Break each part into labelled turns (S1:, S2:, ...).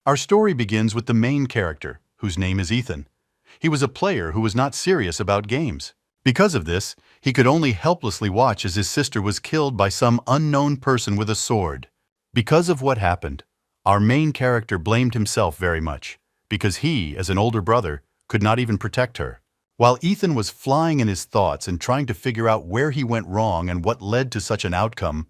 S1: Our story begins with the main character, whose name is Ethan. He was a player who was not serious about games. Because of this, he could only helplessly watch as his sister was killed by some unknown person with a sword. Because of what happened, our main character blamed himself very much, because he, as an older brother, could not even protect her. While Ethan was flying in his thoughts and trying to figure out where he went wrong and what led to such an outcome,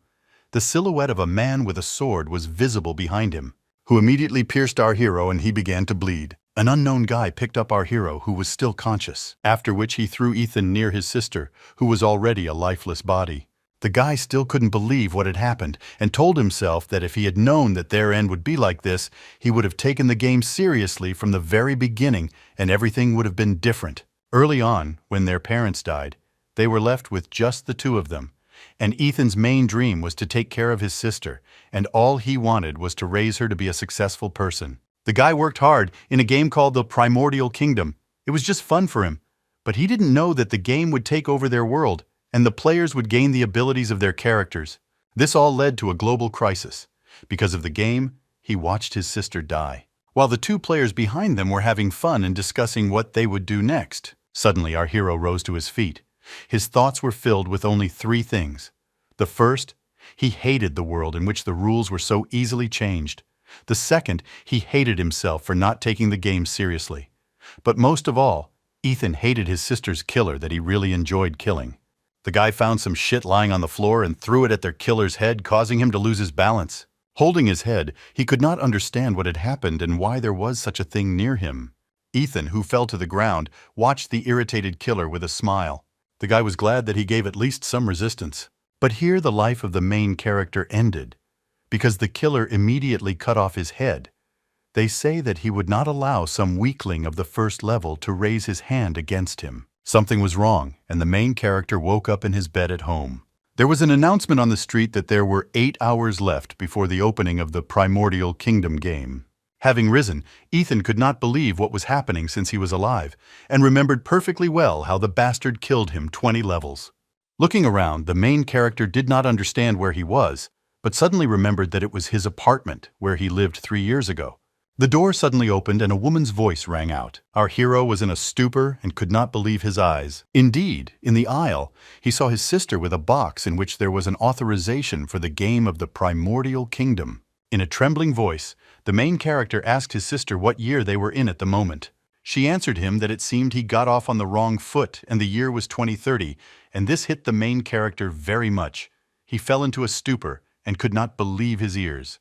S1: the silhouette of a man with a sword was visible behind him, who immediately pierced our hero and he began to bleed. An unknown guy picked up our hero, who was still conscious, after which he threw Ethan near his sister, who was already a lifeless body. The guy still couldn't believe what had happened and told himself that if he had known that their end would be like this, he would have taken the game seriously from the very beginning and everything would have been different. Early on, when their parents died, they were left with just the two of them, and Ethan's main dream was to take care of his sister, and all he wanted was to raise her to be a successful person. The guy worked hard in a game called the Primordial Kingdom. It was just fun for him, but he didn't know that the game would take over their world, and the players would gain the abilities of their characters. This all led to a global crisis. Because of the game, he watched his sister die, while the two players behind them were having fun and discussing what they would do next. Suddenly, our hero rose to his feet. His thoughts were filled with only three things. The first, he hated the world in which the rules were so easily changed. The second, he hated himself for not taking the game seriously. But most of all, Ethan hated his sister's killer that he really enjoyed killing. The guy found some shit lying on the floor and threw it at their killer's head, causing him to lose his balance. Holding his head, he could not understand what had happened and why there was such a thing near him. Ethan, who fell to the ground, watched the irritated killer with a smile. The guy was glad that he gave at least some resistance. But here the life of the main character ended, because the killer immediately cut off his head. They say that he would not allow some weakling of the first level to raise his hand against him. Something was wrong, and the main character woke up in his bed at home. There was an announcement on the street that there were 8 hours left before the opening of the Primordial Kingdom game. Having risen, Ethan could not believe what was happening since he was alive, and remembered perfectly well how the bastard killed him 20 levels. Looking around, the main character did not understand where he was, but suddenly remembered that it was his apartment where he lived 3 years ago. The door suddenly opened and a woman's voice rang out. Our hero was in a stupor and could not believe his eyes. Indeed, in the aisle, he saw his sister with a box in which there was an authorization for the game of the Primordial Kingdom. In a trembling voice, the main character asked his sister what year they were in at the moment. She answered him that it seemed he got off on the wrong foot and the year was 2030, and this hit the main character very much. He fell into a stupor and could not believe his ears.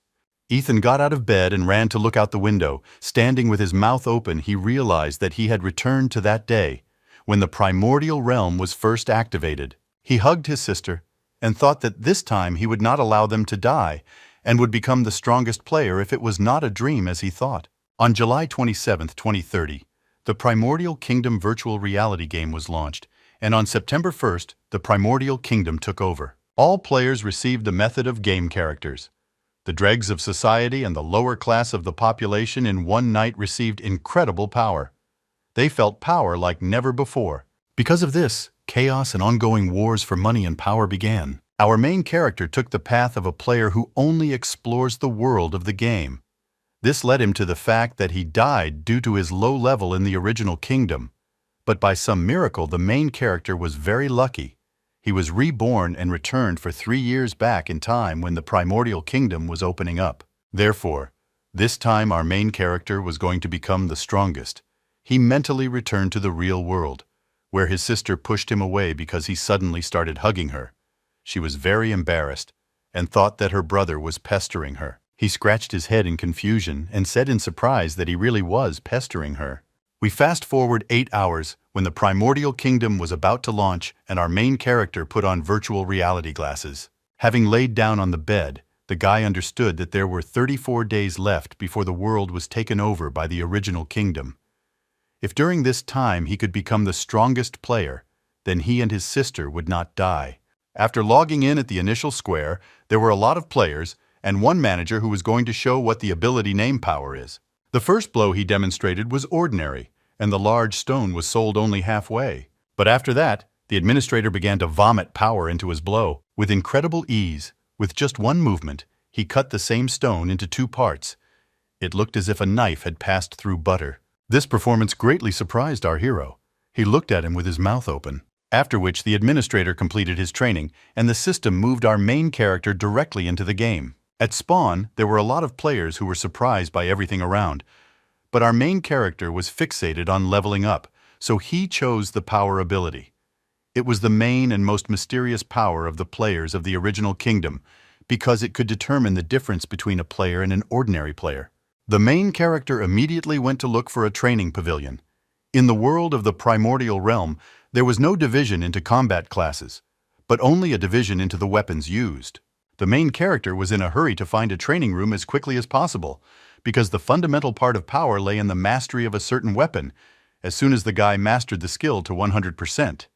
S1: Ethan got out of bed and ran to look out the window. Standing with his mouth open, he realized that he had returned to that day, when the primordial realm was first activated. He hugged his sister and thought that this time he would not allow them to die and would become the strongest player if it was not a dream as he thought. On July 27, 2030, the Primordial Kingdom virtual reality game was launched, and on September 1st, the Primordial Kingdom took over. All players received the method of game characters. The dregs of society and the lower class of the population in one night received incredible power. They felt power like never before. Because of this, chaos and ongoing wars for money and power began. Our main character took the path of a player who only explores the world of the game. This led him to the fact that he died due to his low level in the original kingdom. But by some miracle, the main character was very lucky. He was reborn and returned for 3 years back in time when the Primordial Kingdom was opening up. Therefore, this time our main character was going to become the strongest. He mentally returned to the real world, where his sister pushed him away because he suddenly started hugging her. She was very embarrassed and thought that her brother was pestering her. He scratched his head in confusion and said in surprise that he really was pestering her. We fast forward 8 hours when the Primordial Kingdom was about to launch and our main character put on virtual reality glasses. Having laid down on the bed, the guy understood that there were 34 days left before the world was taken over by the original kingdom. If during this time he could become the strongest player, then he and his sister would not die. After logging in at the initial square, there were a lot of players and one manager who was going to show what the ability name power is. The first blow he demonstrated was ordinary, and the large stone was sold only halfway. But after that, the administrator began to vomit power into his blow. With incredible ease, with just one movement, he cut the same stone into 2 parts. It looked as if a knife had passed through butter. This performance greatly surprised our hero. He looked at him with his mouth open. After which the administrator completed his training, and the system moved our main character directly into the game. At spawn, there were a lot of players who were surprised by everything around, but our main character was fixated on leveling up, so he chose the power ability. It was the main and most mysterious power of the players of the original kingdom, because it could determine the difference between a player and an ordinary player. The main character immediately went to look for a training pavilion. In the world of the primordial realm, there was no division into combat classes, but only a division into the weapons used. The main character was in a hurry to find a training room as quickly as possible, because the fundamental part of power lay in the mastery of a certain weapon, as soon as the guy mastered the skill to 100%.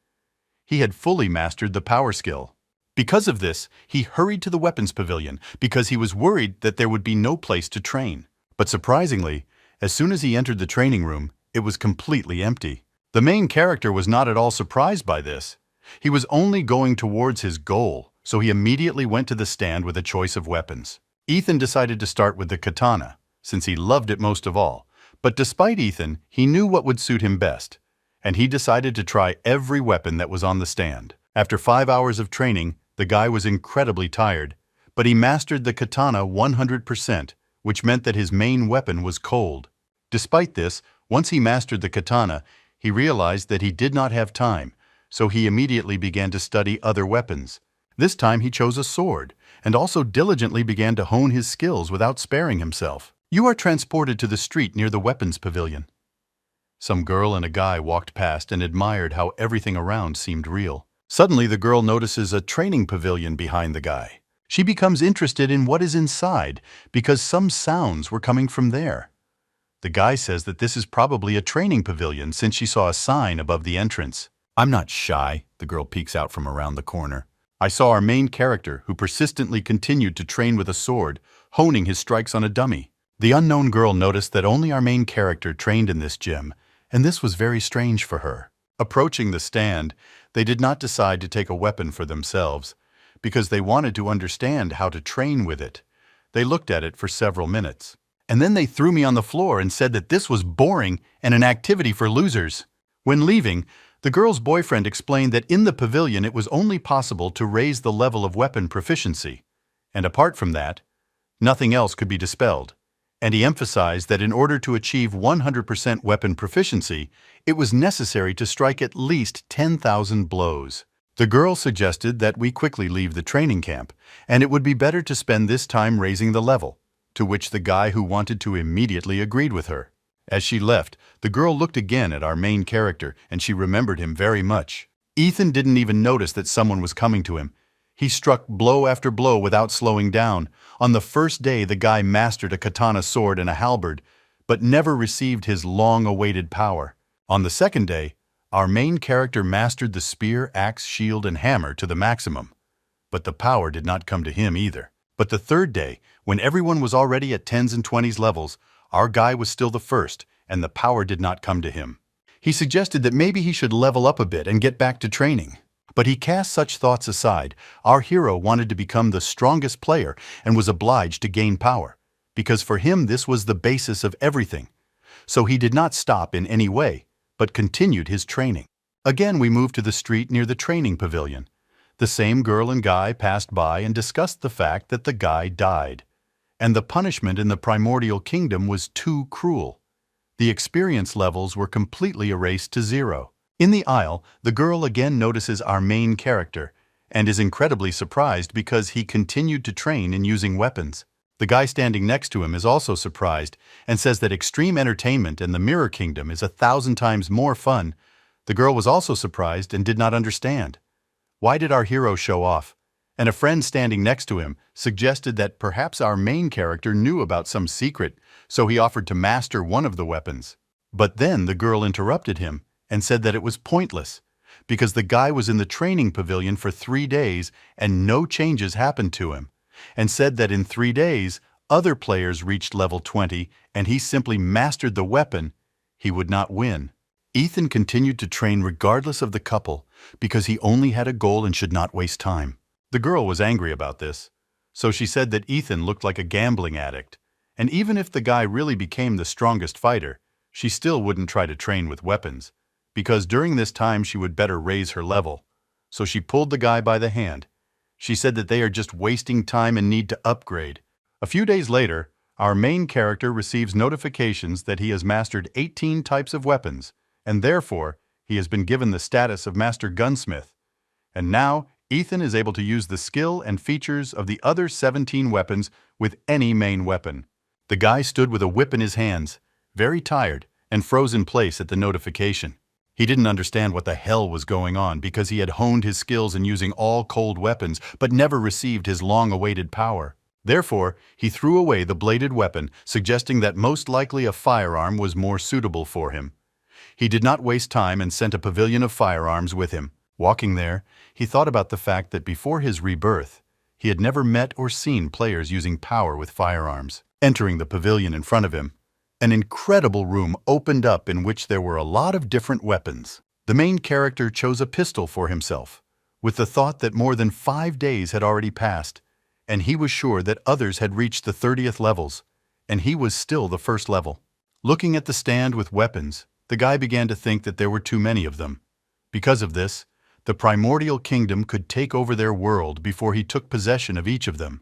S1: He had fully mastered the power skill. Because of this, he hurried to the weapons pavilion because he was worried that there would be no place to train. But surprisingly, as soon as he entered the training room, it was completely empty. The main character was not at all surprised by this. He was only going towards his goal, so he immediately went to the stand with a choice of weapons. Ethan decided to start with the katana, since he loved it most of all. But despite Ethan, he knew what would suit him best, and he decided to try every weapon that was on the stand. After 5 hours of training, the guy was incredibly tired, but he mastered the katana 100%, which meant that his main weapon was cold. Despite this, once he mastered the katana, he realized that he did not have time, so he immediately began to study other weapons. This time he chose a sword, and also diligently began to hone his skills without sparing himself. You are transported to the street near the weapons pavilion. Some girl and a guy walked past and admired how everything around seemed real. Suddenly, the girl notices a training pavilion behind the guy. She becomes interested in what is inside because some sounds were coming from there. The guy says that this is probably a training pavilion since she saw a sign above the entrance. I'm not shy, the girl peeks out from around the corner. I saw our main character, who persistently continued to train with a sword, honing his strikes on a dummy. The unknown girl noticed that only our main character trained in this gym, and this was very strange for her. Approaching the stand, they did not decide to take a weapon for themselves, because they wanted to understand how to train with it. They looked at it for several minutes. And then they threw me on the floor and said that this was boring and an activity for losers. When leaving, the girl's boyfriend explained that in the pavilion it was only possible to raise the level of weapon proficiency, and apart from that, nothing else could be dispelled. And he emphasized that in order to achieve 100% weapon proficiency, it was necessary to strike at least 10,000 blows. The girl suggested that we quickly leave the training camp, and it would be better to spend this time raising the level, to which the guy who wanted to immediately agreed with her. As she left, the girl looked again at our main character, and she remembered him very much. Ethan didn't even notice that someone was coming to him. He struck blow after blow without slowing down. On the first day, the guy mastered a katana sword and a halberd, but never received his long-awaited power. On the second day, our main character mastered the spear, axe, shield, and hammer to the maximum, but the power did not come to him either. But the third day, when everyone was already at 10s and 20s levels, our guy was still the first, and the power did not come to him. He suggested that maybe he should level up a bit and get back to training. But he cast such thoughts aside. Our hero wanted to become the strongest player and was obliged to gain power, because for him this was the basis of everything. So he did not stop in any way, but continued his training. Again we moved to the street near the training pavilion. The same girl and guy passed by and discussed the fact that the guy died, and the punishment in the primordial kingdom was too cruel. The experience levels were completely erased to 0. In the aisle, the girl again notices our main character and is incredibly surprised because he continued to train in using weapons. The guy standing next to him is also surprised and says that extreme entertainment in the Mirror Kingdom is 1,000 times more fun. The girl was also surprised and did not understand. Why did our hero show off? And a friend standing next to him suggested that perhaps our main character knew about some secret, so he offered to master one of the weapons. But then the girl interrupted him and said that it was pointless, because the guy was in the training pavilion for 3 days and no changes happened to him, and said that in 3 days, other players reached level 20 and he simply mastered the weapon. He would not win. Ethan continued to train regardless of the couple because he only had a goal and should not waste time. The girl was angry about this, so she said that Ethan looked like a gambling addict, And even if the guy really became the strongest fighter, she still wouldn't try to train with weapons, because during this time she would better raise her level. So she pulled the guy by the hand. She said that they are just wasting time and need to upgrade. A few days later, our main character receives notifications that he has mastered 18 types of weapons, and therefore, he has been given the status of Master Gunsmith. And now, Ethan is able to use the skill and features of the other 17 weapons with any main weapon. The guy stood with a whip in his hands, very tired, and froze in place at the notification. He didn't understand what the hell was going on because he had honed his skills in using all cold weapons, but never received his long-awaited power. Therefore, he threw away the bladed weapon, suggesting that most likely a firearm was more suitable for him. He did not waste time and sent a pavilion of firearms with him. Walking there, he thought about the fact that before his rebirth, he had never met or seen players using power with firearms. Entering the pavilion in front of him, an incredible room opened up in which there were a lot of different weapons. The main character chose a pistol for himself, with the thought that more than 5 days had already passed, and he was sure that others had reached the 30th levels, and he was still the first level. Looking at the stand with weapons, the guy began to think that there were too many of them. Because of this, the Primordial Kingdom could take over their world before he took possession of each of them.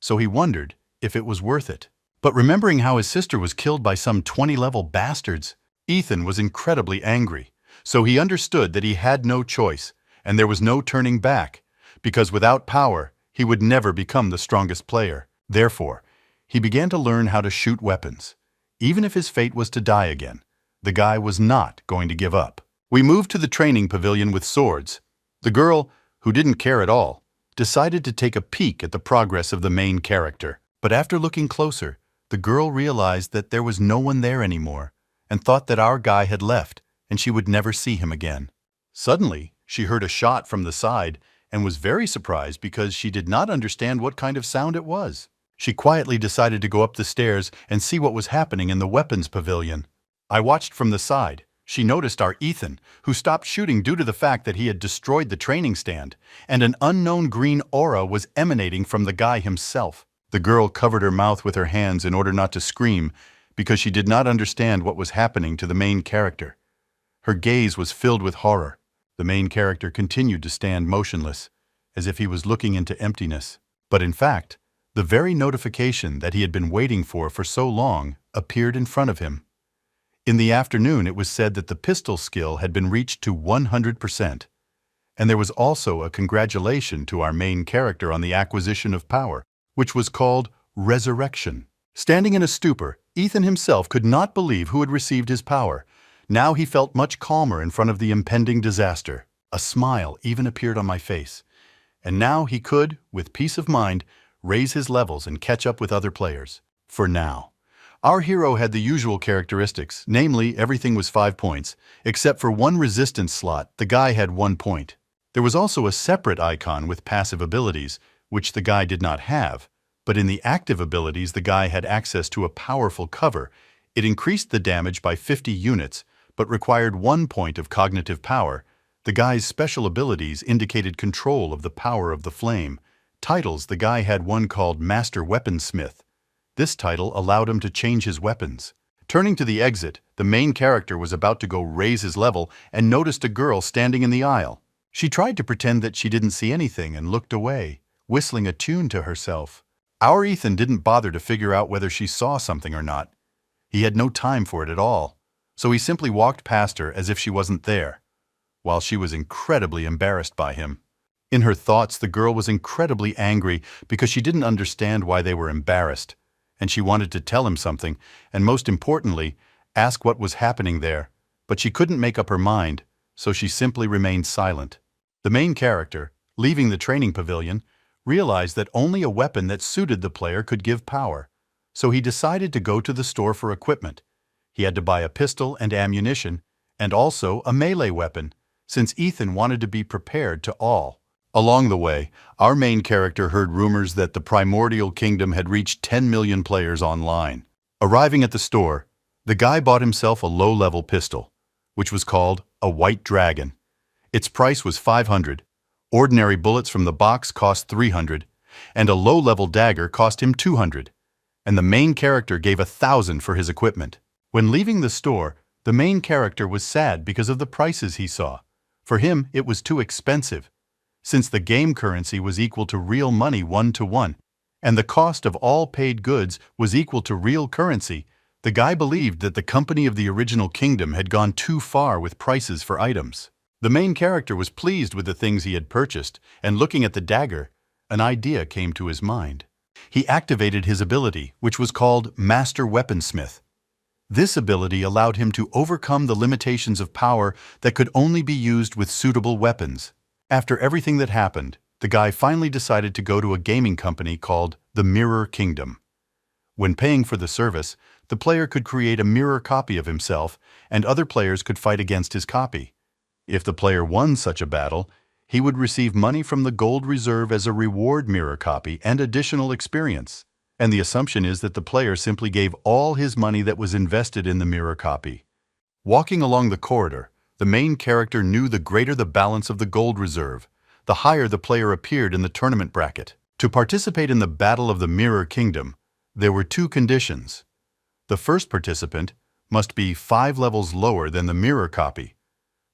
S1: So he wondered if it was worth it. But remembering how his sister was killed by some 20-level bastards, Ethan was incredibly angry. So he understood that he had no choice, and there was no turning back, because without power, he would never become the strongest player. Therefore, he began to learn how to shoot weapons. Even if his fate was to die again, the guy was not going to give up. We moved to the training pavilion with swords. The girl, who didn't care at all, decided to take a peek at the progress of the main character. But after looking closer, the girl realized that there was no one there anymore and thought that our guy had left and she would never see him again. Suddenly, she heard a shot from the side and was very surprised because she did not understand what kind of sound it was. She quietly decided to go up the stairs and see what was happening in the weapons pavilion. I watched from the side. She noticed our Ethan, who stopped shooting due to the fact that he had destroyed the training stand, and an unknown green aura was emanating from the guy himself. The girl covered her mouth with her hands in order not to scream because she did not understand what was happening to the main character. Her gaze was filled with horror. The main character continued to stand motionless, as if he was looking into emptiness. But in fact, the very notification that he had been waiting for so long appeared in front of him. In the afternoon, it was said that the pistol skill had been reached to 100%, and there was also a congratulation to our main character on the acquisition of power, which was called Resurrection. Standing in a stupor, Ethan himself could not believe who had received his power. Now he felt much calmer in front of the impending disaster. A smile even appeared on my face. And now he could, with peace of mind, raise his levels and catch up with other players. For now. Our hero had the usual characteristics, namely everything was 5 points, except for one resistance slot. The guy had 1 point. There was also a separate icon with passive abilities, which the guy did not have, but in the active abilities the guy had access to a powerful cover. It increased the damage by 50 units, but required 1 point of cognitive power. The guy's special abilities indicated control of the power of the flame. Titles: the guy had one called Master Weaponsmith. This title allowed him to change his weapons. Turning to the exit, the main character was about to go raise his level and noticed a girl standing in the aisle. She tried to pretend that she didn't see anything and looked away, whistling a tune to herself. Our Ethan didn't bother to figure out whether she saw something or not. He had no time for it at all, so he simply walked past her as if she wasn't there, while she was incredibly embarrassed by him. In her thoughts, the girl was incredibly angry because she didn't understand why they were embarrassed, and she wanted to tell him something, and most importantly, ask what was happening there, but she couldn't make up her mind, so she simply remained silent. The main character, leaving the training pavilion, realized that only a weapon that suited the player could give power, so he decided to go to the store for equipment. He had to buy a pistol and ammunition, and also a melee weapon, since Ethan wanted to be prepared to all. Along the way, our main character heard rumors that the Primordial Kingdom had reached 10 million players online. Arriving at the store, the guy bought himself a low-level pistol, which was called a White Dragon. Its price was 500. Ordinary bullets from the box cost 300, and a low-level dagger cost him 200. and the main character gave 1,000 for his equipment. When leaving the store, the main character was sad because of the prices he saw. For him, it was too expensive. Since the game currency was equal to real money 1-to-1, and the cost of all paid goods was equal to real currency, the guy believed that the company of the original kingdom had gone too far with prices for items. The main character was pleased with the things he had purchased, and looking at the dagger, an idea came to his mind. He activated his ability, which was called Master Weaponsmith. This ability allowed him to overcome the limitations of power that could only be used with suitable weapons. After everything that happened, the guy finally decided to go to a gaming company called the Mirror Kingdom. When paying for the service, the player could create a mirror copy of himself, and other players could fight against his copy. If the player won such a battle, he would receive money from the gold reserve as a reward mirror copy and additional experience. And the assumption is that the player simply gave all his money that was invested in the mirror copy. Walking along the corridor, the main character knew the greater the balance of the gold reserve, the higher the player appeared in the tournament bracket. To participate in the Battle of the Mirror Kingdom, there were 2 conditions. The first participant must be 5 levels lower than the mirror copy.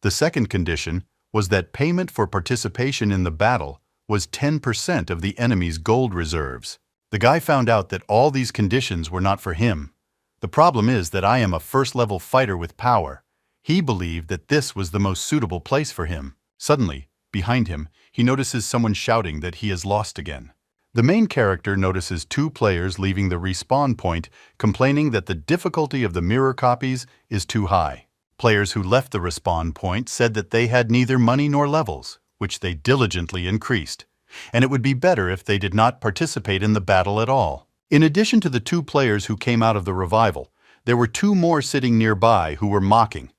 S1: The second condition was that payment for participation in the battle was 10% of the enemy's gold reserves. The guy found out that all these conditions were not for him. The problem is that I am a first-level fighter with power. He believed that this was the most suitable place for him. Suddenly, behind him, he notices someone shouting that he is lost again. The main character notices 2 players leaving the respawn point, complaining that the difficulty of the mirror copies is too high. Players who left the respawn point said that they had neither money nor levels, which they diligently increased, and it would be better if they did not participate in the battle at all. In addition to the 2 players who came out of the revival, there were 2 more sitting nearby who were mocking,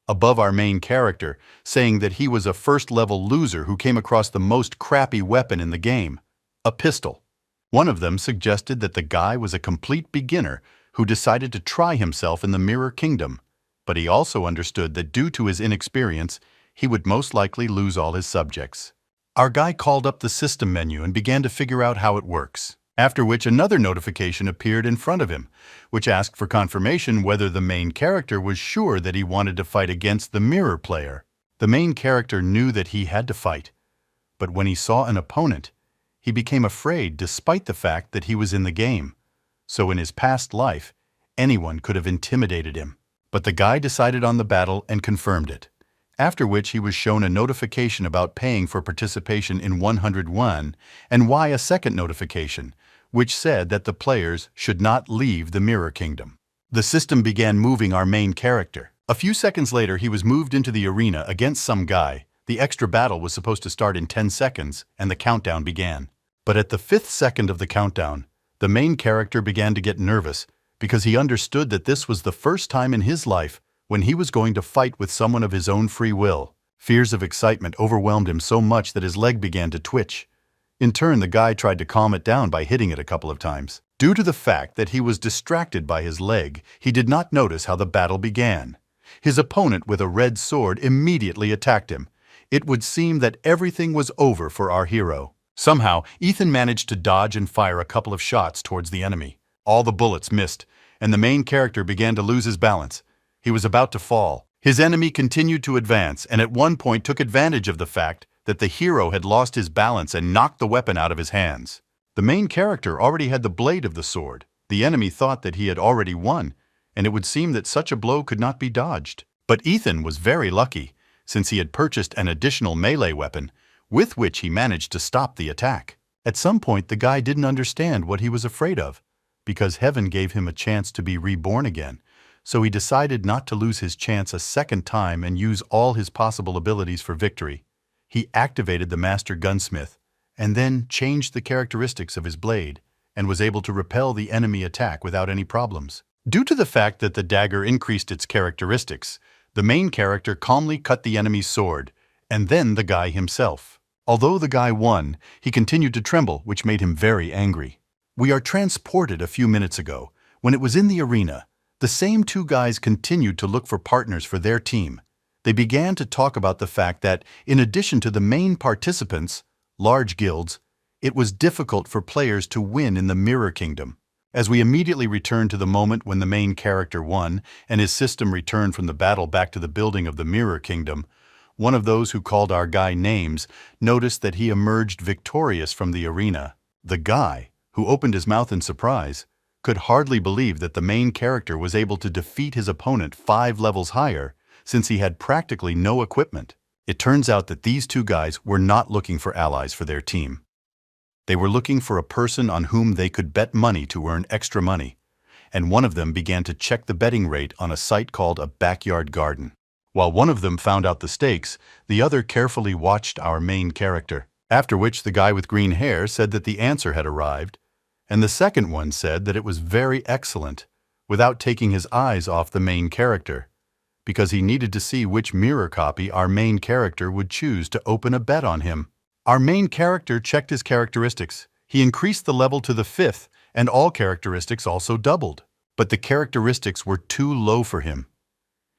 S1: above our main character, saying that he was a first-level loser who came across the most crappy weapon in the game, a pistol. One of them suggested that the guy was a complete beginner who decided to try himself in the Mirror Kingdom, but he also understood that due to his inexperience, he would most likely lose all his subjects. Our guy called up the system menu and began to figure out how it works, after which another notification appeared in front of him, which asked for confirmation whether the main character was sure that he wanted to fight against the mirror player. The main character knew that he had to fight, but when he saw an opponent, he became afraid despite the fact that he was in the game. So in his past life, anyone could have intimidated him. But the guy decided on the battle and confirmed it, after which he was shown a notification about paying for participation in 101 and why a second notification, which said that the players should not leave the Mirror Kingdom. The system began moving our main character. A few seconds later, he was moved into the arena against some guy. The extra battle was supposed to start in 10 seconds, and the countdown began. But at the 5th second of the countdown, the main character began to get nervous because he understood that this was the first time in his life when he was going to fight with someone of his own free will. Fears of excitement overwhelmed him so much that his leg began to twitch. In turn, the guy tried to calm it down by hitting it a couple of times. Due to the fact that he was distracted by his leg, he did not notice how the battle began. His opponent with a red sword immediately attacked him. It would seem that everything was over for our hero. Somehow, Ethan managed to dodge and fire a couple of shots towards the enemy. All the bullets missed, and the main character began to lose his balance. He was about to fall. His enemy continued to advance and at one point took advantage of the fact that the hero had lost his balance and knocked the weapon out of his hands. The main character already had the blade of the sword. The enemy thought that he had already won, and it would seem that such a blow could not be dodged. But Ethan was very lucky, since he had purchased an additional melee weapon, with which he managed to stop the attack. At some point, the guy didn't understand what he was afraid of, because heaven gave him a chance to be reborn again, so he decided not to lose his chance a second time and use all his possible abilities for victory. He activated the Master Gunsmith, and then changed the characteristics of his blade, and was able to repel the enemy attack without any problems. Due to the fact that the dagger increased its characteristics, the main character calmly cut the enemy's sword, and then the guy himself. Although the guy won, he continued to tremble, which made him very angry. We are transported a few minutes ago. When it was in the arena, the same 2 guys continued to look for partners for their team. They began to talk about the fact that, in addition to the main participants, large guilds, it was difficult for players to win in the Mirror Kingdom. As we immediately return to the moment when the main character won and his system returned from the battle back to the building of the Mirror Kingdom, one of those who called our guy names noticed that he emerged victorious from the arena. The guy, who opened his mouth in surprise, could hardly believe that the main character was able to defeat his opponent 5 levels higher, since he had practically no equipment. It turns out that these two guys were not looking for allies for their team. They were looking for a person on whom they could bet money to earn extra money, and one of them began to check the betting rate on a site called a backyard garden. While one of them found out the stakes, the other carefully watched our main character. After which the guy with green hair said that the answer had arrived, and the second one said that it was very excellent, without taking his eyes off the main character, because he needed to see which mirror copy our main character would choose to open a bet on him. Our main character checked his characteristics. He increased the level to the 5th, and all characteristics also doubled. But the characteristics were too low for him.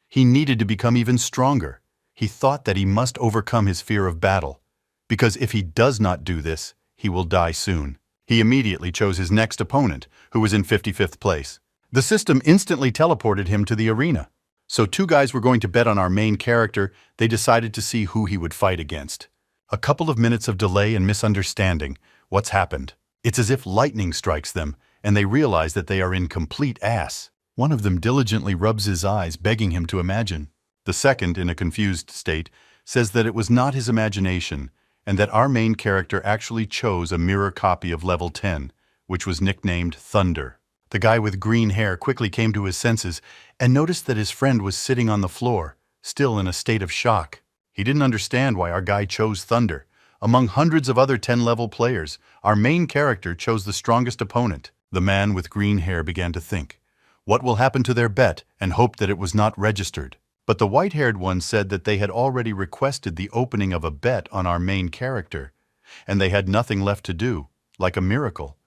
S1: He needed to become even stronger. He thought that he must overcome his fear of battle, because if he does not do this, he will die soon. He immediately chose his next opponent, who was in 55th place. The system instantly teleported him to the arena. So two guys were going to bet on our main character. They decided to see who he would fight against. A couple of minutes of delay and misunderstanding. What's happened? It's as if lightning strikes them, and they realize that they are in complete ass. One of them diligently rubs his eyes, begging him to imagine. The second, in a confused state, says that it was not his imagination, and that our main character actually chose a mirror copy of level 10, which was nicknamed Thunder. The guy with green hair quickly came to his senses and noticed that his friend was sitting on the floor, still in a state of shock. He didn't understand why our guy chose Thunder. Among hundreds of other 10-level players, our main character chose the strongest opponent. The man with green hair began to think, what will happen to their bet, and hoped that it was not registered. But the white-haired one said that they had already requested the opening of a bet on our main character, and they had nothing left to do, like a miracle.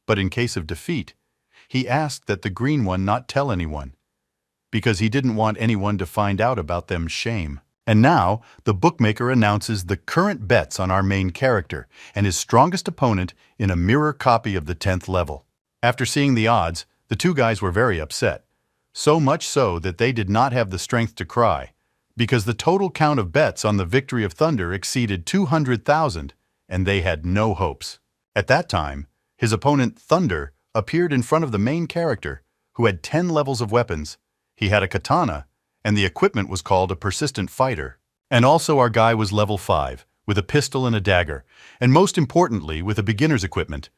S1: But in case of defeat, he asked that the green one not tell anyone, because he didn't want anyone to find out about them shame. And now, the bookmaker announces the current bets on our main character and his strongest opponent in a mirror copy of the 10th level. After seeing the odds, the two guys were very upset. So much so that they did not have the strength to cry, because the total count of bets on the victory of Thunder exceeded 200,000, and they had no hopes. At that time, his opponent Thunder appeared in front of the main character, who had 10 levels of weapons. He had a katana, and the equipment was called a persistent fighter. And also our guy was level 5, with a pistol and a dagger, and most importantly, with a beginner's equipment.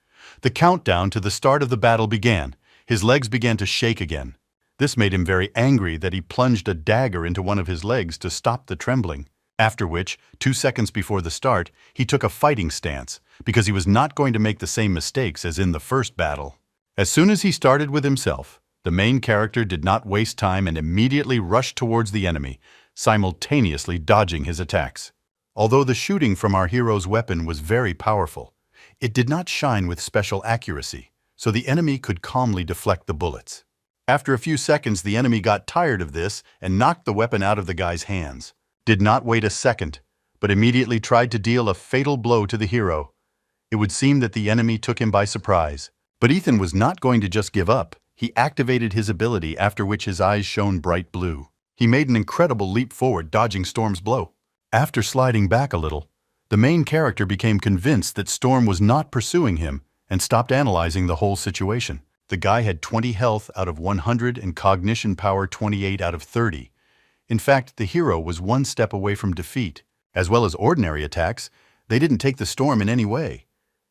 S1: The countdown to the start of the battle began. His legs began to shake again. This made him very angry that he plunged a dagger into one of his legs to stop the trembling. After which, 2 seconds before the start, he took a fighting stance, because he was not going to make the same mistakes as in the first battle. As soon as he started with himself, the main character did not waste time and immediately rushed towards the enemy, simultaneously dodging his attacks. Although the shooting from our hero's weapon was very powerful, it did not shine with special accuracy, so the enemy could calmly deflect the bullets. After a few seconds, the enemy got tired of this and knocked the weapon out of the guy's hands. Did not wait a second, but immediately tried to deal a fatal blow to the hero. It would seem that the enemy took him by surprise. But Ethan was not going to just give up. He activated his ability, after which his eyes shone bright blue. He made an incredible leap forward, dodging Storm's blow. After sliding back a little, the main character became convinced that Storm was not pursuing him and stopped analyzing the whole situation. The guy had 20 health out of 100 and cognition power 28 out of 30. In fact, the hero was one step away from defeat. As well as ordinary attacks, they didn't take the Storm in any way.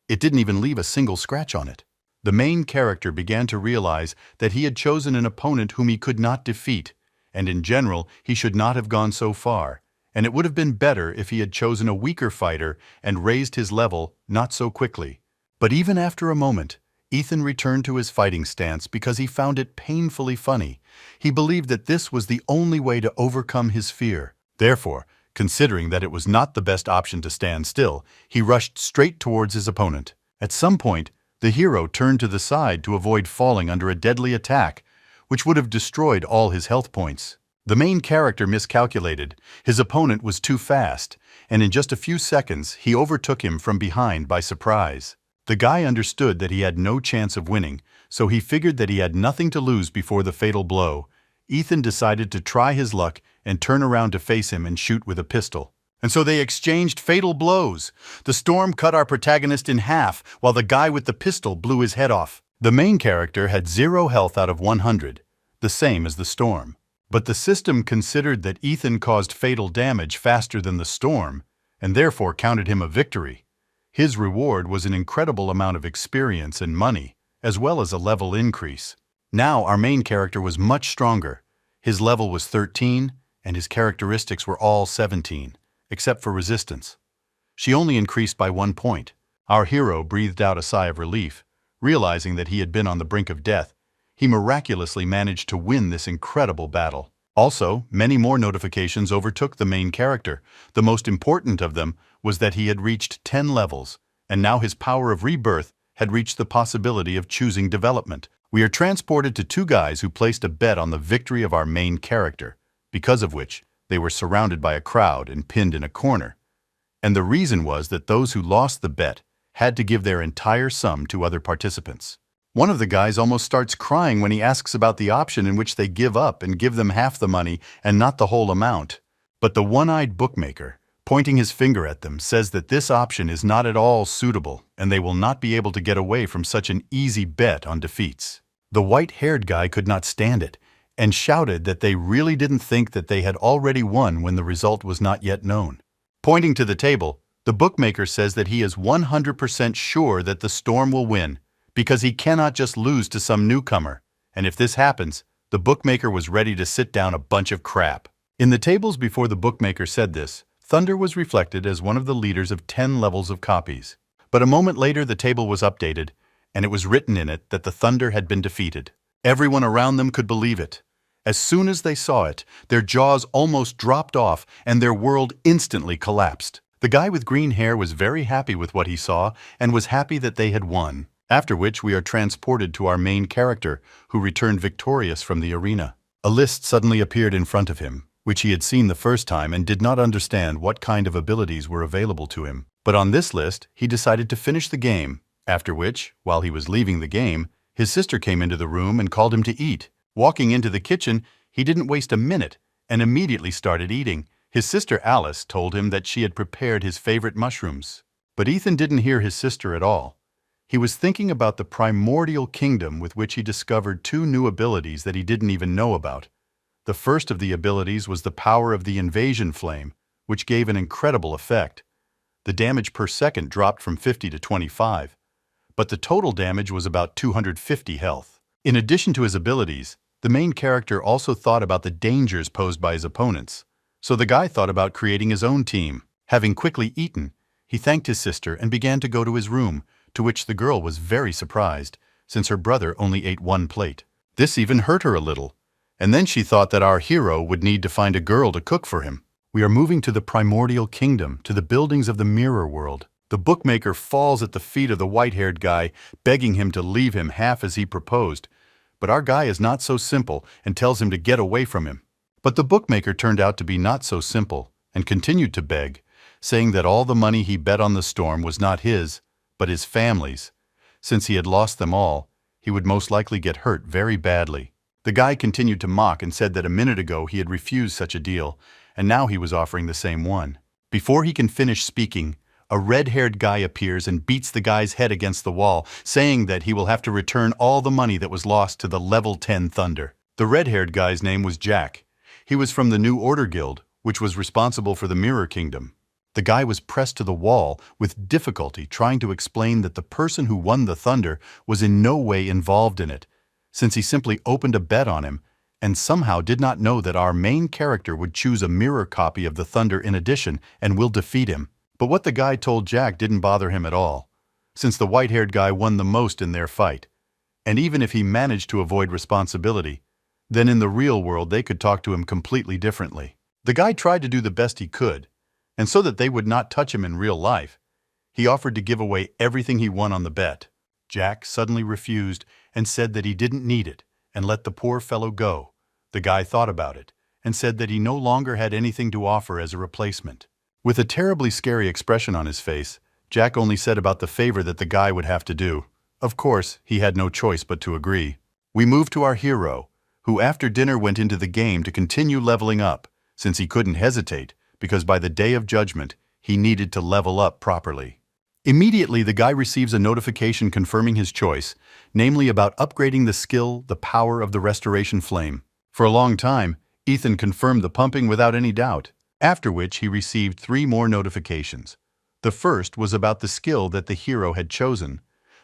S1: It didn't even leave a single scratch on it. The main character began to realize that he had chosen an opponent whom he could not defeat, and in general, he should not have gone so far, and it would have been better if he had chosen a weaker fighter and raised his level not so quickly. But even after a moment, Ethan returned to his fighting stance because he found it painfully funny. He believed that this was the only way to overcome his fear. Therefore, considering that it was not the best option to stand still, he rushed straight towards his opponent. At some point, the hero turned to the side to avoid falling under a deadly attack, which would have destroyed all his health points. The main character miscalculated. His opponent was too fast, and in just a few seconds he overtook him from behind by surprise. The guy understood that he had no chance of winning, so he figured that he had nothing to lose before the fatal blow. Ethan decided to try his luck and turn around to face him and shoot with a pistol. And so they exchanged fatal blows. The storm cut our protagonist in half, while the guy with the pistol blew his head off. The main character had 0 health out of 100, the same as the storm. But the system considered that Ethan caused fatal damage faster than the storm, and therefore counted him a victory. His reward was an incredible amount of experience and money, as well as a level increase. Now our main character was much stronger. His level was 13, and his characteristics were all 17, except for resistance. She only increased by 1 point. Our hero breathed out a sigh of relief. Realizing that he had been on the brink of death, he miraculously managed to win this incredible battle. Also, many more notifications overtook the main character. The most important of them was that he had reached 10 levels, and now his power of rebirth had reached the possibility of choosing development. We are transported to 2 guys who placed a bet on the victory of our main character, because of which they were surrounded by a crowd and pinned in a corner. And the reason was that those who lost the bet had to give their entire sum to other participants. One of the guys almost starts crying when he asks about the option in which they give up and give them half the money and not the whole amount. But the one-eyed bookmaker, pointing his finger at them, says that this option is not at all suitable and they will not be able to get away from such an easy bet on defeats. The white-haired guy could not stand it and shouted that they really didn't think that they had already won when the result was not yet known. Pointing to the table, the bookmaker says that he is 100% sure that the storm will win, because he cannot just lose to some newcomer, and if this happens, the bookmaker was ready to sit down a bunch of crap. In the tables before the bookmaker said this, Thunder was reflected as one of the leaders of 10 levels of copies. But a moment later the table was updated, and it was written in it that the Thunder had been defeated. Everyone around them could believe it. As soon as they saw it, their jaws almost dropped off and their world instantly collapsed. The guy with green hair was very happy with what he saw and was happy that they had won. After which we are transported to our main character, who returned victorious from the arena. A list suddenly appeared in front of him, which he had seen the first time and did not understand what kind of abilities were available to him. But on this list, he decided to finish the game, after which, while he was leaving the game, his sister came into the room and called him to eat. Walking into the kitchen, he didn't waste a minute and immediately started eating. His sister Alice told him that she had prepared his favorite mushrooms. But Ethan didn't hear his sister at all. He was thinking about the primordial kingdom with which he discovered 2 new abilities that he didn't even know about. The first of the abilities was the power of the invasion flame, which gave an incredible effect. The damage per second dropped from 50 to 25, but the total damage was about 250 health. In addition to his abilities, the main character also thought about the dangers posed by his opponents. So the guy thought about creating his own team. Having quickly eaten, he thanked his sister and began to go to his room, to which the girl was very surprised, since her brother only ate 1 plate. This even hurt her a little, and then she thought that our hero would need to find a girl to cook for him. We are moving to the primordial kingdom, to the buildings of the mirror world. The bookmaker falls at the feet of the white-haired guy, begging him to leave him half as he proposed. But our guy is not so simple and tells him to get away from him. But the bookmaker turned out to be not so simple and continued to beg, saying that all the money he bet on the storm was not his, but his family's. Since he had lost them all, he would most likely get hurt very badly. The guy continued to mock and said that a minute ago he had refused such a deal, and now he was offering the same one. Before he can finish speaking, a red-haired guy appears and beats the guy's head against the wall, saying that he will have to return all the money that was lost to the level 10 Thunder. The red-haired guy's name was Jack. He was from the New Order Guild, which was responsible for the Mirror Kingdom. The guy was pressed to the wall with difficulty, trying to explain that the person who won the Thunder was in no way involved in it, since he simply opened a bet on him and somehow did not know that our main character would choose a mirror copy of the Thunder in addition and will defeat him. But what the guy told Jack didn't bother him at all, since the white-haired guy won the most in their fight. And even if he managed to avoid responsibility, then in the real world they could talk to him completely differently. The guy tried to do the best he could, and so that they would not touch him in real life, he offered to give away everything he won on the bet. Jack suddenly refused and said that he didn't need it and let the poor fellow go. The guy thought about it and said that he no longer had anything to offer as a replacement. With a terribly scary expression on his face, Jack only said about the favor that the guy would have to do. Of course, he had no choice but to agree. We moved to our hero, who after dinner went into the game to continue leveling up, since he couldn't hesitate, because by the Day of Judgment, he needed to level up properly. Immediately, the guy receives a notification confirming his choice, namely about upgrading the skill, the power of the Restoration Flame. For a long time, Ethan confirmed the pumping without any doubt, after which he received 3 more notifications. The first was about the skill that the hero had chosen.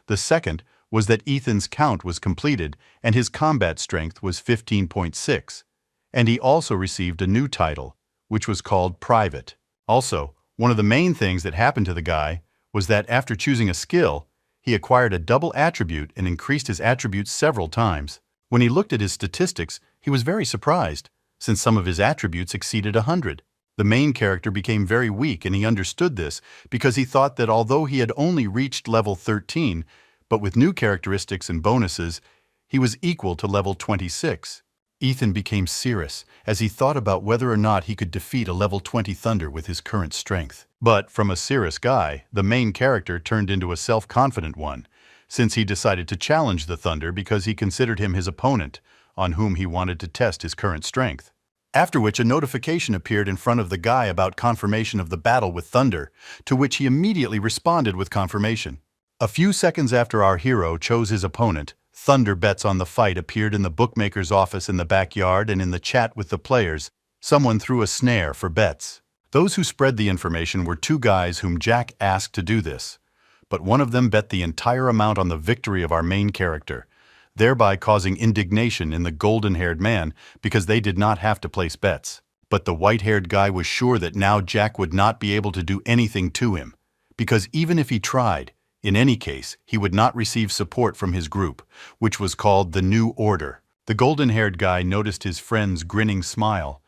S1: The second was that Ethan's count was completed and his combat strength was 15.6. And he also received a new title, which was called Private. Also, one of the main things that happened to the guy was that after choosing a skill, he acquired a double attribute and increased his attributes several times. When he looked at his statistics, he was very surprised, since some of his attributes exceeded 100. The main character became very weak, and he understood this because he thought that although he had only reached level 13, but with new characteristics and bonuses, he was equal to level 26. Ethan became serious as he thought about whether or not he could defeat a level 20 Thunder with his current strength. But from a serious guy, the main character turned into a self-confident one, since he decided to challenge the Thunder because he considered him his opponent, on whom he wanted to test his current strength. After which a notification appeared in front of the guy about confirmation of the battle with Thunder, to which he immediately responded with confirmation. A few seconds after our hero chose his opponent, Thunder bets on the fight appeared in the bookmaker's office in the backyard, and in the chat with the players, someone threw a snare for bets. Those who spread the information were 2 guys whom Jack asked to do this, but one of them bet the entire amount on the victory of our main character, thereby causing indignation in the golden-haired man because they did not have to place bets. But the white-haired guy was sure that now Jack would not be able to do anything to him, because even if he tried, in any case, he would not receive support from his group, which was called the New Order. The golden-haired guy noticed his friend's grinning smile,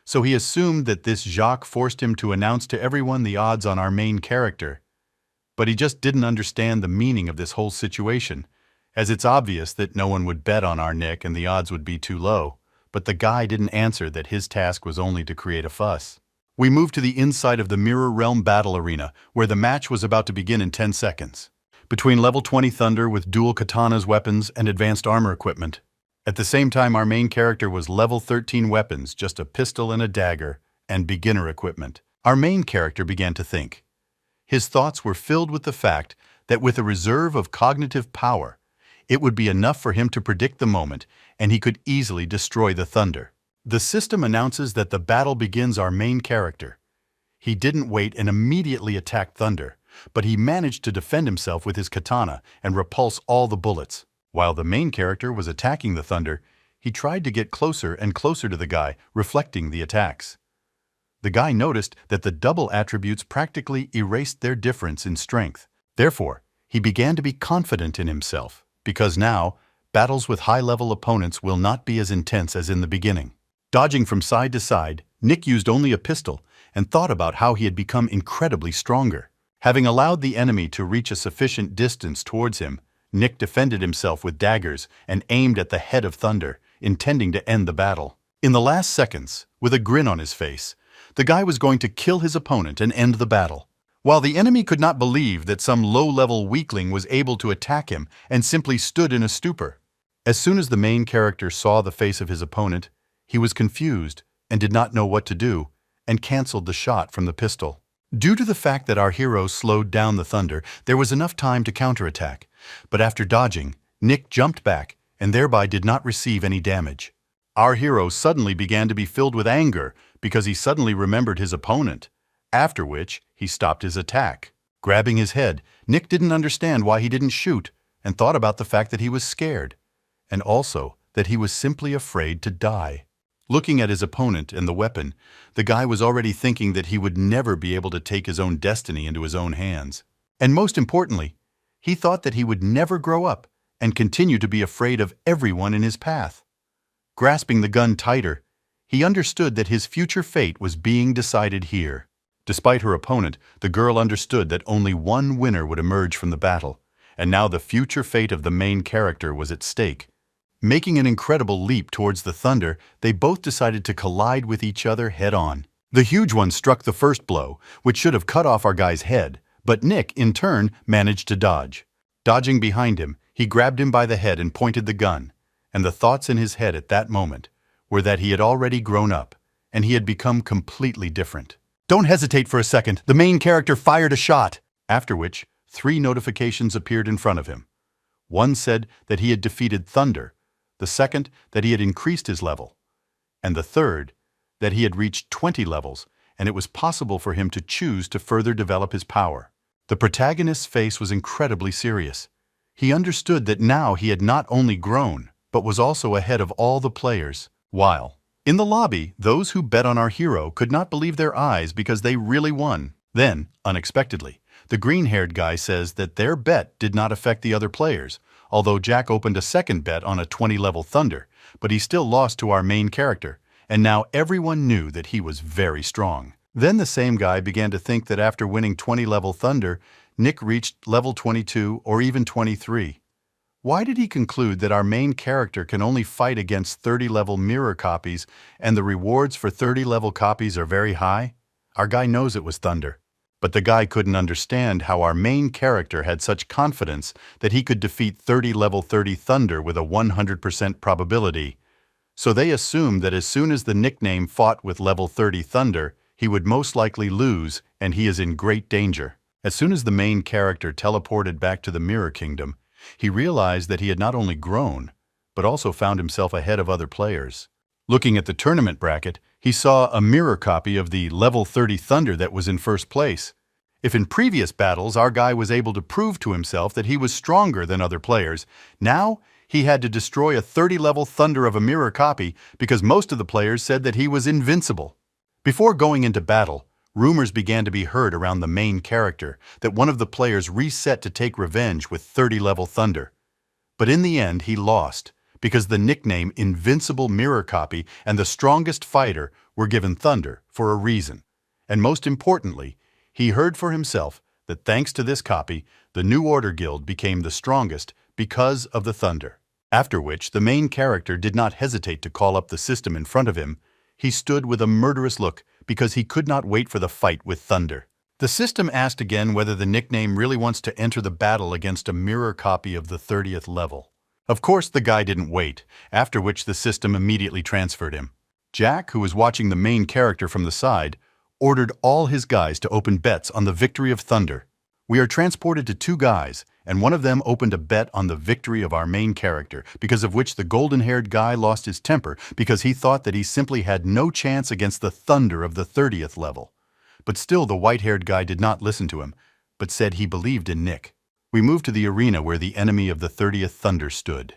S1: so he assumed that this Jacques forced him to announce to everyone the odds on our main character. But he just didn't understand the meaning of this whole situation, as it's obvious that no one would bet on our Nick and the odds would be too low. But the guy didn't answer that his task was only to create a fuss. We moved to the inside of the Mirror Realm battle arena, where the match was about to begin in 10 seconds. Between level 20 Thunder with dual katanas weapons and advanced armor equipment. At the same time, our main character was level 13 weapons, just a pistol and a dagger, and beginner equipment. Our main character began to think. His thoughts were filled with the fact that with a reserve of cognitive power, it would be enough for him to predict the moment, and he could easily destroy the Thunder. The system announces that the battle begins our main character. He didn't wait and immediately attacked Thunder, but he managed to defend himself with his katana and repulse all the bullets. While the main character was attacking the Thunder, he tried to get closer and closer to the guy, reflecting the attacks. The guy noticed that the double attributes practically erased their difference in strength. Therefore, he began to be confident in himself, because now, battles with high-level opponents will not be as intense as in the beginning. Dodging from side to side, Nick used only a pistol and thought about how he had become incredibly stronger. Having allowed the enemy to reach a sufficient distance towards him, Nick defended himself with daggers and aimed at the head of Thunder, intending to end the battle. In the last seconds, with a grin on his face, the guy was going to kill his opponent and end the battle. While the enemy could not believe that some low-level weakling was able to attack him and simply stood in a stupor. As soon as the main character saw the face of his opponent, he was confused and did not know what to do, and canceled the shot from the pistol. Due to the fact that our hero slowed down the Thunder, there was enough time to counterattack, but after dodging, Nick jumped back and thereby did not receive any damage. Our hero suddenly began to be filled with anger because he suddenly remembered his opponent, after which he stopped his attack. Grabbing his head, Nick didn't understand why he didn't shoot and thought about the fact that he was scared, and also that he was simply afraid to die. Looking at his opponent and the weapon, the guy was already thinking that he would never be able to take his own destiny into his own hands. And most importantly, he thought that he would never grow up and continue to be afraid of everyone in his path. Grasping the gun tighter, he understood that his future fate was being decided here. Despite her opponent, the girl understood that only one winner would emerge from the battle, and now the future fate of the main character was at stake. Making an incredible leap towards the Thunder, they both decided to collide with each other head-on. The huge one struck the first blow, which should have cut off our guy's head, But Nick, in turn, managed to dodge. Dodging behind him, he grabbed him by the head and pointed the gun, and the thoughts in his head at that moment were that he had already grown up, and he had become completely different. "Don't hesitate for a second," the main character fired a shot, after which 3 notifications appeared in front of him. One said that he had defeated Thunder, the second that he had increased his level, and the third that he had reached 20 levels and it was possible for him to choose to further develop his power. The protagonist's face was incredibly serious. He understood that now he had not only grown, but was also ahead of all the players, while in the lobby, those who bet on our hero could not believe their eyes because they really won. Then, unexpectedly, the green-haired guy says that their bet did not affect the other players, although Jack opened a second bet on a 20-level Thunder, but he still lost to our main character, and now everyone knew that he was very strong. Then the same guy began to think that after winning 20-level Thunder, Nick reached level 22 or even 23. Why did he conclude that our main character can only fight against 30-level mirror copies and the rewards for 30-level copies are very high? Our guy knows it was Thunder. But the guy couldn't understand how our main character had such confidence that he could defeat 30-level 30 Thunder with a 100% probability. So they assumed that as soon as the nickname fought with level 30 Thunder, he would most likely lose and he is in great danger. As soon as the main character teleported back to the Mirror Kingdom, he realized that he had not only grown, but also found himself ahead of other players. Looking at the tournament bracket, he saw a mirror copy of the level 30 Thunder that was in first place. If in previous battles our guy was able to prove to himself that he was stronger than other players, now he had to destroy a 30-level Thunder of a mirror copy because most of the players said that he was invincible. Before going into battle, rumors began to be heard around the main character that one of the players reset to take revenge with 30-level Thunder. But in the end, he lost because the nickname Invincible Mirror Copy and the strongest fighter were given Thunder for a reason. And most importantly, he heard for himself that thanks to this copy, the New Order Guild became the strongest because of the Thunder. After which, the main character did not hesitate to call up the system in front of him. He stood with a murderous look because he could not wait for the fight with Thunder. The system asked again whether the nickname really wants to enter the battle against a mirror copy of the 30th level. Of course, the guy didn't wait, after which the system immediately transferred him. Jack, who was watching the main character from the side, ordered all his guys to open bets on the victory of Thunder. We are transported to 2 guys, and one of them opened a bet on the victory of our main character, because of which the golden-haired guy lost his temper because he thought that he simply had no chance against the Thunder of the 30th level. But still the white-haired guy did not listen to him, but said he believed in Nick. We moved to the arena where the enemy of the 30th Thunder stood.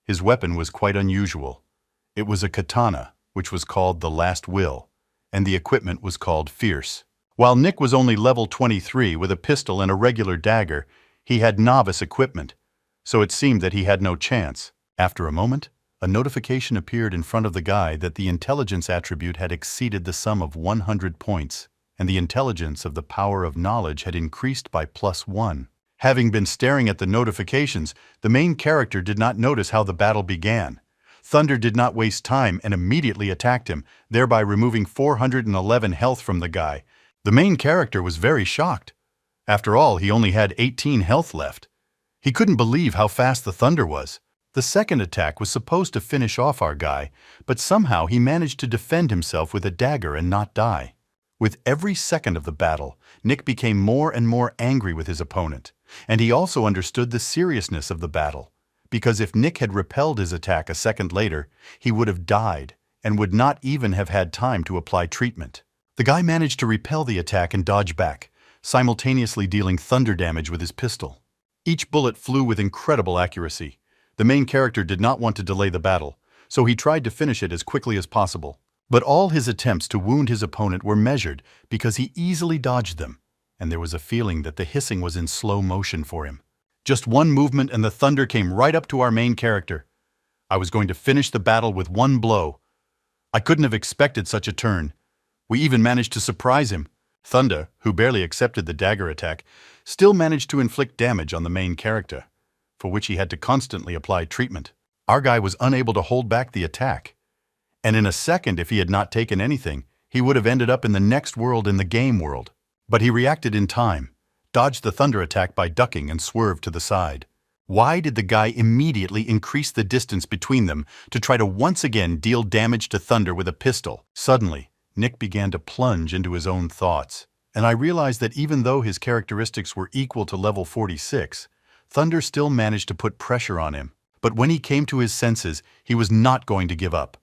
S1: His weapon was quite unusual. It was a katana, which was called the Last Will, and the equipment was called Fierce. While Nick was only level 23 with a pistol and a regular dagger, he had novice equipment, so it seemed that he had no chance. After a moment, a notification appeared in front of the guy that the intelligence attribute had exceeded the sum of 100 points, and the intelligence of the power of knowledge had increased by +1. Having been staring at the notifications, the main character did not notice how the battle began. Thunder did not waste time and immediately attacked him, thereby removing 411 health from the guy. The main character was very shocked. After all, he only had 18 health left. He couldn't believe how fast the Thunder was. The second attack was supposed to finish off our guy, but somehow he managed to defend himself with a dagger and not die. With every second of the battle, Nick became more and more angry with his opponent, and he also understood the seriousness of the battle, because if Nick had repelled his attack a second later, he would have died and would not even have had time to apply treatment. The guy managed to repel the attack and dodge back, simultaneously dealing thunder damage with his pistol. Each bullet flew with incredible accuracy. The main character did not want to delay the battle, so he tried to finish it as quickly as possible. But all his attempts to wound his opponent were measured because he easily dodged them, and there was a feeling that the hissing was in slow motion for him. Just one movement and the thunder came right up to our main character. I was going to finish the battle with one blow. I couldn't have expected such a turn. We even managed to surprise him. Thunder, who barely accepted the dagger attack, still managed to inflict damage on the main character, for which he had to constantly apply treatment. Our guy was unable to hold back the attack. And in a second, if he had not taken anything, he would have ended up in the next world in the game world. But he reacted in time, dodged the Thunder attack by ducking and swerved to the side. Why did the guy immediately increase the distance between them to try to once again deal damage to Thunder with a pistol? Suddenly, Nick began to plunge into his own thoughts, and I realized that even though his characteristics were equal to level 46, Thunder still managed to put pressure on him. But when he came to his senses, he was not going to give up.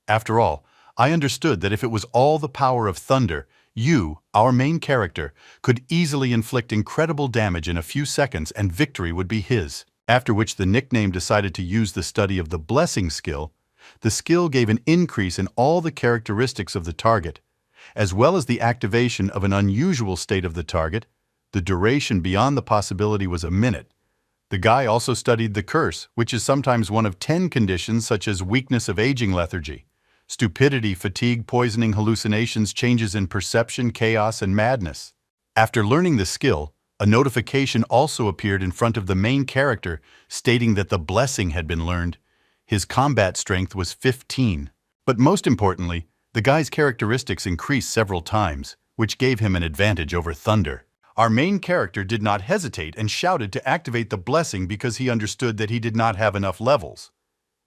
S1: After all, I understood that if it was all the power of Thunder, you, our main character, could easily inflict incredible damage in a few seconds and victory would be his. After which the nickname decided to use the study of the Blessing skill. The skill gave an increase in all the characteristics of the target, as well as the activation of an unusual state of the target. The duration beyond the possibility was a minute. The guy also studied the Curse, which is sometimes one of 10 conditions such as weakness of aging lethargy, stupidity, fatigue, poisoning, hallucinations, changes in perception, chaos, and madness. After learning the skill, a notification also appeared in front of the main character stating that the Blessing had been learned. His combat strength was 15. But most importantly, the guy's characteristics increased several times, which gave him an advantage over Thunder. Our main character did not hesitate and shouted to activate the Blessing because he understood that he did not have enough levels.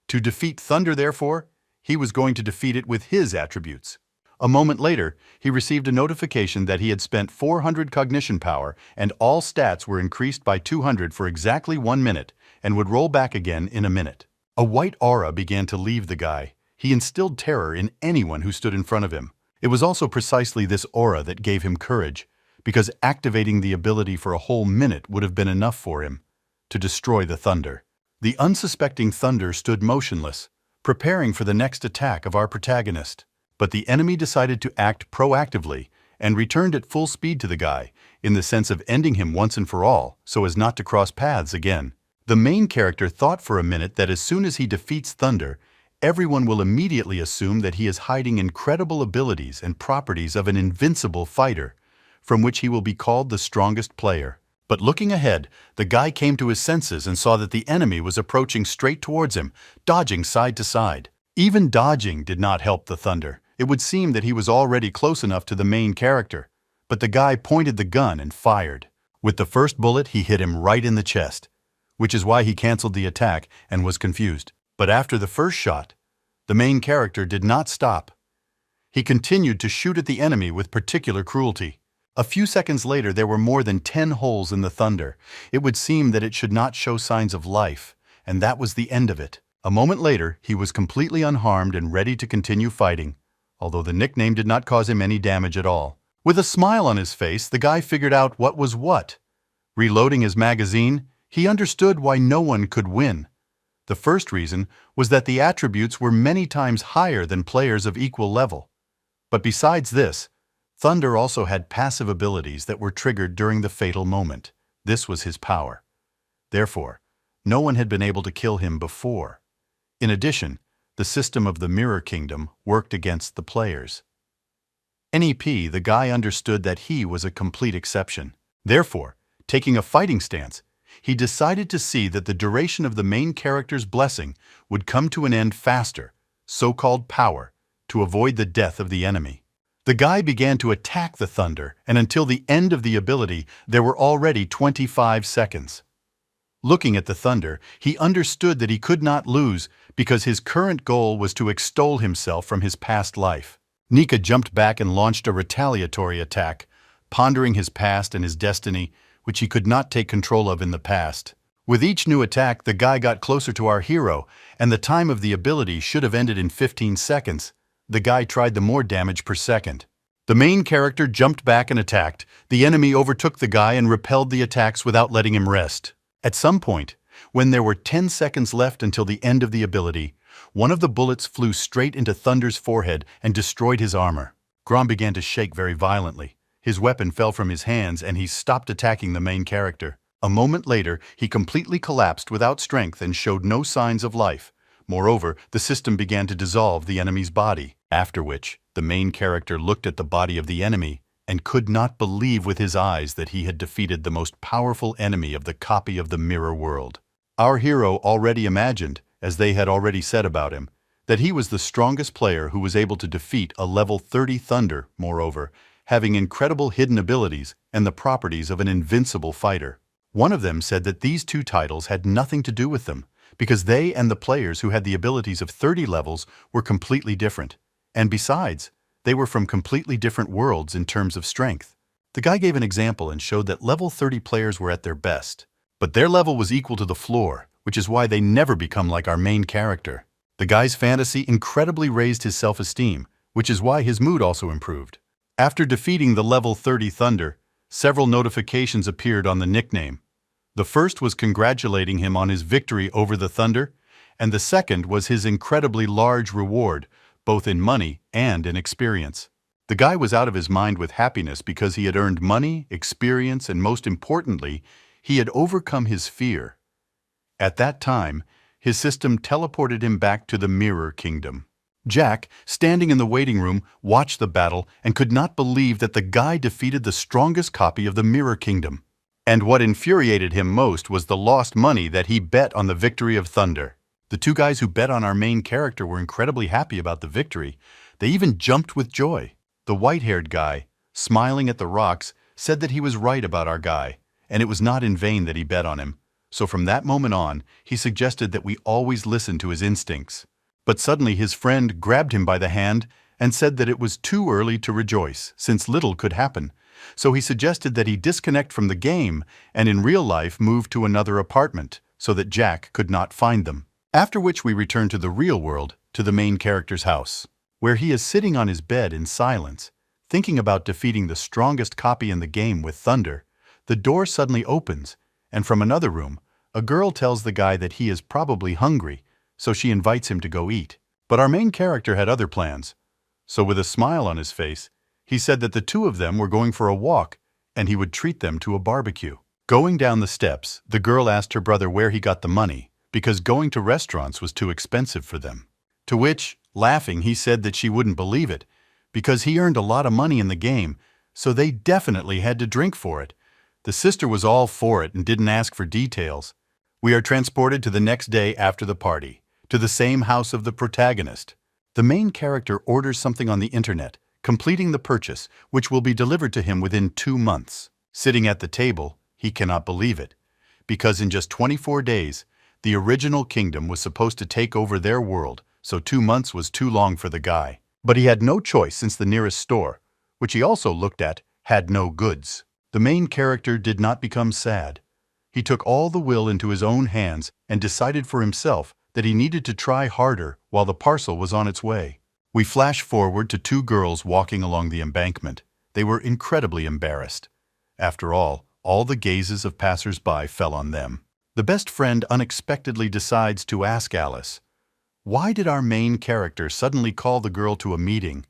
S1: To defeat Thunder, therefore, he was going to defeat it with his attributes. A moment later, he received a notification that he had spent 400 cognition power and all stats were increased by 200 for exactly 1 minute and would roll back again in a minute. A white aura began to leave the guy. He instilled terror in anyone who stood in front of him. It was also precisely this aura that gave him courage, because activating the ability for a whole minute would have been enough for him to destroy the Thunder. The unsuspecting Thunder stood motionless, preparing for the next attack of our protagonist. But the enemy decided to act proactively and returned at full speed to the guy, in the sense of ending him once and for all, so as not to cross paths again. The main character thought for a minute that as soon as he defeats Thunder, everyone will immediately assume that he is hiding incredible abilities and properties of an invincible fighter, from which he will be called the strongest player. But looking ahead, the guy came to his senses and saw that the enemy was approaching straight towards him, dodging side to side. Even dodging did not help the Thunder. It would seem that he was already close enough to the main character, but the guy pointed the gun and fired. With the first bullet, he hit him right in the chest, which is why he canceled the attack and was confused. But after the first shot, the main character did not stop. He continued to shoot at the enemy with particular cruelty. A few seconds later, there were more than 10 holes in the Thunder. It would seem that it should not show signs of life, and that was the end of it. A moment later, he was completely unharmed and ready to continue fighting, although the nickname did not cause him any damage at all. With a smile on his face, the guy figured out what was what. Reloading his magazine, he understood why no one could win. The first reason was that the attributes were many times higher than players of equal level. But besides this, Thunder also had passive abilities that were triggered during the fatal moment. This was his power. Therefore, no one had been able to kill him before. In addition, the system of the Mirror Kingdom worked against the players. NEP, the guy understood that he was a complete exception. Therefore, taking a fighting stance, he decided to see that the duration of the main character's blessing would come to an end faster, so-called power, to avoid the death of the enemy. The guy began to attack the Thunder, and until the end of the ability, there were already 25 seconds. Looking at the Thunder, he understood that he could not lose because his current goal was to extol himself from his past life. Nika jumped back and launched a retaliatory attack, pondering his past and his destiny, which he could not take control of in the past. With each new attack, the guy got closer to our hero, and the time of the ability should have ended in 15 seconds. The guy tried the more damage per second. The main character jumped back and attacked. The enemy overtook the guy and repelled the attacks without letting him rest. At some point, when there were 10 seconds left until the end of the ability, one of the bullets flew straight into Thunder's forehead and destroyed his armor. Grom began to shake very violently. His weapon fell from his hands and he stopped attacking the main character. A moment later, he completely collapsed without strength and showed no signs of life. Moreover, the system began to dissolve the enemy's body, after which the main character looked at the body of the enemy and could not believe with his eyes that he had defeated the most powerful enemy of the copy of the mirror world. Our hero already imagined, as they had already said about him, that he was the strongest player who was able to defeat a level 30 Thunder, moreover, having incredible hidden abilities and the properties of an invincible fighter. One of them said that these two titles had nothing to do with them, because they and the players who had the abilities of 30 levels were completely different. And besides, they were from completely different worlds in terms of strength. The guy gave an example and showed that level 30 players were at their best, but their level was equal to the floor, which is why they never become like our main character. The guy's fantasy incredibly raised his self-esteem, which is why his mood also improved. After defeating the level 30 Thunder, several notifications appeared on the nickname. The first was congratulating him on his victory over the Thunder, and the second was his incredibly large reward, both in money and in experience. The guy was out of his mind with happiness because he had earned money, experience, and most importantly, he had overcome his fear. At that time, his system teleported him back to the Mirror Kingdom. Jack, standing in the waiting room, watched the battle and could not believe that the guy defeated the strongest copy of the Mirror Kingdom. And what infuriated him most was the lost money that he bet on the victory of Thunder. The two guys who bet on our main character were incredibly happy about the victory. They even jumped with joy. The white-haired guy, smiling at the rocks, said that he was right about our guy, and it was not in vain that he bet on him. So from that moment on, he suggested that we always listen to his instincts. But suddenly his friend grabbed him by the hand and said that it was too early to rejoice, since little could happen. So he suggested that he disconnect from the game and in real life move to another apartment so that Jack could not find them. After which we return to the real world, to the main character's house, where he is sitting on his bed in silence, thinking about defeating the strongest copy in the game with Thunder. The door suddenly opens, and from another room, a girl tells the guy that he is probably hungry, so she invites him to go eat. But our main character had other plans. So with a smile on his face, he said that the two of them were going for a walk and he would treat them to a barbecue. Going down the steps, the girl asked her brother where he got the money, because going to restaurants was too expensive for them. To which, laughing, he said that she wouldn't believe it, because he earned a lot of money in the game, so they definitely had to drink for it. The sister was all for it and didn't ask for details. We are transported to the next day after the party, to the same house of the protagonist. The main character orders something on the internet, completing the purchase, which will be delivered to him within 2 months. Sitting at the table, he cannot believe it, because in just 24 days, the original kingdom was supposed to take over their world, so 2 months was too long for the guy. But he had no choice since the nearest store, which he also looked at, had no goods. The main character did not become sad. He took all the will into his own hands and decided for himself that he needed to try harder while the parcel was on its way. We flash forward to 2 girls walking along the embankment. They were incredibly embarrassed. After all the gazes of passers-by fell on them. The best friend unexpectedly decides to ask Alice, why did our main character suddenly call the girl to a meeting?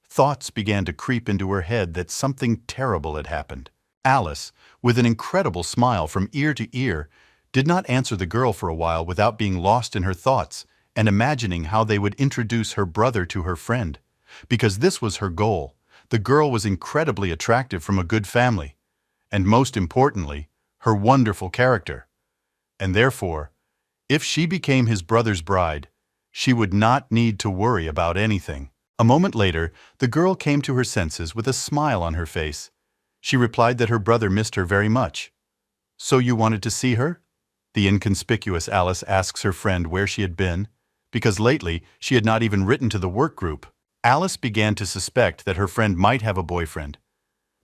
S1: Thoughts began to creep into her head that something terrible had happened. Alice, with an incredible smile from ear to ear, did not answer the girl for a while without being lost in her thoughts and imagining how they would introduce her brother to her friend. Because this was her goal. The girl was incredibly attractive from a good family, and most importantly, her wonderful character. And therefore, if she became his brother's bride, she would not need to worry about anything. A moment later, the girl came to her senses with a smile on her face. She replied that her brother missed her very much. So you wanted to see her? The inconspicuous Alice asks her friend where she had been, because lately she had not even written to the work group. Alice began to suspect that her friend might have a boyfriend.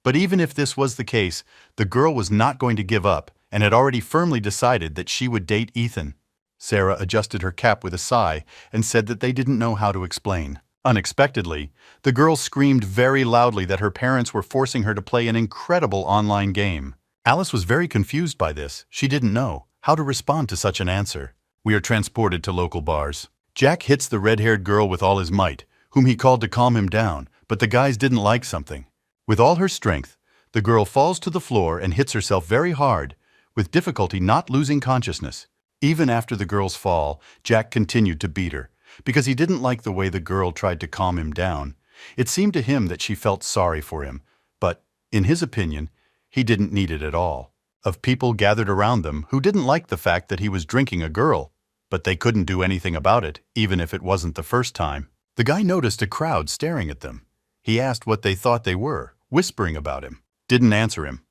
S1: But even if this was the case, the girl was not going to give up and had already firmly decided that she would date Ethan. Sarah adjusted her cap with a sigh and said that they didn't know how to explain. Unexpectedly, the girl screamed very loudly that her parents were forcing her to play an incredible online game. Alice was very confused by this. She didn't know how to respond to such an answer. We are transported to local bars. Jack hits the red-haired girl with all his might, whom he called to calm him down, but the guys didn't like something. With all her strength, the girl falls to the floor and hits herself very hard, with difficulty not losing consciousness. Even after the girl's fall, Jack continued to beat her, because he didn't like the way the girl tried to calm him down. It seemed to him that she felt sorry for him, but, in his opinion, he didn't need it at all. Of people gathered around them who didn't like the fact that he was drinking a girl, but they couldn't do anything about it, even if it wasn't the first time. The guy noticed a crowd staring at them. He asked what they thought they were, whispering about him. Didn't answer him.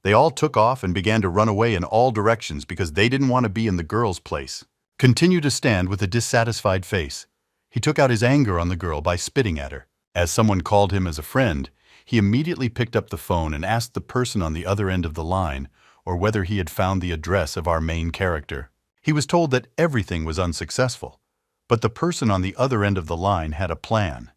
S1: They all took off and began to run away in all directions because they didn't want to be in the girl's place. Continued to stand with a dissatisfied face. He took out his anger on the girl by spitting at her. As someone called him as a friend, he immediately picked up the phone and asked the person on the other end of the line or whether he had found the address of our main character. He was told that everything was unsuccessful, but the person on the other end of the line had a plan.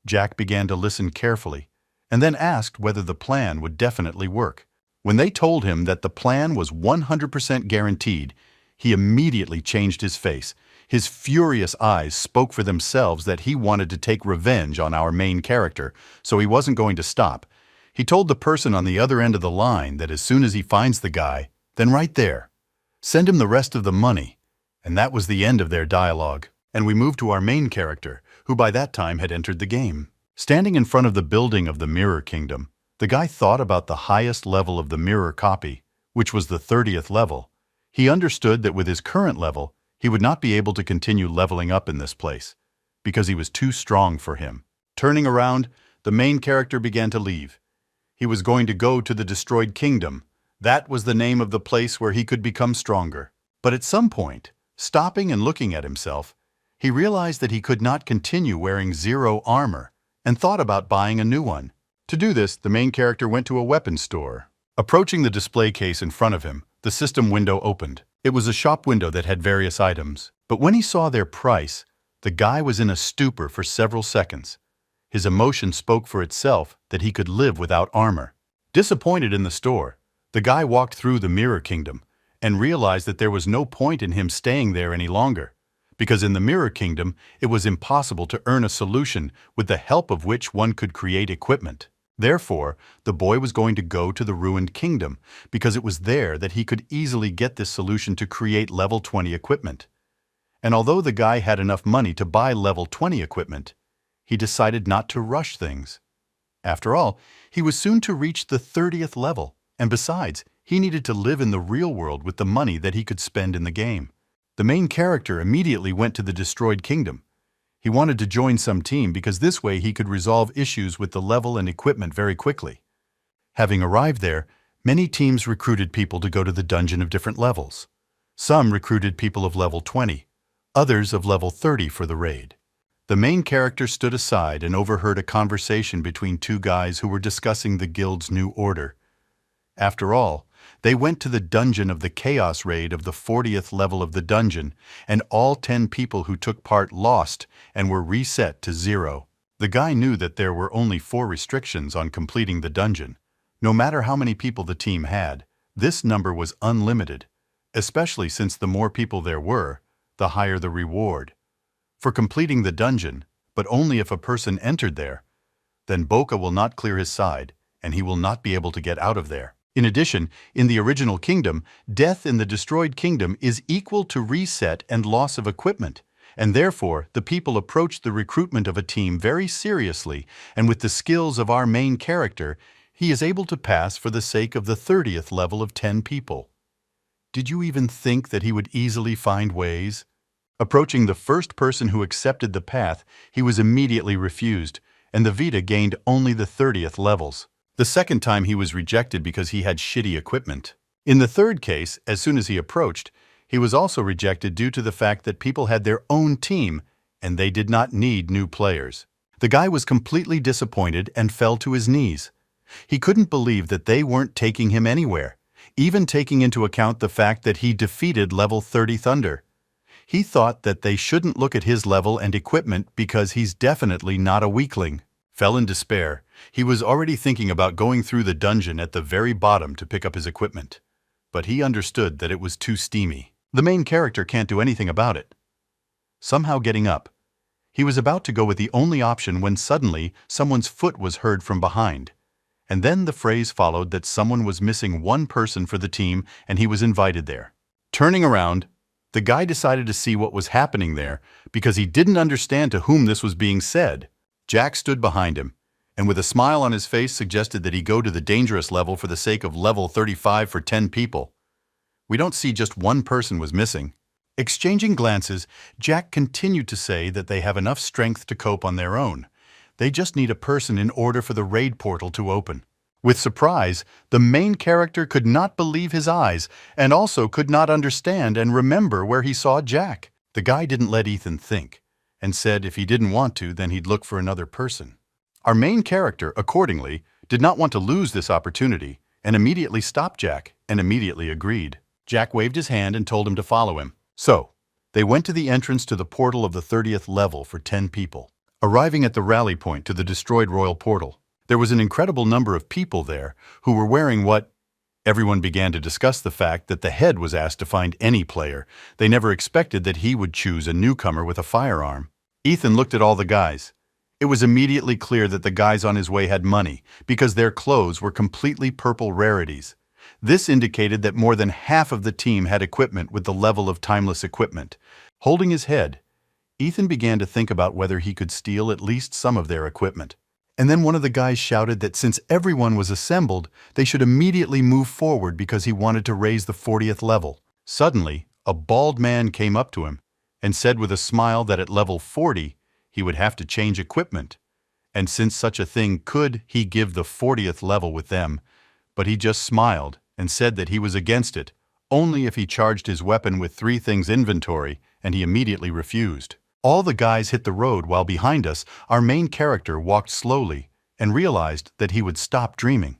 S1: Jack began to listen carefully and then asked whether the plan would definitely work. When they told him that the plan was 100% guaranteed, he immediately changed his face. His furious eyes spoke for themselves that he wanted to take revenge on our main character, so he wasn't going to stop. He told the person on the other end of the line that as soon as he finds the guy, then right there, send him the rest of the money. And that was the end of their dialogue. And we moved to our main character, who by that time had entered the game. Standing in front of the building of the Mirror Kingdom, the guy thought about the highest level of the mirror copy, which was the 30th level. He understood that with his current level, he would not be able to continue leveling up in this place, because he was too strong for him. Turning around, the main character began to leave. He was going to go to the Destroyed Kingdom. That was the name of the place where he could become stronger. But at some point, stopping and looking at himself, he realized that he could not continue wearing 0 armor and thought about buying a new one. To do this, the main character went to a weapons store. Approaching the display case in front of him, the system window opened. It was a shop window that had various items, but when he saw their price, the guy was in a stupor for several seconds. His emotion spoke for itself that he could live without armor. Disappointed in the store, the guy walked through the Mirror Kingdom and realized that there was no point in him staying there any longer, because in the Mirror Kingdom it was impossible to earn a solution with the help of which one could create equipment. Therefore, the boy was going to go to the Ruined Kingdom, because it was there that he could easily get this solution to create level 20 equipment. And although the guy had enough money to buy level 20 equipment, he decided not to rush things. After all, he was soon to reach the 30th level, and besides, he needed to live in the real world with the money that he could spend in the game. The main character immediately went to the Destroyed Kingdom. He wanted to join some team because this way he could resolve issues with the level and equipment very quickly. Having arrived there, many teams recruited people to go to the dungeon of different levels. Some recruited people of level 20, others of level 30 for the raid. The main character stood aside and overheard a conversation between two guys who were discussing the guild's new order. After all, they went to the dungeon of the Chaos Raid of the 40th level of the dungeon, and all 10 people who took part lost and were reset to 0. The guy knew that there were only 4 restrictions on completing the dungeon. No matter how many people the team had, this number was unlimited, especially since the more people there were, the higher the reward. For completing the dungeon, but only if a person entered there, then Boca will not clear his side, and he will not be able to get out of there. In addition, in the original kingdom, death in the Destroyed Kingdom is equal to reset and loss of equipment, and therefore the people approached the recruitment of a team very seriously, and with the skills of our main character, he is able to pass for the sake of the 30th level of 10 people. Did you even think that he would easily find ways? Approaching the first person who accepted the path, he was immediately refused, and the Vita gained only the 30th levels. The second time he was rejected because he had shitty equipment. In the third case, as soon as he approached, he was also rejected due to the fact that people had their own team and they did not need new players. The guy was completely disappointed and fell to his knees. He couldn't believe that they weren't taking him anywhere, even taking into account the fact that he defeated level 30 Thunder. He thought that they shouldn't look at his level and equipment because he's definitely not a weakling. Fell in despair. He was already thinking about going through the dungeon at the very bottom to pick up his equipment. But he understood that it was too steamy. The main character can't do anything about it. Somehow getting up, he was about to go with the only option when suddenly someone's foot was heard from behind. And then the phrase followed that someone was missing one person for the team and he was invited there. Turning around, the guy decided to see what was happening there because he didn't understand to whom this was being said. Jack stood behind him, and with a smile on his face suggested that he go to the dangerous level for the sake of level 35 for 10 people. We don't see just one person was missing. Exchanging glances, Jack continued to say that they have enough strength to cope on their own. They just need a person in order for the raid portal to open. With surprise, the main character could not believe his eyes and also could not understand and remember where he saw Jack. The guy didn't let Ethan think and said if he didn't want to, then he'd look for another person. Our main character, accordingly, did not want to lose this opportunity and immediately stopped Jack and immediately agreed. Jack waved his hand and told him to follow him. So, they went to the entrance to the portal of the 30th level for 10 people. Arriving at the rally point to the destroyed royal portal, there was an incredible number of people there who were wearing what? Everyone began to discuss the fact that the head was asked to find any player. They never expected that he would choose a newcomer with a firearm. Ethan looked at all the guys. It was immediately clear that the guys on his way had money because their clothes were completely purple rarities. This indicated that more than half of the team had equipment with the level of timeless equipment. Holding his head, Ethan began to think about whether he could steal at least some of their equipment. And then one of the guys shouted that since everyone was assembled, they should immediately move forward because he wanted to raise the 40th level. Suddenly, a bald man came up to him and said with a smile that at level 40, he would have to change equipment. And since such a thing could he give the 40th level with them, but he just smiled and said that he was against it, only if he charged his weapon with 3 things inventory, and he immediately refused. All the guys hit the road while behind us, our main character walked slowly and realized that he would stop dreaming.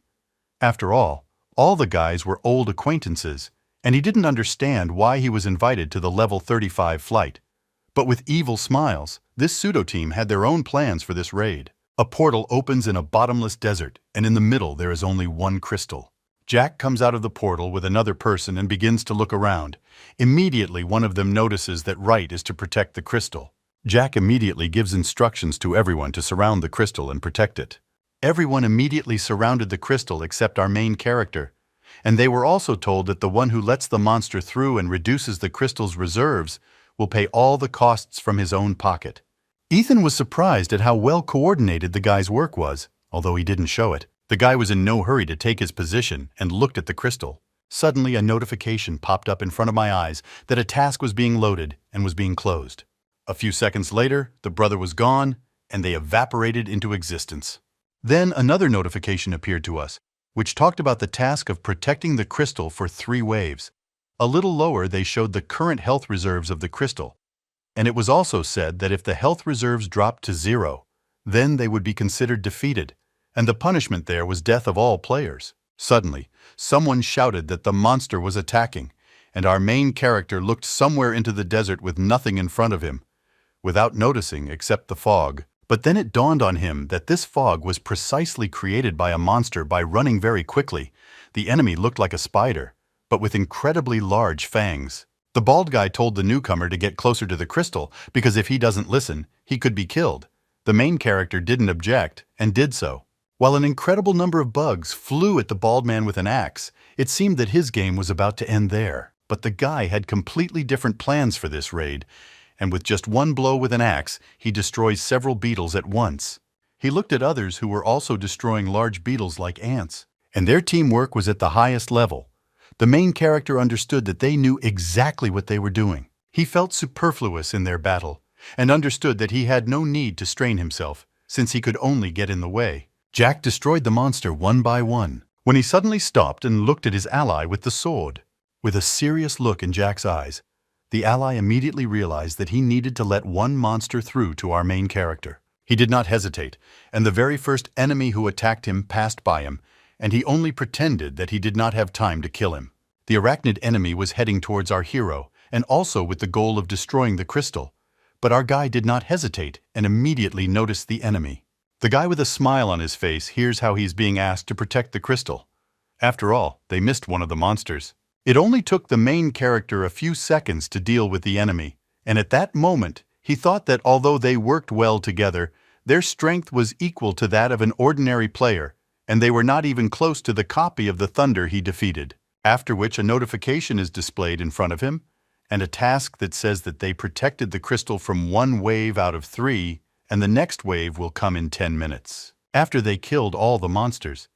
S1: After all the guys were old acquaintances, and he didn't understand why he was invited to the level 35 flight. But with evil smiles, this pseudo-team had their own plans for this raid. A portal opens in a bottomless desert, and in the middle there is only one crystal. Jack comes out of the portal with another person and begins to look around. Immediately, one of them notices that right is to protect the crystal. Jack immediately gives instructions to everyone to surround the crystal and protect it. Everyone immediately surrounded the crystal except our main character, and they were also told that the one who lets the monster through and reduces the crystal's reserves will pay all the costs from his own pocket. Ethan was surprised at how well coordinated the guy's work was, although he didn't show it. The guy was in no hurry to take his position and looked at the crystal. Suddenly, a notification popped up in front of my eyes that a task was being loaded and was being closed. A few seconds later, the brother was gone, and they evaporated into existence. Then another notification appeared to us, which talked about the task of protecting the crystal for 3 waves. A little lower, they showed the current health reserves of the crystal, and it was also said that if the health reserves dropped to 0, then they would be considered defeated, and the punishment there was death of all players. Suddenly, someone shouted that the monster was attacking, and our main character looked somewhere into the desert with nothing in front of him, without noticing except the fog. But then it dawned on him that this fog was precisely created by a monster by running very quickly. The enemy looked like a spider, but with incredibly large fangs. The bald guy told the newcomer to get closer to the crystal because if he doesn't listen, he could be killed. The main character didn't object and did so. While an incredible number of bugs flew at the bald man with an axe, it seemed that his game was about to end there. But the guy had completely different plans for this raid, and with just one blow with an axe, he destroys several beetles at once. He looked at others who were also destroying large beetles like ants, and their teamwork was at the highest level. The main character understood that they knew exactly what they were doing. He felt superfluous in their battle, and understood that he had no need to strain himself, since he could only get in the way. Jack destroyed the monster one by one, when he suddenly stopped and looked at his ally with the sword. With a serious look in Jack's eyes, the ally immediately realized that he needed to let one monster through to our main character. He did not hesitate, and the very first enemy who attacked him passed by him, and he only pretended that he did not have time to kill him. The arachnid enemy was heading towards our hero, and also with the goal of destroying the crystal, but our guy did not hesitate and immediately noticed the enemy. The guy with a smile on his face hears how he's being asked to protect the crystal. After all, they missed one of the monsters. It only took the main character a few seconds to deal with the enemy, and at that moment, he thought that although they worked well together, their strength was equal to that of an ordinary player, and they were not even close to the copy of the Thunder he defeated. After which a notification is displayed in front of him, and a task that says that they protected the crystal from 1 wave out of 3, and the next wave will come in 10 minutes. After they killed all the monsters,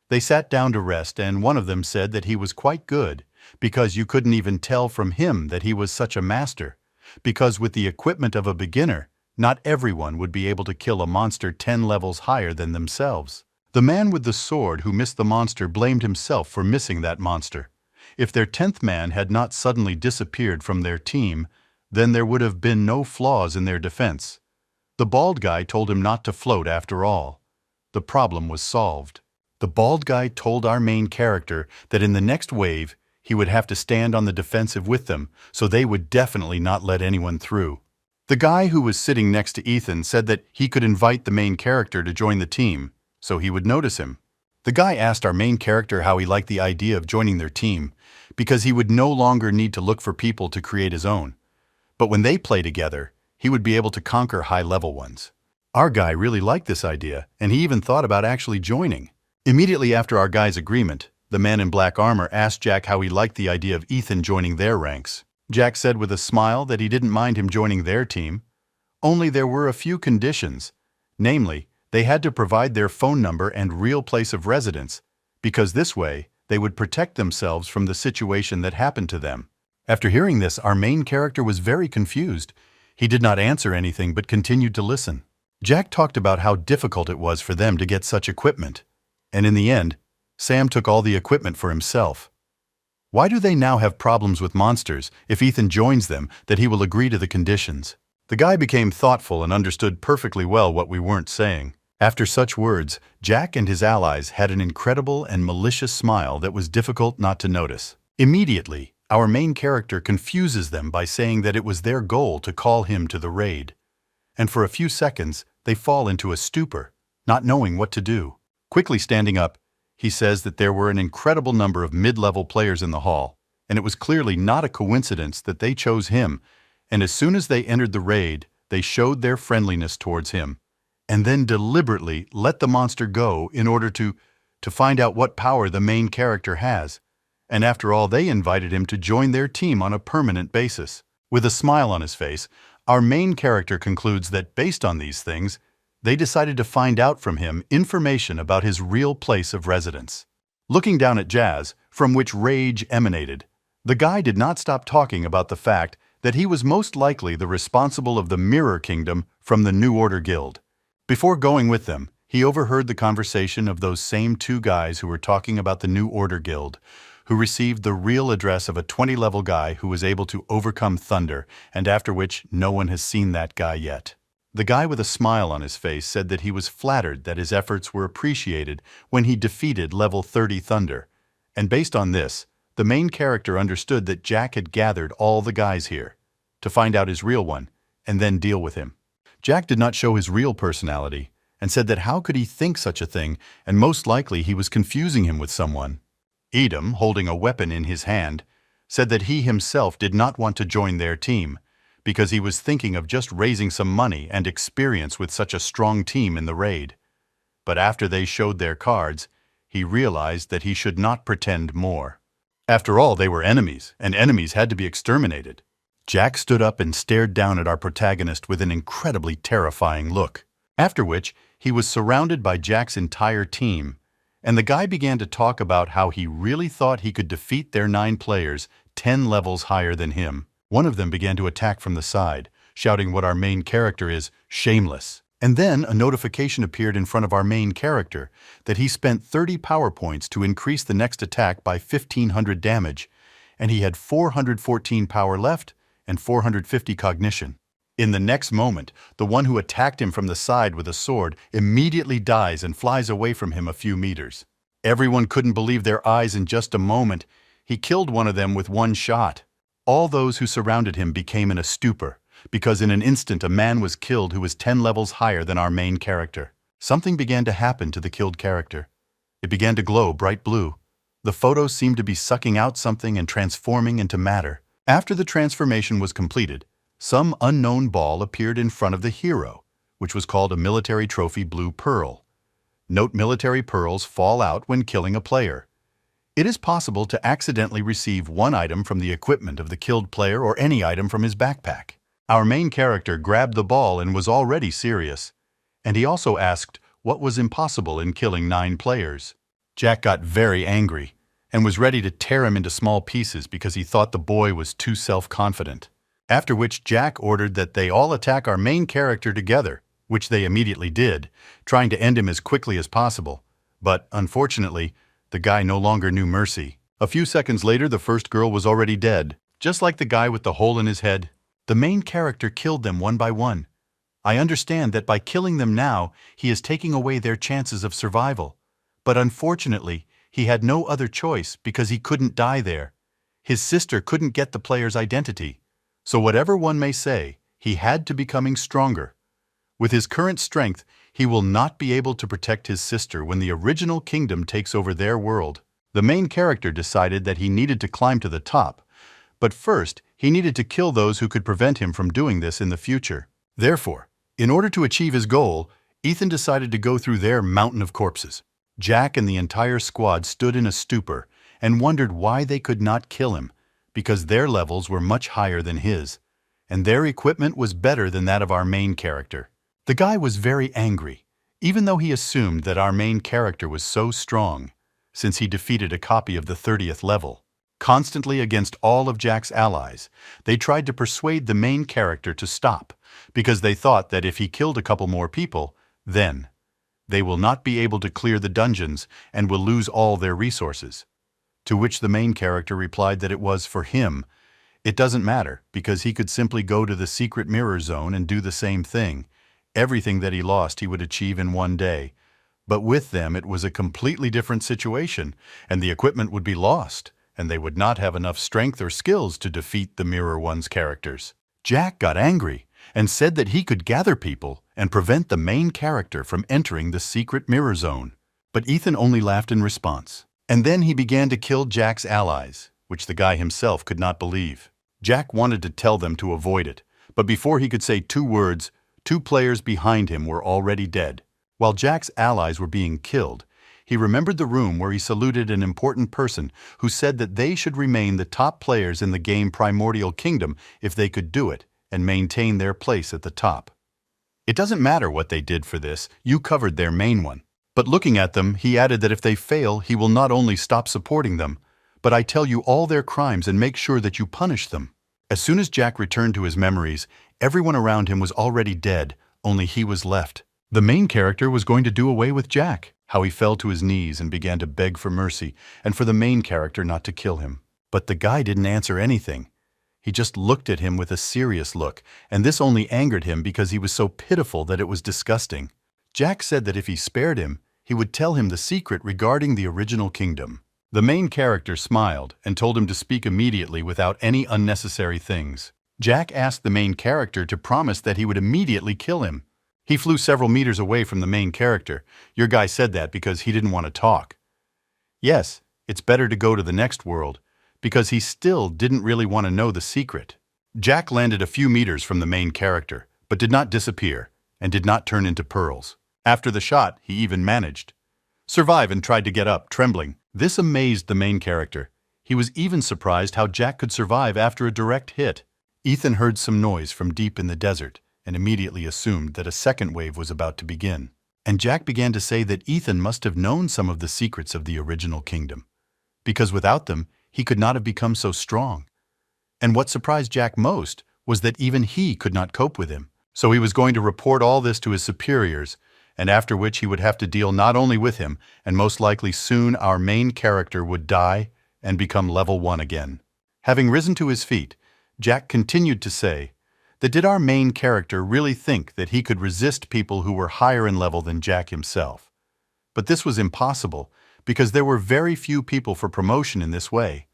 S1: they sat down to rest, and one of them said that he was quite good, because you couldn't even tell from him that he was such a master, because with the equipment of a beginner, Not everyone would be able to kill a monster 10 levels higher than themselves. The man with the sword who missed the monster blamed himself for missing that monster. If their 10th man had not suddenly disappeared from their team, then there would have been no flaws in their defense. The bald guy told him not to float after all. The problem was solved. The bald guy told our main character that in the next wave, he would have to stand on the defensive with them, so they would definitely not let anyone through. The guy who was sitting next to Ethan said that he could invite the main character to join the team, so he would notice him. The guy asked our main character how he liked the idea of joining their team, because he would no longer need to look for people to create his own. But when they play together, he would be able to conquer high-level ones. Our guy really liked this idea, and he even thought about actually joining. Immediately after our guy's agreement, the man in black armor asked Jack how he liked the idea of Ethan joining their ranks. Jack said with a smile that he didn't mind him joining their team. Only there were a few conditions. Namely, they had to provide their phone number and real place of residence, because this way, they would protect themselves from the situation that happened to them. After hearing this, our main character was very confused. He did not answer anything but continued to listen. Jack talked about how difficult it was for them to get such equipment. And in the end, Sam took all the equipment for himself. Why do they now have problems with monsters if Ethan joins them that he will agree to the conditions? The guy became thoughtful and understood perfectly well what we weren't saying. After such words, Jack and his allies had an incredible and malicious smile that was difficult not to notice. Immediately, our main character confuses them by saying that it was their goal to call him to the raid. And for a few seconds, they fall into a stupor, not knowing what to do. Quickly standing up, he says that there were an incredible number of mid-level players in the hall, and it was clearly not a coincidence that they chose him, and as soon as they entered the raid, they showed their friendliness towards him, and then deliberately let the monster go in order to find out what power the main character has. And after all, they invited him to join their team on a permanent basis. With a smile on his face, our main character concludes that based on these things, they decided to find out from him information about his real place of residence. Looking down at Jazz, from which rage emanated, the guy did not stop talking about the fact that he was most likely the responsible of the Mirror Kingdom from the New Order Guild. Before going with them, he overheard the conversation of those same two guys who were talking about the New Order Guild, who received the real address of a 20-level guy who was able to overcome thunder, and after which no one has seen that guy yet. The guy with a smile on his face said that he was flattered that his efforts were appreciated when he defeated level 30 Thunder, and based on this, the main character understood that Jack had gathered all the guys here to find out his real one and then deal with him. Jack did not show his real personality and said that how could he think such a thing, and most likely he was confusing him with someone. Edom, holding a weapon in his hand, said that he himself did not want to join their team because he was thinking of just raising some money and experience with such a strong team in the raid. But after they showed their cards, he realized that he should not pretend more. After all, they were enemies, and enemies had to be exterminated. Jack stood up and stared down at our protagonist with an incredibly terrifying look, after which he was surrounded by Jack's entire team, and the guy began to talk about how he really thought he could defeat their 9 players 10 levels higher than him. One of them began to attack from the side, shouting what our main character is shameless. And then a notification appeared in front of our main character that he spent 30 power points to increase the next attack by 1,500 damage, and he had 414 power left and 450 cognition. In the next moment, the one who attacked him from the side with a sword immediately dies and flies away from him a few meters. Everyone couldn't believe their eyes in just a moment. He killed one of them with one shot. All those who surrounded him became in a stupor, because in an instant a man was killed who was 10 levels higher than our main character. Something began to happen to the killed character. It began to glow bright blue. The photo seemed to be sucking out something and transforming into matter. After the transformation was completed, some unknown ball appeared in front of the hero, which was called a military trophy blue pearl. Note military pearls fall out when killing a player. It is possible to accidentally receive one item from the equipment of the killed player or any item from his backpack. Our main character grabbed the ball and was already serious, and he also asked what was impossible in killing 9 players. Jack got very angry and was ready to tear him into small pieces because he thought the boy was too self-confident. After which Jack ordered that they all attack our main character together, which they immediately did, trying to end him as quickly as possible. But, unfortunately, the guy no longer knew mercy. A few seconds later, the first girl was already dead, just like the guy with the hole in his head. The main character killed them one by one. I understand that by killing them now, he is taking away their chances of survival. But unfortunately, he had no other choice because he couldn't die there. His sister couldn't get the player's identity. So whatever one may say, he had to becoming stronger. With his current strength, he will not be able to protect his sister when the original kingdom takes over their world. The main character decided that he needed to climb to the top, but first he needed to kill those who could prevent him from doing this in the future. Therefore, in order to achieve his goal, Ethan decided to go through their mountain of corpses. Jack and the entire squad stood in a stupor and wondered why they could not kill him, because their levels were much higher than his, and their equipment was better than that of our main character. The guy was very angry, even though he assumed that our main character was so strong, since he defeated a copy of the 30th level. Constantly against all of Jack's allies, they tried to persuade the main character to stop, because they thought that if he killed a couple more people, then they will not be able to clear the dungeons and will lose all their resources. To which the main character replied that it was, for him, it doesn't matter, because he could simply go to the secret mirror zone and do the same thing. Everything that he lost he would achieve in one day. But with them it was a completely different situation, and the equipment would be lost, and they would not have enough strength or skills to defeat the Mirror One's characters. Jack got angry and said that he could gather people and prevent the main character from entering the secret mirror zone. But Ethan only laughed in response. And then he began to kill Jack's allies, which the guy himself could not believe. Jack wanted to tell them to avoid it, but before he could say 2 words, 2 players behind him were already dead. While Jack's allies were being killed, he remembered the room where he saluted an important person who said that they should remain the top players in the game Primordial Kingdom if they could do it and maintain their place at the top. It doesn't matter what they did for this, you covered their main one. But looking at them, he added that if they fail, he will not only stop supporting them, but I tell you all their crimes and make sure that you punish them. As soon as Jack returned to his memories, everyone around him was already dead, only he was left. The main character was going to do away with Jack. How he fell to his knees and began to beg for mercy and for the main character not to kill him. But the guy didn't answer anything. He just looked at him with a serious look, and this only angered him because he was so pitiful that it was disgusting. Jack said that if he spared him, he would tell him the secret regarding the original kingdom. The main character smiled and told him to speak immediately without any unnecessary things. Jack asked the main character to promise that he would immediately kill him. He flew several meters away from the main character. Your guy said that because he didn't want to talk. Yes, it's better to go to the next world, because he still didn't really want to know the secret. Jack landed a few meters from the main character, but did not disappear, and did not turn into pearls. After the shot, he even managed survive and tried to get up, trembling. This amazed the main character. He was even surprised how Jack could survive after a direct hit. Ethan heard some noise from deep in the desert, and immediately assumed that a second wave was about to begin. And Jack began to say that Ethan must have known some of the secrets of the original kingdom, because without them, he could not have become so strong. And what surprised Jack most was that even he could not cope with him. So he was going to report all this to his superiors, and after which he would have to deal not only with him, and most likely soon our main character would die and become level 1 again. Having risen to his feet, Jack continued to say, that did our main character really think that he could resist people who were higher in level than Jack himself? But this was impossible, because there were very few people for promotion in this way.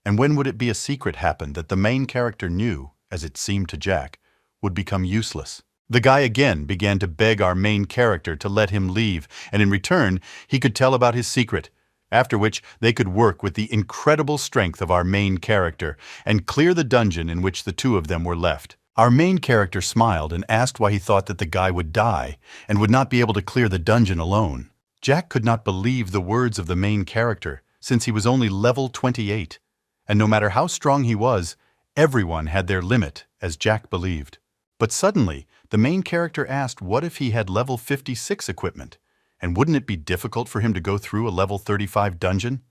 S1: And when would it be a secret happen that the main character knew, as it seemed to Jack, would become useless? The guy again began to beg our main character to let him leave, and in return, he could tell about his secret, after which they could work with the incredible strength of our main character and clear the dungeon in which the 2 of them were left. Our main character smiled and asked why he thought that the guy would die and would not be able to clear the dungeon alone. Jack could not believe the words of the main character, since he was only level 28, and no matter how strong he was, everyone had their limit, as Jack believed. But suddenly, the main character asked what if he had level 56 equipment, and wouldn't it be difficult for him to go through a level 35 dungeon?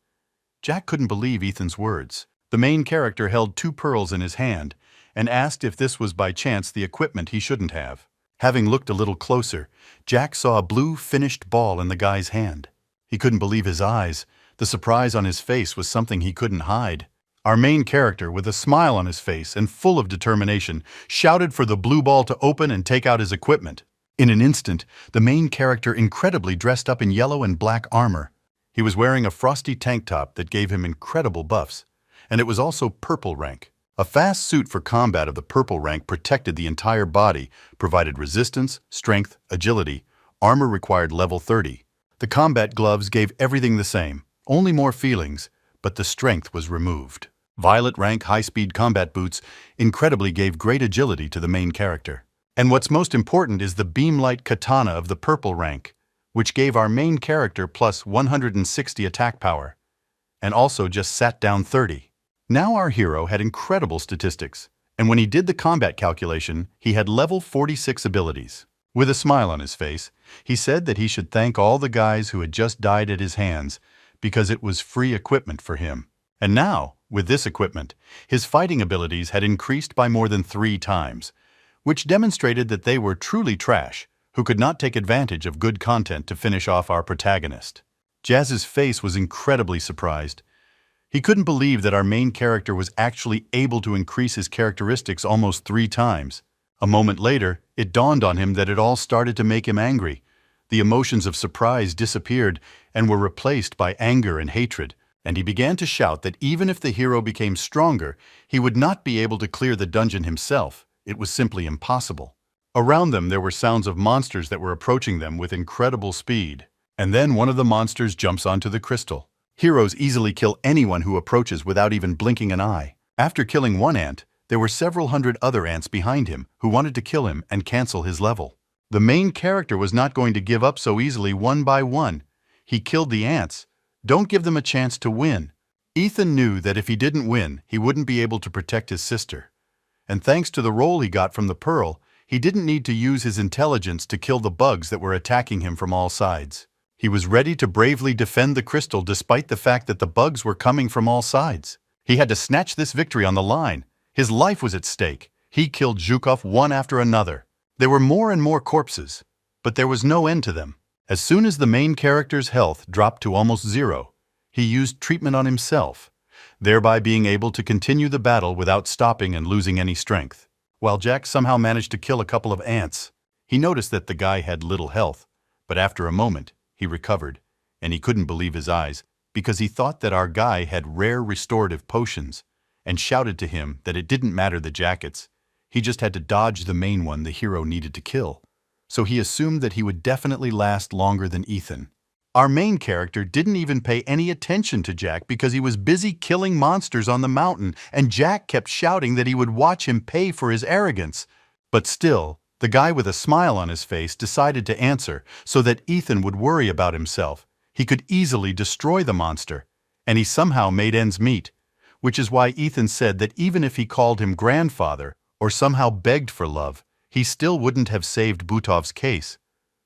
S1: Jack couldn't believe Ethan's words. The main character held 2 pearls in his hand, and asked if this was by chance the equipment he shouldn't have. Having looked a little closer, Jack saw a blue finished ball in the guy's hand. He couldn't believe his eyes. The surprise on his face was something he couldn't hide. Our main character, with a smile on his face and full of determination, shouted for the blue ball to open and take out his equipment. In an instant, the main character incredibly dressed up in yellow and black armor. He was wearing a frosty tank top that gave him incredible buffs, and it was also purple rank. A fast suit for combat of the purple rank protected the entire body, provided resistance, strength, agility. Armor required level 30. The combat gloves gave everything the same, only more feelings, but the strength was removed. Violet rank high-speed combat boots incredibly gave great agility to the main character. And what's most important is the beam-light katana of the purple rank, which gave our main character plus 160 attack power, and also just sat down 30. Now our hero had incredible statistics, and when he did the combat calculation, he had level 46 abilities. With a smile on his face, he said that he should thank all the guys who had just died at his hands because it was free equipment for him. And now, with this equipment, his fighting abilities had increased by more than 3 times, which demonstrated that they were truly trash, who could not take advantage of good content to finish off our protagonist. Jazz's face was incredibly surprised. He couldn't believe that our main character was actually able to increase his characteristics almost 3 times. A moment later, it dawned on him that it all started to make him angry. The emotions of surprise disappeared and were replaced by anger and hatred, and he began to shout that even if the hero became stronger, he would not be able to clear the dungeon himself. It was simply impossible. Around them there were sounds of monsters that were approaching them with incredible speed. And then one of the monsters jumps onto the crystal. Heroes easily kill anyone who approaches without even blinking an eye. After killing one ant, there were several hundred other ants behind him who wanted to kill him and cancel his level. The main character was not going to give up so easily one by one. He killed the ants. Don't give them a chance to win. Ethan knew that if he didn't win, he wouldn't be able to protect his sister. And thanks to the roll he got from the pearl, he didn't need to use his intelligence to kill the bugs that were attacking him from all sides. He was ready to bravely defend the crystal despite the fact that the bugs were coming from all sides. He had to snatch this victory on the line. His life was at stake. He killed Zhukov one after another. There were more and more corpses, but there was no end to them. As soon as the main character's health dropped to almost 0, he used treatment on himself, thereby being able to continue the battle without stopping and losing any strength. While Jack somehow managed to kill a couple of ants, he noticed that the guy had little health, but after a moment, he recovered, and he couldn't believe his eyes because he thought that our guy had rare restorative potions and shouted to him that it didn't matter the jackets, he just had to dodge the main one the hero needed to kill. So he assumed that he would definitely last longer than Ethan. Our main character didn't even pay any attention to Jack because he was busy killing monsters on the mountain, and Jack kept shouting that he would watch him pay for his arrogance. But still, the guy with a smile on his face decided to answer so that Ethan would worry about himself. He could easily destroy the monster, and he somehow made ends meet, which is why Ethan said that even if he called him grandfather or somehow begged for love, he still wouldn't have saved Butov's case.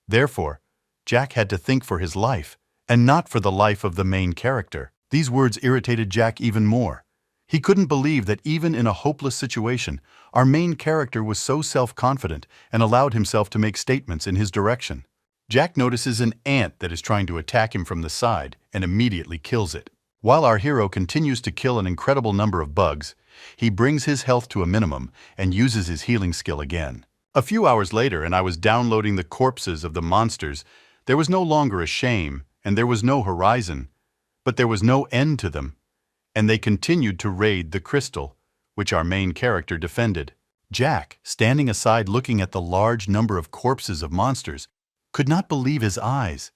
S1: Therefore, Jack had to think for his life, and not for the life of the main character. These words irritated Jack even more. He couldn't believe that even in a hopeless situation, our main character was so self-confident and allowed himself to make statements in his direction. Jack notices an ant that is trying to attack him from the side and immediately kills it. While our hero continues to kill an incredible number of bugs, he brings his health to a minimum and uses his healing skill again. A few hours later, and I was downloading the corpses of the monsters. There was no longer a shame, and there was no horizon, but there was no end to them, and they continued to raid the crystal, which our main character defended. Jack, standing aside looking at the large number of corpses of monsters, could not believe his eyes.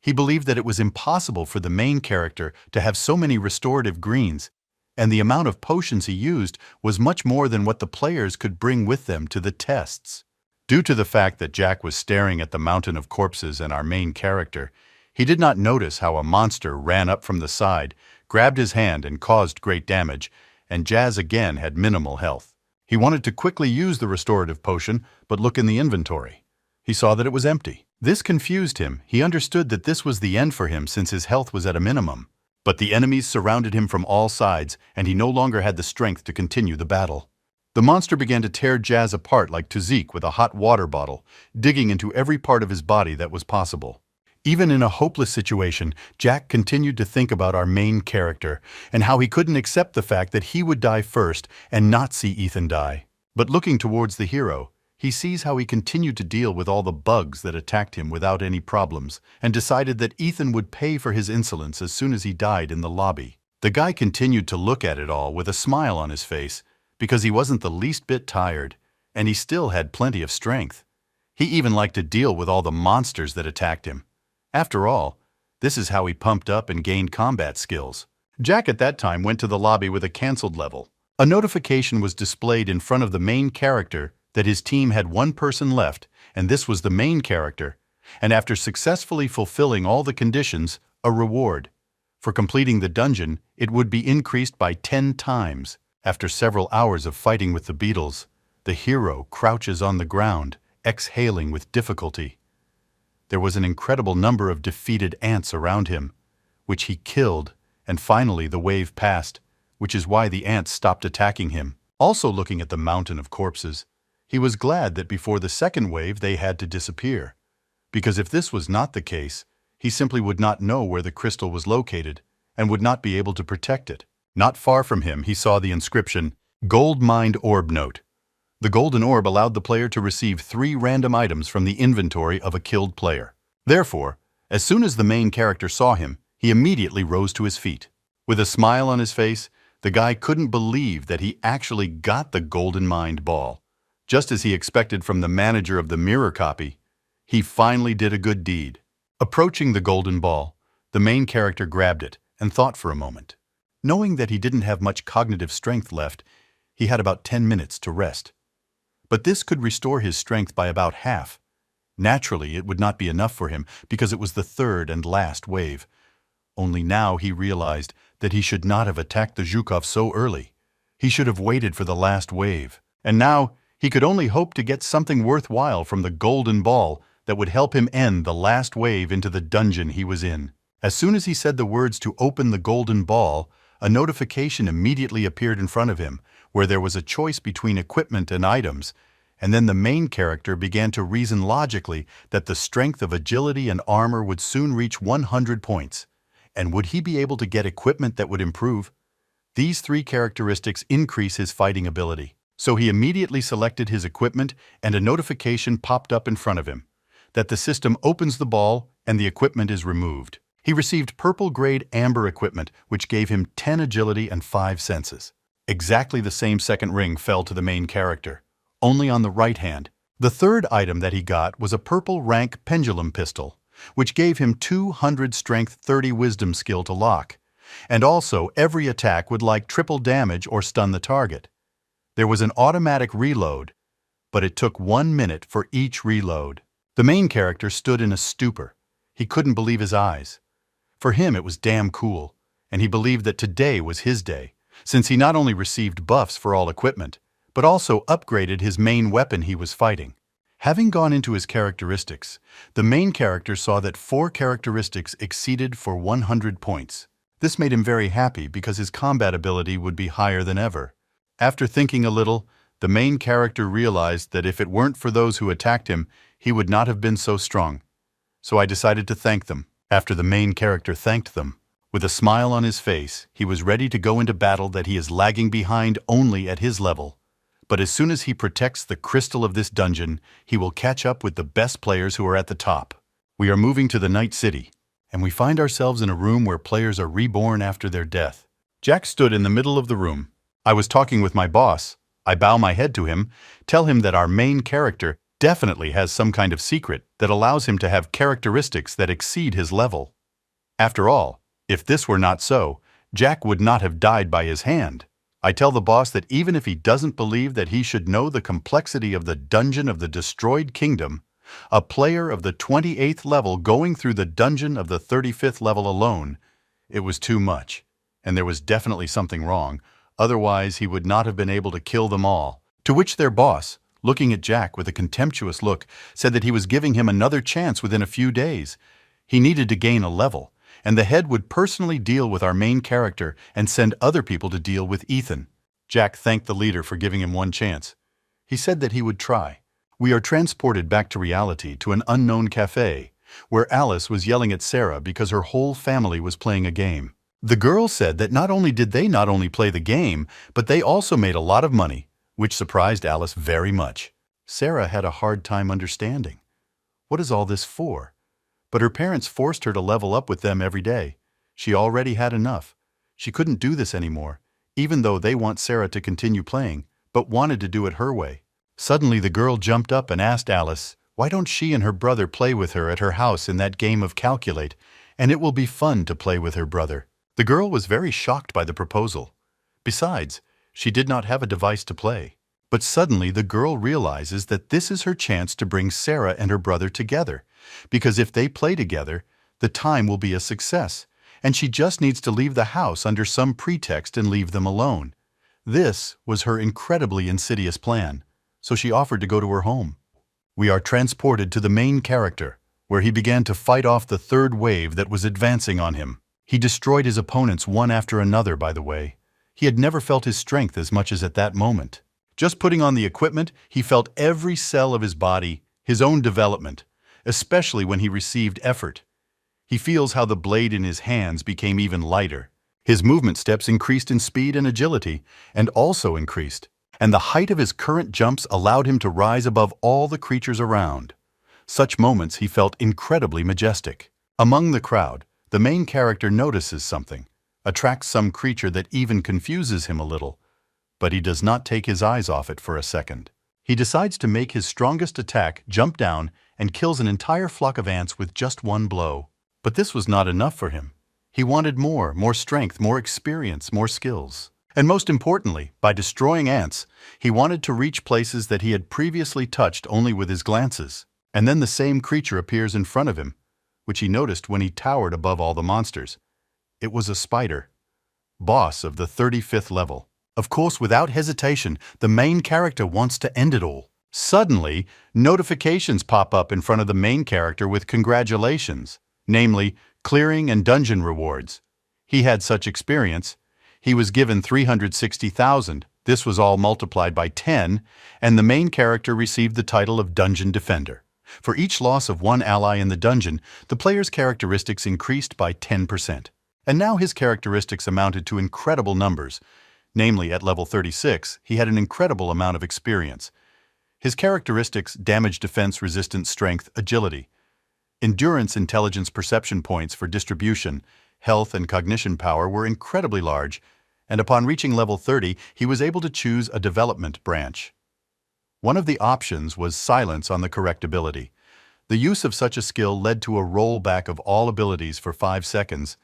S1: He believed that it was impossible for the main character to have so many restorative greens, and the amount of potions he used was much more than what the players could bring with them to the tests. Due to the fact that Jack was staring at the mountain of corpses and our main character, he did not notice how a monster ran up from the side, grabbed his hand and caused great damage, and Jazz again had minimal health. He wanted to quickly use the restorative potion, but look in the inventory. He saw that it was empty. This confused him. He understood that this was the end for him since his health was at a minimum. But the enemies surrounded him from all sides, and he no longer had the strength to continue the battle. The monster began to tear Jazz apart like Tzatziki with a hot water bottle, digging into every part of his body that was possible. Even in a hopeless situation, Jack continued to think about our main character and how he couldn't accept the fact that he would die first and not see Ethan die. But looking towards the hero, he sees how he continued to deal with all the bugs that attacked him without any problems and decided that Ethan would pay for his insolence as soon as he died in the lobby. The guy continued to look at it all with a smile on his face because he wasn't the least bit tired and he still had plenty of strength. He even liked to deal with all the monsters that attacked him. After all, this is how he pumped up and gained combat skills. Jack at that time went to the lobby with a cancelled level. A notification was displayed in front of the main character that his team had one person left, and this was the main character, and after successfully fulfilling all the conditions, a reward. For completing the dungeon, it would be increased by 10 times. After several hours of fighting with the beetles, the hero crouches on the ground, exhaling with difficulty. There was an incredible number of defeated ants around him, which he killed, and finally the wave passed, which is why the ants stopped attacking him. Also looking at the mountain of corpses, he was glad that before the second wave they had to disappear, because if this was not the case, he simply would not know where the crystal was located and would not be able to protect it. Not far from him he saw the inscription, Gold Mined Orb Note. The golden orb allowed the player to receive 3 random items from the inventory of a killed player. Therefore, as soon as the main character saw him, he immediately rose to his feet. With a smile on his face, the guy couldn't believe that he actually got the golden mined ball. Just as he expected from the manager of the mirror copy, he finally did a good deed. Approaching the golden ball, the main character grabbed it and thought for a moment. Knowing that he didn't have much cognitive strength left, he had about 10 minutes to rest. But this could restore his strength by about half. Naturally, it would not be enough for him because it was the third and last wave. Only now he realized that he should not have attacked the Zhukov so early. He should have waited for the last wave. And now he could only hope to get something worthwhile from the golden ball that would help him end the last wave into the dungeon he was in. As soon as he said the words to open the golden ball, a notification immediately appeared in front of him, where there was a choice between equipment and items, and then the main character began to reason logically that the strength of agility and armor would soon reach 100 points. And would he be able to get equipment that would improve? These 3 characteristics increase his fighting ability. So he immediately selected his equipment and a notification popped up in front of him, that the system opens the ball and the equipment is removed. He received purple-grade amber equipment, which gave him 10 agility and 5 senses. Exactly the same second ring fell to the main character, only on the right hand. The third item that he got was a purple rank pendulum pistol, which gave him 200 strength 30 wisdom skill to lock, and also every attack would like triple damage or stun the target. There was an automatic reload, but it took 1 minute for each reload. The main character stood in a stupor. He couldn't believe his eyes. For him it was damn cool, and he believed that today was his day, since he not only received buffs for all equipment, but also upgraded his main weapon he was fighting. Having gone into his characteristics, the main character saw that 4 characteristics exceeded for 100 points. This made him very happy because his combat ability would be higher than ever. After thinking a little, the main character realized that if it weren't for those who attacked him, he would not have been so strong. So I decided to thank them. After the main character thanked them, with a smile on his face, he was ready to go into battle that he is lagging behind only at his level. But as soon as he protects the crystal of this dungeon, he will catch up with the best players who are at the top. We are moving to the Night City, and we find ourselves in a room where players are reborn after their death. Jack stood in the middle of the room. I was talking with my boss. I bow my head to him, tell him that our main character definitely has some kind of secret that allows him to have characteristics that exceed his level. After all, if this were not so, Jack would not have died by his hand. I tell the boss that even if he doesn't believe that he should know the complexity of the Dungeon of the Destroyed Kingdom, a player of the 28th level going through the Dungeon of the 35th level alone, it was too much, and there was definitely something wrong, otherwise he would not have been able to kill them all. To which their boss, looking at Jack with a contemptuous look, said that he was giving him another chance within a few days. He needed to gain a level, and the head would personally deal with our main character and send other people to deal with Ethan. Jack thanked the leader for giving him one chance. He said that he would try. We are transported back to reality to an unknown cafe, where Alice was yelling at Sarah because her whole family was playing a game. The girl said that not only did they not only play the game, but they also made a lot of money, which surprised Alice very much. Sarah had a hard time understanding. What is all this for? But her parents forced her to level up with them every day. She already had enough. She couldn't do this anymore, even though they want Sarah to continue playing, but wanted to do it her way. Suddenly the girl jumped up and asked Alice, why don't she and her brother play with her at her house in that game of Calculate, and it will be fun to play with her brother. The girl was very shocked by the proposal. Besides, she did not have a device to play. But suddenly the girl realizes that this is her chance to bring Sarah and her brother together, because if they play together, the time will be a success, and she just needs to leave the house under some pretext and leave them alone. This was her incredibly insidious plan, so she offered to go to her home. We are transported to the main character, where he began to fight off the third wave that was advancing on him. He destroyed his opponents one after another, by the way. He had never felt his strength as much as at that moment. Just putting on the equipment, he felt every cell of his body, his own development, especially when he received effort. He feels how the blade in his hands became even lighter. His movement steps increased in speed and agility, and also increased. And the height of his current jumps allowed him to rise above all the creatures around. Such moments he felt incredibly majestic. Among the crowd, the main character notices something, attracts some creature that even confuses him a little, but he does not take his eyes off it for a second. He decides to make his strongest attack, jump down, and kills an entire flock of ants with just one blow. But this was not enough for him. He wanted more strength, more experience, more skills. And most importantly, by destroying ants, he wanted to reach places that he had previously touched only with his glances. And then the same creature appears in front of him, which he noticed when he towered above all the monsters. It was a spider, boss of the 35th level. Of course, without hesitation, the main character wants to end it all. Suddenly, notifications pop up in front of the main character with congratulations, namely, clearing and dungeon rewards. He had such experience. He was given 360,000. This was all multiplied by 10, and the main character received the title of Dungeon Defender. For each loss of one ally in the dungeon, the player's characteristics increased by 10%. And now his characteristics amounted to incredible numbers. Namely, at level 36, he had an incredible amount of experience. His characteristics: damage, defense, resistance, strength, agility, endurance, intelligence, perception points for distribution, health, and cognition power were incredibly large, and upon reaching level 30, he was able to choose a development branch. One of the options was silence on the correct ability. The use of such a skill led to a rollback of all abilities for 5 seconds.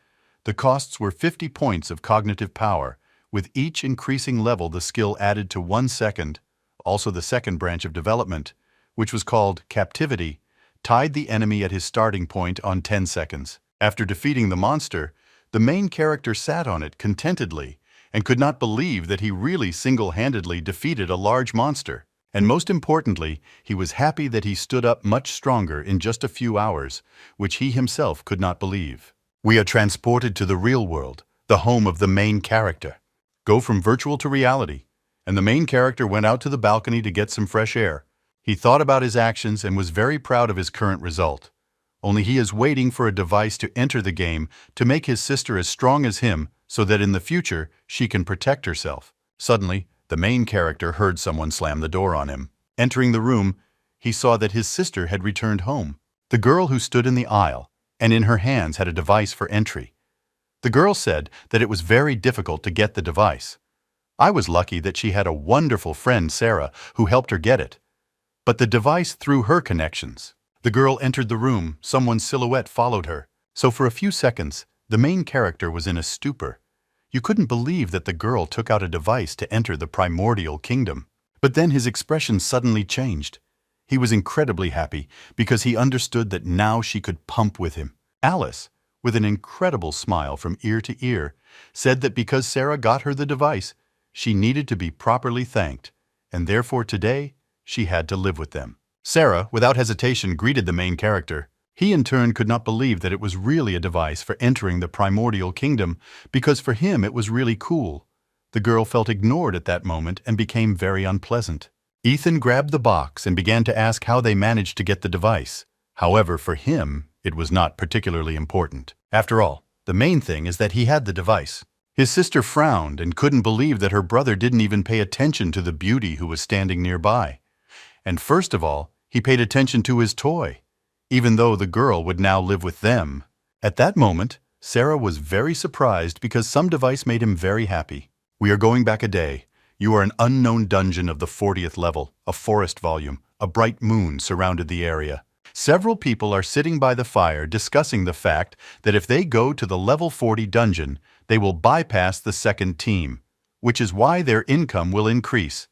S1: The costs were 50 points of cognitive power. With each increasing level, the skill added to 1 second. Also, the second branch of development, which was called Captivity, tied the enemy at his starting point on 10 seconds. After defeating the monster, the main character sat on it contentedly and could not believe that he really single-handedly defeated a large monster. And most importantly, he was happy that he stood up much stronger in just a few hours, which he himself could not believe. We are transported to the real world, the home of the main character. Go from virtual to reality, and the main character went out to the balcony to get some fresh air. He thought about his actions and was very proud of his current result. Only he is waiting for a device to enter the game to make his sister as strong as him so that in the future she can protect herself. Suddenly, the main character heard someone slam the door on him. Entering the room, he saw that his sister had returned home. The girl who stood in the aisle and in her hands had a device for entry. The girl said that it was very difficult to get the device. I was lucky that she had a wonderful friend, Sarah, who helped her get it. But the device through her connections. The girl entered the room, someone's silhouette followed her. So for a few seconds, the main character was in a stupor. You couldn't believe that the girl took out a device to enter the primordial kingdom. But then his expression suddenly changed. He was incredibly happy because he understood that now she could pump with him. Alice, with an incredible smile from ear to ear, said that because Sarah got her the device, she needed to be properly thanked, and therefore today she had to live with them. Sarah, without hesitation, greeted the main character. He in turn could not believe that it was really a device for entering the primordial kingdom, because for him it was really cool. The girl felt ignored at that moment and became very unpleasant. Ethan grabbed the box and began to ask how they managed to get the device. However, for him, it was not particularly important. After all, the main thing is that he had the device. His sister frowned and couldn't believe that her brother didn't even pay attention to the beauty who was standing nearby. And first of all, he paid attention to his toy, even though the girl would now live with them. At that moment, Sarah was very surprised because some device made him very happy. We are going back a day. You are an unknown dungeon of the 40th level, a forest volume. A bright moon surrounded the area. Several people are sitting by the fire discussing the fact that if they go to the level 40 dungeon, they will bypass the second team, which is why their income will increase.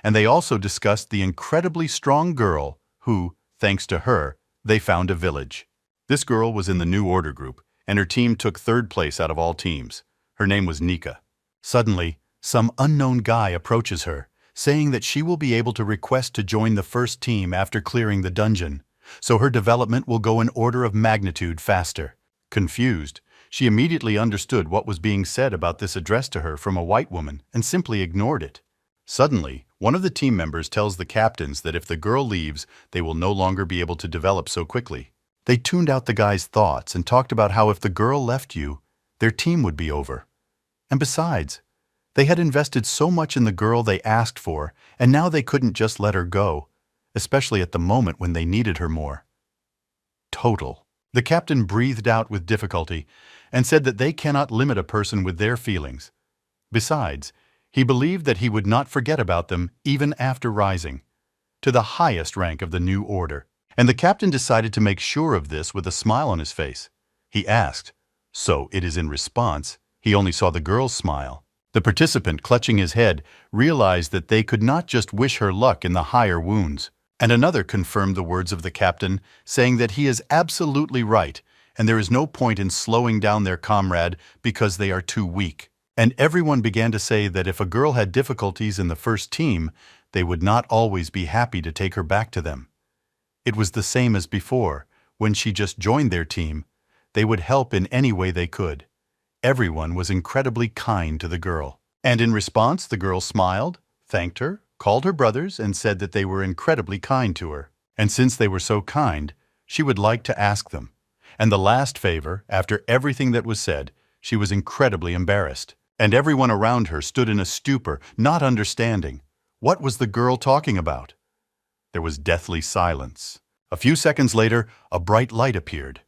S1: And they also discussed the incredibly strong girl who, thanks to her, they found a village. This girl was in the New Order group, and her team took third place out of all teams. Her name was Nika. Suddenly, some unknown guy approaches her, saying that she will be able to request to join the first team after clearing the dungeon, so her development will go an order of magnitude faster. Confused, she immediately understood what was being said about this address to her from a white woman and simply ignored it. Suddenly, one of the team members tells the captains that if the girl leaves, they will no longer be able to develop so quickly. They tuned out the guy's thoughts and talked about how if the girl left you, their team would be over. And besides, they had invested so much in the girl they asked for, and now they couldn't just let her go, especially at the moment when they needed her more. Total. The captain breathed out with difficulty and said that they cannot limit a person with their feelings. Besides, he believed that he would not forget about them even after rising to the highest rank of the New Order. And the captain decided to make sure of this with a smile on his face. He asked, so it is in response, he only saw the girl's smile. The participant, clutching his head, realized that they could not just wish her luck in the higher wounds. And another confirmed the words of the captain, saying that he is absolutely right, and there is no point in slowing down their comrade because they are too weak. And everyone began to say that if a girl had difficulties in the first team, they would not always be happy to take her back to them. It was the same as before. When she just joined their team, they would help in any way they could. Everyone was incredibly kind to the girl. And in response, the girl smiled, thanked her, called her brothers, and said that they were incredibly kind to her. And since they were so kind, she would like to ask them. And the last favor, after everything that was said, she was incredibly embarrassed. And everyone around her stood in a stupor, not understanding. What was the girl talking about? There was deathly silence. A few seconds later, a bright light appeared.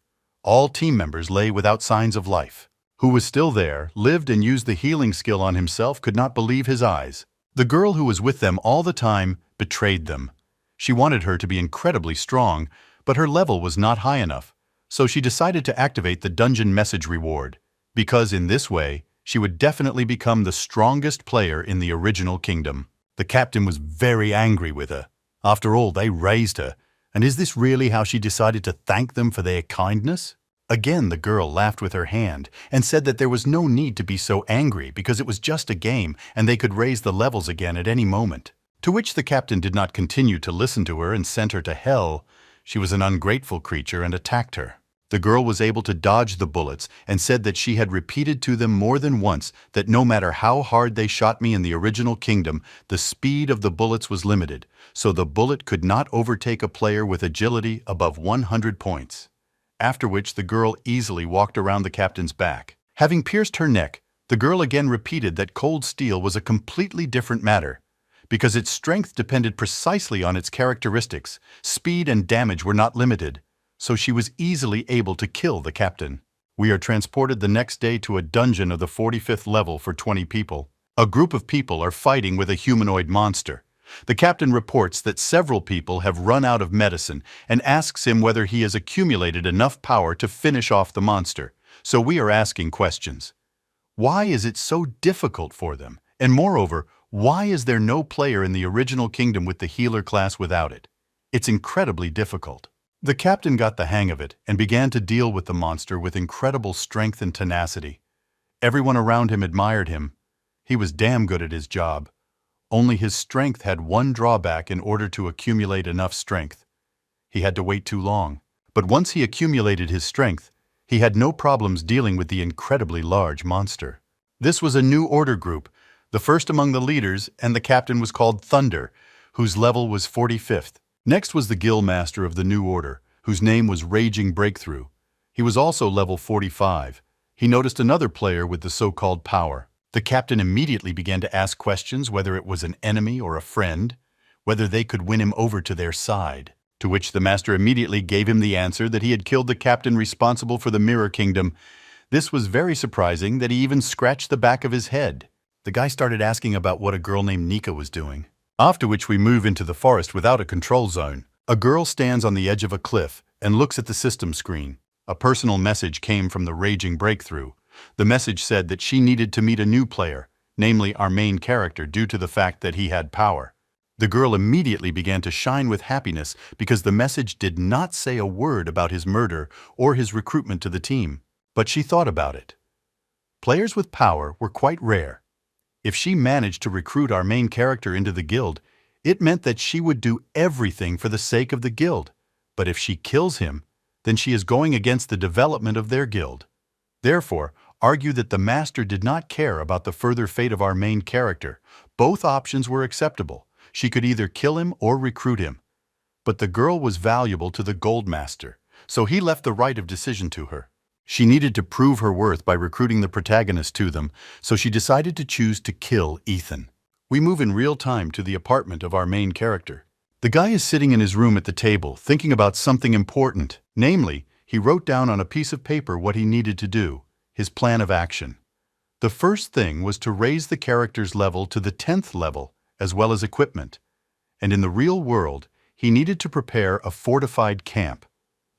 S1: All team members lay without signs of life. Who was still there, lived and used the healing skill on himself, could not believe his eyes. The girl who was with them all the time betrayed them. She wanted her to be incredibly strong, but her level was not high enough, so she decided to activate the dungeon message reward, because in this way, she would definitely become the strongest player in the original kingdom. The captain was very angry with her. After all, they raised her, and is this really how she decided to thank them for their kindness? Again, the girl laughed with her hand and said that there was no need to be so angry because it was just a game and they could raise the levels again at any moment. To which the captain did not continue to listen to her and sent her to hell. She was an ungrateful creature and attacked her. The girl was able to dodge the bullets and said that she had repeated to them more than once that no matter how hard they shot me in the original kingdom, the speed of the bullets was limited, so the bullet could not overtake a player with agility above 100 points. After which the girl easily walked around the captain's back. Having pierced her neck, the girl again repeated that cold steel was a completely different matter, because its strength depended precisely on its characteristics. Speed and damage were not limited, so she was easily able to kill the captain. We are transported the next day to a dungeon of the 45th level for 20 people. A group of people are fighting with a humanoid monster. The captain reports that several people have run out of medicine and asks him whether he has accumulated enough power to finish off the monster. So we are asking questions. Why is it so difficult for them? And moreover, why is there no player in the original kingdom with the healer class without it? It's incredibly difficult. The captain got the hang of it and began to deal with the monster with incredible strength and tenacity. Everyone around him admired him. He was damn good at his job. Only his strength had one drawback. In order to accumulate enough strength, he had to wait too long. But once he accumulated his strength, he had no problems dealing with the incredibly large monster. This was a New Order group, the first among the leaders, and the captain was called Thunder, whose level was 45th. Next was the Guild Master of the New Order, whose name was Raging Breakthrough. He was also level 45. He noticed another player with the so-called power. The captain immediately began to ask questions whether it was an enemy or a friend, whether they could win him over to their side. To which the master immediately gave him the answer that he had killed the captain responsible for the Mirror Kingdom. This was very surprising that he even scratched the back of his head. The guy started asking about what a girl named Nika was doing. After which we move into the forest without a control zone. A girl stands on the edge of a cliff and looks at the system screen. A personal message came from the Raging Breakthrough. The message said that she needed to meet a new player, namely our main character, due to the fact that he had power. The girl immediately began to shine with happiness because the message did not say a word about his murder or his recruitment to the team. But she thought about it. Players with power were quite rare. If she managed to recruit our main character into the guild, it meant that she would do everything for the sake of the guild. But if she kills him, then she is going against the development of their guild. Therefore, argue that the master did not care about the further fate of our main character. Both options were acceptable. She could either kill him or recruit him. But the girl was valuable to the Gold Master, so he left the right of decision to her. She needed to prove her worth by recruiting the protagonist to them, so she decided to choose to kill Ethan. We move in real time to the apartment of our main character. The guy is sitting in his room at the table, thinking about something important. Namely, he wrote down on a piece of paper what he needed to do, his plan of action. The first thing was to raise the character's level to the 10th level, as well as equipment. And in the real world, he needed to prepare a fortified camp.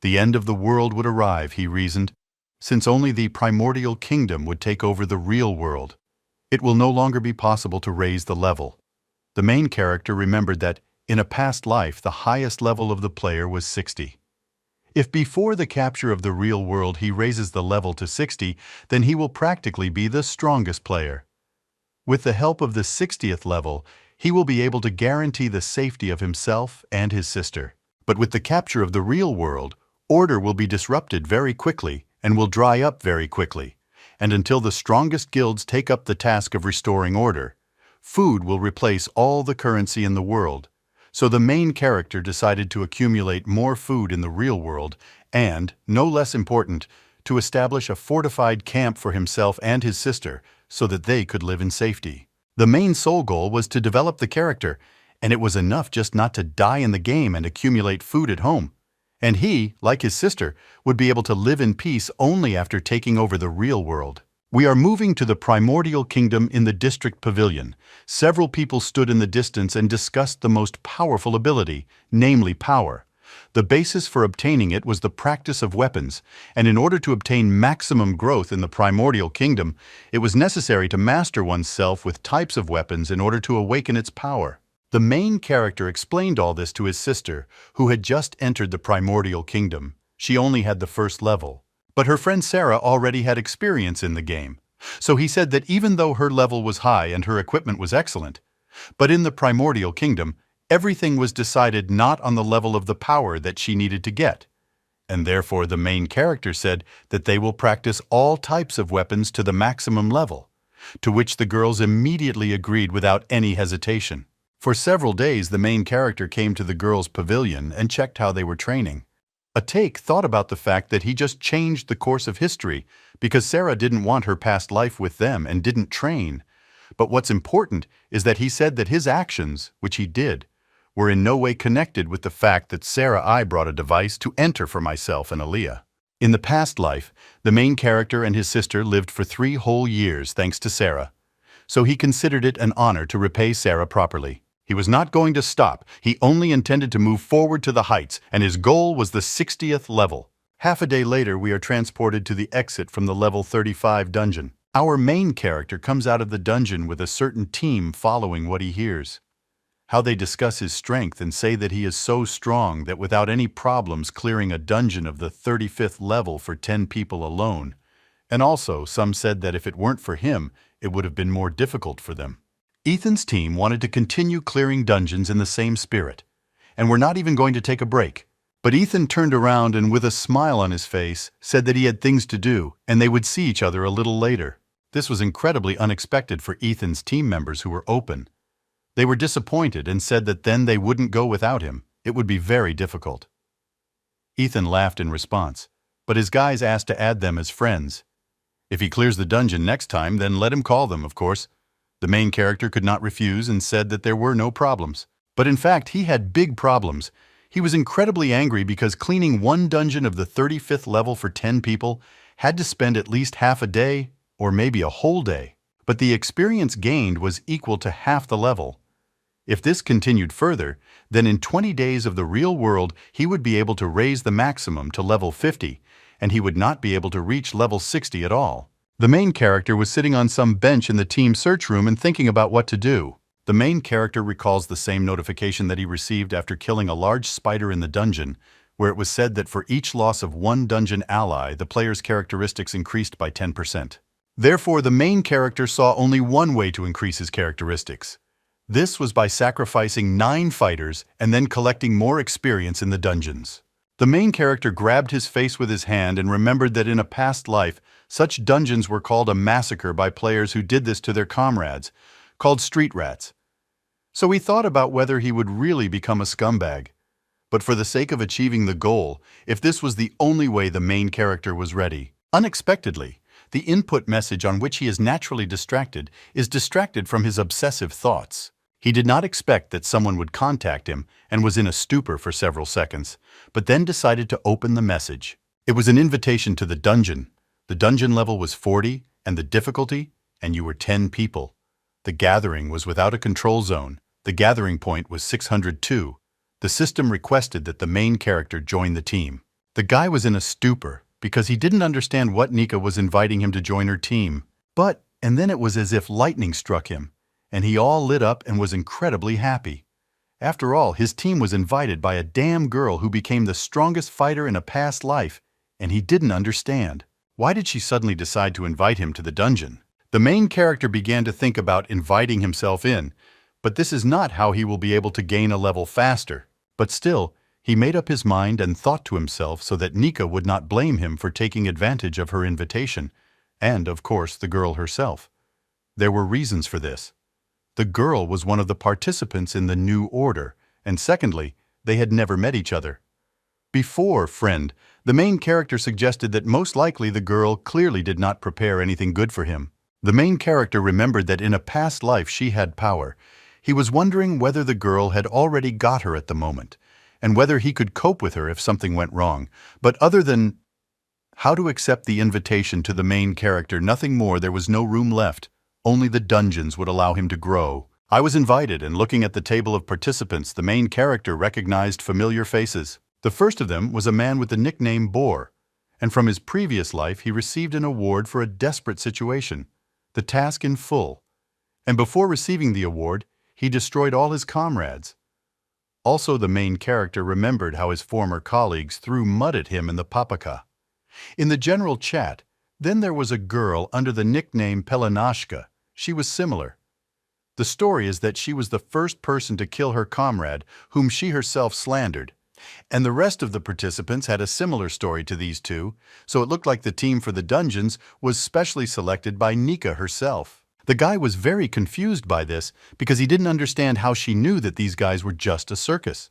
S1: The end of the world would arrive, he reasoned, since only the primordial kingdom would take over the real world. It will no longer be possible to raise the level. The main character remembered that, in a past life, the highest level of the player was 60. If before the capture of the real world he raises the level to 60, then he will practically be the strongest player. With the help of the 60th level, he will be able to guarantee the safety of himself and his sister. But with the capture of the real world, order will be disrupted very quickly and will dry up very quickly. And until the strongest guilds take up the task of restoring order, food will replace all the currency in the world. So the main character decided to accumulate more food in the real world and, no less important, to establish a fortified camp for himself and his sister so that they could live in safety. The main sole goal was to develop the character, and it was enough just not to die in the game and accumulate food at home. And he, like his sister, would be able to live in peace only after taking over the real world. We are moving to the primordial kingdom in the district pavilion. Several people stood in the distance and discussed the most powerful ability, namely power. The basis for obtaining it was the practice of weapons, and in order to obtain maximum growth in the primordial kingdom, it was necessary to master oneself with types of weapons in order to awaken its power. The main character explained all this to his sister, who had just entered the primordial kingdom. She only had the first level. But her friend Sarah already had experience in the game. So he said that even though her level was high and her equipment was excellent, but in the primordial kingdom, everything was decided not on the level of the power that she needed to get. And therefore the main character said that they will practice all types of weapons to the maximum level, to which the girls immediately agreed without any hesitation. For several days the main character came to the girls' pavilion and checked how they were training. Atake thought about the fact that he just changed the course of history because Sarah didn't want her past life with them and didn't train. But what's important is that he said that his actions, which he did, were in no way connected with the fact that Sarah I brought a device to enter for myself and Aaliyah. In the past life, the main character and his sister lived for 3 whole years thanks to Sarah. So he considered it an honor to repay Sarah properly. He was not going to stop. He only intended to move forward to the heights, and his goal was the 60th level. Half a day later, we are transported to the exit from the level 35 dungeon. Our main character comes out of the dungeon with a certain team following what he hears. How they discuss his strength and say that he is so strong that without any problems clearing a dungeon of the 35th level for 10 people alone. And also, some said that if it weren't for him, it would have been more difficult for them. Ethan's team wanted to continue clearing dungeons in the same spirit, and were not even going to take a break. But Ethan turned around and with a smile on his face said that he had things to do and they would see each other a little later. This was incredibly unexpected for Ethan's team members who were open. They were disappointed and said that then they wouldn't go without him. It would be very difficult. Ethan laughed in response, but his guys asked to add them as friends. If he clears the dungeon next time, then let him call them, of course. The main character could not refuse and said that there were no problems. But in fact, he had big problems. He was incredibly angry because cleaning one dungeon of the 35th level for 10 people had to spend at least half a day, or maybe a whole day. But the experience gained was equal to half the level. If this continued further, then in 20 days of the real world, he would be able to raise the maximum to level 50, and he would not be able to reach level 60 at all. The main character was sitting on some bench in the team search room and thinking about what to do. The main character recalls the same notification that he received after killing a large spider in the dungeon, where it was said that for each loss of one dungeon ally, the player's characteristics increased by 10%. Therefore, the main character saw only one way to increase his characteristics. This was by sacrificing 9 fighters and then collecting more experience in the dungeons. The main character grabbed his face with his hand and remembered that in a past life, such dungeons were called a massacre by players who did this to their comrades, called street rats. So he thought about whether he would really become a scumbag. But for the sake of achieving the goal, if this was the only way, the main character was ready. Unexpectedly, the input message on which he is naturally distracted is distracted from his obsessive thoughts. He did not expect that someone would contact him and was in a stupor for several seconds, but then decided to open the message. It was an invitation to the dungeon. The dungeon level was 40, and the difficulty, and you were 10 people. The gathering was without a control zone. The gathering point was 602. The system requested that the main character join the team. The guy was in a stupor because he didn't understand what Nika was inviting him to join her team. And then it was as if lightning struck him, and he all lit up and was incredibly happy. After all, his team was invited by a damn girl who became the strongest fighter in a past life, and he didn't understand. Why did she suddenly decide to invite him to the dungeon? The main character began to think about inviting himself in, but this is not how he will be able to gain a level faster. But still, he made up his mind and thought to himself so that Nika would not blame him for taking advantage of her invitation, and, of course, the girl herself. There were reasons for this. The girl was one of the participants in the New Order, and secondly, they had never met each other. Before Friend, the main character suggested that most likely the girl clearly did not prepare anything good for him. The main character remembered that in a past life she had power. He was wondering whether the girl had already got her at the moment, and whether he could cope with her if something went wrong. But other than how to accept the invitation to the main character, nothing more, there was no room left. Only the dungeons would allow him to grow. I was invited, and looking at the table of participants, the main character recognized familiar faces. The first of them was a man with the nickname Boar, and from his previous life he received an award for a desperate situation, the task in full. And before receiving the award, he destroyed all his comrades. Also, the main character remembered how his former colleagues threw mud at him in the Papaka. In the general chat, then there was a girl under the nickname Pelinashka. She was similar. The story is that she was the first person to kill her comrade, whom she herself slandered. And the rest of the participants had a similar story to these two, so it looked like the team for the dungeons was specially selected by Nika herself. The guy was very confused by this because he didn't understand how she knew that these guys were just a circus.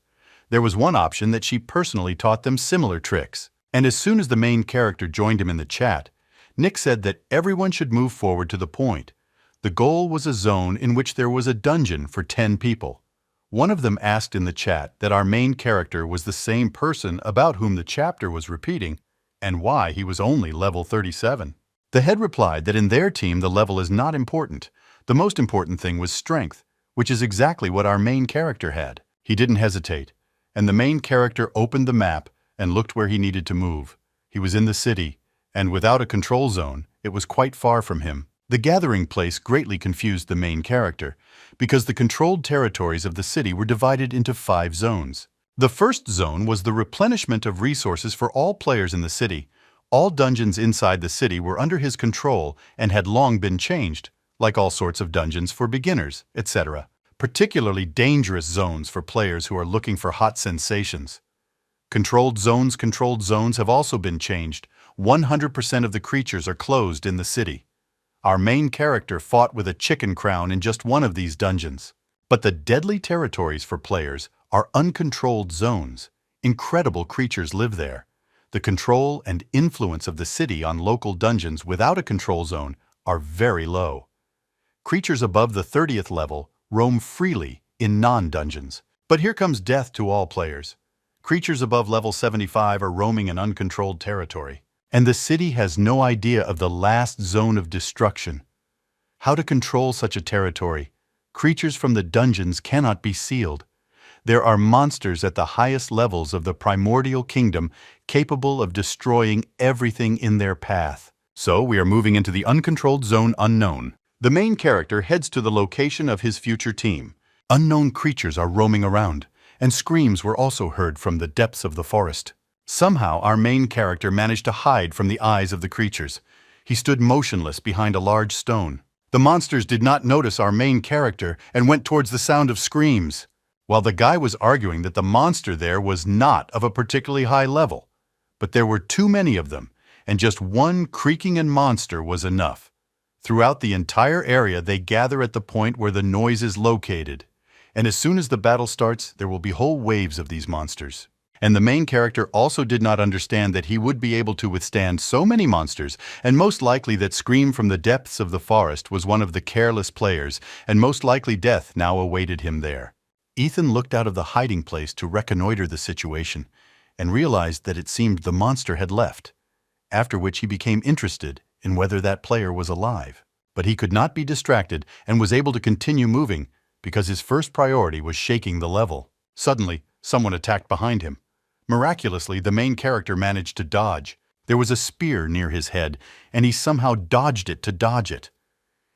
S1: There was one option that she personally taught them similar tricks. And as soon as the main character joined him in the chat, Nick said that everyone should move forward to the point. The goal was a zone in which there was a dungeon for 10 people. One of them asked in the chat that our main character was the same person about whom the chapter was repeating, and why he was only level 37. The head replied that in their team the level is not important. The most important thing was strength, which is exactly what our main character had. He didn't hesitate, and the main character opened the map and looked where he needed to move. He was in the city, and without a control zone, it was quite far from him. The gathering place greatly confused the main character, because the controlled territories of the city were divided into 5 zones. The first zone was the replenishment of resources for all players in the city. All dungeons inside the city were under his control and had long been changed, like all sorts of dungeons for beginners, etc. Particularly dangerous zones for players who are looking for hot sensations. Controlled zones have also been changed. 100% of the creatures are closed in the city. Our main character fought with a chicken crown in just one of these dungeons. But the deadly territories for players are uncontrolled zones. Incredible creatures live there. The control and influence of the city on local dungeons without a control zone are very low. Creatures above the 30th level roam freely in non-dungeons. But here comes death to all players. Creatures above level 75 are roaming in uncontrolled territory. And the city has no idea of the last zone of destruction. How to control such a territory? Creatures from the dungeons cannot be sealed. There are monsters at the highest levels of the primordial kingdom capable of destroying everything in their path. So we are moving into the uncontrolled zone unknown. The main character heads to the location of his future team. Unknown creatures are roaming around, and screams were also heard from the depths of the forest. Somehow our main character managed to hide from the eyes of the creatures. He stood motionless behind a large stone. The monsters did not notice our main character and went towards the sound of screams, while the guy was arguing that the monster there was not of a particularly high level. But there were too many of them, and just one creaking and monster was enough. Throughout the entire area they gather at the point where the noise is located, and as soon as the battle starts, there will be whole waves of these monsters. And the main character also did not understand that he would be able to withstand so many monsters, and most likely that scream from the depths of the forest was one of the careless players, and most likely death now awaited him there. Ethan looked out of the hiding place to reconnoiter the situation, and realized that it seemed the monster had left, after which he became interested in whether that player was alive. But he could not be distracted and was able to continue moving because his first priority was shaking the level. Suddenly, someone attacked behind him. Miraculously, the main character managed to dodge. There was a spear near his head, and he somehow dodged it to dodge it.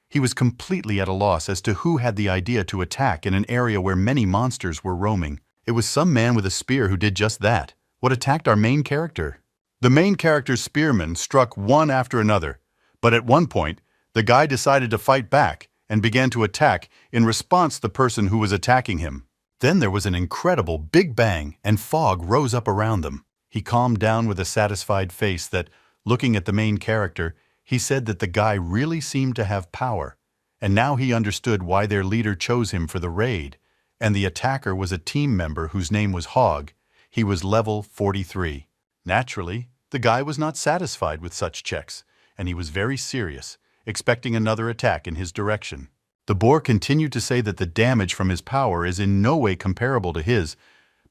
S1: He was completely at a loss as to who had the idea to attack in an area where many monsters were roaming. It was some man with a spear who did just that. What attacked our main character? The main character's spearmen struck one after another, but at one point, the guy decided to fight back and began to attack in response to the person who was attacking him. Then there was an incredible big bang and fog rose up around them. He calmed down with a satisfied face that, looking at the main character, he said that the guy really seemed to have power, and now he understood why their leader chose him for the raid, and the attacker was a team member whose name was Hog. He was level 43. Naturally, the guy was not satisfied with such checks, and he was very serious, expecting another attack in his direction. The boar continued to say that the damage from his power is in no way comparable to his,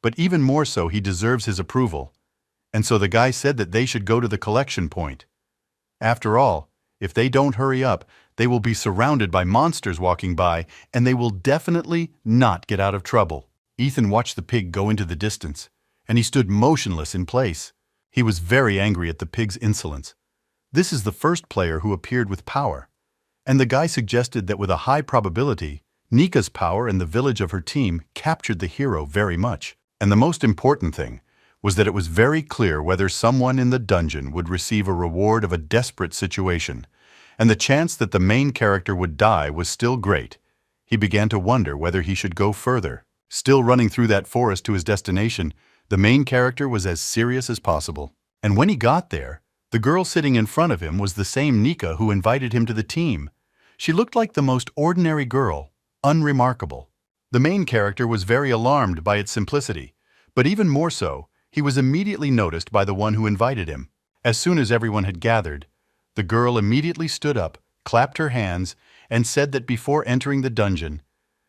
S1: but even more so he deserves his approval, and so the guy said that they should go to the collection point. After all, if they don't hurry up, they will be surrounded by monsters walking by, and they will definitely not get out of trouble. Ethan watched the pig go into the distance, and he stood motionless in place. He was very angry at the pig's insolence. This is the first player who appeared with power, and the guy suggested that with a high probability, Nika's power and the village of her team captured the hero very much. And the most important thing was that it was very clear whether someone in the dungeon would receive a reward of a desperate situation, and the chance that the main character would die was still great. He began to wonder whether he should go further. Still running through that forest to his destination, the main character was as serious as possible. And when he got there, the girl sitting in front of him was the same Nika who invited him to the team. She looked like the most ordinary girl, unremarkable. The main character was very alarmed by its simplicity, but even more so, he was immediately noticed by the one who invited him. As soon as everyone had gathered, the girl immediately stood up, clapped her hands, and said that before entering the dungeon,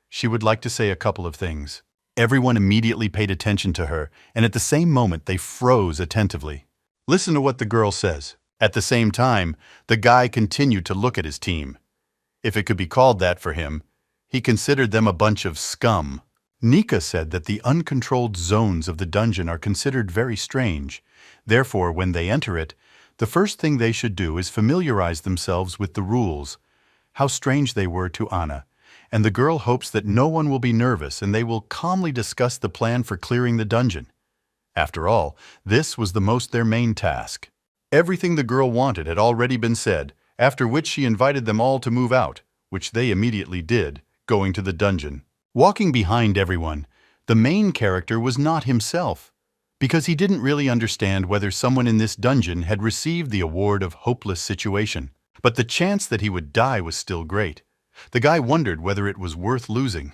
S1: she would like to say a couple of things. Everyone immediately paid attention to her, and at the same moment they froze attentively. Listen to what the girl says. At the same time, the guy continued to look at his team. If it could be called that for him, he considered them a bunch of scum. Nika said that the uncontrolled zones of the dungeon are considered very strange. Therefore, when they enter it, the first thing they should do is familiarize themselves with the rules. How strange they were to Anna, and the girl hopes that no one will be nervous and they will calmly discuss the plan for clearing the dungeon. After all, this was the most their main task. Everything the girl wanted had already been said, after which she invited them all to move out, which they immediately did, going to the dungeon. Walking behind everyone, the main character was not himself, because he didn't really understand whether someone in this dungeon had received the award of hopeless situation. But the chance that he would die was still great. The guy wondered whether it was worth losing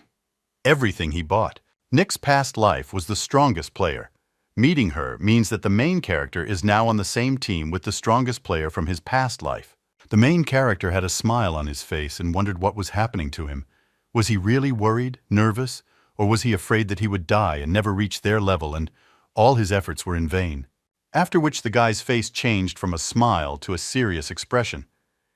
S1: everything he bought. Nick's past life was the strongest player. Meeting her means that the main character is now on the same team with the strongest player from his past life. The main character had a smile on his face and wondered what was happening to him. Was he really worried, nervous, or was he afraid that he would die and never reach their level and all his efforts were in vain? After which the guy's face changed from a smile to a serious expression.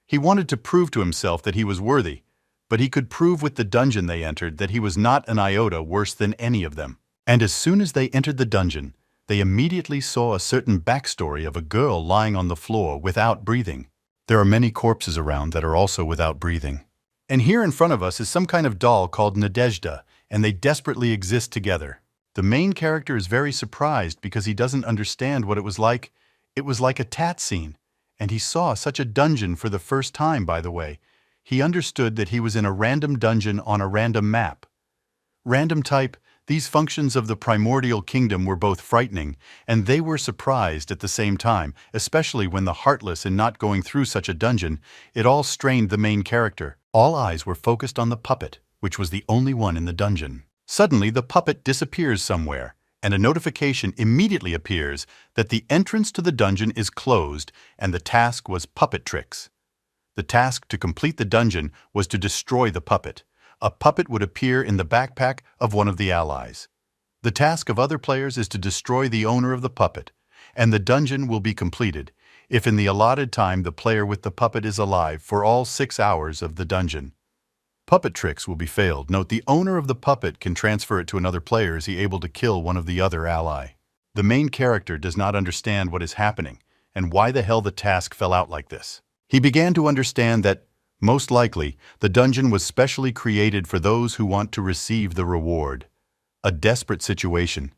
S1: He wanted to prove to himself that he was worthy, but he could prove with the dungeon they entered that he was not an iota worse than any of them. And as soon as they entered the dungeon, they immediately saw a certain backstory of a girl lying on the floor without breathing. There are many corpses around that are also without breathing. And here in front of us is some kind of doll called Nadezhda, and they desperately exist together. The main character is very surprised because he doesn't understand what it was like. It was like a tat scene, and he saw such a dungeon for the first time, by the way. He understood that he was in a random dungeon on a random map. Random type, these functions of the primordial kingdom were both frightening, and they were surprised at the same time, especially when the heartless in not going through such a dungeon. It all strained the main character. All eyes were focused on the puppet, which was the only one in the dungeon. Suddenly, the puppet disappears somewhere, and a notification immediately appears that the entrance to the dungeon is closed and the task was puppet tricks. The task to complete the dungeon was to destroy the puppet. A puppet would appear in the backpack of one of the allies. The task of other players is to destroy the owner of the puppet, and the dungeon will be completed if in the allotted time the player with the puppet is alive for all 6 hours of the dungeon. Puppet tricks will be failed. Note, the owner of the puppet can transfer it to another player is he able to kill one of the other ally. The main character does not understand what is happening and why the hell the task fell out like this. He began to understand that, most likely, the dungeon was specially created for those who want to receive the reward. A desperate situation.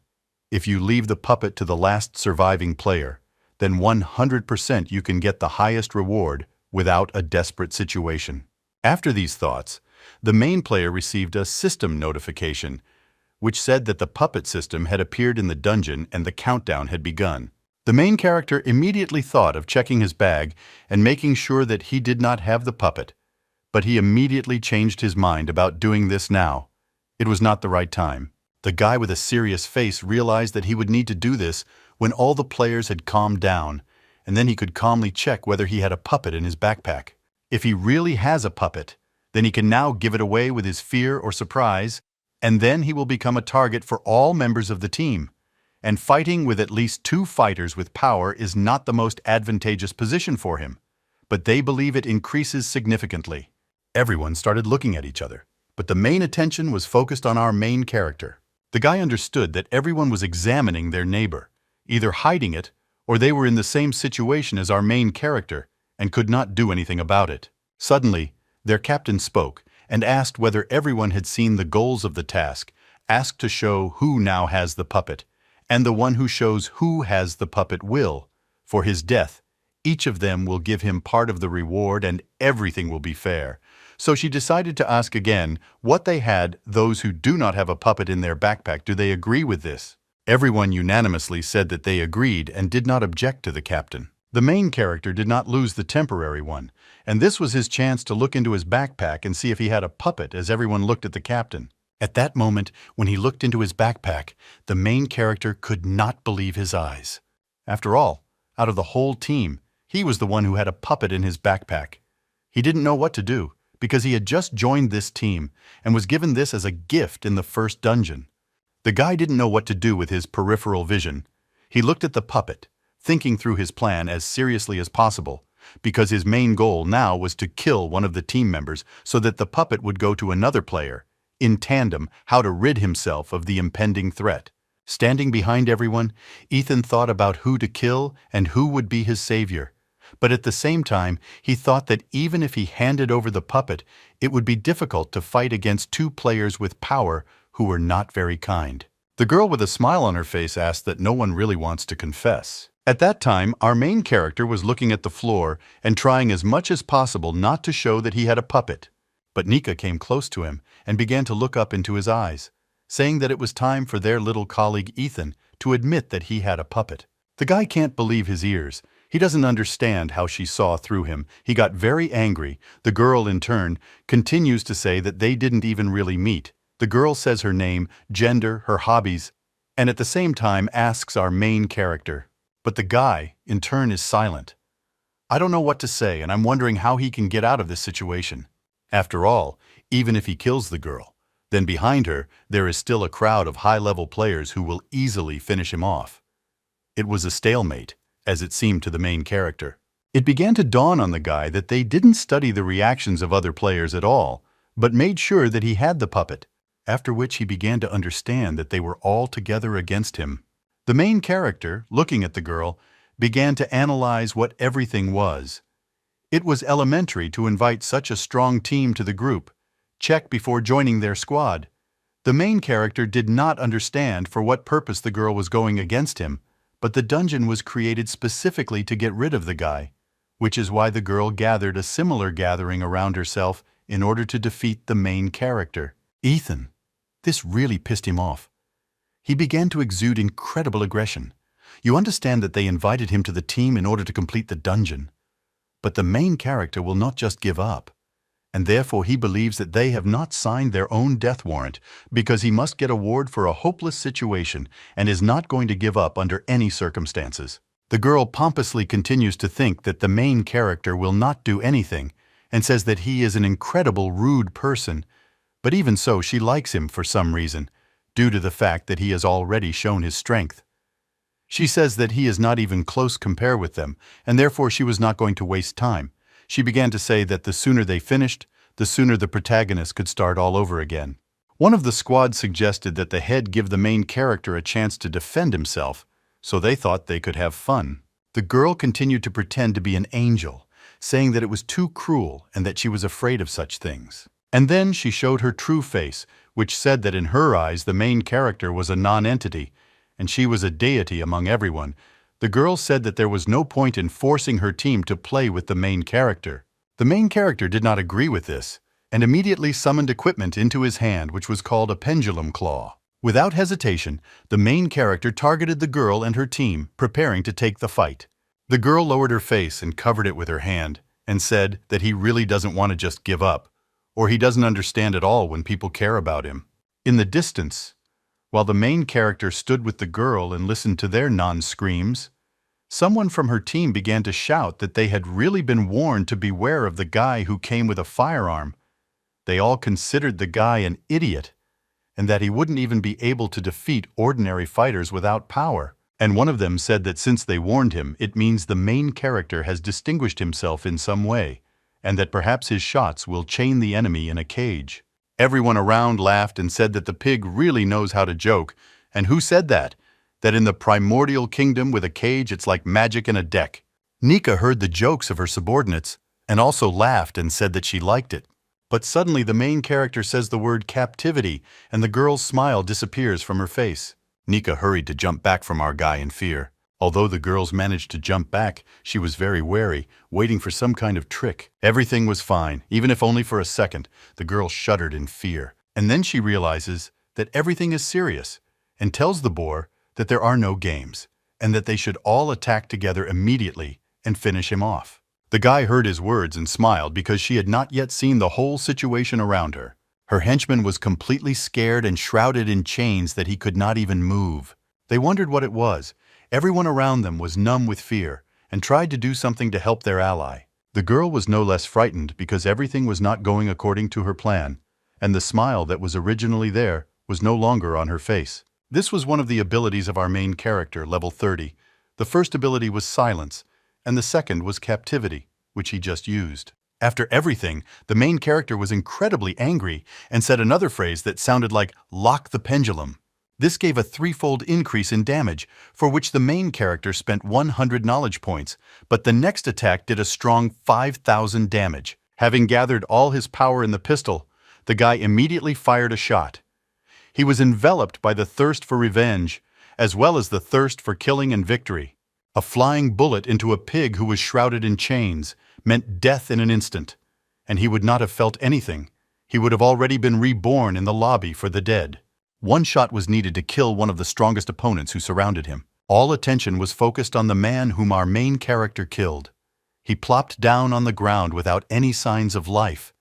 S1: If you leave the puppet to the last surviving player, then 100% you can get the highest reward without a desperate situation. After these thoughts, the main player received a system notification, which said that the puppet system had appeared in the dungeon and the countdown had begun. The main character immediately thought of checking his bag and making sure that he did not have the puppet, but he immediately changed his mind about doing this now. It was not the right time. The guy with a serious face realized that he would need to do this when all the players had calmed down, and then he could calmly check whether he had a puppet in his backpack. If he really has a puppet, then he can now give it away with his fear or surprise, and then he will become a target for all members of the team. And fighting with at least 2 fighters with power is not the most advantageous position for him, but they believe it increases significantly. Everyone started looking at each other, but the main attention was focused on our main character. The guy understood that everyone was examining their neighbor, either hiding it or they were in the same situation as our main character and could not do anything about it. Suddenly, their captain spoke and asked whether everyone had seen the goals of the task, asked to show who now has the puppet, and the one who shows who has the puppet will, for his death, each of them will give him part of the reward and everything will be fair. So she decided to ask again what they had. Those who do not have a puppet in their backpack, do they agree with this? Everyone unanimously said that they agreed and did not object to the captain. The main character did not lose the temporary one, and this was his chance to look into his backpack and see if he had a puppet as everyone looked at the captain. At that moment, when he looked into his backpack, the main character could not believe his eyes. After all, out of the whole team, he was the one who had a puppet in his backpack. He didn't know what to do, because he had just joined this team and was given this as a gift in the first dungeon. The guy didn't know what to do with his peripheral vision. He looked at the puppet, thinking through his plan as seriously as possible, because his main goal now was to kill one of the team members so that the puppet would go to another player. In tandem, how to rid himself of the impending threat. Standing behind everyone, Ethan thought about who to kill and who would be his savior. But at the same time, he thought that even if he handed over the puppet, it would be difficult to fight against 2 players with power who were not very kind. The girl with a smile on her face asked that no one really wants to confess. At that time, our main character was looking at the floor and trying as much as possible not to show that he had a puppet. But Nika came close to him and began to look up into his eyes, saying that it was time for their little colleague Ethan to admit that he had a puppet. The guy can't believe his ears. He doesn't understand how she saw through him. He got very angry. The girl, in turn, continues to say that they didn't even really meet. The girl says her name, gender, her hobbies, and at the same time asks our main character. But the guy, in turn, is silent. I don't know what to say, and I'm wondering how he can get out of this situation. After all, even if he kills the girl, then behind her there is still a crowd of high-level players who will easily finish him off. It was a stalemate, as it seemed to the main character. It began to dawn on the guy that they didn't study the reactions of other players at all, but made sure that he had the puppet, after which he began to understand that they were all together against him. The main character, looking at the girl, began to analyze what everything was. It was elementary to invite such a strong team to the group, check before joining their squad. The main character did not understand for what purpose the girl was going against him, but the dungeon was created specifically to get rid of the guy, which is why the girl gathered a similar gathering around herself in order to defeat the main character. Ethan. This really pissed him off. He began to exude incredible aggression. You understand that they invited him to the team in order to complete the dungeon. But the main character will not just give up, and therefore he believes that they have not signed their own death warrant because he must get a ward for a hopeless situation and is not going to give up under any circumstances. The girl pompously continues to think that the main character will not do anything and says that he is an incredible rude person, but even so she likes him for some reason, due to the fact that he has already shown his strength. She says that he is not even close compare with them, and therefore she was not going to waste time. She began to say that the sooner they finished, the sooner the protagonist could start all over again. One of the squad suggested that the head give the main character a chance to defend himself, so they thought they could have fun. The girl continued to pretend to be an angel, saying that it was too cruel and that she was afraid of such things. And then she showed her true face, which said that in her eyes the main character was a non-entity, and she was a deity among everyone. The girl said that there was no point in forcing her team to play with the main character. The main character did not agree with this, and immediately summoned equipment into his hand which was called a pendulum claw. Without hesitation, the main character targeted the girl and her team, preparing to take the fight. The girl lowered her face and covered it with her hand, and said that he really doesn't want to just give up, or he doesn't understand at all when people care about him. In the distance, while the main character stood with the girl and listened to their non-screams, someone from her team began to shout that they had really been warned to beware of the guy who came with a firearm. They all considered the guy an idiot, and that he wouldn't even be able to defeat ordinary fighters without power. And one of them said that since they warned him, it means the main character has distinguished himself in some way, and that perhaps his shots will chain the enemy in a cage. Everyone around laughed and said that the pig really knows how to joke. And who said that? That in the primordial kingdom with a cage it's like magic in a deck. Nika heard the jokes of her subordinates and also laughed and said that she liked it. But suddenly the main character says the word captivity and the girl's smile disappears from her face. Nika hurried to jump back from our guy in fear. Although the girls managed to jump back, she was very wary, waiting for some kind of trick. Everything was fine, even if only for a second. The girl shuddered in fear. And then she realizes that everything is serious and tells the boar that there are no games and that they should all attack together immediately and finish him off. The guy heard his words and smiled because she had not yet seen the whole situation around her. Her henchman was completely scared and shrouded in chains that he could not even move. They wondered what it was. Everyone around them was numb with fear and tried to do something to help their ally. The girl was no less frightened because everything was not going according to her plan, and the smile that was originally there was no longer on her face. This was one of the abilities of our main character, level 30. The first ability was silence, and the second was captivity, which he just used. After everything, the main character was incredibly angry and said another phrase that sounded like, "Lock the pendulum." This gave a threefold increase in damage, for which the main character spent 100 knowledge points, but the next attack did a strong 5,000 damage. Having gathered all his power in the pistol, the guy immediately fired a shot. He was enveloped by the thirst for revenge, as well as the thirst for killing and victory. A flying bullet into a pig who was shrouded in chains meant death in an instant, and he would not have felt anything. He would have already been reborn in the lobby for the dead. One shot was needed to kill one of the strongest opponents who surrounded him. All attention was focused on the man whom our main character killed. He plopped down on the ground without any signs of life.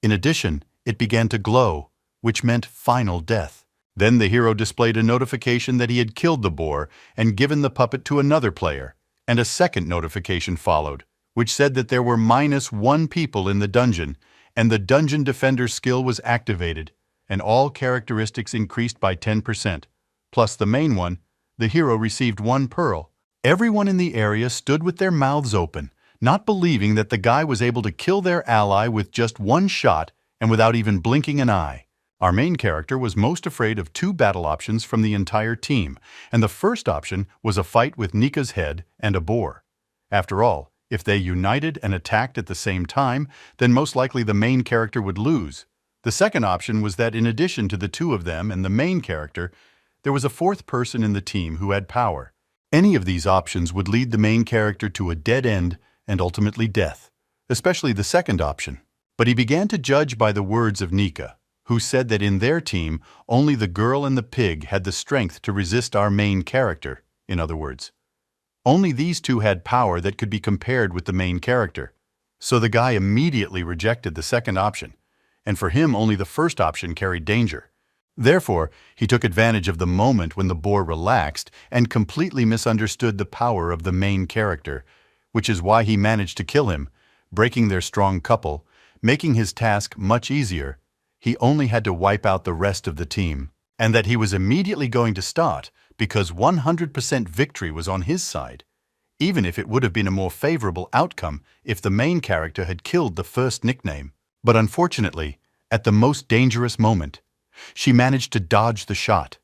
S1: In addition, it began to glow, which meant final death. Then the hero displayed a notification that he had killed the boar and given the puppet to another player, and a second notification followed, which said that there were -1 people in the dungeon, and the dungeon defender skill was activated, and all characteristics increased by 10%. Plus the main one, the hero received 1 pearl. Everyone in the area stood with their mouths open, not believing that the guy was able to kill their ally with just 1 shot and without even blinking an eye. Our main character was most afraid of 2 battle options from the entire team, and the first option was a fight with Nika's head and a boar. After all, if they united and attacked at the same time, then most likely the main character would lose. The second option was that in addition to the 2 of them and the main character, there was a 4th person in the team who had power. Any of these options would lead the main character to a dead end and ultimately death, especially the second option. But he began to judge by the words of Nika, who said that in their team, only the girl and the pig had the strength to resist our main character. In other words, only these 2 had power that could be compared with the main character. So the guy immediately rejected the second option, and for him only the first option carried danger. Therefore, he took advantage of the moment when the boar relaxed and completely misunderstood the power of the main character, which is why he managed to kill him, breaking their strong couple, making his task much easier. He only had to wipe out the rest of the team, and that he was immediately going to start because 100% victory was on his side, even if it would have been a more favorable outcome if the main character had killed the first nickname. But unfortunately, at the most dangerous moment, she managed to dodge the shot.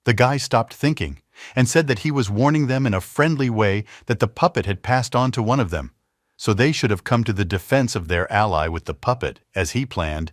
S1: The guy stopped thinking and said that he was warning them in a friendly way that the puppet had passed on to one of them, so they should have come to the defense of their ally with the puppet, as he planned.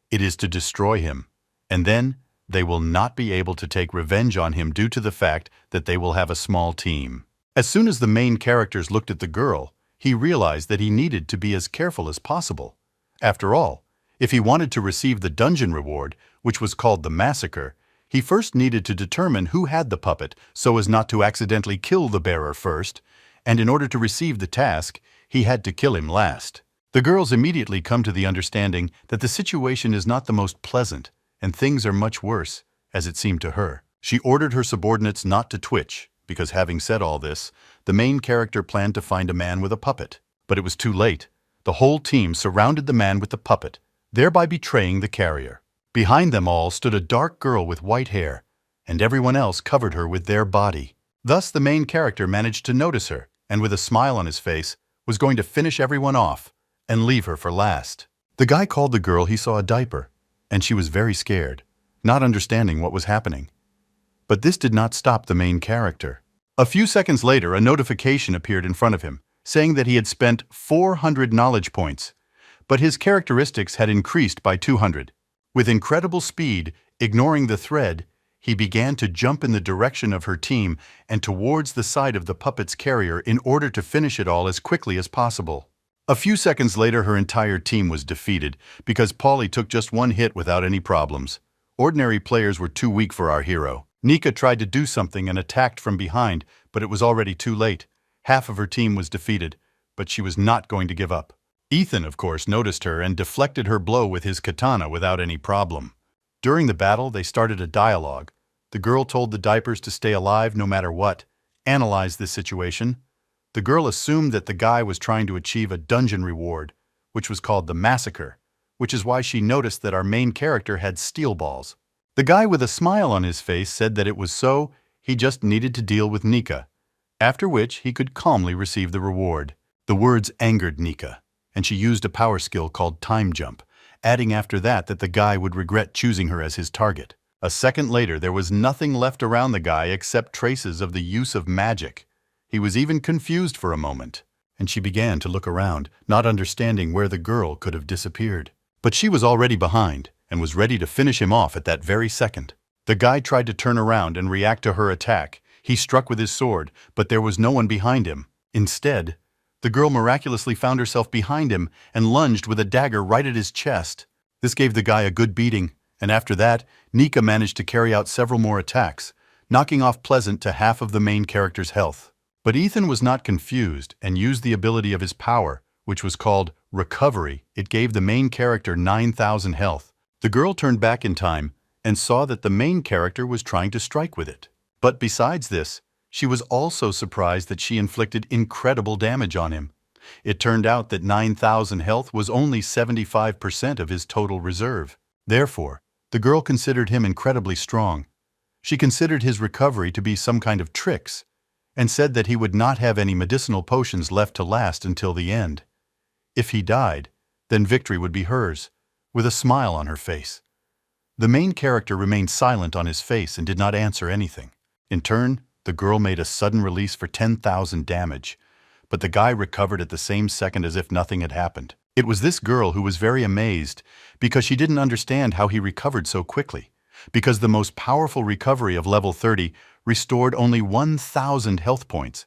S1: It is to destroy him, and then they will not be able to take revenge on him due to the fact that they will have a small team. As soon as the main characters looked at the girl, he realized that he needed to be as careful as possible. After all, if he wanted to receive the dungeon reward, which was called the massacre, he first needed to determine who had the puppet so as not to accidentally kill the bearer first, and in order to receive the task, he had to kill him last. The girls immediately come to the understanding that the situation is not the most pleasant, and things are much worse, as it seemed to her. She ordered her subordinates not to twitch, because having said all this, the main character planned to find a man with a puppet. But it was too late. The whole team surrounded the man with the puppet, thereby betraying the carrier. Behind them all stood a dark girl with white hair, and everyone else covered her with their body. Thus the main character managed to notice her, and with a smile on his face, was going to finish everyone off and leave her for last. The guy called the girl he saw a diaper, and she was very scared, not understanding what was happening. But this did not stop the main character. A few seconds later, a notification appeared in front of him, saying that he had spent 400 knowledge points, but his characteristics had increased by 200. With incredible speed, ignoring the thread, he began to jump in the direction of her team and towards the side of the puppet's carrier in order to finish it all as quickly as possible. A few seconds later, her entire team was defeated because Polly took just 1 hit without any problems. Ordinary players were too weak for our hero. Nika tried to do something and attacked from behind, but it was already too late. Half of her team was defeated, but she was not going to give up. Ethan, of course, noticed her and deflected her blow with his katana without any problem. During the battle, they started a dialogue. The girl told the diapers to stay alive no matter what. Analyze this situation. The girl assumed that the guy was trying to achieve a dungeon reward, which was called the massacre, which is why she noticed that our main character had steel balls. The guy with a smile on his face said that it was so, he just needed to deal with Nika, after which he could calmly receive the reward. The words angered Nika, and she used a power skill called Time Jump, adding after that the guy would regret choosing her as his target. A second later, there was nothing left around the guy except traces of the use of magic. He was even confused for a moment, and she began to look around, not understanding where the girl could have disappeared. But she was already behind, and was ready to finish him off at that very second. The guy tried to turn around and react to her attack. He struck with his sword, but there was no one behind him. Instead, the girl miraculously found herself behind him and lunged with a dagger right at his chest. This gave the guy a good beating, and after that, Nika managed to carry out several more attacks. knocking off Pleasant to half of the main character's health. But Ethan was not confused and used the ability of his power, which was called Recovery. It gave the main character 9,000 health. The girl turned back in time and saw that the main character was trying to strike with it. But besides this, she was also surprised that she inflicted incredible damage on him. It turned out that 9,000 health was only 75% of his total reserve. Therefore, the girl considered him incredibly strong. She considered his recovery to be some kind of tricks, and said that he would not have any medicinal potions left to last until the end. If he died, then victory would be hers, with a smile on her face. The main character remained silent on his face and did not answer anything. In turn, the girl made a sudden release for 10,000 damage, but the guy recovered at the same second as if nothing had happened. It was this girl who was very amazed because she didn't understand how he recovered so quickly, because the most powerful recovery of level 30 restored only 1,000 health points,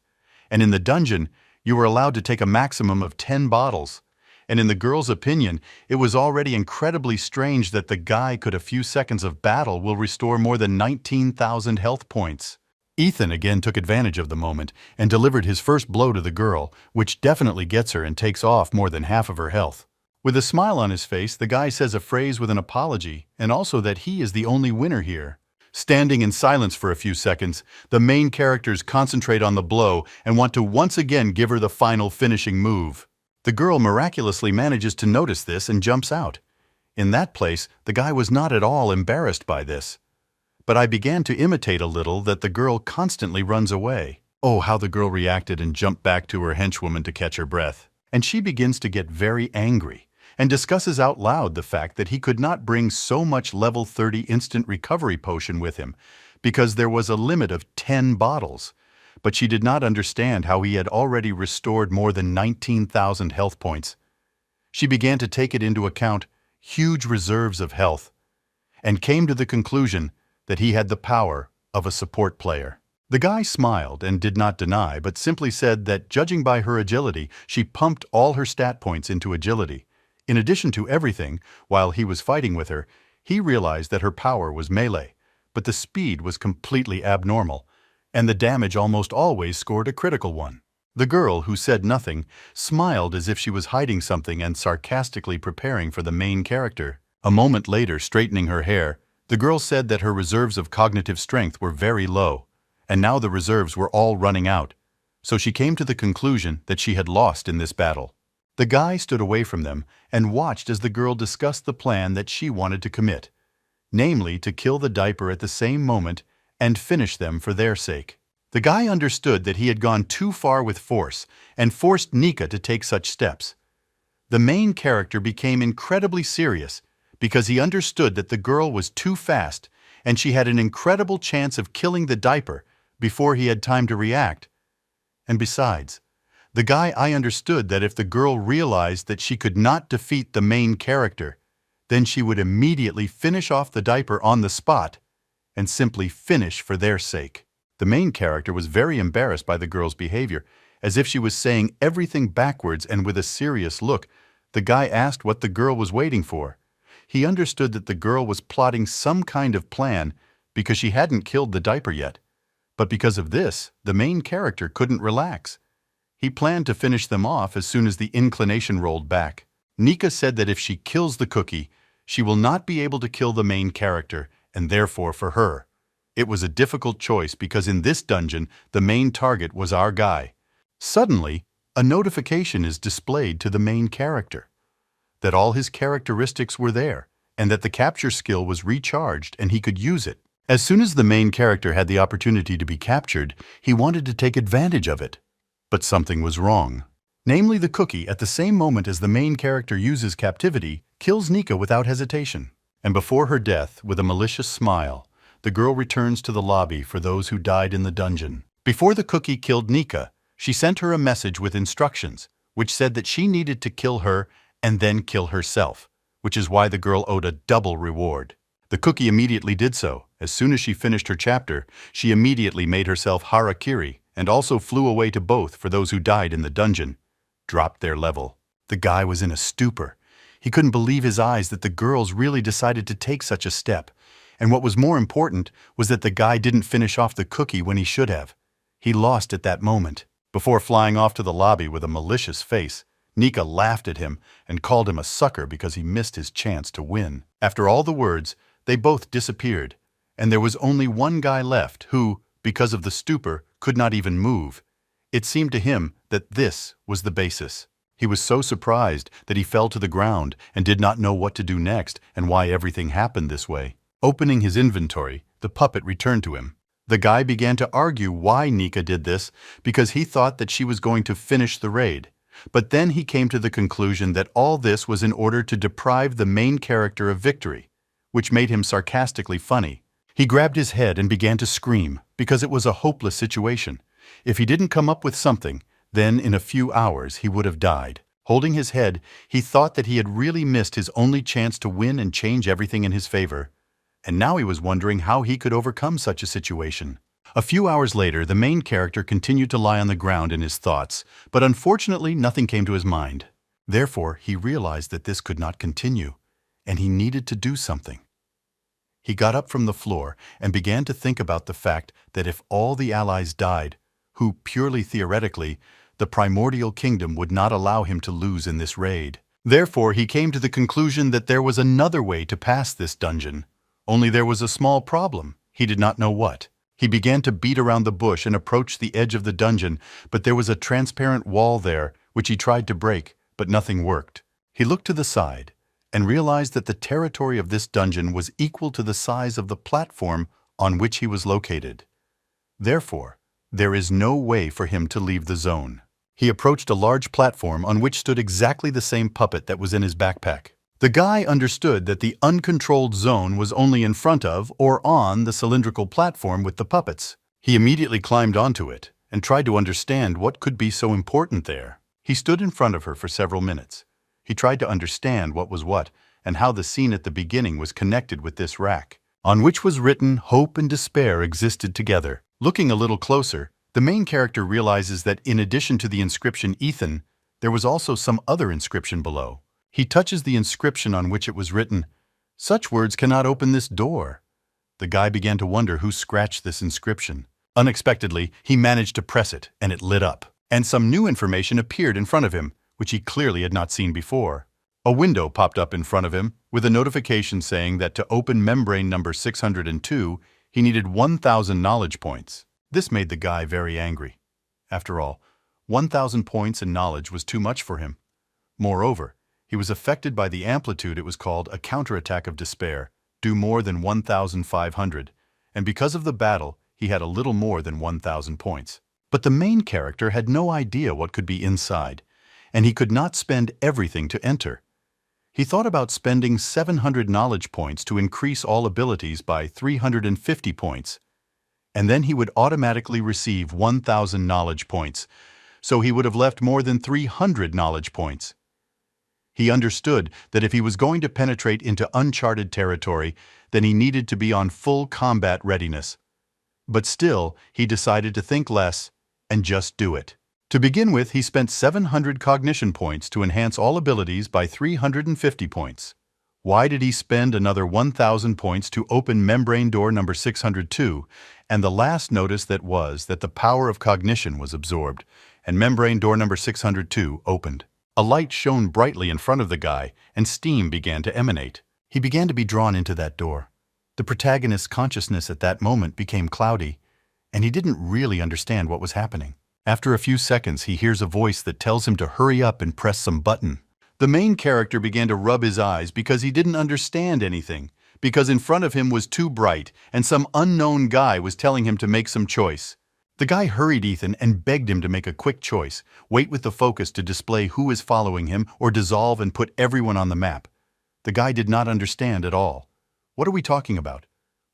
S1: and in the dungeon you were allowed to take a maximum of 10 bottles. And in the girl's opinion, it was already incredibly strange that the guy could a few seconds of battle will restore more than 19,000 health points. Ethan again took advantage of the moment and delivered his first blow to the girl, which definitely gets her and takes off more than half of her health. With a smile on his face, the guy says a phrase with an apology, and also that he is the only winner here. Standing in silence for a few seconds, the main characters concentrate on the blow and want to once again give her the final finishing move. The girl miraculously manages to notice this and jumps out. In that place, the guy was not at all embarrassed by this. But I began to imitate a little that the girl constantly runs away. Oh, how the girl reacted and jumped back to her henchwoman to catch her breath. And she begins to get very angry and discusses out loud the fact that he could not bring so much level 30 instant recovery potion with him because there was a limit of 10 bottles. But she did not understand how he had already restored more than 19,000 health points. She began to take it into account huge reserves of health and came to the conclusion that he had the power of a support player. The guy smiled and did not deny, but simply said that judging by her agility, she pumped all her stat points into agility. In addition to everything, while he was fighting with her, he realized that her power was melee, but the speed was completely abnormal, and the damage almost always scored a critical one. The girl, who said nothing, smiled as if she was hiding something and sarcastically preparing for the main character. A moment later, straightening her hair, the girl said that her reserves of cognitive strength were very low, and now the reserves were all running out, so she came to the conclusion that she had lost in this battle. The guy stood away from them and watched as the girl discussed the plan that she wanted to commit, namely to kill the diaper at the same moment and finish them for their sake. The guy understood that he had gone too far with force and forced Nika to take such steps. The main character became incredibly serious because he understood that the girl was too fast and she had an incredible chance of killing the diaper before he had time to react. And besides, I understood that if the girl realized that she could not defeat the main character, then she would immediately finish off the diaper on the spot and simply finish for their sake. The main character was very embarrassed by the girl's behavior, as if she was saying everything backwards, and with a serious look, the guy asked what the girl was waiting for. He understood that the girl was plotting some kind of plan because she hadn't killed the diaper yet. But because of this, the main character couldn't relax. He planned to finish them off as soon as the inclination rolled back. Nika said that if she kills the cookie, she will not be able to kill the main character, and therefore for her. It was a difficult choice because in this dungeon, the main target was our guy. Suddenly, a notification is displayed to the main character that all his characteristics were there, and that the capture skill was recharged and he could use it. As soon as the main character had the opportunity to be captured, he wanted to take advantage of it. But something was wrong. Namely, the cookie, at the same moment as the main character uses captivity, kills Nika without hesitation. And before her death, with a malicious smile, the girl returns to the lobby for those who died in the dungeon. Before the cookie killed Nika, she sent her a message with instructions, which said that she needed to kill her and then kill herself, which is why the girl owed a double reward. The cookie immediately did so. As soon as she finished her chapter, she immediately made herself harakiri and also flew away to both for those who died in the dungeon, dropped their level. The guy was in a stupor. He couldn't believe his eyes that the girls really decided to take such a step, And what was more important was that the guy didn't finish off the cookie when he should have. He lost at that moment. Before flying off to the lobby with a malicious face, Nika laughed at him and called him a sucker because he missed his chance to win. After all the words, they both disappeared, and there was only one guy left who, because of the stupor, could not even move. It seemed to him that this was the basis. He was so surprised that he fell to the ground and did not know what to do next and why everything happened this way. Opening his inventory, the puppet returned to him. The guy began to argue why Nika did this because he thought that she was going to finish the raid. But then he came to the conclusion that all this was in order to deprive the main character of victory, which made him sarcastically funny. He grabbed his head and began to scream because it was a hopeless situation. If he didn't come up with something, then in a few hours he would have died. Holding his head, he thought that he had really missed his only chance to win and change everything in his favor. And now he was wondering how he could overcome such a situation. A few hours later, the main character continued to lie on the ground in his thoughts, but unfortunately nothing came to his mind. Therefore, he realized that this could not continue, and he needed to do something. He got up from the floor and began to think about the fact that if all the allies died, who, purely theoretically, the primordial kingdom would not allow him to lose in this raid. Therefore, he came to the conclusion that there was another way to pass this dungeon. Only there was a small problem. He did not know what. He began to beat around the bush and approach the edge of the dungeon, but there was a transparent wall there, which he tried to break, but nothing worked. He looked to the side and realized that the territory of this dungeon was equal to the size of the platform on which he was located. Therefore, there is no way for him to leave the zone. He approached a large platform on which stood exactly the same puppet that was in his backpack. The guy understood that the uncontrolled zone was only in front of or on the cylindrical platform with the puppets. He immediately climbed onto it and tried to understand what could be so important there. He stood in front of her for several minutes. He tried to understand what was what and how the scene at the beginning was connected with this rack, on which was written hope and despair existed together. Looking a little closer, the main character realizes that in addition to the inscription Ethan, there was also some other inscription below. He touches the inscription on which it was written, "Such words cannot open this door." The guy began to wonder who scratched this inscription. Unexpectedly, he managed to press it, and it lit up. And some new information appeared in front of him, which he clearly had not seen before. A window popped up in front of him, with a notification saying that to open membrane number 602, he needed 1,000 knowledge points. This made the guy very angry. After all, 1,000 points in knowledge was too much for him. Moreover, he was affected by the amplitude it was called a counterattack of despair, do more than 1,500, and because of the battle, he had a little more than 1,000 points. But the main character had no idea what could be inside, and he could not spend everything to enter. He thought about spending 700 knowledge points to increase all abilities by 350 points, and then he would automatically receive 1,000 knowledge points, so he would have left more than 300 knowledge points. He understood that if he was going to penetrate into uncharted territory, then he needed to be on full combat readiness. But still, he decided to think less and just do it. To begin with, he spent 700 cognition points to enhance all abilities by 350 points. Why did he spend another 1,000 points to open membrane door number 602, and the last notice that was that the power of cognition was absorbed, and membrane door number 602 opened. A light shone brightly in front of the guy, and steam began to emanate. He began to be drawn into that door. The protagonist's consciousness at that moment became cloudy, and he didn't really understand what was happening. After a few seconds, he hears a voice that tells him to hurry up and press some button. The main character began to rub his eyes because he didn't understand anything, because in front of him was too bright, and some unknown guy was telling him to make some choice. The guy hurried Ethan and begged him to make a quick choice, wait with the focus to display who is following him, or dissolve and put everyone on the map. The guy did not understand at all. What are we talking about?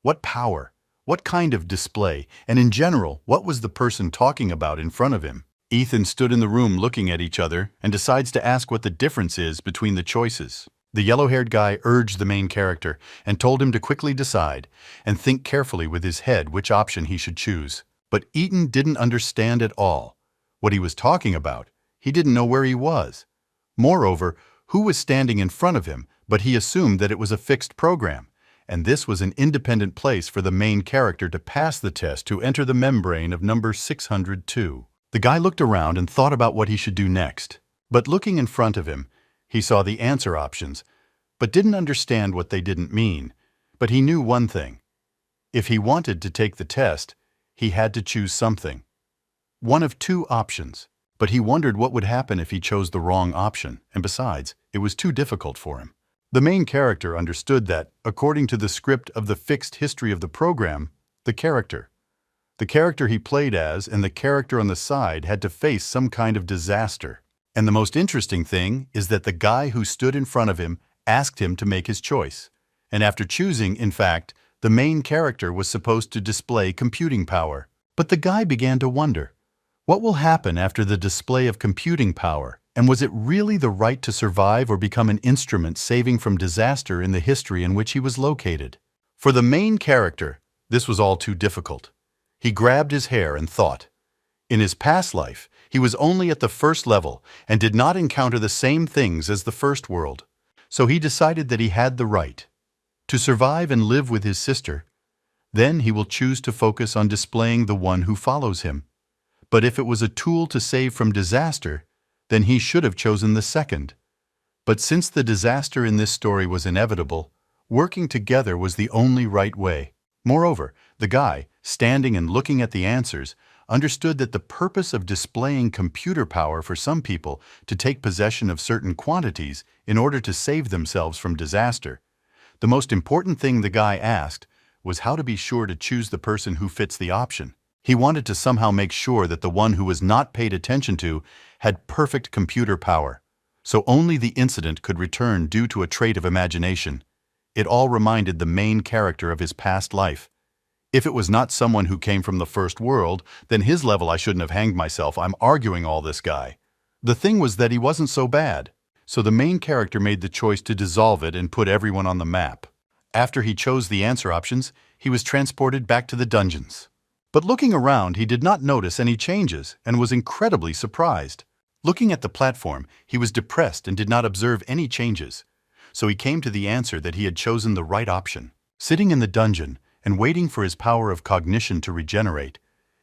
S1: What power? What kind of display? And in general, what was the person talking about in front of him? Ethan stood in the room looking at each other and decides to ask what the difference is between the choices. The yellow-haired guy urged the main character and told him to quickly decide and think carefully with his head which option he should choose. But Ethan didn't understand at all what he was talking about. He didn't know where he was. Moreover, who was standing in front of him, but he assumed that it was a fixed program, and this was an independent place for the main character to pass the test to enter the membrane of number 602. The guy looked around and thought about what he should do next. But looking in front of him, he saw the answer options, but didn't understand what they didn't mean. But he knew one thing. If he wanted to take the test, he had to choose something. One of two options. But he wondered what would happen if he chose the wrong option, and besides, it was too difficult for him. The main character understood that, according to the script of the fixed history of the program, the character he played as and the character on the side had to face some kind of disaster. And the most interesting thing is that the guy who stood in front of him asked him to make his choice. And after choosing, in fact, the main character was supposed to display computing power. But the guy began to wonder, what will happen after the display of computing power? And was it really the right to survive or become an instrument saving from disaster in the history in which he was located? For the main character, this was all too difficult. He grabbed his hair and thought. In his past life, he was only at the first level and did not encounter the same things as the first world. So he decided that he had the right to survive and live with his sister. Then he will choose to focus on displaying the one who follows him. But if it was a tool to save from disaster, then he should have chosen the second. But since the disaster in this story was inevitable, working together was the only right way. Moreover, the guy, standing and looking at the answers, understood that the purpose of displaying computer power for some people to take possession of certain quantities in order to save themselves from disaster. The most important thing the guy asked was how to be sure to choose the person who fits the option. He wanted to somehow make sure that the one who was not paid attention to had perfect computer power, so only the incident could return due to a trait of imagination. It all reminded the main character of his past life. If it was not someone who came from the first world, then his level I shouldn't have hanged myself. I'm arguing all this guy. The thing was that he wasn't so bad. So the main character made the choice to dissolve it and put everyone on the map. After he chose the answer options, he was transported back to the dungeons. But looking around, he did not notice any changes and was incredibly surprised. Looking at the platform, he was depressed and did not observe any changes. So he came to the answer that he had chosen the right option. Sitting in the dungeon and waiting for his power of cognition to regenerate,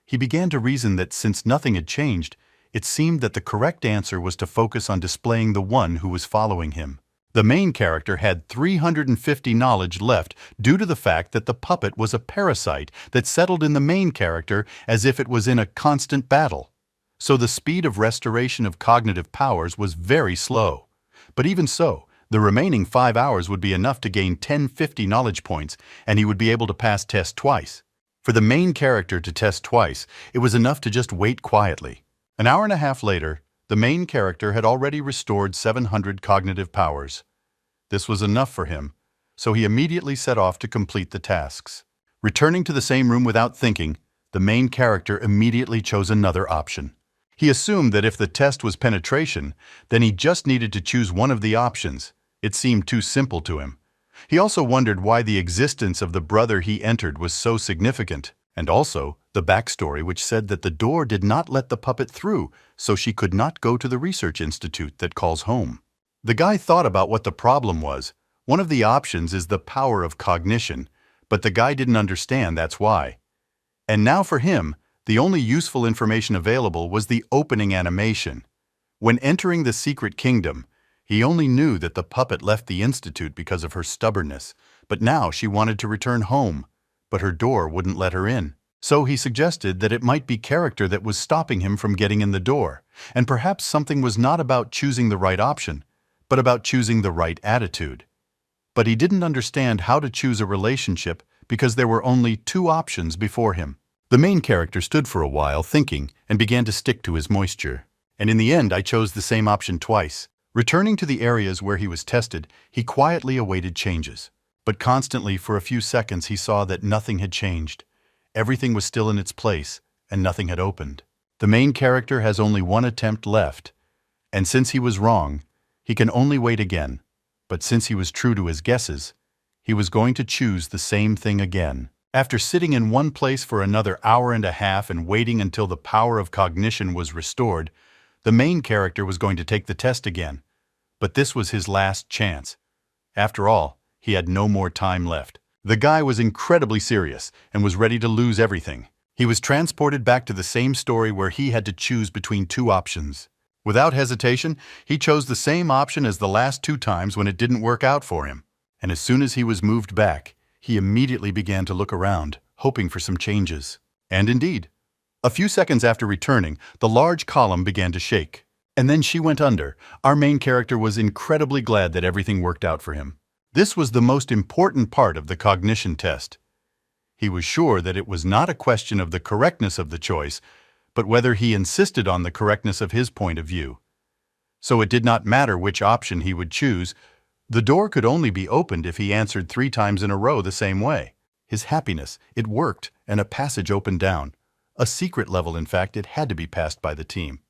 S1: he began to reason that since nothing had changed, it seemed that the correct answer was to focus on displaying the one who was following him. The main character had 350 knowledge left due to the fact that the puppet was a parasite that settled in the main character as if it was in a constant battle. So the speed of restoration of cognitive powers was very slow. But even so, the remaining 5 hours would be enough to gain 1050 knowledge points, and he would be able to pass test twice. For the main character to test twice, it was enough to just wait quietly. An hour and a half later, the main character had already restored 700 cognitive powers. This was enough for him, so he immediately set off to complete the tasks. Returning to the same room without thinking, the main character immediately chose another option. He assumed that if the test was penetration, then he just needed to choose one of the options. It seemed too simple to him. He also wondered why the existence of the brother he entered was so significant, and also the backstory which said that the door did not let the puppet through, so she could not go to the research institute that calls home. The guy thought about what the problem was. One of the options is the power of cognition, but the guy didn't understand that's why. And now for him, the only useful information available was the opening animation. When entering the secret kingdom, he only knew that the puppet left the institute because of her stubbornness, but now she wanted to return home, but her door wouldn't let her in. So he suggested that it might be character that was stopping him from getting in the door, and perhaps something was not about choosing the right option, but about choosing the right attitude. But he didn't understand how to choose a relationship because there were only two options before him. The main character stood for a while thinking and began to stick to his moisture. And in the end, I chose the same option twice. Returning to the areas where he was tested, he quietly awaited changes. But constantly for a few seconds he saw that nothing had changed. Everything was still in its place, and nothing had opened. The main character has only one attempt left, and since he was wrong, he can only wait again. But since he was true to his guesses, he was going to choose the same thing again. After sitting in one place for another hour and a half and waiting until the power of cognition was restored, the main character was going to take the test again. But this was his last chance. After all, he had no more time left. The guy was incredibly serious and was ready to lose everything. He was transported back to the same story where he had to choose between two options. Without hesitation, he chose the same option as the last two times when it didn't work out for him. And as soon as he was moved back, he immediately began to look around, hoping for some changes. And indeed, a few seconds after returning, the large column began to shake. And then she went under. Our main character was incredibly glad that everything worked out for him. This was the most important part of the cognition test. He was sure that it was not a question of the correctness of the choice, but whether he insisted on the correctness of his point of view. So it did not matter which option he would choose. The door could only be opened if he answered 3 times in a row the same way. His happiness, it worked, and a passage opened down. A secret level, in fact, it had to be passed by the team.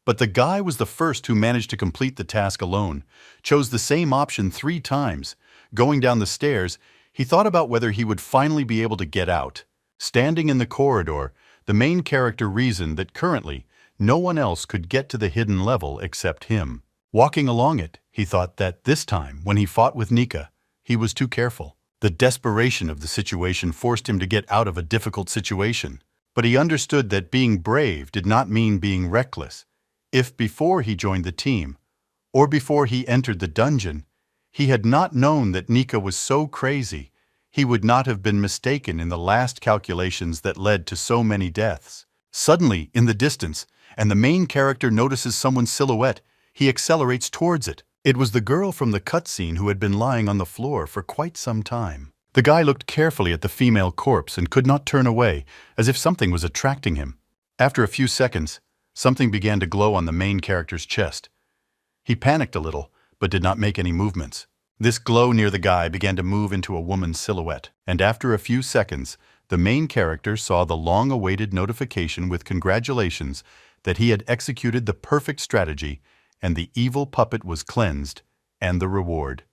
S1: But the guy was the first who managed to complete the task alone, chose the same option 3 times. Going down the stairs, he thought about whether he would finally be able to get out. Standing in the corridor, the main character reasoned that currently no one else could get to the hidden level except him. Walking along it, he thought that this time, when he fought with Nika, he was too careful. The desperation of the situation forced him to get out of a difficult situation. But he understood that being brave did not mean being reckless. If before he joined the team, or before he entered the dungeon, he had not known that Nika was so crazy, he would not have been mistaken in the last calculations that led to so many deaths. Suddenly, in the distance, and the main character notices someone's silhouette, he accelerates towards it. It was the girl from the cutscene who had been lying on the floor for quite some time. The guy looked carefully at the female corpse and could not turn away, as if something was attracting him. After a few seconds, something began to glow on the main character's chest. He panicked a little, but did not make any movements. This glow near the guy began to move into a woman's silhouette, and after a few seconds, the main character saw the long-awaited notification with congratulations that he had executed the perfect strategy and the evil puppet was cleansed, and the reward.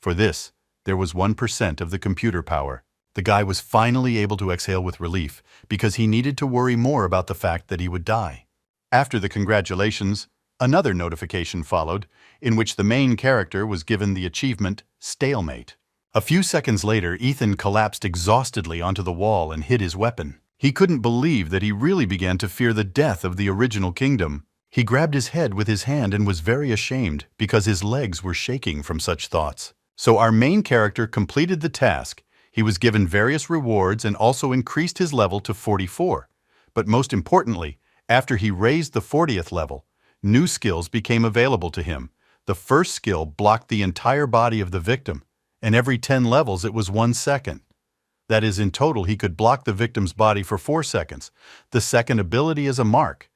S1: For this, there was 1% of the computer power. The guy was finally able to exhale with relief because he needed to worry more about the fact that he would die. After the congratulations, another notification followed, in which the main character was given the achievement Stalemate. A few seconds later, Ethan collapsed exhaustedly onto the wall and hid his weapon. He couldn't believe that he really began to fear the death of the original kingdom. He grabbed his head with his hand and was very ashamed because his legs were shaking from such thoughts. So our main character completed the task. He was given various rewards and also increased his level to 44. But most importantly, after he raised the 40th level, new skills became available to him. The first skill blocked the entire body of the victim, and every 10 levels it was 1 second. That is, in total, he could block the victim's body for 4 seconds. The second ability is a mark.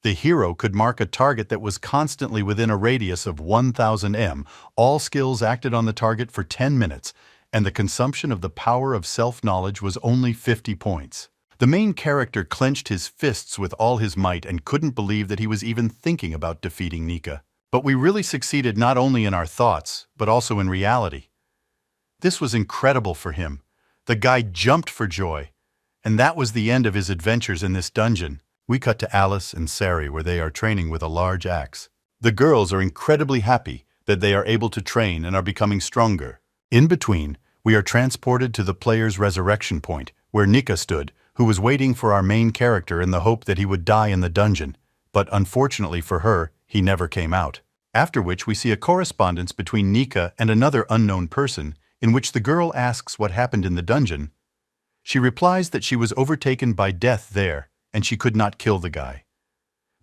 S1: The hero could mark a target that was constantly within a radius of 1000 m. All skills acted on the target for 10 minutes, and the consumption of the power of self-knowledge was only 50 points. The main character clenched his fists with all his might and couldn't believe that he was even thinking about defeating Nika. But we really succeeded not only in our thoughts, but also in reality. This was incredible for him. The guy jumped for joy. And that was the end of his adventures in this dungeon. We cut to Alice and Sari where they are training with a large axe. The girls are incredibly happy that they are able to train and are becoming stronger. In between, we are transported to the player's resurrection point, where Nika stood, who was waiting for our main character in the hope that he would die in the dungeon, but unfortunately for her, he never came out. After which we see a correspondence between Nika and another unknown person, in which the girl asks what happened in the dungeon. She replies that she was overtaken by death there, and she could not kill the guy.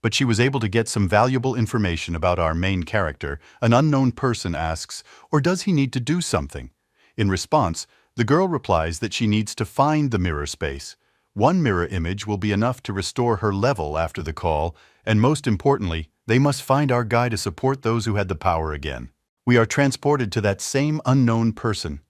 S1: But she was able to get some valuable information about our main character. An unknown person asks, or does he need to do something? In response, the girl replies that she needs to find the mirror space. 1 mirror image will be enough to restore her level after the call, and most importantly, they must find our guy to support those who had the power again. We are transported to that same unknown person.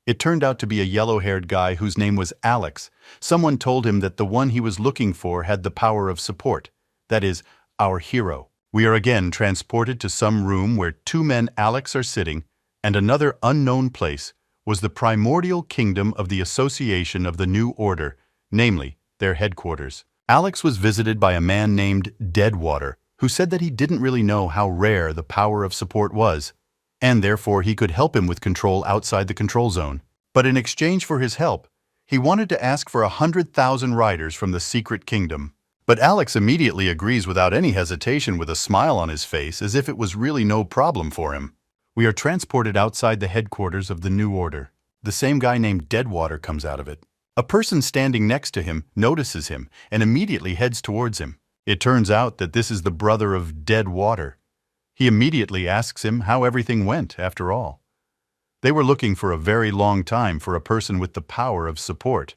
S1: It turned out to be a yellow-haired guy whose name was Alex. Someone told him that the one he was looking for had the power of support. That is, our hero. We are again transported to some room where 2 men Alex are sitting, and another unknown place was the primordial kingdom of the Association of the New Order, namely, their headquarters. Alex was visited by a man named Deadwater, who said that he didn't really know how rare the power of support was, and therefore he could help him with control outside the control zone. But in exchange for his help, he wanted to ask for 100,000 riders from the Secret Kingdom. But Alex immediately agrees without any hesitation, with a smile on his face, as if it was really no problem for him. We are transported outside the headquarters of the New Order. The same guy named Deadwater comes out of it. A person standing next to him notices him and immediately heads towards him. It turns out that this is the brother of Deadwater. He immediately asks him how everything went after all. They were looking for a very long time for a person with the power of support,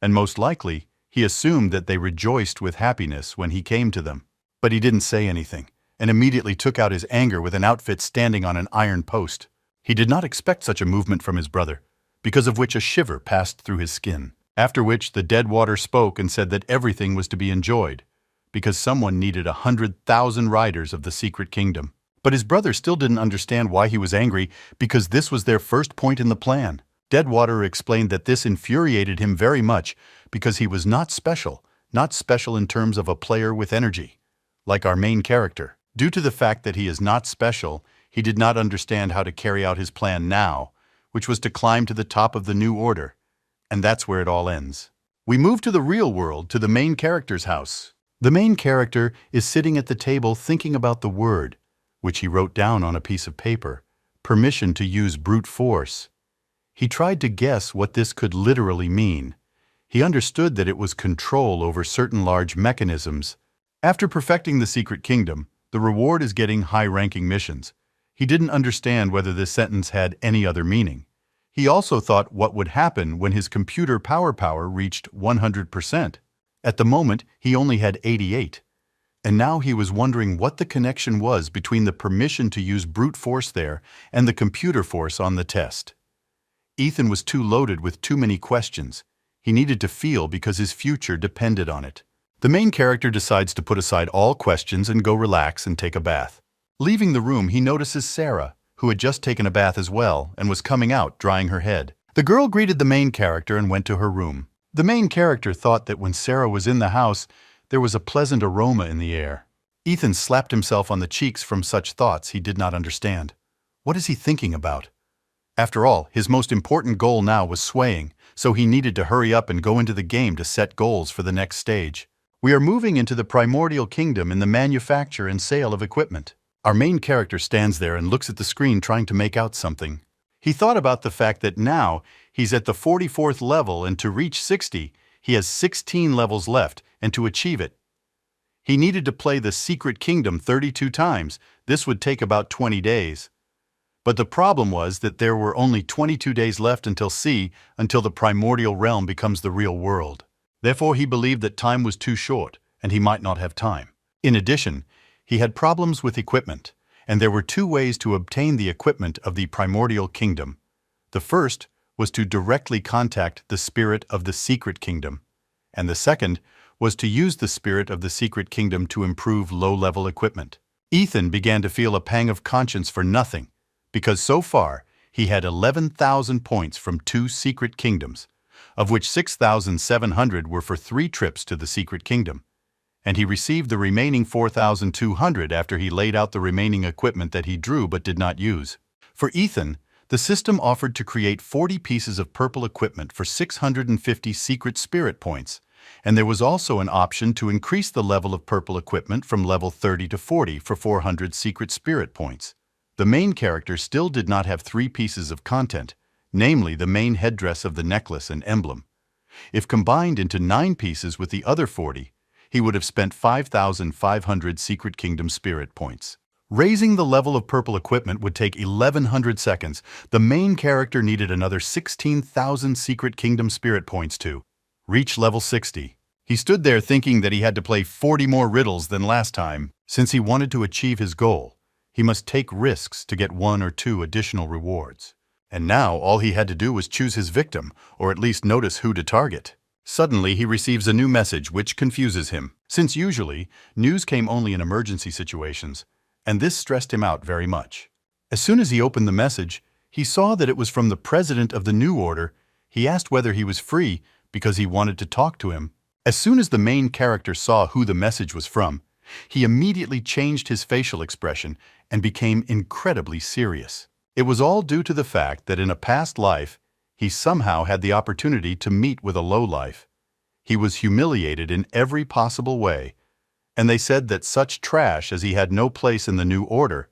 S1: and most likely, he assumed that they rejoiced with happiness when he came to them. But he didn't say anything, and immediately took out his anger with an outfit standing on an iron post. He did not expect such a movement from his brother, because of which a shiver passed through his skin. After which the Deadwater spoke and said that everything was to be enjoyed, because someone needed 100,000 riders of the Secret Kingdom. But his brother still didn't understand why he was angry, because this was their first point in the plan. Deadwater explained that this infuriated him very much because he was not special in terms of a player with energy, like our main character. Due to the fact that he is not special, he did not understand how to carry out his plan now, which was to climb to the top of the New Order. And that's where it all ends. We move to the real world, to the main character's house. The main character is sitting at the table thinking about the word, which he wrote down on a piece of paper, permission to use brute force. He tried to guess what this could literally mean. He understood that it was control over certain large mechanisms. After perfecting the Secret Kingdom, the reward is getting high-ranking missions. He didn't understand whether this sentence had any other meaning. He also thought what would happen when his computer power reached 100%. At the moment, he only had 88. And now he was wondering what the connection was between the permission to use brute force there and the computer force on the test. Ethan was too loaded with too many questions. He needed to feel because his future depended on it. The main character decides to put aside all questions and go relax and take a bath. Leaving the room, he notices Sarah, who had just taken a bath as well and was coming out drying her head. The girl greeted the main character and went to her room. The main character thought that when Sarah was in the house, there was a pleasant aroma in the air. Ethan slapped himself on the cheeks from such thoughts he did not understand. What is he thinking about? After all, his most important goal now was swaying, so he needed to hurry up and go into the game to set goals for the next stage. We are moving into the Primordial Kingdom in the manufacture and sale of equipment. Our main character stands there and looks at the screen trying to make out something. He thought about the fact that now he's at the 44th level, and to reach 60, he has 16 levels left, and to achieve it, he needed to play the Secret Kingdom 32 times. This would take about 20 days. But the problem was that there were only 22 days left until the primordial realm becomes the real world. Therefore, he believed that time was too short, and he might not have time. In addition, he had problems with equipment, and there were two ways to obtain the equipment of the Primordial Kingdom. The first was to directly contact the spirit of the Secret Kingdom, and the second was to use the spirit of the Secret Kingdom to improve low-level equipment. Ethan began to feel a pang of conscience for nothing, because so far he had 11,000 points from 2 Secret Kingdoms, of which 6,700 were for 3 trips to the Secret Kingdom, and he received the remaining 4,200 after he laid out the remaining equipment that he drew but did not use. For Ethan, the system offered to create 40 pieces of purple equipment for 650 secret spirit points, and there was also an option to increase the level of purple equipment from level 30 to 40 for 400 secret spirit points. The main character still did not have 3 pieces of content, namely the main headdress of the necklace and emblem. If combined into 9 pieces with the other 40, he would have spent 5,500 Secret Kingdom spirit points. Raising the level of purple equipment would take 1,100 seconds. The main character needed another 16,000 Secret Kingdom spirit points to reach level 60. He stood there thinking that he had to play 40 more riddles than last time. Since he wanted to achieve his goal, he must take risks to get 1 or 2 additional rewards. And now all he had to do was choose his victim, or at least notice who to target. Suddenly, he receives a new message which confuses him, since usually, news came only in emergency situations, and this stressed him out very much. As soon as he opened the message, he saw that it was from the president of the New Order. He asked whether he was free because he wanted to talk to him. As soon as the main character saw who the message was from, he immediately changed his facial expression and became incredibly serious. It was all due to the fact that in a past life, he somehow had the opportunity to meet with a lowlife. He was humiliated in every possible way, and they said that such trash as he had no place in the new order,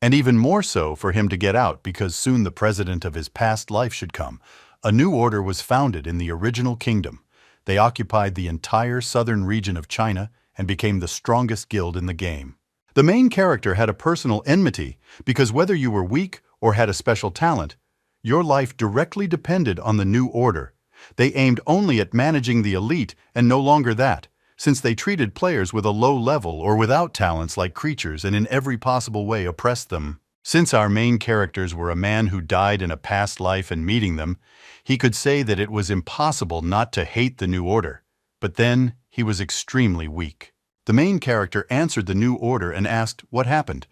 S1: and even more so for him to get out because soon the president of his past life should come. A new order was founded in the original kingdom. They occupied the entire southern region of China and became the strongest guild in the game. The main character had a personal enmity because whether you were weak or had a special talent, your life directly depended on the new order. They aimed only at managing the elite and no longer that, since they treated players with a low level or without talents like creatures and in every possible way oppressed them. Since our main characters were a man who died in a past life and meeting them, he could say that it was impossible not to hate the new order. But then he was extremely weak. The main character answered the new order and asked what happened.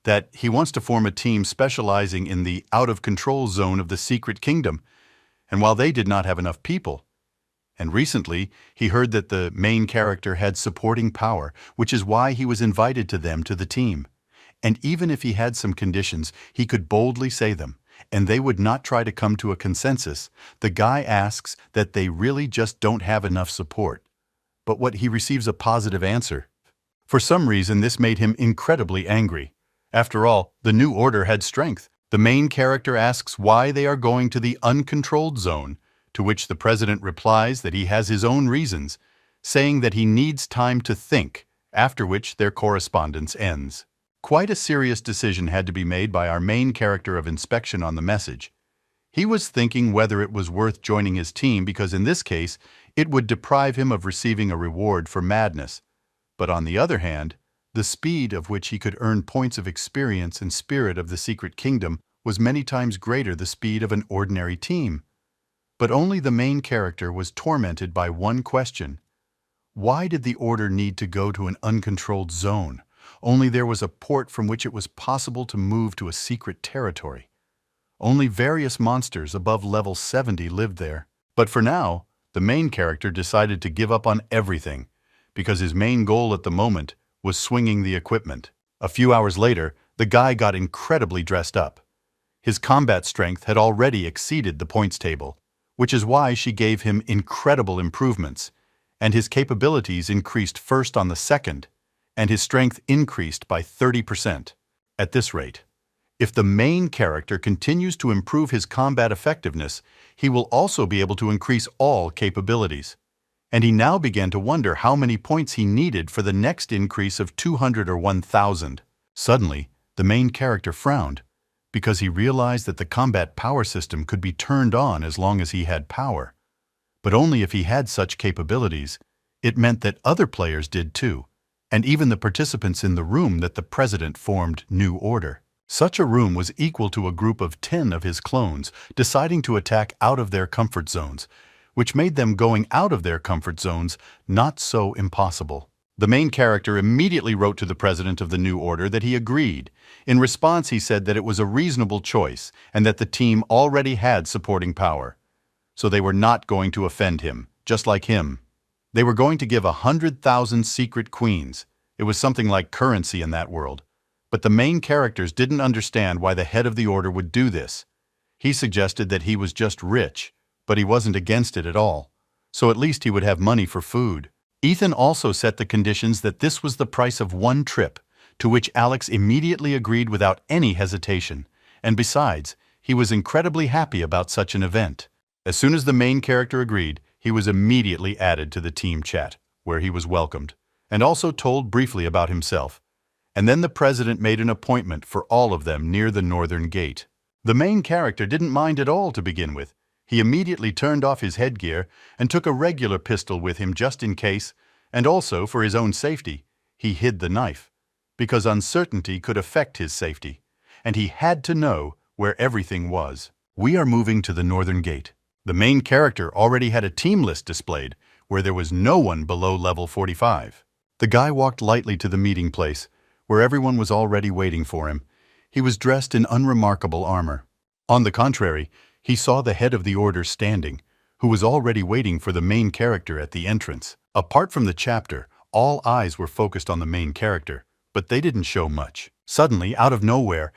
S1: That he wants to form a team specializing in the out-of-control zone of the secret kingdom, and while they did not have enough people. And recently, he heard that the main character had supporting power, which is why he was invited to them to the team. And even if he had some conditions, he could boldly say them, and they would not try to come to a consensus. The guy asks that they really just don't have enough support. But what he receives a positive answer. For some reason, this made him incredibly angry. After all, the new order had strength. The main character asks why they are going to the uncontrolled zone, to which the president replies that he has his own reasons, saying that he needs time to think, after which their correspondence ends. Quite a serious decision had to be made by our main character of inspection on the message. He was thinking whether it was worth joining his team because in this case, it would deprive him of receiving a reward for madness. But on the other hand, the speed of which he could earn points of experience and spirit of the secret kingdom was many times greater the speed of an ordinary team. But only the main character was tormented by one question. Why did the order need to go to an uncontrolled zone? Only there was a port from which it was possible to move to a secret territory. Only various monsters above level 70 lived there. But for now, the main character decided to give up on everything, because his main goal at the moment was swinging the equipment. A few hours later, the guy got incredibly dressed up. His combat strength had already exceeded the points table, which is why she gave him incredible improvements, and his capabilities increased first on the second, and his strength increased by 30%. At this rate, if the main character continues to improve his combat effectiveness, he will also be able to increase all capabilities. And he now began to wonder how many points he needed for the next increase of 200 or 1,000. Suddenly, the main character frowned, because he realized that the combat power system could be turned on as long as he had power. But only if he had such capabilities. It meant that other players did too, and even the participants in the room that the president formed New Order. Such a room was equal to a group of 10 of his clones deciding to attack out of their comfort zones, which made them going out of their comfort zones not so impossible. The main character immediately wrote to the president of the New Order that he agreed. In response, he said that it was a reasonable choice and that the team already had supporting power. So they were not going to offend him, just like him. They were going to give 100,000 secret queens. It was something like currency in that world. But the main characters didn't understand why the head of the order would do this. He suggested that he was just rich, but he wasn't against it at all. So at least he would have money for food. Ethan also set the conditions that this was the price of one trip, to which Alex immediately agreed without any hesitation. And besides, he was incredibly happy about such an event. As soon as the main character agreed, he was immediately added to the team chat, where he was welcomed, and also told briefly about himself. And then the president made an appointment for all of them near the northern gate. The main character didn't mind at all to begin with. He immediately turned off his headgear and took a regular pistol with him just in case, and also for his own safety. He hid the knife, because uncertainty could affect his safety, and he had to know where everything was. We are moving to the northern gate. The main character already had a team list displayed, where there was no one below level 45. The guy walked lightly to the meeting place, where everyone was already waiting for him. He was dressed in unremarkable armor. On the contrary, he saw the head of the order standing, who was already waiting for the main character at the entrance. Apart from the chapter, all eyes were focused on the main character, but they didn't show much. Suddenly, out of nowhere,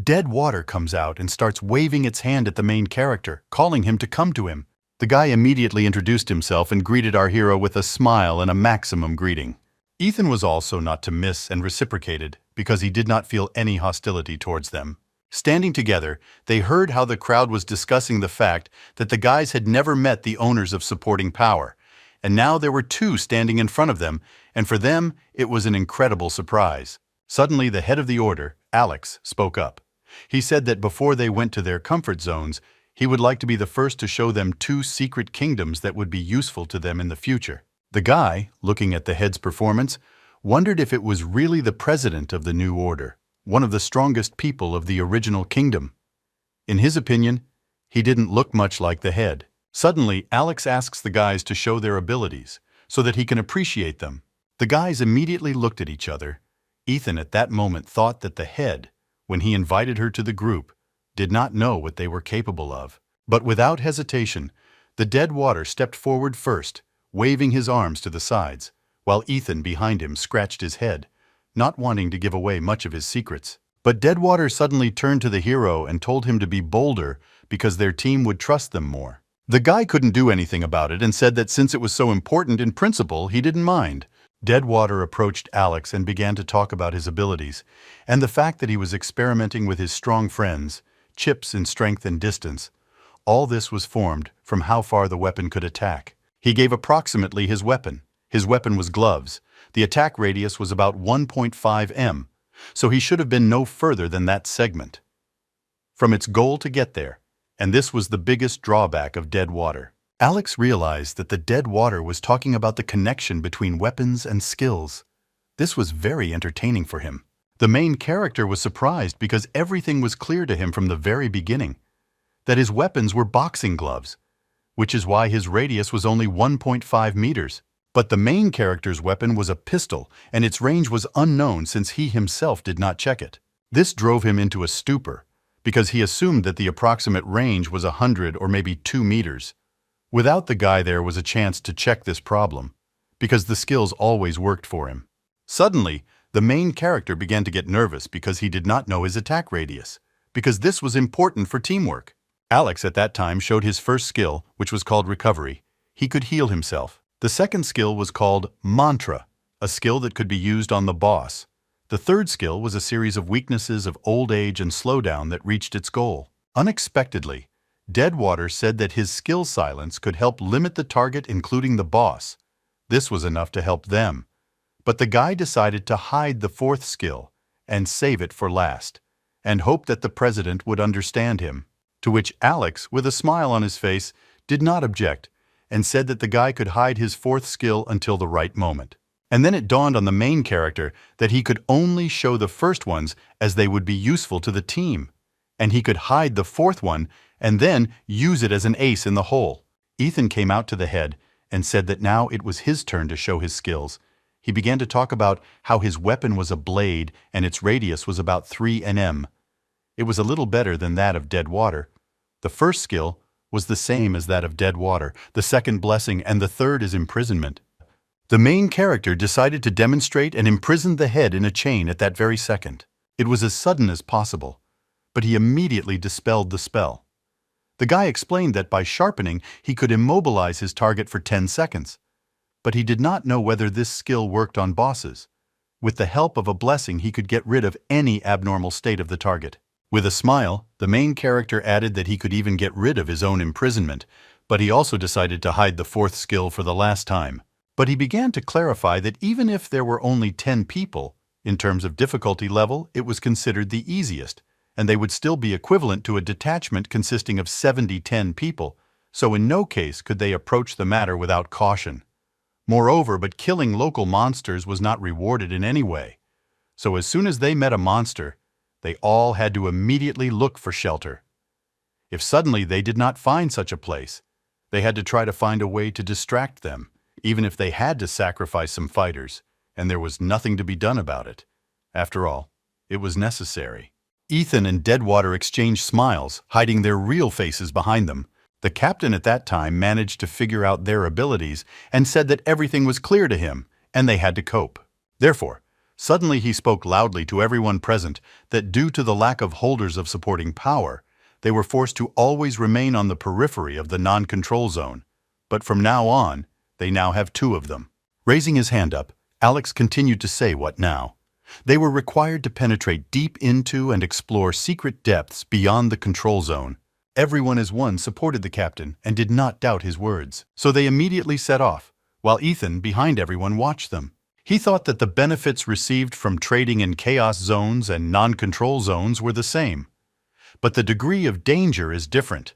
S1: Deadwater comes out and starts waving its hand at the main character, calling him to come to him. The guy immediately introduced himself and greeted our hero with a smile and a maximum greeting. Ethan was also not to miss and reciprocated because he did not feel any hostility towards them. Standing together, they heard how the crowd was discussing the fact that the guys had never met the owners of Supporting Power, and now there were two standing in front of them, and for them it was an incredible surprise. Suddenly the head of the order, Alex, spoke up. He said that before they went to their comfort zones, he would like to be the first to show them two secret kingdoms that would be useful to them in the future. The guy, looking at the head's performance, wondered if it was really the president of the new order, one of the strongest people of the original kingdom. In his opinion, he didn't look much like the head. Suddenly, Alex asks the guys to show their abilities so that he can appreciate them. The guys immediately looked at each other. Ethan at that moment thought that the head, when he invited her to the group, did not know what they were capable of. But without hesitation, the Deadwater stepped forward first, waving his arms to the sides, while Ethan behind him scratched his head, not wanting to give away much of his secrets. But Deadwater suddenly turned to the hero and told him to be bolder because their team would trust them more. The guy couldn't do anything about it and said that since it was so important in principle, he didn't mind. Deadwater approached Alex and began to talk about his abilities, and the fact that he was experimenting with his strong friends, chips in strength and distance. All this was formed from how far the weapon could attack. He gave approximately his weapon. His weapon was gloves. The attack radius was about 1.5 m, so he should have been no further than that segment from its goal to get there, and this was the biggest drawback of Deadwater. Alex realized that the Deadwater was talking about the connection between weapons and skills. This was very entertaining for him. The main character was surprised because everything was clear to him from the very beginning, that his weapons were boxing gloves, which is why his radius was only 1.5 meters. But the main character's weapon was a pistol, and its range was unknown since he himself did not check it. This drove him into a stupor, because he assumed that the approximate range was 100 or maybe 2 meters. Without the guy there was a chance to check this problem, because the skills always worked for him. Suddenly, the main character began to get nervous because he did not know his attack radius, because this was important for teamwork. Alex at that time showed his first skill, which was called Recovery. He could heal himself. The second skill was called Mantra, a skill that could be used on the boss. The third skill was a series of weaknesses of old age and slowdown that reached its goal. Unexpectedly, Deadwater said that his skill silence could help limit the target, including the boss. This was enough to help them. But the guy decided to hide the fourth skill and save it for last, and hoped that the president would understand him. To which Alex, with a smile on his face, did not object, and said that the guy could hide his fourth skill until the right moment. And then it dawned on the main character that he could only show the first ones as they would be useful to the team, and he could hide the fourth one and then use it as an ace in the hole. Ethan came out to the head and said that now it was his turn to show his skills. He began to talk about how his weapon was a blade and its radius was about 3 nm. It was a little better than that of Deadwater. The first skill was the same as that of Deadwater, the second blessing, and the third is imprisonment. The main character decided to demonstrate and imprisoned the head in a chain at that very second. It was as sudden as possible, but he immediately dispelled the spell. The guy explained that by sharpening he could immobilize his target for 10 seconds, but he did not know whether this skill worked on bosses. With the help of a blessing he could get rid of any abnormal state of the target. With a smile, the main character added that he could even get rid of his own imprisonment, but he also decided to hide the fourth skill for the last time. But he began to clarify that even if there were only 10 people, in terms of difficulty level, it was considered the easiest, and they would still be equivalent to a detachment consisting of 70-10 people, so in no case could they approach the matter without caution. Moreover, but killing local monsters was not rewarded in any way, so as soon as they met a monster, they all had to immediately look for shelter. If suddenly they did not find such a place, they had to try to find a way to distract them, even if they had to sacrifice some fighters, and there was nothing to be done about it. After all, it was necessary. Ethan and Deadwater exchanged smiles, hiding their real faces behind them. The captain at that time managed to figure out their abilities and said that everything was clear to him, and they had to cope. Therefore, Suddenly he spoke loudly to everyone present that due to the lack of holders of supporting power, they were forced to always remain on the periphery of the non-control zone. But from now on, they now have two of them. Raising his hand up, Alex continued to say what now. They were required to penetrate deep into and explore secret depths beyond the control zone. Everyone as one supported the captain and did not doubt his words. So they immediately set off, while Ethan, behind everyone, watched them. He thought that the benefits received from trading in chaos zones and non-control zones were the same. But the degree of danger is different.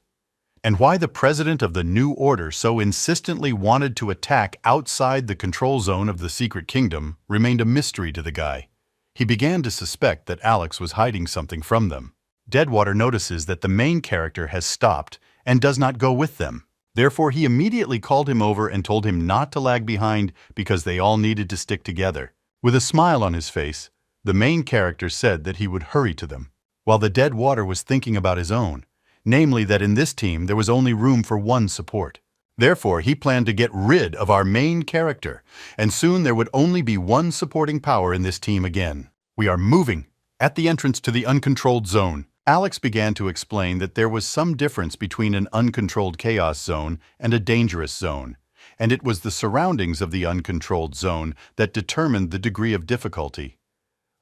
S1: And why the president of the New Order so insistently wanted to attack outside the control zone of the Secret Kingdom remained a mystery to the guy. He began to suspect that Alex was hiding something from them. Deadwater notices that the main character has stopped and does not go with them. Therefore, he immediately called him over and told him not to lag behind because they all needed to stick together. With a smile on his face, the main character said that he would hurry to them, while the Deadwater was thinking about his own, namely that in this team there was only room for one support. Therefore, he planned to get rid of our main character, and soon there would only be one supporting power in this team again. We are moving. At the entrance to the uncontrolled zone, Alex began to explain that there was some difference between an uncontrolled chaos zone and a dangerous zone, and it was the surroundings of the uncontrolled zone that determined the degree of difficulty.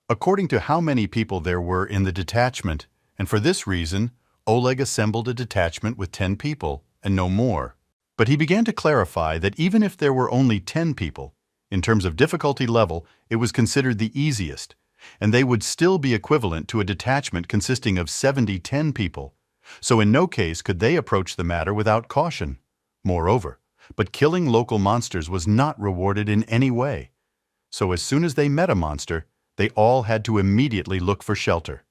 S1: According to how many people there were in the detachment, and for this reason, Oleg assembled a detachment with 10 people, and no more. But he began to clarify that even if there were only 10 people, in terms of difficulty level, it was considered the easiest, and they would still be equivalent to a detachment consisting of 70-10 people. So in no case could they approach the matter without caution. Moreover, but killing local monsters was not rewarded in any way. So as soon as they met a monster, they all had to immediately look for shelter.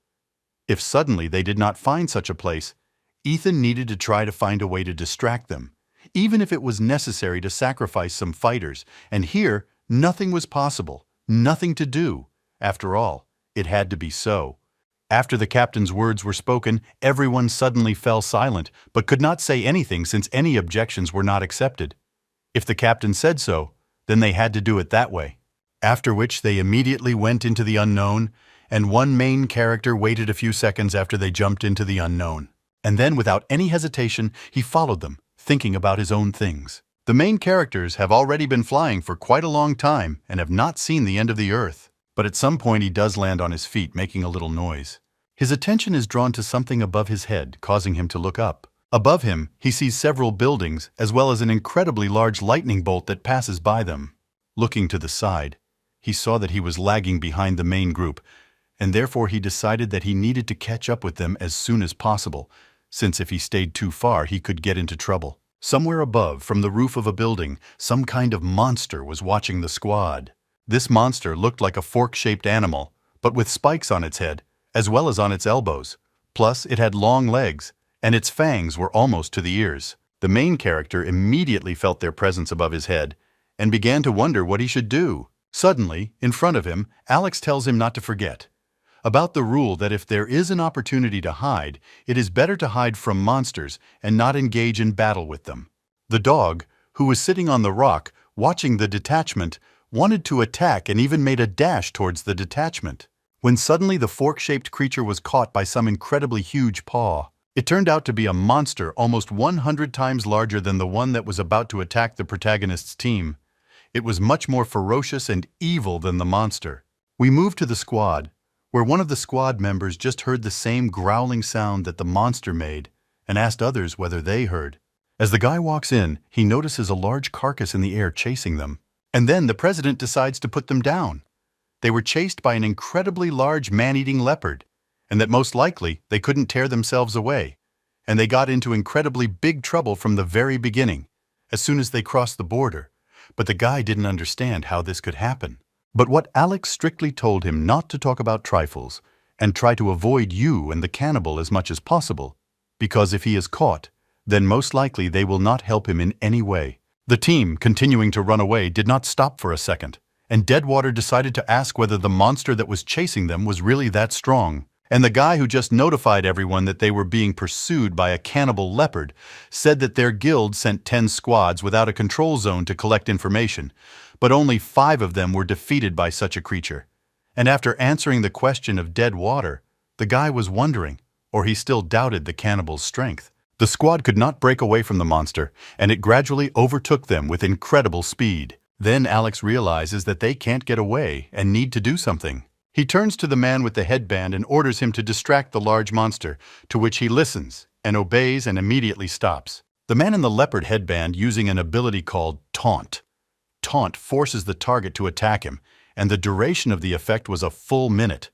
S1: If suddenly they did not find such a place, Ethan needed to try to find a way to distract them, even if it was necessary to sacrifice some fighters, and here nothing was possible, nothing to do. After all, it had to be so. After the captain's words were spoken, everyone suddenly fell silent, but could not say anything since any objections were not accepted. If the captain said so, then they had to do it that way. After which they immediately went into the unknown, and one main character waited a few seconds after they jumped into the unknown. And then, without any hesitation, he followed them, thinking about his own things. The main characters have already been flying for quite a long time and have not seen the end of the earth. But at some point he does land on his feet, making a little noise. His attention is drawn to something above his head, causing him to look up. Above him, he sees several buildings, as well as an incredibly large lightning bolt that passes by them. Looking to the side, he saw that he was lagging behind the main group, and therefore he decided that he needed to catch up with them as soon as possible, since if he stayed too far he could get into trouble. Somewhere above, from the roof of a building, some kind of monster was watching the squad. This monster looked like a fork-shaped animal, but with spikes on its head, as well as on its elbows. Plus, it had long legs, and its fangs were almost to the ears. The main character immediately felt their presence above his head, and began to wonder what he should do. Suddenly, in front of him, Alex tells him not to forget about the rule that if there is an opportunity to hide, it is better to hide from monsters and not engage in battle with them. The dog, who was sitting on the rock, watching the detachment, wanted to attack and even made a dash towards the detachment, when suddenly the fork-shaped creature was caught by some incredibly huge paw. It turned out to be a monster almost 100 times larger than the one that was about to attack the protagonist's team. It was much more ferocious and evil than the monster. We moved to the squad, where one of the squad members just heard the same growling sound that the monster made, and asked others whether they heard. As the guy walks in, he notices a large carcass in the air chasing them. And then the president decides to put them down. They were chased by an incredibly large man-eating leopard, and that most likely they couldn't tear themselves away, and they got into incredibly big trouble from the very beginning, as soon as they crossed the border. But the guy didn't understand how this could happen. But what Alex strictly told him not to talk about trifles, and try to avoid you and the cannibal as much as possible, because if he is caught, then most likely they will not help him in any way. The team, continuing to run away, did not stop for a second, and Deadwater decided to ask whether the monster that was chasing them was really that strong. And the guy who just notified everyone that they were being pursued by a cannibal leopard said that their guild sent 10 squads without a control zone to collect information, but only 5 of them were defeated by such a creature. And after answering the question of dead water, the guy was wondering, or he still doubted the cannibal's strength. The squad could not break away from the monster, and it gradually overtook them with incredible speed. Then Alex realizes that they can't get away and need to do something. He turns to the man with the headband and orders him to distract the large monster, to which he listens and obeys and immediately stops. The man in the leopard headband using an ability called Taunt. Taunt forces the target to attack him, and the duration of the effect was a full minute.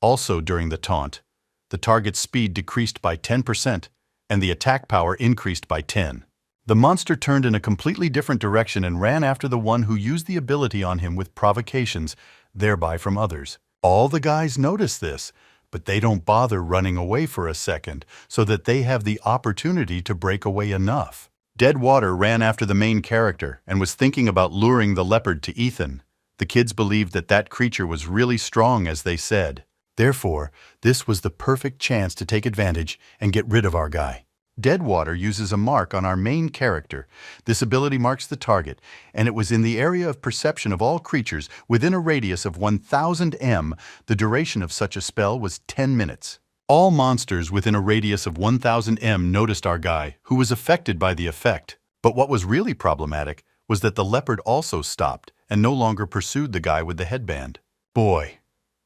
S1: Also during the taunt, the target's speed decreased by 10%, and the attack power increased by 10. The monster turned in a completely different direction and ran after the one who used the ability on him with provocations, thereby from others. All the guys notice this, but they don't bother running away for a second so that they have the opportunity to break away enough. Deadwater ran after the main character and was thinking about luring the leopard to Ethan. The kids believed that that creature was really strong, as they said. Therefore, this was the perfect chance to take advantage and get rid of our guy. Deadwater uses a mark on our main character. This ability marks the target, and it was in the area of perception of all creatures within a radius of 1000 m. The duration of such a spell was 10 minutes. All monsters within a radius of 1000 m noticed our guy, who was affected by the effect. But what was really problematic was that the leopard also stopped and no longer pursued the guy with the headband. Boy.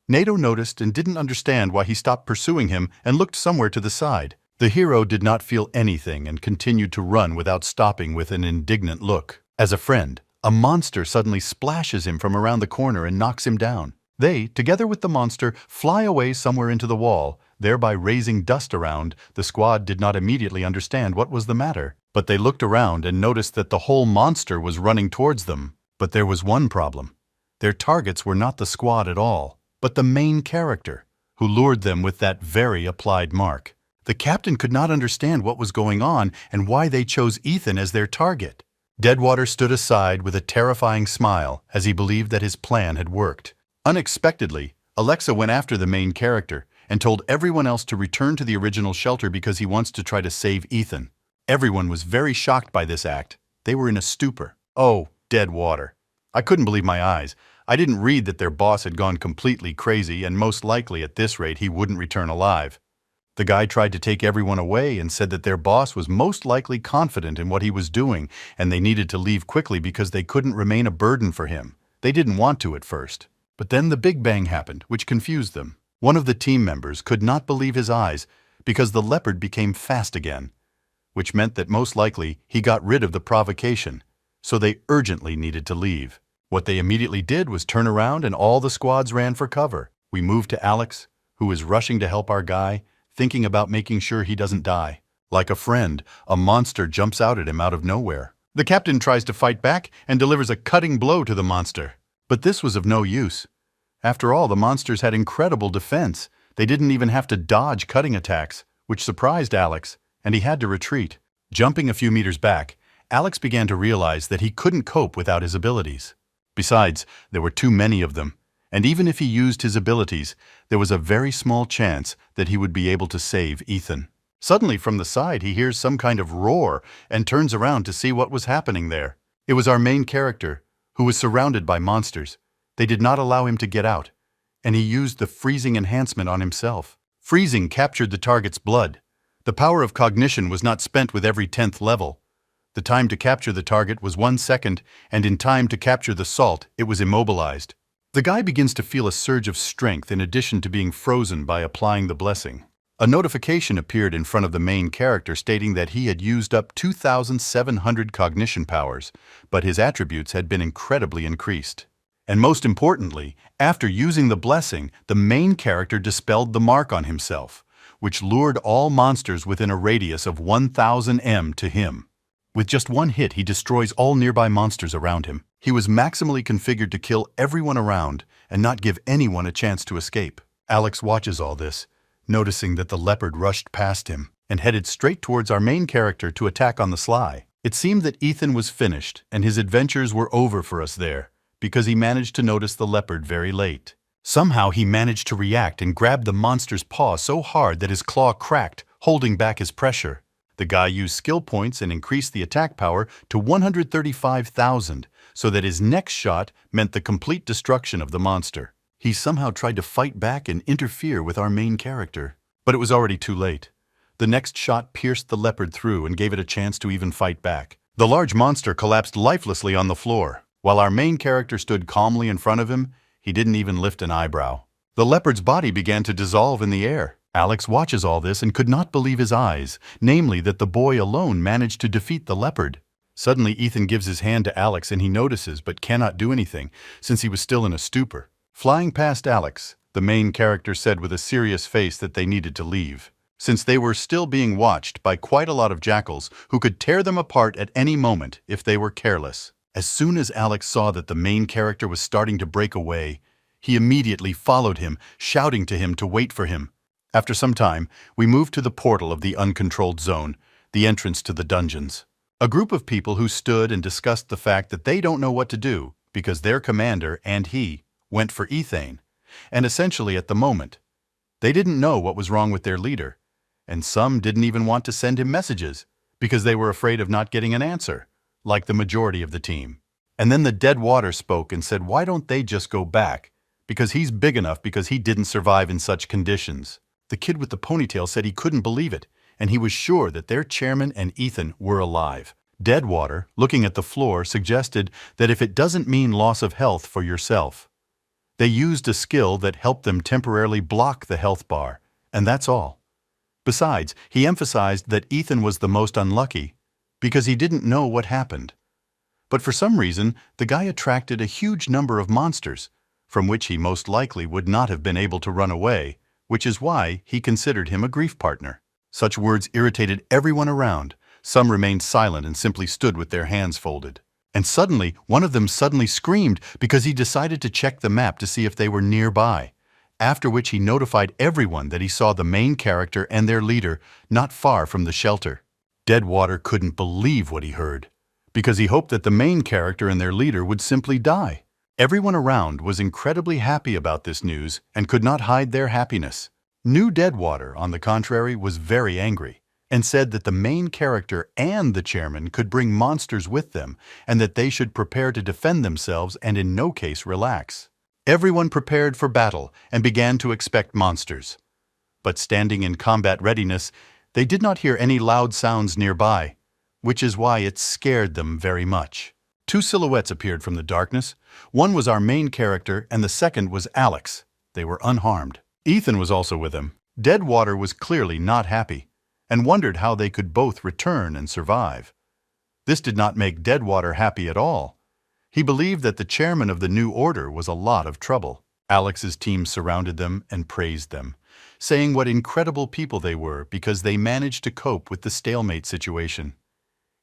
S1: Nato noticed and didn't understand why he stopped pursuing him and looked somewhere to the side. The hero did not feel anything and continued to run without stopping with an indignant look. As a friend, a monster suddenly splashes him from around the corner and knocks him down. They, together with the monster, fly away somewhere into the wall, thereby raising dust around. The squad did not immediately understand what was the matter, but they looked around and noticed that the whole monster was running towards them. But there was one problem. Their targets were not the squad at all, but the main character, who lured them with that very applied mark. The captain could not understand what was going on and why they chose Ethan as their target. Deadwater stood aside with a terrifying smile as he believed that his plan had worked. Unexpectedly, Alexa went after the main character and told everyone else to return to the original shelter because he wants to try to save Ethan. Everyone was very shocked by this act. They were in a stupor. Oh, Deadwater. I couldn't believe my eyes. I didn't read that their boss had gone completely crazy, and most likely at this rate he wouldn't return alive. The guy tried to take everyone away and said that their boss was most likely confident in what he was doing and they needed to leave quickly because they couldn't remain a burden for him. They didn't want to at first. But then the Big Bang happened, which confused them. One of the team members could not believe his eyes because the leopard became fast again, which meant that most likely he got rid of the provocation, so they urgently needed to leave. What they immediately did was turn around and all the squads ran for cover. We moved to Alex, who is rushing to help our guy, thinking about making sure he doesn't die. Like a friend, a monster jumps out at him out of nowhere. The captain tries to fight back and delivers a cutting blow to the monster. But this was of no use. After all, the monsters had incredible defense. They didn't even have to dodge cutting attacks, which surprised Alex, and he had to retreat. Jumping a few meters back, Alex began to realize that he couldn't cope without his abilities. Besides, there were too many of them. And even if he used his abilities, there was a very small chance that he would be able to save Ethan. Suddenly, from the side, he hears some kind of roar and turns around to see what was happening there. It was our main character, who was surrounded by monsters. They did not allow him to get out, and he used the freezing enhancement on himself. Freezing captured the target's blood. The power of cognition was not spent with every 10th level. The time to capture the target was 1 second, and in time to capture the salt, it was immobilized. The guy begins to feel a surge of strength in addition to being frozen by applying the blessing. A notification appeared in front of the main character stating that he had used up 2,700 cognition powers, but his attributes had been incredibly increased. And most importantly, after using the blessing, the main character dispelled the mark on himself, which lured all monsters within a radius of 1000 m to him. With just one hit, he destroys all nearby monsters around him. He was maximally configured to kill everyone around and not give anyone a chance to escape. Alex watches all this, noticing that the leopard rushed past him and headed straight towards our main character to attack on the sly. It seemed that Ethan was finished and his adventures were over for us there, because he managed to notice the leopard very late. Somehow he managed to react and grab the monster's paw so hard that his claw cracked, holding back his pressure. The guy used skill points and increased the attack power to 135,000, so that his next shot meant the complete destruction of the monster. He somehow tried to fight back and interfere with our main character. But it was already too late. The next shot pierced the leopard through and gave it a chance to even fight back. The large monster collapsed lifelessly on the floor. While our main character stood calmly in front of him, he didn't even lift an eyebrow. The leopard's body began to dissolve in the air. Alex watches all this and could not believe his eyes, namely that the boy alone managed to defeat the leopard. Suddenly, Ethan gives his hand to Alex and he notices but cannot do anything, since he was still in a stupor. Flying past Alex, the main character said with a serious face that they needed to leave, since they were still being watched by quite a lot of jackals who could tear them apart at any moment if they were careless. As soon as Alex saw that the main character was starting to break away, he immediately followed him, shouting to him to wait for him. After some time, we moved to the portal of the uncontrolled zone, the entrance to the dungeons. A group of people who stood and discussed the fact that they don't know what to do because their commander and he went for Ethane, and essentially at the moment, they didn't know what was wrong with their leader, and some didn't even want to send him messages because they were afraid of not getting an answer, like the majority of the team. And then the Deadwater spoke and said, why don't they just go back? Because he's big enough because he didn't survive in such conditions. The kid with the ponytail said he couldn't believe it, and he was sure that their chairman and Ethan were alive. Deadwater, looking at the floor, suggested that if it doesn't mean loss of health for yourself, they used a skill that helped them temporarily block the health bar, and that's all. Besides, he emphasized that Ethan was the most unlucky because he didn't know what happened. But for some reason, the guy attracted a huge number of monsters, from which he most likely would not have been able to run away, which is why he considered him a grief partner. Such words irritated everyone around. Some remained silent and simply stood with their hands folded. And suddenly, one of them suddenly screamed because he decided to check the map to see if they were nearby, after which he notified everyone that he saw the main character and their leader not far from the shelter. Deadwater couldn't believe what he heard, because he hoped that the main character and their leader would simply die. Everyone around was incredibly happy about this news and could not hide their happiness. New Deadwater, on the contrary, was very angry and said that the main character and the chairman could bring monsters with them and that they should prepare to defend themselves and in no case relax. Everyone prepared for battle and began to expect monsters. But standing in combat readiness, they did not hear any loud sounds nearby, which is why it scared them very much. Two silhouettes appeared from the darkness. One was our main character and the second was Alex. They were unharmed. Ethan was also with him. Deadwater was clearly not happy and wondered how they could both return and survive. This did not make Deadwater happy at all. He believed that the chairman of the new order was a lot of trouble. Alex's team surrounded them and praised them, saying what incredible people they were because they managed to cope with the stalemate situation.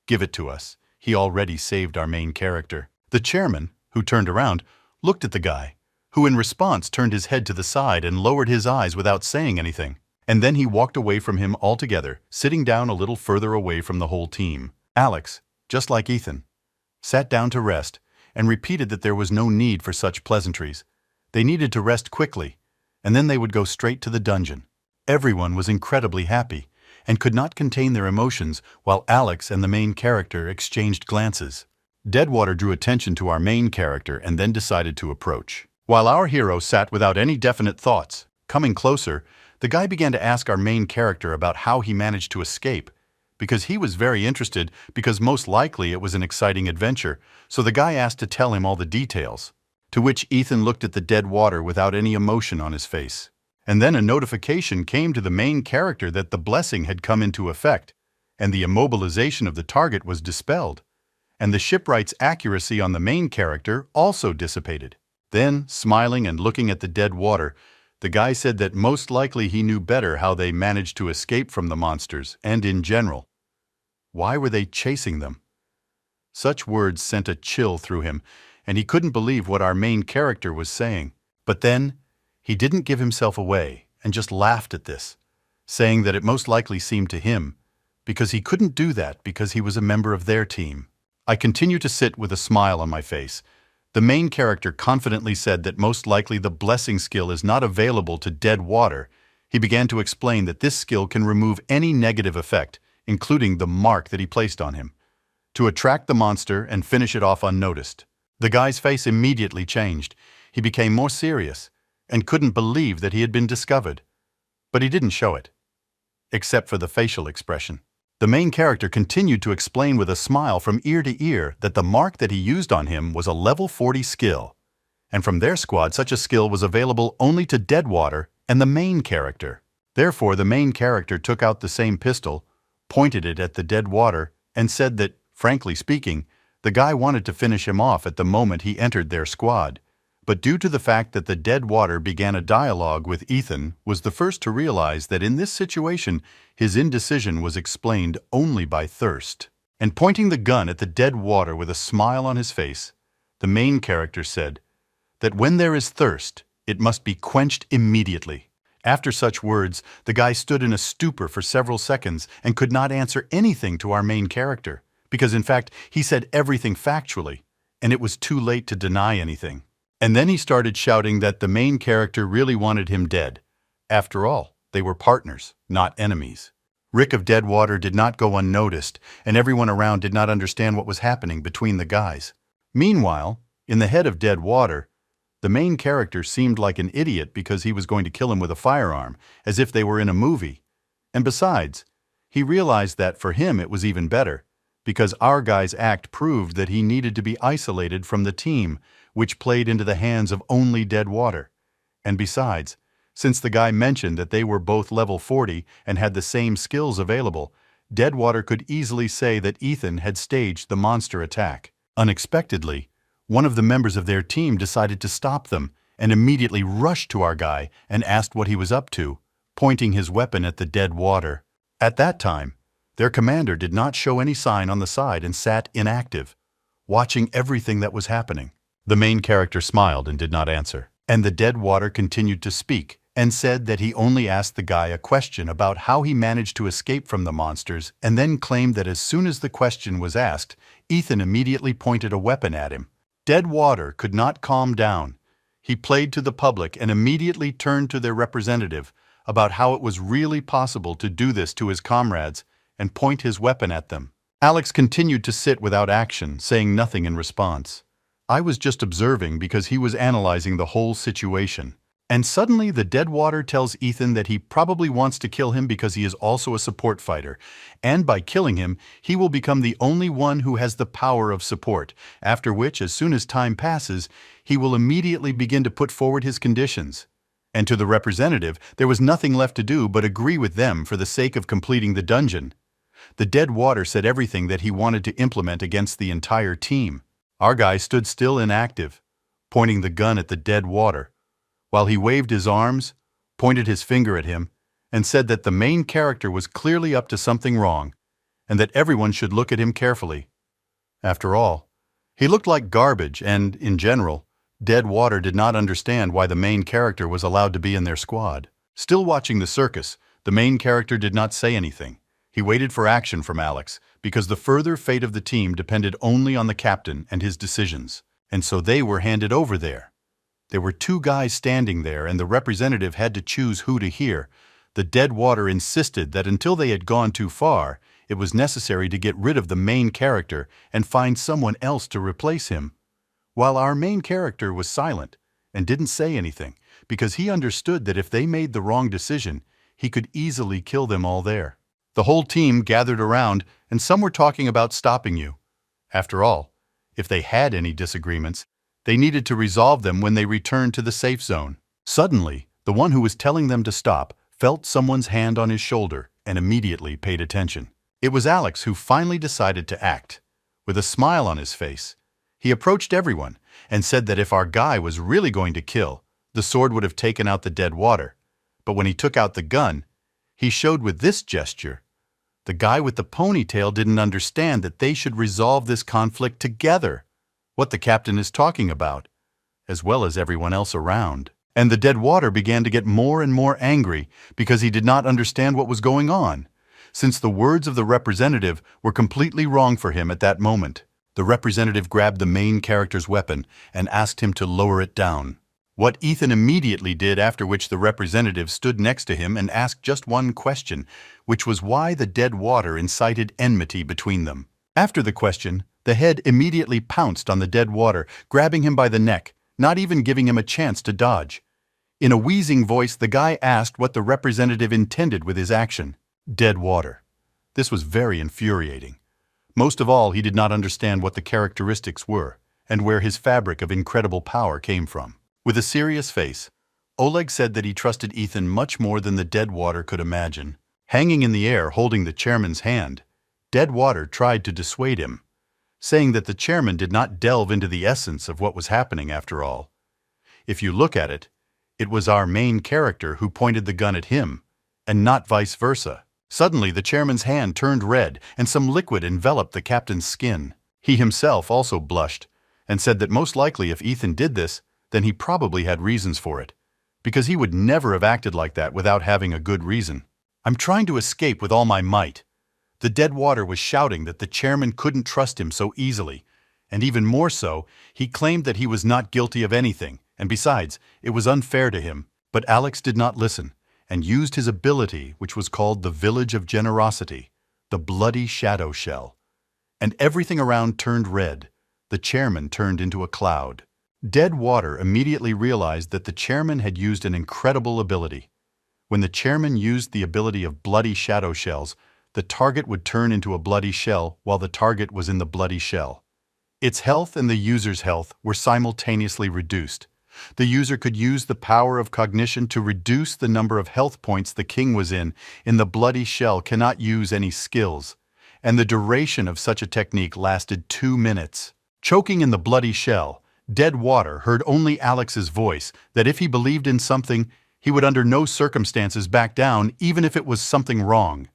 S1: Give it to us. He already saved our main character. The chairman, who turned around, looked at the guy, who in response turned his head to the side and lowered his eyes without saying anything. And then he walked away from him altogether, sitting down a little further away from the whole team. Alex, just like Ethan, sat down to rest and repeated that there was no need for such pleasantries. They needed to rest quickly, and then they would go straight to the dungeon. Everyone was incredibly happy and could not contain their emotions while Alex and the main character exchanged glances. Deadwater drew attention to our main character and then decided to approach. While our hero sat without any definite thoughts, coming closer, the guy began to ask our main character about how he managed to escape, because he was very interested because most likely it was an exciting adventure, so the guy asked to tell him all the details, to which Ethan looked at the Deadwater without any emotion on his face. And then a notification came to the main character that the blessing had come into effect, and the immobilization of the target was dispelled, and the shipwright's accuracy on the main character also dissipated. Then, smiling and looking at the Deadwater, the guy said that most likely he knew better how they managed to escape from the monsters, and in general, why were they chasing them? Such words sent a chill through him, and he couldn't believe what our main character was saying. But then, he didn't give himself away and just laughed at this, saying that it most likely seemed to him, because he couldn't do that because he was a member of their team. I continued to sit with a smile on my face. The main character confidently said that most likely the blessing skill is not available to Deadwater. He began to explain that this skill can remove any negative effect, including the mark that he placed on him, to attract the monster and finish it off unnoticed. The guy's face immediately changed. He became more serious, and couldn't believe that he had been discovered. But he didn't show it, except for the facial expression. The main character continued to explain with a smile from ear to ear that the mark that he used on him was a level 40 skill, and from their squad such a skill was available only to Deadwater and the main character. Therefore, the main character took out the same pistol, pointed it at the Deadwater, and said that, frankly speaking, the guy wanted to finish him off at the moment he entered their squad. But due to the fact that the Deadwater began a dialogue with Ethan, was the first to realize that in this situation his indecision was explained only by thirst. And pointing the gun at the Deadwater with a smile on his face, the main character said that when there is thirst, it must be quenched immediately. After such words, the guy stood in a stupor for several seconds and could not answer anything to our main character, because in fact he said everything factually, and it was too late to deny anything. And then he started shouting that the main character really wanted him dead. After all, they were partners, not enemies. Rick of Deadwater did not go unnoticed, and everyone around did not understand what was happening between the guys. Meanwhile, in the head of Deadwater, the main character seemed like an idiot because he was going to kill him with a firearm, as if they were in a movie. And besides, he realized that for him it was even better, because our guy's act proved that he needed to be isolated from the team, which played into the hands of only Deadwater. And besides, since the guy mentioned that they were both level 40 and had the same skills available, Deadwater could easily say that Ethan had staged the monster attack. Unexpectedly, one of the members of their team decided to stop them and immediately rushed to our guy and asked what he was up to, pointing his weapon at the Deadwater. At that time, their commander did not show any sign on the side and sat inactive, watching everything that was happening. The main character smiled and did not answer, and the Deadwater continued to speak and said that he only asked the guy a question about how he managed to escape from the monsters, and then claimed that as soon as the question was asked, Ethan immediately pointed a weapon at him. Deadwater could not calm down. He played to the public and immediately turned to their representative about how it was really possible to do this to his comrades and point his weapon at them. Alex continued to sit without action, saying nothing in response. I was just observing because he was analyzing the whole situation. And suddenly the Deadwater tells Ethan that he probably wants to kill him because he is also a support fighter, and by killing him, he will become the only one who has the power of support, after which, as soon as time passes, he will immediately begin to put forward his conditions. And to the representative, there was nothing left to do but agree with them for the sake of completing the dungeon. The Deadwater said everything that he wanted to implement against the entire team. Our guy stood still inactive, pointing the gun at the Deadwater, while he waved his arms, pointed his finger at him, and said that the main character was clearly up to something wrong, and that everyone should look at him carefully. After all, he looked like garbage, and, in general, Deadwater did not understand why the main character was allowed to be in their squad. Still watching the circus, the main character did not say anything. He waited for action from Alex, because the further fate of the team depended only on the captain and his decisions, and so they were handed over there. There were two guys standing there, and the representative had to choose who to hear. The Deadwater insisted that until they had gone too far, it was necessary to get rid of the main character and find someone else to replace him. While our main character was silent and didn't say anything, because he understood that if they made the wrong decision, he could easily kill them all there. The whole team gathered around, and some were talking about stopping you. After all, if they had any disagreements, they needed to resolve them when they returned to the safe zone. Suddenly, the one who was telling them to stop felt someone's hand on his shoulder and immediately paid attention. It was Alex who finally decided to act. With a smile on his face, he approached everyone and said that if our guy was really going to kill, the sword would have taken out the Deadwater. But when he took out the gun, he showed with this gesture. The guy with the ponytail didn't understand that they should resolve this conflict together, what the captain is talking about, as well as everyone else around. And the Deadwater began to get more and more angry because he did not understand what was going on, since the words of the representative were completely wrong for him at that moment. The representative grabbed the main character's weapon and asked him to lower it down. What Ethan immediately did, after which the representative stood next to him and asked just one question, which was why the Deadwater incited enmity between them. After the question, the head immediately pounced on the Deadwater, grabbing him by the neck, not even giving him a chance to dodge. In a wheezing voice, the guy asked what the representative intended with his action. Dead water. This was very infuriating. Most of all, he did not understand what the characteristics were and where his fabric of incredible power came from. With a serious face, Oleg said that he trusted Ethan much more than the dead water could imagine. Hanging in the air, holding the chairman's hand, dead water tried to dissuade him, saying that the chairman did not delve into the essence of what was happening after all. If you look at it, it was our main character who pointed the gun at him, and not vice versa. Suddenly, the chairman's hand turned red, and some liquid enveloped the captain's skin. He himself also blushed, and said that most likely if Ethan did this, then he probably had reasons for it, because he would never have acted like that without having a good reason. I'm trying to escape with all my might. The dead water was shouting that the chairman couldn't trust him so easily, and even more so, he claimed that he was not guilty of anything, and besides, it was unfair to him. But Alex did not listen, and used his ability, which was called the Village of Generosity, the Bloody Shadow Shell. And everything around turned red. The chairman turned into a cloud. Dead water immediately realized that the chairman had used an incredible ability. When the chairman used the ability of Bloody Shadow Shells, the target would turn into a bloody shell while the target was in the bloody shell. Its health and the user's health were simultaneously reduced. The user could use the power of cognition to reduce the number of health points the king was in the bloody shell cannot use any skills, and the duration of such a technique lasted 2 minutes. Choking in the bloody shell, dead water heard only Alex's voice that if he believed in something, he would under no circumstances back down even if it was something wrong.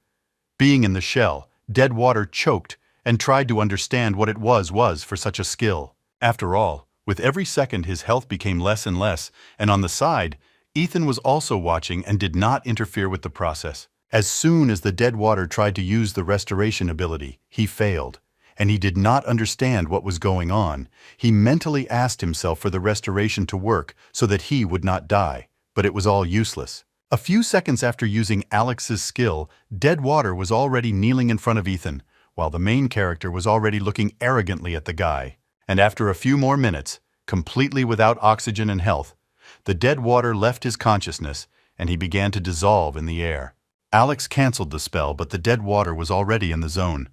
S1: Being in the shell, dead water choked and tried to understand what it was for such a skill. After all, with every second his health became less and less, and on the side, Ethan was also watching and did not interfere with the process. As soon as the dead water tried to use the restoration ability, he failed, and he did not understand what was going on. He mentally asked himself for the restoration to work so that he would not die, but it was all useless. A few seconds after using Alex's skill, dead water was already kneeling in front of Ethan, while the main character was already looking arrogantly at the guy. And after a few more minutes, completely without oxygen and health, the dead water left his consciousness and he began to dissolve in the air. Alex canceled the spell, but the dead water was already in the zone.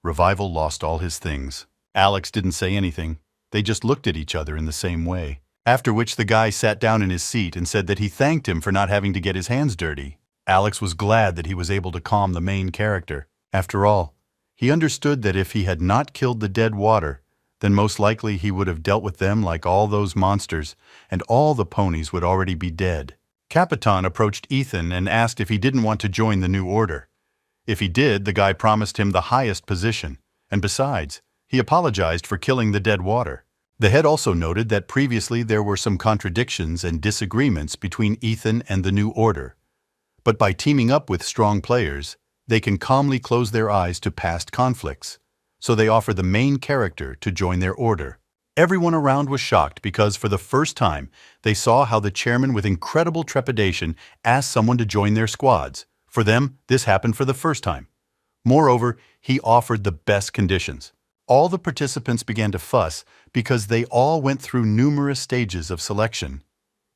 S1: Revival lost all his things. Alex didn't say anything. They just looked at each other in the same way. After which the guy sat down in his seat and said that he thanked him for not having to get his hands dirty. Alex was glad that he was able to calm the main character. After all, he understood that if he had not killed the dead water, then most likely he would have dealt with them like all those monsters, and all the ponies would already be dead. Capitan approached Ethan and asked if he didn't want to join the new order. If he did, the guy promised him the highest position, and besides, he apologized for killing the dead water. The head also noted that previously there were some contradictions and disagreements between Ethan and the new order. But by teaming up with strong players, they can calmly close their eyes to past conflicts. So they offer the main character to join their order. Everyone around was shocked because for the first time, they saw how the chairman with incredible trepidation asked someone to join their squads. For them, this happened for the first time. Moreover, he offered the best conditions. All the participants began to fuss because they all went through numerous stages of selection,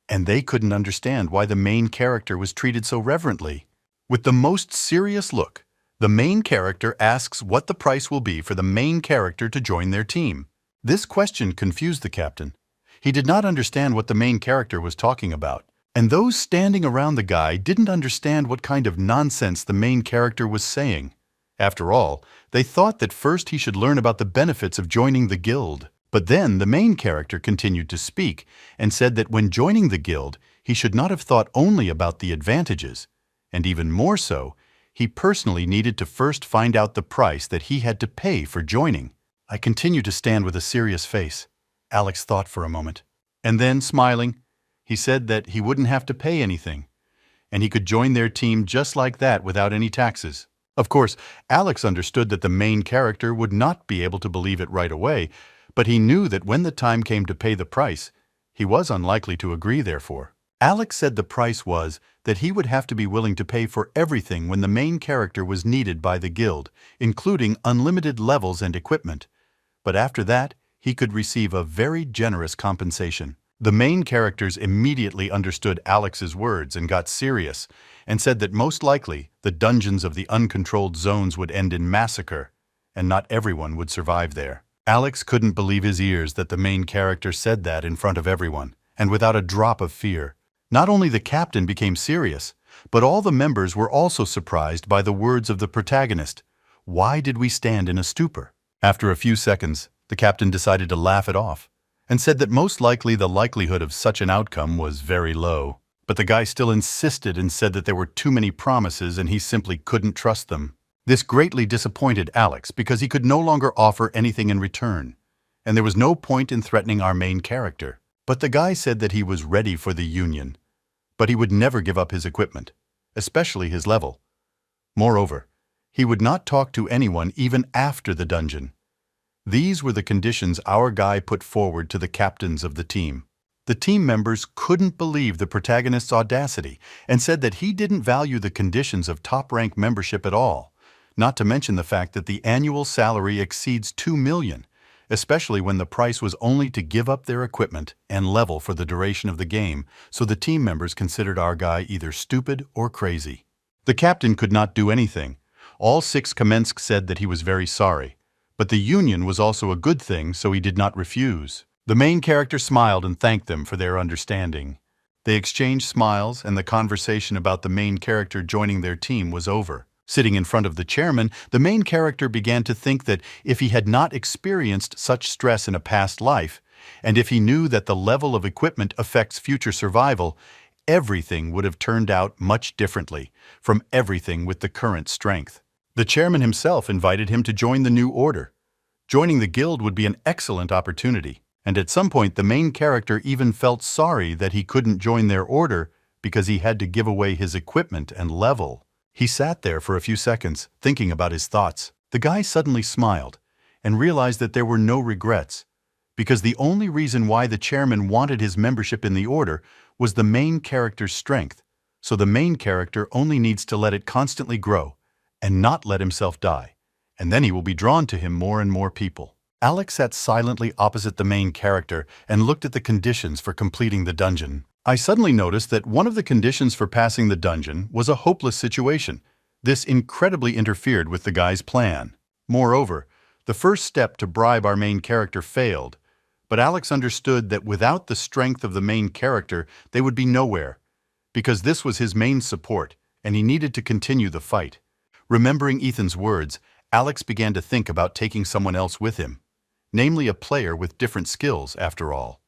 S1: and they couldn't understand why the main character was treated so reverently. With the most serious look, the main character asks what the price will be for the main character to join their team. This question confused the captain. He did not understand what the main character was talking about, and those standing around the guy didn't understand what kind of nonsense the main character was saying. After all, they thought that first he should learn about the benefits of joining the guild. But then the main character continued to speak and said that when joining the guild, he should not have thought only about the advantages, and even more so, he personally needed to first find out the price that he had to pay for joining. I continued to stand with a serious face. Alex thought for a moment. And then, smiling, he said that he wouldn't have to pay anything, and he could join their team just like that without any taxes. Of course, Alex understood that the main character would not be able to believe it right away, but he knew that when the time came to pay the price, he was unlikely to agree therefore. Alex said the price was that he would have to be willing to pay for everything when the main character was needed by the guild, including unlimited levels and equipment. But after that, he could receive a very generous compensation. The main characters immediately understood Alex's words and got serious, and said that most likely the dungeons of the uncontrolled zones would end in massacre, and not everyone would survive there. Alex couldn't believe his ears that the main character said that in front of everyone, and without a drop of fear. Not only the captain became serious, but all the members were also surprised by the words of the protagonist. Why did we stand in a stupor? After a few seconds, the captain decided to laugh it off, and said that most likely the likelihood of such an outcome was very low. But the guy still insisted and said that there were too many promises and he simply couldn't trust them. This greatly disappointed Alex because he could no longer offer anything in return, and there was no point in threatening our main character. But the guy said that he was ready for the Union, but he would never give up his equipment, especially his level. Moreover, he would not talk to anyone even after the dungeon. These were the conditions our guy put forward to the captains of the team. The team members couldn't believe the protagonist's audacity and said that he didn't value the conditions of top-rank membership at all, not to mention the fact that the annual salary exceeds $2 million, especially when the price was only to give up their equipment and level for the duration of the game, so the team members considered our guy either stupid or crazy. The captain could not do anything. All 6 Kamensk said that he was very sorry, but the Union was also a good thing, so he did not refuse. The main character smiled and thanked them for their understanding. They exchanged smiles, and the conversation about the main character joining their team was over. Sitting in front of the chairman, the main character began to think that if he had not experienced such stress in a past life, and if he knew that the level of equipment affects future survival, everything would have turned out much differently from everything with the current strength. The chairman himself invited him to join the new order. Joining the guild would be an excellent opportunity, and at some point the main character even felt sorry that he couldn't join their order because he had to give away his equipment and level. He sat there for a few seconds, thinking about his thoughts. The guy suddenly smiled and realized that there were no regrets, because the only reason why the chairman wanted his membership in the order was the main character's strength, so the main character only needs to let it constantly grow and not let himself die, and then he will be drawn to him more and more people. Alex sat silently opposite the main character and looked at the conditions for completing the dungeon. I suddenly noticed that one of the conditions for passing the dungeon was a hopeless situation. This incredibly interfered with the guy's plan. Moreover, the first step to bribe our main character failed, but Alex understood that without the strength of the main character, they would be nowhere, because this was his main support, and he needed to continue the fight. Remembering Ethan's words, Alex began to think about taking someone else with him, namely a player with different skills, after all.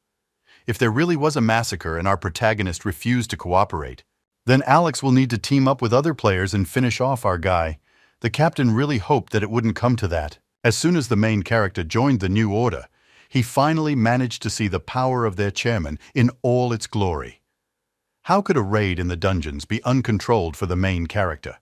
S1: If there really was a massacre and our protagonist refused to cooperate, then Alex will need to team up with other players and finish off our guy. The captain really hoped that it wouldn't come to that. As soon as the main character joined the new order, he finally managed to see the power of their chairman in all its glory. How could a raid in the dungeons be uncontrolled for the main character?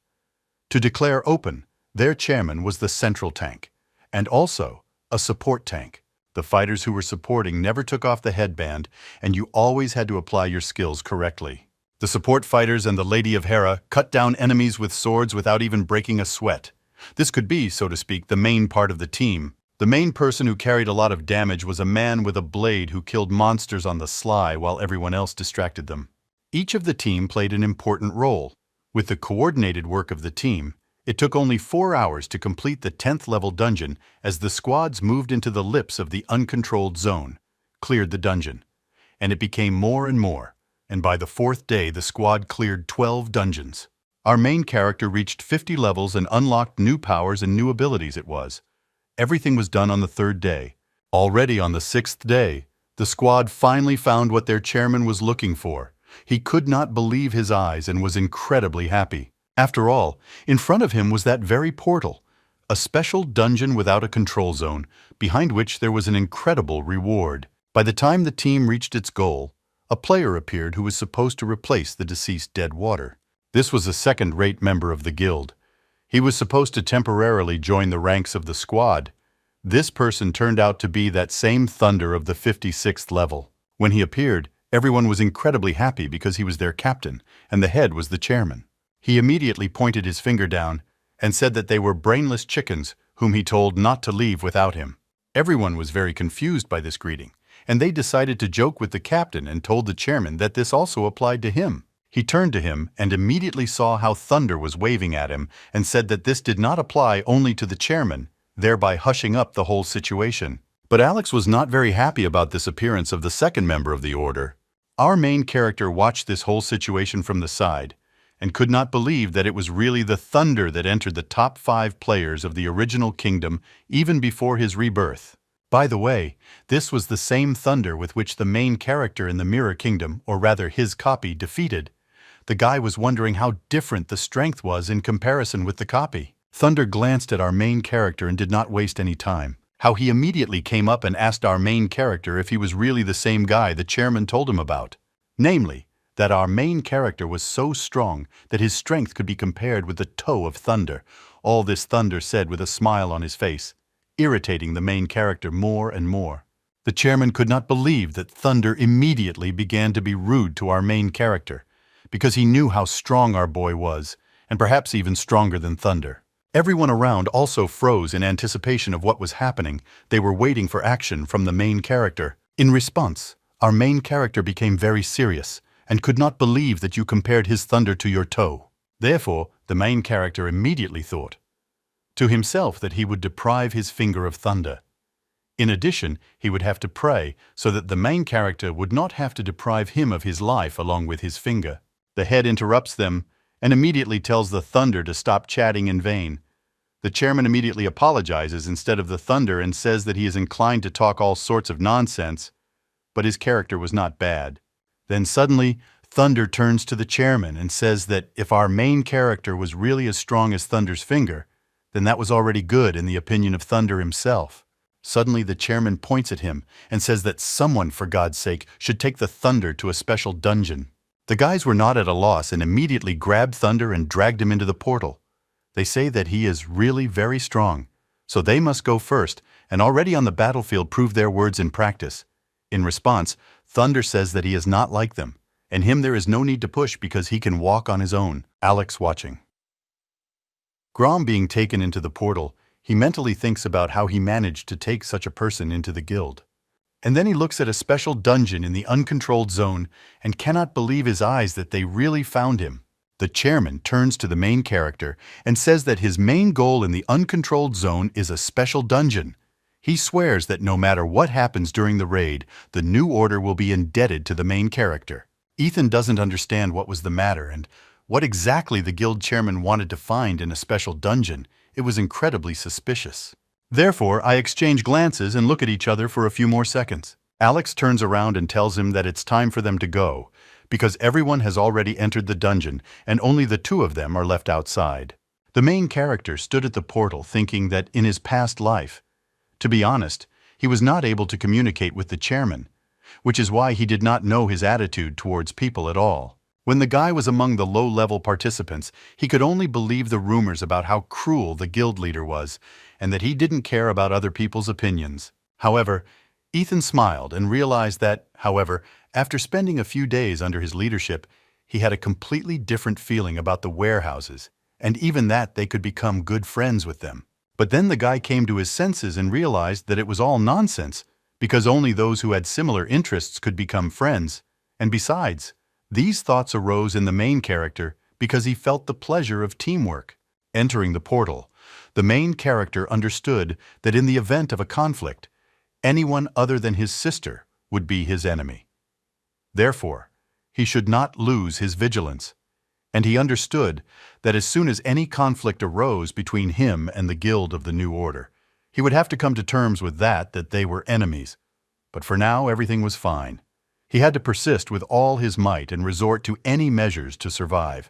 S1: To declare open, their chairman was the central tank, and also a support tank. The fighters who were supporting never took off the headband, and you always had to apply your skills correctly. The support fighters and the Lady of Hera cut down enemies with swords without even breaking a sweat. This could be, so to speak, the main part of the team. The main person who carried a lot of damage was a man with a blade who killed monsters on the sly while everyone else distracted them. Each of the team played an important role. With the coordinated work of the team, it took only 4 hours to complete the 10th level dungeon as the squads moved into the lips of the uncontrolled zone, cleared the dungeon, and it became more and more, and by the 4th day the squad cleared 12 dungeons. Our main character reached 50 levels and unlocked new powers and new abilities. Everything was done on the 3rd day. Already on the 6th day, the squad finally found what their chairman was looking for. He could not believe his eyes and was incredibly happy. After all, in front of him was that very portal, a special dungeon without a control zone, behind which there was an incredible reward. By the time the team reached its goal, a player appeared who was supposed to replace the deceased Deadwater. This was a second-rate member of the guild. He was supposed to temporarily join the ranks of the squad. This person turned out to be that same Thunder of the 56th level. When he appeared, everyone was incredibly happy because he was their captain, and the head was the chairman. He immediately pointed his finger down and said that they were brainless chickens whom he told not to leave without him. Everyone was very confused by this greeting, and they decided to joke with the captain and told the chairman that this also applied to him. He turned to him and immediately saw how Thunder was waving at him and said that this did not apply only to the chairman, thereby hushing up the whole situation. But Alex was not very happy about this appearance of the second member of the order. Our main character watched this whole situation from the side and could not believe that it was really the Thunder that entered the top 5 players of the original kingdom even before his rebirth. By the way, this was the same Thunder with which the main character in the Mirror Kingdom, or rather his copy, defeated. The guy was wondering how different the strength was in comparison with the copy. Thunder glanced at our main character and did not waste any time. How he immediately came up and asked our main character if he was really the same guy the chairman told him about. Namely, that our main character was so strong that his strength could be compared with the toe of Thunder. All this Thunder said with a smile on his face, irritating the main character more and more. The chairman could not believe that Thunder immediately began to be rude to our main character, because he knew how strong our boy was, and perhaps even stronger than Thunder. Everyone around also froze in anticipation of what was happening. They were waiting for action from the main character. In response, our main character became very serious and could not believe that you compared his Thunder to your toe. Therefore, the main character immediately thought to himself that he would deprive his finger of Thunder. In addition, he would have to pray so that the main character would not have to deprive him of his life along with his finger. The head interrupts them and immediately tells the Thunder to stop chatting in vain. The chairman immediately apologizes instead of the Thunder and says that he is inclined to talk all sorts of nonsense, but his character was not bad. Then suddenly, Thunder turns to the chairman and says that if our main character was really as strong as Thunder's finger, then that was already good in the opinion of Thunder himself. Suddenly the chairman points at him and says that someone, for God's sake, should take the Thunder to a special dungeon. The guys were not at a loss and immediately grabbed Thunder and dragged him into the portal. They say that he is really very strong, so they must go first and already on the battlefield prove their words in practice. In response, Thunder says that he is not like them, and him there is no need to push because he can walk on his own. Alex watching. Grom being taken into the portal, he mentally thinks about how he managed to take such a person into the guild. And then he looks at a special dungeon in the uncontrolled zone and cannot believe his eyes that they really found him. The chairman turns to the main character and says that his main goal in the uncontrolled zone is a special dungeon. He swears that no matter what happens during the raid, the new order will be indebted to the main character. Ethan doesn't understand what was the matter and what exactly the guild chairman wanted to find in a special dungeon. It was incredibly suspicious. Therefore, I exchange glances and look at each other for a few more seconds. Alex turns around and tells him that it's time for them to go, because everyone has already entered the dungeon and only the 2 of them are left outside. The main character stood at the portal thinking that in his past life, to be honest, he was not able to communicate with the chairman, which is why he did not know his attitude towards people at all. When the guy was among the low-level participants, he could only believe the rumors about how cruel the guild leader was and that he didn't care about other people's opinions. However, Ethan smiled and realized that, however, after spending a few days under his leadership, he had a completely different feeling about the warehouses, and even that they could become good friends with them. But then the guy came to his senses and realized that it was all nonsense, because only those who had similar interests could become friends, and besides, these thoughts arose in the main character because he felt the pleasure of teamwork. Entering the portal, the main character understood that in the event of a conflict, anyone other than his sister would be his enemy. Therefore, he should not lose his vigilance, and he understood that as soon as any conflict arose between him and the guild of the New Order, he would have to come to terms with that they were enemies. But for now, everything was fine. He had to persist with all his might and resort to any measures to survive.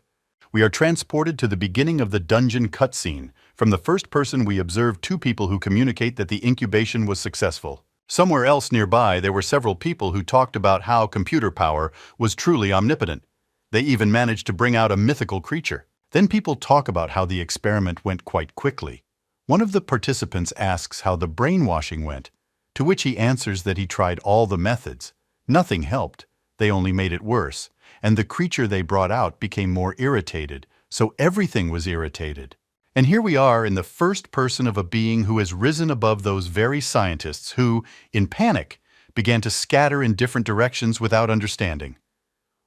S1: We are transported to the beginning of the dungeon cutscene. From the first person, we observe 2 people who communicate that the incubation was successful. Somewhere else nearby, there were several people who talked about how computer power was truly omnipotent. They even managed to bring out a mythical creature. Then people talk about how the experiment went quite quickly. One of the participants asks how the brainwashing went, to which he answers that he tried all the methods. Nothing helped, they only made it worse, and the creature they brought out became more irritated, so everything was irritated. And here we are in the first person of a being who has risen above those very scientists who, in panic, began to scatter in different directions without understanding.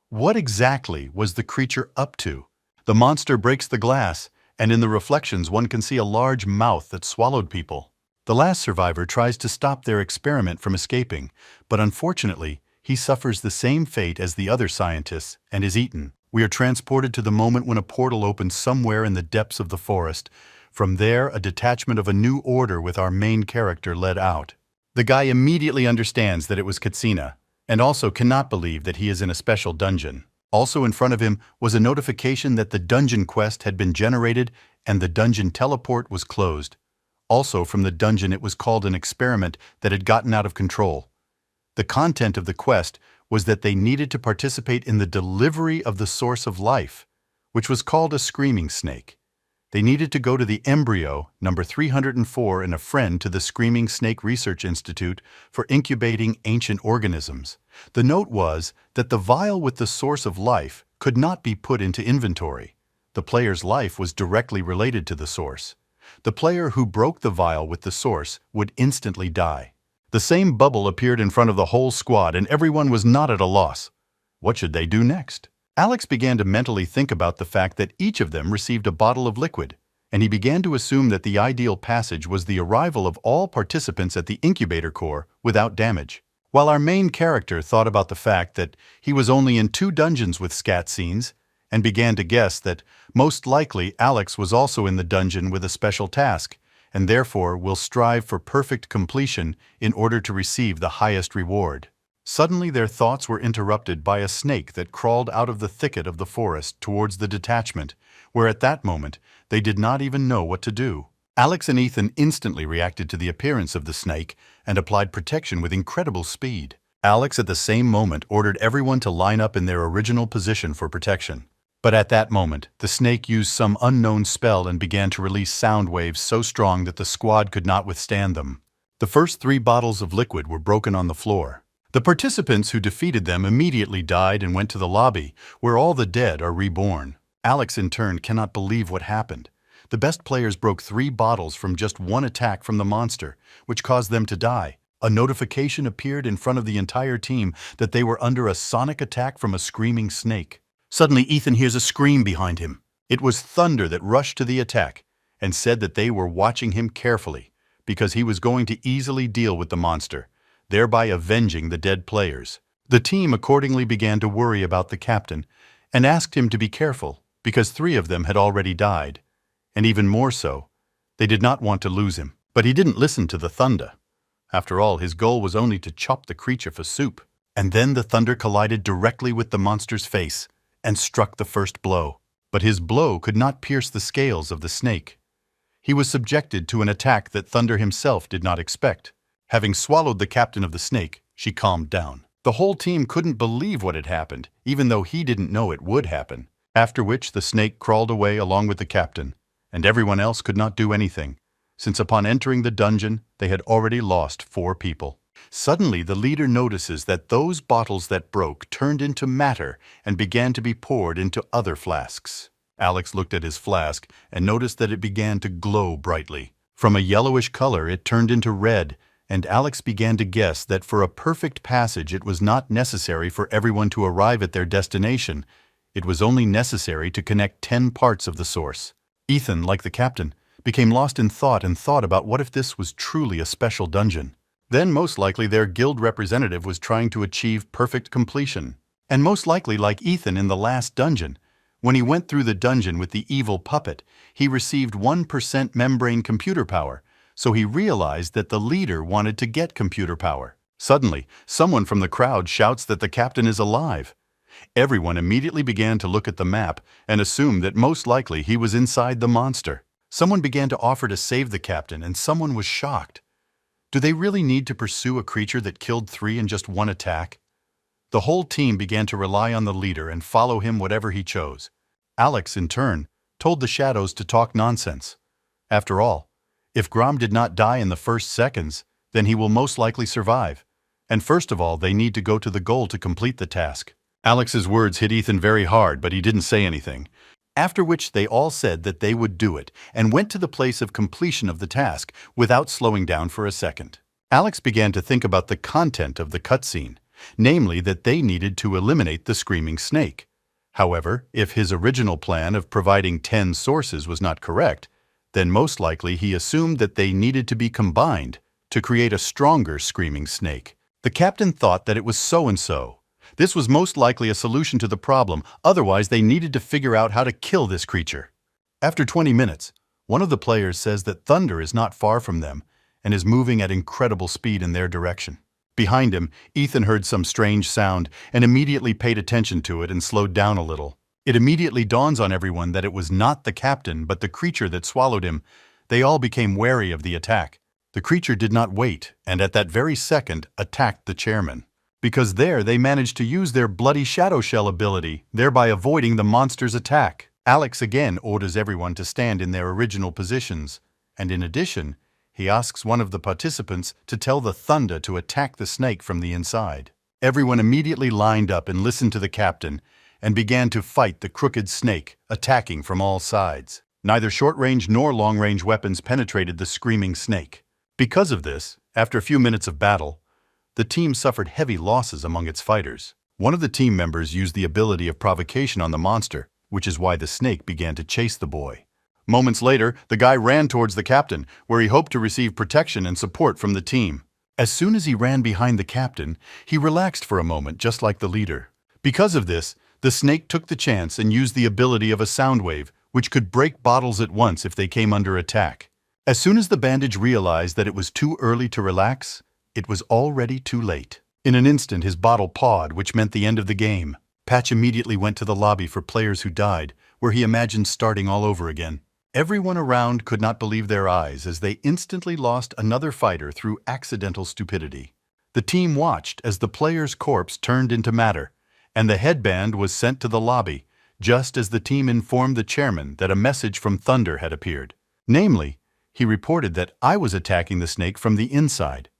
S1: What exactly was the creature up to? The monster breaks the glass, and in the reflections one can see a large mouth that swallowed people. The last survivor tries to stop their experiment from escaping, but unfortunately, he suffers the same fate as the other scientists and is eaten. We are transported to the moment when a portal opens somewhere in the depths of the forest. From there, a detachment of a new order with our main character led out. The guy immediately understands that it was Katsina, and also cannot believe that he is in a special dungeon. Also in front of him was a notification that the dungeon quest had been generated and the dungeon teleport was closed. Also from the dungeon it was called an experiment that had gotten out of control. The content of the quest was that they needed to participate in the delivery of the source of life, which was called a screaming snake. They needed to go to the embryo, number 304, and a friend to the Screaming Snake Research Institute for incubating ancient organisms. The note was that the vial with the source of life could not be put into inventory. The player's life was directly related to the source. The player who broke the vial with the source would instantly die. The same bubble appeared in front of the whole squad, and everyone was not at a loss. What should they do next? Alex began to mentally think about the fact that each of them received a bottle of liquid, and he began to assume that the ideal passage was the arrival of all participants at the incubator core without damage. While our main character thought about the fact that he was only in 2 dungeons with scat scenes, and began to guess that most likely Alex was also in the dungeon with a special task, and therefore will strive for perfect completion in order to receive the highest reward. Suddenly their thoughts were interrupted by a snake that crawled out of the thicket of the forest towards the detachment, where at that moment they did not even know what to do. Alex and Ethan instantly reacted to the appearance of the snake and applied protection with incredible speed. Alex at the same moment ordered everyone to line up in their original position for protection. But at that moment, the snake used some unknown spell and began to release sound waves so strong that the squad could not withstand them. The first 3 bottles of liquid were broken on the floor. The participants who defeated them immediately died and went to the lobby, where all the dead are reborn. Alex in turn cannot believe what happened. The best players broke 3 bottles from just 1 attack from the monster, which caused them to die. A notification appeared in front of the entire team that they were under a sonic attack from a screaming snake. Suddenly Ethan hears a scream behind him. It was Thunder that rushed to the attack and said that they were watching him carefully because he was going to easily deal with the monster, thereby avenging the dead players. The team accordingly began to worry about the captain and asked him to be careful because 3 of them had already died, and even more so, they did not want to lose him. But he didn't listen to the Thunder. After all, his goal was only to chop the creature for soup. And then the Thunder collided directly with the monster's face and struck the first blow. But his blow could not pierce the scales of the snake. He was subjected to an attack that Thunder himself did not expect. Having swallowed the captain of the snake, she calmed down. The whole team couldn't believe what had happened, even though he didn't know it would happen. After which the snake crawled away along with the captain, and everyone else could not do anything, since upon entering the dungeon they had already lost 4 people. Suddenly the leader notices that those bottles that broke turned into matter and began to be poured into other flasks. Alex looked at his flask and noticed that it began to glow brightly. From a yellowish color it turned into red, and Alex began to guess that for a perfect passage it was not necessary for everyone to arrive at their destination. It was only necessary to connect 10 parts of the source. Ethan, like the captain, became lost in thought and thought about what if this was truly a special dungeon. Then most likely their guild representative was trying to achieve perfect completion. And most likely like Ethan in the last dungeon, when he went through the dungeon with the evil puppet, he received 1% membrane computer power, so he realized that the leader wanted to get computer power. Suddenly, someone from the crowd shouts that the captain is alive. Everyone immediately began to look at the map and assumed that most likely he was inside the monster. Someone began to offer to save the captain, and someone was shocked. Do they really need to pursue a creature that killed 3 in just 1 attack? The whole team began to rely on the leader and follow him whatever he chose. Alex, in turn, told the shadows to talk nonsense. After all, if Grom did not die in the first seconds, then he will most likely survive. And first of all, they need to go to the goal to complete the task. Alex's words hit Ethan very hard, but he didn't say anything. After which they all said that they would do it, and went to the place of completion of the task without slowing down for a second. Alex began to think about the content of the cutscene, namely that they needed to eliminate the screaming snake. However, if his original plan of providing 10 sources was not correct, then most likely he assumed that they needed to be combined to create a stronger screaming snake. The captain thought that it was so-and-so. This was most likely a solution to the problem, otherwise they needed to figure out how to kill this creature. After 20 minutes, one of the players says that thunder is not far from them and is moving at incredible speed in their direction. Behind him, Ethan heard some strange sound and immediately paid attention to it and slowed down a little. It immediately dawns on everyone that it was not the captain but the creature that swallowed him. They all became wary of the attack. The creature did not wait and at that very second attacked the chairman. Because there they managed to use their bloody shadow shell ability, thereby avoiding the monster's attack. Alex again orders everyone to stand in their original positions, and in addition, he asks one of the participants to tell the thunder to attack the snake from the inside. Everyone immediately lined up and listened to the captain and began to fight the crooked snake, attacking from all sides. Neither short-range nor long-range weapons penetrated the screaming snake. Because of this, after a few minutes of battle, the team suffered heavy losses among its fighters. One of the team members used the ability of provocation on the monster, which is why the snake began to chase the boy. Moments later, the guy ran towards the captain, where he hoped to receive protection and support from the team. As soon as he ran behind the captain, he relaxed for a moment, just like the leader. Because of this, the snake took the chance and used the ability of a sound wave, which could break bottles at once if they came under attack. As soon as the bandage realized that it was too early to relax, it was already too late. In an instant, his bottle pawed, which meant the end of the game. Patch immediately went to the lobby for players who died, where he imagined starting all over again. Everyone around could not believe their eyes as they instantly lost another fighter through accidental stupidity. The team watched as the player's corpse turned into matter, and the headband was sent to the lobby, just as the team informed the chairman that a message from Thunder had appeared. Namely, he reported that I was attacking the snake from the inside.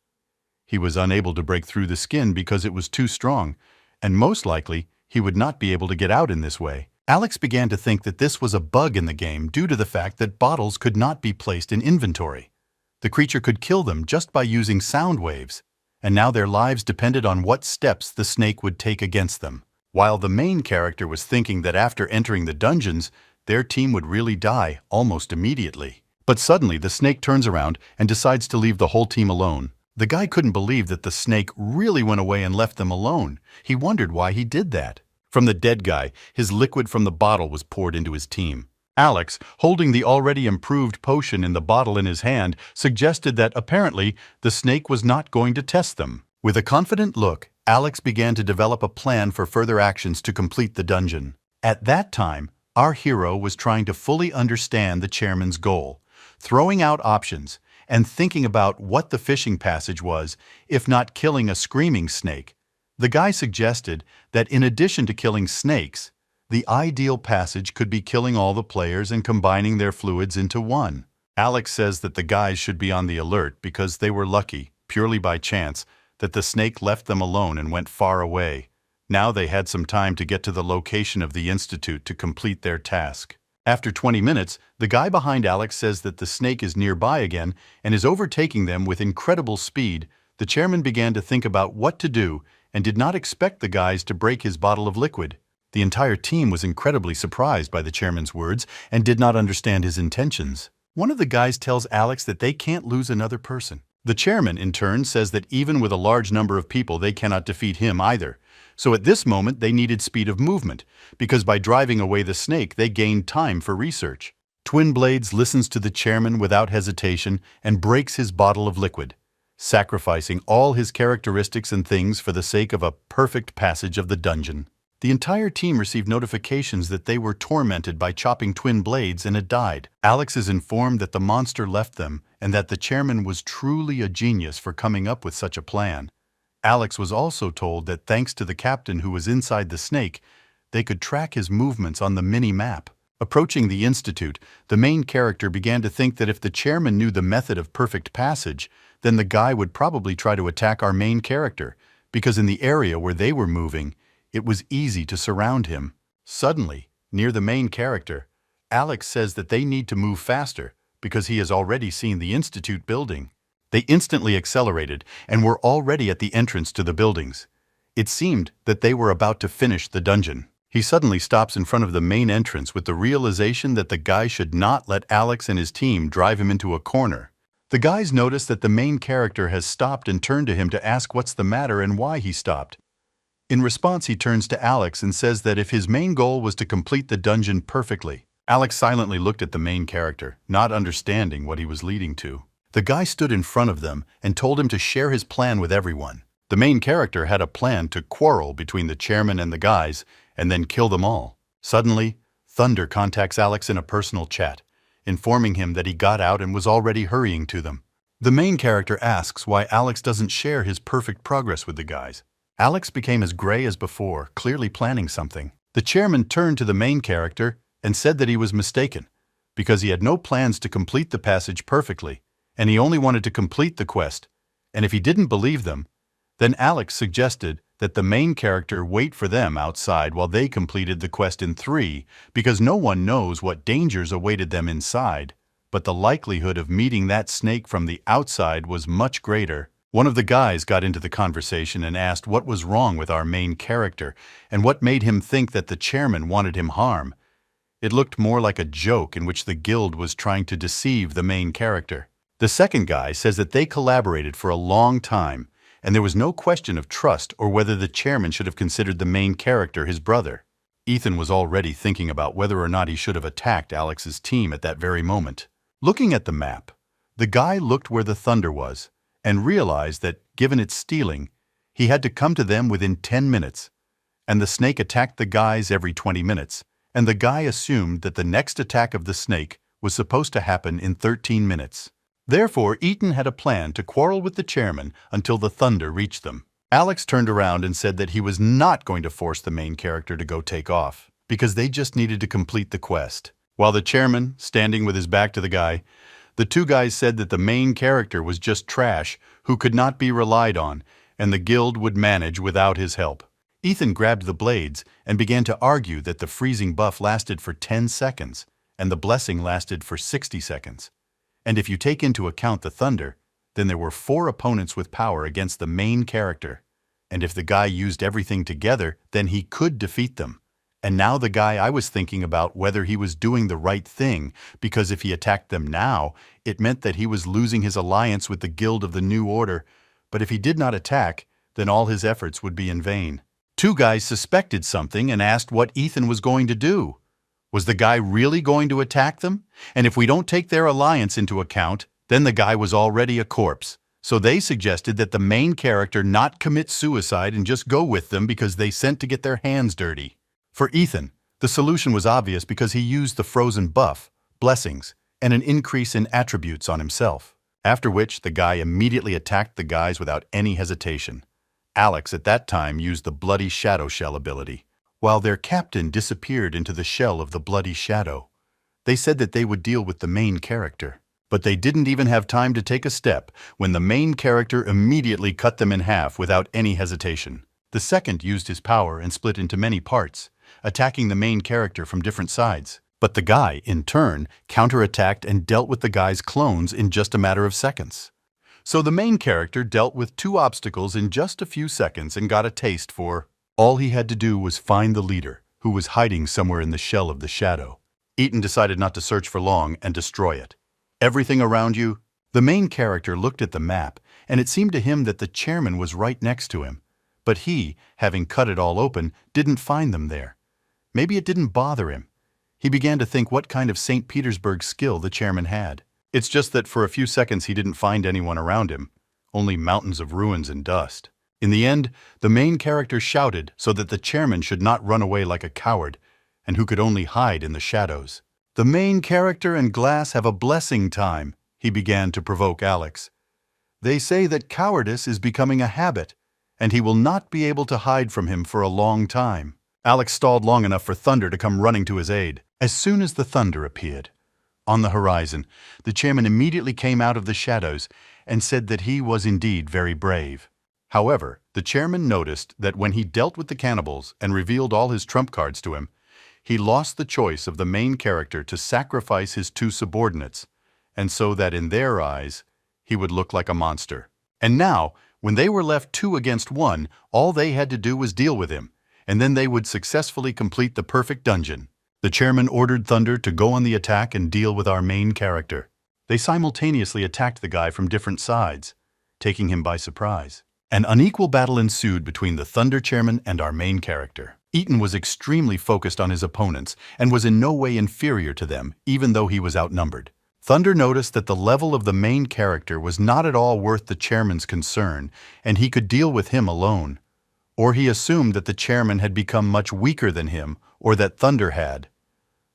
S1: He was unable to break through the skin because it was too strong, and most likely, he would not be able to get out in this way. Alex began to think that this was a bug in the game due to the fact that bottles could not be placed in inventory. The creature could kill them just by using sound waves, and now their lives depended on what steps the snake would take against them. While the main character was thinking that after entering the dungeons, their team would really die almost immediately. But suddenly the snake turns around and decides to leave the whole team alone. The guy couldn't believe that the snake really went away and left them alone. He wondered why he did that. From the dead guy, his liquid from the bottle was poured into his team. Alex, holding the already improved potion in the bottle in his hand, suggested that apparently the snake was not going to test them. With a confident look, Alex began to develop a plan for further actions to complete the dungeon. At that time, our hero was trying to fully understand the chairman's goal, throwing out options, and thinking about what the fishing passage was, if not killing a screaming snake. The guy suggested that in addition to killing snakes, the ideal passage could be killing all the players and combining their fluids into one. Alex says that the guys should be on the alert because they were lucky, purely by chance, that the snake left them alone and went far away. Now they had some time to get to the location of the institute to complete their task. After 20 minutes, the guy behind Alex says that the snake is nearby again and is overtaking them with incredible speed. The chairman began to think about what to do and did not expect the guys to break his bottle of liquid. The entire team was incredibly surprised by the chairman's words and did not understand his intentions. One of the guys tells Alex that they can't lose another person. The chairman, in turn, says that even with a large number of people, they cannot defeat him either. So at this moment, they needed speed of movement, because by driving away the snake, they gained time for research. Twin Blades listens to the chairman without hesitation and breaks his bottle of liquid, sacrificing all his characteristics and things for the sake of a perfect passage of the dungeon. The entire team received notifications that they were tormented by chopping twin blades and had died. Alex is informed that the monster left them and that the chairman was truly a genius for coming up with such a plan. Alex was also told that thanks to the captain who was inside the snake, they could track his movements on the mini-map. Approaching the institute, the main character began to think that if the chairman knew the method of perfect passage, then the guy would probably try to attack our main character, because in the area where they were moving, it was easy to surround him. Suddenly, near the main character, Alex says that they need to move faster because he has already seen the institute building. They instantly accelerated and were already at the entrance to the buildings. It seemed that they were about to finish the dungeon. He suddenly stops in front of the main entrance with the realization that the guy should not let Alex and his team drive him into a corner. The guys notice that the main character has stopped and turn to him to ask what's the matter and why he stopped. In response, he turns to Alex and says that if his main goal was to complete the dungeon perfectly. Alex silently looked at the main character, not understanding what he was leading to. The guy stood in front of them and told him to share his plan with everyone. The main character had a plan to quarrel between the chairman and the guys and then kill them all. Suddenly, Thunder contacts Alex in a personal chat, informing him that he got out and was already hurrying to them. The main character asks why Alex doesn't share his perfect progress with the guys. Alex became as gray as before, clearly planning something. The chairman turned to the main character and said that he was mistaken, because he had no plans to complete the passage perfectly, and he only wanted to complete the quest. And if he didn't believe them, then Alex suggested that the main character wait for them outside while they completed the quest in 3, because no one knows what dangers awaited them inside, but the likelihood of meeting that snake from the outside was much greater. One of the guys got into the conversation and asked what was wrong with our main character and what made him think that the chairman wanted him harm. It looked more like a joke in which the guild was trying to deceive the main character. The second guy says that they collaborated for a long time, and there was no question of trust or whether the chairman should have considered the main character his brother. Ethan was already thinking about whether or not he should have attacked Alex's team at that very moment. Looking at the map, the guy looked where the Thunder was and realized that, given its stealing, he had to come to them within 10 minutes, and the snake attacked the guys every 20 minutes, and the guy assumed that the next attack of the snake was supposed to happen in 13 minutes. Therefore, Ethan had a plan to quarrel with the chairman until the Thunder reached them. Alex turned around and said that he was not going to force the main character to go take off, because they just needed to complete the quest. While the chairman, standing with his back to the guy, the two guys said that the main character was just trash who could not be relied on, and the guild would manage without his help. Ethan grabbed the blades and began to argue that the freezing buff lasted for 10 seconds, and the blessing lasted for 60 seconds. And if you take into account the Thunder, then there were 4 opponents with power against the main character. And if the guy used everything together, then he could defeat them. And now the guy I was thinking about whether he was doing the right thing, because if he attacked them now, it meant that he was losing his alliance with the Guild of the New Order. But if he did not attack, then all his efforts would be in vain. 2 guys suspected something and asked what Ethan was going to do. Was the guy really going to attack them? And if we don't take their alliance into account, then the guy was already a corpse. So they suggested that the main character not commit suicide and just go with them because they sent to get their hands dirty. For Ethan, the solution was obvious because he used the frozen buff, blessings, and an increase in attributes on himself. After which, the guy immediately attacked the guys without any hesitation. Alex at that time used the Bloody Shadow Shell ability, while their captain disappeared into the shell of the Bloody Shadow. They said that they would deal with the main character. But they didn't even have time to take a step when the main character immediately cut them in half without any hesitation. The second used his power and split into many parts, attacking the main character from different sides. But the guy, in turn, counterattacked and dealt with the guy's clones in just a matter of seconds. So the main character dealt with 2 obstacles in just a few seconds and got a taste for. All he had to do was find the leader, who was hiding somewhere in the shell of the shadow. Ethan decided not to search for long and destroy it. Everything around you? The main character looked at the map, and it seemed to him that the chairman was right next to him. But he, having cut it all open, didn't find them there. Maybe it didn't bother him. He began to think what kind of St. Petersburg skill the chairman had. It's just that for a few seconds he didn't find anyone around him, only mountains of ruins and dust. In the end, the main character shouted so that the chairman should not run away like a coward, and who could only hide in the shadows. The main character and Glass have a blessing time, he began to provoke Alex. They say that cowardice is becoming a habit, and he will not be able to hide from him for a long time. Alex stalled long enough for Thunder to come running to his aid. As soon as the Thunder appeared on the horizon, the chairman immediately came out of the shadows and said that he was indeed very brave. However, the chairman noticed that when he dealt with the cannibals and revealed all his trump cards to him, he lost the choice of the main character to sacrifice his 2 subordinates, and so that in their eyes, he would look like a monster. And now, when they were left 2 against 1, all they had to do was deal with him, and then they would successfully complete the perfect dungeon. The chairman ordered Thunder to go on the attack and deal with our main character. They simultaneously attacked the guy from different sides, taking him by surprise. An unequal battle ensued between the Thunder chairman and our main character. Ethan was extremely focused on his opponents and was in no way inferior to them, even though he was outnumbered. Thunder noticed that the level of the main character was not at all worth the chairman's concern, and he could deal with him alone. Or he assumed that the chairman had become much weaker than him, or that Thunder had.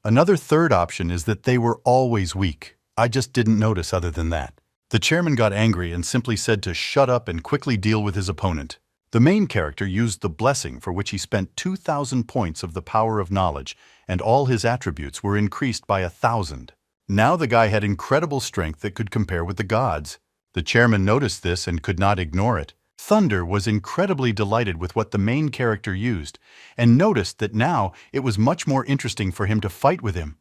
S1: Another third option is that they were always weak. I just didn't notice other than that. The chairman got angry and simply said to shut up and quickly deal with his opponent. The main character used the blessing, for which he spent 2,000 points of the power of knowledge, and all his attributes were increased by 1,000. Now the guy had incredible strength that could compare with the gods. The chairman noticed this and could not ignore it. Thunder was incredibly delighted with what the main character used, and noticed that now it was much more interesting for him to fight with him.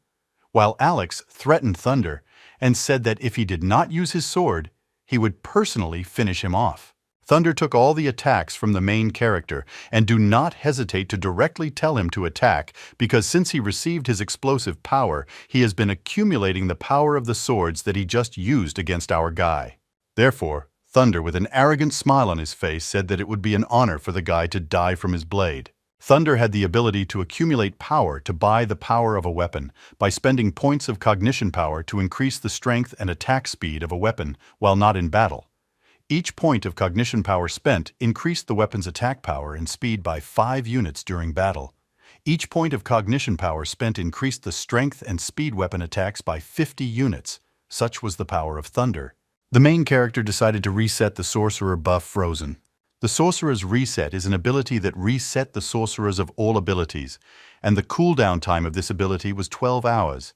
S1: While Alex threatened Thunder and said that if he did not use his sword, he would personally finish him off. Thunder took all the attacks from the main character and do not hesitate to directly tell him to attack, because since he received his explosive power, he has been accumulating the power of the swords that he just used against our guy. Therefore, Thunder, with an arrogant smile on his face, said that it would be an honor for the guy to die from his blade. Thunder had the ability to accumulate power to buy the power of a weapon by spending points of cognition power to increase the strength and attack speed of a weapon while not in battle. Each point of cognition power spent increased the weapon's attack power and speed by 5 units during battle. Each point of cognition power spent increased the strength and speed weapon attacks by 50 units. Such was the power of Thunder. The main character decided to reset the sorcerer buff Frozen. The Sorcerer's Reset is an ability that reset the sorcerers of all abilities, and the cooldown time of this ability was 12 hours.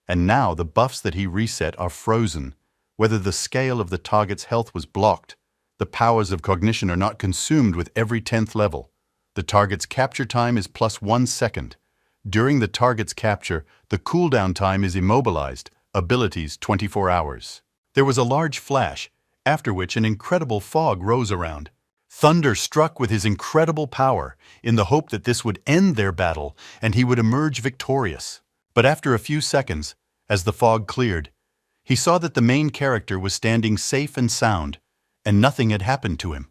S1: And now the buffs that he reset are frozen. Whether the scale of the target's health was blocked, the powers of cognition are not consumed with every 10th level. The target's capture time is plus 1 second. During the target's capture, the cooldown time is immobilized, abilities 24 hours. There was a large flash, after which an incredible fog rose around. Thunder struck with his incredible power in the hope that this would end their battle and he would emerge victorious. But after a few seconds, as the fog cleared, he saw that the main character was standing safe and sound, and nothing had happened to him.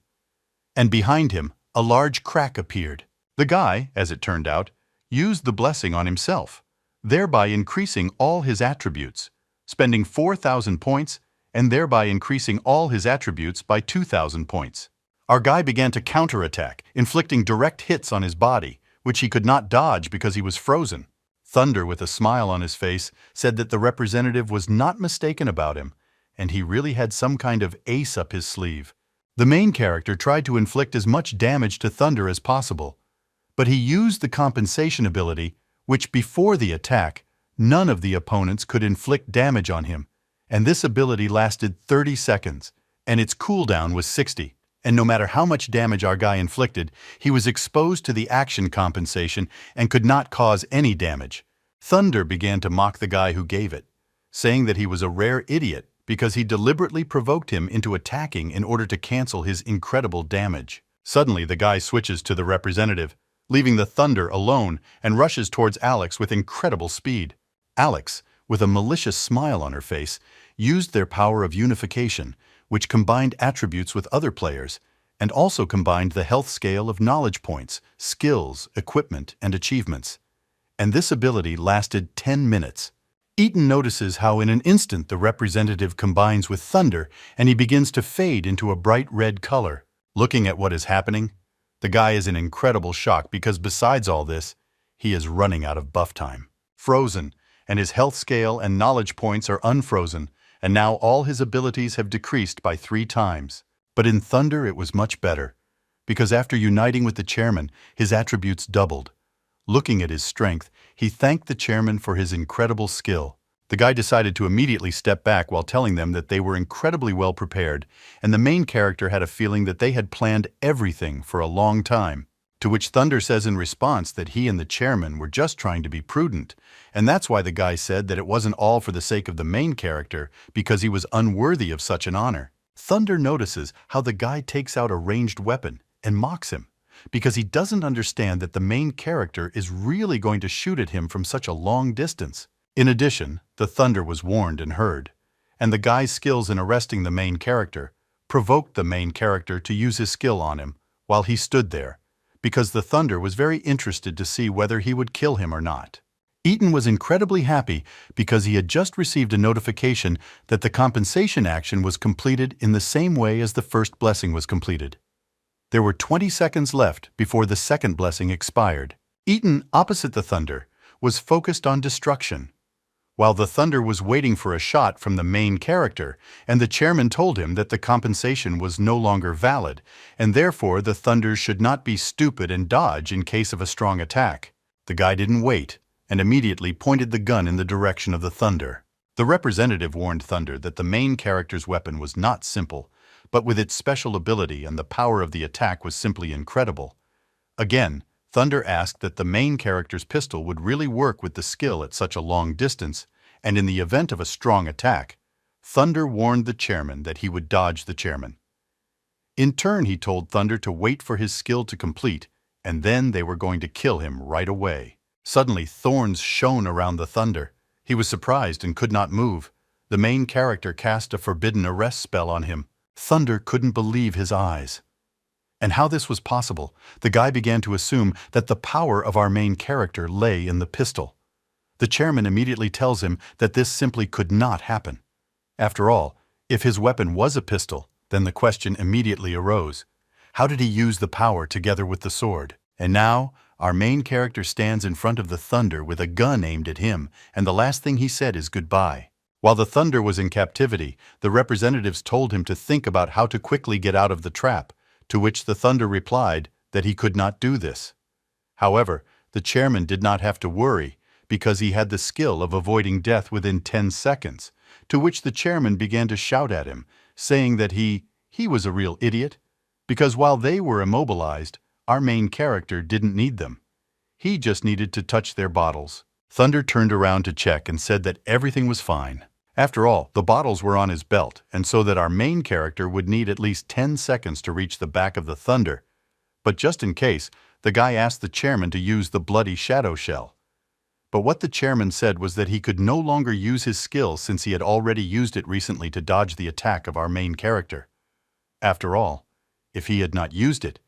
S1: And behind him, a large crack appeared. The guy, as it turned out, used the blessing on himself, thereby increasing all his attributes, spending 4,000 points and thereby increasing all his attributes by 2,000 points. Our guy began to counterattack, inflicting direct hits on his body, which he could not dodge because he was frozen. Thunder, with a smile on his face, said that the representative was not mistaken about him, and he really had some kind of ace up his sleeve. The main character tried to inflict as much damage to Thunder as possible, but he used the compensation ability, which before the attack, none of the opponents could inflict damage on him, and this ability lasted 30 seconds, and its cooldown was 60. And no matter how much damage our guy inflicted, he was exposed to the action compensation and could not cause any damage. Thunder began to mock the guy who gave it, saying that he was a rare idiot because he deliberately provoked him into attacking in order to cancel his incredible damage. Suddenly, the guy switches to the representative, leaving the Thunder alone, and rushes towards Alex with incredible speed. Alex, with a malicious smile on her face, used their power of unification, which combined attributes with other players, and also combined the health scale of knowledge points, skills, equipment, and achievements. And this ability lasted 10 minutes. Ethan notices how in an instant the representative combines with Thunder, and he begins to fade into a bright red color. Looking at what is happening, the guy is in incredible shock because besides all this, he is running out of buff time. Frozen, and his health scale and knowledge points are unfrozen, and now all his abilities have decreased by 3 times. But in Thunder it was much better, because after uniting with the chairman, his attributes doubled. Looking at his strength, he thanked the chairman for his incredible skill. The guy decided to immediately step back while telling them that they were incredibly well prepared, and the main character had a feeling that they had planned everything for a long time. To which Thunder says in response that he and the chairman were just trying to be prudent, and that's why the guy said that it wasn't all for the sake of the main character, because he was unworthy of such an honor. Thunder notices how the guy takes out a ranged weapon and mocks him, because he doesn't understand that the main character is really going to shoot at him from such a long distance. In addition, the Thunder was warned and heard, and the guy's skills in arresting the main character provoked the main character to use his skill on him while he stood there, because the Thunder was very interested to see whether he would kill him or not. Ethan was incredibly happy because he had just received a notification that the compensation action was completed in the same way as the first blessing was completed. There were 20 seconds left before the second blessing expired. Ethan, opposite the Thunder, was focused on destruction, while the Thunder was waiting for a shot from the main character, and the chairman told him that the compensation was no longer valid, and therefore the Thunder should not be stupid and dodge in case of a strong attack. The guy didn't wait, and immediately pointed the gun in the direction of the Thunder. The representative warned Thunder that the main character's weapon was not simple, but with its special ability and the power of the attack was simply incredible. Again, Thunder asked that the main character's pistol would really work with the skill at such a long distance, and in the event of a strong attack, Thunder warned the chairman that he would dodge the chairman. In turn, he told Thunder to wait for his skill to complete, and then they were going to kill him right away. Suddenly, thorns shone around the Thunder. He was surprised and could not move. The main character cast a forbidden arrest spell on him. Thunder couldn't believe his eyes. And how this was possible, the guy began to assume that the power of our main character lay in the pistol. The chairman immediately tells him that this simply could not happen. After all, if his weapon was a pistol, then the question immediately arose. How did he use the power together with the sword? And now, our main character stands in front of the Thunder with a gun aimed at him, and the last thing he said is goodbye. While the Thunder was in captivity, the representatives told him to think about how to quickly get out of the trap, to which the Thunder replied that he could not do this. However, the chairman did not have to worry, because he had the skill of avoiding death within 10 seconds, to which the chairman began to shout at him, saying that he was a real idiot, because while they were immobilized, our main character didn't need them. He just needed to touch their bottles. Thunder turned around to check and said that everything was fine. After all, the bottles were on his belt, and so that our main character would need at least 10 seconds to reach the back of the Thunder. But just in case, the guy asked the chairman to use the bloody shadow shell. But what the chairman said was that he could no longer use his skill since he had already used it recently to dodge the attack of our main character. After all, if he had not used it,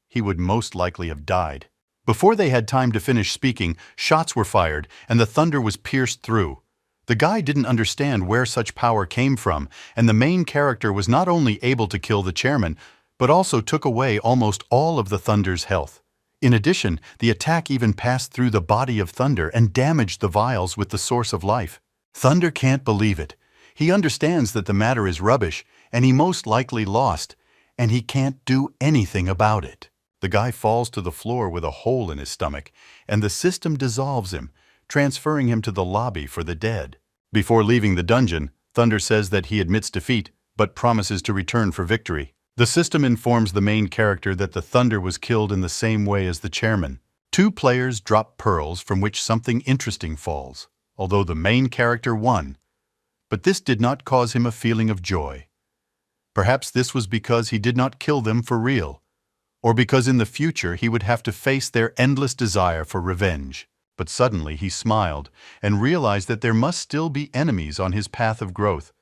S1: he would most likely have died. Before they had time to finish speaking, shots were fired, and the Thunder was pierced through. The guy didn't understand where such power came from, and the main character was not only able to kill the chairman, but also took away almost all of the Thunder's health. In addition, the attack even passed through the body of Thunder and damaged the vials with the source of life. Thunder can't believe it. He understands that the matter is rubbish, and he most likely lost, and he can't do anything about it. The guy falls to the floor with a hole in his stomach, and the system dissolves him, transferring him to the lobby for the dead. Before leaving the dungeon, Thunder says that he admits defeat, but promises to return for victory. The system informs the main character that the Thunder was killed in the same way as the chairman. 2 players drop pearls from which something interesting falls, although the main character won. But this did not cause him a feeling of joy. Perhaps this was because he did not kill them for real, or because in the future he would have to face their endless desire for revenge. But suddenly he smiled and realized that there must still be enemies on his path of growth,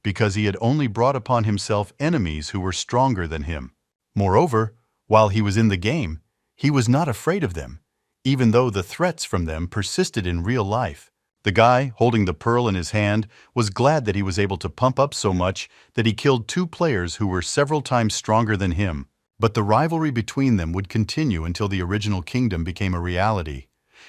S1: because he had only brought upon himself enemies who were stronger than him. Moreover, while he was in the game, he was not afraid of them, even though the threats from them persisted in real life. The guy, holding the pearl in his hand, was glad that he was able to pump up so much that he killed 2 players who were several times stronger than him. But the rivalry between them would continue until the original kingdom became a reality.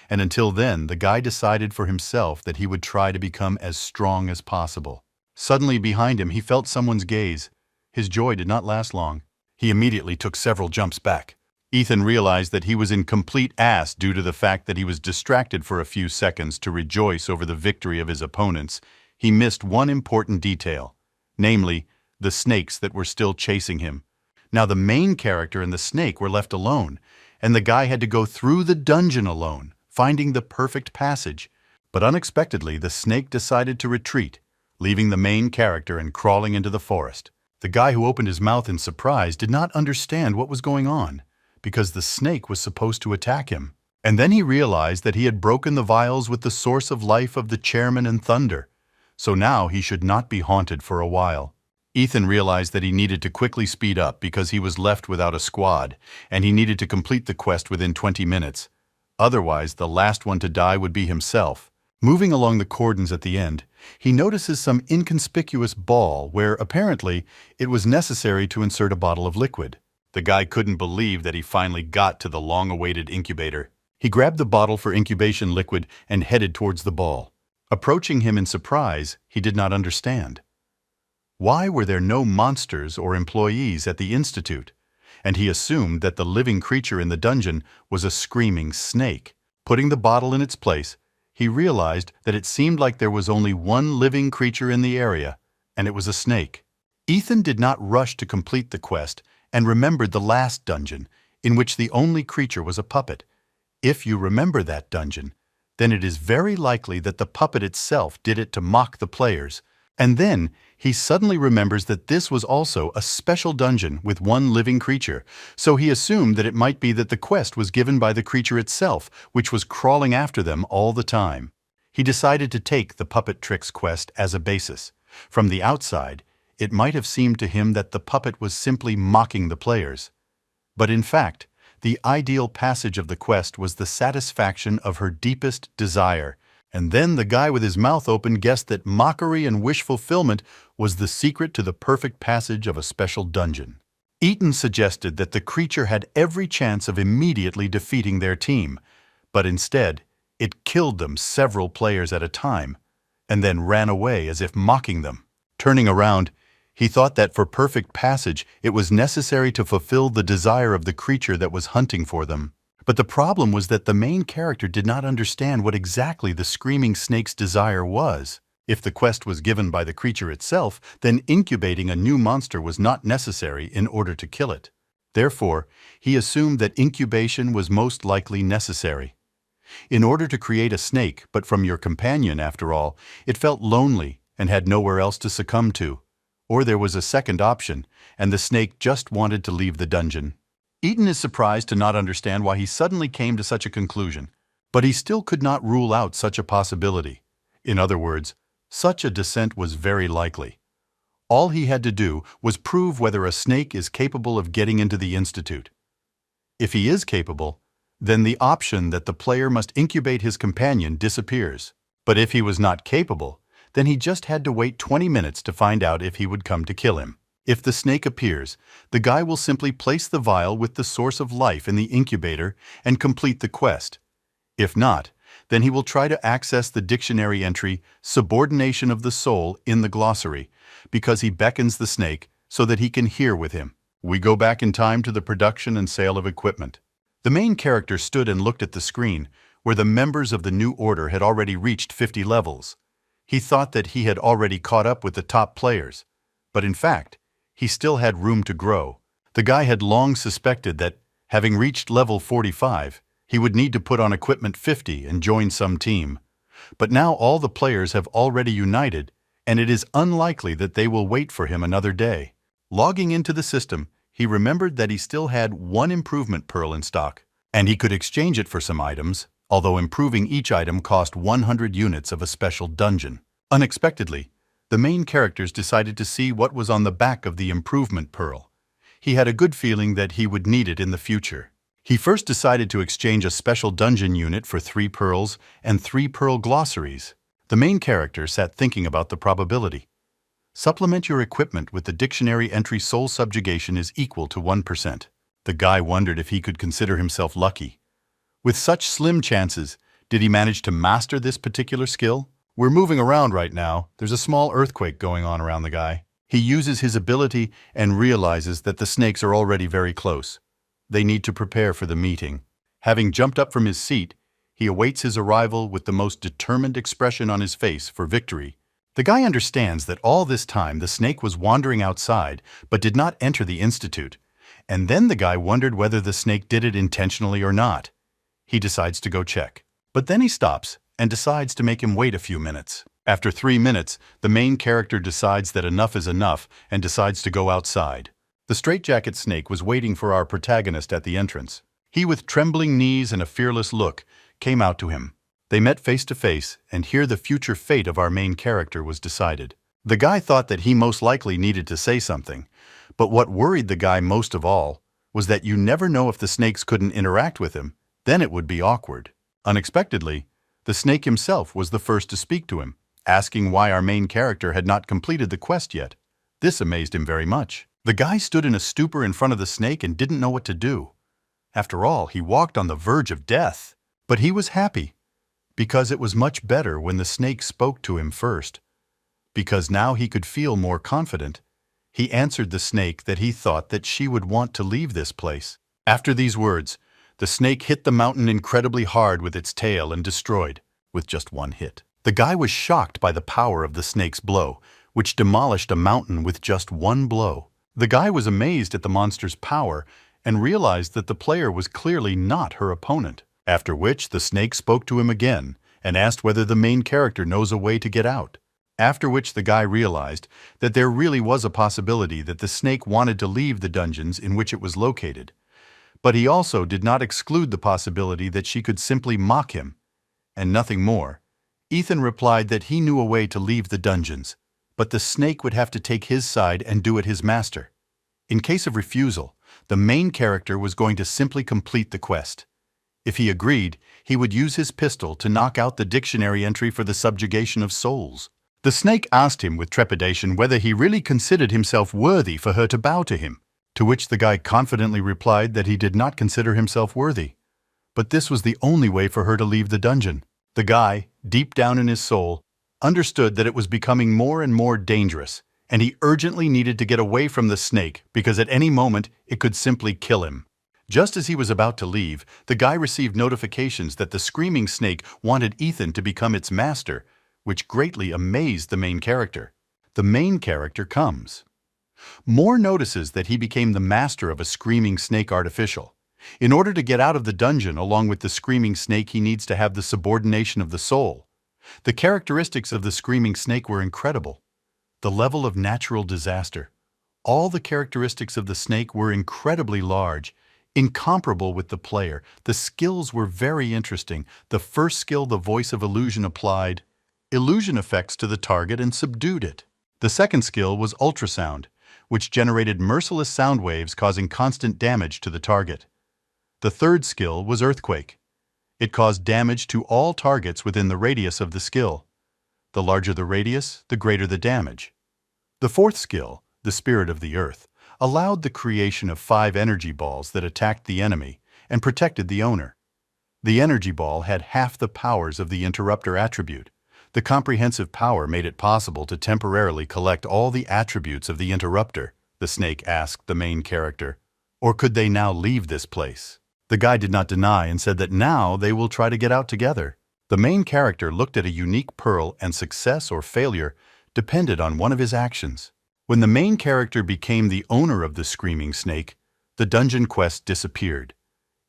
S1: And until then, the guy decided for himself that he would try to become as strong as possible. Suddenly behind him, he felt someone's gaze. His joy did not last long. He immediately took several jumps back. Ethan realized that he was in complete ass due to the fact that he was distracted for a few seconds to rejoice over the victory of his opponents. He missed one important detail, namely, the snakes that were still chasing him. Now the main character and the snake were left alone, and the guy had to go through the dungeon alone, finding the perfect passage. But unexpectedly, the snake decided to retreat, leaving the main character and crawling into the forest. The guy who opened his mouth in surprise did not understand what was going on, because the snake was supposed to attack him. And then he realized that he had broken the vials with the source of life of the chairman and thunder, so now he should not be haunted for a while. Ethan realized that he needed to quickly speed up because he was left without a squad, and he needed to complete the quest within 20 minutes. Otherwise, the last one to die would be himself. Moving along the cordons at the end, he notices some inconspicuous ball where, apparently, it was necessary to insert a bottle of liquid. The guy couldn't believe that he finally got to the long-awaited incubator. He grabbed the bottle for incubation liquid and headed towards the ball. Approaching him in surprise, he did not understand. Why were there no monsters or employees at the Institute? And he assumed that the living creature in the dungeon was a screaming snake. Putting the bottle in its place, he realized that it seemed like there was only one living creature in the area, and it was a snake. Ethan did not rush to complete the quest and remembered the last dungeon, in which the only creature was a puppet. If you remember that dungeon, then it is very likely that the puppet itself did it to mock the players. And then he suddenly remembers that this was also a special dungeon with one living creature, so he assumed that it might be that the quest was given by the creature itself, which was crawling after them all the time. He decided to take the Puppet Tricks quest as a basis. From the outside, it might have seemed to him that the puppet was simply mocking the players. But in fact, the ideal passage of the quest was the satisfaction of her deepest desire. And then the guy with his mouth open guessed that mockery and wish fulfillment was the secret to the perfect passage of a special dungeon. Ethan suggested that the creature had every chance of immediately defeating their team, but instead, it killed them several players at a time, and then ran away as if mocking them. Turning around, he thought that for perfect passage, it was necessary to fulfill the desire of the creature that was hunting for them. But the problem was that the main character did not understand what exactly the screaming snake's desire was. If the quest was given by the creature itself, then incubating a new monster was not necessary in order to kill it. Therefore, he assumed that incubation was most likely necessary. In order to create a snake, but from your companion after all, it felt lonely and had nowhere else to succumb to. Or there was a second option, and the snake just wanted to leave the dungeon. Ethan is surprised to not understand why he suddenly came to such a conclusion, but he still could not rule out such a possibility. In other words, such a descent was very likely. All he had to do was prove whether a snake is capable of getting into the Institute. If he is capable, then the option that the player must incubate his companion disappears. But if he was not capable, then he just had to wait 20 minutes to find out if he would come to kill him. If the snake appears, the guy will simply place the vial with the source of life in the incubator and complete the quest. If not, then he will try to access the dictionary entry "subordination of the soul" in the glossary, because he beckons the snake so that he can hear with him. We go back in time to the production and sale of equipment. The main character stood and looked at the screen, where the members of the new order had already reached 50 levels. He thought that he had already caught up with the top players, but in fact, he still had room to grow. The guy had long suspected that, having reached level 45, he would need to put on equipment 50 and join some team. But now all the players have already united, and it is unlikely that they will wait for him another day. Logging into the system, he remembered that he still had one improvement pearl in stock, and he could exchange it for some items, although improving each item cost 100 units of a special dungeon. Unexpectedly, the main characters decided to see what was on the back of the improvement pearl. He had a good feeling that he would need it in the future. He first decided to exchange a special dungeon unit for 3 pearls and 3 pearl glossaries. The main character sat thinking about the probability. Supplement your equipment with the dictionary entry "soul subjugation" is equal to 1%. The guy wondered if he could consider himself lucky. With such slim chances, did he manage to master this particular skill? We're moving around right now. There's a small earthquake going on around the guy. He uses his ability and realizes that the snakes are already very close. They need to prepare for the meeting. Having jumped up from his seat, he awaits his arrival with the most determined expression on his face for victory. The guy understands that all this time the snake was wandering outside but did not enter the Institute. And then the guy wondered whether the snake did it intentionally or not. He decides to go check. But then he stops and decides to make him wait a few minutes. After 3 minutes, the main character decides that enough is enough and decides to go outside. The straitjacket snake was waiting for our protagonist at the entrance. He, with trembling knees and a fearless look, came out to him. They met face to face, and here the future fate of our main character was decided. The guy thought that he most likely needed to say something, but what worried the guy most of all was that you never know if the snakes couldn't interact with him, then it would be awkward. Unexpectedly, the snake himself was the first to speak to him, asking why our main character had not completed the quest yet. This amazed him very much. The guy stood in a stupor in front of the snake and didn't know what to do. After all, he walked on the verge of death. But he was happy, because it was much better when the snake spoke to him first. Because now he could feel more confident, he answered the snake that he thought that she would want to leave this place. After these words, the snake hit the mountain incredibly hard with its tail and destroyed, with just one hit. The guy was shocked by the power of the snake's blow, which demolished a mountain with just one blow. The guy was amazed at the monster's power and realized that the player was clearly not her opponent. After which, the snake spoke to him again and asked whether the main character knows a way to get out. After which the guy realized that there really was a possibility that the snake wanted to leave the dungeons in which it was located. But he also did not exclude the possibility that she could simply mock him, and nothing more. Ethan replied that he knew a way to leave the dungeons, but the snake would have to take his side and do it his master. In case of refusal, the main character was going to simply complete the quest. If he agreed, he would use his pistol to knock out the dictionary entry for the subjugation of souls. The snake asked him with trepidation whether he really considered himself worthy for her to bow to him, to which the guy confidently replied that he did not consider himself worthy. But this was the only way for her to leave the dungeon. The guy, deep down in his soul, understood that it was becoming more and more dangerous, and he urgently needed to get away from the snake because at any moment it could simply kill him. Just as he was about to leave, the guy received notifications that the screaming snake wanted Ethan to become its master, which greatly amazed the main character. The main character comes. Moore notices that he became the master of a screaming snake artificial. In order to get out of the dungeon along with the screaming snake, he needs to have the subordination of the soul. The characteristics of the screaming snake were incredible. The level of natural disaster. All the characteristics of the snake were incredibly large, incomparable with the player. The skills were very interesting. The first skill, the voice of illusion, applied illusion effects to the target and subdued it. The second skill was ultrasound, which generated merciless sound waves causing constant damage to the target. The third skill was earthquake. It caused damage to all targets within the radius of the skill. The larger the radius, the greater the damage. The fourth skill, the spirit of the earth, allowed the creation of 5 energy balls that attacked the enemy and protected the owner. The energy ball had half the powers of the interrupter attribute. The comprehensive power made it possible to temporarily collect all the attributes of the interrupter. The snake asked the main character, or could they now leave this place? The guy did not deny and said that now they will try to get out together. The main character looked at a unique pearl, and success or failure depended on one of his actions. When the main character became the owner of the screaming snake, the dungeon quest disappeared.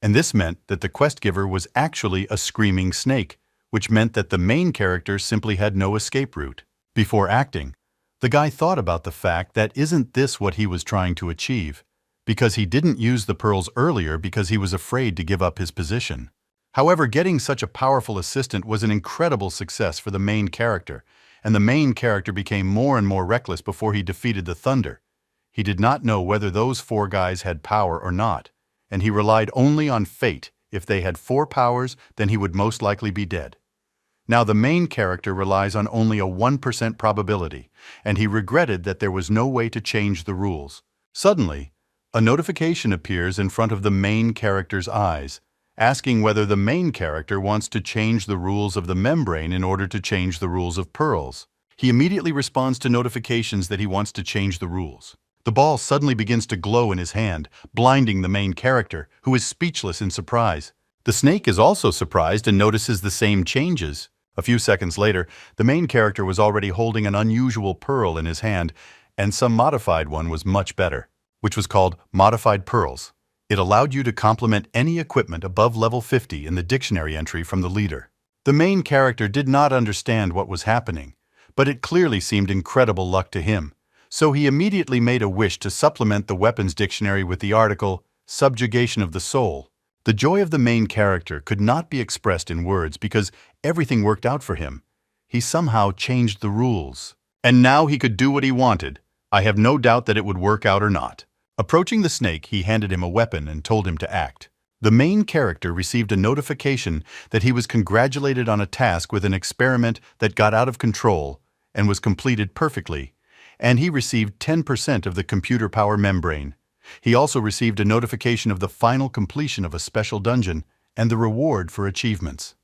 S1: And this meant that the quest giver was actually a screaming snake, which meant that the main character simply had no escape route. Before acting, the guy thought about the fact that isn't this what he was trying to achieve, because he didn't use the pearls earlier because he was afraid to give up his position. However, getting such a powerful assistant was an incredible success for the main character, and the main character became more and more reckless before he defeated the Thunder. He did not know whether those 4 guys had power or not, and he relied only on fate. If they had 4 powers, then he would most likely be dead. Now the main character relies on only a 1% probability, and he regretted that there was no way to change the rules. Suddenly, a notification appears in front of the main character's eyes, asking whether the main character wants to change the rules of the membrane in order to change the rules of pearls. He immediately responds to notifications that he wants to change the rules. The ball suddenly begins to glow in his hand, blinding the main character, who is speechless in surprise. The snake is also surprised and notices the same changes. A few seconds later, the main character was already holding an unusual pearl in his hand, and some modified one was much better, which was called Modified Pearls. It allowed you to complement any equipment above level 50 in the dictionary entry from the leader. The main character did not understand what was happening, but it clearly seemed incredible luck to him. So he immediately made a wish to supplement the weapons dictionary with the article, Subjugation of the Soul. The joy of the main character could not be expressed in words because everything worked out for him. He somehow changed the rules. And now he could do what he wanted. I have no doubt that it would work out or not. Approaching the snake, he handed him a weapon and told him to act. The main character received a notification that he was congratulated on a task with an experiment that got out of control and was completed perfectly, and he received 10% of the computer power membrane. He also received a notification of the final completion of a special dungeon and the reward for achievements.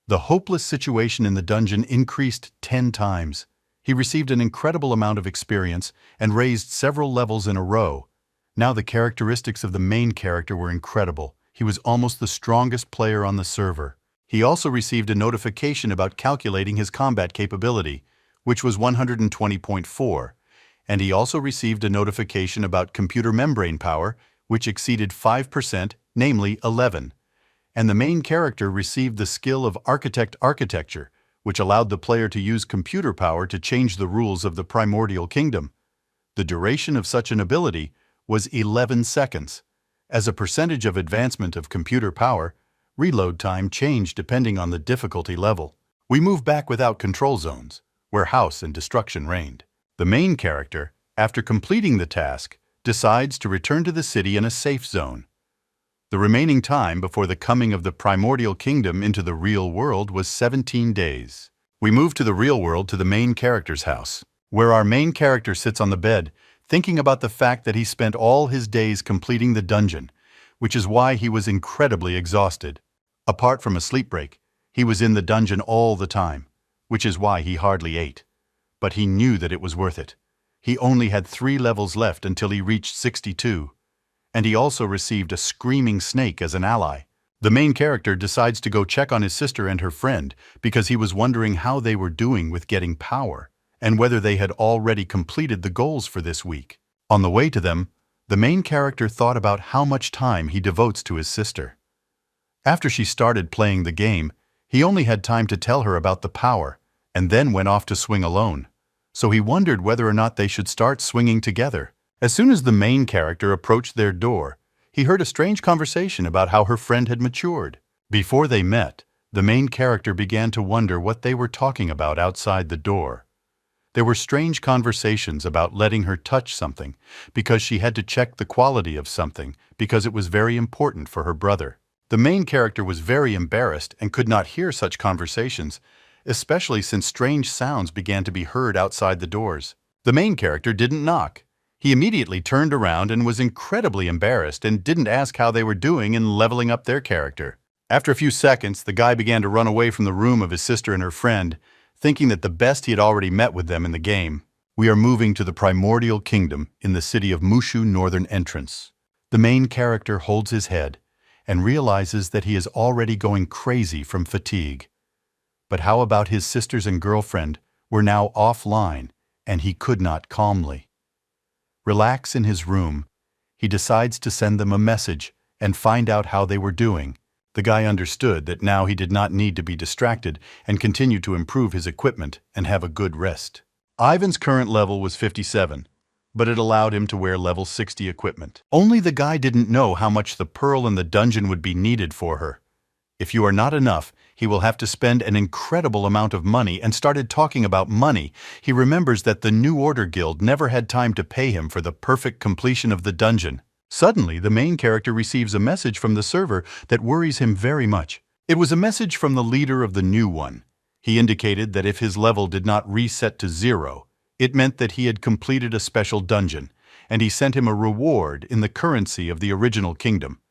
S1: The hopeless situation in the dungeon increased 10 times. He received an incredible amount of experience and raised several levels in a row. Now the characteristics of the main character were incredible. He was almost the strongest player on the server. He also received a notification about calculating his combat capability, which was 120.4, and he also received a notification about computer membrane power, which exceeded 5%, namely 11. And the main character received the skill of Architect Architecture, which allowed the player to use computer power to change the rules of the Primordial Kingdom. The duration of such an ability was 11 seconds. As a percentage of advancement of computer power, reload time changed depending on the difficulty level. We move back without control zones, where house and destruction reigned. The main character, after completing the task, decides to return to the city in a safe zone. The remaining time before the coming of the Primordial Kingdom into the real world was 17 days. We move to the real world to the main character's house, where our main character sits on the bed, thinking about the fact that he spent all his days completing the dungeon, which is why he was incredibly exhausted. Apart from a sleep break, he was in the dungeon all the time, which is why he hardly ate. But he knew that it was worth it. He only had 3 levels left until he reached 62. And he also received a screaming snake as an ally. The main character decides to go check on his sister and her friend because he was wondering how they were doing with getting power and whether they had already completed the goals for this week. On the way to them, the main character thought about how much time he devotes to his sister. After she started playing the game, he only had time to tell her about the power and then went off to swing alone. So he wondered whether or not they should start swinging together. As soon as the main character approached their door, he heard a strange conversation about how her friend had matured. Before they met, the main character began to wonder what they were talking about outside the door. There were strange conversations about letting her touch something because she had to check the quality of something because it was very important for her brother. The main character was very embarrassed and could not hear such conversations, especially since strange sounds began to be heard outside the doors. The main character didn't knock. He immediately turned around and was incredibly embarrassed and didn't ask how they were doing in leveling up their character. After a few seconds, the guy began to run away from the room of his sister and her friend, thinking that the best he had already met with them in the game. We are moving to the Primordial Kingdom in the city of Mushu Northern Entrance. The main character holds his head and realizes that he is already going crazy from fatigue. But how about his sisters and girlfriend were now offline, and he could not calmly relax in his room. He decides to send them a message and find out how they were doing. The guy understood that now he did not need to be distracted and continued to improve his equipment and have a good rest. Ivan's current level was 57, but it allowed him to wear level 60 equipment. Only the guy didn't know how much the pearl in the dungeon would be needed for her. If you are not enough, he will have to spend an incredible amount of money, and started talking about money. He remembers that the New Order Guild never had time to pay him for the perfect completion of the dungeon. Suddenly, the main character receives a message from the server that worries him very much. It was a message from the leader of the new one. He indicated that if his level did not reset to 0, it meant that he had completed a special dungeon, and he sent him a reward in the currency of the original kingdom,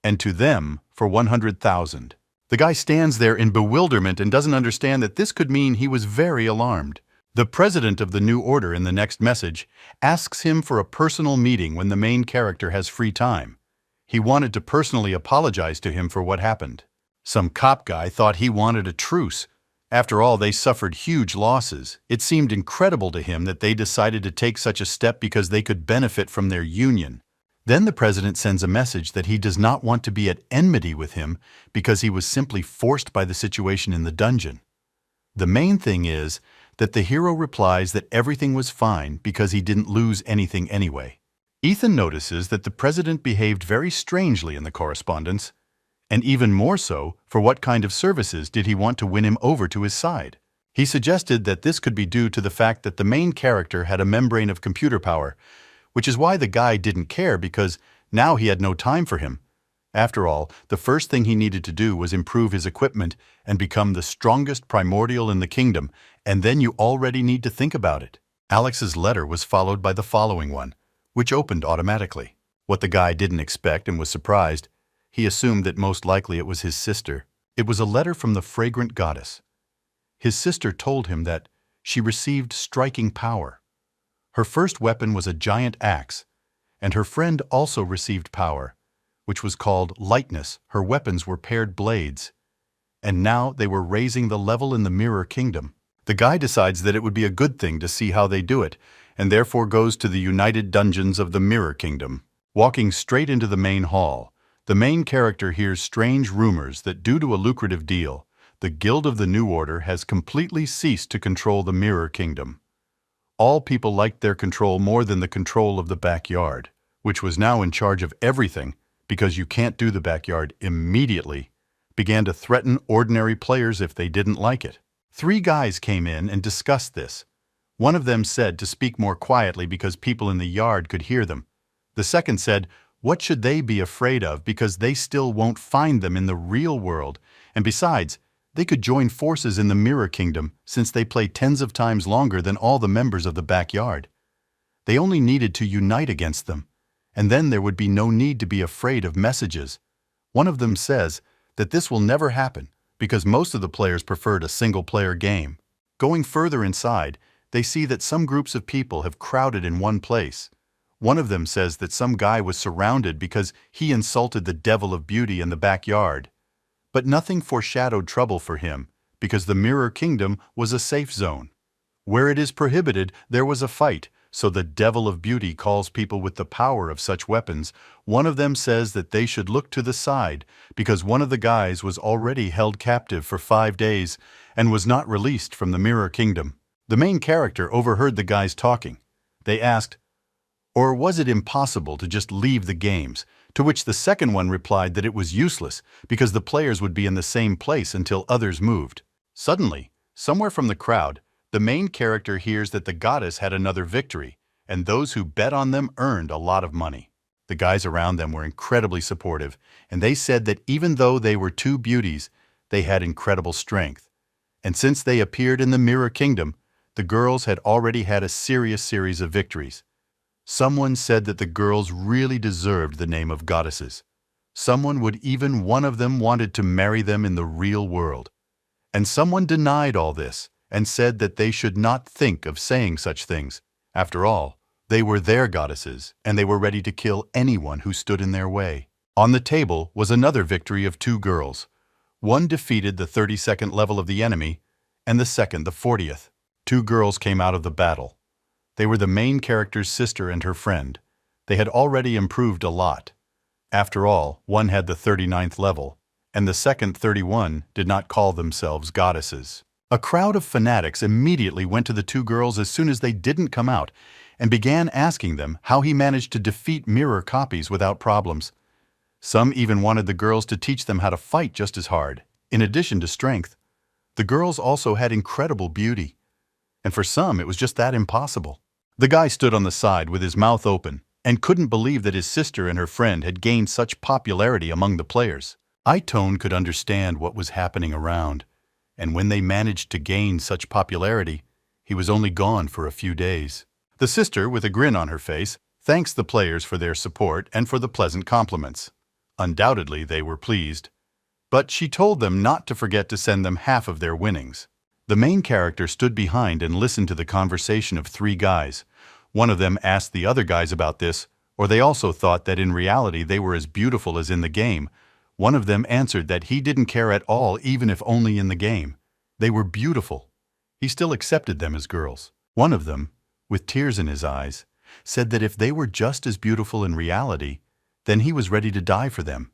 S1: and to them for 100,000. The guy stands there in bewilderment and doesn't understand that this could mean he was very alarmed. The president of the New Order in the next message asks him for a personal meeting when the main character has free time. He wanted to personally apologize to him for what happened. Some cop guy thought he wanted a truce. After all, they suffered huge losses. It seemed incredible to him that they decided to take such a step because they could benefit from their union. Then the president sends a message that he does not want to be at enmity with him because he was simply forced by the situation in the dungeon. The main thing is that the hero replies that everything was fine because he didn't lose anything anyway. Ethan notices that the president behaved very strangely in the correspondence, and even more so, for what kind of services did he want to win him over to his side? He suggested that this could be due to the fact that the main character had a membrane of computer power, which is why the guy didn't care because now he had no time for him. After all, the first thing he needed to do was improve his equipment and become the strongest primordial in the kingdom, and then you already need to think about it. Alex's letter was followed by the following one, which opened automatically. What the guy didn't expect and was surprised, he assumed that most likely it was his sister. It was a letter from the fragrant goddess. His sister told him that she received striking power. Her first weapon was a giant axe, and her friend also received power, which was called lightness. Her weapons were paired blades, and now they were raising the level in the Mirror Kingdom. The guy decides that it would be a good thing to see how they do it, and therefore goes to the United Dungeons of the Mirror Kingdom. Walking straight into the main hall, the main character hears strange rumors that due to a lucrative deal, the Guild of the New Order has completely ceased to control the Mirror Kingdom. All people liked their control more than the control of the backyard, which was now in charge of everything because you can't do the backyard immediately, began to threaten ordinary players if they didn't like it. 3 guys came in and discussed this. One of them said to speak more quietly because people in the yard could hear them. The second said, what should they be afraid of because they still won't find them in the real world, and besides, they could join forces in the Mirror Kingdom since they play tens of times longer than all the members of the backyard. They only needed to unite against them, and then there would be no need to be afraid of messages. One of them says that this will never happen because most of the players preferred a single-player game. Going further inside, they see that some groups of people have crowded in one place. One of them says that some guy was surrounded because he insulted the Devil of Beauty in the backyard. But nothing foreshadowed trouble for him, because the Mirror Kingdom was a safe zone. Where it is prohibited, there was a fight, so the Devil of Beauty calls people with the power of such weapons. One of them says that they should look to the side, because one of the guys was already held captive for 5 days and was not released from the Mirror Kingdom. The main character overheard the guys talking. They asked, or was it impossible to just leave the games? To which the second one replied that it was useless because the players would be in the same place until others moved. Suddenly, somewhere from the crowd, the main character hears that the goddess had another victory, and those who bet on them earned a lot of money. The guys around them were incredibly supportive, and they said that even though they were 2 beauties, they had incredible strength. And since they appeared in the Mirror Kingdom, the girls had already had a serious series of victories. Someone said that the girls really deserved the name of goddesses. One of them wanted to marry them in the real world. And someone denied all this and said that they should not think of saying such things. After all, they were their goddesses, and they were ready to kill anyone who stood in their way. On the table was another victory of 2 girls. One defeated the 32nd level of the enemy, and the second the 40th. 2 girls came out of the battle. They were the main character's sister and her friend. They had already improved a lot. After all, one had the 39th level, and the second 31 did not call themselves goddesses. A crowd of fanatics immediately went to the 2 girls as soon as they didn't come out, and began asking them how he managed to defeat mirror copies without problems. Some even wanted the girls to teach them how to fight just as hard, in addition to strength. The girls also had incredible beauty, and for some it was just that impossible. The guy stood on the side with his mouth open and couldn't believe that his sister and her friend had gained such popularity among the players. Itone could understand what was happening around, and when they managed to gain such popularity, he was only gone for a few days. The sister, with a grin on her face, thanks the players for their support and for the pleasant compliments. Undoubtedly, they were pleased, but she told them not to forget to send them half of their winnings. The main character stood behind and listened to the conversation of 3 guys. One of them asked the other guys about this, or they also thought that in reality they were as beautiful as in the game. One of them answered that he didn't care at all, even if only in the game. They were beautiful. He still accepted them as girls. One of them, with tears in his eyes, said that if they were just as beautiful in reality, then he was ready to die for them,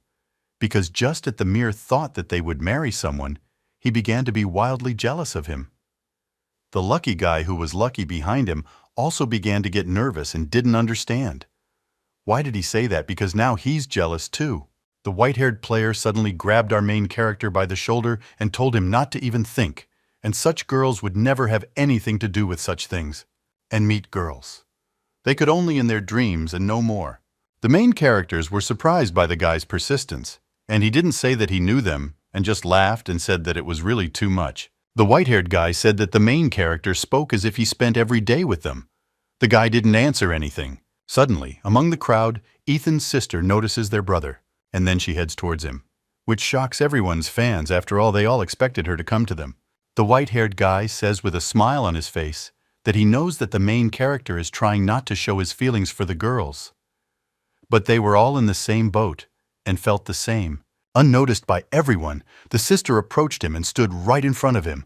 S1: because just at the mere thought that they would marry someone, he began to be wildly jealous of him. The lucky guy who was lucky behind him also began to get nervous and didn't understand. Why did he say that? Because now he's jealous too. The white-haired player suddenly grabbed our main character by the shoulder and told him not to even think, and such girls would never have anything to do with such things. And meet girls. They could only in their dreams and no more. The main characters were surprised by the guy's persistence, and he didn't say that he knew them and just laughed and said that it was really too much. The white-haired guy said that the main character spoke as if he spent every day with them. The guy didn't answer anything. Suddenly, among the crowd, Ethan's sister notices their brother, and then she heads towards him, which shocks everyone's fans. After all, they all expected her to come to them. The white-haired guy says with a smile on his face that he knows that the main character is trying not to show his feelings for the girls. But they were all in the same boat and felt the same. Unnoticed by everyone, the sister approached him and stood right in front of him.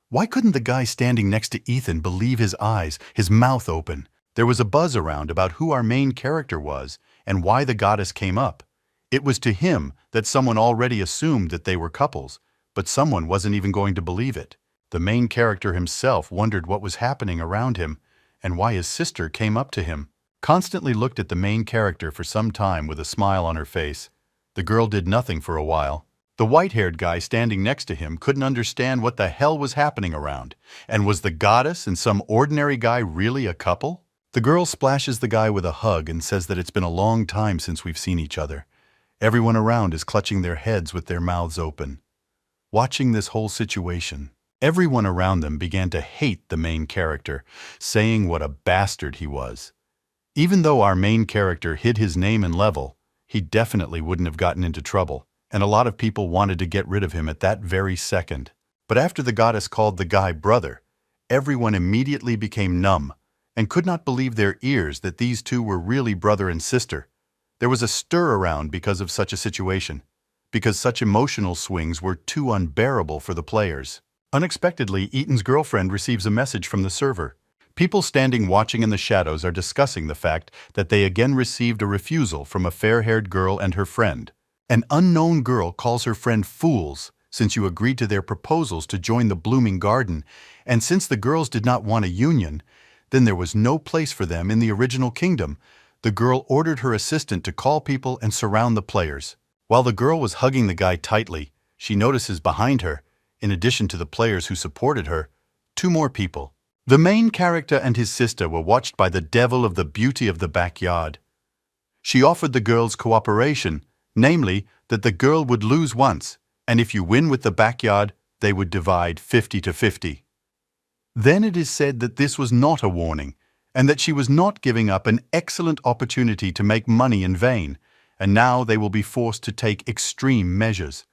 S1: Why couldn't the guy standing next to Ethan believe his eyes, his mouth open? There was a buzz around about who our main character was and why the goddess came up. It was to him that someone already assumed that they were couples, but someone wasn't even going to believe it. The main character himself wondered what was happening around him and why his sister came up to him. Constantly looked at the main character for some time with a smile on her face. The girl did nothing for a while. The white-haired guy standing next to him couldn't understand what the hell was happening around. And was the goddess and some ordinary guy really a couple? The girl splashes the guy with a hug and says that it's been a long time since we've seen each other. Everyone around is clutching their heads with their mouths open. Watching this whole situation, everyone around them began to hate the main character, saying what a bastard he was. Even though our main character hid his name and level, he definitely wouldn't have gotten into trouble, and a lot of people wanted to get rid of him at that very second. But after the goddess called the guy brother, everyone immediately became numb and could not believe their ears that these two were really brother and sister. There was a stir around because of such a situation, because such emotional swings were too unbearable for the players. Unexpectedly, Ethan's girlfriend receives a message from the server. People standing watching in the shadows are discussing the fact that they again received a refusal from a fair-haired girl and her friend. An unknown girl calls her friend fools since you agreed to their proposals to join the Blooming Garden, and since the girls did not want a union, then there was no place for them in the original kingdom. The girl ordered her assistant to call people and surround the players. While the girl was hugging the guy tightly, she notices behind her, in addition to the players who supported her, two more people. The main character and his sister were watched by the devil of the beauty of the backyard. She offered the girls cooperation, namely that the girl would lose once, and if you win with the backyard, they would divide 50-50. Then it is said that this was not a warning, and that she was not giving up an excellent opportunity to make money in vain, and now they will be forced to take extreme measures.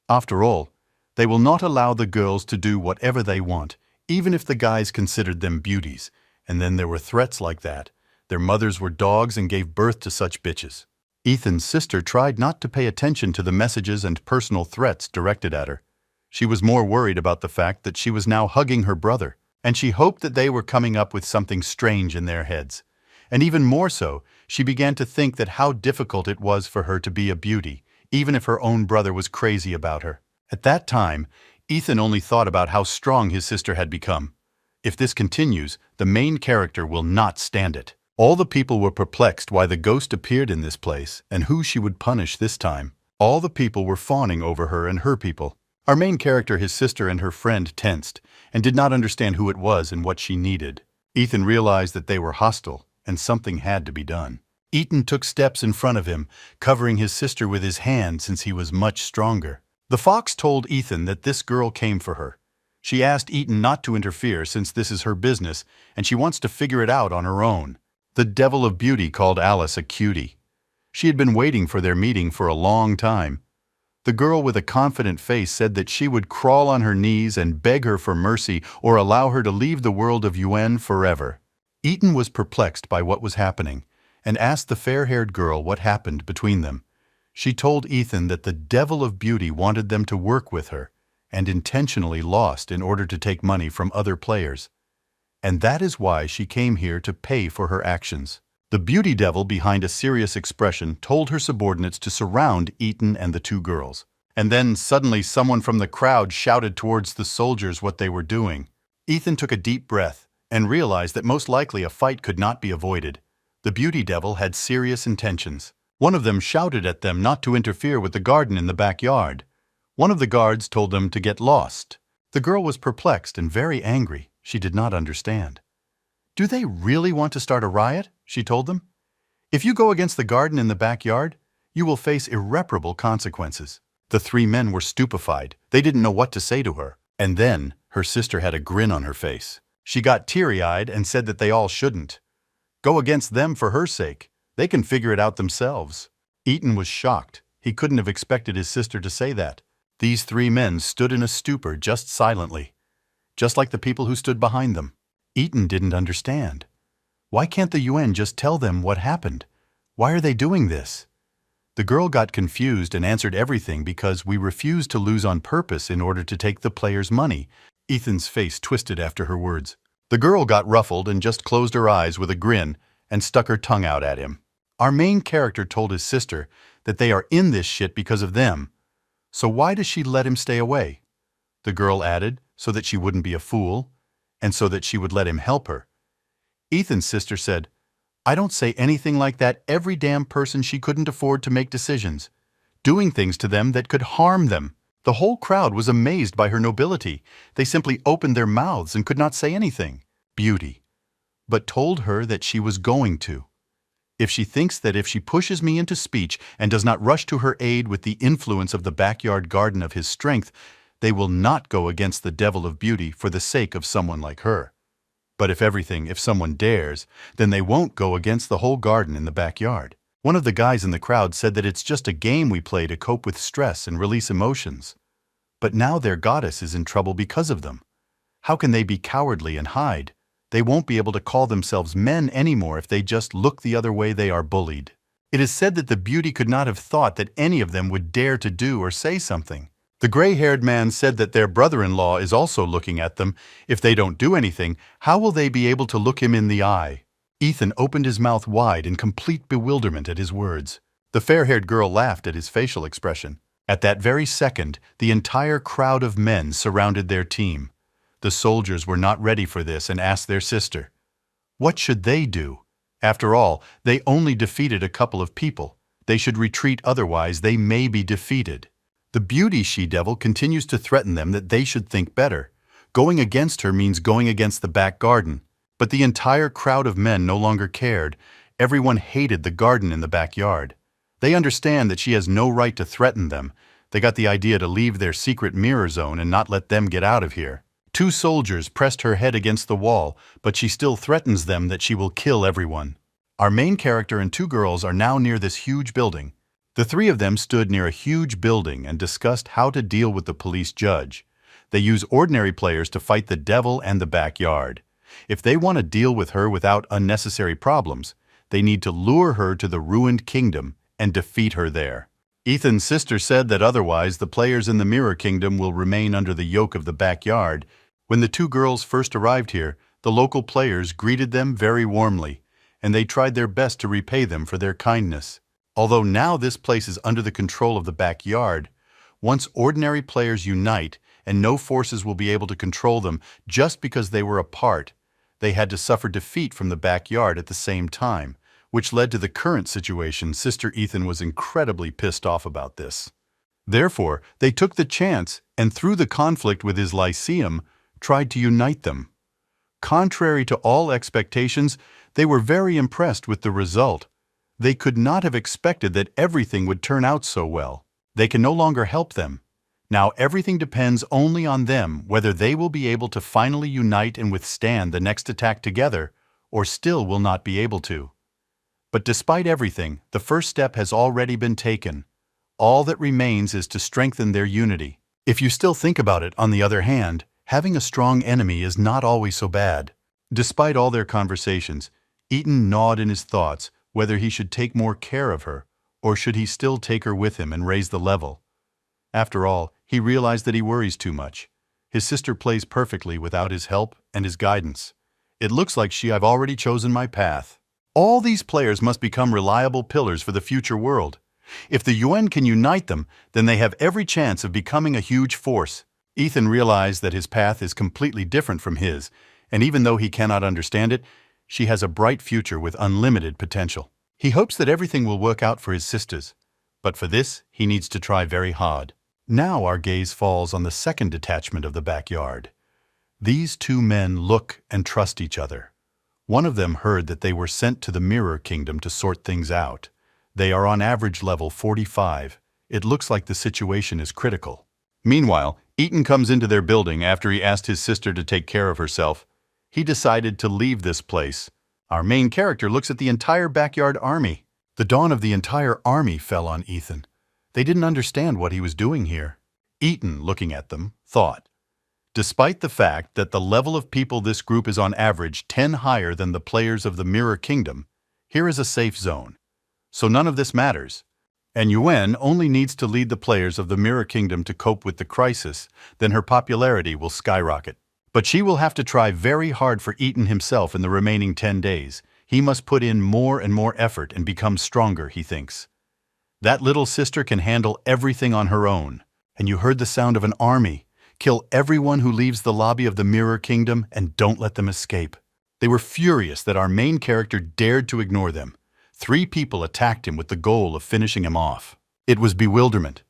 S1: After all, they will not allow the girls to do whatever they want, even if the guys considered them beauties. And then there were threats like that. Their mothers were dogs and gave birth to such bitches. Ethan's sister tried not to pay attention to the messages and personal threats directed at her. She was more worried about the fact that she was now hugging her brother, and she hoped that they were coming up with something strange in their heads. And even more so, she began to think that how difficult it was for her to be a beauty, even if her own brother was crazy about her. At that time, Ethan only thought about how strong his sister had become. If this continues, the main character will not stand it. All the people were perplexed why the ghost appeared in this place and who she would punish this time. All the people were fawning over her and her people. Our main character, his sister, and her friend tensed and did not understand who it was and what she needed. Ethan realized that they were hostile and something had to be done. Ethan took steps in front of him, covering his sister with his hand since he was much stronger. The fox told Ethan that this girl came for her. She asked Ethan not to interfere since this is her business and she wants to figure it out on her own. The devil of beauty called Alice a cutie. She had been waiting for their meeting for a long time. The girl with a confident face said that she would crawl on her knees and beg her for mercy or allow her to leave the world of Yuen forever. Ethan was perplexed by what was happening and asked the fair-haired girl what happened between them. She told Ethan that the devil of beauty wanted them to work with her and intentionally lost in order to take money from other players. And that is why she came here to pay for her actions. The beauty devil behind a serious expression told her subordinates to surround Ethan and the two girls. And then suddenly someone from the crowd shouted towards the soldiers what they were doing. Ethan took a deep breath and realized that most likely a fight could not be avoided. The beauty devil had serious intentions. One of them shouted at them not to interfere with the garden in the backyard. One of the guards told them to get lost. The girl was perplexed and very angry. She did not understand. "Do they really want to start a riot?" she told them. "If you go against the garden in the backyard, you will face irreparable consequences." The three men were stupefied. They didn't know what to say to her. And then her sister had a grin on her face. She got teary-eyed and said that they all shouldn't go against them for her sake. They can figure it out themselves. Ethan was shocked. He couldn't have expected his sister to say that. These three men stood in a stupor just silently, just like the people who stood behind them. Ethan didn't understand. Why can't the UN just tell them what happened? Why are they doing this? The girl got confused and answered everything because we refused to lose on purpose in order to take the players' money. Ethan's face twisted after her words. The girl got ruffled and just closed her eyes with a grin and stuck her tongue out at him. Our main character told his sister that they are in this shit because of them. So why does she let him stay away? The girl added, so that she wouldn't be a fool, and so that she would let him help her. Ethan's sister said, "I don't say anything like that. Every damn person she couldn't afford to make decisions, doing things to them that could harm them." The whole crowd was amazed by her nobility. They simply opened their mouths and could not say anything. Beauty. But told her that she was going to. If she thinks that if she pushes me into speech and does not rush to her aid with the influence of the backyard garden of his strength, they will not go against the devil of beauty for the sake of someone like her. But if someone dares, then they won't go against the whole garden in the backyard. One of the guys in the crowd said that it's just a game we play to cope with stress and release emotions. But now their goddess is in trouble because of them. How can they be cowardly and hide? They won't be able to call themselves men anymore if they just look the other way they are bullied. It is said that the beauty could not have thought that any of them would dare to do or say something. The gray-haired man said that their brother-in-law is also looking at them. If they don't do anything, how will they be able to look him in the eye? Ethan opened his mouth wide in complete bewilderment at his words. The fair-haired girl laughed at his facial expression. At that very second, the entire crowd of men surrounded their team. The soldiers were not ready for this and asked their sister, what should they do? After all, they only defeated a couple of people. They should retreat, otherwise they may be defeated. The beauty she-devil continues to threaten them that they should think better. Going against her means going against the back garden. But the entire crowd of men no longer cared. Everyone hated the garden in the backyard. They understand that she has no right to threaten them. They got the idea to leave their secret mirror zone and not let them get out of here. 2 soldiers pressed her head against the wall, but she still threatens them that she will kill everyone. Our main character and 2 girls are now near this huge building. The 3 of them stood near a huge building and discussed how to deal with the police judge. They use ordinary players to fight the devil and the backyard. If they want to deal with her without unnecessary problems, they need to lure her to the ruined kingdom and defeat her there. Ethan's sister said that otherwise the players in the Mirror Kingdom will remain under the yoke of the backyard. When the 2 girls first arrived here, the local players greeted them very warmly, and they tried their best to repay them for their kindness. Although now this place is under the control of the backyard, once ordinary players unite and no forces will be able to control them just because they were apart, they had to suffer defeat from the backyard at the same time, which led to the current situation. Sister Ethan was incredibly pissed off about this. Therefore, they took the chance and through the conflict with his Lyceum, tried to unite them. Contrary to all expectations, they were very impressed with the result. They could not have expected that everything would turn out so well. They can no longer help them. Now everything depends only on them whether they will be able to finally unite and withstand the next attack together, or still will not be able to. But despite everything, the first step has already been taken. All that remains is to strengthen their unity. If you still think about it, on the other hand, having a strong enemy is not always so bad. Despite all their conversations, Ethan gnawed in his thoughts whether he should take more care of her, or should he still take her with him and raise the level. After all, he realized that he worries too much. His sister plays perfectly without his help and his guidance. It looks like I've already chosen my path. All these players must become reliable pillars for the future world. If the UN can unite them, then they have every chance of becoming a huge force. Ethan realized that his path is completely different from his, and even though he cannot understand it, she has a bright future with unlimited potential. He hopes that everything will work out for his sisters, but for this, he needs to try very hard. Now our gaze falls on the second detachment of the backyard. These two men look and trust each other. One of them heard that they were sent to the Mirror Kingdom to sort things out. They are on average level 45. It looks like the situation is critical. Meanwhile, Ethan comes into their building after he asked his sister to take care of herself. He decided to leave this place. Our main character looks at the entire backyard army. The dawn of the entire army fell on Ethan. They didn't understand what he was doing here. Ethan, looking at them, thought, despite the fact that the level of people this group is on average 10 higher than the players of the Mirror Kingdom, here is a safe zone. So none of this matters. And Yuen only needs to lead the players of the Mirror Kingdom to cope with the crisis, then her popularity will skyrocket. But she will have to try very hard for Ethan himself in the remaining 10 days. He must put in more and more effort and become stronger, he thinks. That little sister can handle everything on her own. And you heard the sound of an army. Kill everyone who leaves the lobby of the Mirror Kingdom and don't let them escape. They were furious that our main character dared to ignore them. 3 people attacked him with the goal of finishing him off. It was bewilderment.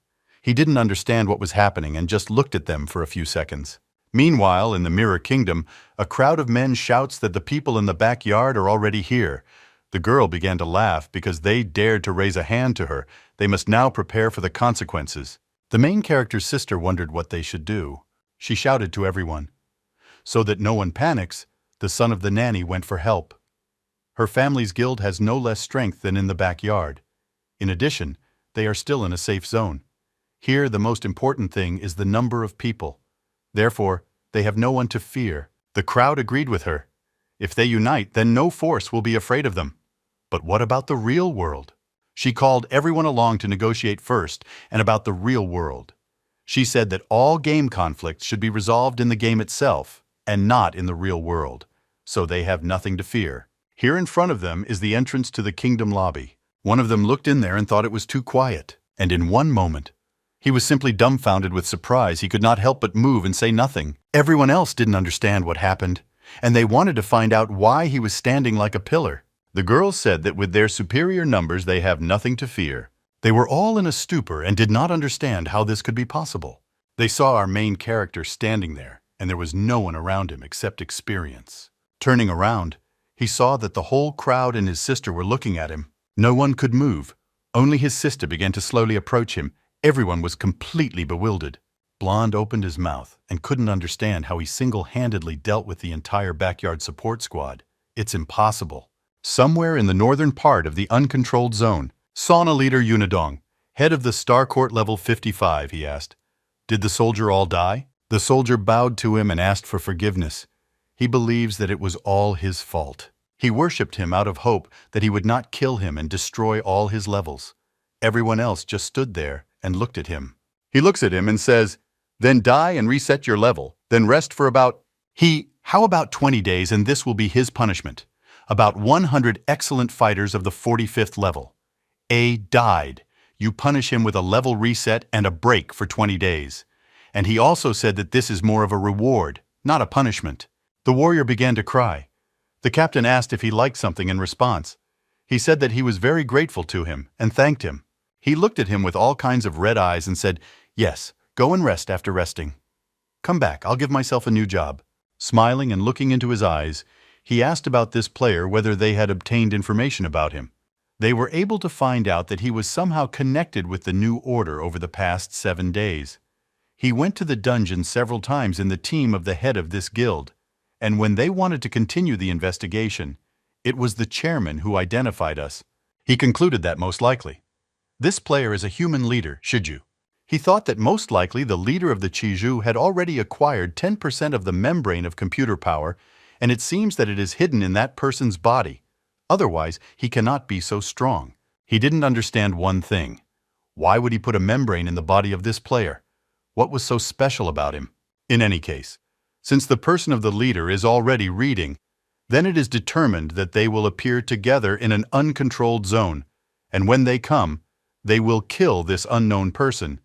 S1: He didn't understand what was happening and just looked at them for a few seconds. Meanwhile, in the Mirror Kingdom, a crowd of men shouts that the people in the backyard are already here. The girl began to laugh because they dared to raise a hand to her. They must now prepare for the consequences. The main character's sister wondered what they should do. She shouted to everyone. So that no one panics, the son of the nanny went for help. Her family's guild has no less strength than in the backyard. In addition, they are still in a safe zone. Here, the most important thing is the number of people. Therefore, they have no one to fear. The crowd agreed with her. If they unite, then no force will be afraid of them. But what about the real world? She called everyone along to negotiate first, and about the real world. She said that all game conflicts should be resolved in the game itself, and not in the real world, so they have nothing to fear. Here in front of them is the entrance to the kingdom lobby. One of them looked in there and thought it was too quiet, and in one moment, he was simply dumbfounded with surprise. He could not help but move and say nothing. Everyone else didn't understand what happened, and they wanted to find out why he was standing like a pillar. The girls said that with their superior numbers they have nothing to fear. They were all in a stupor and did not understand how this could be possible. They saw our main character standing there, and there was no one around him except experience. Turning around, he saw that the whole crowd and his sister were looking at him. No one could move. Only his sister began to slowly approach him. Everyone was completely bewildered. Blonde opened his mouth and couldn't understand how he single-handedly dealt with the entire backyard support squad. It's impossible. Somewhere in the northern part of the uncontrolled zone, Sauna leader Unidong, head of the Star Court level 55, he asked, "Did the soldier all die?" The soldier bowed to him and asked for forgiveness. He believes that it was all his fault. He worshipped him out of hope that he would not kill him and destroy all his levels. Everyone else just stood there and looked at him. He looks at him and says, "Then die and reset your level, then rest for how about 20 days and this will be his punishment. About 100 excellent fighters of the 45th level. A died. You punish him with a level reset and a break for 20 days. And he also said that this is more of a reward, not a punishment." The warrior began to cry. The captain asked if he liked something in response. He said that he was very grateful to him and thanked him. He looked at him with all kinds of red eyes and said, "Yes, go and rest after resting. Come back, I'll give myself a new job." Smiling and looking into his eyes, he asked about this player whether they had obtained information about him. They were able to find out that he was somehow connected with the New Order over the past 7 days. He went to the dungeon several times in the team of the head of this guild, and when they wanted to continue the investigation, it was the chairman who identified us. He concluded that most likely, this player is a human leader, Shiju. He thought that most likely the leader of the Chiju had already acquired 10% of the membrane of computer power, and it seems that it is hidden in that person's body. Otherwise, he cannot be so strong. He didn't understand one thing. Why would he put a membrane in the body of this player? What was so special about him? In any case, since the person of the leader is already reading, then it is determined that they will appear together in an uncontrolled zone, and when they come, they will kill this unknown person.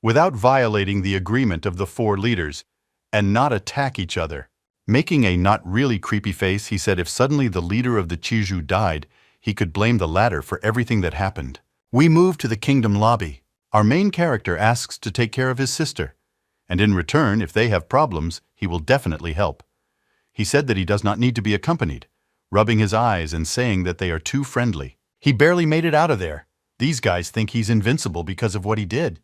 S1: without violating the agreement of the four leaders, and not attack each other. Making a not really creepy face, he said if suddenly the leader of the Chiju died, he could blame the latter for everything that happened. We move to the kingdom lobby. Our main character asks to take care of his sister, and in return, if they have problems, he will definitely help. He said that he does not need to be accompanied, rubbing his eyes and saying that they are too friendly. He barely made it out of there. These guys think he's invincible because of what he did.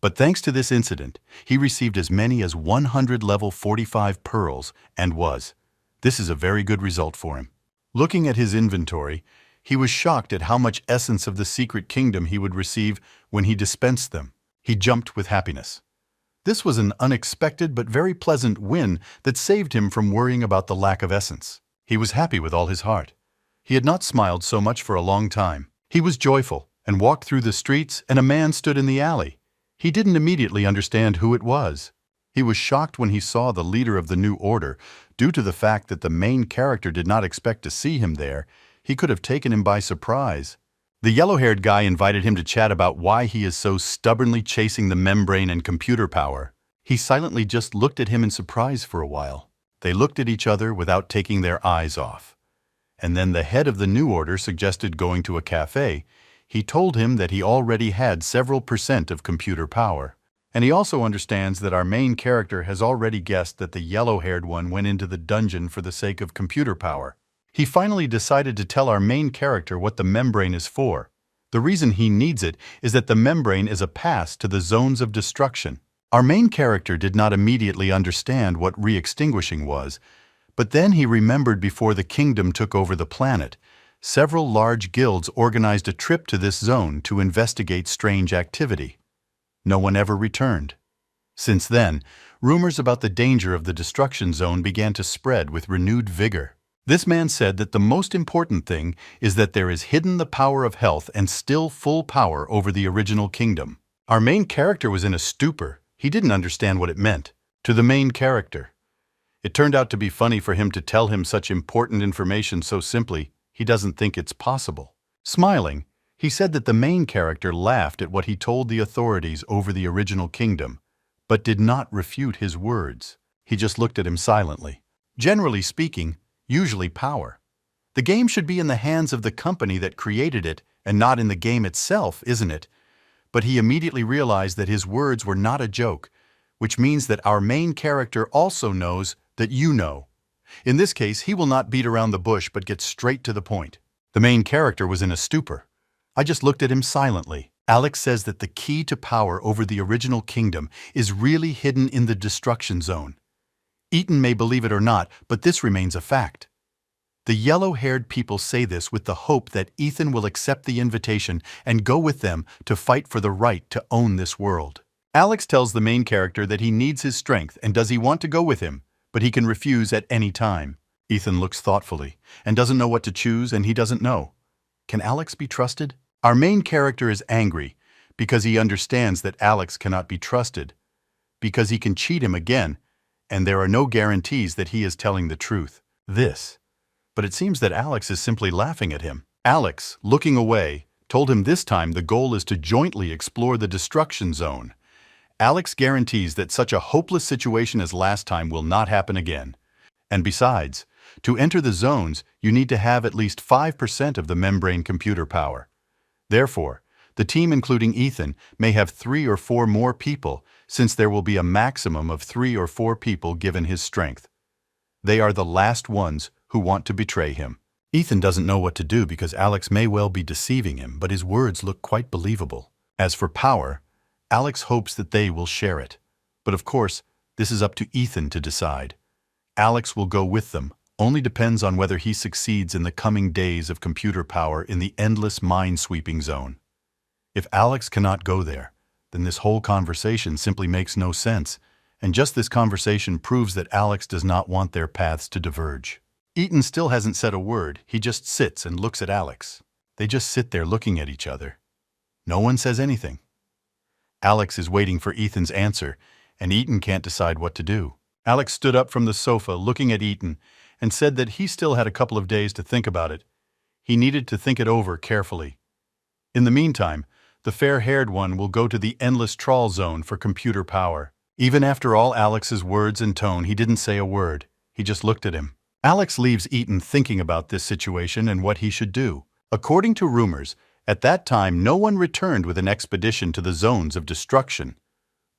S1: But thanks to this incident, he received as many as 100 level 45 pearls and was. This is a very good result for him. Looking at his inventory, he was shocked at how much essence of the secret kingdom he would receive when he dispensed them. He jumped with happiness. This was an unexpected but very pleasant win that saved him from worrying about the lack of essence. He was happy with all his heart. He had not smiled so much for a long time. He was joyful and walked through the streets, and a man stood in the alley. He didn't immediately understand who it was. He was shocked when he saw the leader of the new order. Due to the fact that the main character did not expect to see him there, he could have taken him by surprise. The yellow-haired guy invited him to chat about why he is so stubbornly chasing the membrane and computer power. He silently just looked at him in surprise for a while. They looked at each other without taking their eyes off. And then the head of the new order suggested going to a cafe. He told him that he already had several % of computer power. And he also understands that our main character has already guessed that the yellow-haired one went into the dungeon for the sake of computer power. He finally decided to tell our main character what the membrane is for. The reason he needs it is that the membrane is a pass to the zones of destruction. Our main character did not immediately understand what re-extinguishing was, but then he remembered before the kingdom took over the planet, several large guilds organized a trip to this zone to investigate strange activity. No one ever returned. Since then, rumors about the danger of the destruction zone began to spread with renewed vigor. This man said that the most important thing is that there is hidden the power of health and still full power over the original kingdom. Our main character was in a stupor. He didn't understand what it meant. To the main character, it turned out to be funny for him to tell him such important information so simply. He doesn't think it's possible. Smiling, he said that the main character laughed at what he told the authorities over the original kingdom, but did not refute his words. He just looked at him silently. Generally speaking, usually power. The game should be in the hands of the company that created it and not in the game itself, isn't it? But he immediately realized that his words were not a joke, which means that our main character also knows that you know. In this case, he will not beat around the bush but get straight to the point. The main character was in a stupor. I just looked at him silently. Alex says that the key to power over the original kingdom is really hidden in the destruction zone. Ethan may believe it or not, but this remains a fact. The yellow-haired people say this with the hope that Ethan will accept the invitation and go with them to fight for the right to own this world. Alex tells the main character that he needs his strength and does he want to go with him, but he can refuse at any time. Ethan looks thoughtfully and doesn't know what to choose, and he doesn't know. Can Alex be trusted? Our main character is angry because he understands that Alex cannot be trusted, because he can cheat him again, and there are no guarantees that he is telling the truth. But it seems that Alex is simply laughing at him. Alex, looking away, told him this time the goal is to jointly explore the destruction zone. Alex guarantees that such a hopeless situation as last time will not happen again. And besides, to enter the zones, you need to have at least 5% of the membrane computer power. Therefore, the team including Ethan may have 3 or 4 more people, since there will be a maximum of 3 or 4 people given his strength. They are the last ones who want to betray him. Ethan doesn't know what to do because Alex may well be deceiving him, but his words look quite believable. As for power, Alex hopes that they will share it. But of course, this is up to Ethan to decide. Alex will go with them, only depends on whether he succeeds in the coming days of computer power in the endless mind-sweeping zone. If Alex cannot go there, then this whole conversation simply makes no sense, and just this conversation proves that Alex does not want their paths to diverge. Ethan still hasn't said a word, he just sits and looks at Alex. They just sit there looking at each other. No one says anything. Alex is waiting for Ethan's answer, and Ethan can't decide what to do. Alex stood up from the sofa looking at Ethan and said that he still had a couple of days to think about it. He needed to think it over carefully. In the meantime, The fair-haired one will go to the endless trawl zone for computer power. Even after all Alex's words and tone, he didn't say a word. He just looked at him. Alex leaves Ethan thinking about this situation and what he should do. According to rumors, at that time no one returned with an expedition to the zones of destruction.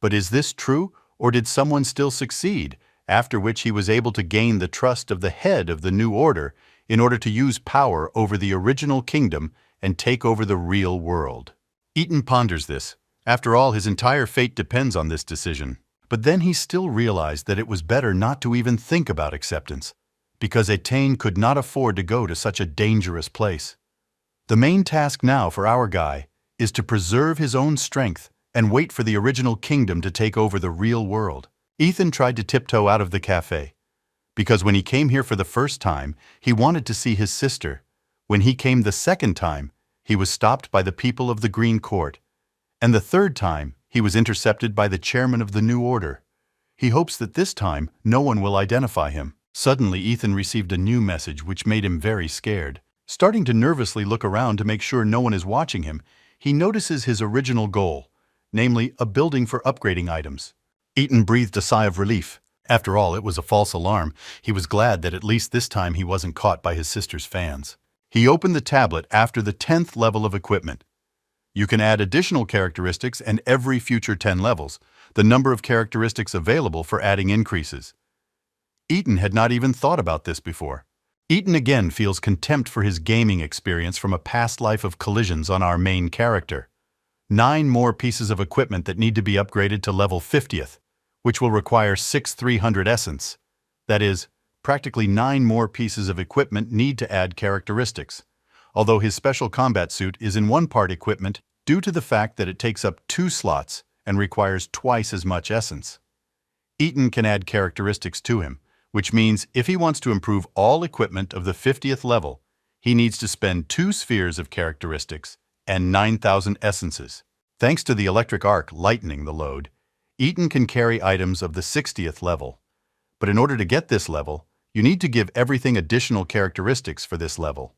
S1: But is this true, or did someone still succeed, after which he was able to gain the trust of the head of the New Order in order to use power over the original kingdom and take over the real world? Ethan ponders this. After all, his entire fate depends on this decision. But then he still realized that it was better not to even think about acceptance, because Etain could not afford to go to such a dangerous place. The main task now for our guy is to preserve his own strength and wait for the original kingdom to take over the real world. Ethan tried to tiptoe out of the cafe, because when he came here for the first time, he wanted to see his sister. When he came the second time, he was stopped by the people of the Green Court, and the third time, he was intercepted by the chairman of the New Order. He hopes that this time, no one will identify him. Suddenly, Ethan received a new message which made him very scared. Starting to nervously look around to make sure no one is watching him, he notices his original goal, namely a building for upgrading items. Ethan breathed a sigh of relief. After all, it was a false alarm. He was glad that at least this time he wasn't caught by his sister's fans. He opened the tablet after the 10th level of equipment. You can add additional characteristics and every future 10 levels. The number of characteristics available for adding increases. Ethan had not even thought about this before. Ethan again feels contempt for his gaming experience from a past life of collisions on our main character. 9 more pieces of equipment that need to be upgraded to level 50th, which will require 6,300 essence. That is, practically 9 more pieces of equipment need to add characteristics. Although his special combat suit is in one part equipment due to the fact that it takes up 2 slots and requires twice as much essence. Ethan can add characteristics to him, which means if he wants to improve all equipment of the 50th level, he needs to spend 2 spheres of characteristics and 9,000 essences. Thanks to the electric arc lightening the load, Ethan can carry items of the 60th level. But in order to get this level, you need to give everything additional characteristics for this level.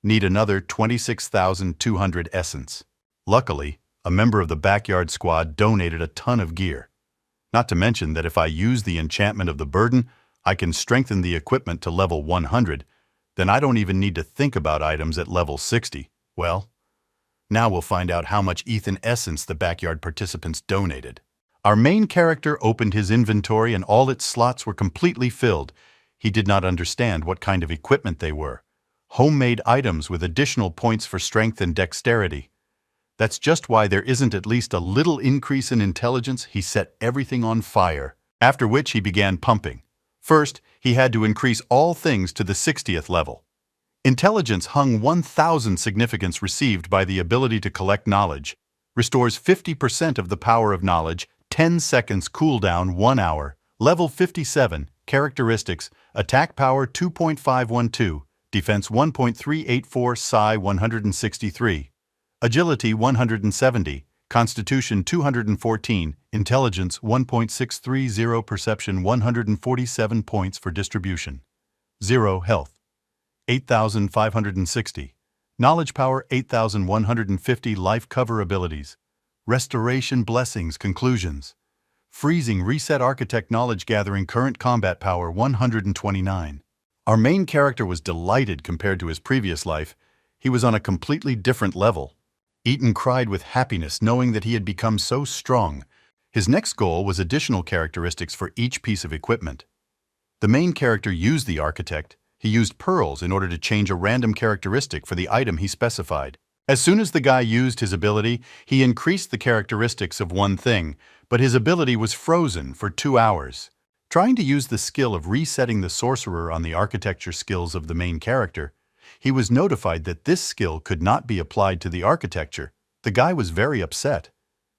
S1: Need another 26,200 essence. Luckily, a member of the Backyard Squad donated a ton of gear. Not to mention that if I use the enchantment of the burden, I can strengthen the equipment to level 100, then I don't even need to think about items at level 60. Well, now we'll find out how much Ethan essence the Backyard participants donated. Our main character opened his inventory and all its slots were completely filled. He did not understand what kind of equipment they were. Homemade items with additional points for strength and dexterity. That's just why there isn't at least a little increase in intelligence. He set everything on fire, after which he began pumping. First, he had to increase all things to the 60th level. Intelligence hung 1,000 significance received by the ability to collect knowledge, restores 50% of the power of knowledge, 10 seconds cooldown 1 hour, level 57, characteristics, attack power 2.512, defense 1.384, psi 163, agility 170, constitution 214, intelligence 1.630, perception 147 points for distribution. 0 health, 8,560. Knowledge power 8,150. Life cover abilities. Restoration blessings conclusions. Freezing reset architect knowledge gathering current combat power 129. Our main character was delighted compared to his previous life. He was on a completely different level. Ethan cried with happiness knowing that he had become so strong. His next goal was additional characteristics for each piece of equipment. The main character used the architect. He used pearls in order to change a random characteristic for the item he specified. As soon as the guy used his ability, he increased the characteristics of one thing, but his ability was frozen for 2 hours. Trying to use the skill of resetting the sorcerer on the architecture skills of the main character, he was notified that this skill could not be applied to the architecture. The guy was very upset.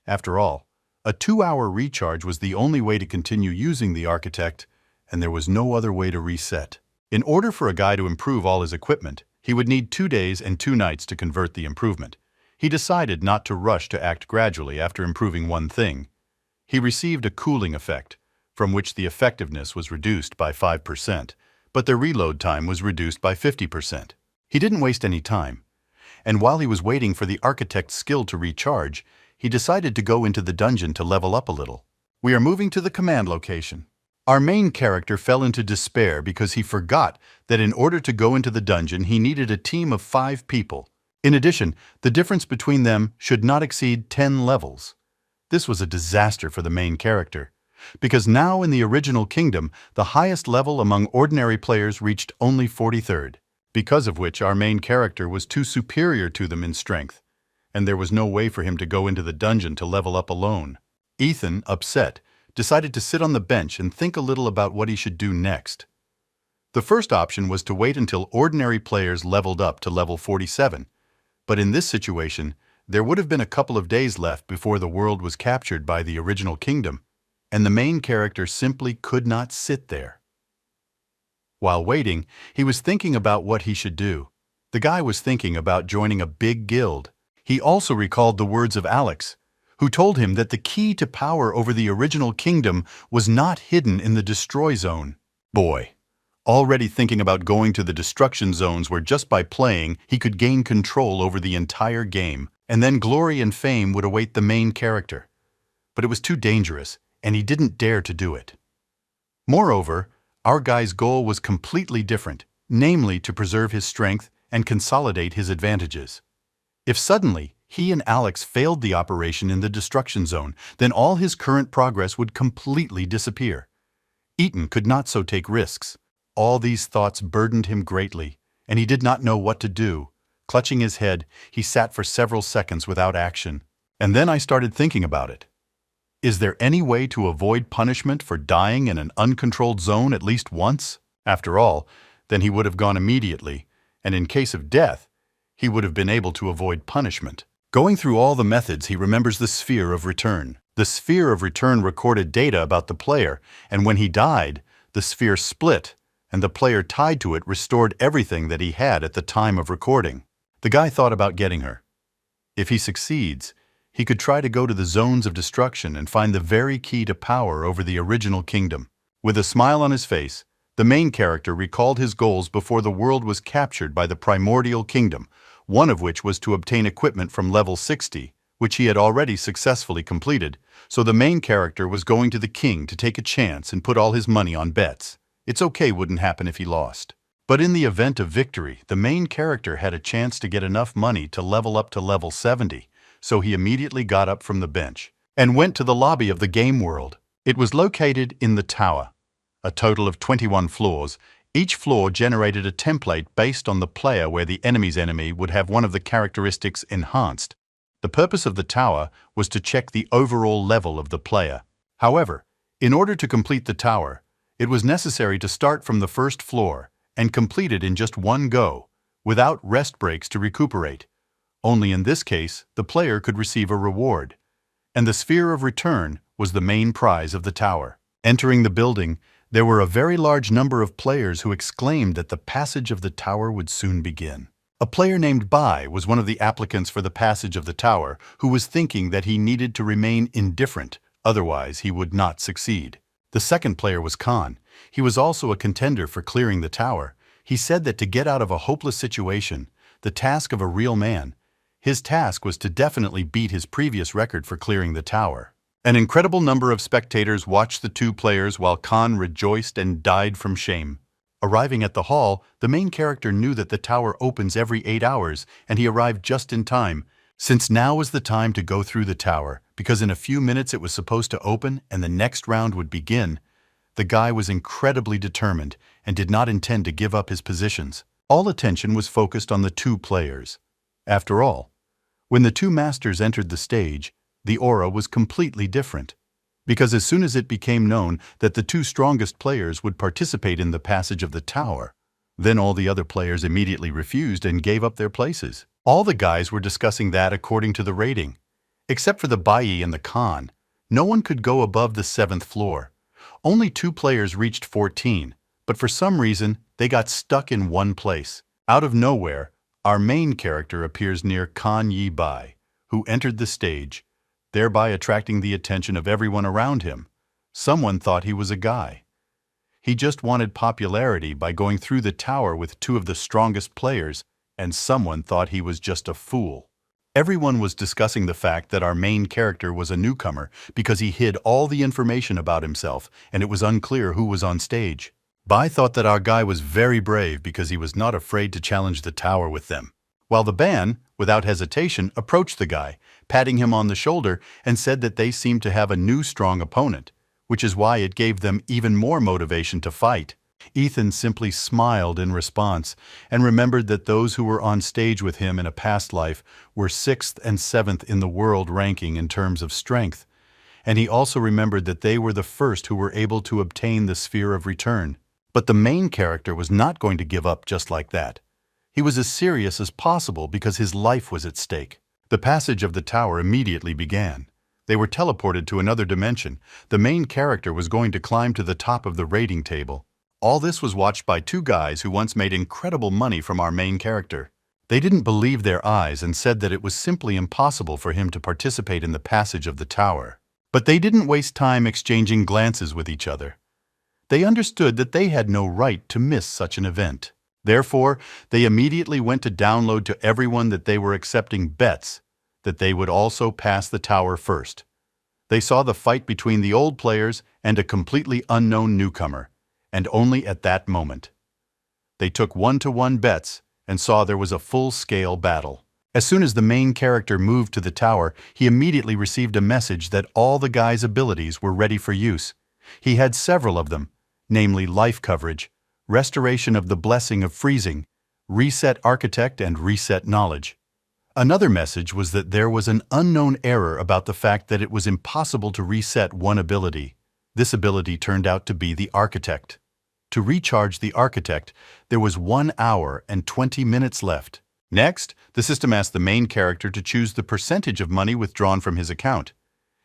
S1: After all, a 2-hour recharge was the only way to continue using the architect, and there was no other way to reset. In order for a guy to improve all his equipment, he would need 2 days and 2 nights to convert the improvement. He decided not to rush to act gradually after improving one thing. He received a cooling effect, from which the effectiveness was reduced by 5%, but the reload time was reduced by 50%. He didn't waste any time. and while he was waiting for the architect's skill to recharge, he decided to go into the dungeon to level up a little. We are moving to the command location. Our main character fell into despair because he forgot that in order to go into the dungeon he needed a team of 5 people. In addition, the difference between them should not exceed 10 levels. This was a disaster for the main character, because now in the original kingdom, the highest level among ordinary players reached only 43rd, because of which our main character was too superior to them in strength, and there was no way for him to go into the dungeon to level up alone. Ethan, upset, decided to sit on the bench and think a little about what he should do next. The first option was to wait until ordinary players leveled up to level 47, but in this situation, there would have been a couple of days left before the world was captured by the original kingdom, and the main character simply could not sit there. While waiting, he was thinking about what he should do. The guy was thinking about joining a big guild. He also recalled the words of Alex, who told him that the key to power over the original kingdom was not hidden in the destroy zone. Boy, already thinking about going to the destruction zones where just by playing he could gain control over the entire game, and then glory and fame would await the main character. But it was too dangerous, and he didn't dare to do it. Moreover, our guy's goal was completely different, namely to preserve his strength and consolidate his advantages. If suddenly he and Alex failed the operation in the destruction zone, then all his current progress would completely disappear. Ethan could not so take risks. All these thoughts burdened him greatly, and he did not know what to do. Clutching his head, he sat for several seconds without action. And then I started thinking about it. Is there any way to avoid punishment for dying in an uncontrolled zone at least once? After all, then he would have gone immediately, and in case of death, he would have been able to avoid punishment. Going through all the methods, he remembers the Sphere of Return. The Sphere of Return recorded data about the player, and when he died, the sphere split, and the player tied to it restored everything that he had at the time of recording. The guy thought about getting her. If he succeeds, he could try to go to the zones of destruction and find the very key to power over the original kingdom. With a smile on his face, the main character recalled his goals before the world was captured by the primordial kingdom, one of which was to obtain equipment from level 60, which he had already successfully completed, so the main character was going to the king to take a chance and put all his money on bets. It's okay wouldn't happen if he lost. But in the event of victory, the main character had a chance to get enough money to level up to level 70, so he immediately got up from the bench and went to the lobby of the game world. It was located in the tower. A total of 21 floors. Each floor generated a template based on the player where the enemy's enemy would have one of the characteristics enhanced. The purpose of the tower was to check the overall level of the player. However, in order to complete the tower, it was necessary to start from the first floor and complete it in just one go, without rest breaks to recuperate. Only in this case, the player could receive a reward, and the Sphere of Return was the main prize of the tower. Entering the building, there were a very large number of players who exclaimed that the passage of the tower would soon begin. A player named Bai was one of the applicants for the passage of the tower, who was thinking that he needed to remain indifferent, otherwise he would not succeed. The second player was Khan. He was also a contender for clearing the tower. He said that to get out of a hopeless situation, the task of a real man, his task was to definitely beat his previous record for clearing the tower. An incredible number of spectators watched the two players while Khan rejoiced and died from shame. Arriving at the hall, the main character knew that the tower opens every 8 hours, and he arrived just in time, since now was the time to go through the tower, because in a few minutes it was supposed to open and the next round would begin. The guy was incredibly determined and did not intend to give up his positions. All attention was focused on the two players. After all, when the two masters entered the stage, the aura was completely different, because as soon as it became known that the two strongest players would participate in the passage of the tower, then all the other players immediately refused and gave up their places. All the guys were discussing that according to the rating. Except for the Bai and the Khan, no one could go above the 7th floor. Only 2 players reached 14, but for some reason, they got stuck in one place. Out of nowhere, our main character appears near Khan Yi Bai, who entered the stage, thereby attracting the attention of everyone around him. Someone thought he was a guy. He just wanted popularity by going through the tower with 2 of the strongest players, and someone thought he was just a fool. Everyone was discussing the fact that our main character was a newcomer because he hid all the information about himself and it was unclear who was on stage. Bai thought that our guy was very brave because he was not afraid to challenge the tower with them. While the Ban, without hesitation, approached the guy, patting him on the shoulder and said that they seemed to have a new strong opponent, which is why it gave them even more motivation to fight. Ethan simply smiled in response and remembered that those who were on stage with him in a past life were 6th and 7th in the world ranking in terms of strength, and he also remembered that they were the first who were able to obtain the Sphere of Return. But the main character was not going to give up just like that. He was as serious as possible because his life was at stake. The passage of the tower immediately began. They were teleported to another dimension. The main character was going to climb to the top of the rating table. All this was watched by two guys who once made incredible money from our main character. They didn't believe their eyes and said that it was simply impossible for him to participate in the passage of the tower. But they didn't waste time exchanging glances with each other. They understood that they had no right to miss such an event. Therefore, they immediately went to download to everyone that they were accepting bets that they would also pass the tower first. They saw the fight between the old players and a completely unknown newcomer, and only at that moment. They took 1-to-1 bets and saw there was a full-scale battle. As soon as the main character moved to the tower, he immediately received a message that all the guy's abilities were ready for use. He had several of them, namely Life Coverage, Restoration of the Blessing of Freezing, Reset Architect, and Reset Knowledge. Another message was that there was an unknown error about the fact that it was impossible to reset one ability. This ability turned out to be the Architect. To recharge the Architect, there was 1 hour and 20 minutes left. Next, the system asked the main character to choose the percentage of money withdrawn from his account.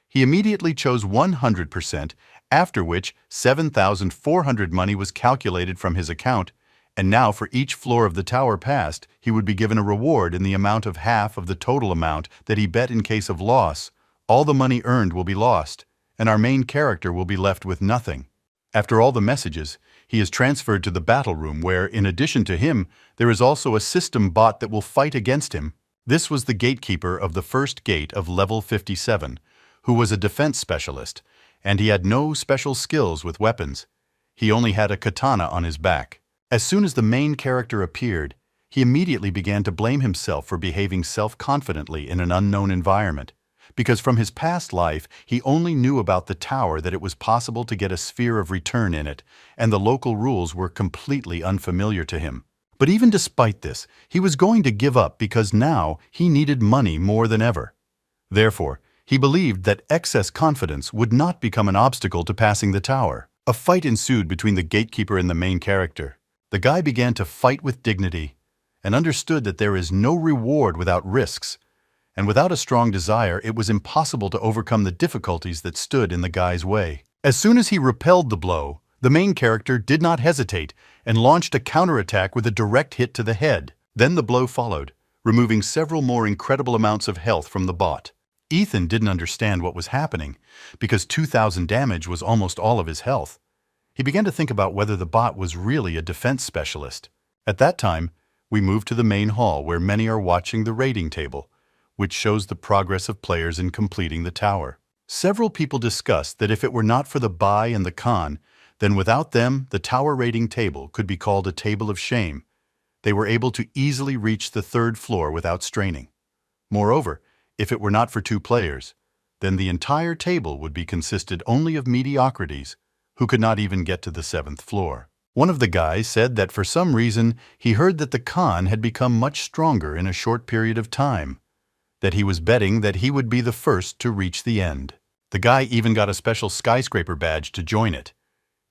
S1: He immediately chose 100%, after which 7,400 money was calculated from his account, and now for each floor of the tower passed, he would be given a reward in the amount of half of the total amount that he bet in case of loss. All the money earned will be lost, and our main character will be left with nothing. After all the messages, he is transferred to the battle room where, in addition to him, there is also a system bot that will fight against him. This was the gatekeeper of the first gate of level 57, who was a defense specialist, and he had no special skills with weapons. He only had a katana on his back. As soon as the main character appeared, he immediately began to blame himself for behaving self-confidently in an unknown environment, because from his past life he only knew about the tower that it was possible to get a Sphere of Return in it, and the local rules were completely unfamiliar to him. But even despite this, he was going to give up because now he needed money more than ever. Therefore, he believed that excess confidence would not become an obstacle to passing the tower. A fight ensued between the gatekeeper and the main character. The guy began to fight with dignity and understood that there is no reward without risks, and without a strong desire it was impossible to overcome the difficulties that stood in the guy's way. As soon as he repelled the blow, the main character did not hesitate and launched a counterattack with a direct hit to the head. Then the blow followed, removing several more incredible amounts of health from the bot. Ethan didn't understand what was happening because 2,000 damage was almost all of his health. He began to think about whether the bot was really a defense specialist. At that time, we moved to the main hall where many are watching the rating table, which shows the progress of players in completing the tower. Several people discussed that if it were not for the Bai and the Khan, then without them, the tower rating table could be called a table of shame. They were able to easily reach the 3rd floor without straining. Moreover, if it were not for 2 players, then the entire table would be consisted only of mediocrities who could not even get to the 7th floor. One of the guys said that for some reason he heard that the Khan had become much stronger in a short period of time, that he was betting that he would be the first to reach the end. The guy even got a special skyscraper badge to join it.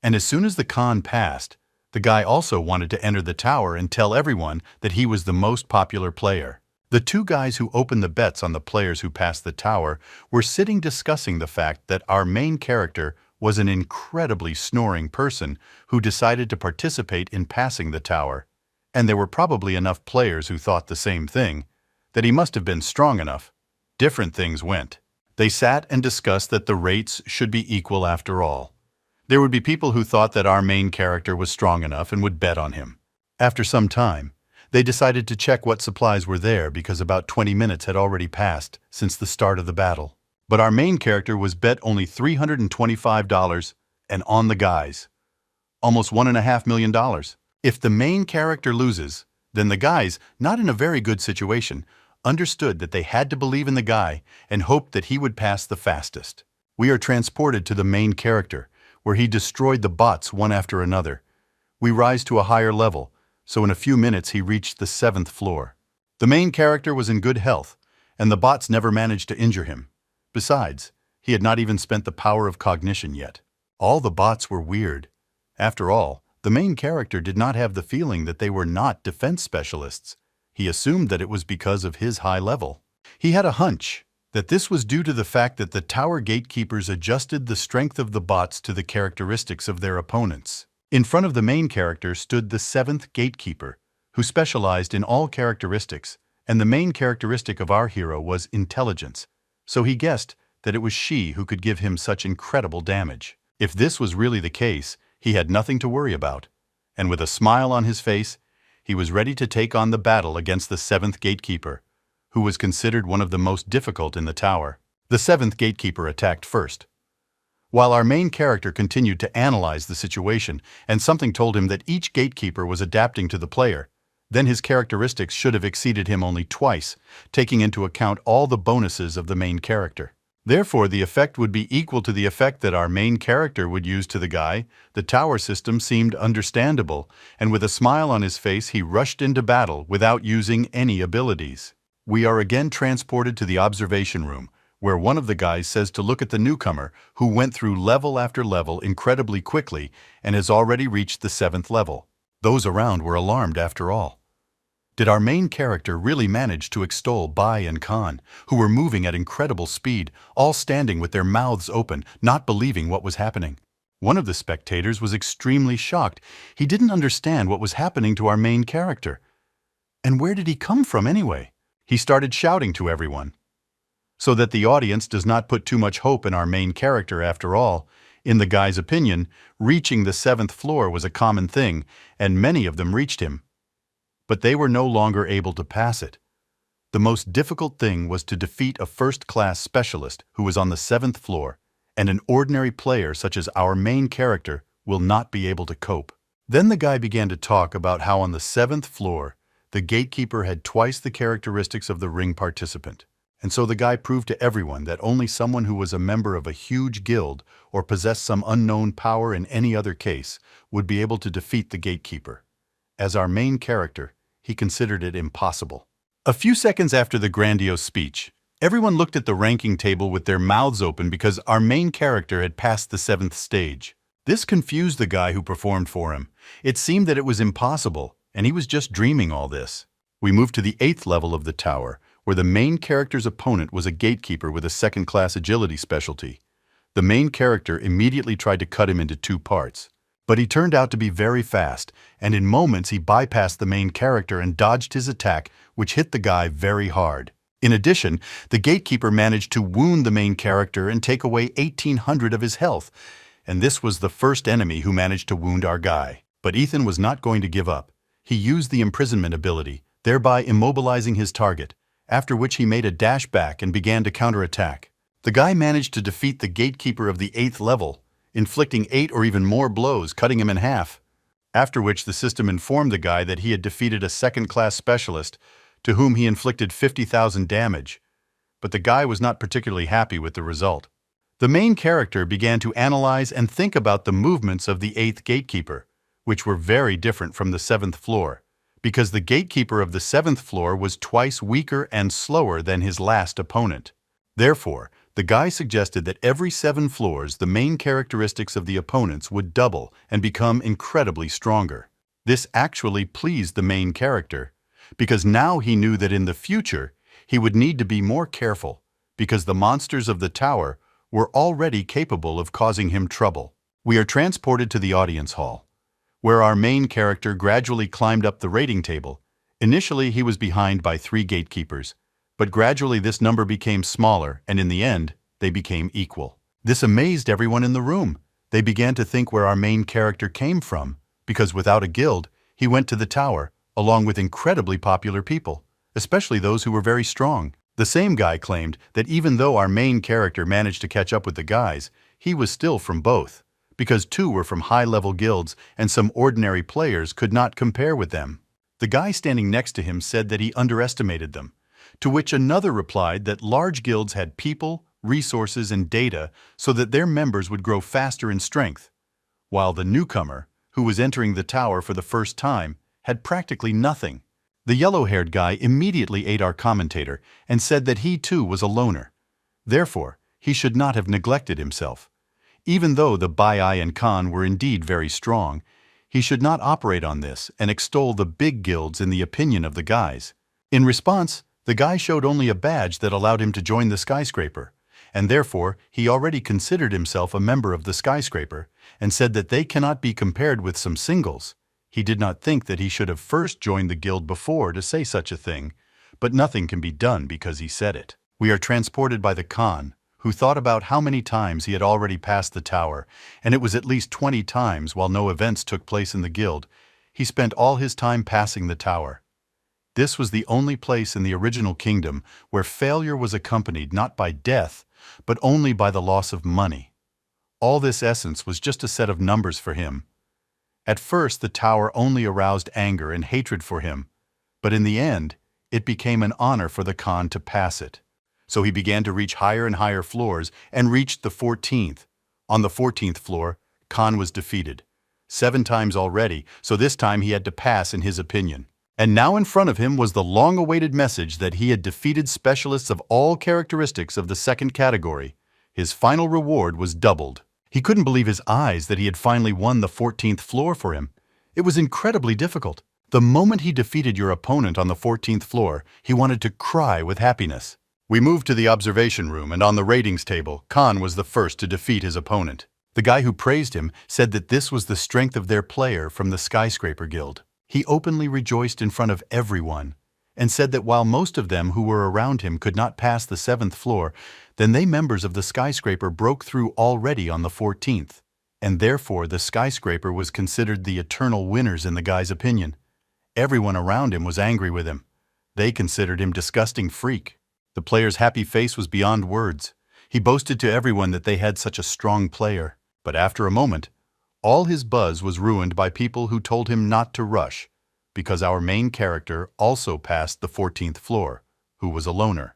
S1: And as soon as the Khan passed, the guy also wanted to enter the tower and tell everyone that he was the most popular player. The 2 guys who opened the bets on the players who passed the tower were sitting discussing the fact that our main character was an incredibly snoring person who decided to participate in passing the tower, and there were probably enough players who thought the same thing, that he must have been strong enough. Different things went. They sat and discussed that the rates should be equal after all. There would be people who thought that our main character was strong enough and would bet on him. After some time, They decided to check what supplies were there because about 20 minutes had already passed since the start of the battle. But our main character was bet only $325 and on the guys. Almost $1.5 million. If the main character loses, then the guys, not in a very good situation, understood that they had to believe in the guy and hoped that he would pass the fastest. We are transported to the main character, where he destroyed the bots one after another. We rise to a higher level, so in a few minutes he reached the 7th floor. The main character was in good health, and the bots never managed to injure him. Besides, he had not even spent the power of cognition yet. All the bots were weird. After all, the main character did not have the feeling that they were not defense specialists. He assumed that it was because of his high level. He had a hunch that this was due to the fact that the tower gatekeepers adjusted the strength of the bots to the characteristics of their opponents. In front of the main character stood the 7th gatekeeper, who specialized in all characteristics, and the main characteristic of our hero was intelligence, so he guessed that it was she who could give him such incredible damage. If this was really the case, he had nothing to worry about, and with a smile on his face, he was ready to take on the battle against the 7th gatekeeper, who was considered one of the most difficult in the tower. The 7th gatekeeper attacked first. While our main character continued to analyze the situation, and something told him that each gatekeeper was adapting to the player, then his characteristics should have exceeded him only twice, taking into account all the bonuses of the main character. Therefore, the effect would be equal to the effect that our main character would use to the guy. The tower system seemed understandable, and with a smile on his face he rushed into battle without using any abilities. We are again transported to the observation room, where one of the guys says to look at the newcomer who went through level after level incredibly quickly and has already reached the 7th level. Those around were alarmed after all. Did our main character really manage to extol Bai and Khan, who were moving at incredible speed, all standing with their mouths open, not believing what was happening? One of the spectators was extremely shocked. He didn't understand what was happening to our main character. And where did he come from anyway? He started shouting to everyone. So that the audience does not put too much hope in our main character after all, in the guy's opinion, reaching the 7th floor was a common thing, and many of them reached him. But they were no longer able to pass it. The most difficult thing was to defeat a first-class specialist who was on the 7th floor, and an ordinary player such as our main character will not be able to cope. Then the guy began to talk about how on the 7th floor, the gatekeeper had twice the characteristics of the ring participant. And so the guy proved to everyone that only someone who was a member of a huge guild or possessed some unknown power in any other case would be able to defeat the gatekeeper. As our main character, he considered it impossible. A few seconds after the grandiose speech, everyone looked at the ranking table with their mouths open because our main character had passed the 7th stage. This confused the guy who performed for him. It seemed that it was impossible, and he was just dreaming all this. We moved to the 8th level of the tower, where the main character's opponent was a gatekeeper with a 2nd-class agility specialty. The main character immediately tried to cut him into 2 parts. But he turned out to be very fast, and in moments he bypassed the main character and dodged his attack, which hit the guy very hard. In addition, the gatekeeper managed to wound the main character and take away 1,800 of his health, and this was the first enemy who managed to wound our guy. But Ethan was not going to give up. He used the imprisonment ability, thereby immobilizing his target, after which he made a dash back and began to counterattack. The guy managed to defeat the gatekeeper of the 8th level, inflicting 8 or even more blows, cutting him in half. After which the system informed the guy that he had defeated a 2nd-class specialist, to whom he inflicted 50,000 damage. But the guy was not particularly happy with the result. The main character began to analyze and think about the movements of the 8th gatekeeper, which were very different from the 7th floor, because the gatekeeper of the 7th floor was twice weaker and slower than his last opponent. Therefore, the guy suggested that every 7 floors the main characteristics of the opponents would double and become incredibly stronger. This actually pleased the main character, because now he knew that in the future he would need to be more careful, because the monsters of the tower were already capable of causing him trouble. We are transported to the audience hall, where our main character gradually climbed up the rating table. Initially he was behind by 3 gatekeepers, but gradually this number became smaller, and in the end, they became equal. This amazed everyone in the room. They began to think where our main character came from, because without a guild, he went to the tower, along with incredibly popular people, especially those who were very strong. The same guy claimed that even though our main character managed to catch up with the guys, he was still from both, because two were from high-level guilds and some ordinary players could not compare with them. The guy standing next to him said that he underestimated them, to which another replied that large guilds had people, resources, and data so that their members would grow faster in strength, while the newcomer, who was entering the tower for the first time, had practically nothing. The yellow-haired guy immediately ate our commentator and said that he too was a loner. Therefore, he should not have neglected himself. Even though the Bai and Khan were indeed very strong, he should not operate on this and extol the big guilds in the opinion of the guys. In response, the guy showed only a badge that allowed him to join the skyscraper, and therefore he already considered himself a member of the skyscraper and said that they cannot be compared with some singles. He did not think that he should have first joined the guild before to say such a thing, but nothing can be done because he said it. We are transported by the Khan, who thought about how many times he had already passed the tower, and it was at least 20 times while no events took place in the guild. He spent all his time passing the tower. This was the only place in the original kingdom where failure was accompanied not by death, but only by the loss of money. All this essence was just a set of numbers for him. At first, the tower only aroused anger and hatred for him, but in the end, it became an honor for the Khan to pass it. So he began to reach higher and higher floors and reached the 14th. On the 14th floor, Khan was defeated. 7 times already, so this time he had to pass in his opinion. And now in front of him was the long-awaited message that he had defeated specialists of all characteristics of the second category. His final reward was doubled. He couldn't believe his eyes that he had finally won the 14th floor for him. It was incredibly difficult. The moment he defeated your opponent on the 14th floor, he wanted to cry with happiness. We moved to the observation room, and on the ratings table, Khan was the first to defeat his opponent. The guy who praised him said that this was the strength of their player from the Skyscraper Guild. He openly rejoiced in front of everyone, and said that while most of them who were around him could not pass the 7th floor, then they members of the skyscraper broke through already on the 14th, and therefore the skyscraper was considered the eternal winners in the guy's opinion. Everyone around him was angry with him. They considered him disgusting freak. The player's happy face was beyond words. He boasted to everyone that they had such a strong player. But after a moment, all his buzz was ruined by people who told him not to rush, because our main character also passed the 14th floor, who was a loner.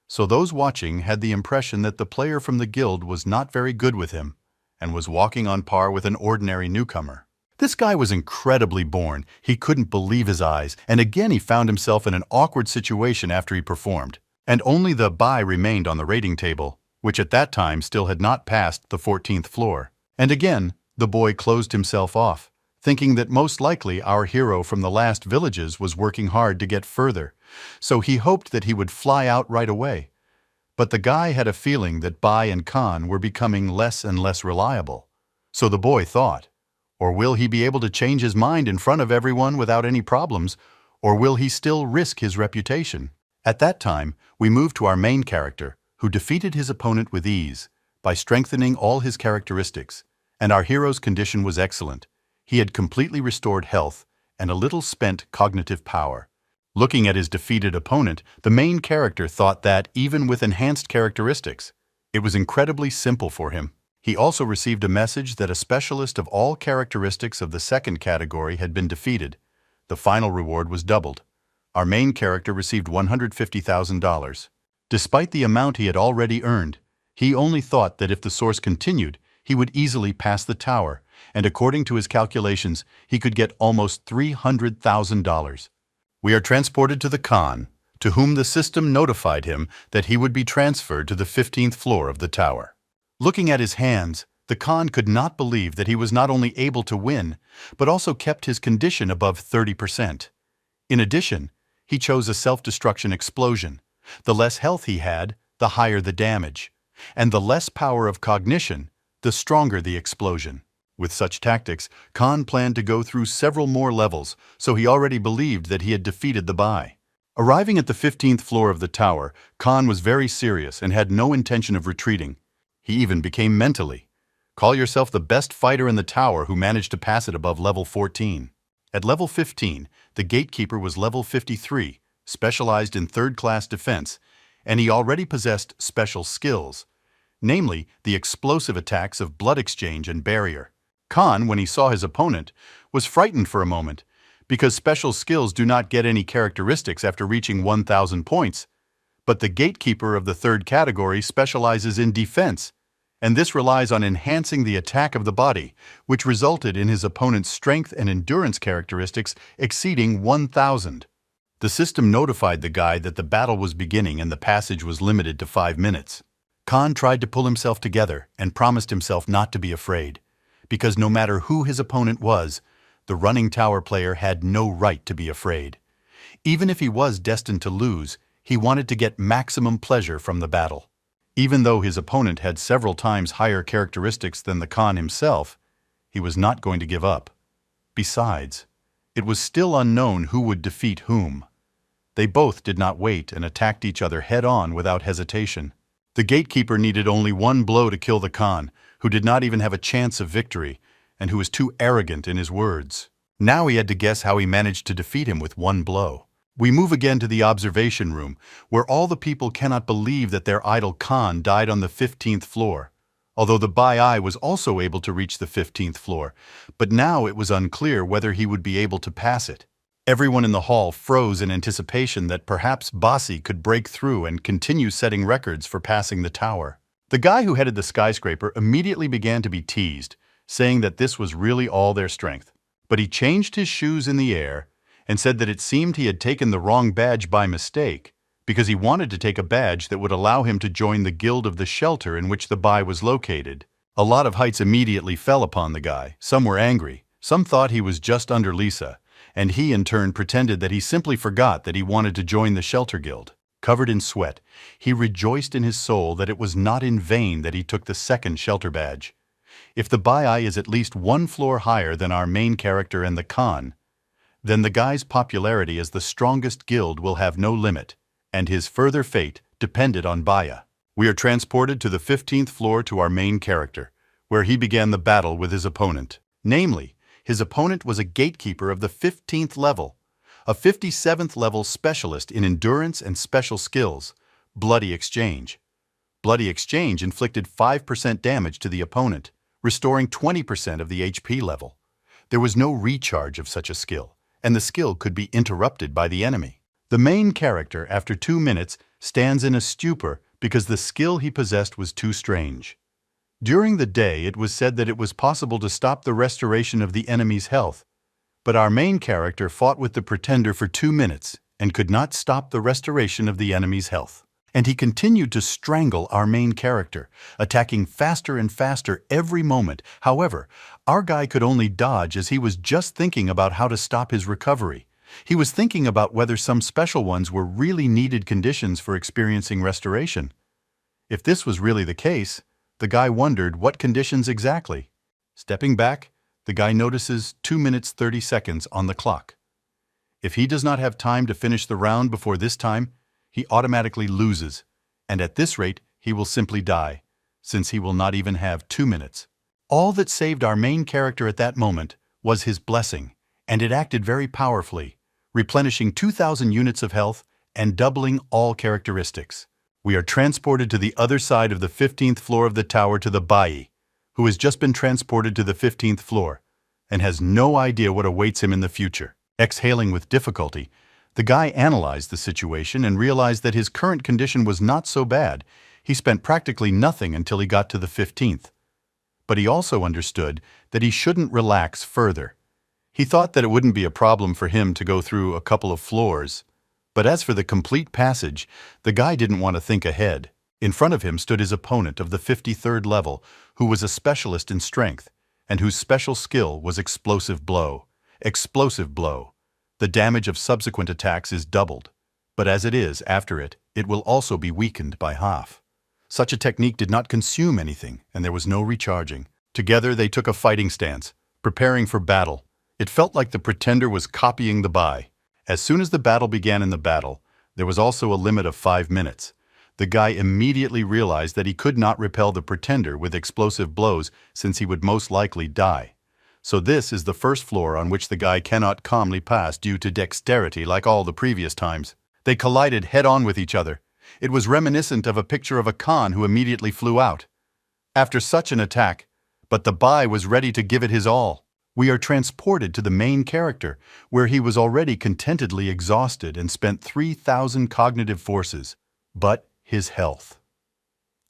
S1: So those watching had the impression that the player from the guild was not very good with him, and was walking on par with an ordinary newcomer. This guy was incredibly bored. He couldn't believe his eyes, and again he found himself in an awkward situation after he performed. And only the Bai remained on the rating table, which at that time still had not passed the 14th floor. And again, the boy closed himself off, thinking that most likely our hero from the last villages was working hard to get further, so he hoped that he would fly out right away. But the guy had a feeling that Bai and Khan were becoming less and less reliable. So the boy thought, or will he be able to change his mind in front of everyone without any problems, or will he still risk his reputation? At that time, we moved to our main character, who defeated his opponent with ease, by strengthening all his characteristics, and our hero's condition was excellent. He had completely restored health and a little spent cognitive power. Looking at his defeated opponent, the main character thought that, even with enhanced characteristics, it was incredibly simple for him. He also received a message that a specialist of all characteristics of the second category had been defeated. The final reward was doubled. Our main character received $150,000. Despite the amount he had already earned, he only thought that if the source continued, he would easily pass the tower, and according to his calculations, he could get almost $300,000. We are transported to the Khan, to whom the system notified him that he would be transferred to the 15th floor of the tower. Looking at his hands, the Khan could not believe that he was not only able to win, but also kept his condition above 30%. In addition, he chose a self-destruction explosion. The less health he had, the higher the damage, and the less power of cognition, the stronger the explosion. With such tactics, Khan planned to go through several more levels, so he already believed that he had defeated the Bai. Arriving at the 15th floor of the tower, Khan was very serious and had no intention of retreating. He even became mentally. Call yourself the best fighter in the tower who managed to pass it above level 14. At level 15, the gatekeeper was level 53, specialized in third-class defense, and he already possessed special skills, namely the explosive attacks of Blood Exchange and Barrier. Khan, when he saw his opponent, was frightened for a moment, because special skills do not get any characteristics after reaching 1,000 points. But the gatekeeper of the third category specializes in defense, and this relies on enhancing the attack of the body, which resulted in his opponent's strength and endurance characteristics exceeding 1,000. The system notified the guy that the battle was beginning and the passage was limited to 5 minutes. Khan tried to pull himself together and promised himself not to be afraid, because no matter who his opponent was, the running tower player had no right to be afraid. Even if he was destined to lose, he wanted to get maximum pleasure from the battle. Even though his opponent had several times higher characteristics than the Khan himself, he was not going to give up. Besides, it was still unknown who would defeat whom. They both did not wait and attacked each other head-on without hesitation. The gatekeeper needed only one blow to kill the Khan, who did not even have a chance of victory, and who was too arrogant in his words. Now he had to guess how he managed to defeat him with one blow. We move again to the observation room, where all the people cannot believe that their idol Khan died on the 15th floor, although the Bai was also able to reach the 15th floor, but now it was unclear whether he would be able to pass it. Everyone in the hall froze in anticipation that perhaps Basi could break through and continue setting records for passing the tower. The guy who headed the skyscraper immediately began to be teased, saying that this was really all their strength. But he changed his shoes in the air and said that it seemed he had taken the wrong badge by mistake, because he wanted to take a badge that would allow him to join the guild of the shelter in which the Bai was located. A lot of heights immediately fell upon the guy. Some were angry, some thought he was just under Lisa, and he in turn pretended that he simply forgot that he wanted to join the shelter guild. Covered in sweat, he rejoiced in his soul that it was not in vain that he took the second shelter badge. If the Bai is at least one floor higher than our main character and the Khan, then the guy's popularity as the strongest guild will have no limit, and his further fate depended on Baya. We are transported to the 15th floor to our main character, where he began the battle with his opponent. Namely, his opponent was a gatekeeper of the 15th level, a 57th level specialist in endurance and special skills, Bloody Exchange. Bloody Exchange inflicted 5% damage to the opponent, restoring 20% of the HP level. There was no recharge of such a skill, and the skill could be interrupted by the enemy. The main character, after 2 minutes, stands in a stupor because the skill he possessed was too strange. During the day, it was said that it was possible to stop the restoration of the enemy's health, but our main character fought with the pretender for 2 minutes and could not stop the restoration of the enemy's health. And he continued to strangle our main character, attacking faster and faster every moment. However, our guy could only dodge as he was just thinking about how to stop his recovery. He was thinking about whether some special ones were really needed conditions for experiencing restoration. If this was really the case, the guy wondered what conditions exactly. Stepping back, the guy notices 2 minutes 30 seconds on the clock. If he does not have time to finish the round before this time, he automatically loses, and at this rate he will simply die, since he will not even have 2 minutes. All that saved our main character at that moment was his blessing, and it acted very powerfully, replenishing 2,000 units of health and doubling all characteristics. We are transported to the other side of the 15th floor of the tower to the Bai, who has just been transported to the 15th floor and has no idea what awaits him in the future. Exhaling with difficulty, the guy analyzed the situation and realized that his current condition was not so bad. He spent practically nothing until he got to the 15th. But he also understood that he shouldn't relax further. He thought that it wouldn't be a problem for him to go through a couple of floors. But as for the complete passage, the guy didn't want to think ahead. In front of him stood his opponent of the 53rd level, who was a specialist in strength, and whose special skill was Explosive Blow. Explosive Blow. The damage of subsequent attacks is doubled, but as it is, after it, it will also be weakened by half. Such a technique did not consume anything, and there was no recharging. Together they took a fighting stance, preparing for battle. It felt like the pretender was copying the Bai. As soon as the battle began in the battle, there was also a limit of 5 minutes. The guy immediately realized that he could not repel the pretender with explosive blows since he would most likely die. So this is the first floor on which the guy cannot calmly pass due to dexterity like all the previous times. They collided head-on with each other. It was reminiscent of a picture of a Khan who immediately flew out after such an attack, but the Bai was ready to give it his all. We are transported to the main character, where he was already contentedly exhausted and spent 3,000 cognitive forces, but his health.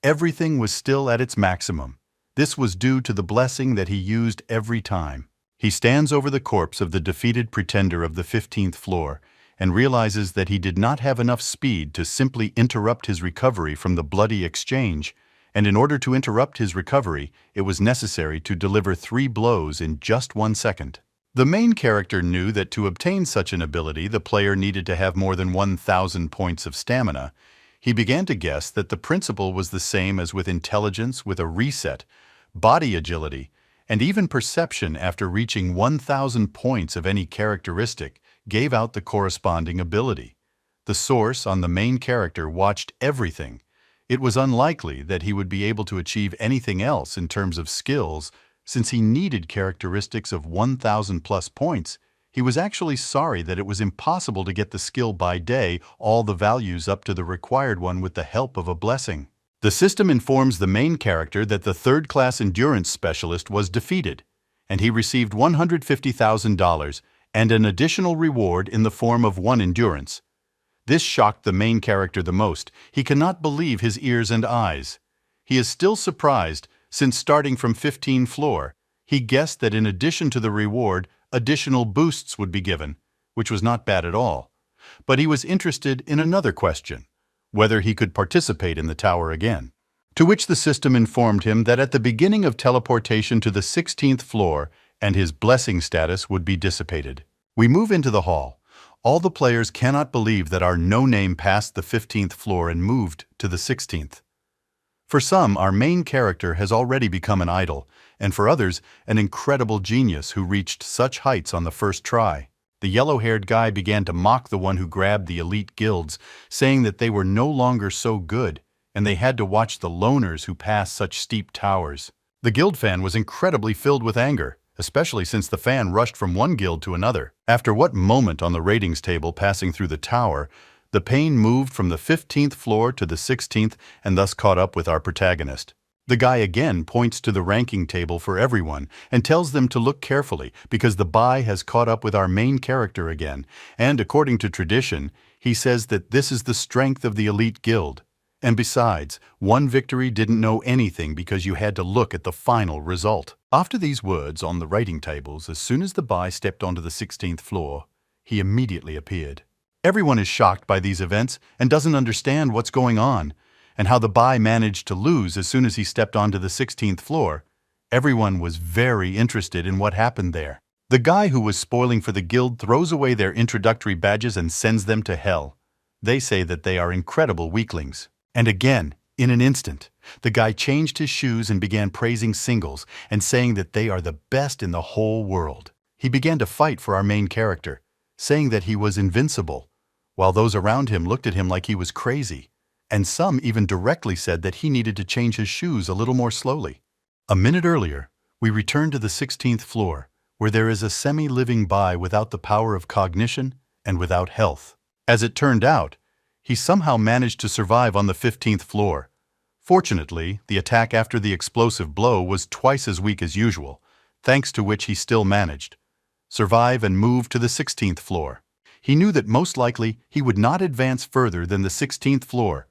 S1: Everything was still at its maximum. This was due to the blessing that he used every time. He stands over the corpse of the defeated pretender of the 15th floor and realizes that he did not have enough speed to simply interrupt his recovery from the bloody exchange, and in order to interrupt his recovery, it was necessary to deliver 3 blows in just 1 second. The main character knew that to obtain such an ability, the player needed to have more than 1,000 points of stamina. He began to guess that the principle was the same as with intelligence with a reset, body agility, and even perception after reaching 1,000 points of any characteristic gave out the corresponding ability. The source on the main character watched everything. It was unlikely that he would be able to achieve anything else in terms of skills, since he needed characteristics of 1,000 plus points. He was actually sorry that it was impossible to get the skill by day, all the values up to the required one with the help of a blessing. The system informs the main character that the third-class endurance specialist was defeated, and he received $150,000 and an additional reward in the form of 1 endurance. This shocked the main character the most. He cannot believe his ears and eyes. He is still surprised, since starting from 15th floor, he guessed that in addition to the reward, additional boosts would be given, which was not bad at all. But he was interested in another question, whether he could participate in the tower again. To which the system informed him that at the beginning of teleportation to the 16th floor, and his blessing status would be dissipated. We move into the hall. All the players cannot believe that our no-name passed the 15th floor and moved to the 16th. For some, our main character has already become an idol, and for others, an incredible genius who reached such heights on the first try. The yellow-haired guy began to mock the one who grabbed the elite guilds, saying that they were no longer so good, and they had to watch the loners who passed such steep towers. The guild fan was incredibly filled with anger, especially since the fan rushed from one guild to another. After what moment on the ratings table passing through the tower, the pain moved from the 15th floor to the 16th and thus caught up with our protagonist. The guy again points to the ranking table for everyone and tells them to look carefully because the Bai has caught up with our main character again, and according to tradition, he says that this is the strength of the elite guild. And besides, one victory didn't know anything because you had to look at the final result. After these words on the rating tables, as soon as the Bai stepped onto the 16th floor, he immediately appeared. Everyone is shocked by these events and doesn't understand what's going on, and how the Bai managed to lose as soon as he stepped onto the 16th floor. Everyone was very interested in what happened there. The guy who was spoiling for the guild throws away their introductory badges and sends them to hell. They say that they are incredible weaklings. And again, in an instant, the guy changed his shoes and began praising singles and saying that they are the best in the whole world. He began to fight for our main character, saying that he was invincible, while those around him looked at him like he was crazy, and some even directly said that he needed to change his shoes a little more slowly. A minute earlier, we returned to the 16th floor, where there is a semi-living Bai without the power of cognition and without health. As it turned out, he somehow managed to survive on the 15th floor. Fortunately, the attack after the explosive blow was twice as weak as usual, thanks to which he still managed survive and move to the 16th floor. He knew that most likely he would not advance further than the 16th floor,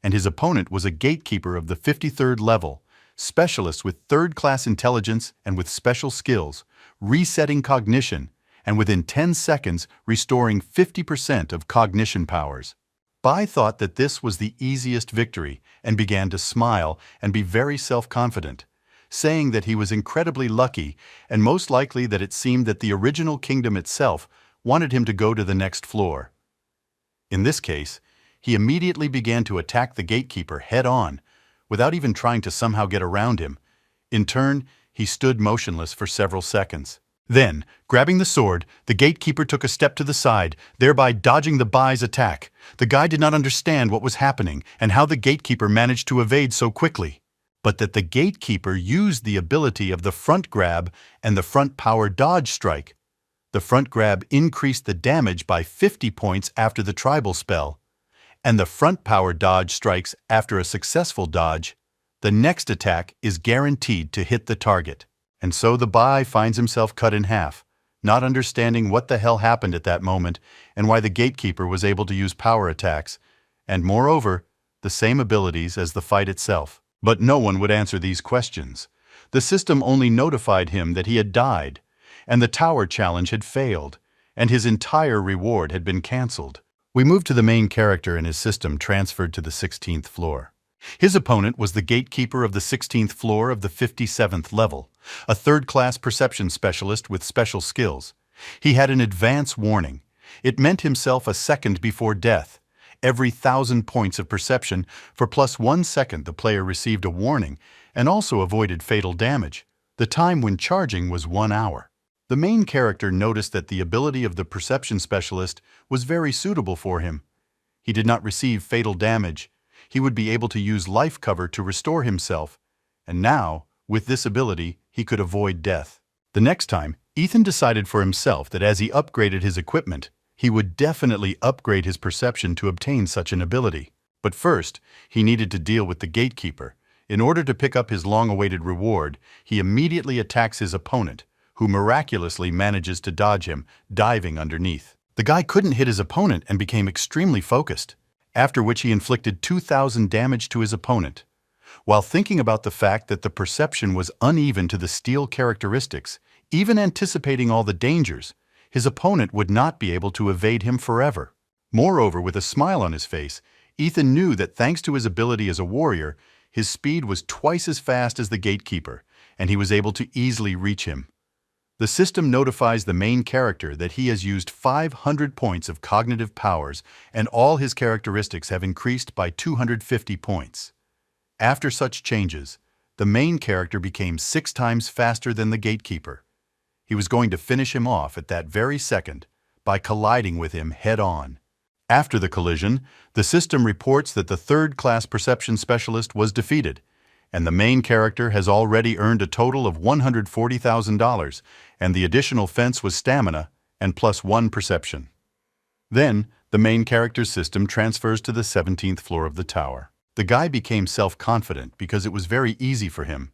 S1: and his opponent was a gatekeeper of the 53rd level, specialist with third-class intelligence and with special skills, resetting cognition, and within 10 seconds restoring 50% of cognition powers. Bai thought that this was the easiest victory and began to smile and be very self-confident, saying that he was incredibly lucky and most likely that it seemed that the original kingdom itself wanted him to go to the next floor. In this case, he immediately began to attack the gatekeeper head-on, without even trying to somehow get around him. In turn, he stood motionless for several seconds. Then, grabbing the sword, the gatekeeper took a step to the side, thereby dodging the Bai's attack. The guy did not understand what was happening and how the gatekeeper managed to evade so quickly. but that the gatekeeper used the ability of the front grab and the front power dodge strike. The front grab increased the damage by 50 points after the tribal spell, and the front power dodge strikes after a successful dodge. The next attack is guaranteed to hit the target. And so the Bai finds himself cut in half, not understanding what the hell happened at that moment and why the gatekeeper was able to use power attacks, and moreover, the same abilities as the fight itself. But no one would answer these questions. The system only notified him that he had died, and the tower challenge had failed, and his entire reward had been cancelled. We move to the main character and his system transferred to the 16th floor. His opponent was the gatekeeper of the 16th floor of the 57th level, a third-class perception specialist with special skills. He had an advance warning. It meant himself a second before death. Every 1,000 points of perception, for plus 1 second the player received a warning and also avoided fatal damage. The time when charging was 1 hour. The main character noticed that the ability of the perception specialist was very suitable for him. He did not receive fatal damage. He would be able to use life cover to restore himself, and now, with this ability, he could avoid death. The next time, Ethan decided for himself that as he upgraded his equipment, he would definitely upgrade his perception to obtain such an ability. But first, he needed to deal with the gatekeeper. In order to pick up his long-awaited reward, he immediately attacks his opponent, who miraculously manages to dodge him, diving underneath. The guy couldn't hit his opponent and became extremely focused, after which he inflicted 2,000 damage to his opponent. While thinking about the fact that the perception was uneven to the steel characteristics, even anticipating all the dangers, his opponent would not be able to evade him forever. Moreover, with a smile on his face, Ethan knew that thanks to his ability as a warrior, his speed was twice as fast as the gatekeeper, and he was able to easily reach him. The system notifies the main character that he has used 500 points of cognitive powers and all his characteristics have increased by 250 points. After such changes, the main character became 6 times faster than the gatekeeper. He was going to finish him off at that very second by colliding with him head-on. After the collision, the system reports that the third-class perception specialist was defeated, and the main character has already earned a total of $140,000, and the additional fence was stamina and plus 1 perception. Then, the main character's system transfers to the 17th floor of the tower. The guy became self-confident because it was very easy for him.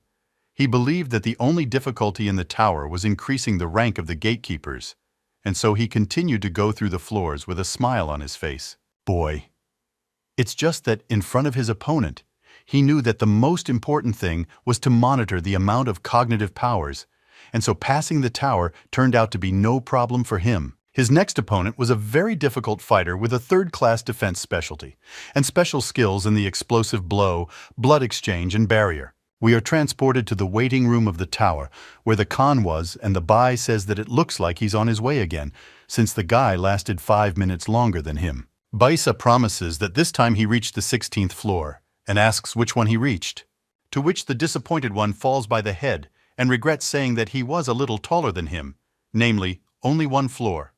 S1: He believed that the only difficulty in the tower was increasing the rank of the gatekeepers, and so he continued to go through the floors with a smile on his face. Boy. It's just that in front of his opponent, he knew that the most important thing was to monitor the amount of cognitive powers, and so passing the tower turned out to be no problem for him. His next opponent was a very difficult fighter with a third-class defense specialty, and special skills in the explosive blow, blood exchange, and barrier. We are transported to the waiting room of the tower, where the Khan was, and the Bai says that it looks like he's on his way again, since the guy lasted 5 minutes longer than him. Baisa promises that this time he reached the 16th floor, and asks which one he reached, to which the disappointed one falls by the head and regrets saying that he was a little taller than him, namely, only 1 floor.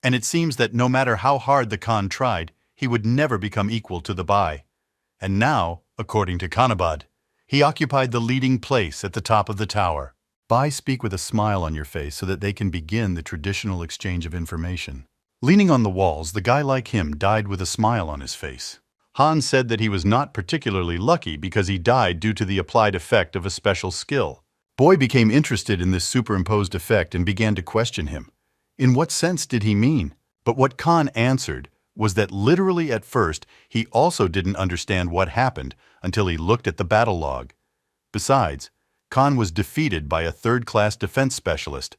S1: And it seems that no matter how hard the Khan tried, he would never become equal to the Bai. And now, according to Khanabad, he occupied the leading place at the top of the tower. Bai speak with a smile on your face so that they can begin the traditional exchange of information. Leaning on the walls, the guy like him died with a smile on his face. Han said that he was not particularly lucky because he died due to the applied effect of a special skill. Boy became interested in this superimposed effect and began to question him. In what sense did he mean? But what Khan answered was that literally at first he also didn't understand what happened until he looked at the battle log. Besides, Khan was defeated by a third-class defense specialist,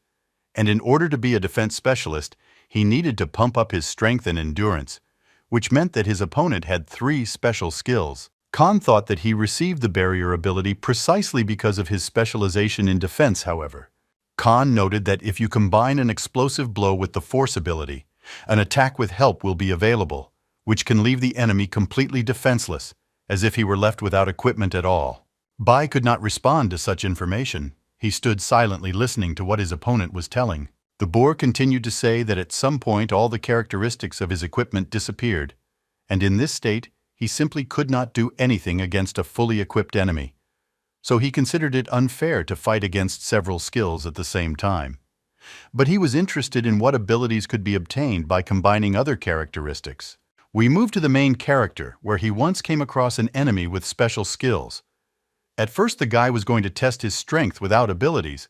S1: and in order to be a defense specialist, he needed to pump up his strength and endurance, which meant that his opponent had 3 special skills. Khan thought that he received the barrier ability precisely because of his specialization in defense, however. Khan noted that if you combine an explosive blow with the force ability, an attack with help will be available, which can leave the enemy completely defenseless, as if he were left without equipment at all. Bai could not respond to such information. He stood silently listening to what his opponent was telling. The boar continued to say that at some point all the characteristics of his equipment disappeared, and in this state he simply could not do anything against a fully equipped enemy. so he considered it unfair to fight against several skills at the same time. But he was interested in what abilities could be obtained by combining other characteristics. We move to the main character, where he once came across an enemy with special skills. At first the guy was going to test his strength without abilities,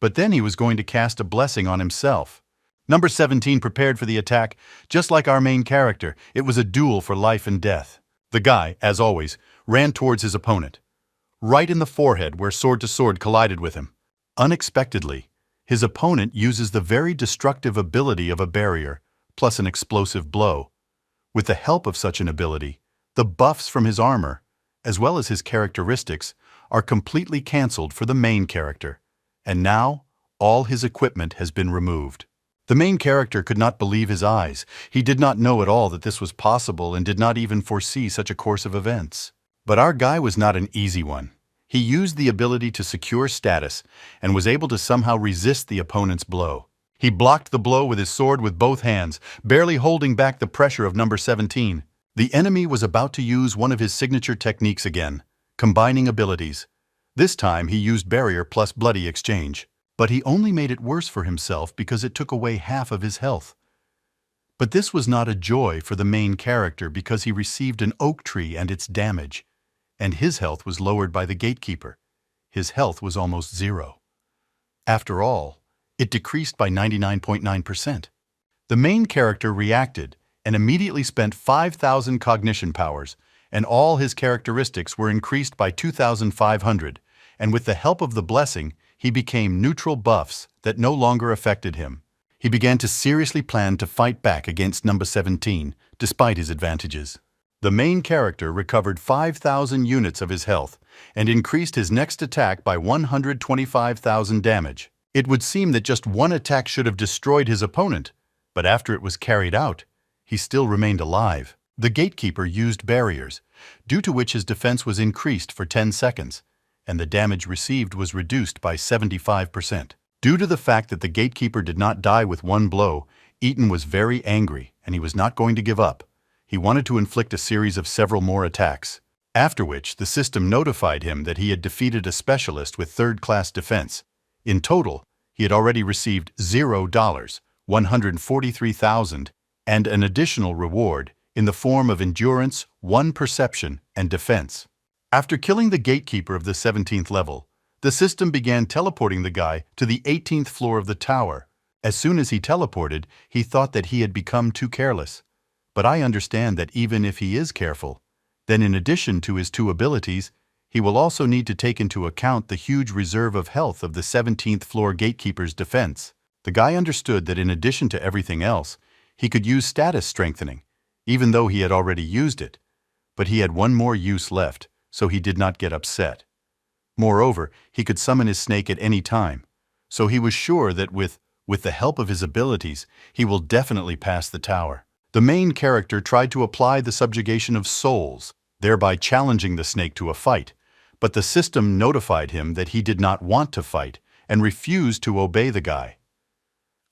S1: but then he was going to cast a blessing on himself. Number 17 prepared for the attack. Just like our main character, it was a duel for life and death. The guy, as always, ran towards his opponent, right in the forehead where sword-to-sword collided with him. Unexpectedly, his opponent uses the very destructive ability of a barrier, plus an explosive blow. With the help of such an ability, the buffs from his armor, as well as his characteristics, are completely cancelled for the main character, and now all his equipment has been removed. The main character could not believe his eyes. He did not know at all that this was possible and did not even foresee such a course of events. But our guy was not an easy one. He used the ability to secure status and was able to somehow resist the opponent's blow. He blocked the blow with his sword with both hands, barely holding back the pressure of number 17. The enemy was about to use one of his signature techniques again, combining abilities. This time he used barrier plus bloody exchange. But he only made it worse for himself because it took away half of his health. But this was not a joy for the main character because he received an oak tree and its damage, and his health was lowered by the gatekeeper. His health was almost zero. After all, it decreased by 99.9%. The main character reacted and immediately spent 5,000 cognition powers, and all his characteristics were increased by 2,500, and with the help of the blessing, he became neutral buffs that no longer affected him. He began to seriously plan to fight back against number 17, despite his advantages. The main character recovered 5,000 units of his health and increased his next attack by 125,000 damage. It would seem that just one attack should have destroyed his opponent, but after it was carried out, he still remained alive. The gatekeeper used barriers, due to which his defense was increased for 10 seconds. And the damage received was reduced by 75%. Due to the fact that the gatekeeper did not die with one blow, Eaton was very angry, and he was not going to give up. He wanted to inflict a series of several more attacks, after which the system notified him that he had defeated a specialist with third-class defense. In total, he had already received $0, 143,000, and an additional reward in the form of endurance, 1 perception, and defense. After killing the gatekeeper of the 17th level, the system began teleporting the guy to the 18th floor of the tower. As soon as he teleported, he thought that he had become too careless. But I understand that even if he is careful, then in addition to his 2 abilities, he will also need to take into account the huge reserve of health of the 17th floor gatekeeper's defense. The guy understood that in addition to everything else, he could use status strengthening, even though he had already used it. But he had one more use left, so he did not get upset. Moreover, he could summon his snake at any time, so he was sure that with the help of his abilities, he will definitely pass the tower. The main character tried to apply the subjugation of souls, thereby challenging the snake to a fight, but the system notified him that he did not want to fight and refused to obey the guy.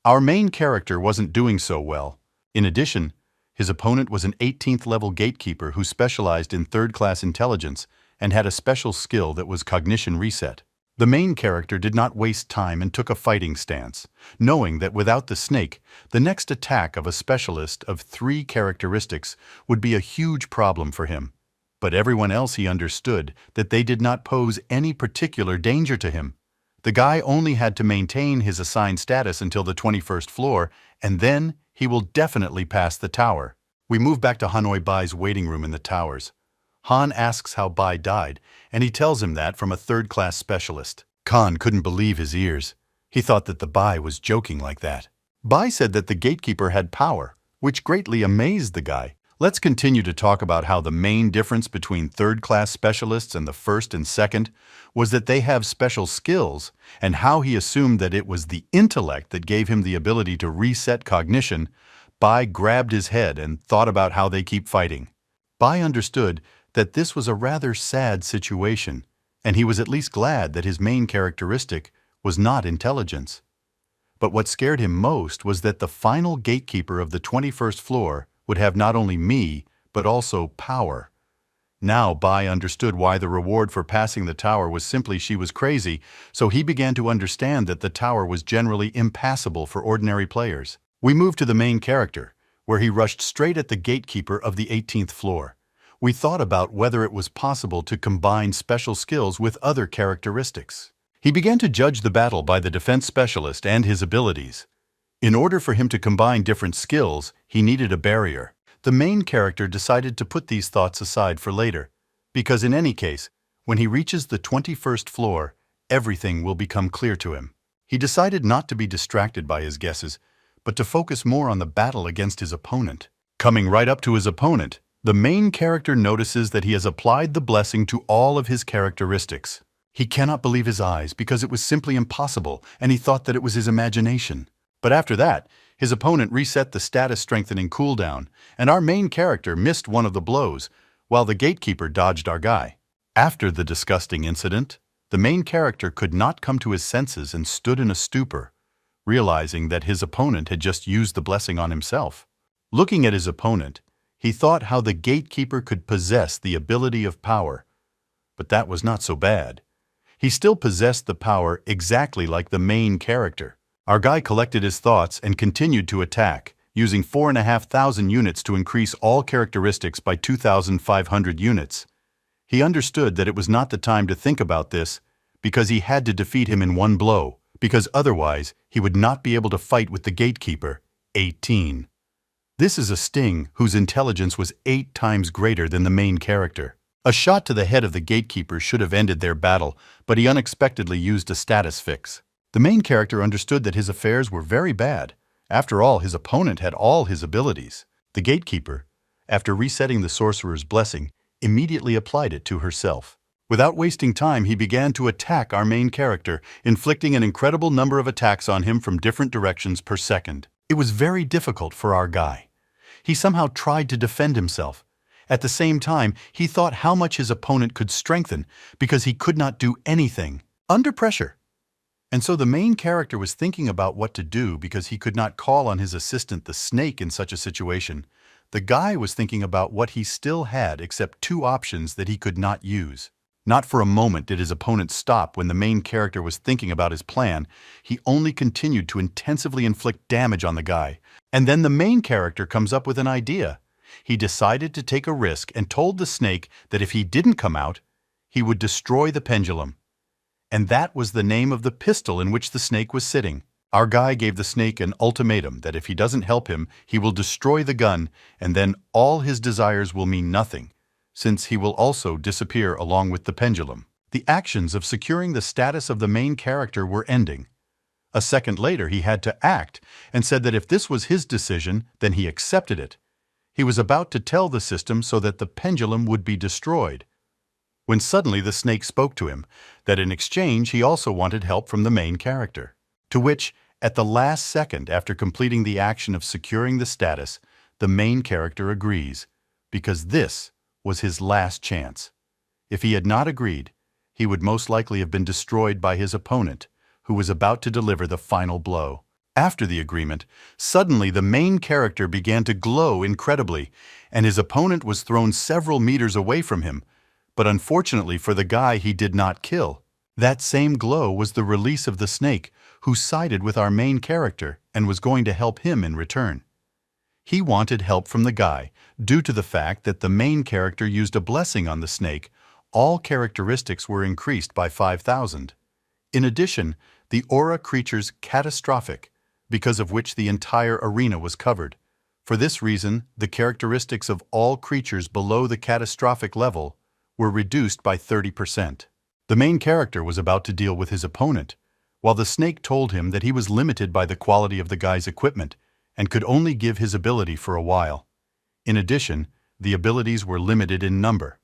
S1: Our main character wasn't doing so well. In addition, his opponent was an 18th level gatekeeper who specialized in third-class intelligence and had a special skill that was cognition reset. The main character did not waste time and took a fighting stance, knowing that without the snake, the next attack of a specialist of 3 characteristics would be a huge problem for him. But everyone else he understood that they did not pose any particular danger to him. The guy only had to maintain his assigned status until the 21st floor, and then he will definitely pass the tower. We move back to Hanoi Bai's waiting room in the towers. Han asks how Bai died, and he tells him that from a third-class specialist. Khan couldn't believe his ears. He thought that the Bai was joking like that. Bai said that the gatekeeper had power, which greatly amazed the guy. Let's continue to talk about how the main difference between third-class specialists and the first and second was that they have special skills, and how he assumed that it was the intellect that gave him the ability to reset cognition. Bai grabbed his head and thought about how they keep fighting. Bai understood that this was a rather sad situation, and he was at least glad that his main characteristic was not intelligence. But what scared him most was that the final gatekeeper of the 21st floor would have not only me, but also power. Now Bai understood why the reward for passing the tower was simply she was crazy, so he began to understand that the tower was generally impassable for ordinary players. We moved to the main character, where he rushed straight at the gatekeeper of the 18th floor. We thought about whether it was possible to combine special skills with other characteristics. He began to judge the battle by the defense specialist and his abilities. In order for him to combine different skills, he needed a barrier. The main character decided to put these thoughts aside for later, because in any case, when he reaches the 21st floor, everything will become clear to him. He decided not to be distracted by his guesses, but to focus more on the battle against his opponent. Coming right up to his opponent, the main character notices that he has applied the blessing to all of his characteristics. He cannot believe his eyes because it was simply impossible, and he thought that it was his imagination. But after that, his opponent reset the status-strengthening cooldown, and our main character missed one of the blows, while the gatekeeper dodged our guy. After the disgusting incident, the main character could not come to his senses and stood in a stupor, realizing that his opponent had just used the blessing on himself. Looking at his opponent, he thought how the gatekeeper could possess the ability of power, but that was not so bad. He still possessed the power exactly like the main character. Our guy collected his thoughts and continued to attack, using 4,500 units to increase all characteristics by 2,500 units. He understood that it was not the time to think about this, because he had to defeat him in one blow, because otherwise he would not be able to fight with the gatekeeper, 18. This is a Sting whose intelligence was 8 times greater than the main character. A shot to the head of the gatekeeper should have ended their battle, but he unexpectedly used a status fix. The main character understood that his affairs were very bad. After all, his opponent had all his abilities. The gatekeeper, after resetting the sorcerer's blessing, immediately applied it to herself. Without wasting time, he began to attack our main character, inflicting an incredible number of attacks on him from different directions per second. It was very difficult for our guy. He somehow tried to defend himself. At the same time, he thought how much his opponent could strengthen because he could not do anything under pressure. And so the main character was thinking about what to do because he could not call on his assistant, the snake, in such a situation. The guy was thinking about what he still had except 2 options that he could not use. Not for a moment did his opponent stop when the main character was thinking about his plan. He only continued to intensively inflict damage on the guy. And then the main character comes up with an idea. He decided to take a risk and told the snake that if he didn't come out, he would destroy the pendulum. And that was the name of the pistol in which the snake was sitting. Our guy gave the snake an ultimatum that if he doesn't help him, he will destroy the gun, and then all his desires will mean nothing, since he will also disappear along with the pendulum. The actions of securing the status of the main character were ending. A second later, he had to act and said that if this was his decision, then he accepted it. He was about to tell the system so that the pendulum would be destroyed, when suddenly the snake spoke to him, that in exchange he also wanted help from the main character. To which, at the last second after completing the action of securing the status, the main character agrees, because this was his last chance. If he had not agreed, he would most likely have been destroyed by his opponent, who was about to deliver the final blow. After the agreement, suddenly the main character began to glow incredibly, and his opponent was thrown several meters away from him, but unfortunately for the guy he did not kill. That same glow was the release of the snake, who sided with our main character and was going to help him in return. He wanted help from the guy due to the fact that the main character used a blessing on the snake. All characteristics were increased by 5,000. In addition, the aura creature's catastrophic, because of which the entire arena was covered. For this reason, the characteristics of all creatures below the catastrophic level were reduced by 30%. The main character was about to deal with his opponent, while the snake told him that he was limited by the quality of the guy's equipment and could only give his ability for a while. In addition, the abilities were limited in number.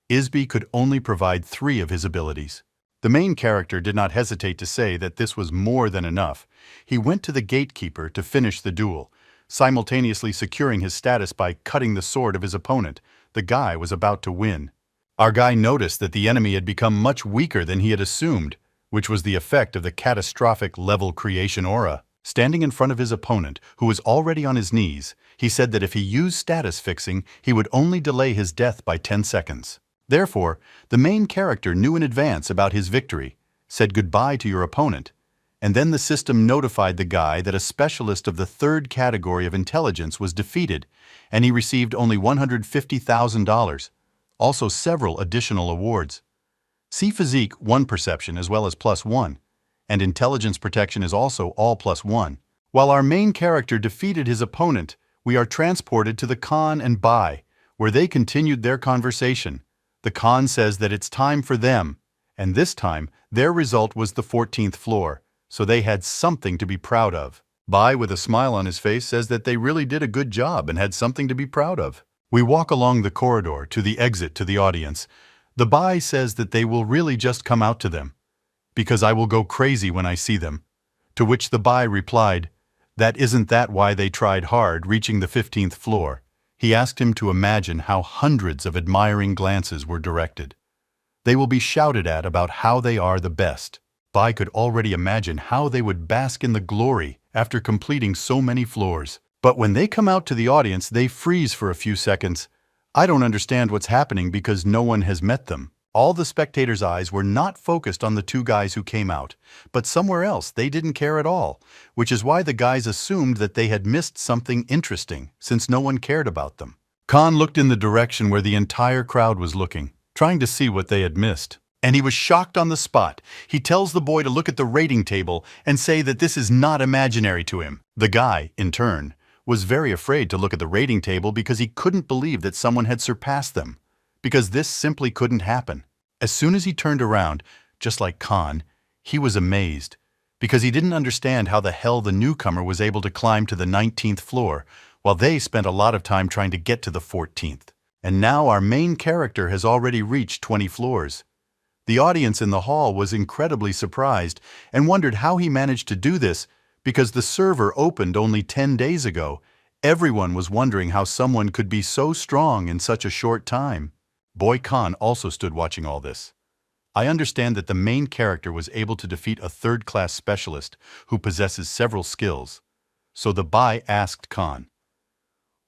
S1: Isby could only provide 3 of his abilities. The main character did not hesitate to say that this was more than enough. He went to the gatekeeper to finish the duel, simultaneously securing his status by cutting the sword of his opponent. The guy was about to win. Our guy noticed that the enemy had become much weaker than he had assumed, which was the effect of the catastrophic level creation aura. Standing in front of his opponent, who was already on his knees, he said that if he used status fixing, he would only delay his death by 10 seconds. Therefore, the main character knew in advance about his victory, said goodbye to your opponent, and then the system notified the guy that a specialist of the third category of intelligence was defeated, and he received only $150,000, also several additional awards. See Physique 1 Perception as well as +1, and Intelligence Protection is also all +1. While our main character defeated his opponent, we are transported to the Khan and Bai, where they continued their conversation. The Khan says that it's time for them, and this time their result was the 14th floor, so they had something to be proud of. Bai, with a smile on his face, says that they really did a good job and had something to be proud of. We walk along the corridor to the exit to the audience. The Bai says that they will really just come out to them, because I will go crazy when I see them. To which the Bai replied, that isn't that why they tried hard reaching the 15th floor. He asked him to imagine how hundreds of admiring glances were directed. They will be shouted at about how they are the best. Bai could already imagine how they would bask in the glory after completing so many floors. But when they come out to the audience, they freeze for a few seconds. I don't understand what's happening because no one has met them. All the spectators' eyes were not focused on the two guys who came out, but somewhere else. They didn't care at all, which is why the guys assumed that they had missed something interesting, since no one cared about them. Khan looked in the direction where the entire crowd was looking, trying to see what they had missed. And he was shocked on the spot. He tells the boy to look at the rating table and say that this is not imaginary to him. The guy, in turn, was very afraid to look at the rating table because he couldn't believe that someone had surpassed them, because this simply couldn't happen. As soon as he turned around, just like Khan, he was amazed, because he didn't understand how the hell the newcomer was able to climb to the 19th floor, while they spent a lot of time trying to get to the 14th. And now our main character has already reached 20 floors. The audience in the hall was incredibly surprised and wondered how he managed to do this, because the server opened only 10 days ago. Everyone was wondering how someone could be so strong in such a short time. Boy Khan also stood watching all this. I understand that the main character was able to defeat a third-class specialist who possesses several skills. So the Bai asked Khan,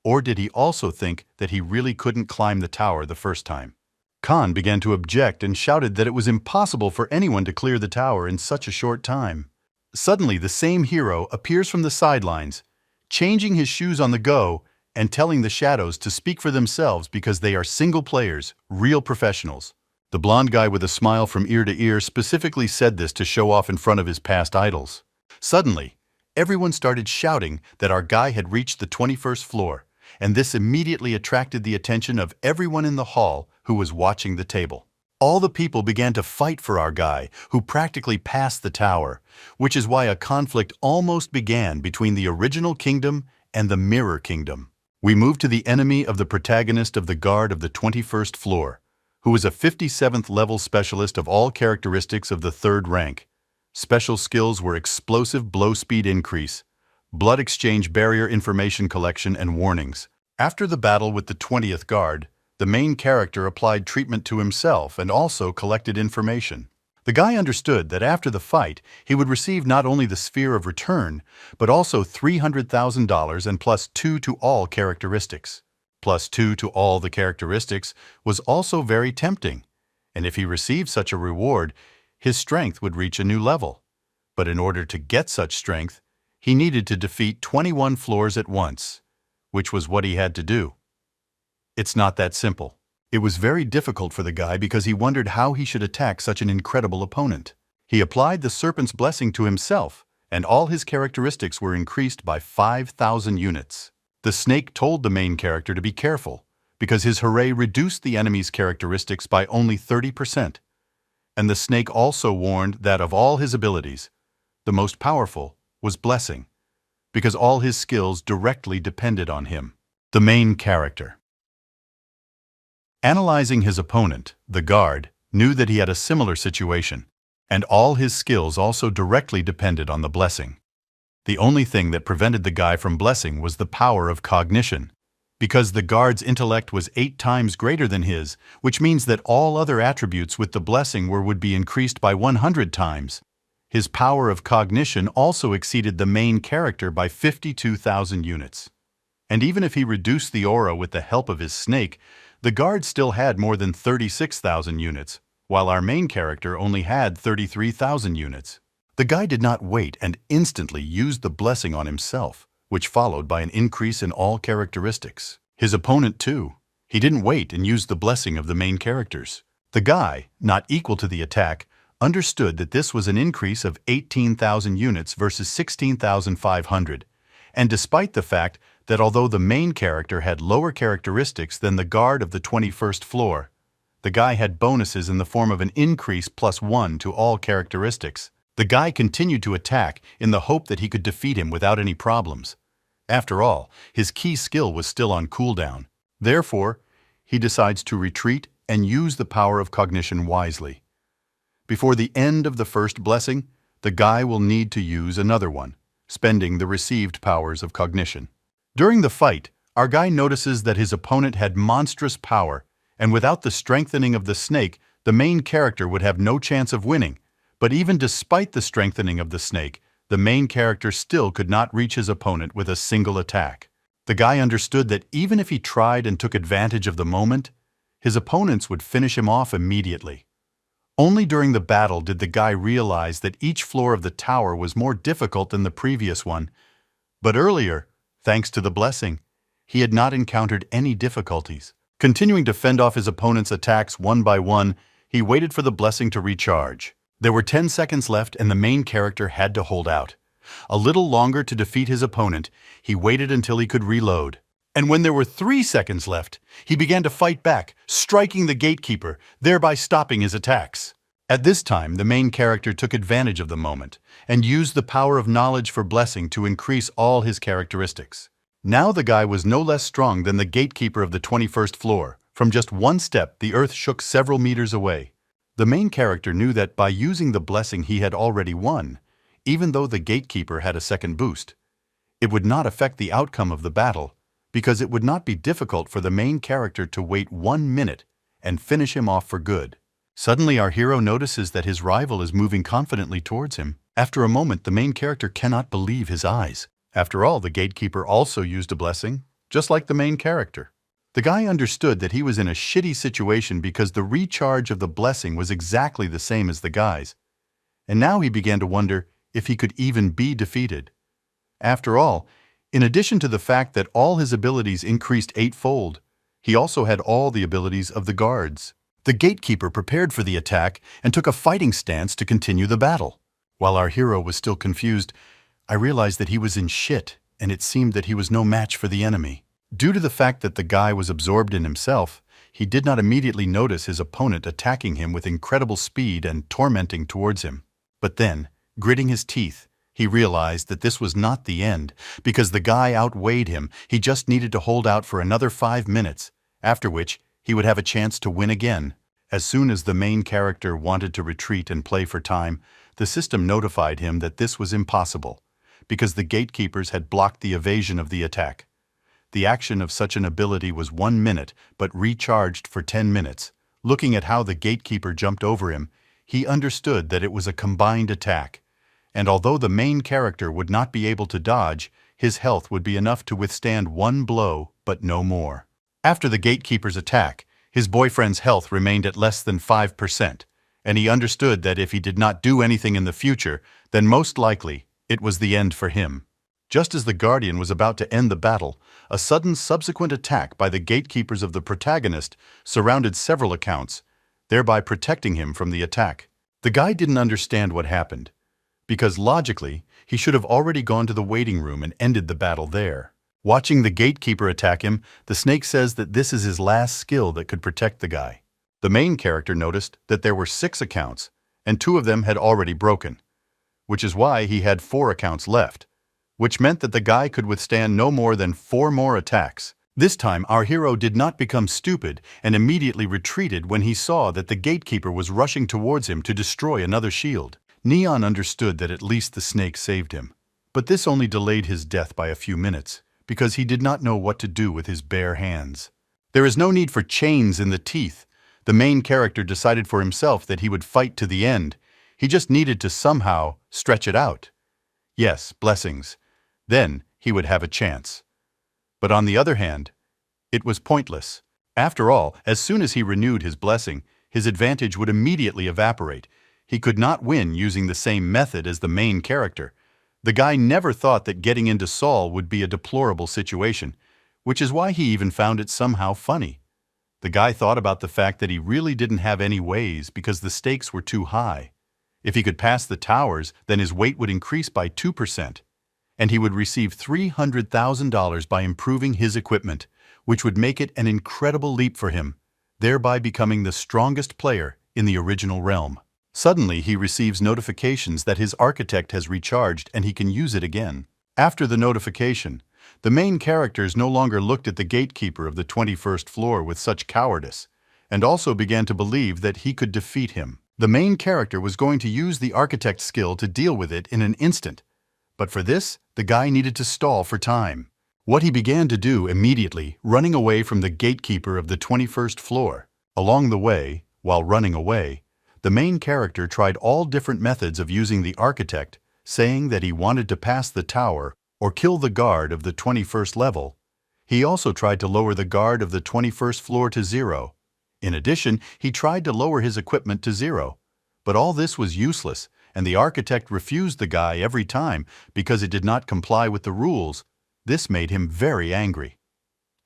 S1: or did he also think that he really couldn't climb the tower the first time? Khan began to object and shouted that it was impossible for anyone to clear the tower in such a short time. Suddenly, the same hero appears from the sidelines, changing his shoes on the go and telling the shadows to speak for themselves because they are single players, real professionals. The blonde guy with a smile from ear to ear specifically said this to show off in front of his past idols. Suddenly, everyone started shouting that our guy had reached the 21st floor, and this immediately attracted the attention of everyone in the hall who was watching the table. All the people began to fight for our guy, who practically passed the tower, which is why a conflict almost began between the original kingdom and the Mirror Kingdom. We moved to the enemy of the protagonist of the guard of the 21st floor, who was a 57th level specialist of all characteristics of the 3rd rank. Special skills were explosive blow speed increase, blood exchange barrier information collection and warnings. After the battle with the 20th guard, the main character applied treatment to himself and also collected information. The guy understood that after the fight, he would receive not only the Sphere of Return, but also $300,000 and +2 to all characteristics. +2 to all the characteristics was also very tempting, and if he received such a reward, his strength would reach a new level. But in order to get such strength, he needed to defeat 21 floors at once, which was what he had to do. It's not that simple. It was very difficult for the guy because he wondered how he should attack such an incredible opponent. He applied the Serpent's Blessing to himself, and all his characteristics were increased by 5,000 units. The snake told the main character to be careful, because his hooray reduced the enemy's characteristics by only 30%. And the snake also warned that of all his abilities, the most powerful was Blessing, because all his skills directly depended on him. The main character. Analyzing his opponent, the guard, knew that he had a similar situation, and all his skills also directly depended on the blessing. The only thing that prevented the guy from blessing was the power of cognition, because the guard's intellect was 8 times greater than his, which means that all other attributes with the blessing would be increased by 100 times. His power of cognition also exceeded the main character by 52,000 units. And even if he reduced the aura with the help of his snake, the guard still had more than 36,000 units, while our main character only had 33,000 units. The guy did not wait and instantly used the blessing on himself, which followed by an increase in all characteristics. His opponent too. He didn't wait and used the blessing of the main characters. The guy, not equal to the attack, understood that this was an increase of 18,000 units versus 16,500, and despite the fact that although the main character had lower characteristics than the guard of the 21st floor, the guy had bonuses in the form of an increase +1 to all characteristics. The guy continued to attack in the hope that he could defeat him without any problems. After all, his key skill was still on cooldown. Therefore, he decides to retreat and use the power of cognition wisely. Before the end of the first blessing, the guy will need to use another one, spending the received powers of cognition. During the fight, our guy notices that his opponent had monstrous power, and without the strengthening of the snake, the main character would have no chance of winning. But even despite the strengthening of the snake, the main character still could not reach his opponent with a single attack. The guy understood that even if he tried and took advantage of the moment, his opponents would finish him off immediately. Only during the battle did the guy realize that each floor of the tower was more difficult than the previous one. But earlier, thanks to the blessing, he had not encountered any difficulties. Continuing to fend off his opponent's attacks one by one, he waited for the blessing to recharge. There were 10 seconds left and the main character had to hold out. A little longer to defeat his opponent, he waited until he could reload. And when there were 3 seconds left, he began to fight back, striking the gatekeeper, thereby stopping his attacks. At this time, the main character took advantage of the moment and used the power of knowledge for blessing to increase all his characteristics. Now the guy was no less strong than the gatekeeper of the 21st floor. From just one step, the earth shook several meters away. The main character knew that by using the blessing he had already won, even though the gatekeeper had a second boost. It would not affect the outcome of the battle, because it would not be difficult for the main character to wait 1 minute and finish him off for good. Suddenly our hero notices that his rival is moving confidently towards him. After a moment, the main character cannot believe his eyes. After all, the gatekeeper also used a blessing, just like the main character. The guy understood that he was in a shitty situation because the recharge of the blessing was exactly the same as the guy's. And now he began to wonder if he could even be defeated. After all, in addition to the fact that all his abilities increased 8-fold, he also had all the abilities of the guards. The gatekeeper prepared for the attack and took a fighting stance to continue the battle. While our hero was still confused, I realized that he was in shit, and it seemed that he was no match for the enemy. Due to the fact that the guy was absorbed in himself, he did not immediately notice his opponent attacking him with incredible speed and tormenting towards him. But then, gritting his teeth, he realized that this was not the end, because the guy outweighed him. He just needed to hold out for another 5 minutes, after which he would have a chance to win again. As soon as the main character wanted to retreat and play for time, the system notified him that this was impossible, because the gatekeepers had blocked the evasion of the attack. The action of such an ability was 1 minute, but recharged for 10 minutes. Looking at how the gatekeeper jumped over him, he understood that it was a combined attack. And although the main character would not be able to dodge, his health would be enough to withstand 1 blow, but no more. After the gatekeeper's attack, his boyfriend's health remained at less than 5%, and he understood that if he did not do anything in the future, then most likely it was the end for him. Just as the Guardian was about to end the battle, a sudden subsequent attack by the gatekeepers of the protagonist surrounded several accounts, thereby protecting him from the attack. The guy didn't understand what happened, because logically, he should have already gone to the waiting room and ended the battle there. Watching the gatekeeper attack him, the snake says that this is his last skill that could protect the guy. The main character noticed that there were 6 accounts, and 2 of them had already broken, which is why he had 4 accounts left, which meant that the guy could withstand no more than 4 more attacks. This time, our hero did not become stupid and immediately retreated when he saw that the gatekeeper was rushing towards him to destroy another shield. Neon understood that at least the snake saved him, but this only delayed his death by a few minutes, because he did not know what to do with his bare hands. There is no need for chains in the teeth. The main character decided for himself that he would fight to the end. He just needed to somehow stretch it out. Yes, blessings. Then he would have a chance. But on the other hand, it was pointless. After all, as soon as he renewed his blessing, his advantage would immediately evaporate. He could not win using the same method as the main character. The guy never thought that getting into Saul would be a deplorable situation, which is why he even found it somehow funny. The guy thought about the fact that he really didn't have any ways because the stakes were too high. If he could pass the towers, then his weight would increase by 2%, and he would receive $300,000 by improving his equipment, which would make it an incredible leap for him, thereby becoming the strongest player in the original realm. Suddenly, he receives notifications that his architect has recharged and he can use it again. After the notification, the main characters no longer looked at the gatekeeper of the 21st floor with such cowardice, and also began to believe that he could defeat him. The main character was going to use the architect skill to deal with it in an instant, but for this, the guy needed to stall for time. What he began to do immediately, running away from the gatekeeper of the 21st floor. Along the way, while running away, the main character tried all different methods of using the architect, saying that he wanted to pass the tower or kill the guard of the 21st level. He also tried to lower the guard of the 21st floor to 0. In addition, he tried to lower his equipment to 0. But all this was useless, and the architect refused the guy every time because it did not comply with the rules. This made him very angry.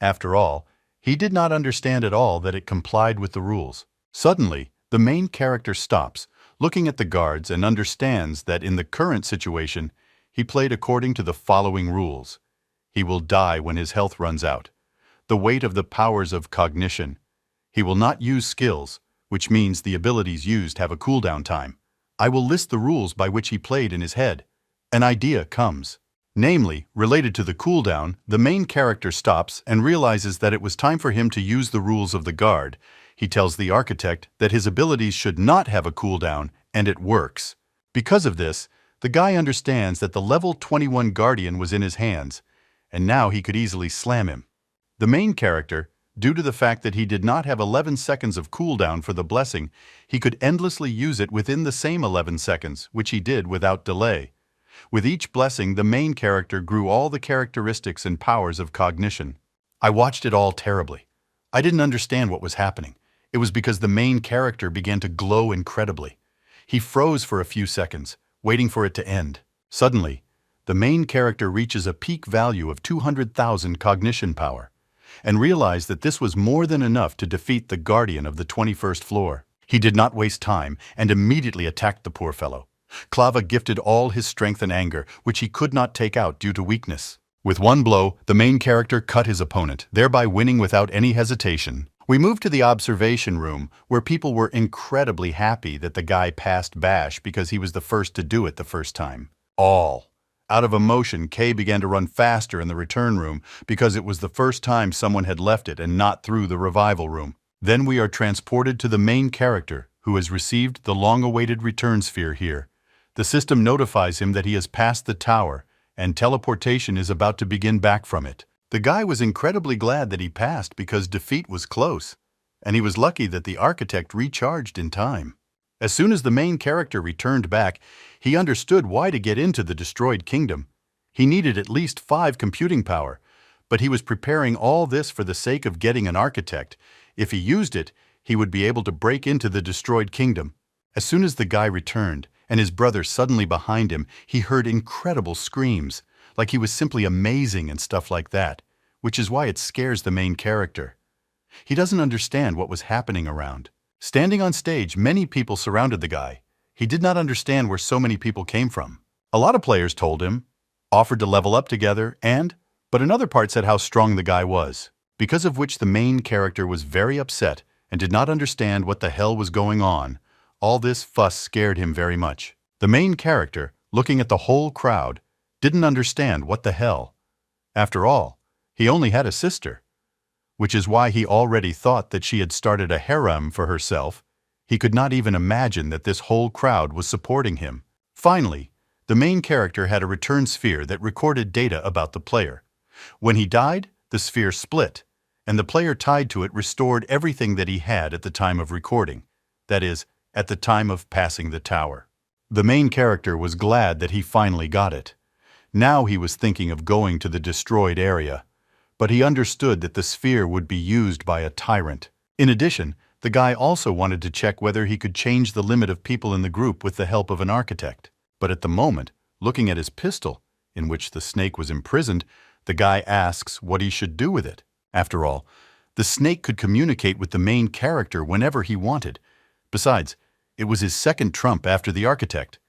S1: After all, he did not understand at all that it complied with the rules. Suddenly, the main character stops, looking at the guards, and understands that in the current situation, he played according to the following rules. He will die when his health runs out. The weight of the powers of cognition. He will not use skills, which means the abilities used have a cooldown time. I will list the rules by which he played in his head. An idea comes. Namely, related to the cooldown, the main character stops and realizes that it was time for him to use the rules of the guard. He tells the architect that his abilities should not have a cooldown, and it works. Because of this, the guy understands that the level 21 guardian was in his hands, and now he could easily slam him. The main character, due to the fact that he did not have 11 seconds of cooldown for the blessing, he could endlessly use it within the same 11 seconds, which he did without delay. With each blessing, the main character grew all the characteristics and powers of cognition. I watched it all terribly. I didn't understand what was happening. It was because the main character began to glow incredibly. He froze for a few seconds, waiting for it to end. Suddenly, the main character reaches a peak value of 200,000 cognition power, and realized that this was more than enough to defeat the guardian of the 21st floor. He did not waste time and immediately attacked the poor fellow. Clava gifted all his strength and anger, which he could not take out due to weakness. With one blow, the main character cut his opponent, thereby winning without any hesitation. We moved to the observation room, where people were incredibly happy that the guy passed Bash because he was the first to do it the first time. All. Out of emotion, Kay began to run faster in the return room because it was the first time someone had left it and not through the revival room. Then we are transported to the main character, who has received the long-awaited return sphere here. The system notifies him that he has passed the tower, and teleportation is about to begin back from it. The guy was incredibly glad that he passed because defeat was close, and he was lucky that the architect recharged in time. As soon as the main character returned back, he understood why to get into the destroyed kingdom. He needed at least 5 computing power, but he was preparing all this for the sake of getting an architect. If he used it, he would be able to break into the destroyed kingdom. As soon as the guy returned, and his brother suddenly behind him, he heard incredible screams, like he was simply amazing and stuff like that, which is why it scares the main character. He doesn't understand what was happening around. Standing on stage, many people surrounded the guy. He did not understand where so many people came from. A lot of players told him, offered to level up together, but another part said how strong the guy was, because of which the main character was very upset and did not understand what the hell was going on. All this fuss scared him very much. The main character, looking at the whole crowd, didn't understand what the hell. After all, he only had a sister, which is why he already thought that she had started a harem for herself. He could not even imagine that this whole crowd was supporting him. Finally, the main character had a return sphere that recorded data about the player. When he died, the sphere split, and the player tied to it restored everything that he had at the time of recording, that is, at the time of passing the tower. The main character was glad that he finally got it. Now he was thinking of going to the destroyed area, but he understood that the sphere would be used by a tyrant. In addition, the guy also wanted to check whether he could change the limit of people in the group with the help of an architect. But at the moment, looking at his pistol, in which the snake was imprisoned, the guy asks what he should do with it. After all, the snake could communicate with the main character whenever he wanted. Besides, it was his second trump after the architect.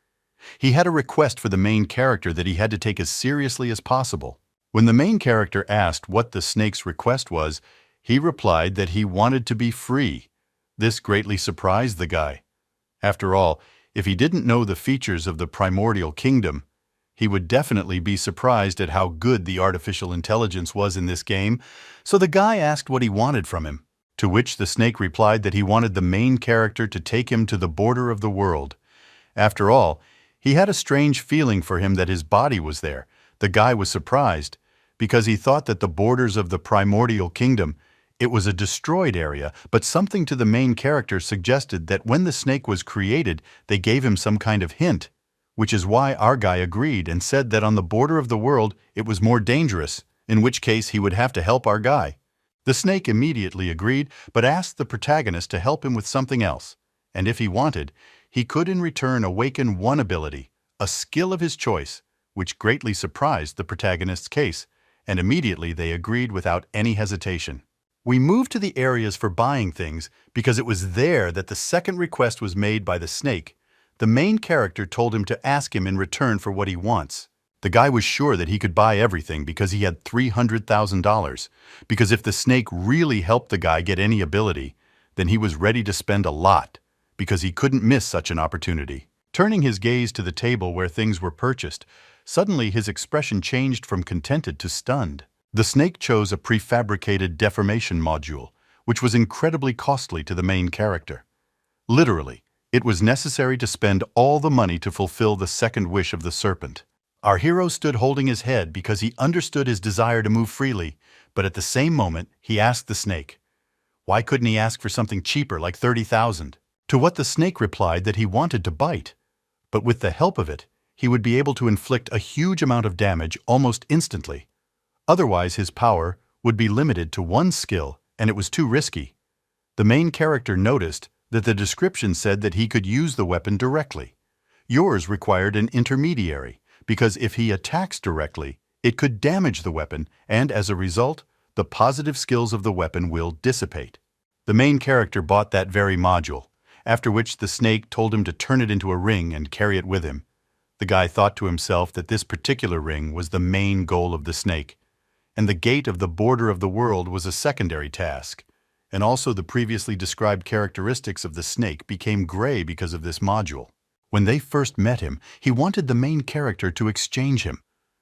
S1: He had a request for the main character that he had to take as seriously as possible. When the main character asked what the snake's request was, he replied that he wanted to be free. This greatly surprised the guy. After all, if he didn't know the features of the primordial kingdom, he would definitely be surprised at how good the artificial intelligence was in this game, so the guy asked what he wanted from him, to which the snake replied that he wanted the main character to take him to the border of the world. After all, he had a strange feeling for him that his body was there. The guy was surprised, because he thought that the borders of the primordial kingdom, it was a destroyed area, but something to the main character suggested that when the snake was created, they gave him some kind of hint, which is why our guy agreed and said that on the border of the world it was more dangerous, in which case he would have to help our guy. The snake immediately agreed, but asked the protagonist to help him with something else, and if he wanted, he could in return awaken one ability, a skill of his choice, which greatly surprised the protagonist's case, and immediately they agreed without any hesitation. We moved to the areas for buying things because it was there that the second request was made by the snake. The main character told him to ask him in return for what he wants. The guy was sure that he could buy everything because he had $300,000, because if the snake really helped the guy get any ability, then he was ready to spend a lot, because he couldn't miss such an opportunity. Turning his gaze to the table where things were purchased, suddenly his expression changed from contented to stunned. The snake chose a prefabricated deformation module, which was incredibly costly to the main character. Literally, it was necessary to spend all the money to fulfill the second wish of the serpent. Our hero stood holding his head because he understood his desire to move freely, but at the same moment he asked the snake, why couldn't he ask for something cheaper like $30,000? To what the snake replied that he wanted to bite, but with the help of it, he would be able to inflict a huge amount of damage almost instantly. Otherwise, his power would be limited to one skill, and it was too risky. The main character noticed that the description said that he could use the weapon directly. Yours required an intermediary, because if he attacks directly, it could damage the weapon, and as a result, the positive skills of the weapon will dissipate. The main character bought that very module, after which the snake told him to turn it into a ring and carry it with him. The guy thought to himself that this particular ring was the main goal of the snake, and the gate of the border of the world was a secondary task, and also the previously described characteristics of the snake became gray because of this module. When they first met him, he wanted the main character to exchange him,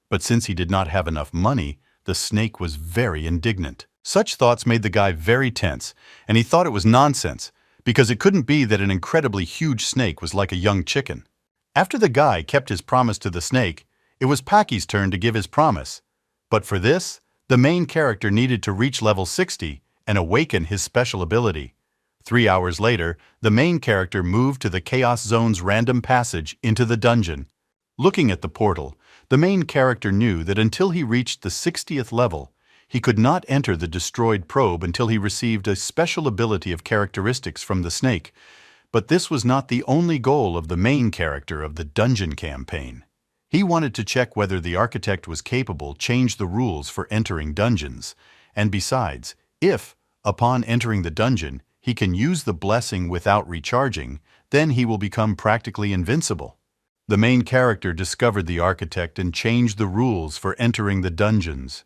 S1: but since he did not have enough money, the snake was very indignant. Such thoughts made the guy very tense, and he thought it was nonsense, because it couldn't be that an incredibly huge snake was like a young chicken. After the guy kept his promise to the snake, it was Packy's turn to give his promise. But for this, the main character needed to reach level 60 and awaken his special ability. 3 hours later, the main character moved to the Chaos Zone's random passage into the dungeon. Looking at the portal, the main character knew that until he reached the 60th level, he could not enter the destroyed probe until he received a special ability of characteristics from the snake. But this was not the only goal of the main character of the dungeon campaign. He wanted to check whether the architect was capable to change the rules for entering dungeons, and besides, if, upon entering the dungeon, he can use the blessing without recharging, then he will become practically invincible. The main character discovered the architect and changed the rules for entering the dungeons.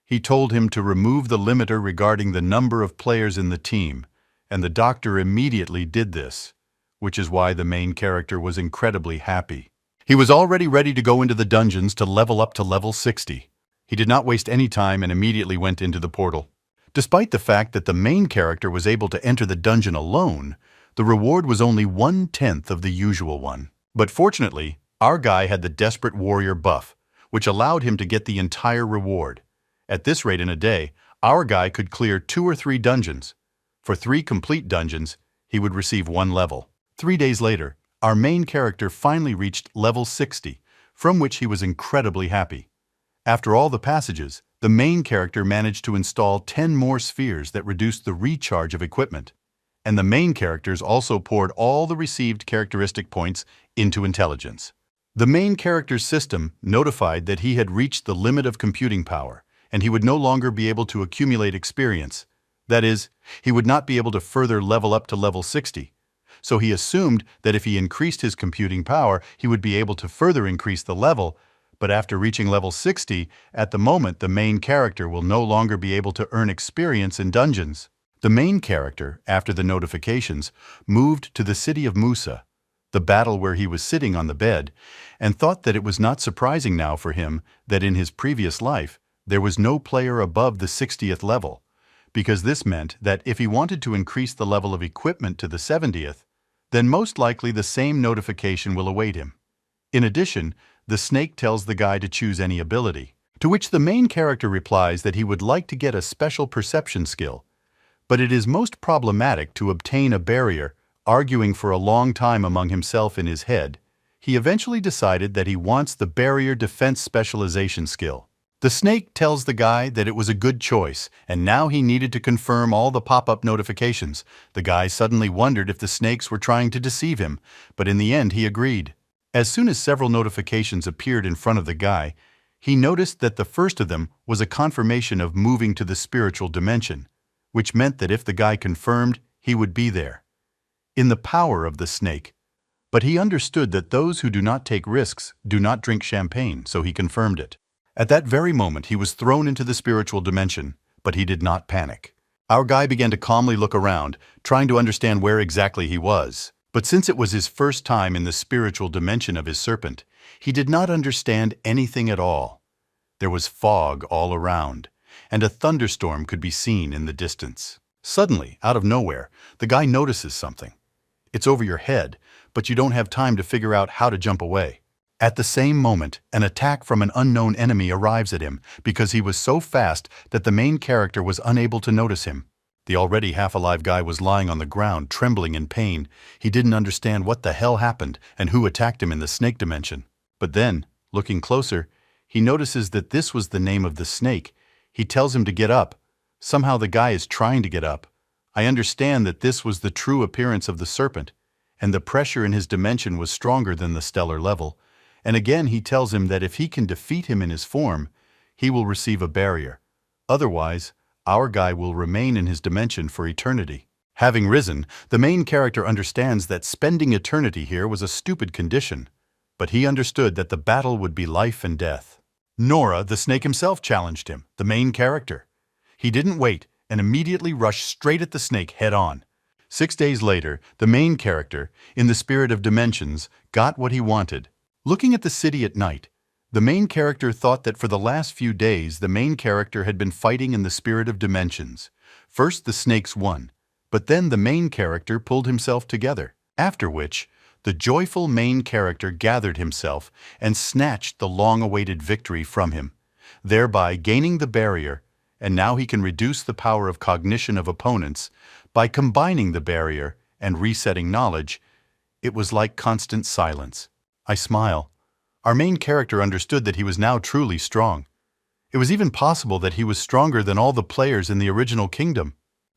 S1: He told him to remove the limiter regarding the number of players in the team, and the doctor immediately did this, which is why the main character was incredibly happy. He was already ready to go into the dungeons to level up to level 60. He did not waste any time and immediately went into the portal. Despite the fact that the main character was able to enter the dungeon alone, the reward was only 1/10 of the usual one. But fortunately, our guy had the Desperate Warrior buff, which allowed him to get the entire reward. At this rate in a day, our guy could clear 2 or 3 dungeons. For 3 complete dungeons, he would receive 1 level. 3 days later, our main character finally reached level 60, from which he was incredibly happy. After all the passages, the main character managed to install 10 more spheres that reduced the recharge of equipment. And the main characters also poured all the received characteristic points into intelligence. The main character's system notified that he had reached the limit of computing power, and he would no longer be able to accumulate experience. That is, he would not be able to further level up to level 60. So he assumed that if he increased his computing power, he would be able to further increase the level, but after reaching level 60, at the moment the main character will no longer be able to earn experience in dungeons. The main character, after the notifications, moved to the city of Musa, the battle where he was sitting on the bed, and thought that it was not surprising now for him that in his previous life there was no player above the 60th level, because this meant that if he wanted to increase the level of equipment to the 70th, then most likely the same notification will await him. In addition, the snake tells the guy to choose any ability, to which the main character replies that he would like to get a special perception skill, but it is most problematic to obtain a barrier. Arguing for a long time among himself in his head, he eventually decided that he wants the barrier defense specialization skill. The snake tells the guy that it was a good choice, and now he needed to confirm all the pop-up notifications. The guy suddenly wondered if the snakes were trying to deceive him, but in the end he agreed. As soon as several notifications appeared in front of the guy, he noticed that the first of them was a confirmation of moving to the spiritual dimension, which meant that if the guy confirmed, he would be there. In the power of the snake. But he understood that those who do not take risks do not drink champagne, so he confirmed it. At that very moment, he was thrown into the spiritual dimension, but he did not panic. Our guy began to calmly look around, trying to understand where exactly he was. But since it was his first time in the spiritual dimension of his serpent, he did not understand anything at all. There was fog all around, and a thunderstorm could be seen in the distance. Suddenly, out of nowhere, the guy notices something. It's over your head, but you don't have time to figure out how to jump away. At the same moment, an attack from an unknown enemy arrives at him because he was so fast that the main character was unable to notice him. The already half-alive guy was lying on the ground, trembling in pain. He didn't understand what the hell happened and who attacked him in the snake dimension. But then, looking closer, he notices that this was the name of the snake. He tells him to get up. Somehow the guy is trying to get up. I understand that this was the true appearance of the serpent, and the pressure in his dimension was stronger than the stellar level. And again he tells him that if he can defeat him in his form, he will receive a barrier. Otherwise, our guy will remain in his dimension for eternity. Having risen, the main character understands that spending eternity here was a stupid condition, but he understood that the battle would be life and death. Nora, the snake himself, challenged him, the main character. He didn't wait and immediately rushed straight at the snake head-on. 6 days later, the main character, in the spirit of dimensions, got what he wanted. Looking at the city at night, the main character thought that for the last few days the main character had been fighting in the spirit of dimensions. First the snakes won, but then the main character pulled himself together, after which the joyful main character gathered himself and snatched the long-awaited victory from him, thereby gaining the barrier, and now he can reduce the power of cognition of opponents by combining the barrier and resetting knowledge. It was like constant silence. I smile. Our main character understood that he was now truly strong. It was even possible that he was stronger than all the players in the original kingdom.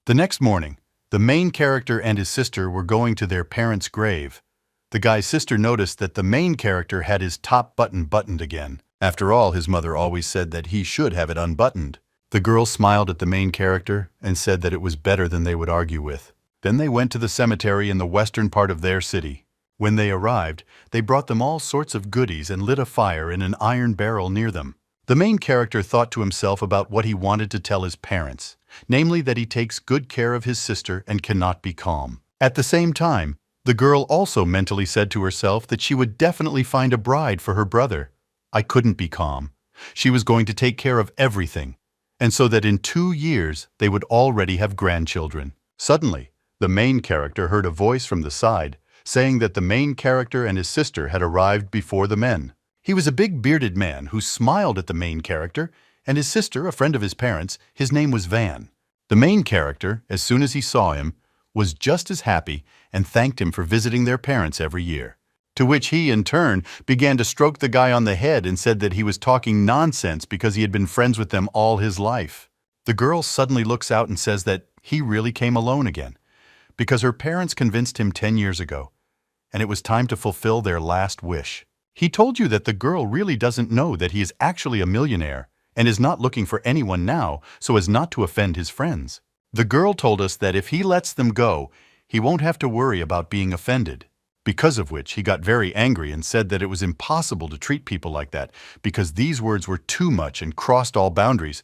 S1: The next morning, the main character and his sister were going to their parents' grave. The guy's sister noticed that the main character had his top button buttoned again. After all, his mother always said that he should have it unbuttoned. The girl smiled at the main character and said that it was better than they would argue with. Then they went to the cemetery in the western part of their city. When they arrived, they brought them all sorts of goodies and lit a fire in an iron barrel near them. The main character thought to himself about what he wanted to tell his parents, namely that he takes good care of his sister and cannot be calm. At the same time, the girl also mentally said to herself that she would definitely find a bride for her brother. I couldn't be calm. She was going to take care of everything, and so that in 2 years they would already have grandchildren. Suddenly, the main character heard a voice from the side, saying that the main character and his sister had arrived before the men. He was a big bearded man who smiled at the main character, and his sister, a friend of his parents, his name was Van. The main character, as soon as he saw him, was just as happy and thanked him for visiting their parents every year. To which he, in turn, began to stroke the guy on the head and said that he was talking nonsense because he had been friends with them all his life. The girl suddenly looks out and says that he really came alone again, because her parents convinced him 10 years ago, and it was time to fulfill their last wish. He told you that the girl really doesn't know that he is actually a millionaire and is not looking for anyone now so as not to offend his friends. The girl told us that if he lets them go, he won't have to worry about being offended. Because of which he got very angry and said that it was impossible to treat people like that because these words were too much and crossed all boundaries.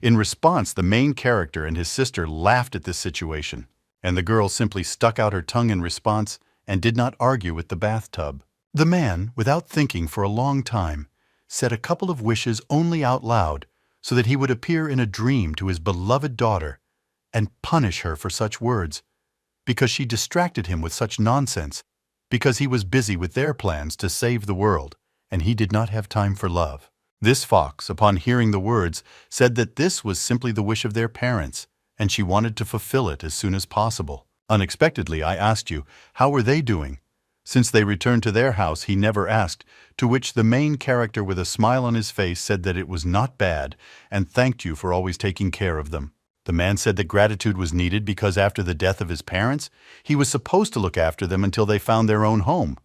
S1: In response, the main character and his sister laughed at this situation, and the girl simply stuck out her tongue in response and did not argue with the bathtub. The man, without thinking for a long time, said a couple of wishes only out loud so that he would appear in a dream to his beloved daughter and punish her for such words, because she distracted him with such nonsense, because he was busy with their plans to save the world, and he did not have time for love. This fox, upon hearing the words, said that this was simply the wish of their parents, and she wanted to fulfill it as soon as possible. Unexpectedly, I asked you, how were they doing? Since they returned to their house, he never asked, to which the main character with a smile on his face said that it was not bad and thanked you for always taking care of them. The man said that gratitude was needed because after the death of his parents, he was supposed to look after them until they found their own home.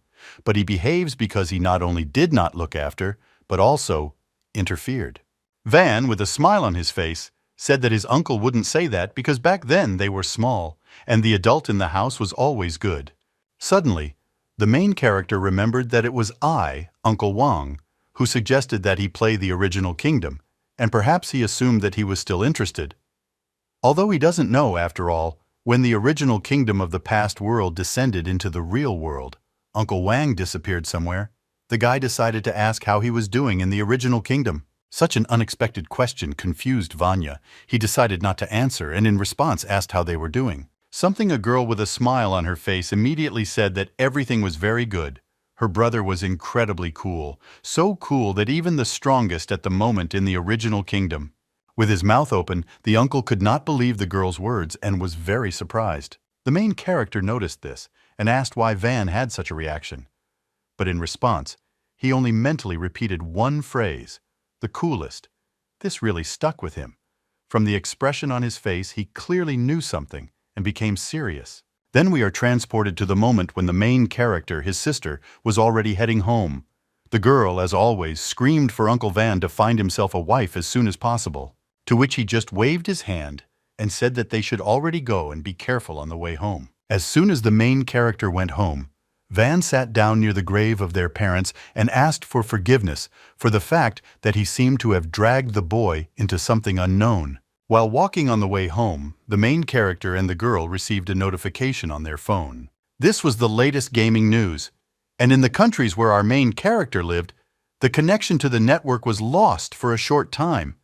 S1: But he behaves because he not only did not look after, but also interfered. Van, with a smile on his face, said that his uncle wouldn't say that because back then they were small, and the adult in the house was always good. Suddenly, the main character remembered that it was I, Uncle Wang, who suggested that he play the original kingdom, and perhaps he assumed that he was still interested. Although he doesn't know, after all, when the original kingdom of the past world descended into the real world, Uncle Wang disappeared somewhere. The guy decided to ask how he was doing in the original kingdom. Such an unexpected question confused Vanya. He decided not to answer and in response asked how they were doing. Something a girl with a smile on her face immediately said that everything was very good. Her brother was incredibly cool, so cool that even the strongest at the moment in the original kingdom. With his mouth open, the uncle could not believe the girl's words and was very surprised. The main character noticed this and asked why Van had such a reaction. But in response, he only mentally repeated one phrase, the coolest. This really stuck with him. From the expression on his face, he clearly knew something and became serious. Then we are transported to the moment when the main character, his sister, was already heading home. The girl, as always, screamed for Uncle Van to find himself a wife as soon as possible, to which he just waved his hand and said that they should already go and be careful on the way home. As soon as the main character went home, Van sat down near the grave of their parents and asked for forgiveness for the fact that he seemed to have dragged the boy into something unknown. While walking on the way home, the main character and the girl received a notification on their phone. This was the latest gaming news, and in the countries where our main character lived, the connection to the network was lost for a short time.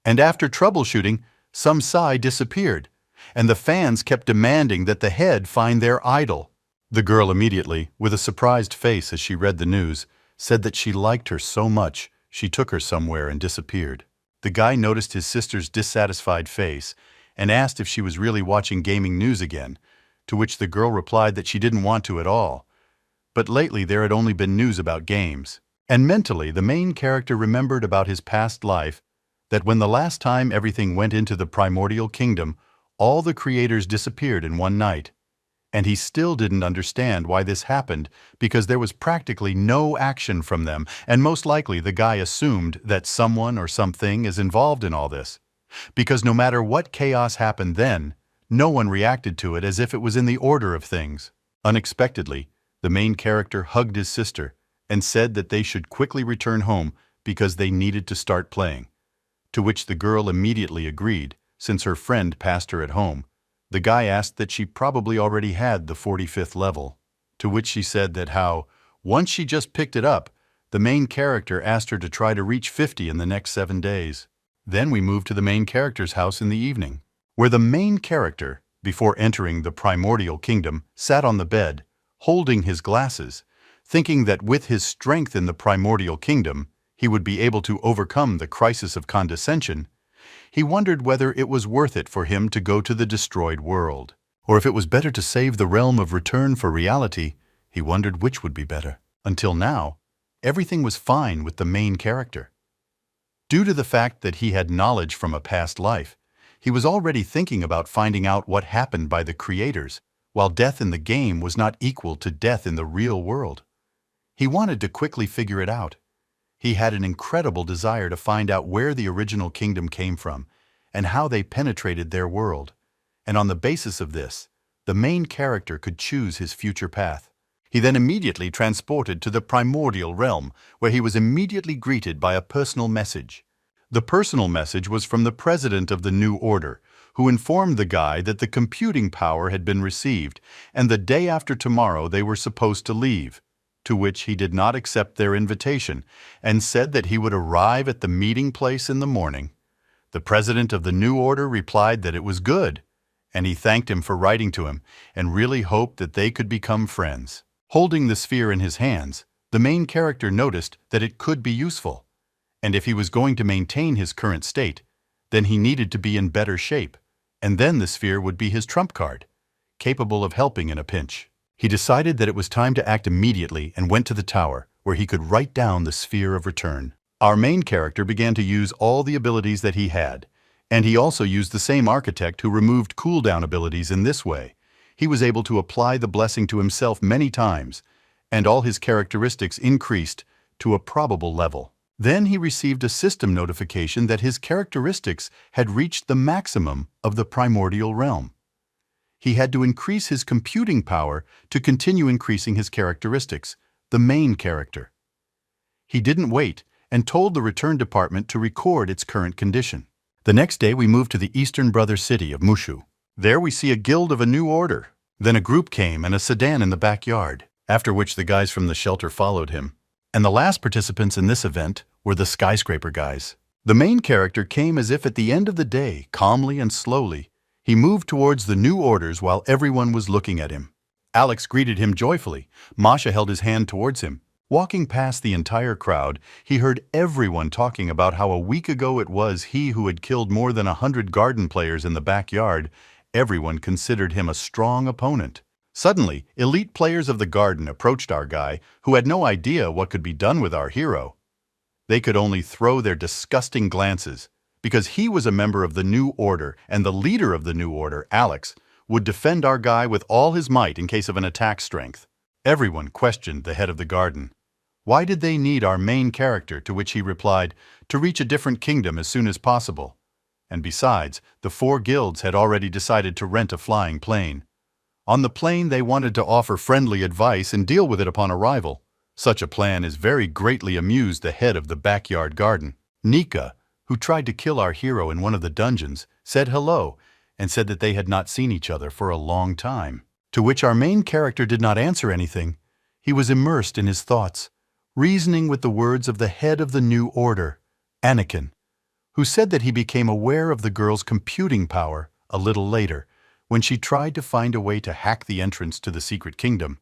S1: And after troubleshooting, some Psy disappeared, and the fans kept demanding that the head find their idol. The girl immediately, with a surprised face as she read the news, said that she liked her so much she took her somewhere and disappeared. The guy noticed his sister's dissatisfied face and asked if she was really watching gaming news again, to which the girl replied that she didn't want to at all. But lately there had only been news about games. And mentally, the main character remembered about his past life that when the last time everything went into the primordial kingdom, all the creators disappeared in one night. And he still didn't understand why this happened because there was practically no action from them, and most likely the guy assumed that someone or something is involved in all this. Because no matter what chaos happened then, no one reacted to it as if it was in the order of things. Unexpectedly, the main character hugged his sister and said that they should quickly return home because they needed to start playing. To which the girl immediately agreed, since her friend passed her at home. The guy asked that she probably already had the 45th level, to which she said that how, once she just picked it up, the main character asked her to try to reach 50 in the next 7 days. Then we moved to the main character's house in the evening, where the main character, before entering the primordial kingdom, sat on the bed, holding his glasses, thinking that with his strength in the primordial kingdom, he would be able to overcome the crisis of condescension. He wondered whether it was worth it for him to go to the destroyed world. Or if it was better to save the realm of return for reality, he wondered which would be better. Until now, everything was fine with the main character. Due to the fact that he had knowledge from a past life, he was already thinking about finding out what happened by the creators, while death in the game was not equal to death in the real world. He wanted to quickly figure it out. He had an incredible desire to find out where the original kingdom came from and how they penetrated their world. And on the basis of this, the main character could choose his future path. He then immediately transported to the primordial realm, where he was immediately greeted by a personal message. The personal message was from the president of the New Order, who informed the guy that the computing power had been received, and the day after tomorrow they were supposed to leave, to which he did not accept their invitation, and said that he would arrive at the meeting place in the morning. The president of the New Order replied that it was good, and he thanked him for writing to him, and really hoped that they could become friends. Holding the sphere in his hands, the main character noticed that it could be useful, and if he was going to maintain his current state, then he needed to be in better shape, and then the sphere would be his trump card, capable of helping in a pinch. He decided that it was time to act immediately and went to the tower, where he could write down the sphere of return. Our main character began to use all the abilities that he had, and he also used the same architect who removed cooldown abilities in this way. He was able to apply the blessing to himself many times, and all his characteristics increased to a probable level. Then he received a system notification that his characteristics had reached the maximum of the primordial realm. He had to increase his computing power to continue increasing his characteristics, the main character. He didn't wait and told the return department to record its current condition. The next day we moved to the eastern brother city of Mushu. There we see a guild of a new order. Then a group came and a sedan in the backyard, after which the guys from the shelter followed him. And the last participants in this event were the skyscraper guys. The main character came as if at the end of the day, calmly and slowly. He moved towards the new orders while everyone was looking at him. Alex greeted him joyfully. Masha held his hand towards him. Walking past the entire crowd, he heard everyone talking about how a week ago it was he who had killed more than 100 garden players in the backyard. Everyone considered him a strong opponent. Suddenly, elite players of the garden approached our guy, who had no idea what could be done with our hero. They could only throw their disgusting glances, because he was a member of the New Order, and the leader of the New Order, Alex, would defend our guy with all his might in case of an attack strength. Everyone questioned the head of the garden. Why did they need our main character, to which he replied, to reach a different kingdom as soon as possible? And besides, the 4 guilds had already decided to rent a flying plane. On the plane they wanted to offer friendly advice and deal with it upon arrival. Such a plan is very greatly amused the head of the backyard garden. Nika, who tried to kill our hero in one of the dungeons, said hello and said that they had not seen each other for a long time. To which our main character did not answer anything. He was immersed in his thoughts, reasoning with the words of the head of the New Order, Anakin, who said that he became aware of the girl's computing power a little later, when she tried to find a way to hack the entrance to the secret kingdom.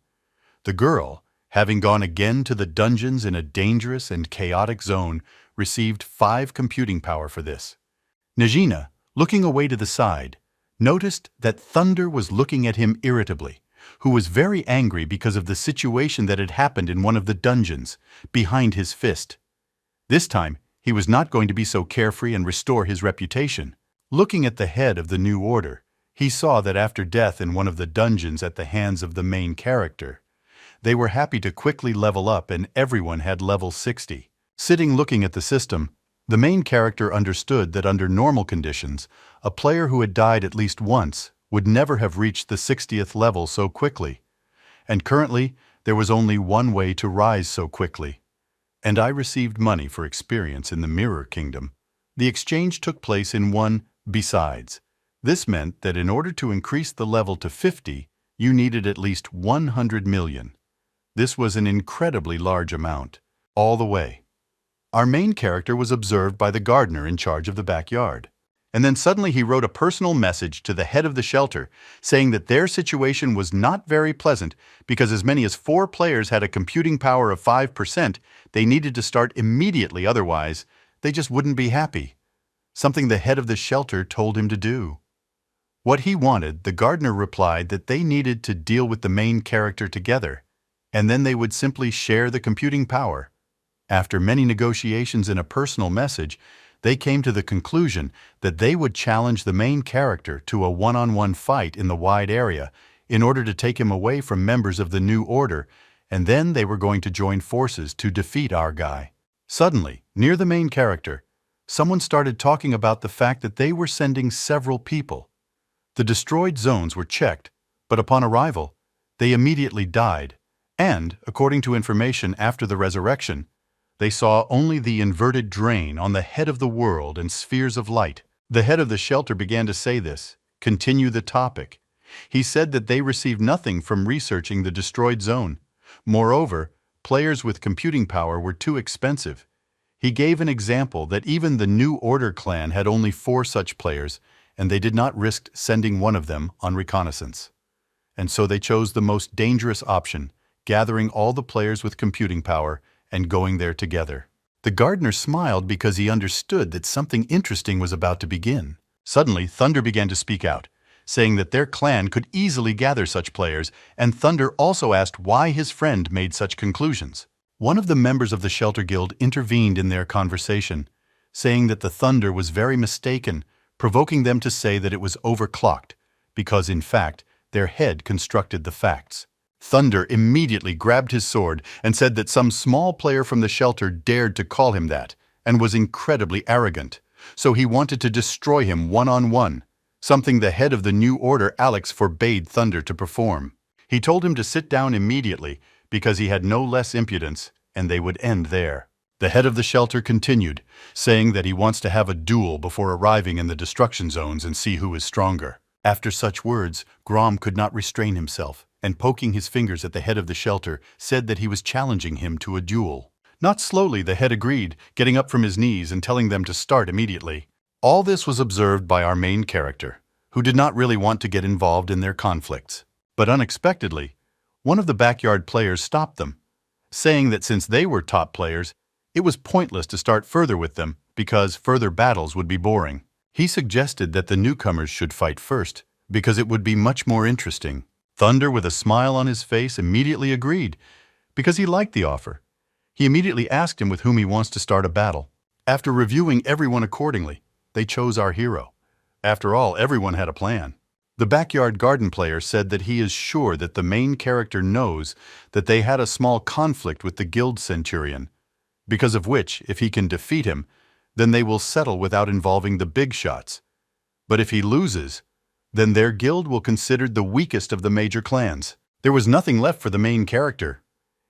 S1: The girl, having gone again to the dungeons in a dangerous and chaotic zone, received 5 computing power for this. Najina, looking away to the side, noticed that Thunder was looking at him irritably, who was very angry because of the situation that had happened in one of the dungeons, behind his fist. This time, he was not going to be so carefree and restore his reputation. Looking at the head of the New Order, he saw that after death in one of the dungeons at the hands of the main character, they were happy to quickly level up and everyone had level 60. Sitting looking at the system, the main character understood that under normal conditions, a player who had died at least once would never have reached the 60th level so quickly. And currently, there was only one way to rise so quickly. And I received money for experience in the Mirror Kingdom. The exchange took place in one besides. This meant that in order to increase the level to 50, you needed at least 100 million. This was an incredibly large amount, all the way. Our main character was observed by the gardener in charge of the backyard. And then suddenly he wrote a personal message to the head of the shelter, saying that their situation was not very pleasant because as many as 4 players had a computing power of 5%, they needed to start immediately, otherwise they just wouldn't be happy. Something the head of the shelter told him to do. What he wanted, the gardener replied that they needed to deal with the main character together, and then they would simply share the computing power. After many negotiations and a personal message, they came to the conclusion that they would challenge the main character to a one-on-one fight in the wide area in order to take him away from members of the New Order, and then they were going to join forces to defeat our guy. Suddenly, near the main character, someone started talking about the fact that they were sending several people. The destroyed zones were checked, but upon arrival, they immediately died, and, according to information after the resurrection, they saw only the inverted drain on the head of the world and spheres of light. The head of the shelter began to say this, continue the topic. He said that they received nothing from researching the destroyed zone. Moreover, players with computing power were too expensive. He gave an example that even the New Order clan had only 4 such players, and they did not risk sending one of them on reconnaissance. And so they chose the most dangerous option, gathering all the players with computing power and going there together. The gardener smiled because he understood that something interesting was about to begin. Suddenly, Thunder began to speak out, saying that their clan could easily gather such players, and Thunder also asked why his friend made such conclusions. One of the members of the Shelter Guild intervened in their conversation, saying that the Thunder was very mistaken, provoking them to say that it was overclocked, because in fact, their head constructed the facts. Thunder immediately grabbed his sword and said that some small player from the shelter dared to call him that, and was incredibly arrogant, so he wanted to destroy him one-on-one, something the head of the New Order, Alex, forbade Thunder to perform. He told him to sit down immediately because he had no less impudence, and they would end there. The head of the shelter continued, saying that he wants to have a duel before arriving in the destruction zones and see who is stronger. After such words, Grom could not restrain himself, and poking his fingers at the head of the shelter, said that he was challenging him to a duel. Not slowly, the head agreed, getting up from his knees and telling them to start immediately. All this was observed by our main character, who did not really want to get involved in their conflicts. But unexpectedly, one of the backyard players stopped them, saying that since they were top players, it was pointless to start further with them because further battles would be boring. He suggested that the newcomers should fight first because it would be much more interesting. Thunder, with a smile on his face, immediately agreed because he liked the offer. He immediately asked him with whom he wants to start a battle. After reviewing everyone accordingly, they chose our hero. After all, everyone had a plan. The backyard garden player said that he is sure that the main character knows that they had a small conflict with the guild centurion, because of which, if he can defeat him, then they will settle without involving the big shots. But if he loses, then their guild will consider the weakest of the major clans. There was nothing left for the main character.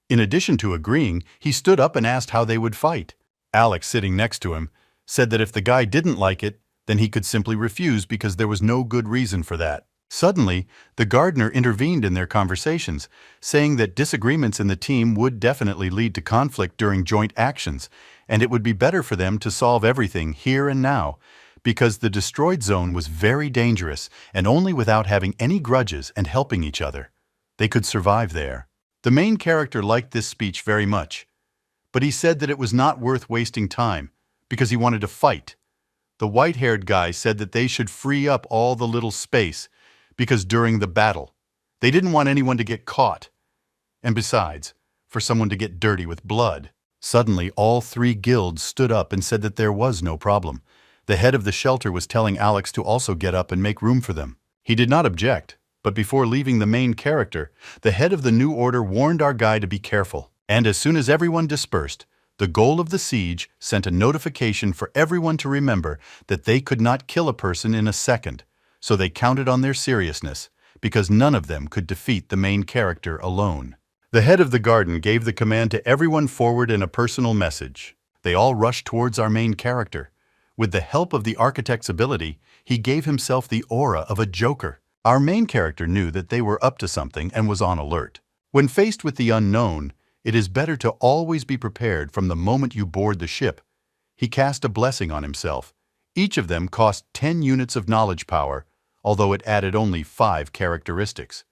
S1: In addition to agreeing, he stood up and asked how they would fight. Alex, sitting next to him, said that if the guy didn't like it, then he could simply refuse because there was no good reason for that. Suddenly, the gardener intervened in their conversations, saying that disagreements in the team would definitely lead to conflict during joint actions, and it would be better for them to solve everything here and now, because the destroyed zone was very dangerous, and only without having any grudges and helping each other, they could survive there. The main character liked this speech very much, but he said that it was not worth wasting time, because he wanted to fight. The white-haired guy said that they should free up all the little space, because during the battle, they didn't want anyone to get caught, and besides, for someone to get dirty with blood. Suddenly, all 3 guilds stood up and said that there was no problem. The head of the shelter was telling Alex to also get up and make room for them. He did not object, but before leaving the main character, the head of the New Order warned our guy to be careful. And as soon as everyone dispersed, the goal of the siege sent a notification for everyone to remember that they could not kill a person in a second, so they counted on their seriousness, because none of them could defeat the main character alone. The head of the garden gave the command to everyone forward in a personal message. They all rushed towards our main character. With the help of the architect's ability, he gave himself the aura of a joker. Our main character knew that they were up to something and was on alert. When faced with the unknown, it is better to always be prepared from the moment you board the ship. He cast a blessing on himself. Each of them cost 10 units of knowledge power, although it added only 5 characteristics.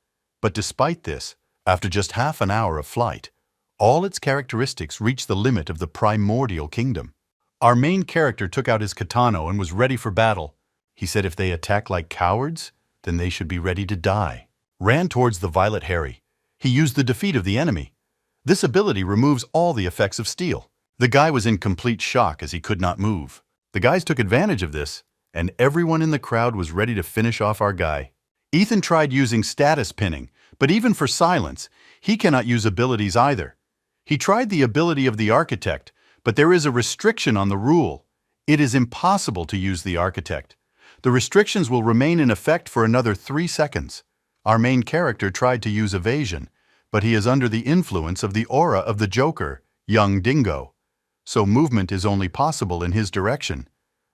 S1: But despite this, after just half an hour of flight, all its characteristics reached the limit of the primordial kingdom. Our main character took out his katana and was ready for battle. He said if they attack like cowards, then they should be ready to die. Ran towards the Violet Harry. He used the defeat of the enemy. This ability removes all the effects of steel. The guy was in complete shock as he could not move. The guys took advantage of this, and everyone in the crowd was ready to finish off our guy. Ethan tried using status pinning, but even for silence, he cannot use abilities either. He tried the ability of the Architect, but there is a restriction on the rule. It is impossible to use the Architect. The restrictions will remain in effect for another 3 seconds. Our main character tried to use evasion, but he is under the influence of the aura of the Joker, Young Dingo. So movement is only possible in his direction.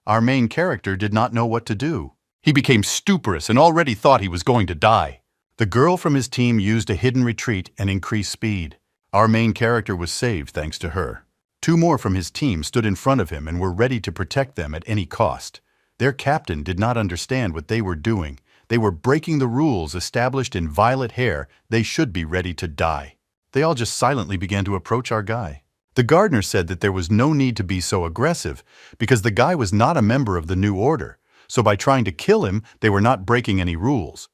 S1: Our main character did not know what to do. He became stuporous and already thought he was going to die. The girl from his team used a hidden retreat and increased speed. Our main character was saved thanks to her. 2 more from his team stood in front of him and were ready to protect them at any cost. Their captain did not understand what they were doing. They were breaking the rules established in Violet Hair. They should be ready to die. They all just silently began to approach our guy. The gardener said that there was no need to be so aggressive because the guy was not a member of the New Order, so by trying to kill him, they were not breaking any rules.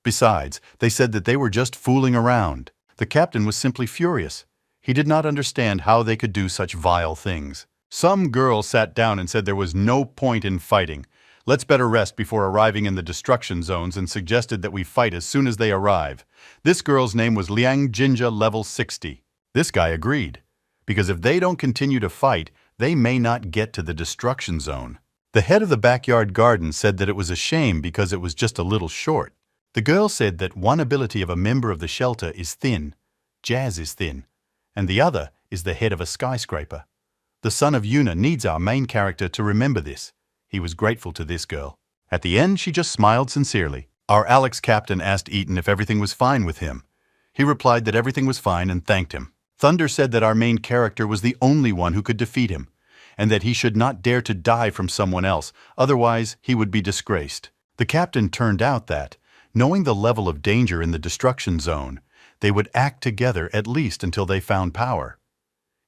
S1: Besides, they said that they were just fooling around. The captain was simply furious. He did not understand how they could do such vile things. Some girl sat down and said there was no point in fighting. Let's better rest before arriving in the destruction zones and suggested that we fight as soon as they arrive. This girl's name was Liang Jinja level 60. This guy agreed, because if they don't continue to fight, they may not get to the destruction zone. The head of the backyard garden said that it was a shame because it was just a little short. The girl said that one ability of a member of the shelter is thin, Jazz is thin, and the other is the head of a skyscraper. The son of Yuna needs our main character to remember this. He was grateful to this girl. At the end, she just smiled sincerely. Our Alex captain asked Ethan if everything was fine with him. He replied that everything was fine and thanked him. Thunder said that our main character was the only one who could defeat him, and that he should not dare to die from someone else, otherwise he would be disgraced. The captain turned out that, knowing the level of danger in the destruction zone, they would act together at least until they found power.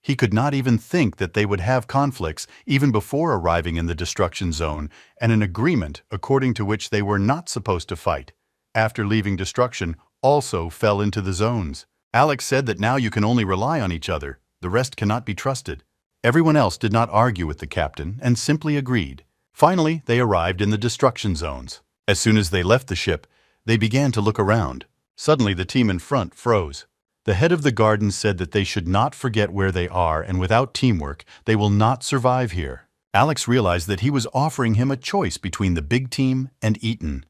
S1: He could not even think that they would have conflicts even before arriving in the destruction zone, and an agreement according to which they were not supposed to fight, after leaving destruction, also fell into the zones. Alex said that now you can only rely on each other, the rest cannot be trusted. Everyone else did not argue with the captain and simply agreed. Finally, they arrived in the destruction zones. As soon as they left the ship, they began to look around. Suddenly, the team in front froze. The head of the garden said that they should not forget where they are, and without teamwork, they will not survive here. Alex realized that he was offering him a choice between the big team and Ethan.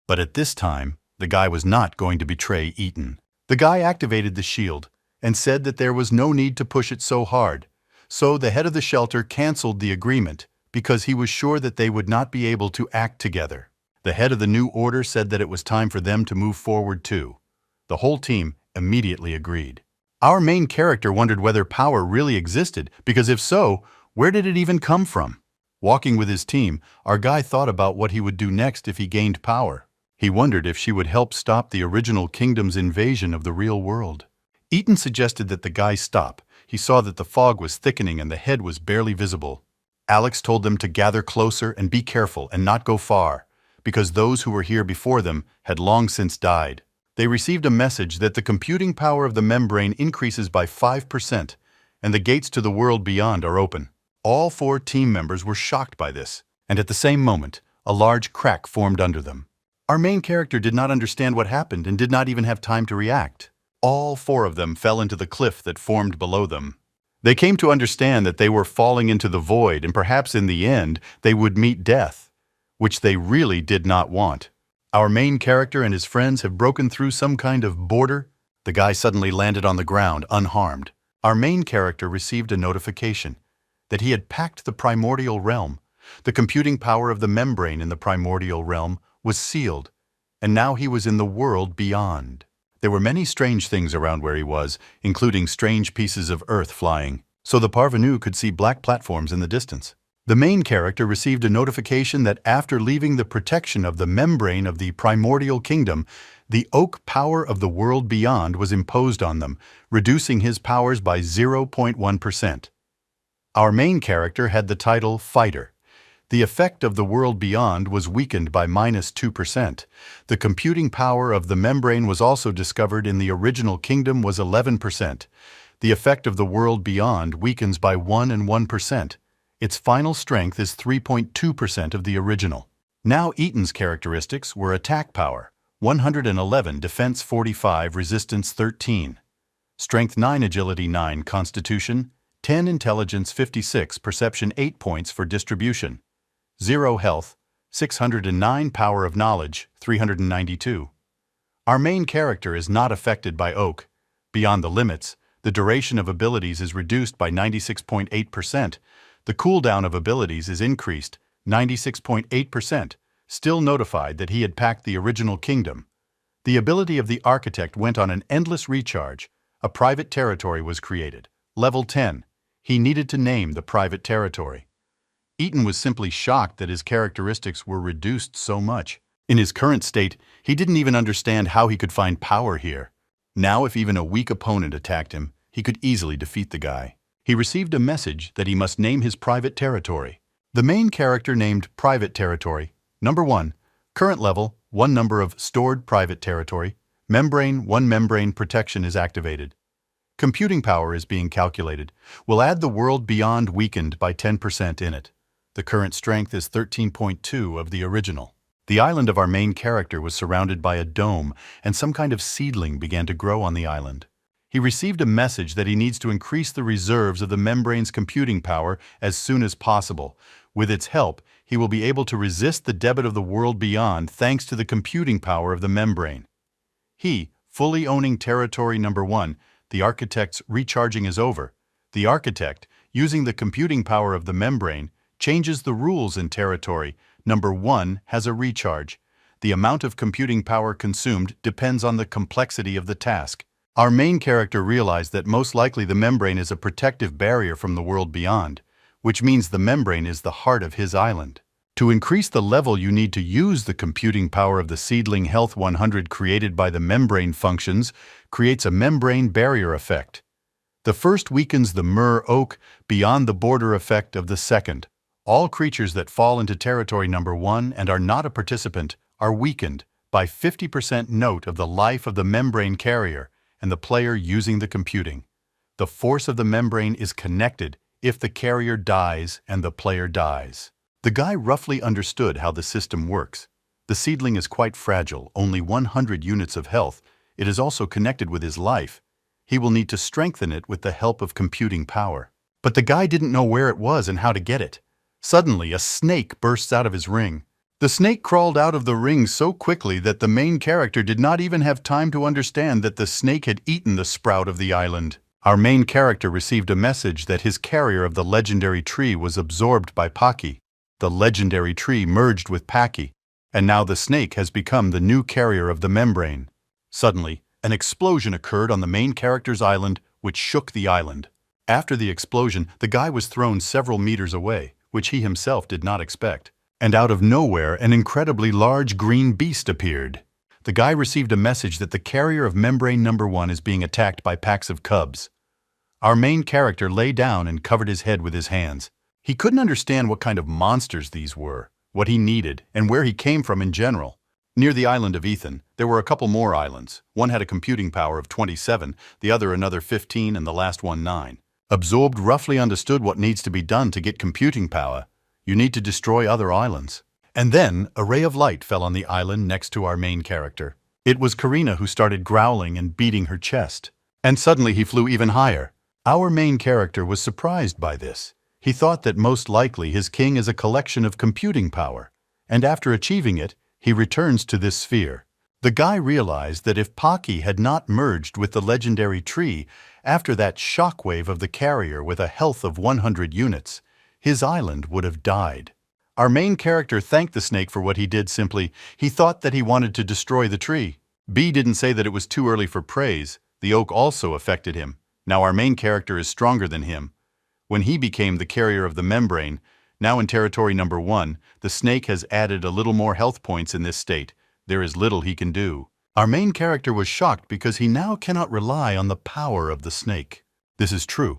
S1: But at this time, the guy was not going to betray Ethan. The guy activated the shield and said that there was no need to push it so hard. So the head of the shelter canceled the agreement because he was sure that they would not be able to act together. The head of the New Order said that it was time for them to move forward too. The whole team immediately agreed. Our main character wondered whether power really existed, because if so, where did it even come from? Walking with his team, our guy thought about what he would do next if he gained power. He wondered if she would help stop the original kingdom's invasion of the real world. Ethan suggested that the guy stop. He saw that the fog was thickening and the head was barely visible. Alex told them to gather closer and be careful and not go far, because those who were here before them had long since died. They received a message that the computing power of the membrane increases by 5%, and the gates to the world beyond are open. All 4 team members were shocked by this, and at the same moment, a large crack formed under them. Our main character did not understand what happened and did not even have time to react. All 4 of them fell into the cliff that formed below them. They came to understand that they were falling into the void, and perhaps in the end, they would meet death, which they really did not want. Our main character and his friends have broken through some kind of border. The guy suddenly landed on the ground, unharmed. Our main character received a notification that he had packed the primordial realm. The computing power of the membrane in the primordial realm was sealed, and now he was in the world beyond. There were many strange things around where he was, including strange pieces of earth flying, so the parvenu could see black platforms in the distance. The main character received a notification that after leaving the protection of the membrane of the primordial kingdom, the oak power of the world beyond was imposed on them, reducing his powers by 0.1%. Our main character had the title Fighter. The effect of the world beyond was weakened by -2%. The computing power of the membrane was also discovered in the original kingdom was 11%. The effect of the world beyond weakens by 1 and 1%. Its final strength is 3.2% of the original. Now Ethan's characteristics were attack power, 111, defense 45, resistance 13. Strength 9, agility 9, constitution 10, intelligence 56, perception 8 points for distribution. 0 health, 609, power of knowledge 392. Our main character is not affected by Oak. Beyond the limits, the duration of abilities is reduced by 96.8%. The cooldown of abilities is increased 96.8%, still notified that he had packed the original kingdom. The ability of the architect went on an endless recharge. A private territory was created. Level 10. He needed to name the private territory. Ethan was simply shocked that his characteristics were reduced so much. In his current state, he didn't even understand how he could find power here. Now, if even a weak opponent attacked him, he could easily defeat the guy. He received a message that he must name his private territory. The main character named Private Territory. Number 1. Current level, 1 number of stored private territory. Membrane, 1 membrane protection is activated. Computing power is being calculated. We'll add the world beyond weakened by 10% in it. The current strength is 13.2 of the original. The island of our main character was surrounded by a dome, and some kind of seedling began to grow on the island. He received a message that he needs to increase the reserves of the membrane's computing power as soon as possible. With its help, he will be able to resist the debit of the world beyond thanks to the computing power of the membrane. He, fully owning territory number 1, the architect's recharging is over. The architect, using the computing power of the membrane, changes the rules in territory. Number 1 has a recharge. The amount of computing power consumed depends on the complexity of the task. Our main character realized that most likely the membrane is a protective barrier from the world beyond, which means the membrane is the heart of his island. To increase the level, you need to use the computing power of the seedling Health 100 created by the membrane functions, creates a membrane barrier effect. The first weakens the Myrrh Oak beyond the border effect of the second. All creatures that fall into territory number 1 and are not a participant are weakened by 50%. Note of the life of the membrane carrier and the player using the computing. The force of the membrane is connected if the carrier dies and the player dies. The guy roughly understood how the system works. The seedling is quite fragile, only 100 units of health. It is also connected with his life. He will need to strengthen it with the help of computing power. But the guy didn't know where it was and how to get it. Suddenly, a snake bursts out of his ring. The snake crawled out of the ring so quickly that the main character did not even have time to understand that the snake had eaten the sprout of the island. Our main character received a message that his carrier of the legendary tree was absorbed by Paki. The legendary tree merged with Paki, and now the snake has become the new carrier of the membrane. Suddenly, an explosion occurred on the main character's island, which shook the island. After the explosion, the guy was thrown several meters away, which he himself did not expect. And out of nowhere, an incredibly large green beast appeared. The guy received a message that the carrier of membrane number 1 is being attacked by packs of cubs. Our main character lay down and covered his head with his hands. He couldn't understand what kind of monsters these were, what he needed, and where he came from in general. Near the island of Ethan, there were a couple more islands. One had a computing power of 27, the other another 15, and the last one 9. Absorbed roughly understood what needs to be done to get computing power. You need to destroy other islands. And then, a ray of light fell on the island next to our main character. It was Karina who started growling and beating her chest. And suddenly he flew even higher. Our main character was surprised by this. He thought that most likely his king is a collection of computing power, and after achieving it, he returns to this sphere. The guy realized that if Paki had not merged with the legendary tree after that shockwave of the carrier with a health of 100 units, his island would have died. Our main character thanked the snake for what he did simply. He thought that he wanted to destroy the tree. B didn't say that it was too early for praise. The oak also affected him. Now our main character is stronger than him. When he became the carrier of the membrane, now in territory number 1, the snake has added a little more health points in this state. There is little he can do. Our main character was shocked because he now cannot rely on the power of the snake. This is true.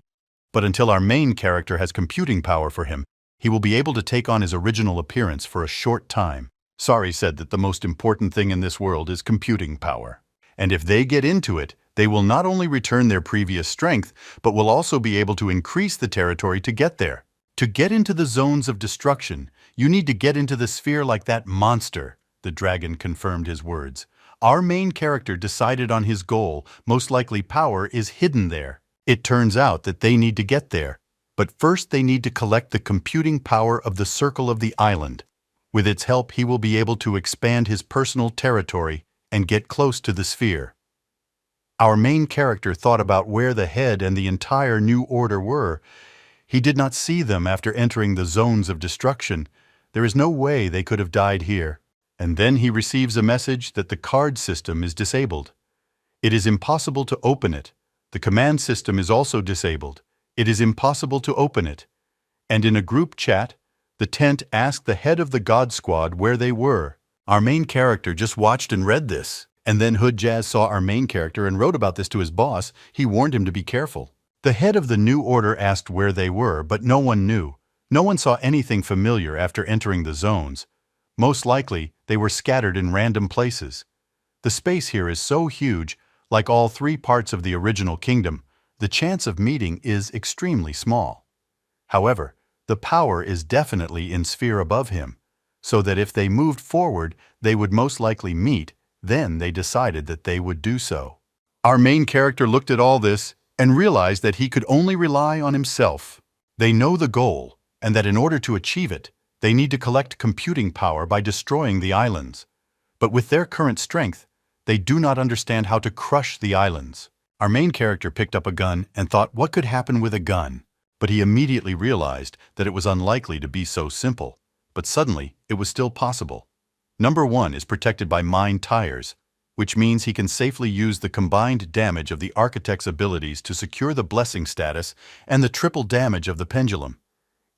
S1: But until our main character has computing power for him, he will be able to take on his original appearance for a short time. Sari said that the most important thing in this world is computing power. And if they get into it, they will not only return their previous strength, but will also be able to increase the territory to get there. To get into the zones of destruction, you need to get into the sphere like that monster, the dragon confirmed his words. Our main character decided on his goal, most likely power is hidden there. It turns out that they need to get there, but first they need to collect the computing power of the circle of the island. With its help, he will be able to expand his personal territory and get close to the sphere. Our main character thought about where the head and the entire New Order were. He did not see them after entering the zones of destruction. There is no way they could have died here. And then he receives a message that the card system is disabled. It is impossible to open it. The command system is also disabled. It is impossible to open it. And in a group chat, the tent asked the head of the God Squad where they were. Our main character just watched and read this. And then Hood Jazz saw our main character and wrote about this to his boss. He warned him to be careful. The head of the New Order asked where they were, but no one knew. No one saw anything familiar after entering the zones. Most likely, they were scattered in random places. The space here is so huge, like all three parts of the original kingdom, the chance of meeting is extremely small. However, the power is definitely in sphere above him, so that if they moved forward, they would most likely meet. Then they decided that they would do so. Our main character looked at all this and realized that he could only rely on himself. They know the goal, and that in order to achieve it, they need to collect computing power by destroying the islands. But with their current strength, they do not understand how to crush the islands. Our main character picked up a gun and thought what could happen with a gun, but he immediately realized that it was unlikely to be so simple. But suddenly, it was still possible. Number 1 is protected by Mind Tires, which means he can safely use the combined damage of the Architect's abilities to secure the blessing status and the triple damage of the pendulum.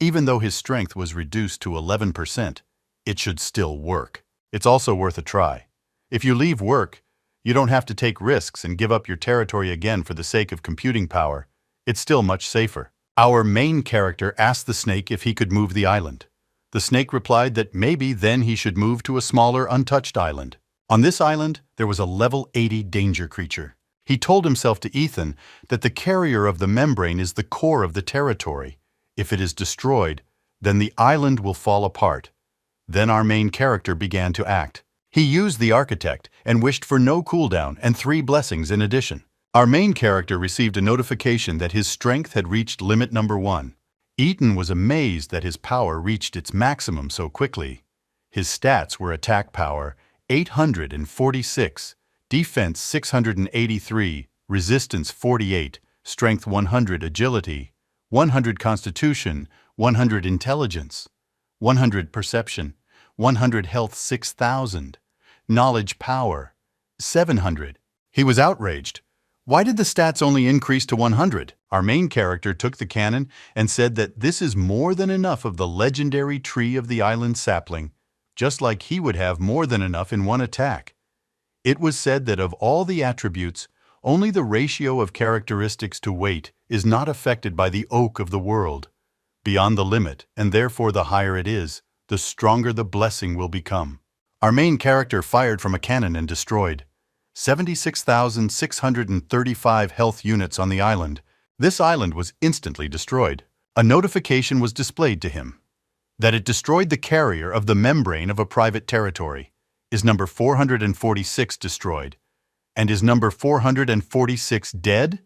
S1: Even though his strength was reduced to 11%, it should still work. It's also worth a try. If you leave work, you don't have to take risks and give up your territory again for the sake of computing power. It's still much safer. Our main character asked the snake if he could move the island. The snake replied that maybe then he should move to a smaller, untouched island. On this island, there was a level 80 danger creature. He told himself to Ethan that the carrier of the membrane is the core of the territory. If it is destroyed, then the island will fall apart. Then our main character began to act. He used the Architect and wished for no cooldown and 3 blessings in addition. Our main character received a notification that his strength had reached limit number 1. Ethan was amazed that his power reached its maximum so quickly. His stats were attack power 846, defense 683, resistance 48, strength 100, agility 100, constitution 100, intelligence 100, perception 100, health 6,000, knowledge power 700. He was outraged. Why did the stats only increase to 100? Our main character took the cannon and said that this is more than enough of the legendary tree of the island sapling, just like he would have more than enough in one attack. It was said that of all the attributes, only the ratio of characteristics to weight is not affected by the oak of the world. Beyond the limit, and therefore the higher it is, the stronger the blessing will become. Our main character fired from a cannon and destroyed 76,635 health units on the island. This island was instantly destroyed. A notification was displayed to him that it destroyed the carrier of the membrane of a private territory. Is number 446 destroyed? And is number 446 dead?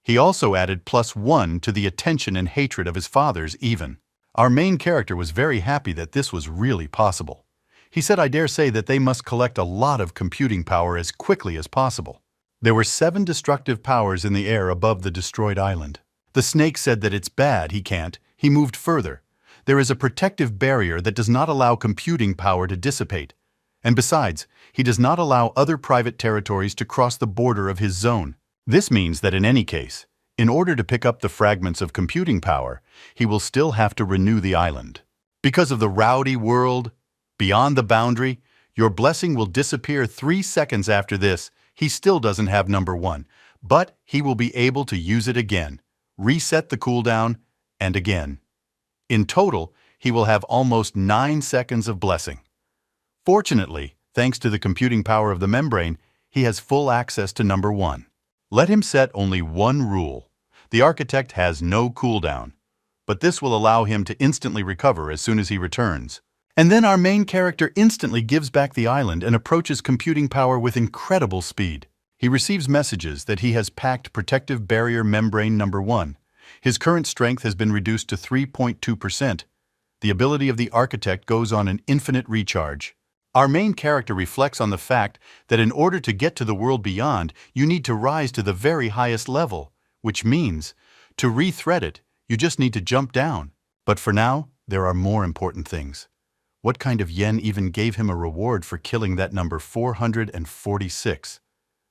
S1: He also added +1 to the attention and hatred of his fathers even. Our main character was very happy that this was really possible. He said, I dare say that they must collect a lot of computing power as quickly as possible. There were 7 destructive powers in the air above the destroyed island. The snake said that it's bad, he can't. He moved further. There is a protective barrier that does not allow computing power to dissipate. And besides, he does not allow other private territories to cross the border of his zone. This means that in any case, in order to pick up the fragments of computing power, he will still have to renew the island. Because of the rowdy world beyond the boundary, your blessing will disappear 3 seconds after this. He still doesn't have number 1, but he will be able to use it again, reset the cooldown, and again. In total, he will have almost 9 seconds of blessing. Fortunately, thanks to the computing power of the membrane, he has full access to number 1. Let him set only one rule. The architect has no cooldown, but this will allow him to instantly recover as soon as he returns. And then our main character instantly gives back the island and approaches computing power with incredible speed. He receives messages that he has packed protective barrier membrane number 1. His current strength has been reduced to 3.2%. The ability of the architect goes on an infinite recharge. Our main character reflects on the fact that in order to get to the world beyond, you need to rise to the very highest level, which means, to re-thread it, you just need to jump down. But for now, there are more important things. What kind of yen even gave him a reward for killing that number 446?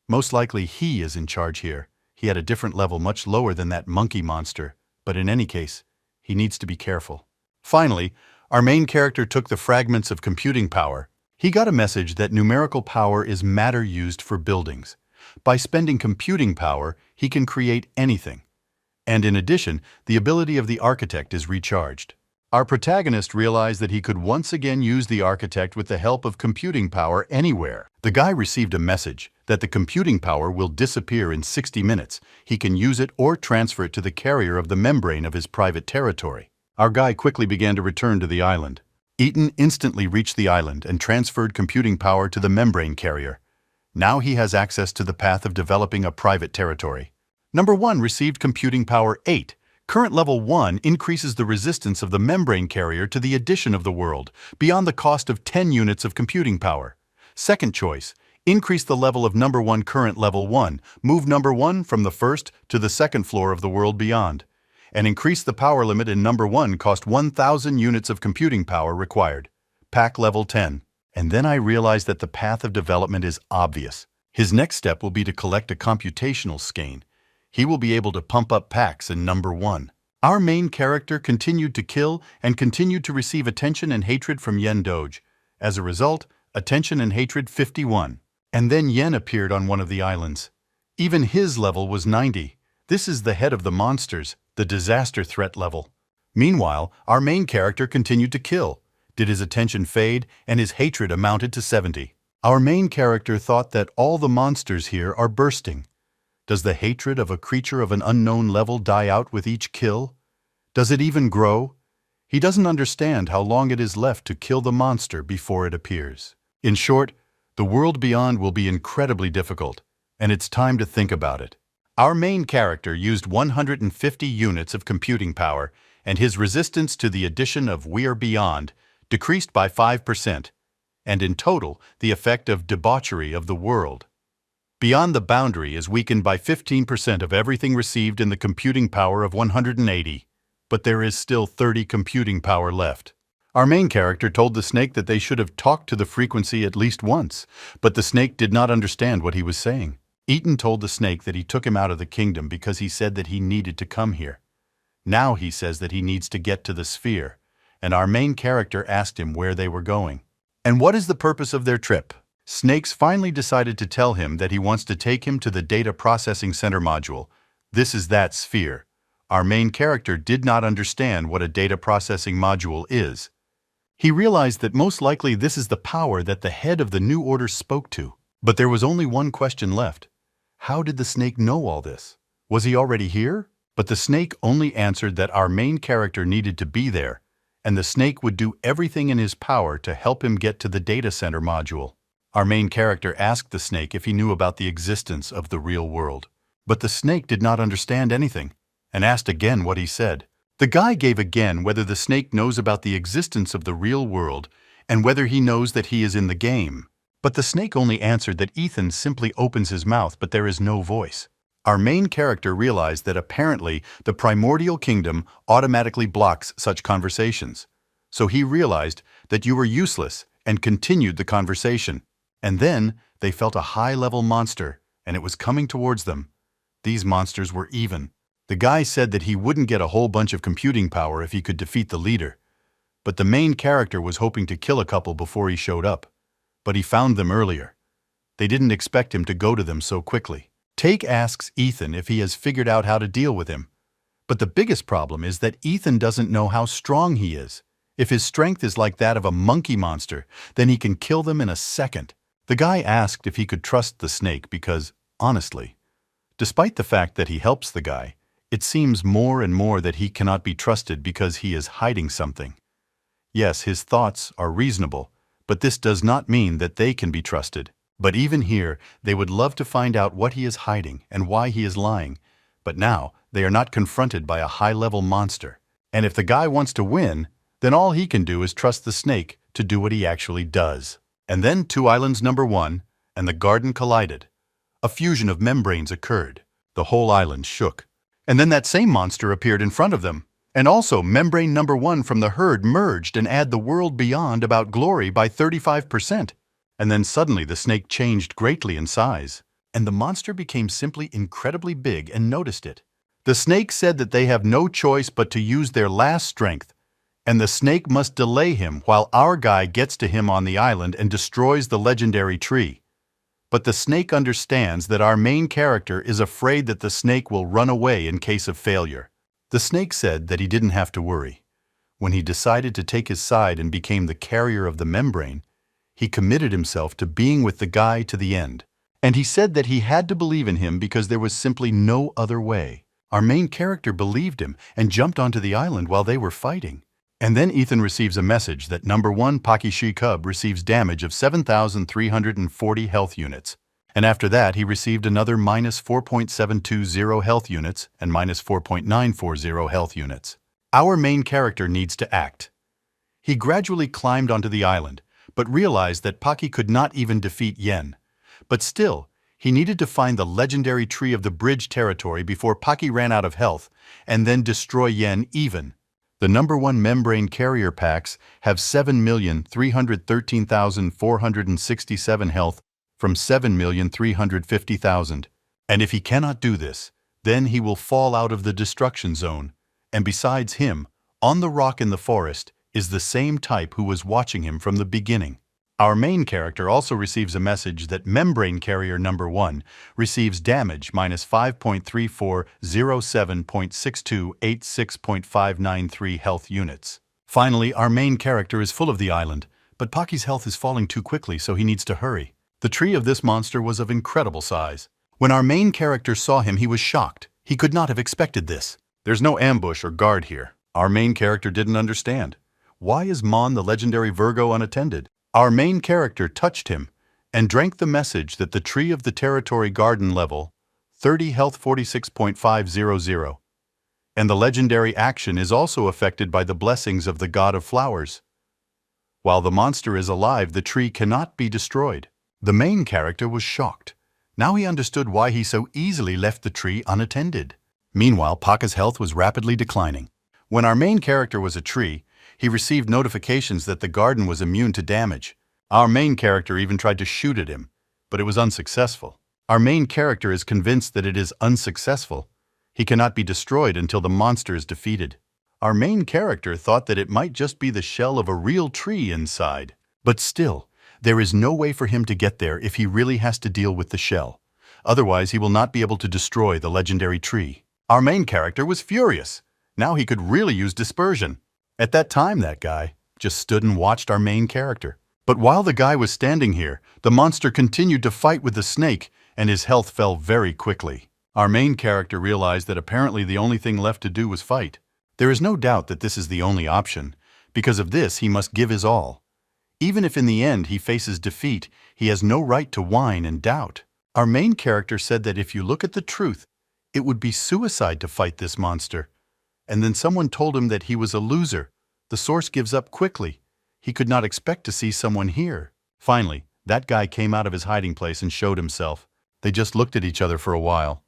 S1: Most likely he is in charge here. He had a different level much lower than that monkey monster, but in any case, he needs to be careful. Finally, our main character took the fragments of computing power. He got a message that numerical power is matter used for buildings. By spending computing power, he can create anything. And in addition, the ability of the architect is recharged. Our protagonist realized that he could once again use the architect with the help of computing power anywhere. The guy received a message that the computing power will disappear in 60 minutes. He can use it or transfer it to the carrier of the membrane of his private territory. Our guy quickly began to return to the island. Ethan instantly reached the island and transferred computing power to the membrane carrier. Now he has access to the path of developing a private territory. Number 1 received computing power 8. Current level 1 increases the resistance of the membrane carrier to the addition of the world, beyond the cost of 10 units of computing power. Second choice, increase the level of number 1 current level 1, move number 1 from the first to the second floor of the world beyond, and increase the power limit in number 1 cost 1,000 units of computing power required. Pack level 10. And then I realized that the path of development is obvious. His next step will be to collect a computational skein. He will be able to pump up packs in number 1. Our main character continued to kill and continued to receive attention and hatred from Yen Doge. As a result, attention and hatred 51. And then Yen appeared on one of the islands. Even his level was 90. This is the head of the monsters, the disaster threat level. Meanwhile, our main character continued to kill. Did his attention fade, and his hatred amounted to 70. Our main character thought that all the monsters here are bursting. Does the hatred of a creature of an unknown level die out with each kill? Does it even grow? He doesn't understand how long it is left to kill the monster before it appears. In short, the world beyond will be incredibly difficult, and it's time to think about it. Our main character used 150 units of computing power, and his resistance to the addition of We Are Beyond decreased by 5%, and in total, the effect of debauchery of the world Beyond the Boundary is weakened by 15% of everything received in the computing power of 180, but there is still 30 computing power left. Our main character told the snake that they should have talked to the frequency at least once, but the snake did not understand what he was saying. Ethan told the snake that he took him out of the kingdom because he said that he needed to come here. Now he says that he needs to get to the sphere, and our main character asked him where they were going. And what is the purpose of their trip? Snakes finally decided to tell him that he wants to take him to the Data Processing Center module. This is that sphere. Our main character did not understand what a data processing module is. He realized that most likely this is the power that the head of the New Order spoke to. But there was only one question left. How did the snake know all this? Was he already here? But the snake only answered that our main character needed to be there, and the snake would do everything in his power to help him get to the data center module. Our main character asked the snake if he knew about the existence of the real world. But the snake did not understand anything, and asked again what he said. The guy gave again whether the snake knows about the existence of the real world, and whether he knows that he is in the game. But the snake only answered that Ethan simply opens his mouth but there is no voice. Our main character realized that apparently the primordial kingdom automatically blocks such conversations. So he realized that you were useless and continued the conversation. And then they felt a high-level monster, and it was coming towards them. These monsters were even. The guy said that he wouldn't get a whole bunch of computing power if he could defeat the leader. But the main character was hoping to kill a couple before he showed up. But he found them earlier. They didn't expect him to go to them so quickly. Take asks Ethan if he has figured out how to deal with him. But the biggest problem is that Ethan doesn't know how strong he is. If his strength is like that of a monkey monster, then he can kill them in a second. The guy asked if he could trust the snake because, honestly, despite the fact that he helps the guy, it seems more and more that he cannot be trusted because he is hiding something. Yes, his thoughts are reasonable, but this does not mean that they can be trusted. But even here, they would love to find out what he is hiding and why he is lying. But now, they are not confronted by a high-level monster. And if the guy wants to win, then all he can do is trust the snake to do what he actually does. And then Two Islands number 1 and the garden collided. A fusion of membranes occurred. The whole island shook. And then that same monster appeared in front of them. And also, membrane number 1 from the herd merged and add the world beyond about glory by 35%. And then suddenly the snake changed greatly in size. And the monster became simply incredibly big and noticed it. The snake said that they have no choice but to use their last strength, and the snake must delay him while our guy gets to him on the island and destroys the legendary tree. But the snake understands that our main character is afraid that the snake will run away in case of failure. The snake said that he didn't have to worry. When he decided to take his side and became the carrier of the membrane, he committed himself to being with the guy to the end. And he said that he had to believe in him because there was simply no other way. Our main character believed him and jumped onto the island while they were fighting. And then Ethan receives a message that number 1 Pakishi Cub receives damage of 7,340 health units. And after that, he received another minus 4.720 health units and minus 4.940 health units. Our main character needs to act. He gradually climbed onto the island, but realized that Paki could not even defeat Yen. But still, he needed to find the legendary tree of the bridge territory before Paki ran out of health, and then destroy Yen even. The number 1 membrane carrier packs have 7,313,467 health from 7,350,000. And if he cannot do this, then he will fall out of the destruction zone. And besides him, on the rock in the forest, is the same type who was watching him from the beginning. Our main character also receives a message that membrane carrier number 1 receives damage minus 5.3407.6286.593 health units. Finally, our main character is full of the island, but Paki's health is falling too quickly, so he needs to hurry. The tree of this monster was of incredible size. When our main character saw him, he was shocked. He could not have expected this. There's no ambush or guard here. Our main character didn't understand. Why is Mon the legendary Virgo unattended? Our main character touched him and drank the message that the tree of the territory garden level 30 health 46.500, and the legendary action is also affected by the blessings of the god of flowers. While the monster is alive, the tree cannot be destroyed. The main character was shocked. Now he understood why he so easily left the tree unattended. Meanwhile, Paka's health was rapidly declining. When our main character was a tree, he received notifications that the garden was immune to damage. Our main character even tried to shoot at him, but it was unsuccessful. Our main character is convinced that it is unsuccessful. He cannot be destroyed until the monster is defeated. Our main character thought that it might just be the shell of a real tree inside. But still, there is no way for him to get there if he really has to deal with the shell. Otherwise, he will not be able to destroy the legendary tree. Our main character was furious. Now he could really use dispersion. At that time, that guy just stood and watched our main character. But while the guy was standing here, the monster continued to fight with the snake, and his health fell very quickly. Our main character realized that apparently the only thing left to do was fight. There is no doubt that this is the only option. Because of this, he must give his all. Even if in the end he faces defeat, he has no right to whine and doubt. Our main character said that if you look at the truth, it would be suicide to fight this monster. And then someone told him that he was a loser. The source gives up quickly. He could not expect to see someone here. Finally, that guy came out of his hiding place and showed himself. They just looked at each other for a while.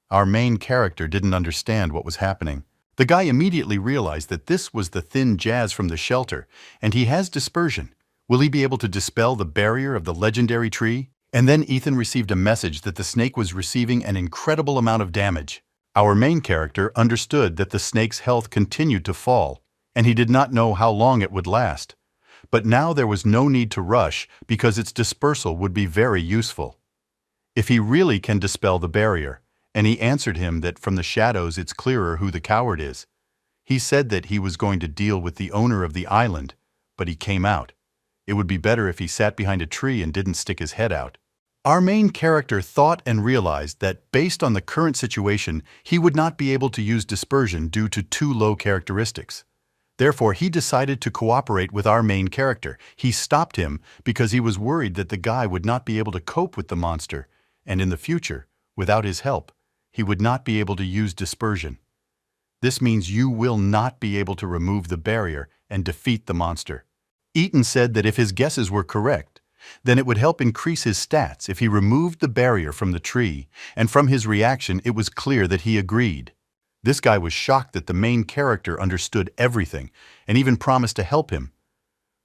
S1: Our main character didn't understand what was happening. The guy immediately realized that this was the thin jazz from the shelter, and he has dispersion. Will he be able to dispel the barrier of the legendary tree? And then Ethan received a message that the snake was receiving an incredible amount of damage. Our main character understood that the snake's health continued to fall, and he did not know how long it would last. But now there was no need to rush because its dispersal would be very useful. If he really can dispel the barrier, And he answered him that from the shadows it's clearer who the coward is. He said that he was going to deal with the owner of the island, but he came out. It would be better if he sat behind a tree and didn't stick his head out. Our main character thought and realized that based on the current situation, he would not be able to use dispersion due to too low characteristics. Therefore, he decided to cooperate with our main character. He stopped him because he was worried that the guy would not be able to cope with the monster, and in the future, without his help, he would not be able to use dispersion. This means you will not be able to remove the barrier and defeat the monster. Ethan said that if his guesses were correct, then it would help increase his stats if he removed the barrier from the tree, and from his reaction it was clear that he agreed. This guy was shocked that the main character understood everything and even promised to help him.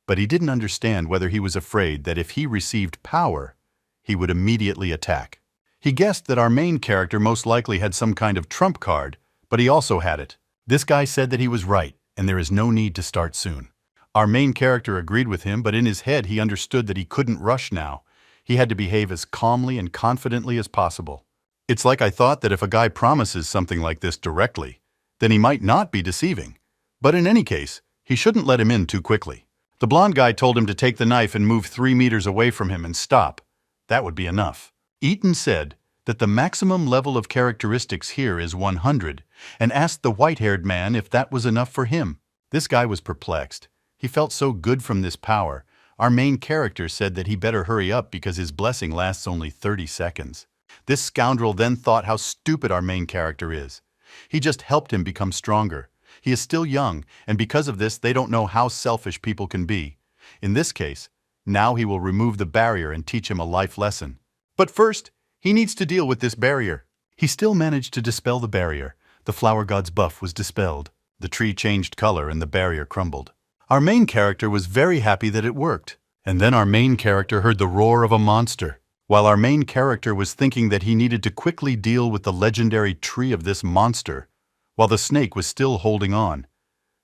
S1: But he didn't understand whether he was afraid that if he received power, he would immediately attack. He guessed that our main character most likely had some kind of trump card, but he also had it. This guy said that he was right, and there is no need to start soon. Our main character agreed with him, but in his head he understood that he couldn't rush now. He had to behave as calmly and confidently as possible. It's like I thought that if a guy promises something like this directly, then he might not be deceiving. But in any case, he shouldn't let him in too quickly. The blonde guy told him to take the knife and move 3 meters away from him and stop. That would be enough. Ethan said that the maximum level of characteristics here is 100 and asked the white-haired man if that was enough for him. This guy was perplexed. He felt so good from this power. Our main character said that he better hurry up because his blessing lasts only 30 seconds. This scoundrel then thought how stupid our main character is. He just helped him become stronger. He is still young, and because of this, they don't know how selfish people can be. In this case, now he will remove the barrier and teach him a life lesson. But first, he needs to deal with this barrier. He still managed to dispel the barrier. The flower god's buff was dispelled. The tree changed color and the barrier crumbled. Our main character was very happy that it worked. And then our main character heard the roar of a monster. While our main character was thinking that he needed to quickly deal with the legendary tree of this monster, while the snake was still holding on,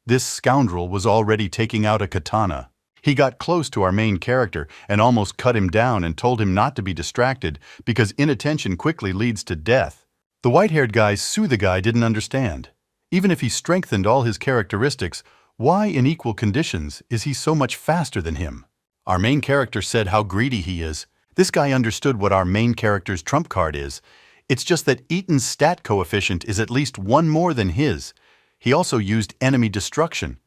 S1: this scoundrel was already taking out a katana. He got close to our main character and almost cut him down and told him not to be distracted because inattention quickly leads to death. The white-haired the guy didn't understand. Even if he strengthened all his characteristics, why in equal conditions is he so much faster than him? Our main character said how greedy he is. This guy understood what our main character's trump card is. It's just that Ethan's stat coefficient is at least 1 more than his. He also used enemy destruction.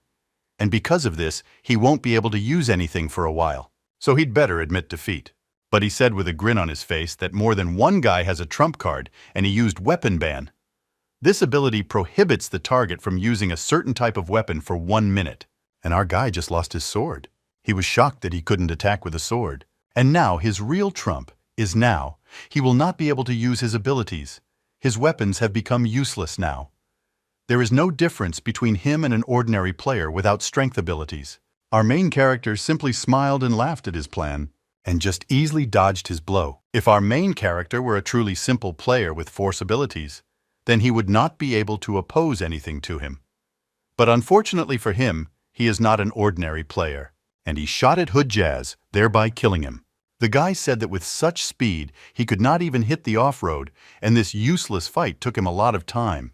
S1: And because of this, he won't be able to use anything for a while. So he'd better admit defeat. But he said with a grin on his face that more than one guy has a trump card, and he used weapon ban. This ability prohibits the target from using a certain type of weapon for 1 minute. And our guy just lost his sword. He was shocked that he couldn't attack with a sword. And now his real trump is now. He will not be able to use his abilities. His weapons have become useless now. There is no difference between him and an ordinary player without strength abilities. Our main character simply smiled and laughed at his plan, and just easily dodged his blow. If our main character were a truly simple player with force abilities, then he would not be able to oppose anything to him. But unfortunately for him, he is not an ordinary player. And he shot at Hood Jazz, thereby killing him. The guy said that with such speed, he could not even hit the off-road, and this useless fight took him a lot of time.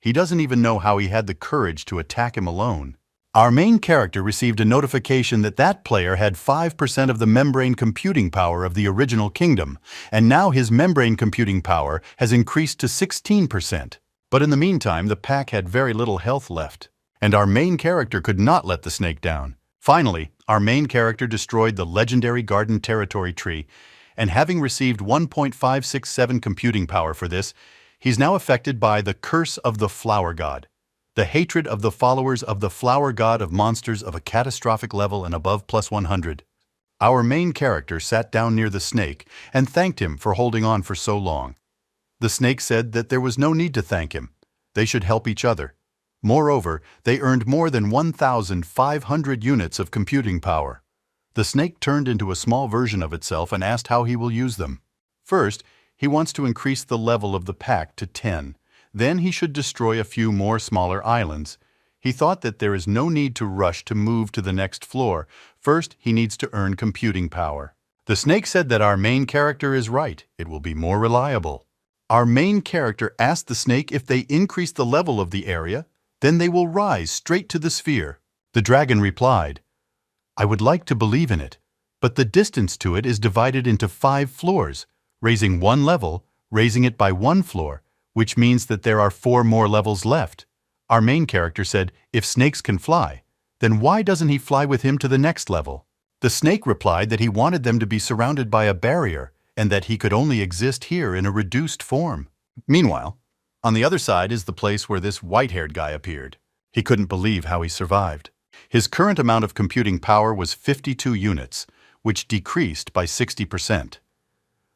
S1: He doesn't even know how he had the courage to attack him alone. Our main character received a notification that that player had 5% of the membrane computing power of the original kingdom, and now his membrane computing power has increased to 16%. But in the meantime, the pack had very little health left, and our main character could not let the snake down. Finally, our main character destroyed the legendary Garden Territory tree, and having received 1.567 computing power for this, he's now affected by the curse of the Flower God, the hatred of the followers of the Flower God of monsters of a catastrophic level and above plus 100. Our main character sat down near the snake and thanked him for holding on for so long. The snake said that there was no need to thank him. They should help each other. Moreover, they earned more than 1,500 units of computing power. The snake turned into a small version of itself and asked how he will use them. First, he wants to increase the level of the pack to 10. Then he should destroy a few more smaller islands. He thought that there is no need to rush to move to the next floor. First, he needs to earn computing power. The snake said that our main character is right. It will be more reliable. Our main character asked the snake if they increase the level of the area, then they will rise straight to the sphere. The dragon replied, "I would like to believe in it, but the distance to it is divided into 5 floors, raising one level, raising it by 1 floor, which means that there are 4 more levels left." Our main character said, if snakes can fly, then why doesn't he fly with him to the next level? The snake replied that he wanted them to be surrounded by a barrier and that he could only exist here in a reduced form. Meanwhile, on the other side is the place where this white-haired guy appeared. He couldn't believe how he survived. His current amount of computing power was 52 units, which decreased by 60%.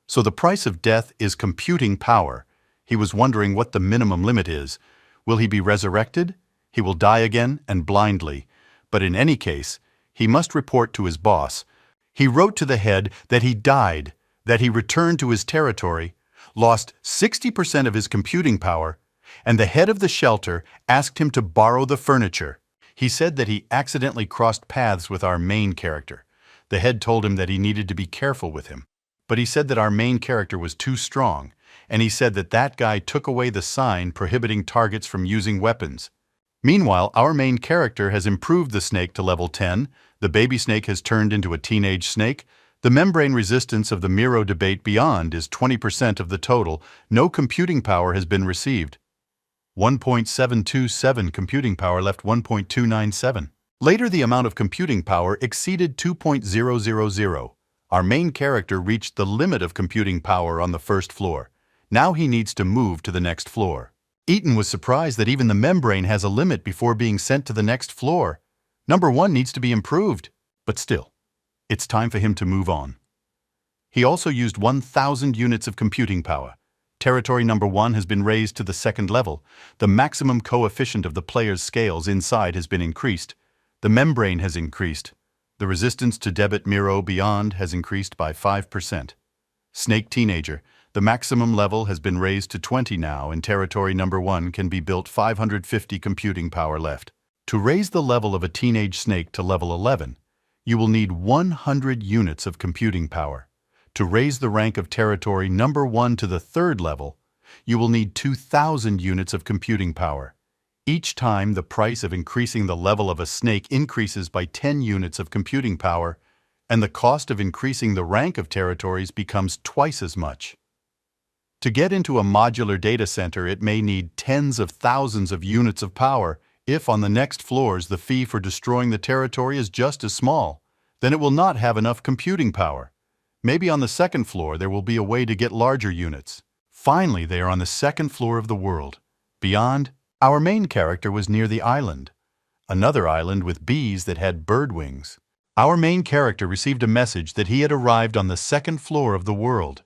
S1: So the price of death is computing power. He was wondering what the minimum limit is. Will he be resurrected? He will die again and blindly. But in any case, he must report to his boss. He wrote to the head that he died, that he returned to his territory, lost 60% of his computing power, and the head of the shelter asked him to borrow the furniture. He said that he accidentally crossed paths with our main character. The head told him that he needed to be careful with him. But he said that our main character was too strong, and he said that that guy took away the sign prohibiting targets from using weapons. Meanwhile, our main character has improved the snake to level 10, the baby snake has turned into a teenage snake, the membrane resistance of the Miro debate beyond is 20% of the total, no computing power has been received. 1.727 computing power left 1.297. Later the amount of computing power exceeded 2.000. Our main character reached the limit of computing power on the first floor. Now he needs to move to the next floor. Ethan was surprised that even the membrane has a limit before being sent to the next floor. Number 1 needs to be improved, but still, it's time for him to move on. He also used 1,000 units of computing power. Territory number 1 has been raised to the second level. The maximum coefficient of the player's scales inside has been increased. The membrane has increased. The resistance to debit Miro beyond has increased by 5%. Snake Teenager. The maximum level has been raised to 20 now, and territory number 1 can be built 550 computing power left. To raise the level of a teenage snake to level 11, you will need 100 units of computing power. To raise the rank of territory number 1 to the 3rd level, you will need 2,000 units of computing power. Each time the price of increasing the level of a snake increases by 10 units of computing power, and the cost of increasing the rank of territories becomes twice as much. To get into a modular data center, it may need tens of thousands of units of power. If on the next floors the fee for destroying the territory is just as small, then it will not have enough computing power. Maybe on the second floor there will be a way to get larger units. Finally, they are on the second floor of the world. Beyond, our main character was near the island, another island with bees that had bird wings. Our main character received a message that he had arrived on the second floor of the world.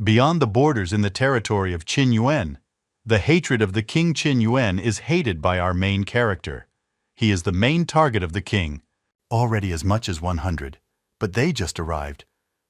S1: Beyond the borders in the territory of Qin Yuan, the hatred of the King Qin Yuan is hated by our main character. He is the main target of the king. Already as much as 100, but they just arrived.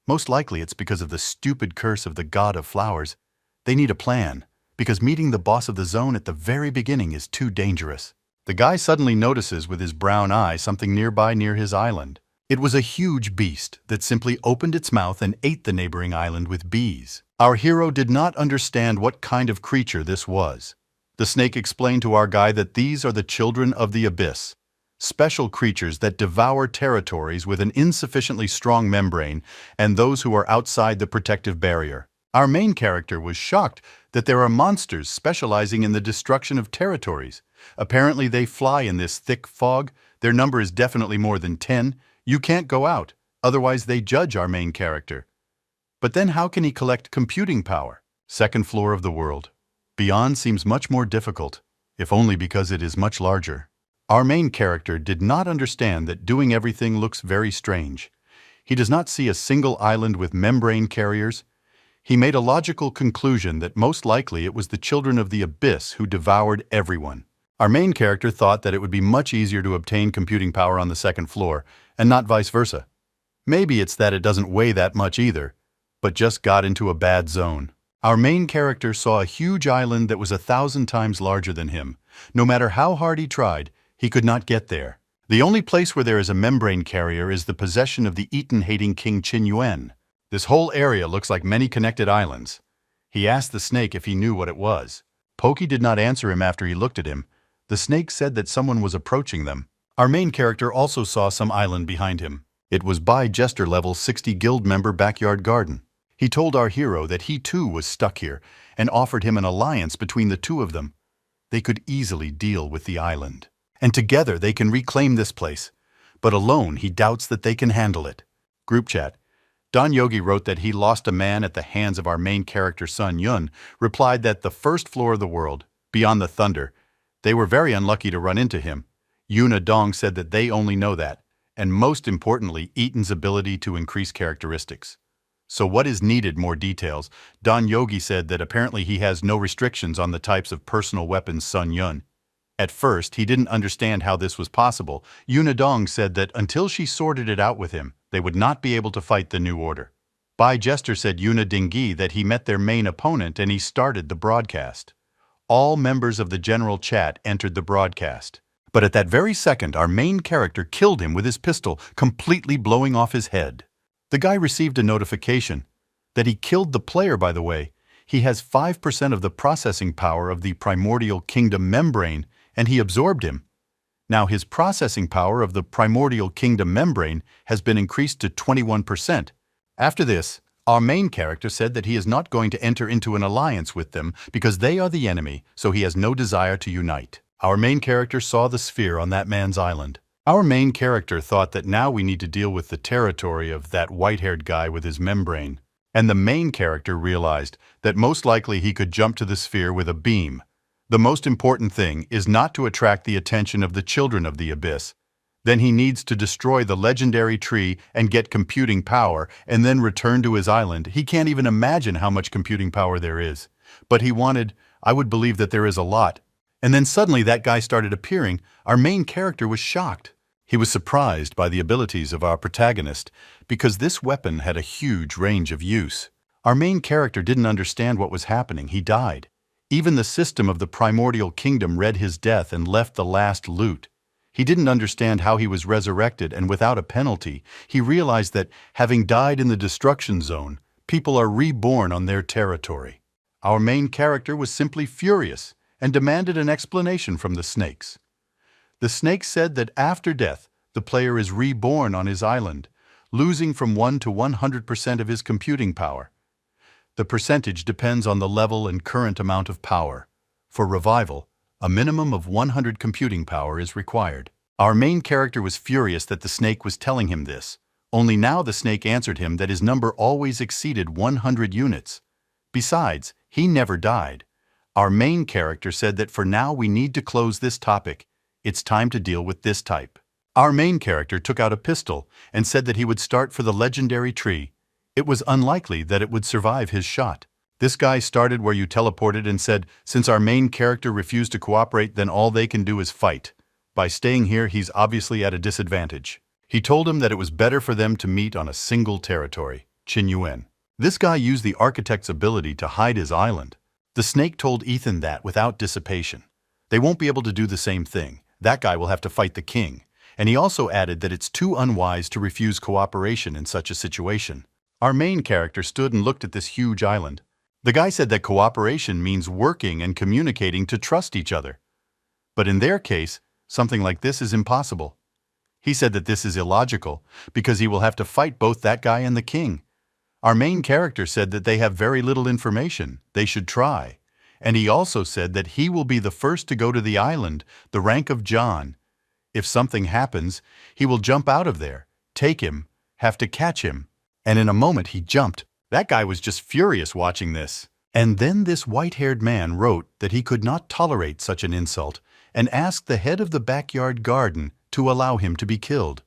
S1: Most likely it's because of the stupid curse of the god of flowers. They need a plan, because meeting the boss of the zone at the very beginning is too dangerous. The guy suddenly notices with his brown eye something nearby near his island. It was a huge beast that simply opened its mouth and ate the neighboring island with bees. Our hero did not understand what kind of creature this was. The snake explained to our guy that these are the children of the abyss, special creatures that devour territories with an insufficiently strong membrane and those who are outside the protective barrier. Our main character was shocked that there are monsters specializing in the destruction of territories. Apparently they fly in this thick fog. Their number is definitely more than 10. You can't go out, otherwise they judge our main character. But then how can he collect computing power? Second floor of the world. Beyond seems much more difficult, if only because it is much larger. Our main character did not understand that doing everything looks very strange. He does not see a single island with membrane carriers. He made a logical conclusion that most likely it was the children of the abyss who devoured everyone. Our main character thought that it would be much easier to obtain computing power on the second floor, and not vice versa. Maybe it's that it doesn't weigh that much either, but just got into a bad zone. Our main character saw a huge island that was 1,000 times larger than him. No matter how hard he tried, he could not get there. The only place where there is a membrane carrier is the possession of the Eaton-hating King Qin Yuan. This whole area looks like many connected islands. He asked the snake if he knew what it was. Pokey did not answer him after he looked at him. The snake said that someone was approaching them. Our main character also saw some island behind him. It was by Jester level 60 guild member Backyard Garden. He told our hero that he too was stuck here and offered him an alliance between the two of them. They could easily deal with the island, and together they can reclaim this place. But alone he doubts that they can handle it. Group chat. Don Yogi wrote that he lost a man at the hands of our main character Sun Yun, replied that the first floor of the world, beyond the thunder, they were very unlucky to run into him. Yuna Dong said that they only know that, and most importantly, Eaton's ability to increase characteristics. So what is needed? More details. Don Yogi said that apparently he has no restrictions on the types of personal weapons Sun Yun. At first, he didn't understand how this was possible. Yuna Dong said that until she sorted it out with him, they would not be able to fight the New Order. Bai Jester said Yuna Dingyi that he met their main opponent and he started the broadcast. All members of the general chat entered the broadcast. But at that very second, our main character killed him with his pistol, completely blowing off his head. The guy received a notification that he killed the player, by the way. He has 5% of the processing power of the Primordial Kingdom membrane, and he absorbed him. Now his processing power of the Primordial Kingdom membrane has been increased to 21%. After this, our main character said that he is not going to enter into an alliance with them because they are the enemy, so he has no desire to unite. Our main character saw the sphere on that man's island. Our main character thought that now we need to deal with the territory of that white-haired guy with his membrane. And the main character realized that most likely he could jump to the sphere with a beam. The most important thing is not to attract the attention of the children of the abyss. Then he needs to destroy the legendary tree and get computing power and then return to his island. He can't even imagine how much computing power there is. But he wanted, I would believe that there is a lot. And then suddenly that guy started appearing. Our main character was shocked. He was surprised by the abilities of our protagonist because this weapon had a huge range of use. Our main character didn't understand what was happening. He died. Even the system of the Primordial Kingdom read his death and left the last loot. He didn't understand how he was resurrected, and without a penalty, he realized that, having died in the destruction zone, people are reborn on their territory. Our main character was simply furious and demanded an explanation from the snakes. The snakes said that after death, the player is reborn on his island, losing from 1 to 100% of his computing power. The percentage depends on the level and current amount of power. For revival, a minimum of 100 computing power is required. Our main character was furious that the snake was telling him this. Only now the snake answered him that his number always exceeded 100 units. Besides, he never died. Our main character said that for now we need to close this topic. It's time to deal with this type. Our main character took out a pistol and said that he would start for the legendary tree. It was unlikely that it would survive his shot. This guy started where you teleported and said, since our main character refused to cooperate, then all they can do is fight. By staying here, he's obviously at a disadvantage. He told him that it was better for them to meet on a single territory, Qin Yuan. This guy used the architect's ability to hide his island. The snake told Ethan that without dissipation. They won't be able to do the same thing. That guy will have to fight the king. And he also added that it's too unwise to refuse cooperation in such a situation. Our main character stood and looked at this huge island. The guy said that cooperation means working and communicating to trust each other. But in their case, something like this is impossible. He said that this is illogical because he will have to fight both that guy and the king. Our main character said that they have very little information. They should try. And he also said that he will be the first to go to the island, the rank of John. If something happens, he will jump out of there, take him, have to catch him. And in a moment he jumped. That guy was just furious watching this. And then this white-haired man wrote that he could not tolerate such an insult and asked the head of the backyard garden to allow him to be killed.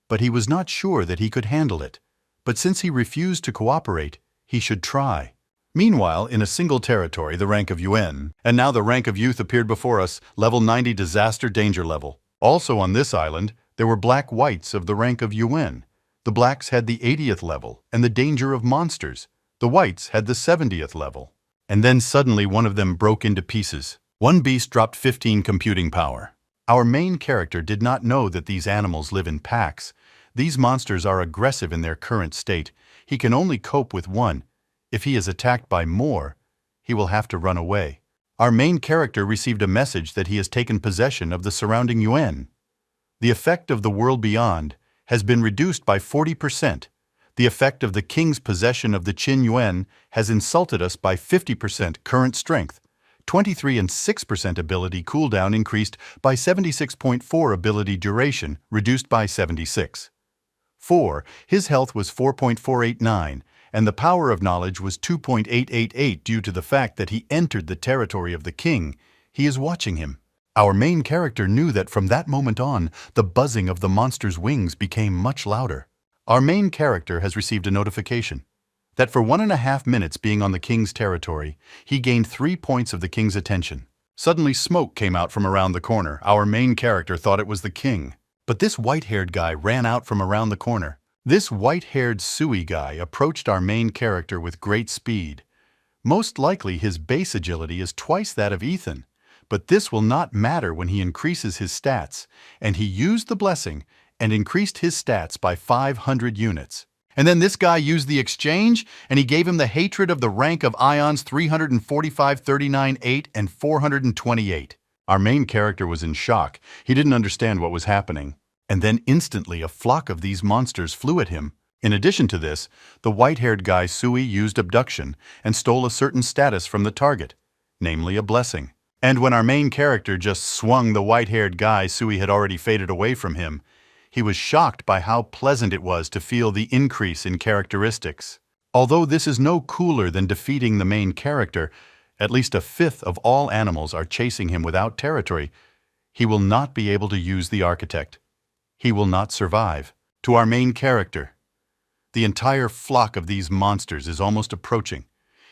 S1: But he was not sure that he could handle it. But since he refused to cooperate, he should try. Meanwhile, in a single territory, the rank of Yuan, and now the rank of youth appeared before us, level 90 disaster danger level. Also on this island, there were black whites of the rank of Yuan. The blacks had the 80th level and the danger of monsters. The whites had the 70th level. And then suddenly one of them broke into pieces. One beast dropped 15 computing power. Our main character did not know that these animals live in packs. These monsters are aggressive in their current state. He can only cope with one. If he is attacked by more, he will have to run away. Our main character received a message that he has taken possession of the surrounding yuan. The effect of the world beyond has been reduced by 40%. The effect of the king's possession of the Qin Yuan has insulted us by 50% current strength. 23 and 6% ability cooldown increased by 76.4 ability duration, reduced by 76. 4. His health was 4.489, and the power of knowledge was 2.888 due to the fact that he entered the territory of the king. He is watching him. Our main character knew that from that moment on, the buzzing of the monster's wings became much louder. Our main character has received a notification that for 1.5 minutes being on the king's territory, he gained 3 points of the king's attention. Suddenly smoke came out from around the corner. Our main character thought it was the king. But this white-haired guy ran out from around the corner. This white-haired Sui guy approached our main character with great speed. Most likely his base agility is twice that of Ethan, but this will not matter when he increases his stats, and he used the blessing and increased his stats by 500 units. And then this guy used the exchange, and he gave him the hatred of the rank of Ions 345, 39, 8, and 428. Our main character was in shock. He didn't understand what was happening. And then instantly a flock of these monsters flew at him. In addition to this, the white-haired guy Sui used abduction and stole a certain status from the target, namely a blessing. And when our main character just swung the white-haired guy, Sui had already faded away from him. He was shocked by how pleasant it was to feel the increase in characteristics. Although this is no cooler than defeating the main character, at least 1/5 of all animals are chasing him without territory, he will not be able to use the architect. He will not survive. To our main character, the entire flock of these monsters is almost approaching.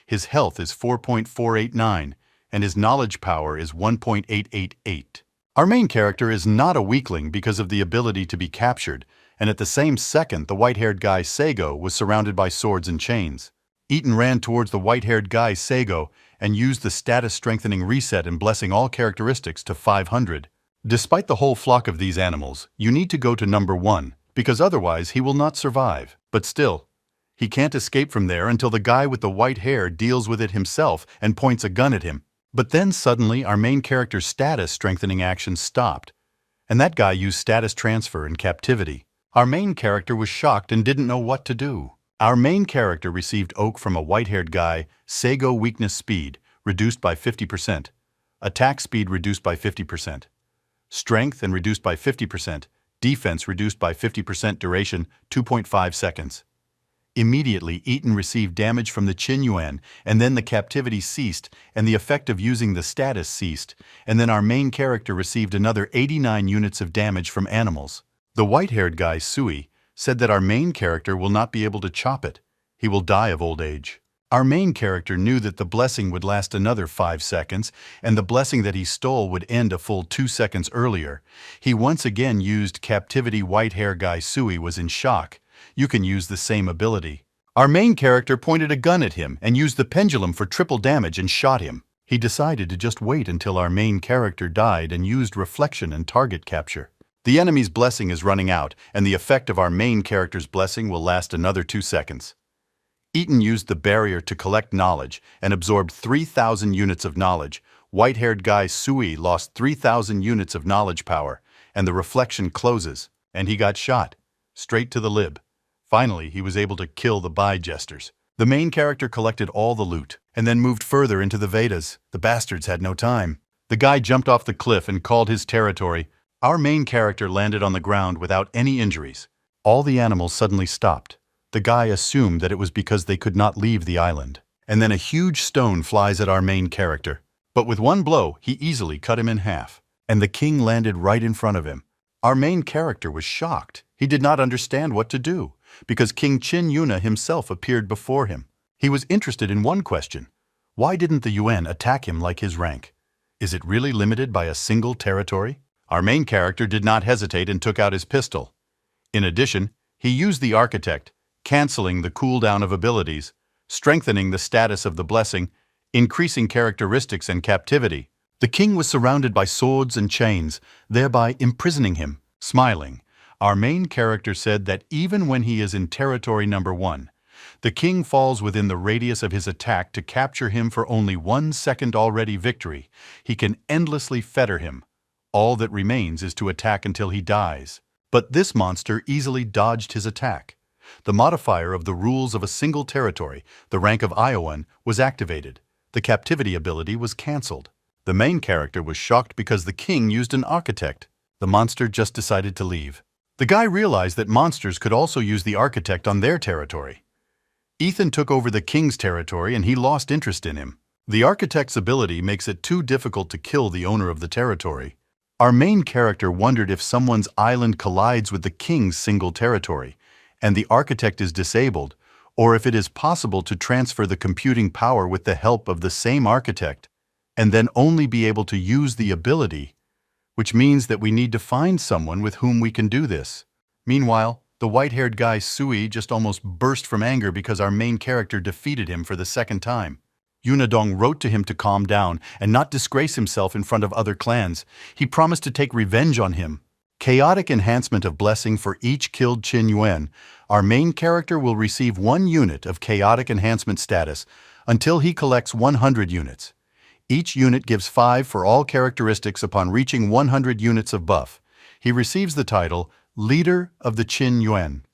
S1: His health is 4.489, and his knowledge power is 1.888. Our main character is not a weakling because of the ability to be captured, and at the same second the white-haired guy Sego was surrounded by swords and chains. Ethan ran towards the white-haired guy Sego and used the status-strengthening reset and blessing all characteristics to 500. Despite the whole flock of these animals, you need to go to number 1, because otherwise he will not survive. But still, he can't escape from there until the guy with the white hair deals with it himself and points a gun at him. But then suddenly our main character's status-strengthening action stopped, and that guy used status transfer in captivity. Our main character was shocked and didn't know what to do. Our main character received oak from a white-haired guy, Sego weakness speed, reduced by 50%, attack speed reduced by 50%, strength and reduced by 50%, defense reduced by 50% duration, 2.5 seconds. Immediately, Ethan received damage from the Qin Yuan, and then the captivity ceased, and the effect of using the status ceased, and then our main character received another 89 units of damage from animals. The white-haired guy, Sui, said that our main character will not be able to chop it. He will die of old age. Our main character knew that the blessing would last another 5 seconds, and the blessing that he stole would end a full 2 seconds earlier. He once again used captivity. White-haired guy Sui was in shock. You can use the same ability. Our main character pointed a gun at him and used the pendulum for triple damage and shot him. He decided to just wait until our main character died and used reflection and target capture. The enemy's blessing is running out, and the effect of our main character's blessing will last another 2 seconds. Ethan used the barrier to collect knowledge and absorbed 3,000 units of knowledge. White-haired guy Sui lost 3,000 units of knowledge power, and the reflection closes, and he got shot, straight to the lib. Finally, he was able to kill the by-jesters. The main character collected all the loot, and then moved further into the Vedas. The bastards had no time. The guy jumped off the cliff and called his territory. Our main character landed on the ground without any injuries. All the animals suddenly stopped. The guy assumed that it was because they could not leave the island. And then a huge stone flies at our main character. But with one blow, he easily cut him in half. And the king landed right in front of him. Our main character was shocked. He did not understand what to do, because King Qin Yuna himself appeared before him. He was interested in one question. Why didn't the Yuan attack him like his rank? Is it really limited by a single territory? Our main character did not hesitate and took out his pistol. In addition, he used the architect, canceling the cooldown of abilities, strengthening the status of the blessing, increasing characteristics and captivity. The king was surrounded by swords and chains, thereby imprisoning him. Smiling, our main character said that even when he is in territory number 1, The king falls within the radius of his attack to capture him for only 1 second already victory. He can endlessly fetter him. All that remains is to attack until he dies. But this monster easily dodged his attack. The modifier of the rules of a single territory, the rank of Iowan, was activated. The captivity ability was cancelled. The main character was shocked because the king used an architect. The monster just decided to leave. The guy realized that monsters could also use the architect on their territory. Ethan took over the king's territory and he lost interest in him. The architect's ability makes it too difficult to kill the owner of the territory. Our main character wondered if someone's island collides with the king's single territory, and the architect is disabled, or if it is possible to transfer the computing power with the help of the same architect, and then only be able to use the ability, which means that we need to find someone with whom we can do this. Meanwhile, the white-haired guy Sui just almost burst from anger because our main character defeated him for the second time. Yunadong wrote to him to calm down and not disgrace himself in front of other clans. He promised to take revenge on him. Chaotic enhancement of blessing for each killed Qin Yuan. Our main character will receive 1 unit of chaotic enhancement status until he collects 100 units. Each unit gives 5 for all characteristics upon reaching 100 units of buff. He receives the title Leader of the Qin Yuan.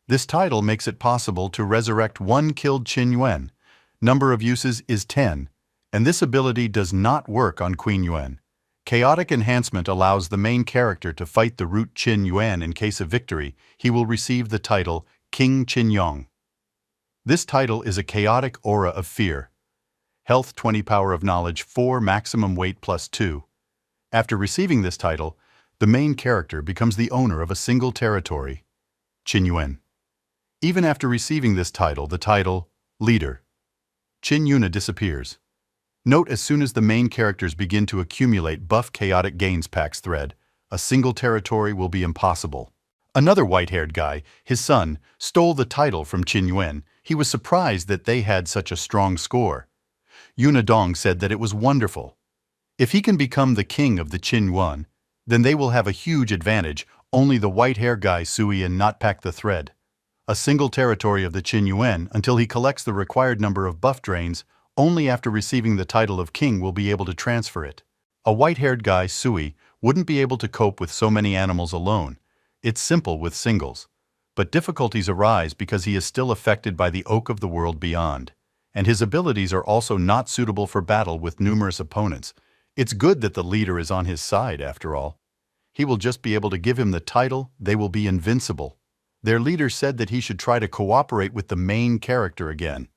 S1: This title makes it possible to resurrect 1 killed Qin Yuan. Number of uses is 10, and this ability does not work on Queen Yuan. Chaotic enhancement allows the main character to fight the root Qin Yuan in case of victory. He will receive the title King Qin Yong. This title is a chaotic aura of fear. Health 20, power of knowledge 4, maximum weight +2. After receiving this title, the main character becomes the owner of a single territory, Qin Yuan. Even after receiving this title, the title Leader, Qin Yuna disappears. Note, as soon as the main characters begin to accumulate buff chaotic gains packs thread, a single territory will be impossible. Another white-haired guy, his son, stole the title from Qin Yuan. He was surprised that they had such a strong score. Yunadong said that it was wonderful. If he can become the king of the Qin Yuan, then they will have a huge advantage. Only the white-haired guy Sui and not pack the thread. A single territory of the Qin Yuan until he collects the required number of buff drains. Only after receiving the title of king will be able to transfer it. A white-haired guy, Sui, wouldn't be able to cope with so many animals alone. It's simple with singles. But difficulties arise because he is still affected by the Oak of the World Beyond, and his abilities are also not suitable for battle with numerous opponents. It's good that the leader is on his side, after all. He will just be able to give him the title. They will be invincible. Their leader said that he should try to cooperate with the main character again.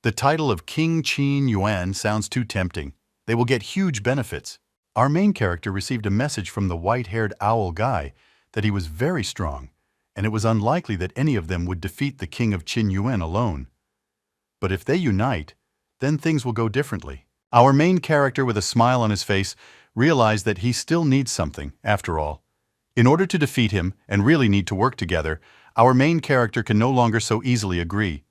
S1: The title of King Qin Yuan sounds too tempting. They will get huge benefits. Our main character received a message from the white-haired owl guy that he was very strong, and it was unlikely that any of them would defeat the king of Qin Yuan alone. But if they unite, then things will go differently. Our main character, with a smile on his face, realized that he still needs something, after all. In order to defeat him and really need to work together, our main character can no longer so easily agree.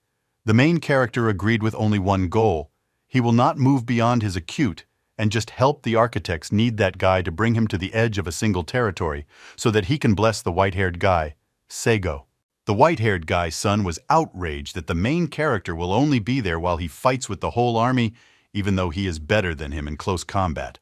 S1: The main character agreed with only one goal. He will not move beyond his acute and just help the architects need that guy to bring him to the edge of a single territory so that he can bless the white-haired guy, Sego. The white-haired guy's son was outraged that the main character will only be there while he fights with the whole army, even though he is better than him in close combat.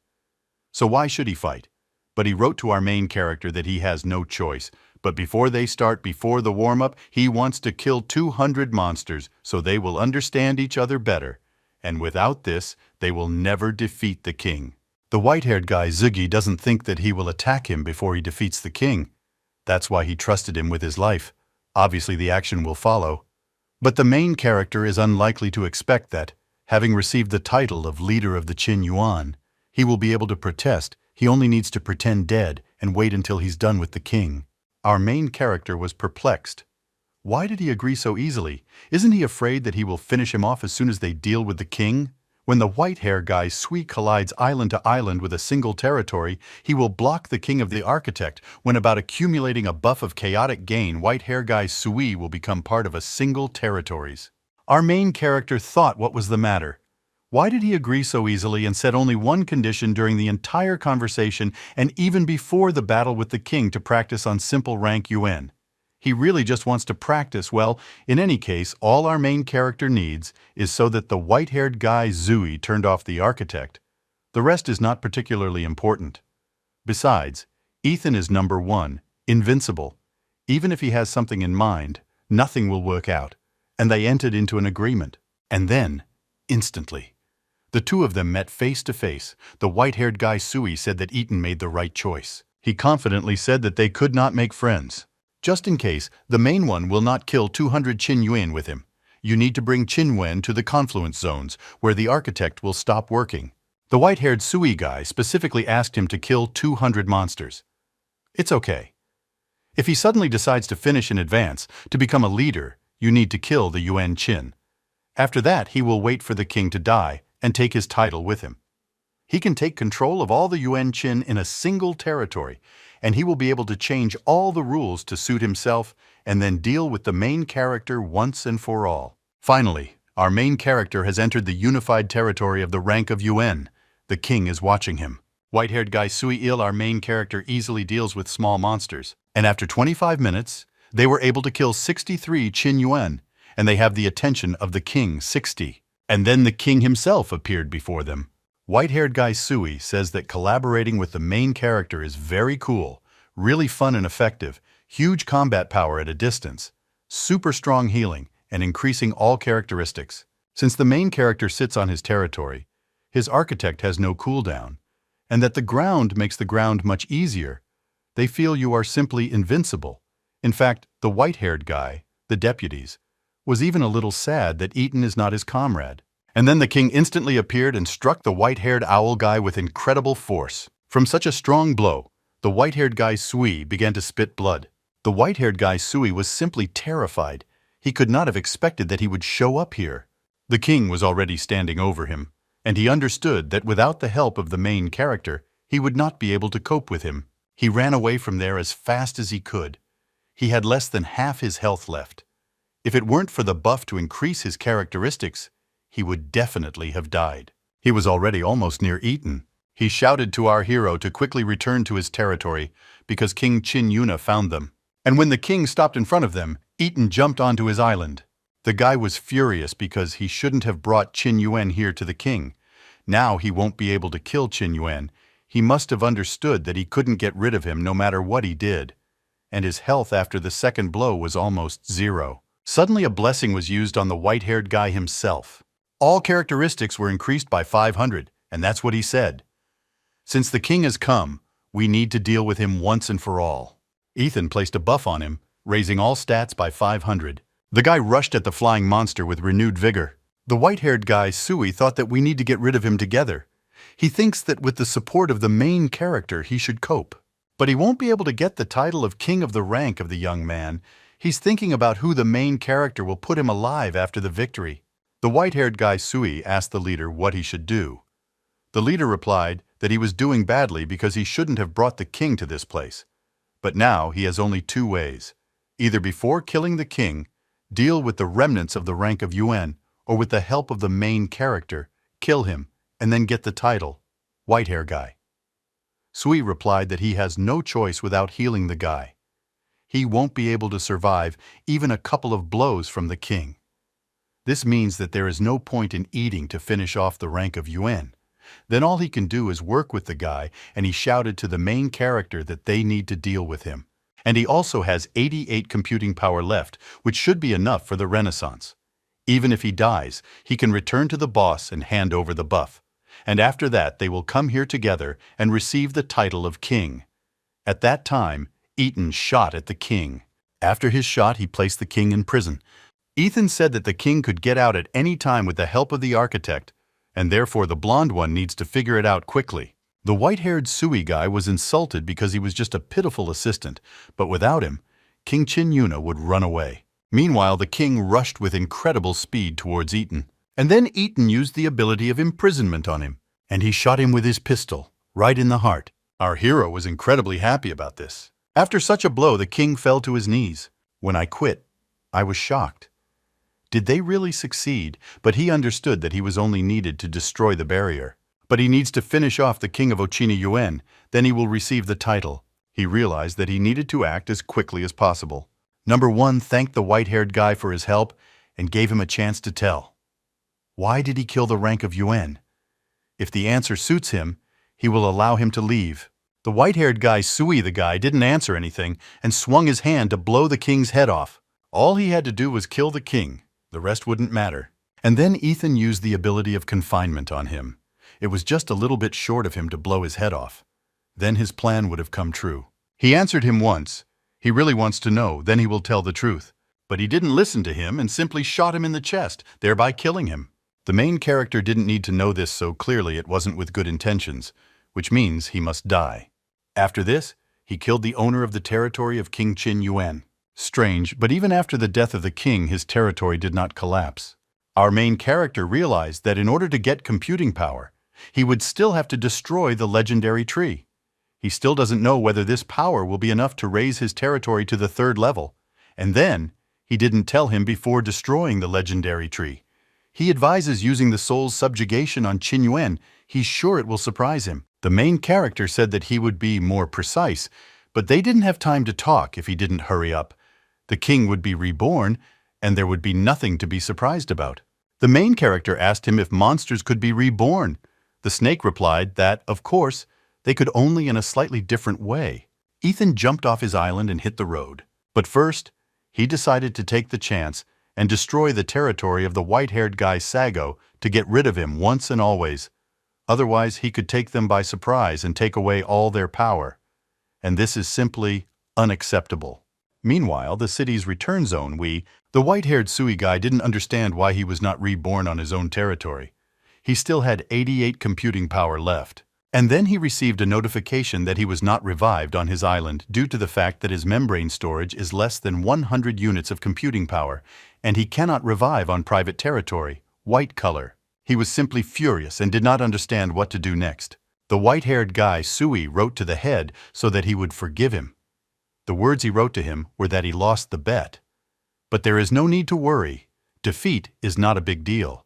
S1: So why should he fight? But he wrote to our main character that he has no choice. But before they start, before the warm-up, he wants to kill 200 monsters so they will understand each other better. And without this, they will never defeat the king. The white-haired guy Ziggy doesn't think that he will attack him before he defeats the king. That's why he trusted him with his life. Obviously the action will follow. But the main character is unlikely to expect that, having received the title of leader of the Qin Yuan, he will be able to protest. He only needs to pretend dead and wait until he's done with the king. Our main character was perplexed. Why did he agree so easily? Isn't he afraid that he will finish him off as soon as they deal with the king? When the white-hair guy Sui collides island to island with a single territory, he will block the king of the architect. When about accumulating a buff of chaotic gain, white-hair guy Sui will become part of a single territories. Our main character thought what was the matter. Why did he agree so easily and set only one condition during the entire conversation and even before the battle with the king to practice on simple rank Yuan? He really just wants to practice. Well, in any case, all our main character needs is so that the white-haired guy Zui turned off the architect. The rest is not particularly important. Besides, Ethan is number one, invincible. Even if he has something in mind, nothing will work out. And they entered into an agreement. And then, instantly, the two of them met face to face. The white-haired guy Sui said that Ethan made the right choice. He confidently said that they could not make friends. Just in case, the main one will not kill 200 Qin Yuan with him. You need to bring Qin Yuan to the confluence zones, where the architect will stop working. The white-haired Sui guy specifically asked him to kill 200 monsters. It's okay. If he suddenly decides to finish in advance, to become a leader, you need to kill the Yuan Qin. After that, he will wait for the king to die and take his title with him. He can take control of all the Yuan Qin in a single territory, and he will be able to change all the rules to suit himself and then deal with the main character once and for all. Finally, our main character has entered the unified territory of the rank of Yuan. The king is watching him. White-haired guy Sui-il, our main character, easily deals with small monsters. And after 25 minutes, they were able to kill 63 Qin Yuan, and they have the attention of the king, 60. And then the king himself appeared before them. White-haired guy Sui says that collaborating with the main character is very cool, really fun and effective, huge combat power at a distance, super strong healing, and increasing all characteristics. Since the main character sits on his territory, his architect has no cooldown, and that the ground makes the ground much easier, they feel you are simply invincible. In fact, the white-haired guy, the deputies, was even a little sad that Ethan is not his comrade. And then the king instantly appeared and struck the white-haired owl guy with incredible force. From such a strong blow, the white-haired guy Sui began to spit blood. The white-haired guy Sui was simply terrified. He could not have expected that he would show up here. The king was already standing over him, and he understood that without the help of the main character, he would not be able to cope with him. He ran away from there as fast as he could. He had less than half his health left. If it weren't for the buff to increase his characteristics, he would definitely have died. He was already almost near Ethan. He shouted to our hero to quickly return to his territory because King Qin Yuna found them. And when the king stopped in front of them, Ethan jumped onto his island. The guy was furious because he shouldn't have brought Qin Yuan here to the king. Now he won't be able to kill Qin Yuan. He must have understood that he couldn't get rid of him no matter what he did. And his health after the second blow was almost zero. Suddenly a blessing was used on the white-haired guy himself. All characteristics were increased by 500, and that's what he said. Since the king has come, we need to deal with him once and for all. Ethan placed a buff on him, raising all stats by 500. The guy rushed at the flying monster with renewed vigor. The white-haired guy, Sui, thought that we need to get rid of him together. He thinks that with the support of the main character, he should cope. But he won't be able to get the title of king of the rank of the young man. He's thinking about who the main character will put him alive after the victory. The white-haired guy Sui asked the leader what he should do. The leader replied that he was doing badly because he shouldn't have brought the king to this place. But now he has only two ways. Either before killing the king, deal with the remnants of the rank of Yuan, or with the help of the main character, kill him, and then get the title, white-hair guy. Sui replied that he has no choice without healing the guy. He won't be able to survive even a couple of blows from the king. This means that there is no point in eating to finish off the rank of Yuan. Then all he can do is work with the guy, and he shouted to the main character that they need to deal with him. And he also has 88 computing power left, which should be enough for the Renaissance. Even if he dies, he can return to the boss and hand over the buff. And after that, they will come here together and receive the title of king. At that time, Ethan shot at the king. After his shot, he placed the king in prison. Ethan said that the king could get out at any time with the help of the architect, and therefore the blonde one needs to figure it out quickly. The white-haired Sui guy was insulted because he was just a pitiful assistant, but without him, King Qin Yuna would run away. Meanwhile, the king rushed with incredible speed towards Ethan. And then Ethan used the ability of imprisonment on him, and he shot him with his pistol, right in the heart. Our hero was incredibly happy about this. After such a blow, the king fell to his knees. When I quit, I was shocked. Did they really succeed? But he understood that he was only needed to destroy the barrier. But he needs to finish off the king of Ochina Yuan, then he will receive the title. He realized that he needed to act as quickly as possible. Number 1 thanked the white-haired guy for his help and gave him a chance to tell. Why did he kill the rank of Yuan? If the answer suits him, he will allow him to leave. The white-haired guy, Sui the guy, didn't answer anything and swung his hand to blow the king's head off. All he had to do was kill the king. The rest wouldn't matter. And then Ethan used the ability of confinement on him. It was just a little bit short of him to blow his head off. Then his plan would have come true. He answered him once. He really wants to know, then he will tell the truth. But he didn't listen to him and simply shot him in the chest, thereby killing him. The main character didn't need to know this, so clearly it wasn't with good intentions, which means he must die. After this, he killed the owner of the territory of King Qin Yuan. Strange, but even after the death of the king, his territory did not collapse. Our main character realized that in order to get computing power, he would still have to destroy the legendary tree. He still doesn't know whether this power will be enough to raise his territory to the 3rd level, and then he didn't tell him before destroying the legendary tree. He advises using the soul's subjugation on Qin Yuan. He's sure it will surprise him. The main character said that he would be more precise, but they didn't have time to talk if he didn't hurry up. The king would be reborn, and there would be nothing to be surprised about. The main character asked him if monsters could be reborn. The snake replied that, of course, they could only in a slightly different way. Ethan jumped off his island and hit the road. But first, he decided to take the chance and destroy the territory of the white-haired guy Sago to get rid of him once and always. Otherwise, he could take them by surprise and take away all their power. And this is simply unacceptable. Meanwhile, the city's return zone, the white-haired Sui guy didn't understand why he was not reborn on his own territory. He still had 88 computing power left. And then he received a notification that he was not revived on his island due to the fact that his membrane storage is less than 100 units of computing power, and he cannot revive on private territory, white color. He was simply furious and did not understand what to do next. The white-haired guy, Sui, wrote to the head so that he would forgive him. The words he wrote to him were that he lost the bet. But there is no need to worry. Defeat is not a big deal.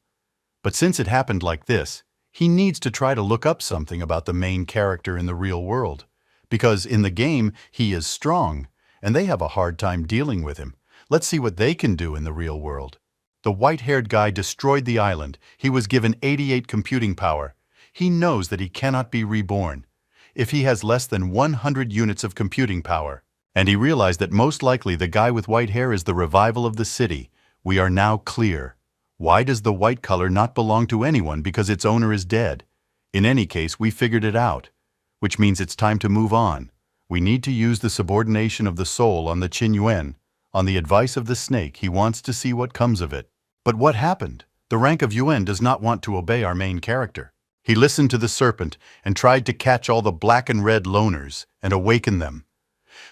S1: But since it happened like this, he needs to try to look up something about the main character in the real world. Because in the game, he is strong, and they have a hard time dealing with him. Let's see what they can do in the real world. The white-haired guy destroyed the island. He was given 88 computing power. He knows that he cannot be reborn if he has less than 100 units of computing power. And he realized that most likely the guy with white hair is the revival of the city. We are now clear. Why does the white color not belong to anyone because its owner is dead? In any case, we figured it out, which means it's time to move on. We need to use the subordination of the soul on the Qin Yuan. On the advice of the snake, he wants to see what comes of it. But what happened? The rank of Yuan does not want to obey our main character. He listened to the serpent and tried to catch all the black and red loners and awaken them.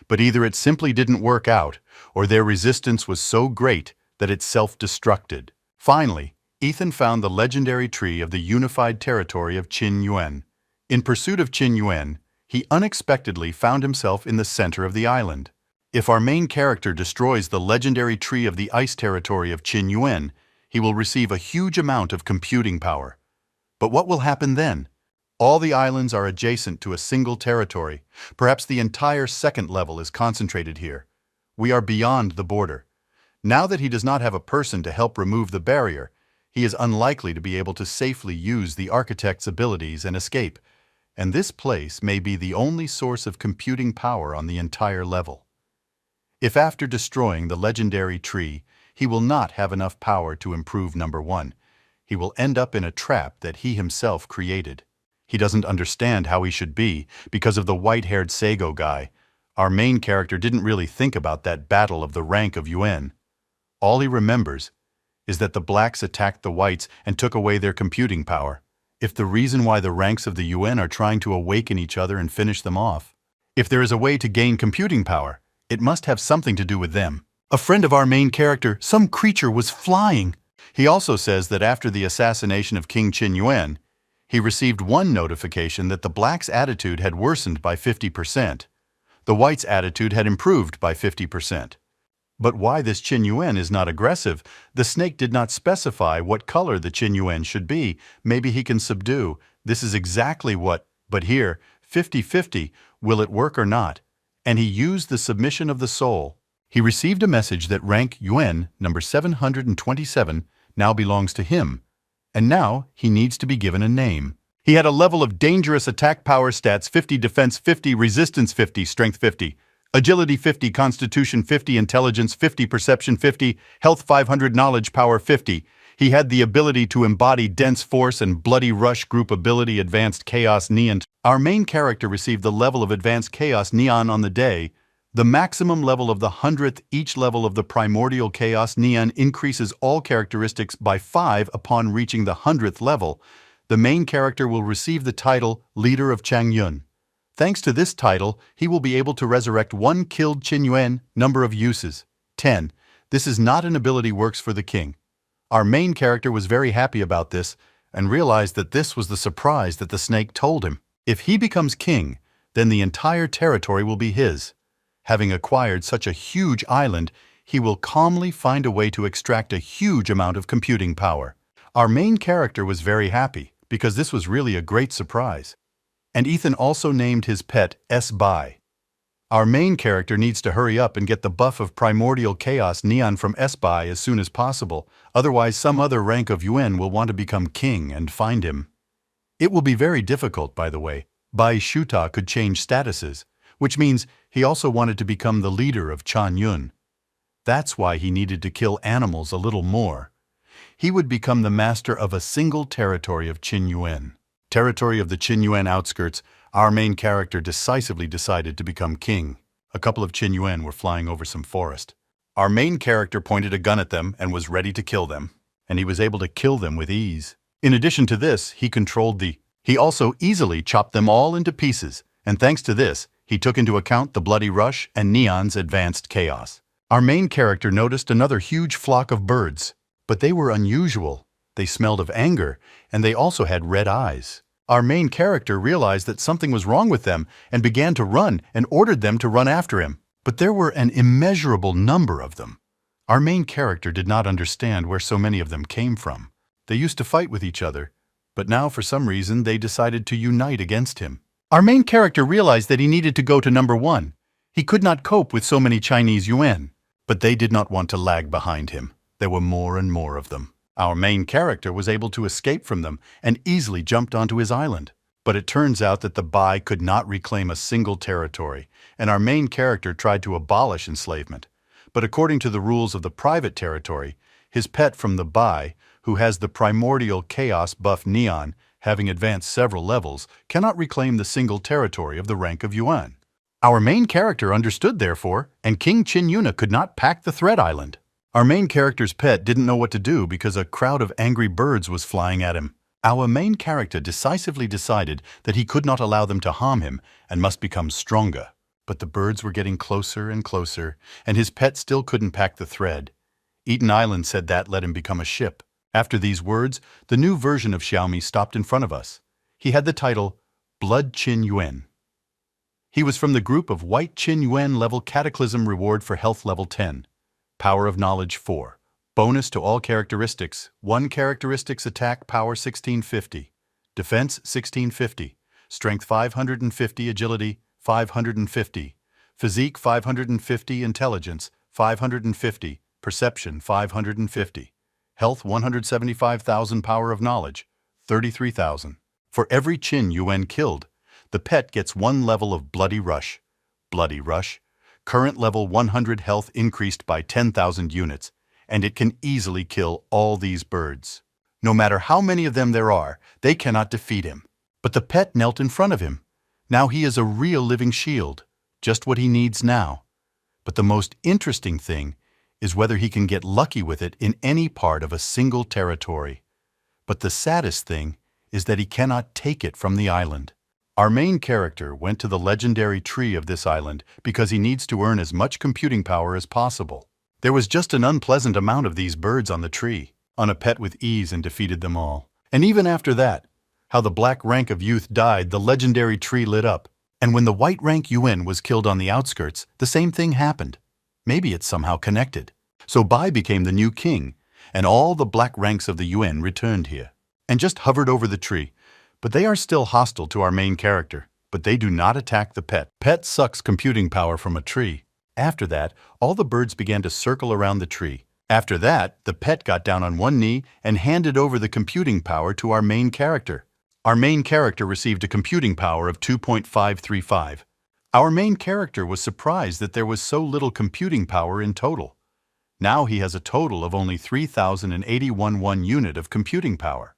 S1: But either it simply didn't work out, or their resistance was so great that it self-destructed. Finally, Ethan found the legendary tree of the unified territory of Qin Yuan. In pursuit of Qin Yuan, he unexpectedly found himself in the center of the island. If our main character destroys the legendary tree of the ice territory of Qin Yuan, he will receive a huge amount of computing power. But what will happen then? All the islands are adjacent to a single territory. Perhaps the entire 2nd level is concentrated here. We are beyond the border. Now that he does not have a person to help remove the barrier, he is unlikely to be able to safely use the architect's abilities and escape. And this place may be the only source of computing power on the entire level. If after destroying the legendary tree, he will not have enough power to improve number 1, he will end up in a trap that he himself created. He doesn't understand how he should be because of the white-haired Sago guy. Our main character didn't really think about that battle of the rank of Yuan. All he remembers is that the blacks attacked the whites and took away their computing power. If the reason why the ranks of the Yuan are trying to awaken each other and finish them off, if there is a way to gain computing power, it must have something to do with them. A friend of our main character, some creature was flying. He also says that after the assassination of King Qin Yuan, he received one notification that the blacks' attitude had worsened by 50%. The whites' attitude had improved by 50%. But why this Qin Yuan is not aggressive? The snake did not specify what color the Qin Yuan should be. Maybe he can subdue. This is exactly what, but here, 50-50, will it work or not? And he used the submission of the soul. He received a message that rank Yuan, number 727, now belongs to him, and now he needs to be given a name. He had a level of dangerous attack power stats 50, defense 50, resistance 50, strength 50, agility 50, constitution 50, intelligence 50, perception 50, health 500, knowledge power 50. He had the ability to embody dense force and bloody rush group ability advanced chaos neon. Our main character received the level of advanced chaos neon on the day. The maximum level of the 100th each level of the primordial chaos neon increases all characteristics by 5 upon reaching the 100th level. The main character will receive the title Leader of Changyun. Thanks to this title, he will be able to resurrect one killed Qin Yuan. Number of uses 10. This is not an ability works for the king. Our main character was very happy about this and realized that this was the surprise that the snake told him. If he becomes king, then the entire territory will be his. Having acquired such a huge island, he will calmly find a way to extract a huge amount of computing power. Our main character was very happy because this was really a great surprise. And Ethan also named his pet S-Bai. Our main character needs to hurry up and get the buff of Primordial Chaos Neon from S-Bai as soon as possible, otherwise some other rank of Yuan will want to become king and find him. It will be very difficult, by the way. Bai Shuta could change statuses, which means he also wanted to become the leader of Changyun. That's why he needed to kill animals a little more. He would become the master of a single territory of Qin Yuan. Territory of the Qin Yuan outskirts, our main character decisively decided to become king. A couple of Qin Yuan were flying over some forest. Our main character pointed a gun at them and was ready to kill them, and he was able to kill them with ease. In addition to this, he also easily chopped them all into pieces, and thanks to this, he took into account the bloody rush and Neon's advanced chaos. Our main character noticed another huge flock of birds, but they were unusual. They smelled of anger, and they also had red eyes. Our main character realized that something was wrong with them and began to run and ordered them to run after him. But there were an immeasurable number of them. Our main character did not understand where so many of them came from. They used to fight with each other, but now for some reason they decided to unite against him. Our main character realized that he needed to go to number 1. He could not cope with so many Chinese Yuan, but they did not want to lag behind him. There were more and more of them. Our main character was able to escape from them and easily jumped onto his island. But it turns out that the Bai could not reclaim a single territory, and our main character tried to abolish enslavement. But according to the rules of the private territory, his pet from the Bai, who has the primordial chaos buff Neon, having advanced several levels, cannot reclaim the single territory of the rank of Yuan. Our main character understood therefore, and King Qin Yuna could not pack the Thread Island. Our main character's pet didn't know what to do because a crowd of angry birds was flying at him. Our main character decisively decided that he could not allow them to harm him and must become stronger. But the birds were getting closer and closer, and his pet still couldn't pack the thread. Eden Island said that let him become a ship. After these words, the new version of Xiaomi stopped in front of us. He had the title Blood Qin Yuan. He was from the group of White Qin Yuan level Cataclysm reward for health level 10. Power of Knowledge 4. Bonus to all characteristics. 1 characteristics attack power 1650. Defense 1650. Strength 550. Agility 550. Physique 550. Intelligence 550. Perception 550. Health 175,000. Power of Knowledge 33,000. For every Qin Yuan killed, the pet gets 1 level of Bloody Rush. Bloody Rush. Current level 100 health increased by 10,000 units, and it can easily kill all these birds. No matter how many of them there are, they cannot defeat him. But the pet knelt in front of him. Now he is a real living shield, just what he needs now. But the most interesting thing is whether he can get lucky with it in any part of a single territory. But the saddest thing is that he cannot take it from the island. Our main character went to the legendary tree of this island because he needs to earn as much computing power as possible. There was just an unpleasant amount of these birds on the tree. On a pet with ease and defeated them all. And even after that, how the black rank of youth died, the legendary tree lit up. And when the white rank Yuan was killed on the outskirts, the same thing happened. Maybe it's somehow connected. So Bai became the new king, and all the black ranks of the Yuan returned here, and just hovered over the tree. But they are still hostile to our main character, but they do not attack the pet. Pet sucks computing power from a tree. After that, all the birds began to circle around the tree. After that, the pet got down on one knee and handed over the computing power to our main character. Our main character received a computing power of 2.535. Our main character was surprised that there was so little computing power in total. Now he has a total of only 3,081 unit of computing power.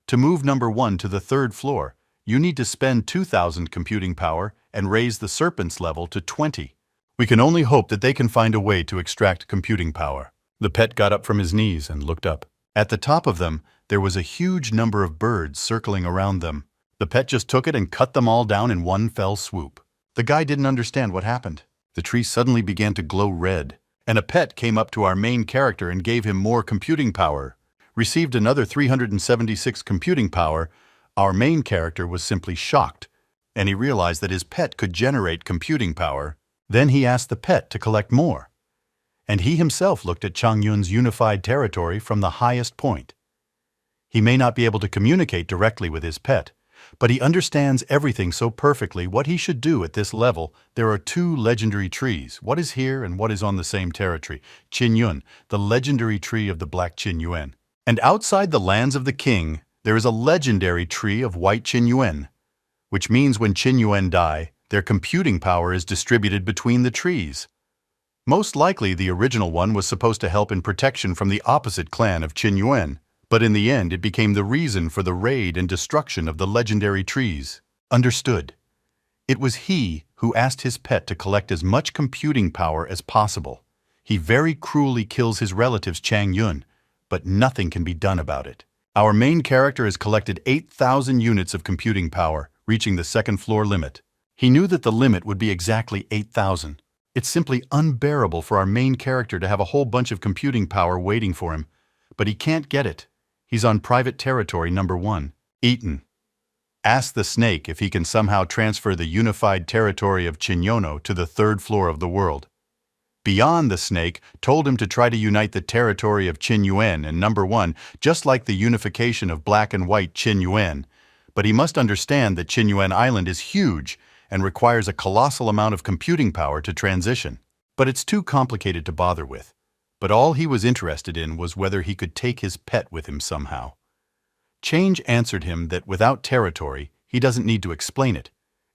S1: To move number 1 to the 3rd floor, you need to spend 2,000 computing power and raise the serpent's level to 20. We can only hope that they can find a way to extract computing power. The pet got up from his knees and looked up. At the top of them, there was a huge number of birds circling around them. The pet just took it and cut them all down in one fell swoop. The guy didn't understand what happened. The tree suddenly began to glow red, and a pet came up to our main character and gave him more computing power. Received another 376 computing power. Our main character was simply shocked, and he realized that his pet could generate computing power. Then he asked the pet to collect more, and he himself looked at Changyun's unified territory from the highest point. He may not be able to communicate directly with his pet, but he understands everything so perfectly what he should do at this level. There are 2 legendary trees. What is here and what is on the same territory? Qinyun, the legendary tree of the Black Qinyuan. And outside the lands of the king, there is a legendary tree of White Qinyuan, which means when Qinyuan die, their computing power is distributed between the trees. Most likely the original one was supposed to help in protection from the opposite clan of Qinyuan, but in the end it became the reason for the raid and destruction of the legendary trees. Understood. It was he who asked his pet to collect as much computing power as possible. He very cruelly kills his relatives Changyun, but nothing can be done about it. Our main character has collected 8,000 units of computing power, reaching the 2nd floor limit. He knew that the limit would be exactly 8,000. It's simply unbearable for our main character to have a whole bunch of computing power waiting for him, but he can't get it. He's on private territory number 1. Eaton. Ask the snake if he can somehow transfer the unified territory of Chinyono to the 3rd floor of the world. Beyond the snake told him to try to unite the territory of Qinyuan and number 1, just like the unification of Black and White Qinyuan. But he must understand that Qinyuan Island is huge and requires a colossal amount of computing power to transition. But it's too complicated to bother with. But all he was interested in was whether he could take his pet with him somehow. Change answered him that without territory, he doesn't need to explain it.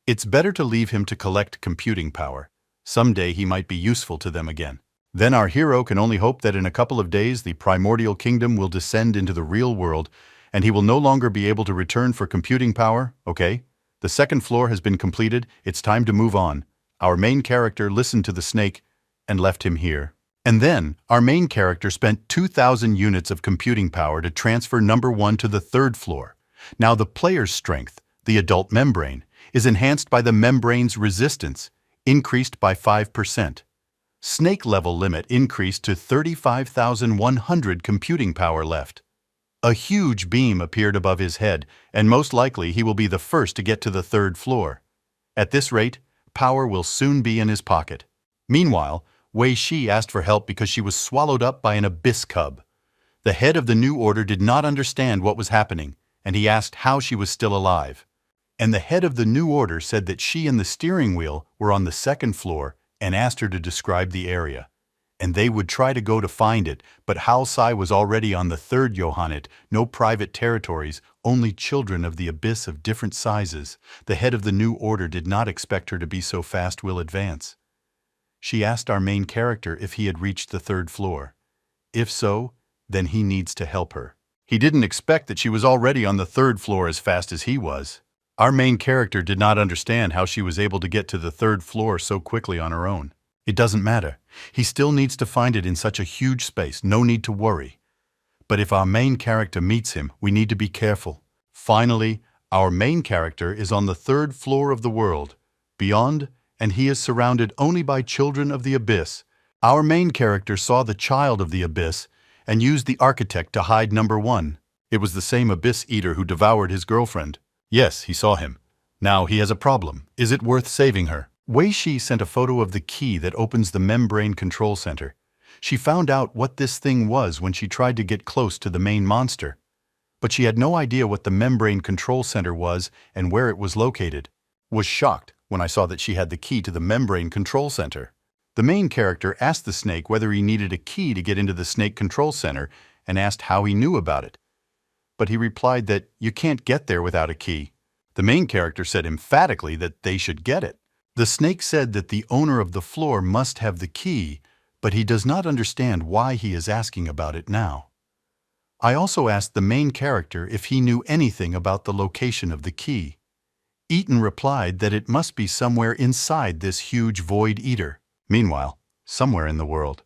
S1: It's better to leave him to collect computing power. Someday he might be useful to them again. Then our hero can only hope that in a couple of days the primordial kingdom will descend into the real world and he will no longer be able to return for computing power. Okay, the 2nd floor has been completed. It's time to move on. Our main character listened to the snake and left him here. And then our main character spent 2,000 units of computing power to transfer number 1 to the 3rd floor. Now the player's strength, the adult membrane, is enhanced by the membrane's resistance, increased by 5%. Snake level limit increased to 35,100 computing power left. A huge beam appeared above his head, and most likely he will be the first to get to the 3rd floor. At this rate, power will soon be in his pocket. Meanwhile, Wei Shi asked for help because she was swallowed up by an abyss cub. The head of the New Order did not understand what was happening, and he asked how she was still alive. And the head of the New Order said that she and the steering wheel were on the 2nd floor and asked her to describe the area. And they would try to go to find it, but Hal Sai was already on the 3rd Yohanit, no private territories, only children of the abyss of different sizes. The head of the New Order did not expect her to be so fast will advance. She asked our main character if he had reached the 3rd floor. If so, then he needs to help her. He didn't expect that she was already on the 3rd floor as fast as he was. Our main character did not understand how she was able to get to the 3rd floor so quickly on her own. It doesn't matter. He still needs to find it in such a huge space, no need to worry. But if our main character meets him, we need to be careful. Finally, our main character is on the 3rd floor of the world, beyond, and he is surrounded only by children of the abyss. Our main character saw the child of the abyss and used the architect to hide number 1. It was the same abyss eater who devoured his girlfriend. Yes, he saw him. Now he has a problem. Is it worth saving her? Wei Shi sent a photo of the key that opens the membrane control center. She found out what this thing was when she tried to get close to the main monster. But she had no idea what the membrane control center was and where it was located. Was shocked when I saw that she had the key to the membrane control center. The main character asked the snake whether he needed a key to get into the snake control center and asked how he knew about it. But he replied that you can't get there without a key. The main character said emphatically that they should get it. The snake said that the owner of the floor must have the key, but he does not understand why he is asking about it now. I also asked the main character if he knew anything about the location of the key. Ethan replied that it must be somewhere inside this huge void eater. Meanwhile, somewhere in the world,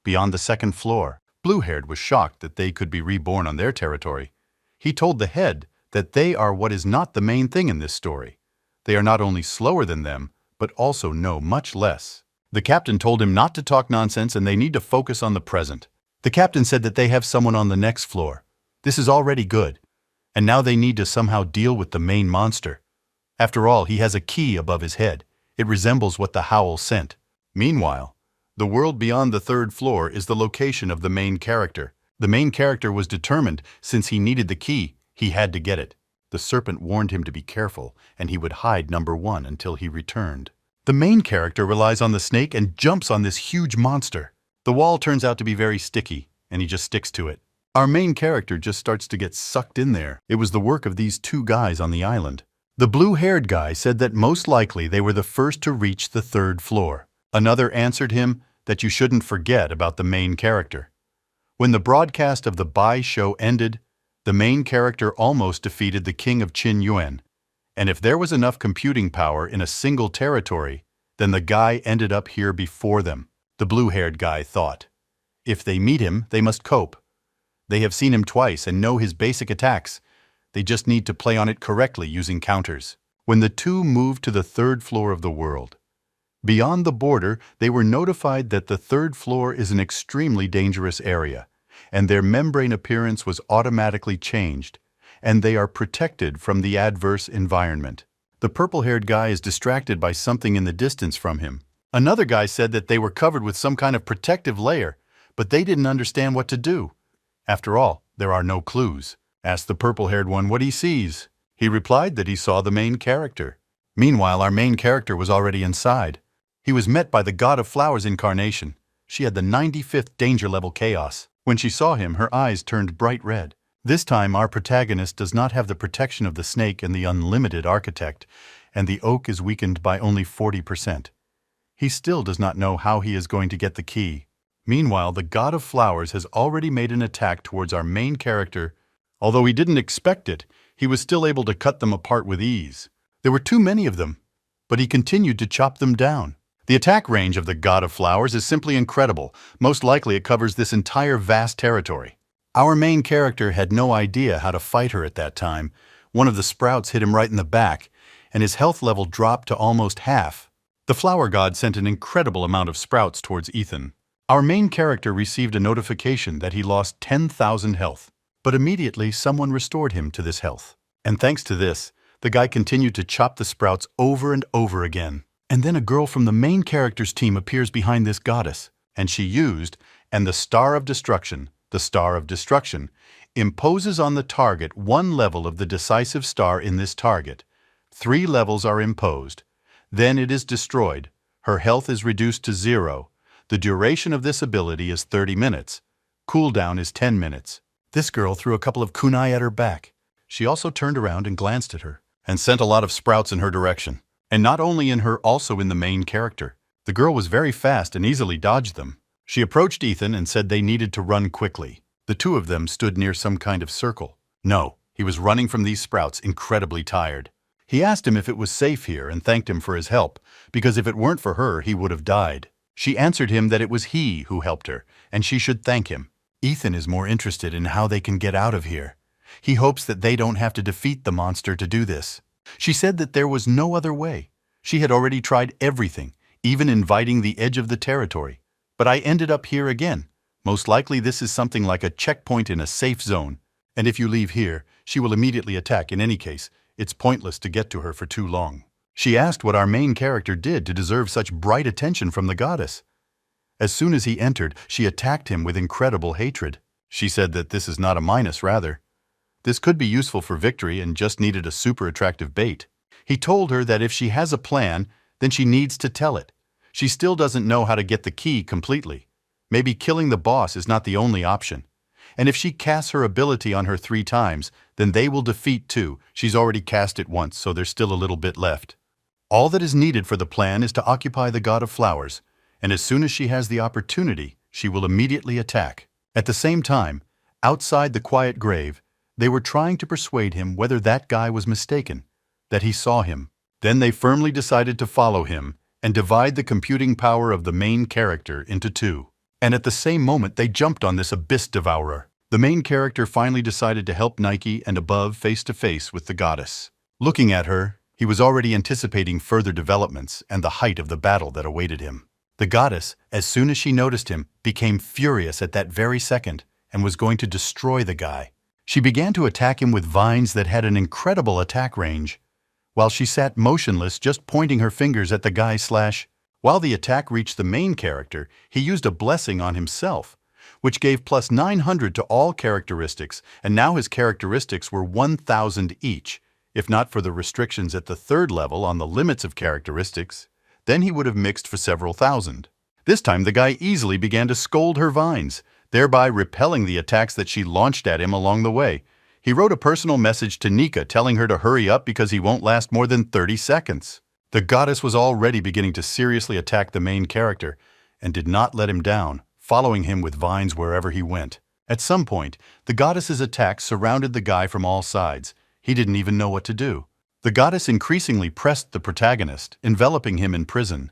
S1: beyond the second floor, Blue-Haired was shocked that they could be reborn on their territory. He told the head that they are what is not the main thing in this story. They are not only slower than them, but also know much less. The captain told him not to talk nonsense and they need to focus on the present. The captain said that they have someone on the next floor. This is already good. And now they need to somehow deal with the main monster. After all, he has a key above his head. It resembles what the howl sent. Meanwhile, the world beyond the third floor is the location of the main character. The main character was determined, since he needed the key, he had to get it. The serpent warned him to be careful, and he would hide number 1 until he returned. The main character relies on the snake and jumps on this huge monster. The wall turns out to be very sticky, and he just sticks to it. Our main character just starts to get sucked in there. It was the work of these 2 guys on the island. The blue-haired guy said that most likely they were the first to reach the third floor. Another answered him that you shouldn't forget about the main character. When the broadcast of the Bai show ended, the main character almost defeated the king of Qin Yuan. And if there was enough computing power in a single territory, then the guy ended up here before them, the blue-haired guy thought. If they meet him, they must cope. They have seen him twice and know his basic attacks. They just need to play on it correctly using counters. When the 2 moved to the third floor of the world, beyond the border, they were notified that the third floor is an extremely dangerous area, and their membrane appearance was automatically changed, and they are protected from the adverse environment. The purple-haired guy is distracted by something in the distance from him. Another guy said that they were covered with some kind of protective layer, but they didn't understand what to do. After all, there are no clues. Asked the purple-haired one what he sees. He replied that he saw the main character. Meanwhile, our main character was already inside. He was met by the God of Flowers incarnation. She had the 95th danger level chaos. When she saw him, her eyes turned bright red. This time, our protagonist does not have the protection of the snake and the unlimited architect, and the oak is weakened by only 40%. He still does not know how he is going to get the key. Meanwhile, the God of Flowers has already made an attack towards our main character. Although he didn't expect it, he was still able to cut them apart with ease. There were too many of them, but he continued to chop them down. The attack range of the God of Flowers is simply incredible. Most likely it covers this entire vast territory. Our main character had no idea how to fight her at that time. One of the sprouts hit him right in the back, and his health level dropped to almost half. The flower god sent an incredible amount of sprouts towards Ethan. Our main character received a notification that he lost 10,000 health, but immediately someone restored him to this health. And thanks to this, the guy continued to chop the sprouts over and over again. And then a girl from the main character's team appears behind this goddess, and she used, and the Star of Destruction, imposes on the target 1 level of the decisive star in this target. 3 levels are imposed. Then it is destroyed. Her health is reduced to 0. The duration of this ability is 30 minutes. Cooldown is 10 minutes. This girl threw a couple of kunai at her back. She also turned around and glanced at her, and sent a lot of sprouts in her direction. And not only in her, also in the main character. The girl was very fast and easily dodged them. She approached Ethan and said they needed to run quickly. The 2 of them stood near some kind of circle. No, he was running from these sprouts, incredibly tired. He asked him if it was safe here and thanked him for his help, because if it weren't for her, he would have died. She answered him that it was he who helped her, and she should thank him. Ethan is more interested in how they can get out of here. He hopes that they don't have to defeat the monster to do this. She said that there was no other way. She had already tried everything, even inviting the edge of the territory. But I ended up here again. Most likely this is something like a checkpoint in a safe zone. And if you leave here, she will immediately attack in any case. It's pointless to get to her for too long. She asked what our main character did to deserve such bright attention from the goddess. As soon as he entered, she attacked him with incredible hatred. She said that this is not a minus, rather. This could be useful for victory and just needed a super attractive bait. He told her that if she has a plan, then she needs to tell it. She still doesn't know how to get the key completely. Maybe killing the boss is not the only option. And if she casts her ability on her 3 times, then they will defeat too. She's already cast it once, so there's still a little bit left. All that is needed for the plan is to occupy the God of Flowers, and as soon as she has the opportunity, she will immediately attack. At the same time, outside the quiet grave, they were trying to persuade him whether that guy was mistaken, that he saw him. Then they firmly decided to follow him and divide the computing power of the main character into 2. And at the same moment they jumped on this Abyss Devourer. The main character finally decided to help Nike and Above face to face with the goddess. Looking at her, he was already anticipating further developments and the height of the battle that awaited him. The goddess, as soon as she noticed him, became furious at that very second and was going to destroy the guy. She began to attack him with vines that had an incredible attack range, while she sat motionless just pointing her fingers at the guy. While the attack reached the main character, he used a blessing on himself, which gave plus 900 to all characteristics, and now his characteristics were 1,000 each. If not for the restrictions at the 3rd level on the limits of characteristics, then he would have mixed for several thousand. This time the guy easily began to scold her vines, thereby repelling the attacks that she launched at him along the way. He wrote a personal message to Nika telling her to hurry up because he won't last more than 30 seconds. The goddess was already beginning to seriously attack the main character and did not let him down, following him with vines wherever he went. At some point, the goddess's attacks surrounded the guy from all sides. He didn't even know what to do. The goddess increasingly pressed the protagonist, enveloping him in prison.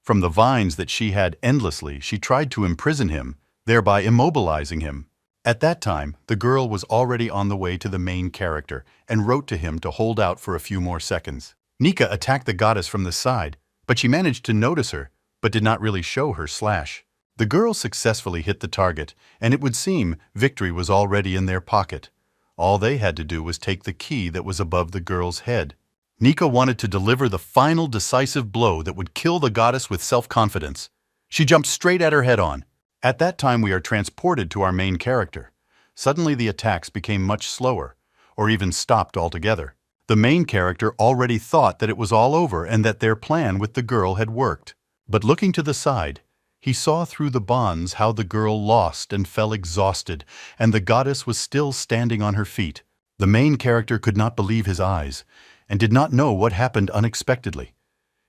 S1: From the vines that she had endlessly, she tried to imprison him, thereby immobilizing him. At that time, the girl was already on the way to the main character and wrote to him to hold out for a few more seconds. Nika attacked the goddess from the side, but she managed to notice her, but did not really show her slash. The girl successfully hit the target, and it would seem victory was already in their pocket. All they had to do was take the key that was above the girl's head. Nika wanted to deliver the final decisive blow that would kill the goddess with self-confidence. She jumped straight at her head-on. At that time we are transported to our main character. Suddenly the attacks became much slower, or even stopped altogether. The main character already thought that it was all over and that their plan with the girl had worked. But looking to the side, he saw through the bonds how the girl lost and fell exhausted, and the goddess was still standing on her feet. The main character could not believe his eyes, and did not know what happened unexpectedly.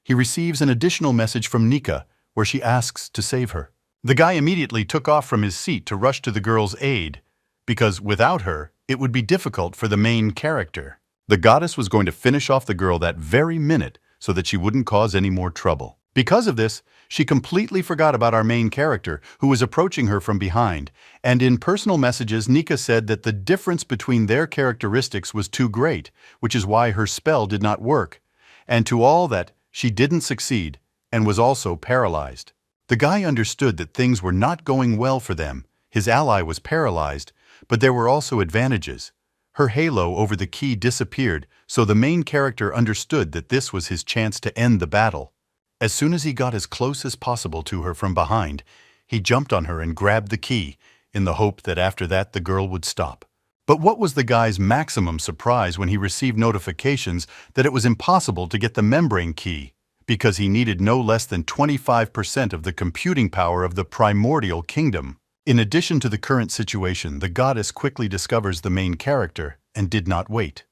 S1: He receives an additional message from Nika, where she asks to save her. The guy immediately took off from his seat to rush to the girl's aid, because without her, it would be difficult for the main character. The goddess was going to finish off the girl that very minute so that she wouldn't cause any more trouble. Because of this, she completely forgot about our main character, who was approaching her from behind, and in personal messages Nika said that the difference between their characteristics was too great, which is why her spell did not work, and to all that, she didn't succeed, and was also paralyzed. The guy understood that things were not going well for them. His ally was paralyzed, but there were also advantages. Her halo over the key disappeared, so the main character understood that this was his chance to end the battle. As soon as he got as close as possible to her from behind, he jumped on her and grabbed the key, in the hope that after that the girl would stop. But what was the guy's maximum surprise when he received notifications that it was impossible to get the membrane key, because he needed no less than 25% of the computing power of the primordial kingdom. In addition to the current situation, the goddess quickly discovers the main character and did not wait.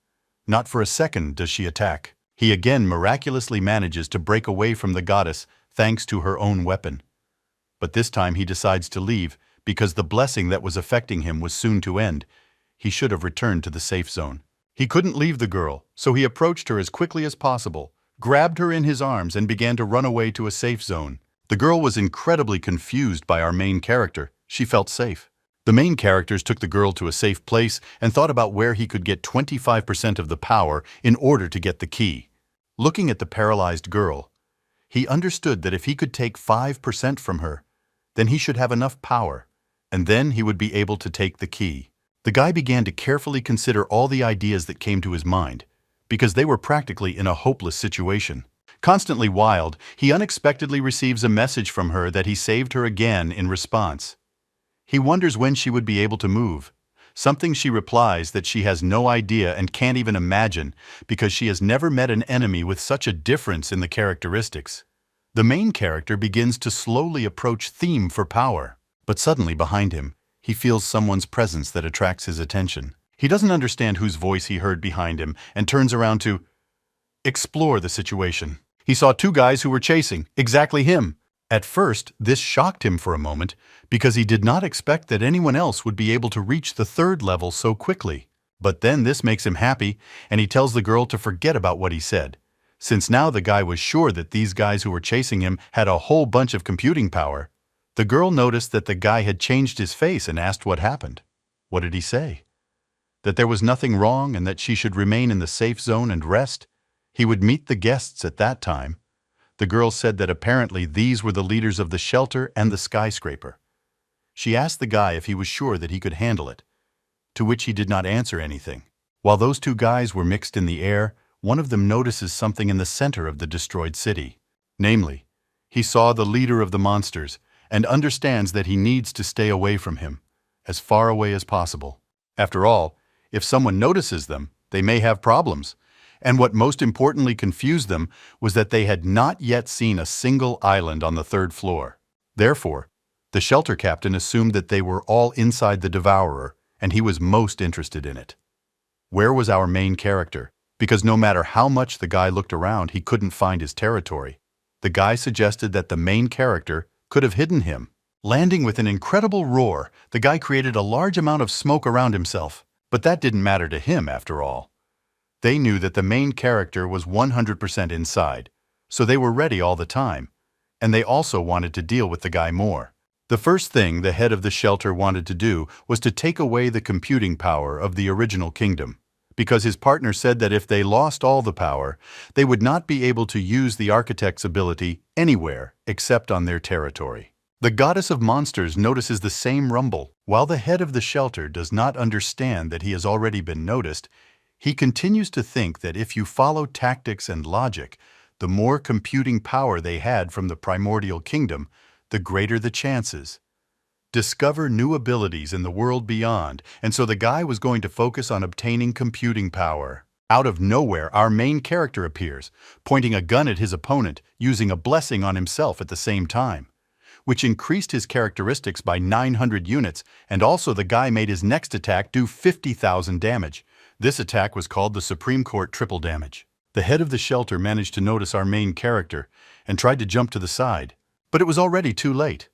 S1: Not for a second does she attack. He again miraculously manages to break away from the goddess thanks to her own weapon. But this time he decides to leave because the blessing that was affecting him was soon to end. He should have returned to the safe zone. He couldn't leave the girl, so he approached her as quickly as possible, grabbed her in his arms and began to run away to a safe zone. The girl was incredibly confused by our main character. She felt safe. The main characters took the girl to a safe place and thought about where he could get 25% of the power in order to get the key. Looking at the paralyzed girl, he understood that if he could take 5% from her, then he should have enough power, and then he would be able to take the key. The guy began to carefully consider all the ideas that came to his mind, because they were practically in a hopeless situation. Constantly wild, he unexpectedly receives a message from her that he saved her again in response. He wonders when she would be able to move. Something she replies that she has no idea and can't even imagine because she has never met an enemy with such a difference in the characteristics. The main character begins to slowly approach Theme for power, but suddenly behind him, he feels someone's presence that attracts his attention. He doesn't understand whose voice he heard behind him and turns around to explore the situation. He saw two guys who were chasing exactly him. At first, this shocked him for a moment because he did not expect that anyone else would be able to reach the third level so quickly. But then this makes him happy, and he tells the girl to forget about what he said. Since now the guy was sure that these guys who were chasing him had a whole bunch of computing power, the girl noticed that the guy had changed his face and asked what happened. What did he say? That there was nothing wrong and that she should remain in the safe zone and rest. He would meet the guests at that time. The girl said that apparently these were the leaders of the shelter and the skyscraper. She asked the guy if he was sure that he could handle it, to which he did not answer anything. While those two guys were mixed in the air, one of them notices something in the center of the destroyed city. Namely, he saw the leader of the monsters and understands that he needs to stay away from him, as far away as possible. After all, if someone notices them, they may have problems. And what most importantly confused them was that they had not yet seen a single island on the third floor. Therefore, the shelter captain assumed that they were all inside the Devourer, and he was most interested in it. Where was our main character? Because no matter how much the guy looked around, he couldn't find his territory. The guy suggested that the main character could have hidden him. Landing with an incredible roar, the guy created a large amount of smoke around himself. But that didn't matter to him after all. They knew that the main character was 100% inside, so they were ready all the time, and they also wanted to deal with the guy more. The first thing the head of the shelter wanted to do was to take away the computing power of the original kingdom, because his partner said that if they lost all the power, they would not be able to use the architect's ability anywhere except on their territory. The goddess of monsters notices the same rumble. While the head of the shelter does not understand that he has already been noticed, he continues to think that if you follow tactics and logic, the more computing power they had from the primordial kingdom, the greater the chances. Discover new abilities in the world beyond, and so the guy was going to focus on obtaining computing power. Out of nowhere, our main character appears, pointing a gun at his opponent, using a blessing on himself at the same time, which increased his characteristics by 900 units, and also the guy made his next attack do 50,000 damage. This attack was called the Supreme Court Triple Damage. The head of the shelter managed to notice our main character and tried to jump to the side, but it was already too late.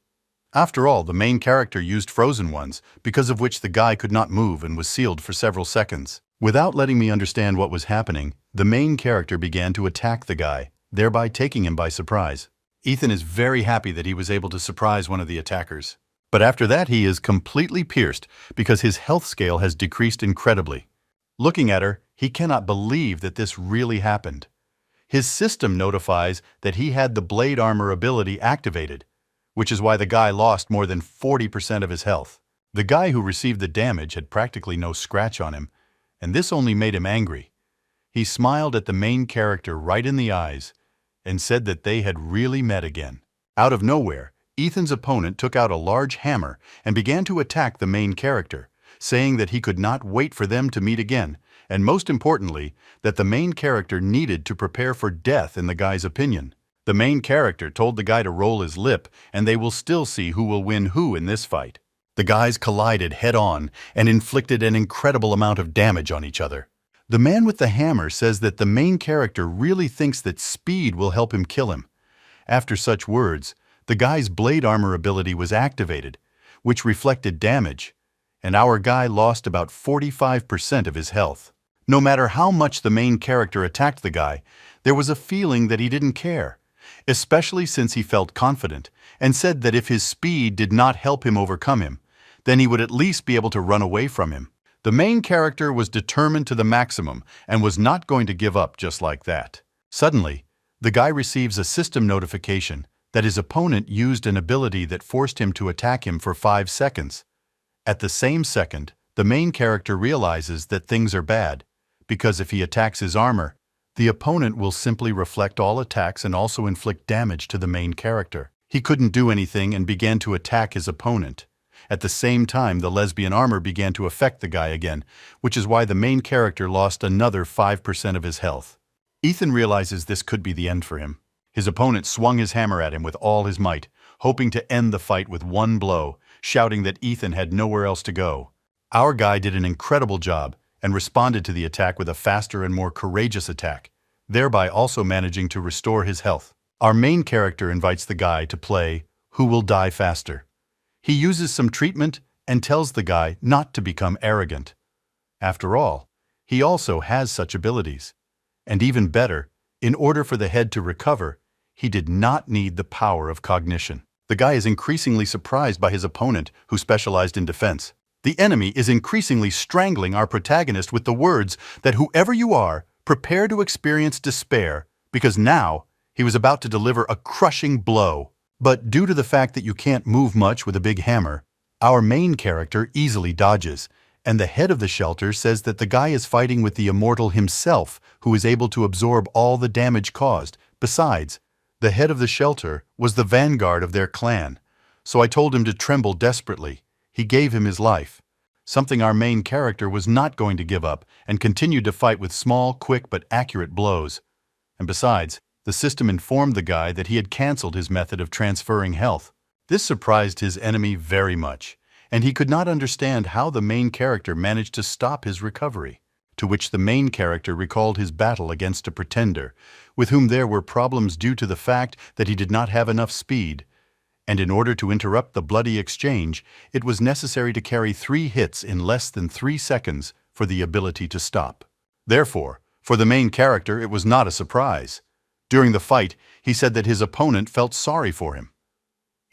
S1: After all, the main character used frozen ones, because of which the guy could not move and was sealed for several seconds. Without letting me understand what was happening, the main character began to attack the guy, thereby taking him by surprise. Ethan is very happy that he was able to surprise one of the attackers. But after that, he is completely pierced because his health scale has decreased incredibly. Looking at her, he cannot believe that this really happened. His system notifies that he had the blade armor ability activated, which is why the guy lost more than 40% of his health. The guy who received the damage had practically no scratch on him, and this only made him angry. He smiled at the main character right in the eyes and said that they had really met again. Out of nowhere, Ethan's opponent took out a large hammer and began to attack the main character, saying that he could not wait for them to meet again, and most importantly, that the main character needed to prepare for death in the guy's opinion. The main character told the guy to roll his lip, and they will still see who will win who in this fight. The guys collided head-on and inflicted an incredible amount of damage on each other. The man with the hammer says that the main character really thinks that speed will help him kill him. After such words, the guy's blade armor ability was activated, which reflected damage, and our guy lost about 45% of his health. No matter how much the main character attacked the guy, there was a feeling that he didn't care, especially since he felt confident and said that if his speed did not help him overcome him, then he would at least be able to run away from him. The main character was determined to the maximum and was not going to give up just like that. Suddenly, the guy receives a system notification that his opponent used an ability that forced him to attack him for 5 seconds. At the same second, the main character realizes that things are bad, because if he attacks his armor, the opponent will simply reflect all attacks and also inflict damage to the main character. He couldn't do anything and began to attack his opponent. At the same time, the lesbian armor began to affect the guy again, which is why the main character lost another 5% of his health. Ethan realizes this could be the end for him. His opponent swung his hammer at him with all his might, hoping to end the fight with one blow, shouting that Ethan had nowhere else to go. Our guy did an incredible job and responded to the attack with a faster and more courageous attack, thereby also managing to restore his health. Our main character invites the guy to play Who Will Die Faster. He uses some treatment and tells the guy not to become arrogant. After all, he also has such abilities. And even better, in order for the head to recover, he did not need the power of cognition. The guy is increasingly surprised by his opponent, who specialized in defense. The enemy is increasingly strangling our protagonist with the words that whoever you are, prepare to experience despair, because now he was about to deliver a crushing blow. But due to the fact that you can't move much with a big hammer, our main character easily dodges, and the head of the shelter says that the guy is fighting with the immortal himself, who is able to absorb all the damage caused. Besides, the head of the shelter was the vanguard of their clan, so I told him to tremble desperately. He gave him his life, something our main character was not going to give up, and continued to fight with small, quick but accurate blows. And besides, the system informed the guy that he had cancelled his method of transferring health. This surprised his enemy very much, and he could not understand how the main character managed to stop his recovery, to which the main character recalled his battle against a pretender, with whom there were problems due to the fact that he did not have enough speed, and in order to interrupt the bloody exchange, it was necessary to carry 3 hits in less than 3 seconds for the ability to stop. Therefore, for the main character it was not a surprise. During the fight, he said that his opponent felt sorry for him.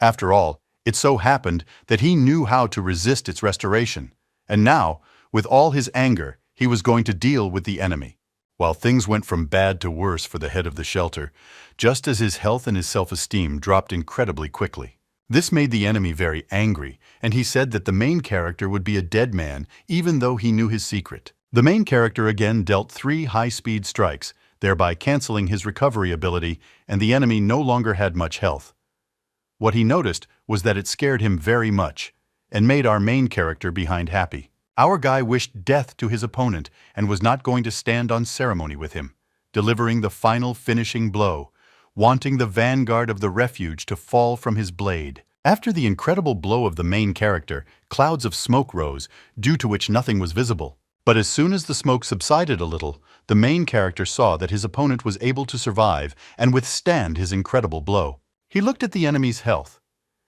S1: After all, it so happened that he knew how to resist its restoration, and now, with all his anger, he was going to deal with the enemy. While things went from bad to worse for the head of the shelter, just as his health and his self-esteem dropped incredibly quickly. This made the enemy very angry, and he said that the main character would be a dead man even though he knew his secret. The main character again dealt 3 high-speed strikes, thereby canceling his recovery ability, and the enemy no longer had much health. What he noticed was that it scared him very much, and made our main character behind happy. Our guy wished death to his opponent and was not going to stand on ceremony with him, delivering the final finishing blow, wanting the vanguard of the refuge to fall from his blade. After the incredible blow of the main character, clouds of smoke rose, due to which nothing was visible. But as soon as the smoke subsided a little, the main character saw that his opponent was able to survive and withstand his incredible blow. He looked at the enemy's health.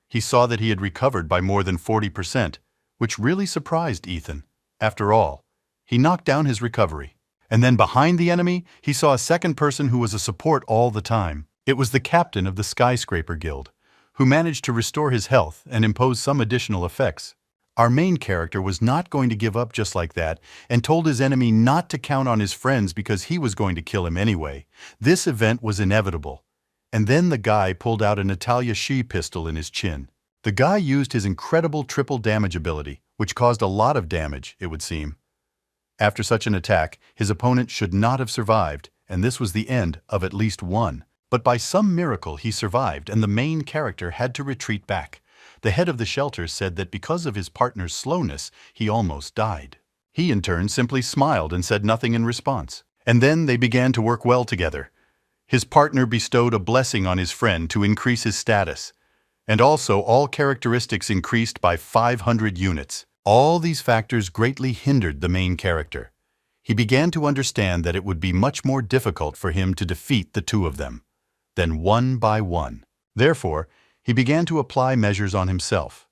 S1: He saw that he had recovered by more than 40%, which really surprised Ethan. After all, he knocked down his recovery. And then behind the enemy, he saw a second person who was a support all the time. It was the captain of the Skyscraper Guild, who managed to restore his health and impose some additional effects. Our main character was not going to give up just like that and told his enemy not to count on his friends because he was going to kill him anyway. This event was inevitable. And then the guy pulled out a Natalia Shih pistol in his chin. The guy used his incredible triple damage ability, which caused a lot of damage, it would seem. After such an attack, his opponent should not have survived, and this was the end of at least one. But by some miracle he survived, and the main character had to retreat back. The head of the shelter said that because of his partner's slowness, he almost died. He in turn simply smiled and said nothing in response. And then they began to work well together. His partner bestowed a blessing on his friend to increase his status, and also all characteristics increased by 500 units. All these factors greatly hindered the main character. He began to understand that it would be much more difficult for him to defeat the 2 of them, than one by one. Therefore, he began to apply measures on himself.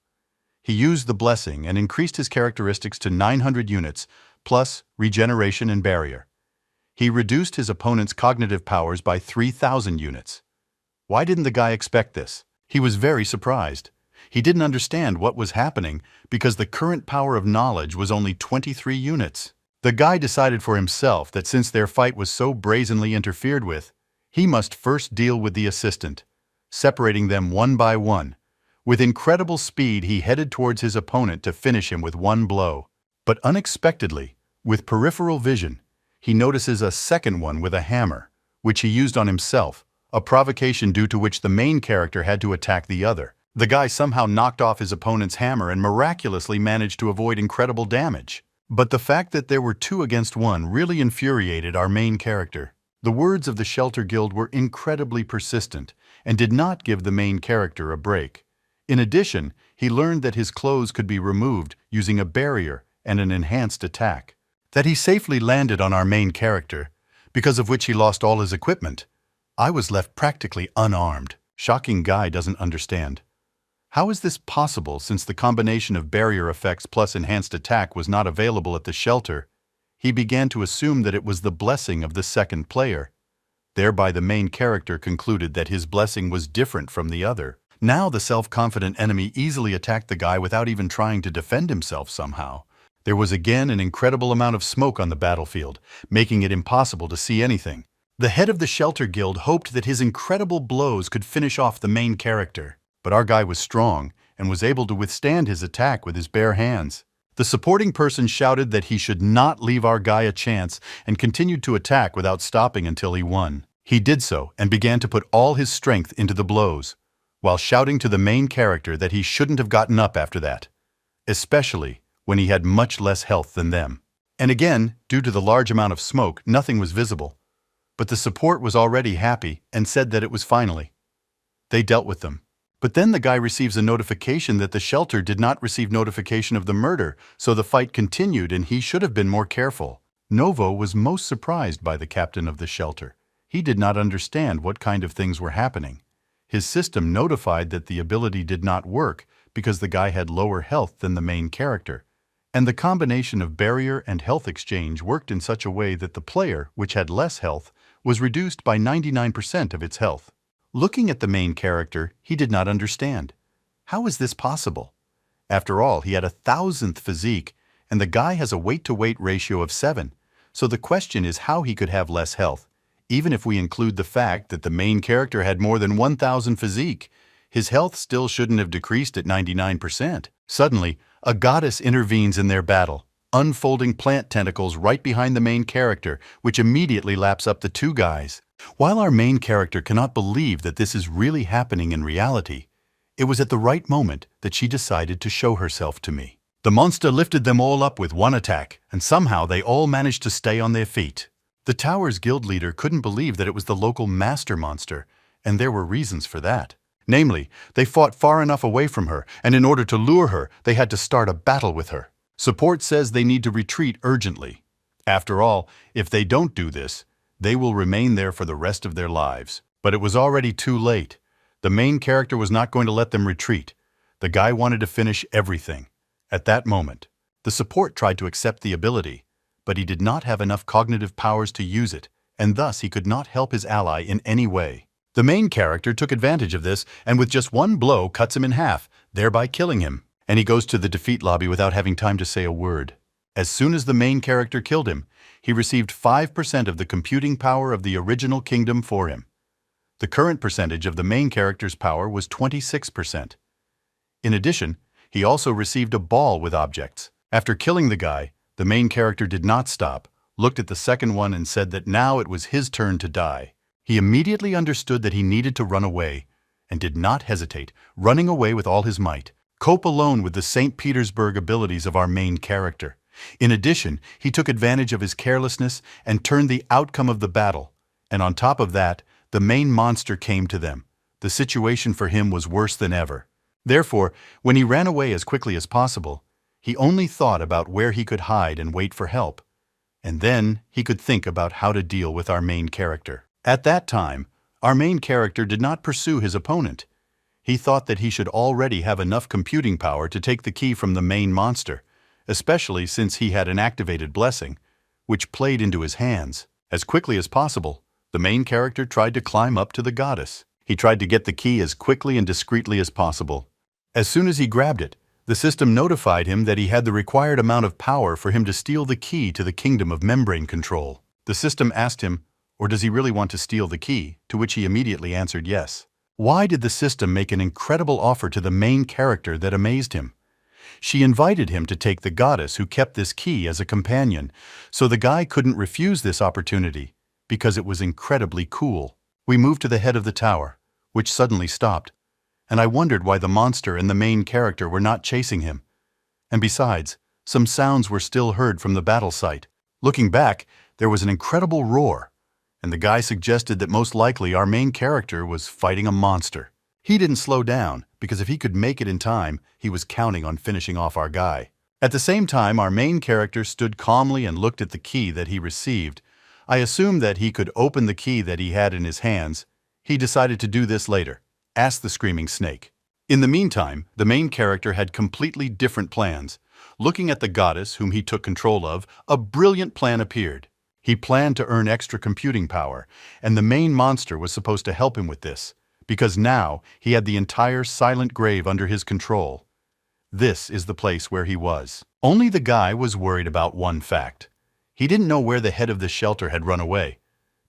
S1: He used the blessing and increased his characteristics to 900 units, plus regeneration and barrier. He reduced his opponent's cognitive powers by 3,000 units. Why didn't the guy expect this? He was very surprised. He didn't understand what was happening because the current power of knowledge was only 23 units. The guy decided for himself that since their fight was so brazenly interfered with, he must first deal with the assistant, separating them one by one. With incredible speed, he headed towards his opponent to finish him with one blow. But unexpectedly, with peripheral vision, he notices a second one with a hammer, which he used on himself, a provocation due to which the main character had to attack the other. The guy somehow knocked off his opponent's hammer and miraculously managed to avoid incredible damage. But the fact that there were 2 against 1 really infuriated our main character. The words of the Shelter Guild were incredibly persistent and did not give the main character a break. In addition, he learned that his clothes could be removed using a barrier and an enhanced attack. That he safely landed on our main character, because of which he lost all his equipment. I was left practically unarmed. Shocking Guy doesn't understand. How is this possible since the combination of barrier effects plus enhanced attack was not available at the shelter? He began to assume that it was the blessing of the second player. Thereby the main character concluded that his blessing was different from the other. Now the self-confident enemy easily attacked the guy without even trying to defend himself somehow. There was again an incredible amount of smoke on the battlefield, making it impossible to see anything. The head of the Shelter Guild hoped that his incredible blows could finish off the main character. But our guy was strong and was able to withstand his attack with his bare hands. The supporting person shouted that he should not leave our guy a chance and continued to attack without stopping until he won. He did so and began to put all his strength into the blows, while shouting to the main character that he shouldn't have gotten up after that, especially when he had much less health than them. And again, due to the large amount of smoke, nothing was visible. But the support was already happy and said that it was finally. They dealt with them. But then the guy receives a notification that the shelter did not receive notification of the murder, so the fight continued and he should have been more careful. Novo was most surprised by the captain of the shelter. He did not understand what kind of things were happening. His system notified that the ability did not work because the guy had lower health than the main character. And the combination of barrier and health exchange worked in such a way that the player, which had less health, was reduced by 99% of its health. Looking at the main character, he did not understand. How is this possible? After all, he had 1,000th physique, and the guy has a weight-to-weight ratio of 7, so the question is how he could have less health. Even if we include the fact that the main character had more than 1,000 physique, his health still shouldn't have decreased at 99%. Suddenly, a goddess intervenes in their battle, unfolding plant tentacles right behind the main character, which immediately laps up the two guys. While our main character cannot believe that this is really happening in reality, it was at the right moment that she decided to show herself to me. The monster lifted them all up with one attack, and somehow they all managed to stay on their feet. The tower's guild leader couldn't believe that it was the local master monster, and there were reasons for that. Namely, they fought far enough away from her, and in order to lure her, they had to start a battle with her. Support says they need to retreat urgently. After all, if they don't do this, they will remain there for the rest of their lives. But it was already too late. The main character was not going to let them retreat. The guy wanted to finish everything. At that moment, the support tried to accept the ability, but he did not have enough cognitive powers to use it, and thus he could not help his ally in any way. The main character took advantage of this and with just one blow cuts him in half, thereby killing him. And he goes to the defeat lobby without having time to say a word. As soon as the main character killed him, he received 5% of the computing power of the original kingdom for him. The current percentage of the main character's power was 26%. In addition, he also received a ball with objects. After killing the guy, the main character did not stop, looked at the second one and said that now it was his turn to die. He immediately understood that he needed to run away, and did not hesitate, running away with all his might. Cope alone with the St. Petersburg abilities of our main character. In addition, he took advantage of his carelessness and turned the outcome of the battle. And on top of that, the main monster came to them. The situation for him was worse than ever. Therefore, when he ran away as quickly as possible, he only thought about where he could hide and wait for help. And then he could think about how to deal with our main character. At that time, our main character did not pursue his opponent. He thought that he should already have enough computing power to take the key from the main monster, especially since he had an activated blessing, which played into his hands. As quickly as possible, the main character tried to climb up to the goddess. He tried to get the key as quickly and discreetly as possible. As soon as he grabbed it, the system notified him that he had the required amount of power for him to steal the key to the kingdom of membrane control. The system asked him, or does he really want to steal the key, to which he immediately answered yes. Why did the system make an incredible offer to the main character that amazed him? She invited him to take the goddess who kept this key as a companion, so the guy couldn't refuse this opportunity, because it was incredibly cool. We moved to the head of the tower, which suddenly stopped, and I wondered why the monster and the main character were not chasing him. And besides, some sounds were still heard from the battle site. Looking back, there was an incredible roar, and the guy suggested that most likely our main character was fighting a monster. He didn't slow down, because if he could make it in time, he was counting on finishing off our guy. At the same time, our main character stood calmly and looked at the key that he received. I assumed that he could open the key that he had in his hands. He decided to do this later. Ask the screaming snake. In the meantime, the main character had completely different plans. Looking at the goddess whom he took control of, a brilliant plan appeared. He planned to earn extra computing power, and the main monster was supposed to help him with this, because now he had the entire silent grave under his control. This is the place where he was. Only the guy was worried about one fact. He didn't know where the head of the shelter had run away,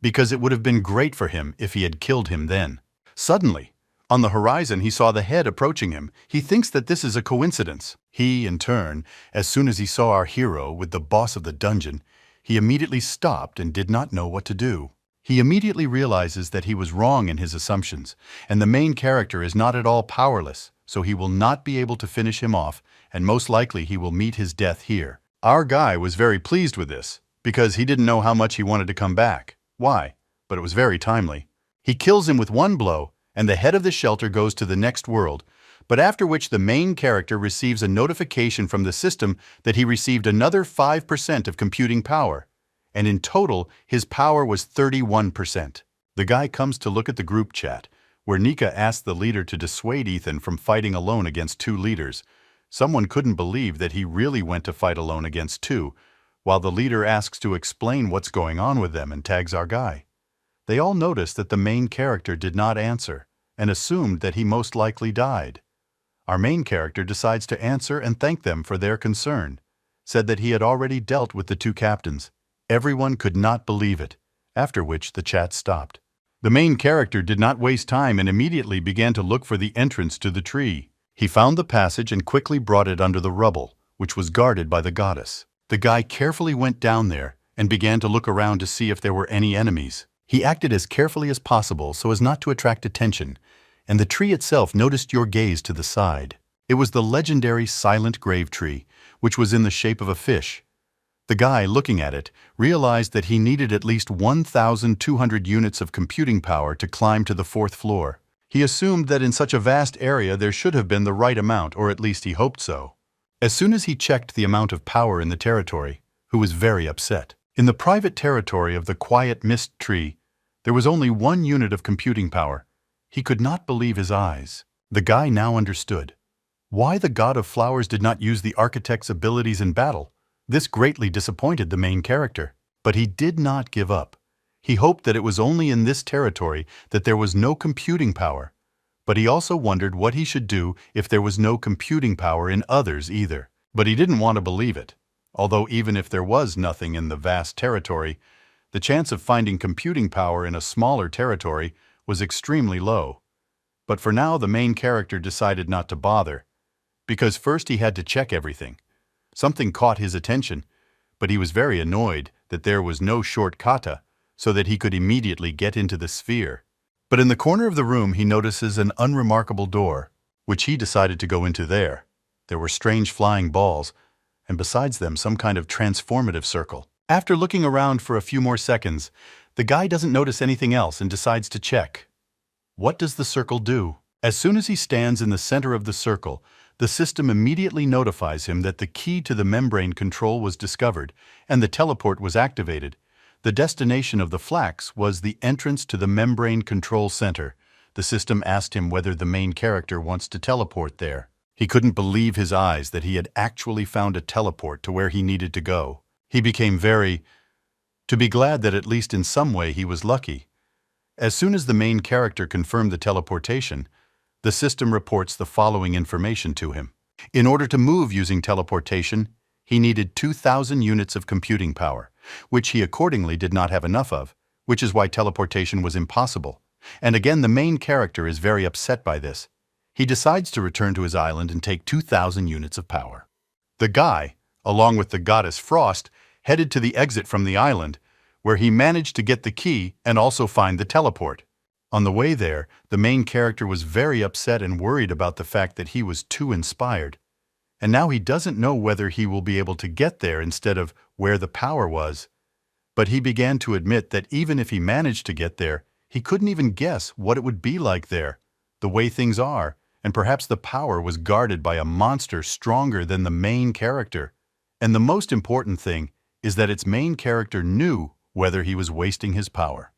S1: because it would have been great for him if he had killed him then. Suddenly, on the horizon he saw the head approaching him. He thinks that this is a coincidence. He, in turn, as soon as he saw our hero with the boss of the dungeon, he immediately stopped and did not know what to do. He immediately realizes that he was wrong in his assumptions, and the main character is not at all powerless, so he will not be able to finish him off, and most likely he will meet his death here. Our guy was very pleased with this, because he didn't know how much he wanted to come back. Why? But it was very timely. He kills him with one blow, and the head of the shelter goes to the next world, but after which the main character receives a notification from the system that he received another 5% of computing power, and in total his power was 31%. The guy comes to look at the group chat, where Nika asked the leader to dissuade Ethan from fighting alone against two leaders. Someone couldn't believe that he really went to fight alone against two, while the leader asks to explain what's going on with them and tags our guy. They all noticed that the main character did not answer, and assumed that he most likely died. Our main character decides to answer and thank them for their concern, said that he had already dealt with the two captains. Everyone could not believe it, after which the chat stopped. The main character did not waste time and immediately began to look for the entrance to the tree. He found the passage and quickly brought it under the rubble, which was guarded by the goddess. The guy carefully went down there and began to look around to see if there were any enemies. He acted as carefully as possible so as not to attract attention, and the tree itself noticed your gaze to the side. It was the legendary silent grave tree, which was in the shape of a fish. The guy, looking at it, realized that he needed at least 1,200 units of computing power to climb to the 4th floor. He assumed that in such a vast area there should have been the right amount, or at least he hoped so. As soon as he checked the amount of power in the territory, he was very upset. In the private territory of the quiet mist tree, there was only 1 unit of computing power. He could not believe his eyes. The guy now understood why the god of flowers did not use the architect's abilities in battle. This greatly disappointed the main character, but he did not give up. He hoped that it was only in this territory that there was no computing power, but he also wondered what he should do if there was no computing power in others either. But he didn't want to believe it, although even if there was nothing in the vast territory, the chance of finding computing power in a smaller territory was extremely low. But for now the main character decided not to bother, because first he had to check everything. Something caught his attention, but he was very annoyed that there was no shortcut so that he could immediately get into the sphere. But in the corner of the room he notices an unremarkable door, which he decided to go into there. There were strange flying balls, and besides them some kind of transformative circle. After looking around for a few more seconds, the guy doesn't notice anything else and decides to check. What does the circle do? As soon as he stands in the center of the circle, the system immediately notifies him that the key to the membrane control was discovered and the teleport was activated. The destination of the flax was the entrance to the membrane control center. The system asked him whether the main character wants to teleport there. He couldn't believe his eyes that he had actually found a teleport to where he needed to go. He became to be glad that at least in some way he was lucky. As soon as the main character confirmed the teleportation, the system reports the following information to him. In order to move using teleportation, he needed 2,000 units of computing power, which he accordingly did not have enough of, which is why teleportation was impossible. And again, the main character is very upset by this. He decides to return to his island and take 2,000 units of power. The guy, along with the goddess Frost, headed to the exit from the island, where he managed to get the key and also find the teleport. On the way there, the main character was very upset and worried about the fact that he was too inspired. And now he doesn't know whether he will be able to get there instead of where the power was. But he began to admit that even if he managed to get there, he couldn't even guess what it would be like there, the way things are, and perhaps the power was guarded by a monster stronger than the main character. And the most important thing is that its main character knew whether he was wasting his power.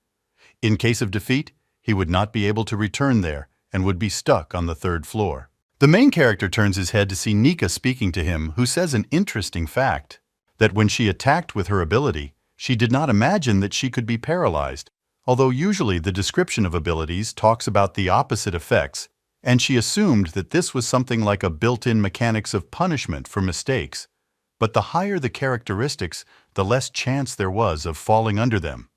S1: In case of defeat, he would not be able to return there and would be stuck on the third floor. The main character turns his head to see Nika speaking to him, who says an interesting fact, that when she attacked with her ability, she did not imagine that she could be paralyzed, although usually the description of abilities talks about the opposite effects, and she assumed that this was something like a built-in mechanics of punishment for mistakes. But the higher the characteristics, the less chance there was of falling under them.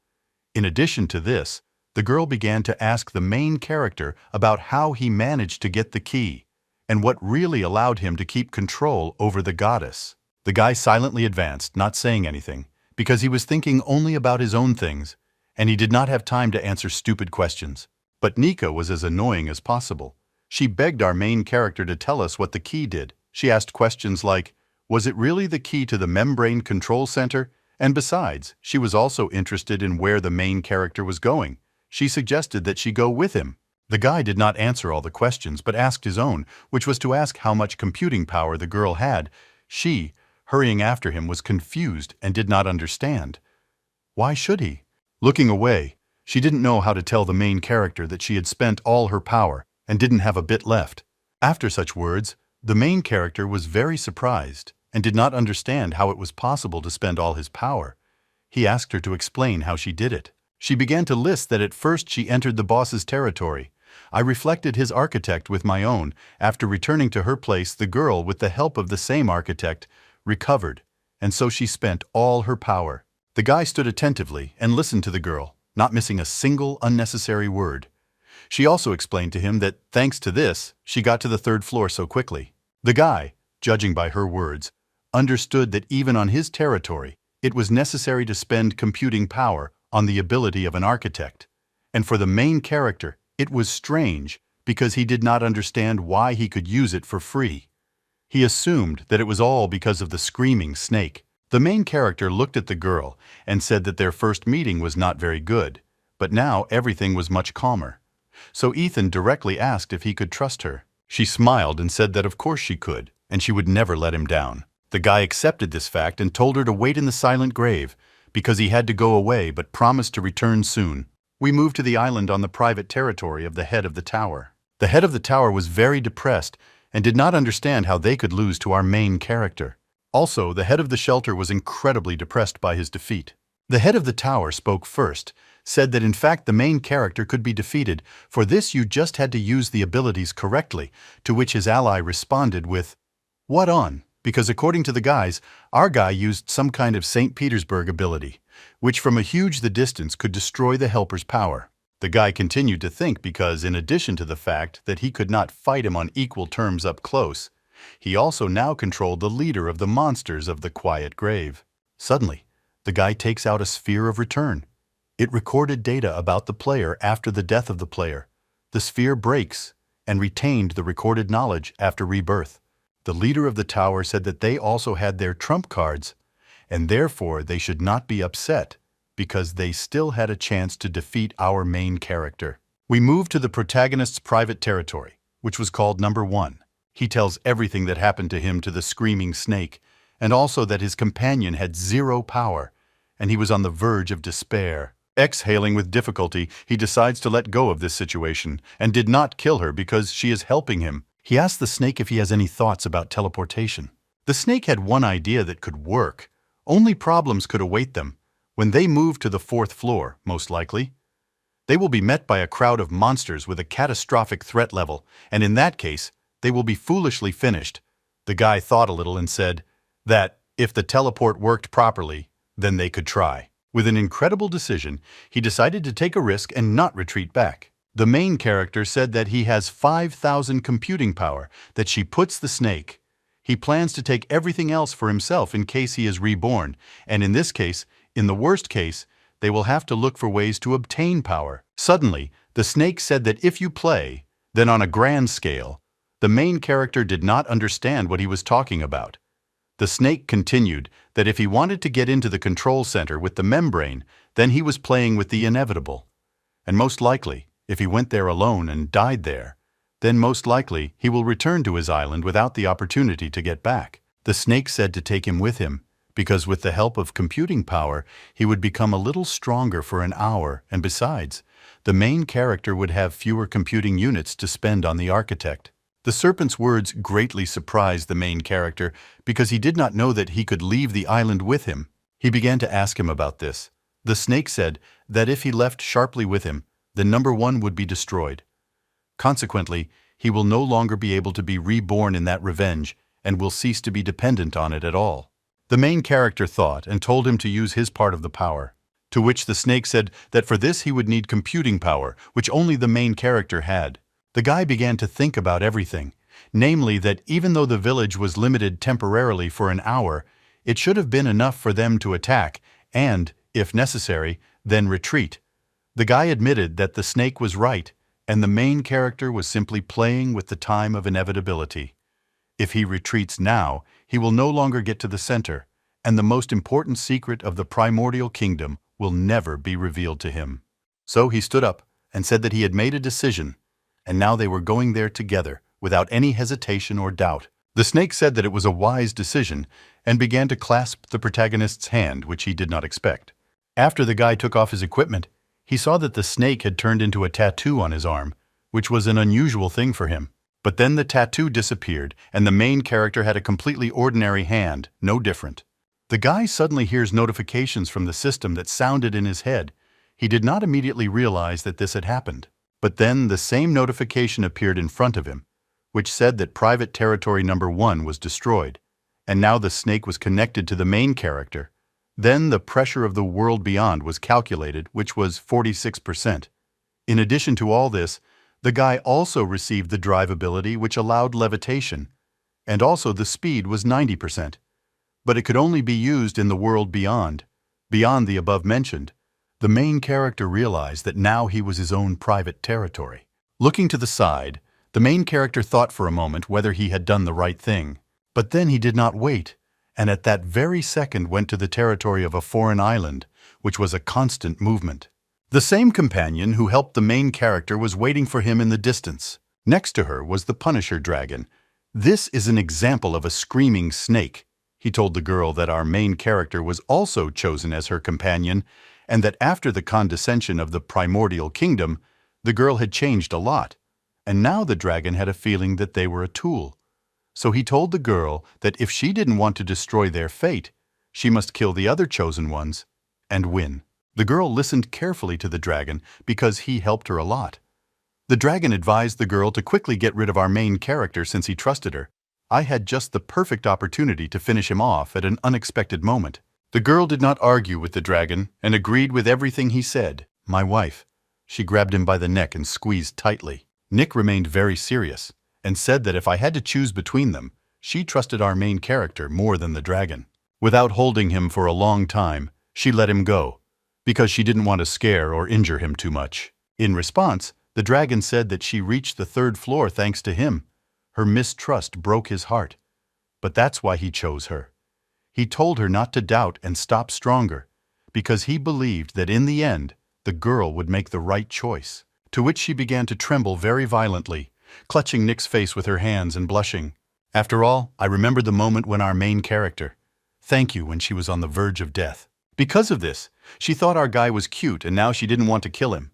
S1: In addition to this, the girl began to ask the main character about how he managed to get the key, and what really allowed him to keep control over the goddess. The guy silently advanced, not saying anything, because he was thinking only about his own things, and he did not have time to answer stupid questions. But Nika was as annoying as possible. She begged our main character to tell us what the key did. She asked questions like, was it really the key to the membrane control center? And besides, she was also interested in where the main character was going. She suggested that she go with him. The guy did not answer all the questions, but asked his own, which was to ask how much computing power the girl had. She, hurrying after him, was confused and did not understand. Why should he? Looking away, she didn't know how to tell the main character that she had spent all her power and didn't have a bit left. After such words, the main character was very surprised and did not understand how it was possible to spend all his power. He asked her to explain how she did it. She began to list that at first she entered the boss's territory. I reflected his architect with my own. After returning to her place, the girl, with the help of the same architect, recovered, and so she spent all her power. The guy stood attentively and listened to the girl, not missing a single unnecessary word. She also explained to him that, thanks to this, she got to the third floor so quickly. The guy, judging by her words, understood that even on his territory, it was necessary to spend computing power on the ability of an architect. And for the main character, it was strange because he did not understand why he could use it for free. He assumed that it was all because of the screaming snake. The main character looked at the girl and said that their first meeting was not very good, but now everything was much calmer. So Ethan directly asked if he could trust her. She smiled and said that of course she could, and she would never let him down. The guy accepted this fact and told her to wait in the silent grave, because he had to go away but promised to return soon. We moved to the island on the private territory of the head of the tower. The head of the tower was very depressed and did not understand how they could lose to our main character. Also, the head of the shelter was incredibly depressed by his defeat. The head of the tower spoke first, said that in fact the main character could be defeated. For this you just had to use the abilities correctly, to which his ally responded with, "What on?" Because according to the guys, our guy used some kind of St. Petersburg ability, which from a huge distance could destroy the helper's power. The guy continued to think because, in addition to the fact that he could not fight him on equal terms up close, he also now controlled the leader of the monsters of the quiet grave. Suddenly, the guy takes out a sphere of return. It recorded data about the player after the death of the player. The sphere breaks and retained the recorded knowledge after rebirth. The leader of the tower said that they also had their trump cards, and therefore they should not be upset because they still had a chance to defeat our main character. We moved to the protagonist's private territory, which was called Number 1. He tells everything that happened to him to the screaming snake, and also that his companion had 0 power, and he was on the verge of despair. Exhaling with difficulty, he decides to let go of this situation and did not kill her because she is helping him. He asks the snake if he has any thoughts about teleportation. The snake had one idea that could work. Only problems could await them. When they move to the 4th floor, most likely, they will be met by a crowd of monsters with a catastrophic threat level, and in that case, they will be foolishly finished. The guy thought a little and said that, if the teleport worked properly, then they could try. With an incredible decision, he decided to take a risk and not retreat back. The main character said that he has 5,000 computing power, that she puts the snake. He plans to take everything else for himself in case he is reborn, and in this case, in the worst case, they will have to look for ways to obtain power. Suddenly, the snake said that if you play, then on a grand scale, the main character did not understand what he was talking about. The snake continued that if he wanted to get into the control center with the membrane, then he was playing with the inevitable. And most likely, if he went there alone and died there, then most likely he will return to his island without the opportunity to get back. The snake said to take him with him, because with the help of computing power, he would become a little stronger for an hour, and besides, the main character would have fewer computing units to spend on the architect. The serpent's words greatly surprised the main character because he did not know that he could leave the island with him. He began to ask him about this. The snake said that if he left Sharply with him, then number 1 would be destroyed. Consequently, he will no longer be able to be reborn in that revenge and will cease to be dependent on it at all. The main character thought and told him to use his part of the power, to which the snake said that for this he would need computing power, which only the main character had. The guy began to think about everything, namely that even though the village was limited temporarily for an hour, it should have been enough for them to attack and, if necessary, then retreat. The guy admitted that the snake was right, and the main character was simply playing with the time of inevitability. If he retreats now, he will no longer get to the center, and the most important secret of the primordial kingdom will never be revealed to him. So he stood up and said that he had made a decision, and now they were going there together, without any hesitation or doubt. The snake said that it was a wise decision, and began to clasp the protagonist's hand, which he did not expect. After the guy took off his equipment, he saw that the snake had turned into a tattoo on his arm, which was an unusual thing for him. But then the tattoo disappeared, and the main character had a completely ordinary hand, no different. The guy suddenly hears notifications from the system that sounded in his head. He did not immediately realize that this had happened. But then the same notification appeared in front of him, which said that private territory number 1 was destroyed, and now the snake was connected to the main character. Then the pressure of the world beyond was calculated, which was 46%. In addition to all this, the guy also received the drive ability which allowed levitation, and also the speed was 90%. But it could only be used in the world beyond the above mentioned. The main character realized that now he was his own private territory. Looking to the side, the main character thought for a moment whether he had done the right thing. But then he did not wait, and at that very second went to the territory of a foreign island, which was a constant movement. The same companion who helped the main character was waiting for him in the distance. Next to her was the Punisher dragon. "This is an example of a screaming snake." He told the girl that our main character was also chosen as her companion, and that after the condescension of the primordial kingdom, the girl had changed a lot, and now the dragon had a feeling that they were a tool. So he told the girl that if she didn't want to destroy their fate, she must kill the other chosen ones and win. The girl listened carefully to the dragon because he helped her a lot. The dragon advised the girl to quickly get rid of our main character since he trusted her. I had just the perfect opportunity to finish him off at an unexpected moment. The girl did not argue with the dragon and agreed with everything he said. "My wife." She grabbed him by the neck and squeezed tightly. Nick remained very serious and said that if I had to choose between them, she trusted our main character more than the dragon. Without holding him for a long time, she let him go, because she didn't want to scare or injure him too much. In response, the dragon said that she reached the 3rd floor thanks to him. Her mistrust broke his heart, but that's why he chose her. He told her not to doubt and stop stronger, because he believed that in the end, the girl would make the right choice. To which she began to tremble very violently, clutching Nick's face with her hands and blushing. After all, I remembered the moment when our main character, "Thank you," when she was on the verge of death. Because of this, she thought our guy was cute and now she didn't want to kill him.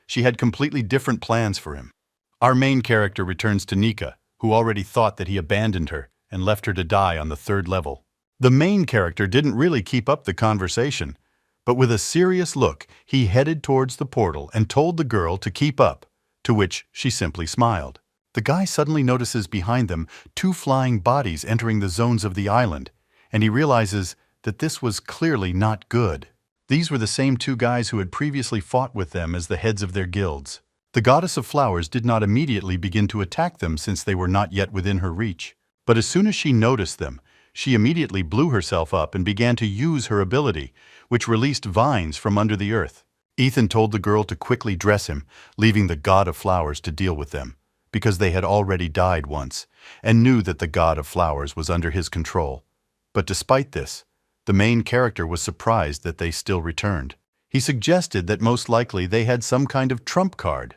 S1: She had completely different plans for him. Our main character returns to Nika, who already thought that he abandoned her and left her to die on the 3rd level. The main character didn't really keep up the conversation, but with a serious look, he headed towards the portal and told the girl to keep up, to which she simply smiled. The guy suddenly notices behind them 2 flying bodies entering the zones of the island, and he realizes that this was clearly not good. These were the same 2 guys who had previously fought with them as the heads of their guilds. The goddess of flowers did not immediately begin to attack them since they were not yet within her reach. But as soon as she noticed them, she immediately blew herself up and began to use her ability, which released vines from under the earth. Ethan told the girl to quickly dress him, leaving the god of flowers to deal with them, because they had already died once, and knew that the god of flowers was under his control. But despite this, the main character was surprised that they still returned. He suggested that most likely they had some kind of trump card.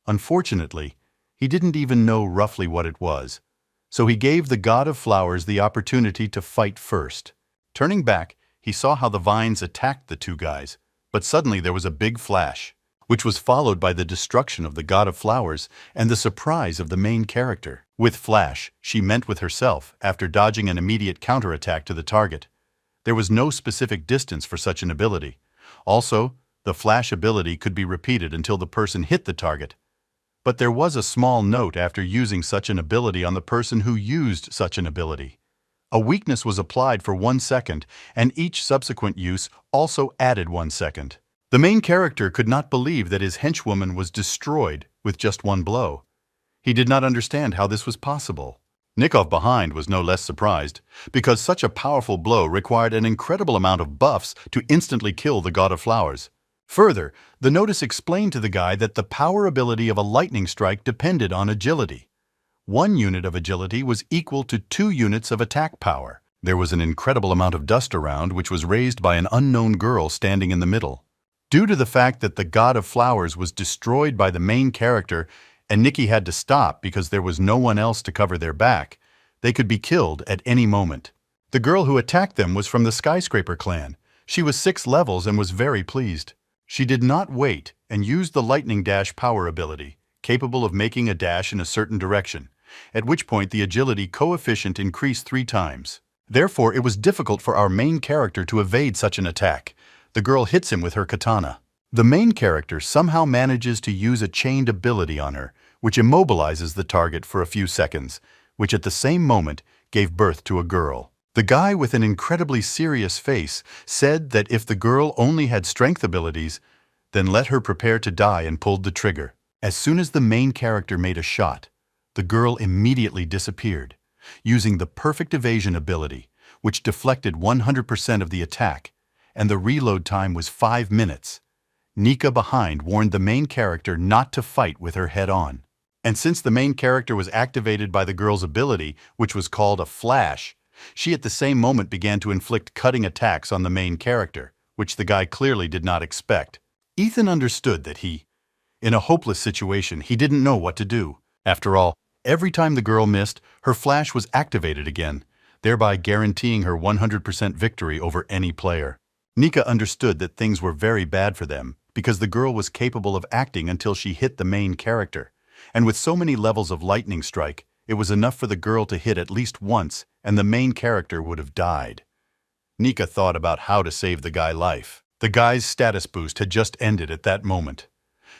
S1: Unfortunately, he didn't even know roughly what it was, so he gave the God of Flowers the opportunity to fight first. Turning back, he saw how the vines attacked the two guys, but suddenly there was a big flash, which was followed by the destruction of the God of Flowers and the surprise of the main character. With flash, she meant with herself, after dodging an immediate counterattack to the target. There was no specific distance for such an ability. Also, the flash ability could be repeated until the person hit the target. But there was a small note after using such an ability on the person who used such an ability. A weakness was applied for 1 second, and each subsequent use also added 1 second. The main character could not believe that his henchwoman was destroyed with just one blow. He did not understand how this was possible. Nikov behind was no less surprised, because such a powerful blow required an incredible amount of buffs to instantly kill the God of Flowers. Further, the notice explained to the guy that the power ability of a lightning strike depended on agility. 1 unit of agility was equal to 2 units of attack power. There was an incredible amount of dust around, which was raised by an unknown girl standing in the middle. Due to the fact that the God of Flowers was destroyed by the main character and Nikki had to stop because there was no one else to cover their back, they could be killed at any moment. The girl who attacked them was from the Skyscraper clan. She was 6 levels and was very pleased. She did not wait and used the lightning dash power ability, capable of making a dash in a certain direction, at which point the agility coefficient increased 3 times. Therefore, it was difficult for our main character to evade such an attack. The girl hits him with her katana. The main character somehow manages to use a chained ability on her, which immobilizes the target for a few seconds, which at the same moment gave birth to a girl. The guy with an incredibly serious face said that if the girl only had strength abilities, then let her prepare to die, and pulled the trigger. As soon as the main character made a shot, the girl immediately disappeared, using the perfect evasion ability, which deflected 100% of the attack, and the reload time was 5 minutes. Nika behind warned the main character not to fight with her head on. And since the main character was activated by the girl's ability, which was called a flash, she at the same moment began to inflict cutting attacks on the main character, which the guy clearly did not expect. Ethan understood that in a hopeless situation, he didn't know what to do. After all, every time the girl missed, her flash was activated again, thereby guaranteeing her 100% victory over any player. Nika understood that things were very bad for them, because the girl was capable of acting until she hit the main character. And with so many levels of lightning strike, it was enough for the girl to hit at least once, and the main character would have died. Nika thought about how to save the guy's life. The guy's status boost had just ended at that moment.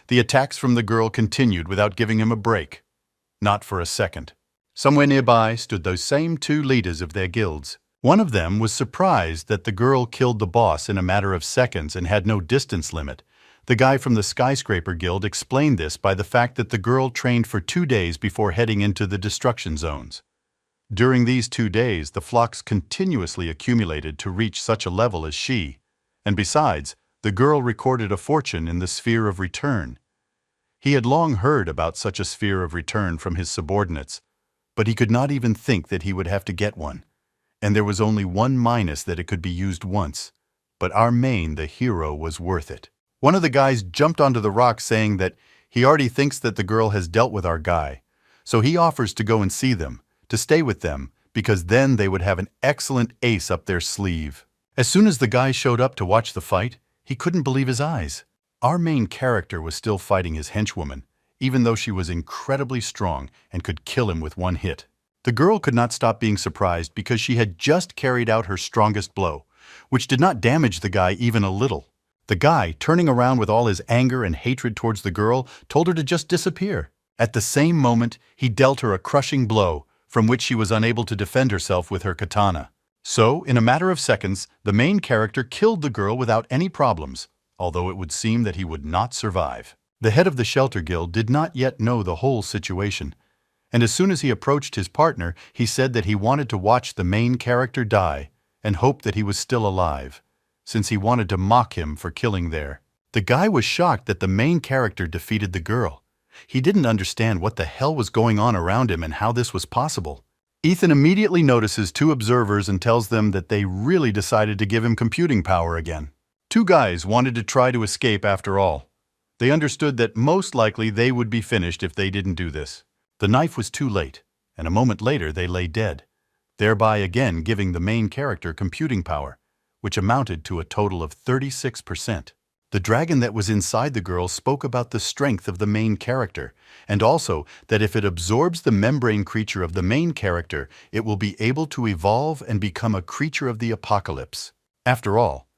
S1: The attacks from the girl continued without giving him a break. Not for a second. Somewhere nearby stood those same 2 leaders of their guilds. One of them was surprised that the girl killed the boss in a matter of seconds and had no distance limit. The guy from the Skyscraper Guild explained this by the fact that the girl trained for 2 days before heading into the destruction zones. During these 2 days, the flocks continuously accumulated to reach such a level as she, and besides, the girl recorded a fortune in the Sphere of Return. He had long heard about such a Sphere of Return from his subordinates, but he could not even think that he would have to get one. And there was only one minus, that it could be used once. But our main, the hero, was worth it. One of the guys jumped onto the rock saying that he already thinks that the girl has dealt with our guy, so he offers to go and see them, to stay with them, because then they would have an excellent ace up their sleeve. As soon as the guy showed up to watch the fight, he couldn't believe his eyes. Our main character was still fighting his henchwoman, even though she was incredibly strong and could kill him with 1 hit. The girl could not stop being surprised because she had just carried out her strongest blow, which did not damage the guy even a little. The guy, turning around with all his anger and hatred towards the girl, told her to just disappear. At the same moment, he dealt her a crushing blow, from which she was unable to defend herself with her katana. So, in a matter of seconds, the main character killed the girl without any problems, although it would seem that he would not survive. The head of the Shelter Guild did not yet know the whole situation, and as soon as he approached his partner, he said that he wanted to watch the main character die and hoped that he was still alive, since he wanted to mock him for killing there. The guy was shocked that the main character defeated the girl. He didn't understand what the hell was going on around him and how this was possible. Ethan immediately notices two observers and tells them that they really decided to give him computing power again. Two guys wanted to try to escape after all. They understood that most likely they would be finished if they didn't do this. The knife was too late, and a moment later they lay dead, thereby again giving the main character computing power, which amounted to a total of 36%. The dragon that was inside the girl spoke about the strength of the main character, and also that if it absorbs the membrane creature of the main character, it will be able to evolve and become a creature of the apocalypse. After all,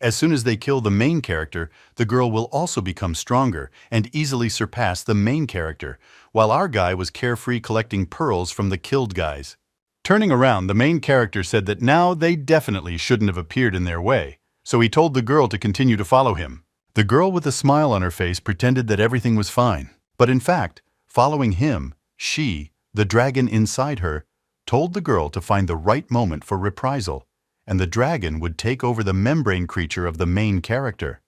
S1: as soon as they kill the main character, the girl will also become stronger and easily surpass the main character, while our guy was carefree collecting pearls from the killed guys. Turning around, the main character said that now they definitely shouldn't have appeared in their way, so he told the girl to continue to follow him. The girl with a smile on her face pretended that everything was fine, but in fact, following him, she, the dragon inside her, told the girl to find the right moment for reprisal, and the dragon would take over the membrane creature of the main character.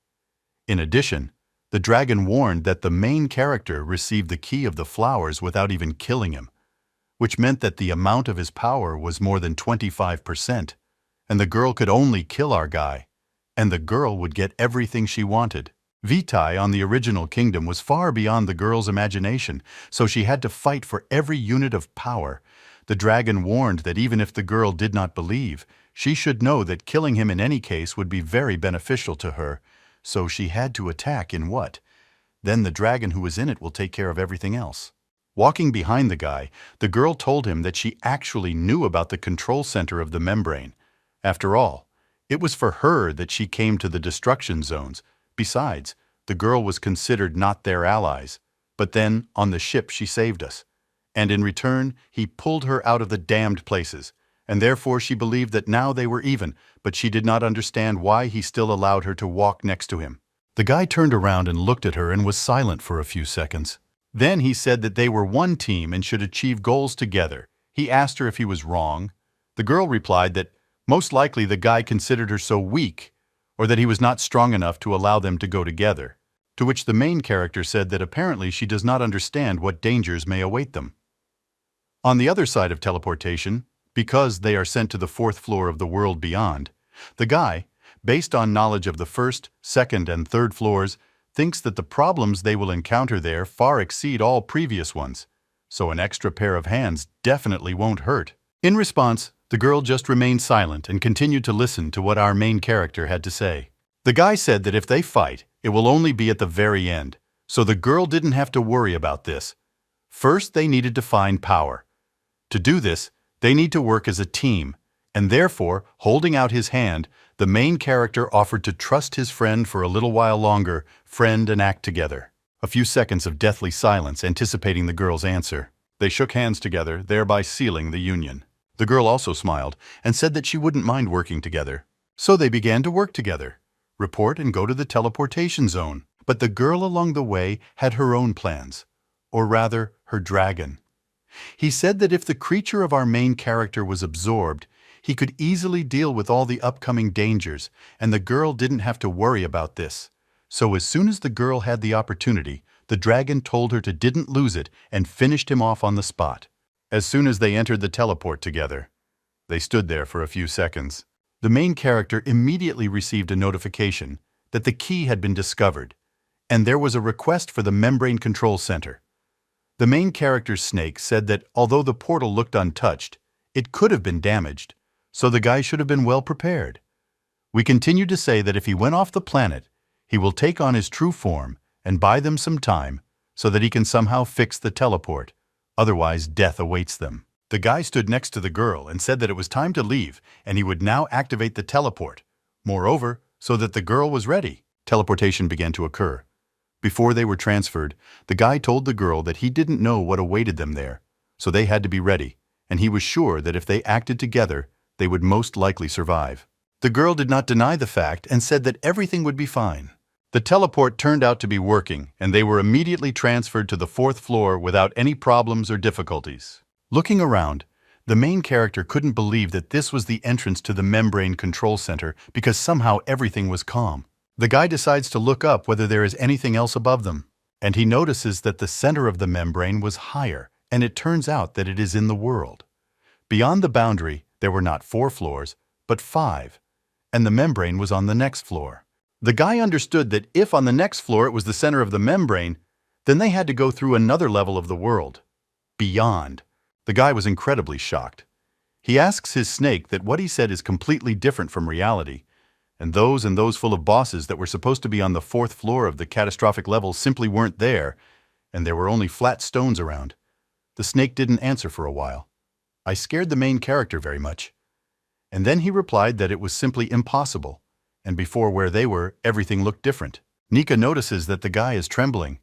S1: In addition, the dragon warned that the main character received the key of the flowers without even killing him, which meant that the amount of his power was more than 25%, and the girl could only kill our guy, and the girl would get everything she wanted. Vitae on the original kingdom was far beyond the girl's imagination, so she had to fight for every unit of power. The dragon warned that even if the girl did not believe, she should know that killing him in any case would be very beneficial to her, so she had to attack in what? Then the dragon who was in it will take care of everything else. Walking behind the guy, the girl told him that she actually knew about the control center of the membrane. After all, it was for her that she came to the destruction zones. Besides, the girl was considered not their allies. But then, on the ship, she saved us. And in return, he pulled her out of the damned places. And therefore she believed that now they were even, but she did not understand why he still allowed her to walk next to him. The guy turned around and looked at her and was silent for a few seconds. Then he said that they were one team and should achieve goals together. He asked her if he was wrong. The girl replied that most likely the guy considered her so weak, or that he was not strong enough to allow them to go together, to which the main character said that apparently she does not understand what dangers may await them. On the other side of teleportation, because they are sent to the fourth floor of the world beyond, the guy, based on knowledge of the first, second, and third floors, thinks that the problems they will encounter there far exceed all previous ones, so an extra pair of hands definitely won't hurt. In response, the girl just remained silent and continued to listen to what our main character had to say. The guy said that if they fight, it will only be at the very end, so the girl didn't have to worry about this. First, they needed to find power. To do this, they need to work as a team, and therefore, holding out his hand, the main character offered to trust his friend for a little while longer, friend and act together. A few seconds of deathly silence anticipating the girl's answer. They shook hands together, thereby sealing the union. The girl also smiled and said that she wouldn't mind working together. So they began to work together, report and go to the teleportation zone. But the girl along the way had her own plans, or rather, her dragon. He said that if the creature of our main character was absorbed, he could easily deal with all the upcoming dangers, and the girl didn't have to worry about this. So as soon as the girl had the opportunity, the dragon told her to didn't lose it and finished him off on the spot. As soon as they entered the teleport together, they stood there for a few seconds. The main character immediately received a notification that the key had been discovered, and there was a request for the membrane control center. The main character's snake said that although the portal looked untouched, it could have been damaged, so the guy should have been well prepared. We continued to say that if he went off the planet, he will take on his true form and buy them some time so that he can somehow fix the teleport. Otherwise, death awaits them. The guy stood next to the girl and said that it was time to leave and he would now activate the teleport. Moreover, so that the girl was ready, teleportation began to occur. Before they were transferred, the guy told the girl that he didn't know what awaited them there, so they had to be ready, and he was sure that if they acted together, they would most likely survive. The girl did not deny the fact and said that everything would be fine. The teleport turned out to be working, and they were immediately transferred to the fourth floor without any problems or difficulties. Looking around, the main character couldn't believe that this was the entrance to the membrane control center because somehow everything was calm. The guy decides to look up whether there is anything else above them, and he notices that the center of the membrane was higher, and it turns out that it is in the world. Beyond the boundary, there were not 4 floors, but 5, and the membrane was on the next floor. The guy understood that if on the next floor it was the center of the membrane, then they had to go through another level of the world. Beyond. The guy was incredibly shocked. He asks his snake that what he said is completely different from reality, and those full of bosses that were supposed to be on the 4th floor of the catastrophic level simply weren't there, and there were only flat stones around. The snake didn't answer for a while. I scared the main character very much. And then he replied that it was simply impossible, and before where they were, everything looked different. Nika notices that the guy is trembling,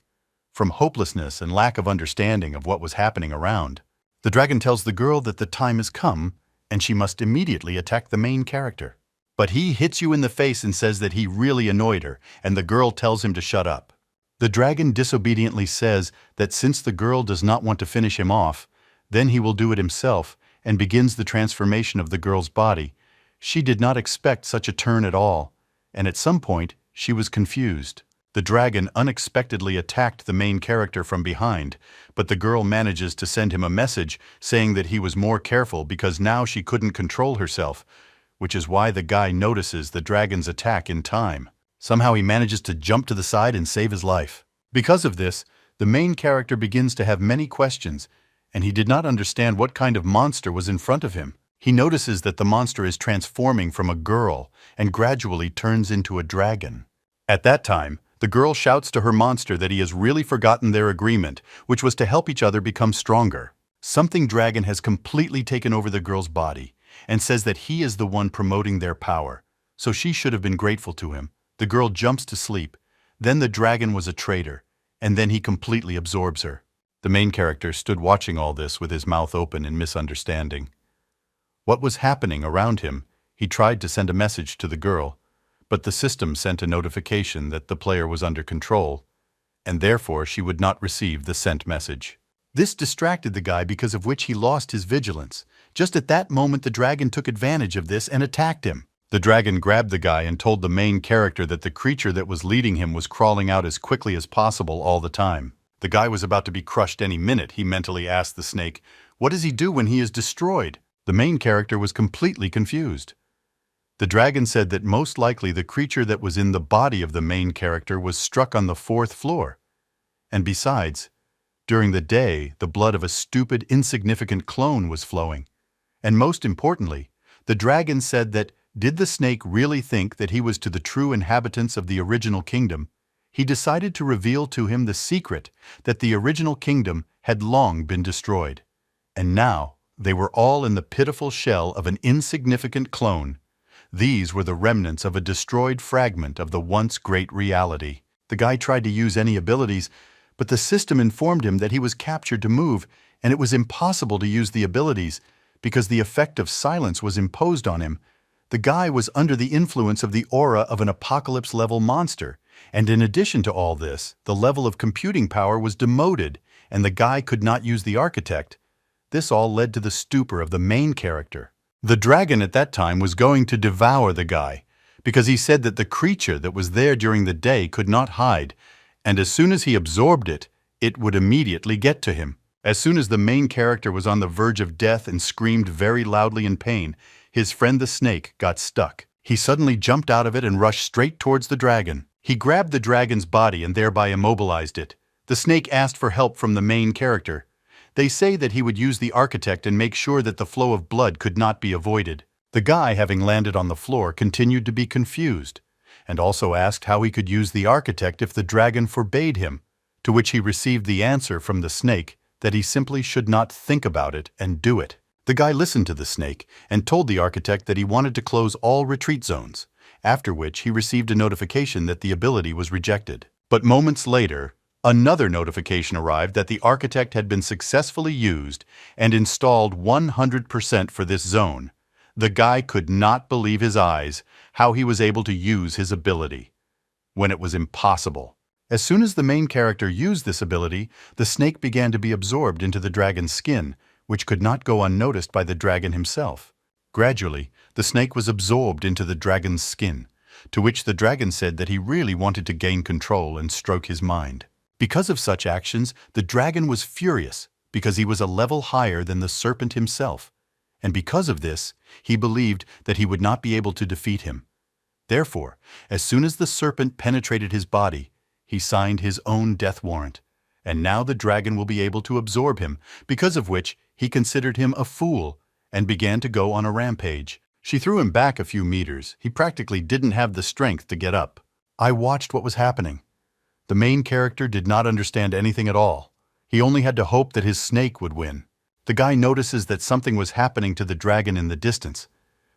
S1: from hopelessness and lack of understanding of what was happening around. The dragon tells the girl that the time has come, and she must immediately attack the main character. But he hits you in the face and says that he really annoyed her, and the girl tells him to shut up. The dragon disobediently says that since the girl does not want to finish him off, then he will do it himself, and begins the transformation of the girl's body. She did not expect such a turn at all, and at some point she was confused. The dragon unexpectedly attacked the main character from behind, but the girl manages to send him a message saying that he was more careful because now she couldn't control herself, which is why the guy notices the dragon's attack in time. Somehow he manages to jump to the side and save his life. Because of this, the main character begins to have many questions, and he did not understand what kind of monster was in front of him. He notices that the monster is transforming from a girl and gradually turns into a dragon. At that time, the girl shouts to her monster that he has really forgotten their agreement, which was to help each other become stronger. Something dragon has completely taken over the girl's body, and says that he is the one promoting their power, so she should have been grateful to him. The girl jumps to sleep. Then the dragon was a traitor, and then he completely absorbs her. The main character stood watching all this with his mouth open in misunderstanding. What was happening around him? He tried to send a message to the girl, but the system sent a notification that the player was under control, and therefore she would not receive the sent message. This distracted the guy, because of which he lost his vigilance. Just at that moment the dragon took advantage of this and attacked him. The dragon grabbed the guy and told the main character that the creature that was leading him was crawling out as quickly as possible all the time. The guy was about to be crushed any minute. He mentally asked the snake, "What does he do when he is destroyed?" The main character was completely confused. The dragon said that most likely the creature that was in the body of the main character was struck on the 4th floor. And besides, during the day, the blood of a stupid, insignificant clone was flowing. And most importantly, the dragon said that did the snake really think that he was to the true inhabitants of the original kingdom, he decided to reveal to him the secret that the original kingdom had long been destroyed. And now they were all in the pitiful shell of an insignificant clone. These were the remnants of a destroyed fragment of the once great reality. The guy tried to use any abilities, but the system informed him that he was captured to move, and it was impossible to use the abilities because the effect of silence was imposed on him. The guy was under the influence of the aura of an apocalypse-level monster, and in addition to all this, the level of computing power was demoted, and the guy could not use the architect. This all led to the stupor of the main character. The dragon at that time was going to devour the guy, because he said that the creature that was there during the day could not hide, and as soon as he absorbed it, it would immediately get to him. As soon as the main character was on the verge of death and screamed very loudly in pain, his friend the snake got stuck. He suddenly jumped out of it and rushed straight towards the dragon. He grabbed the dragon's body and thereby immobilized it. The snake asked for help from the main character. They say that he would use the architect and make sure that the flow of blood could not be avoided. The guy, having landed on the floor, continued to be confused, and also asked how he could use the architect if the dragon forbade him, to which he received the answer from the snake that he simply should not think about it and do it. The guy listened to the snake and told the architect that he wanted to close all retreat zones, after which he received a notification that the ability was rejected. But moments later, another notification arrived that the architect had been successfully used and installed 100% for this zone. The guy could not believe his eyes how he was able to use his ability, when it was impossible. As soon as the main character used this ability, the snake began to be absorbed into the dragon's skin, which could not go unnoticed by the dragon himself. Gradually, the snake was absorbed into the dragon's skin, to which the dragon said that he really wanted to gain control and stroke his mind. Because of such actions, the dragon was furious because he was a level higher than the serpent himself, and because of this, he believed that he would not be able to defeat him. Therefore, as soon as the serpent penetrated his body, he signed his own death warrant, and now the dragon will be able to absorb him, because of which he considered him a fool and began to go on a rampage. She threw him back a few meters. He practically didn't have the strength to get up. I watched what was happening. The main character did not understand anything at all. He only had to hope that his snake would win. The guy notices that something was happening to the dragon in the distance,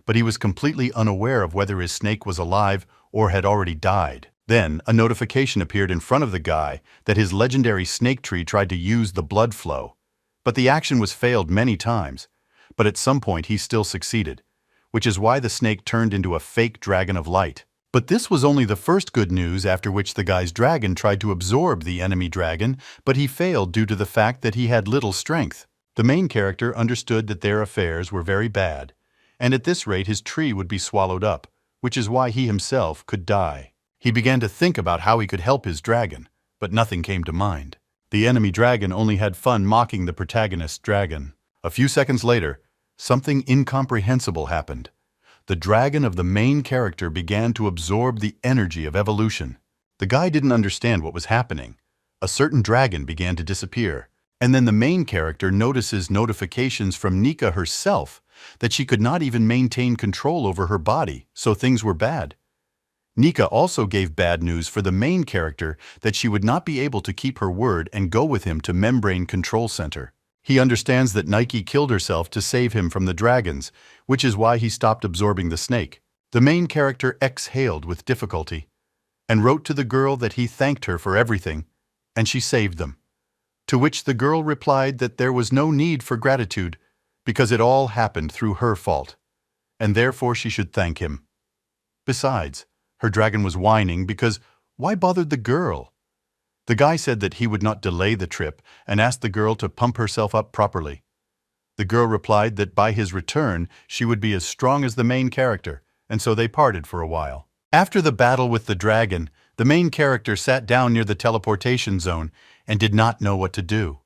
S1: but he was completely unaware of whether his snake was alive or had already died. Then, a notification appeared in front of the guy that his legendary snake tree tried to use the blood flow. But the action was failed many times, but at some point he still succeeded, which is why the snake turned into a fake dragon of light. But this was only the first good news, after which the guy's dragon tried to absorb the enemy dragon, but he failed due to the fact that he had little strength. The main character understood that their affairs were very bad, and at this rate his tree would be swallowed up, which is why he himself could die. He began to think about how he could help his dragon, but nothing came to mind. The enemy dragon only had fun mocking the protagonist's dragon. A few seconds later, something incomprehensible happened. The dragon of the main character began to absorb the energy of evolution. The guy didn't understand what was happening. A certain dragon began to disappear, and then the main character notices notifications from Nika herself that she could not even maintain control over her body, so things were bad. Nika also gave bad news for the main character that she would not be able to keep her word and go with him to Membrane Control Center. He understands that Nike killed herself to save him from the dragons, which is why he stopped absorbing the snake. The main character exhaled with difficulty and wrote to the girl that he thanked her for everything, and she saved them. To which the girl replied that there was no need for gratitude because it all happened through her fault, and therefore she should thank him. Besides, her dragon was whining because why bothered the girl? The guy said that he would not delay the trip and asked the girl to pump herself up properly. The girl replied that by his return she would be as strong as the main character, and so they parted for a while. After the battle with the dragon, the main character sat down near the teleportation zone and did not know what to do.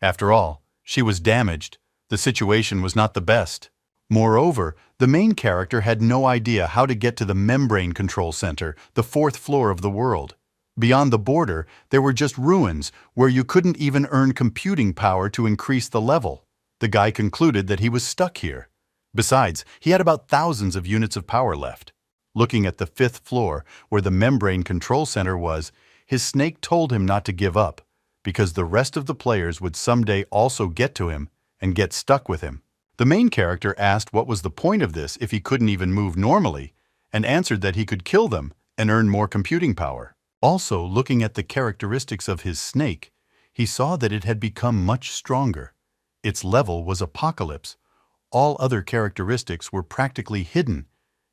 S1: After all, she was damaged. The situation was not the best. Moreover, the main character had no idea how to get to the Membrane Control Center, the 4th floor of the world. Beyond the border, there were just ruins where you couldn't even earn computing power to increase the level. The guy concluded that he was stuck here. Besides, he had about thousands of units of power left. Looking at the 5th floor, where the Membrane Control Center was, his snake told him not to give up, because the rest of the players would someday also get to him and get stuck with him. The main character asked what was the point of this if he couldn't even move normally, and answered that he could kill them and earn more computing power. Also, looking at the characteristics of his snake, he saw that it had become much stronger. Its level was Apocalypse. All other characteristics were practically hidden,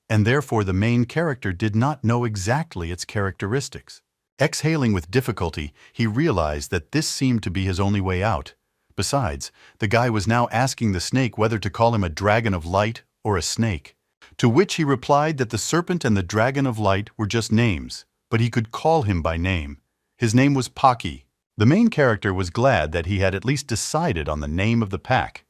S1: and therefore the main character did not know exactly its characteristics. Exhaling with difficulty, he realized that this seemed to be his only way out. Besides, the guy was now asking the snake whether to call him a dragon of light or a snake, to which he replied that the serpent and the dragon of light were just names, but he could call him by name. His name was Pocky. The main character was glad that he had at least decided on the name of the pack,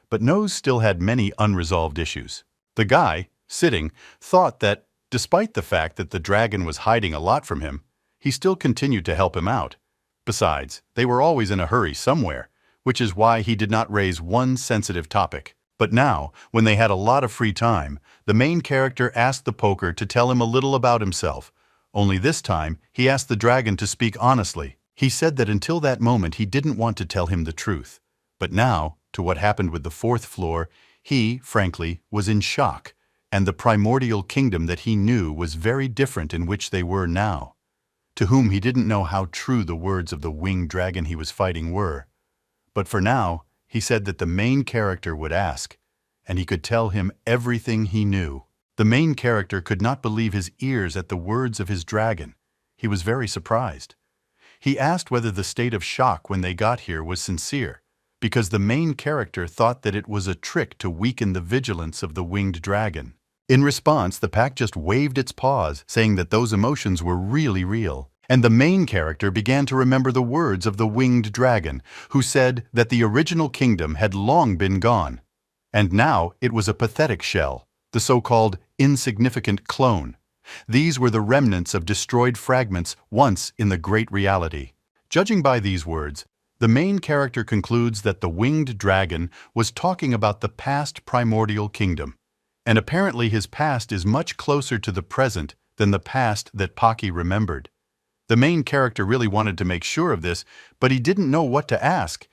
S1: but Nose still had many unresolved issues. The guy, sitting, thought that, despite the fact that the dragon was hiding a lot from him, he still continued to help him out. Besides, they were always in a hurry somewhere, which is why he did not raise one sensitive topic. But now, when they had a lot of free time, the main character asked the poker to tell him a little about himself. Only this time, he asked the dragon to speak honestly. He said that until that moment he didn't want to tell him the truth. But now, to what happened with the 4th floor, he, frankly, was in shock, and the primordial kingdom that he knew was very different in which they were now, to whom he didn't know how true the words of the winged dragon he was fighting were. But for now, he said that the main character would ask, and he could tell him everything he knew. The main character could not believe his ears at the words of his dragon. He was very surprised. He asked whether the state of shock when they got here was sincere, because the main character thought that it was a trick to weaken the vigilance of the winged dragon. In response, the pack just waved its paws, saying that those emotions were really real. And the main character began to remember the words of the winged dragon, who said that the original kingdom had long been gone, And now it was a pathetic shell, the so-called insignificant clone. These were the remnants of destroyed fragments once in the great reality. Judging by these words, the main character concludes that the winged dragon was talking about the past primordial kingdom. And apparently his past is much closer to the present than the past that Pocky remembered. The main character really wanted to make sure of this, but he didn't know what to ask.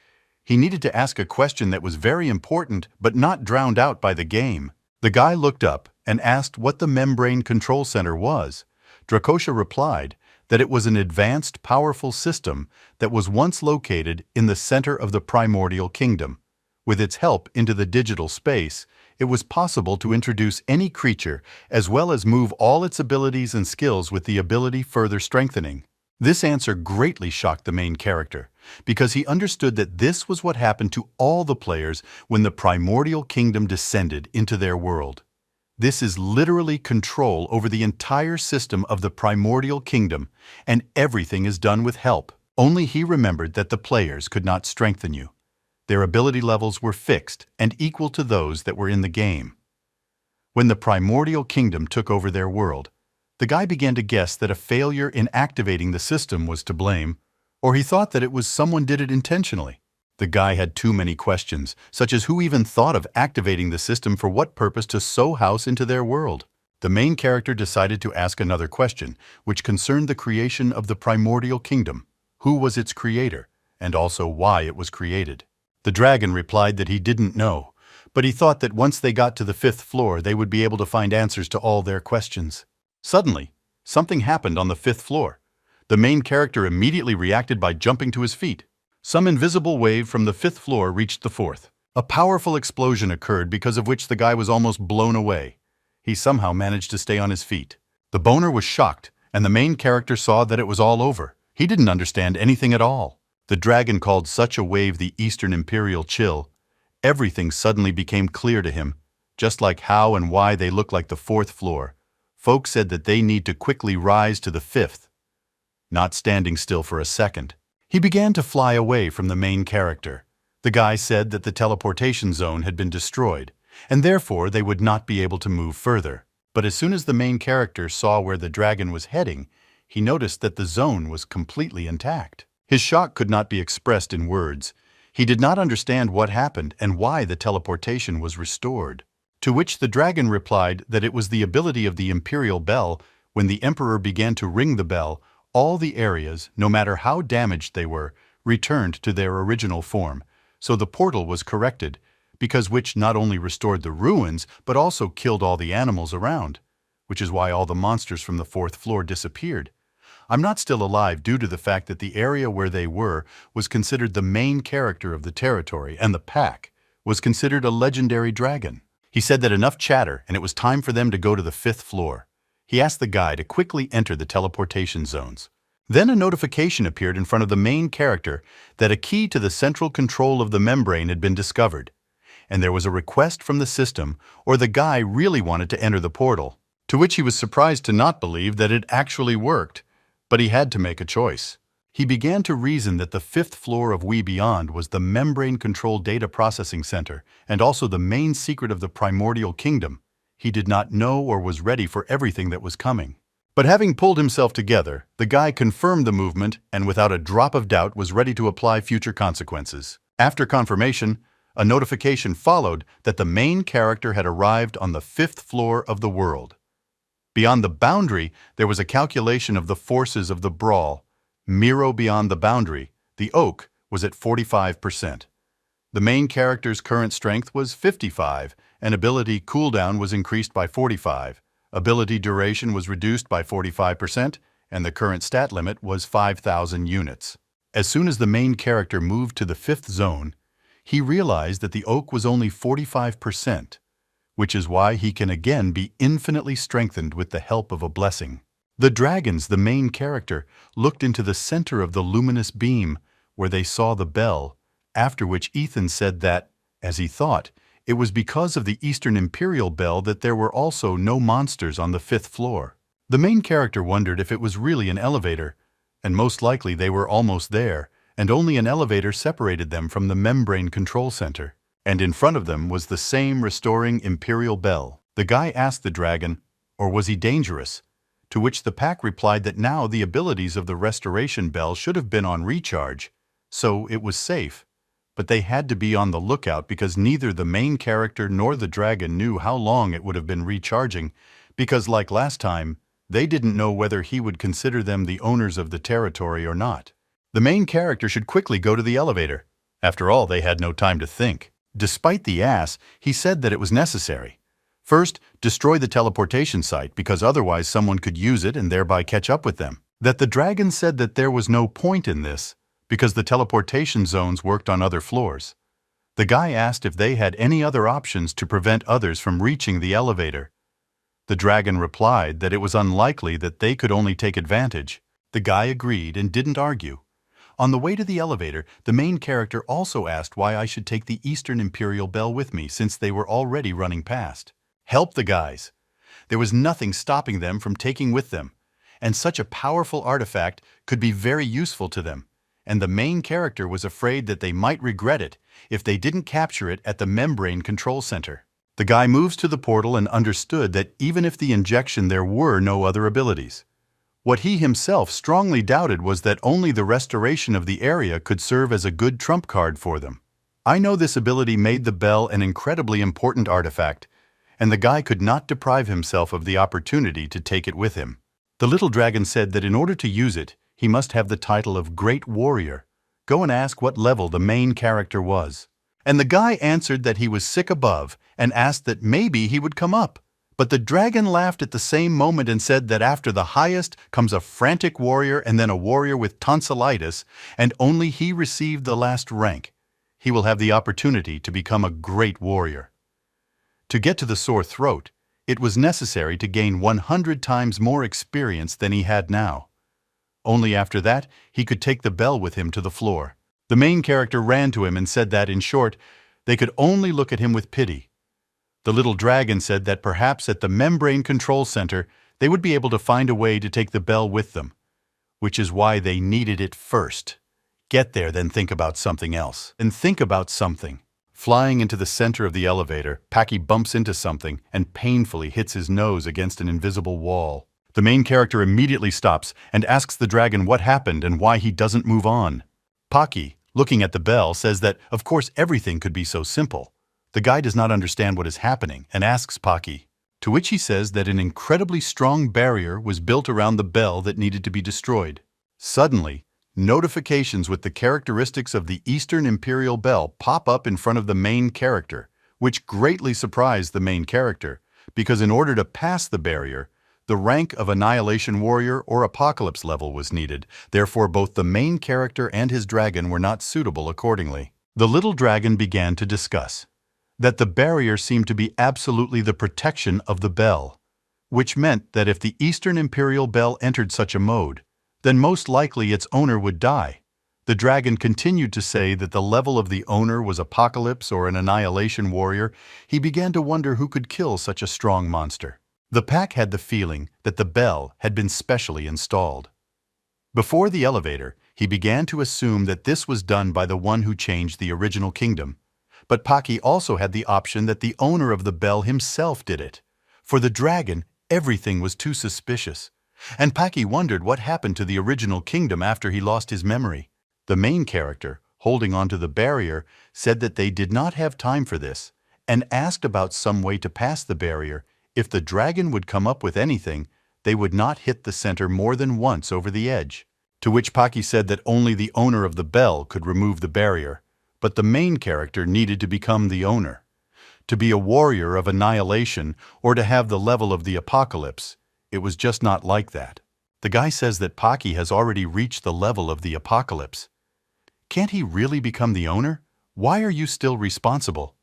S1: He needed to ask a question that was very important but not drowned out by the game. The guy looked up and asked what the Membrane Control Center was. Dracosha replied that it was an advanced, powerful system that was once located in the center of the primordial kingdom. With its help into the digital space, it was possible to introduce any creature as well as move all its abilities and skills with the ability further strengthening. This answer greatly shocked the main character, because he understood that this was what happened to all the players when the primordial kingdom descended into their world. This is literally control over the entire system of the primordial kingdom, and everything is done with help. Only he remembered that the players could not strengthen you. Their ability levels were fixed and equal to those that were in the game. When the primordial kingdom took over their world, the guy began to guess that a failure in activating the system was to blame, or he thought that it was someone did it intentionally. The guy had too many questions, such as who even thought of activating the system for what purpose to sow house into their world. The main character decided to ask another question, which concerned the creation of the primordial kingdom. Who was its creator, and also why it was created? The dragon replied that he didn't know, but he thought that once they got to the 5th floor, they would be able to find answers to all their questions. Suddenly, something happened on the 5th floor. The main character immediately reacted by jumping to his feet. Some invisible wave from the 5th floor reached the 4th. A powerful explosion occurred, because of which the guy was almost blown away. He somehow managed to stay on his feet. The boner was shocked, and the main character saw that it was all over. He didn't understand anything at all. The dragon called such a wave the Eastern Imperial Chill. Everything suddenly became clear to him, just like how and why they look like the 4th floor. Folk said that they need to quickly rise to the 5th, not standing still for a second. He began to fly away from the main character. The guy said that the teleportation zone had been destroyed, and therefore they would not be able to move further. But as soon as the main character saw where the dragon was heading, he noticed that the zone was completely intact. His shock could not be expressed in words. He did not understand what happened and why the teleportation was restored. To which the dragon replied that it was the ability of the Imperial Bell. When the Emperor began to ring the bell, all the areas, no matter how damaged they were, returned to their original form. So the portal was corrected, because which not only restored the ruins, but also killed all the animals around, which is why all the monsters from the 4th floor disappeared. I'm not still alive due to the fact that the area where they were was considered the main character of the territory, and the pack was considered a legendary dragon. He said that enough chatter, and it was time for them to go to the 5th floor. He asked the guy to quickly enter the teleportation zones. Then a notification appeared in front of the main character that a key to the central control of the membrane had been discovered, and there was a request from the system, or the guy really wanted to enter the portal, to which he was surprised to not believe that it actually worked, but he had to make a choice. He began to reason that the 5th floor of We Beyond was the Membrane Control Data Processing Center, and also the main secret of the Primordial Kingdom. He did not know or was ready for everything that was coming. But having pulled himself together, the guy confirmed the movement and without a drop of doubt was ready to apply future consequences. After confirmation, a notification followed that the main character had arrived on the 5th floor of the world. Beyond the boundary, there was a calculation of the forces of the brawl. Miro beyond the boundary, the oak was at 45%. The main character's current strength was 55, and ability cooldown was increased by 45. Ability duration was reduced by 45%, and the current stat limit was 5,000 units. As soon as the main character moved to the 5th zone, he realized that the oak was only 45%, which is why he can again be infinitely strengthened with the help of a blessing. The dragons, the main character, looked into the center of the luminous beam, where they saw the bell, after which Ethan said that, as he thought, it was because of the Eastern Imperial Bell that there were also no monsters on the 5th floor. The main character wondered if it was really an elevator, and most likely they were almost there, and only an elevator separated them from the Membrane Control Center. and in front of them was the same restoring Imperial Bell. The guy asked the dragon, or was he dangerous? To which the pack replied that now the abilities of the restoration bell should have been on recharge, so it was safe. But they had to be on the lookout because neither the main character nor the dragon knew how long it would have been recharging, because like last time, they didn't know whether he would consider them the owners of the territory or not. The main character should quickly go to the elevator. After all, they had no time to think. Despite the ass, he said that it was necessary. First, destroy the teleportation site because otherwise someone could use it and thereby catch up with them. That the dragon said that there was no point in this because the teleportation zones worked on other floors. The guy asked if they had any other options to prevent others from reaching the elevator. The dragon replied that it was unlikely that they could only take advantage. The guy agreed and didn't argue. On the way to the elevator, the main character also asked why I should take the Eastern Imperial Bell with me since they were already running past. Help the guys. There was nothing stopping them from taking with them, and such a powerful artifact could be very useful to them, and the main character was afraid that they might regret it if they didn't capture it at the membrane control center. The guy moves to the portal and understood that even if the injection there were no other abilities. What he himself strongly doubted was that only the restoration of the area could serve as a good trump card for them. I know this ability made the bell an incredibly important artifact, and the guy could not deprive himself of the opportunity to take it with him. The little dragon said that in order to use it, he must have the title of Great Warrior. Go and ask what level the main character was. And the guy answered that he was sick above and asked that maybe he would come up. But the dragon laughed at the same moment and said that after the highest comes a frantic warrior and then a warrior with tonsillitis, and only he received the last rank. He will have the opportunity to become a great warrior. To get to the sore throat, it was necessary to gain 100 times more experience than he had now. Only after that, he could take the bell with him to the floor. The main character ran to him and said that, in short, they could only look at him with pity. The little dragon said that perhaps at the membrane control center, they would be able to find a way to take the bell with them, which is why they needed it first. Get there, then think about something else. And think about something. Flying into the center of the elevator, Packy bumps into something and painfully hits his nose against an invisible wall. The main character immediately stops and asks the dragon what happened and why he doesn't move on. Packy, looking at the bell, says that, of course, everything could be so simple. The guy does not understand what is happening and asks Packy, to which he says that an incredibly strong barrier was built around the bell that needed to be destroyed. Suddenly, notifications with the characteristics of the Eastern Imperial Bell pop up in front of the main character, which greatly surprised the main character, because in order to pass the barrier, the rank of Annihilation Warrior or Apocalypse level was needed. Therefore, both the main character and his dragon were not suitable accordingly. The little dragon began to discuss that the barrier seemed to be absolutely the protection of the bell, which meant that if the Eastern Imperial Bell entered such a mode, then most likely its owner would die. The dragon continued to say that the level of the owner was Apocalypse or an Annihilation Warrior. He began to wonder who could kill such a strong monster. The pack had the feeling that the bell had been specially installed. Before the elevator, he began to assume that this was done by the one who changed the original kingdom. But Packy also had the option that the owner of the bell himself did it. For the dragon, everything was too suspicious. And Packy wondered what happened to the original kingdom after he lost his memory. The main character, holding onto the barrier, said that they did not have time for this, and asked about some way to pass the barrier. If the dragon would come up with anything, they would not hit the center more than once over the edge. To which Packy said that only the owner of the bell could remove the barrier, but the main character needed to become the owner. To be a warrior of annihilation or to have the level of the Apocalypse, it was just not like that. The guy says that Packy has already reached the level of the Apocalypse. Can't he really become the owner? Why are you still responsible?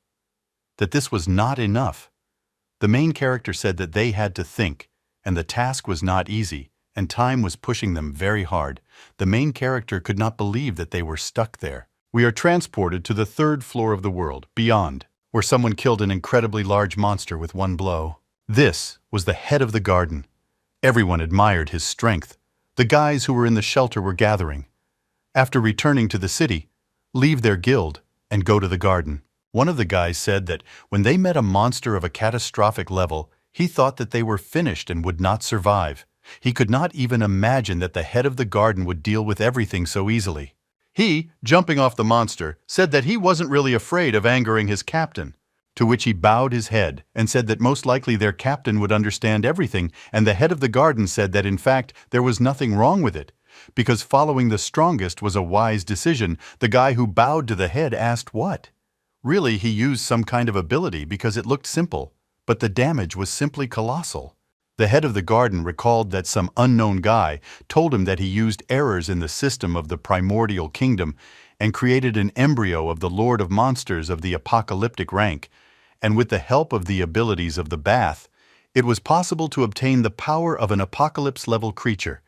S1: That this was not enough. The main character said that they had to think, and the task was not easy, and time was pushing them very hard. The main character could not believe that they were stuck there. We are transported to the 3rd floor of the world, Beyond, where someone killed an incredibly large monster with one blow. This was the head of the garden. Everyone admired his strength. The guys who were in the shelter were gathering. After returning to the city, leave their guild and go to the garden. One of the guys said that when they met a monster of a catastrophic level, he thought that they were finished and would not survive. He could not even imagine that the head of the garden would deal with everything so easily. He, jumping off the monster, said that he wasn't really afraid of angering his captain, to which he bowed his head and said that most likely their captain would understand everything, and the head of the garden said that in fact there was nothing wrong with it, because following the strongest was a wise decision. The guy who bowed to the head asked what? Really, he used some kind of ability because it looked simple, but the damage was simply colossal. The head of the garden recalled that some unknown guy told him that he used errors in the system of the primordial kingdom and created an embryo of the Lord of Monsters of the apocalyptic rank, and with the help of the abilities of the bath, it was possible to obtain the power of an apocalypse-level creature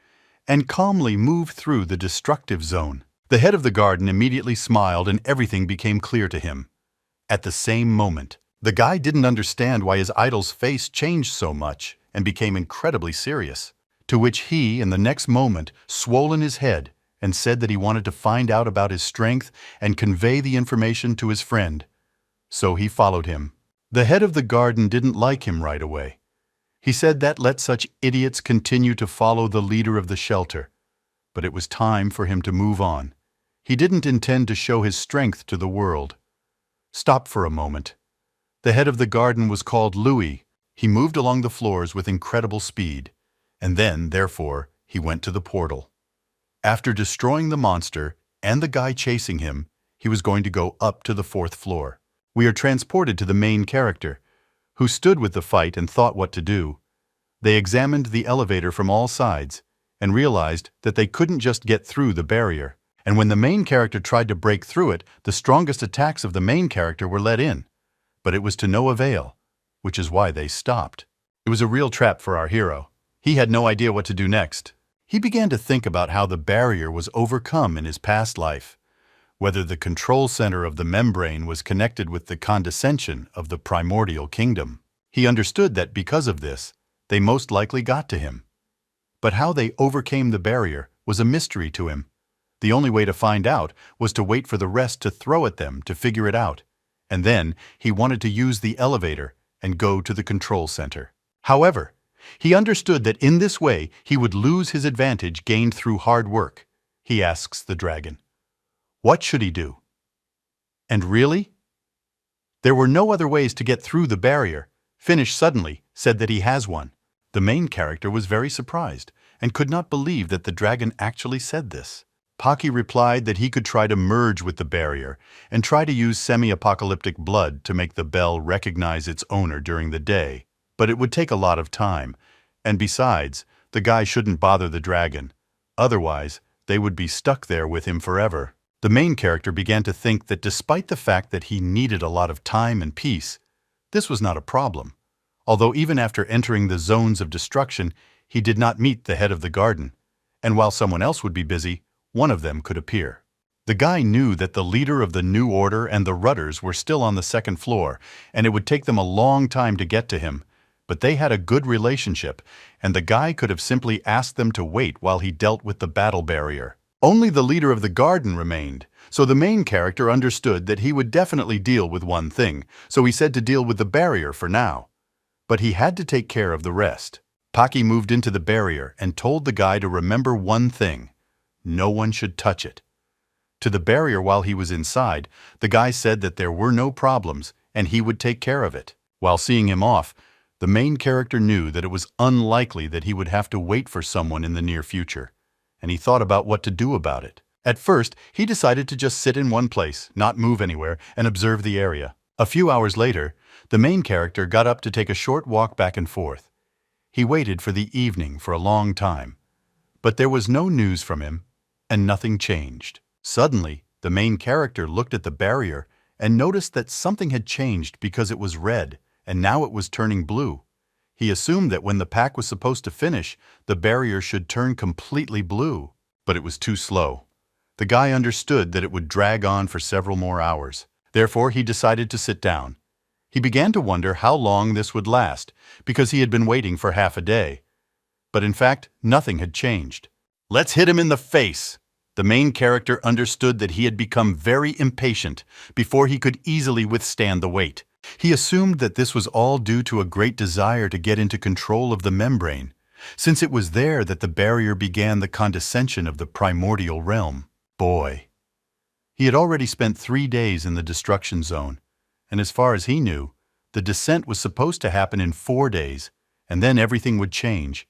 S1: and calmly move through the destructive zone. The head of the garden immediately smiled and everything became clear to him. At the same moment, the guy didn't understand why his idol's face changed so much and became incredibly serious, to which he, in the next moment, swollen his head and said that he wanted to find out about his strength and convey the information to his friend. So he followed him. The head of the garden didn't like him right away. He said that let such idiots continue to follow the leader of the shelter, but it was time for him to move on. He didn't intend to show his strength to the world. Stop for a moment. The head of the garden was called Louis. He moved along the floors with incredible speed, and then, therefore, he went to the portal. After destroying the monster and the guy chasing him, he was going to go up to the 4th floor. We are transported to the main character, who stood with the fight and thought what to do. They examined the elevator from all sides and realized that they couldn't just get through the barrier. And when the main character tried to break through it, the strongest attacks of the main character were let in. But it was to no avail, which is why they stopped. It was a real trap for our hero. He had no idea what to do next. He began to think about how the barrier was overcome in his past life, whether the control center of the membrane was connected with the condescension of the primordial kingdom. He understood that because of this, they most likely got to him. But how they overcame the barrier was a mystery to him. The only way to find out was to wait for the rest to throw at them to figure it out. And then he wanted to use the elevator and go to the control center. However, he understood that in this way he would lose his advantage gained through hard work. He asks the dragon, what should he do? And really? There were no other ways to get through the barrier. Finish suddenly said that he has one. The main character was very surprised and could not believe that the dragon actually said this. Pocky replied that he could try to merge with the barrier and try to use semi-apocalyptic blood to make the bell recognize its owner during the day, but it would take a lot of time, and besides, the guy shouldn't bother the dragon. Otherwise, they would be stuck there with him forever. The main character began to think that despite the fact that he needed a lot of time and peace, this was not a problem. Although even after entering the zones of destruction, he did not meet the head of the garden, and while someone else would be busy, one of them could appear. The guy knew that the leader of the New Order and the Rudders were still on the 2nd floor, and it would take them a long time to get to him, but they had a good relationship, and the guy could have simply asked them to wait while he dealt with the battle barrier. Only the leader of the garden remained, so the main character understood that he would definitely deal with one thing, so he said to deal with the barrier for now. But he had to take care of the rest. Pocky moved into the barrier and told the guy to remember one thing. No one should touch it. To the barrier while he was inside, the guy said that there were no problems and he would take care of it. While seeing him off, the main character knew that it was unlikely that he would have to wait for someone in the near future, and he thought about what to do about it. At first, he decided to just sit in one place, not move anywhere, and observe the area. A few hours later, the main character got up to take a short walk back and forth. He waited for the evening for a long time, but there was no news from him, and nothing changed. Suddenly, the main character looked at the barrier and noticed that something had changed because it was red, and now it was turning blue. He assumed that when the pack was supposed to finish, the barrier should turn completely blue, but it was too slow. The guy understood that it would drag on for several more hours. Therefore, he decided to sit down. He began to wonder how long this would last, because he had been waiting for half a day. But in fact, nothing had changed. "Let's hit him in the face," The main character understood that he had become very impatient before he could easily withstand the wait. He assumed that this was all due to a great desire to get into control of the membrane, since it was there that the barrier began the condescension of the primordial realm. Boy. He had already spent 3 days in the destruction zone, and as far as he knew, the descent was supposed to happen in 4 days, and then everything would change,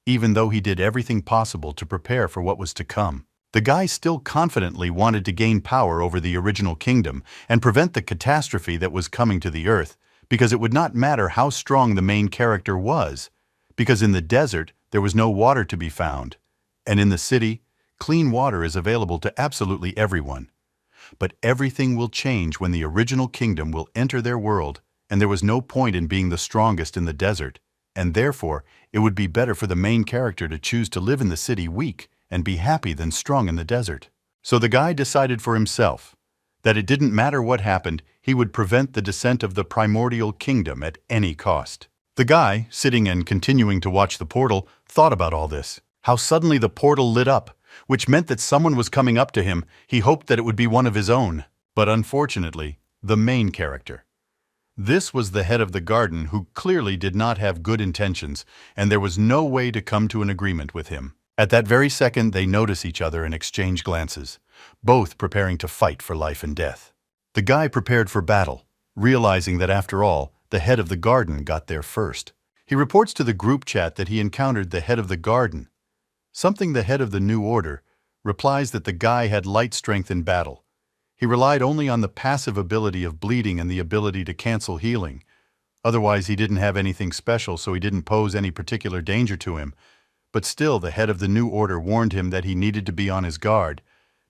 S1: even though he did everything possible to prepare for what was to come. The guy still confidently wanted to gain power over the original kingdom and prevent the catastrophe that was coming to the earth, because it would not matter how strong the main character was, because in the desert there was no water to be found, and in the city, clean water is available to absolutely everyone. But everything will change when the original kingdom will enter their world, and there was no point in being the strongest in the desert, and therefore it would be better for the main character to choose to live in the city weak and be happy than strong in the desert. So the guy decided for himself that it didn't matter what happened, he would prevent the descent of the primordial kingdom at any cost. The guy, sitting and continuing to watch the portal, thought about all this. How suddenly the portal lit up, which meant that someone was coming up to him. He hoped that it would be one of his own. But unfortunately, the main character. This was the head of the garden who clearly did not have good intentions, and there was no way to come to an agreement with him. At that very second, they notice each other and exchange glances, both preparing to fight for life and death. The guy prepared for battle, realizing that after all, the head of the garden got there first. He reports to the group chat that he encountered the head of the garden. Something the head of the New Order replies that the guy had light strength in battle. He relied only on the passive ability of bleeding and the ability to cancel healing. Otherwise, he didn't have anything special, so he didn't pose any particular danger to him. But still, the head of the New Order warned him that he needed to be on his guard,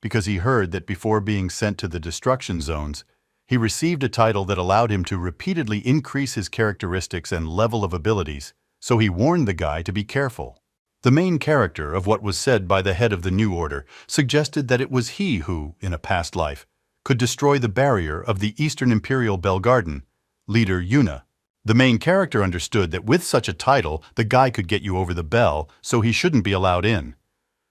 S1: because he heard that before being sent to the destruction zones, he received a title that allowed him to repeatedly increase his characteristics and level of abilities, so he warned the guy to be careful. The main character of what was said by the head of the New Order suggested that it was he who, in a past life, could destroy the barrier of the Eastern Imperial Belgarden, leader Yuna. The main character understood that with such a title, the guy could get you over the bell, so he shouldn't be allowed in.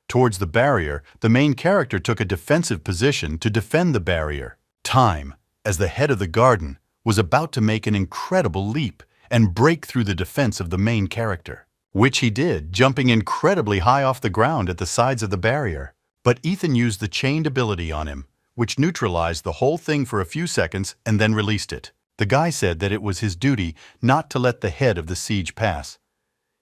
S1: Towards the barrier, the main character took a defensive position to defend the barrier. Time, as the head of the garden, was about to make an incredible leap and break through the defense of the main character, which he did, jumping incredibly high off the ground at the sides of the barrier. But Ethan used the chained ability on him, which neutralized the whole thing for a few seconds and then released it. The guy said that it was his duty not to let the head of the siege pass.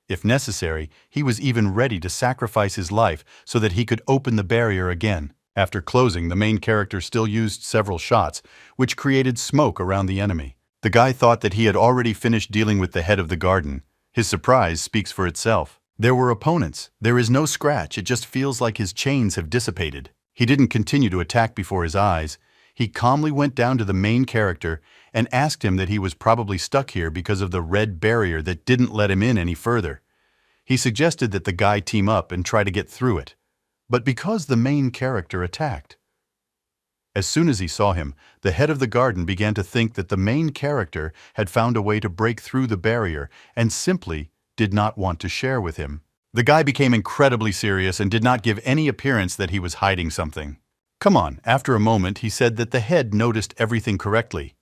S1: If necessary, he was even ready to sacrifice his life so that he could open the barrier again. After closing, the main character still used several shots, which created smoke around the enemy. The guy thought that he had already finished dealing with the head of the garden. His surprise speaks for itself. There were opponents. There is no scratch. It just feels like his chains have dissipated. He didn't continue to attack before his eyes. He calmly went down to the main character and asked him that he was probably stuck here because of the red barrier that didn't let him in any further. He suggested that the guy team up and try to get through it, but because the main character attacked. As soon as he saw him, the head of the garden began to think that the main character had found a way to break through the barrier and simply did not want to share with him. The guy became incredibly serious and did not give any appearance that he was hiding something. Come on, after a moment he said that the head noticed everything correctly,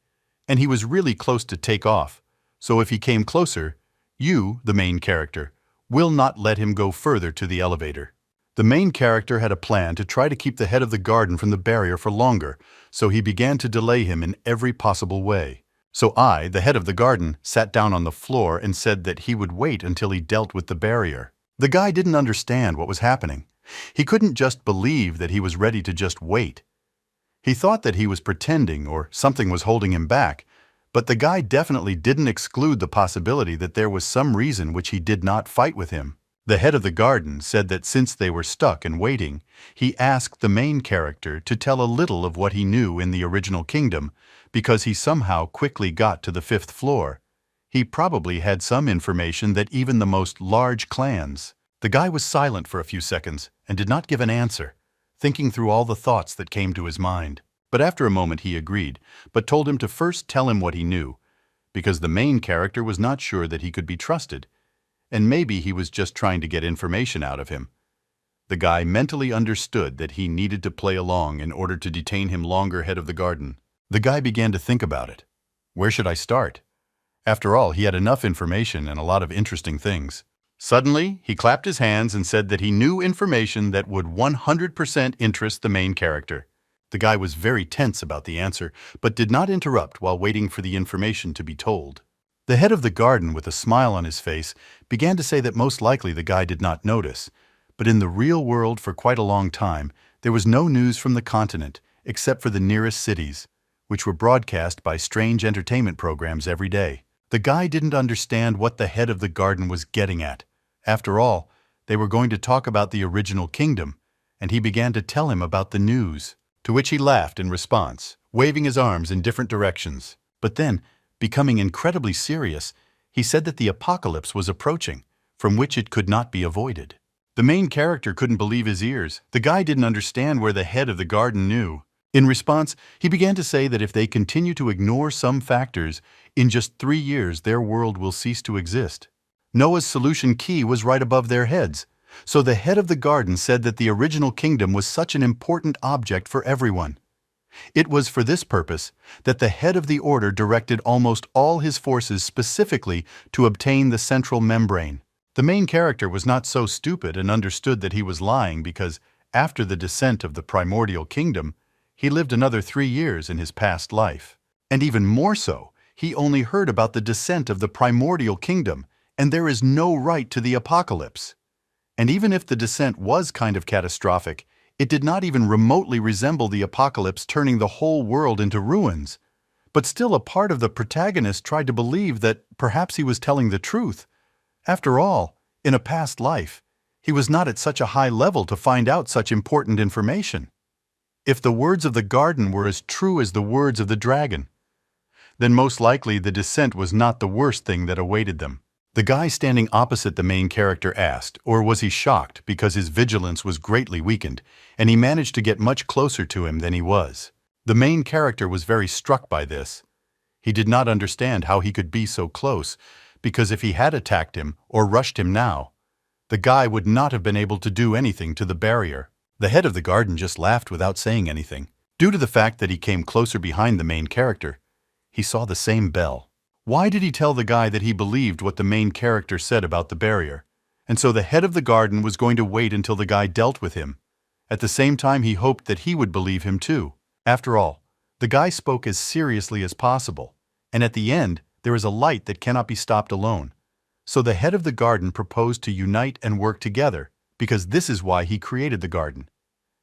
S1: and he was really close to take off, so if he came closer, you, the main character, will not let him go further to the elevator. The main character had a plan to try to keep the head of the garden from the barrier for longer, so he began to delay him in every possible way. So I, the head of the garden, sat down on the floor and said that he would wait until he dealt with the barrier. The guy didn't understand what was happening. He couldn't just believe that he was ready to just wait. He thought that he was pretending or something was holding him back, but the guy definitely didn't exclude the possibility that there was some reason which he did not fight with him. The head of the garden said that since they were stuck and waiting, he asked the main character to tell a little of what he knew in the original kingdom, because he somehow quickly got to the 5th floor. He probably had some information that even the most large clans. The guy was silent for a few seconds and did not give an answer, thinking through all the thoughts that came to his mind. But after a moment he agreed, but told him to first tell him what he knew, because the main character was not sure that he could be trusted, and maybe he was just trying to get information out of him. The guy mentally understood that he needed to play along in order to detain him longer ahead of the garden. The guy began to think about it. Where should I start? After all, he had enough information and a lot of interesting things. Suddenly, he clapped his hands and said that he knew information that would 100% interest the main character. The guy was very tense about the answer, but did not interrupt while waiting for the information to be told. The head of the garden, with a smile on his face, began to say that most likely the guy did not notice. But in the real world, for quite a long time, there was no news from the continent except for the nearest cities, which were broadcast by strange entertainment programs every day. The guy didn't understand what the head of the garden was getting at. After all, they were going to talk about the original kingdom, and he began to tell him about the news, to which he laughed in response, waving his arms in different directions. But then, becoming incredibly serious, he said that the apocalypse was approaching, from which it could not be avoided. The main character couldn't believe his ears. The guy didn't understand where the head of the garden knew. In response, he began to say that if they continue to ignore some factors, in just 3 years their world will cease to exist. Noah's solution key was right above their heads. So the head of the garden said that the original kingdom was such an important object for everyone. It was for this purpose that the head of the order directed almost all his forces specifically to obtain the central membrane. The main character was not so stupid and understood that he was lying because, after the descent of the primordial kingdom, he lived another 3 years in his past life. And even more so, he only heard about the descent of the primordial kingdom, and there is no right to the apocalypse. And even if the descent was kind of catastrophic, it did not even remotely resemble the apocalypse turning the whole world into ruins. But still, a part of the protagonist tried to believe that perhaps he was telling the truth. After all, in a past life, he was not at such a high level to find out such important information. If the words of the garden were as true as the words of the dragon, then most likely the descent was not the worst thing that awaited them. The guy standing opposite the main character asked, or was he shocked because his vigilance was greatly weakened, and he managed to get much closer to him than he was. The main character was very struck by this. He did not understand how he could be so close, because if he had attacked him or rushed him now, the guy would not have been able to do anything to the barrier. The head of the garden just laughed without saying anything. Due to the fact that he came closer behind the main character, he saw the same bell. Why did he tell the guy that he believed what the main character said about the barrier? And so the head of the garden was going to wait until the guy dealt with him. At the same time, he hoped that he would believe him too. After all, the guy spoke as seriously as possible, and at the end, there is a light that cannot be stopped alone. So the head of the garden proposed to unite and work together, because this is why he created the garden.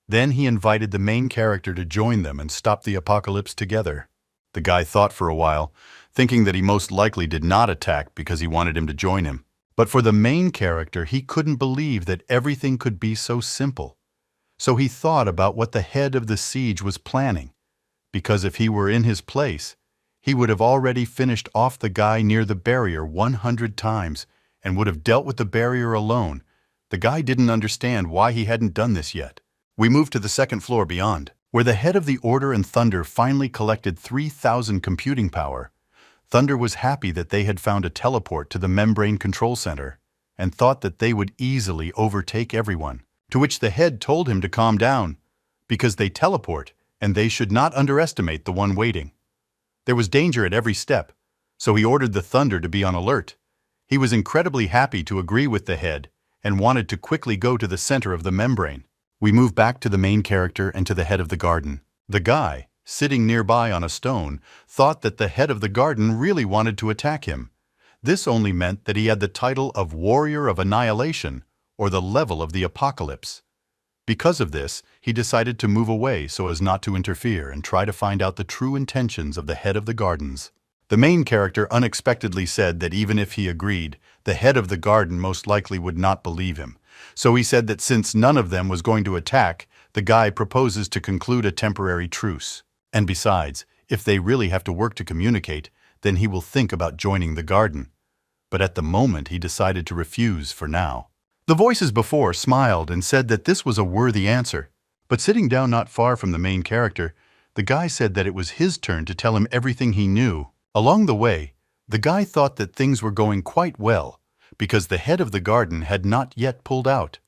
S1: Then he invited the main character to join them and stop the apocalypse together. The guy thought for a while, thinking that he most likely did not attack because he wanted him to join him. But for the main character, he couldn't believe that everything could be so simple. So he thought about what the head of the siege was planning, because if he were in his place, he would have already finished off the guy near the barrier 100 times and would have dealt with the barrier alone. The guy didn't understand why he hadn't done this yet. We moved to the second floor beyond, where the head of the Order and Thunder finally collected 3,000 computing power. Thunder was happy that they had found a teleport to the membrane control center and thought that they would easily overtake everyone, to which the head told him to calm down, because they teleport and they should not underestimate the one waiting. There was danger at every step, so he ordered the Thunder to be on alert. He was incredibly happy to agree with the head and wanted to quickly go to the center of the membrane. We move back to the main character and to the head of the garden. The guy, sitting nearby on a stone, thought that the head of the garden really wanted to attack him. This only meant that he had the title of Warrior of Annihilation, or the level of the apocalypse. Because of this, he decided to move away so as not to interfere and try to find out the true intentions of the head of the gardens. The main character unexpectedly said that even if he agreed, the head of the garden most likely would not believe him. So he said that since none of them was going to attack, the guy proposes to conclude a temporary truce. And besides, if they really have to work to communicate, then he will think about joining the garden. But at the moment he decided to refuse for now. The voices before smiled and said that this was a worthy answer. But sitting down not far from the main character, the guy said that it was his turn to tell him everything he knew. Along the way, the guy thought that things were going quite well, because the head of the garden had not yet pulled out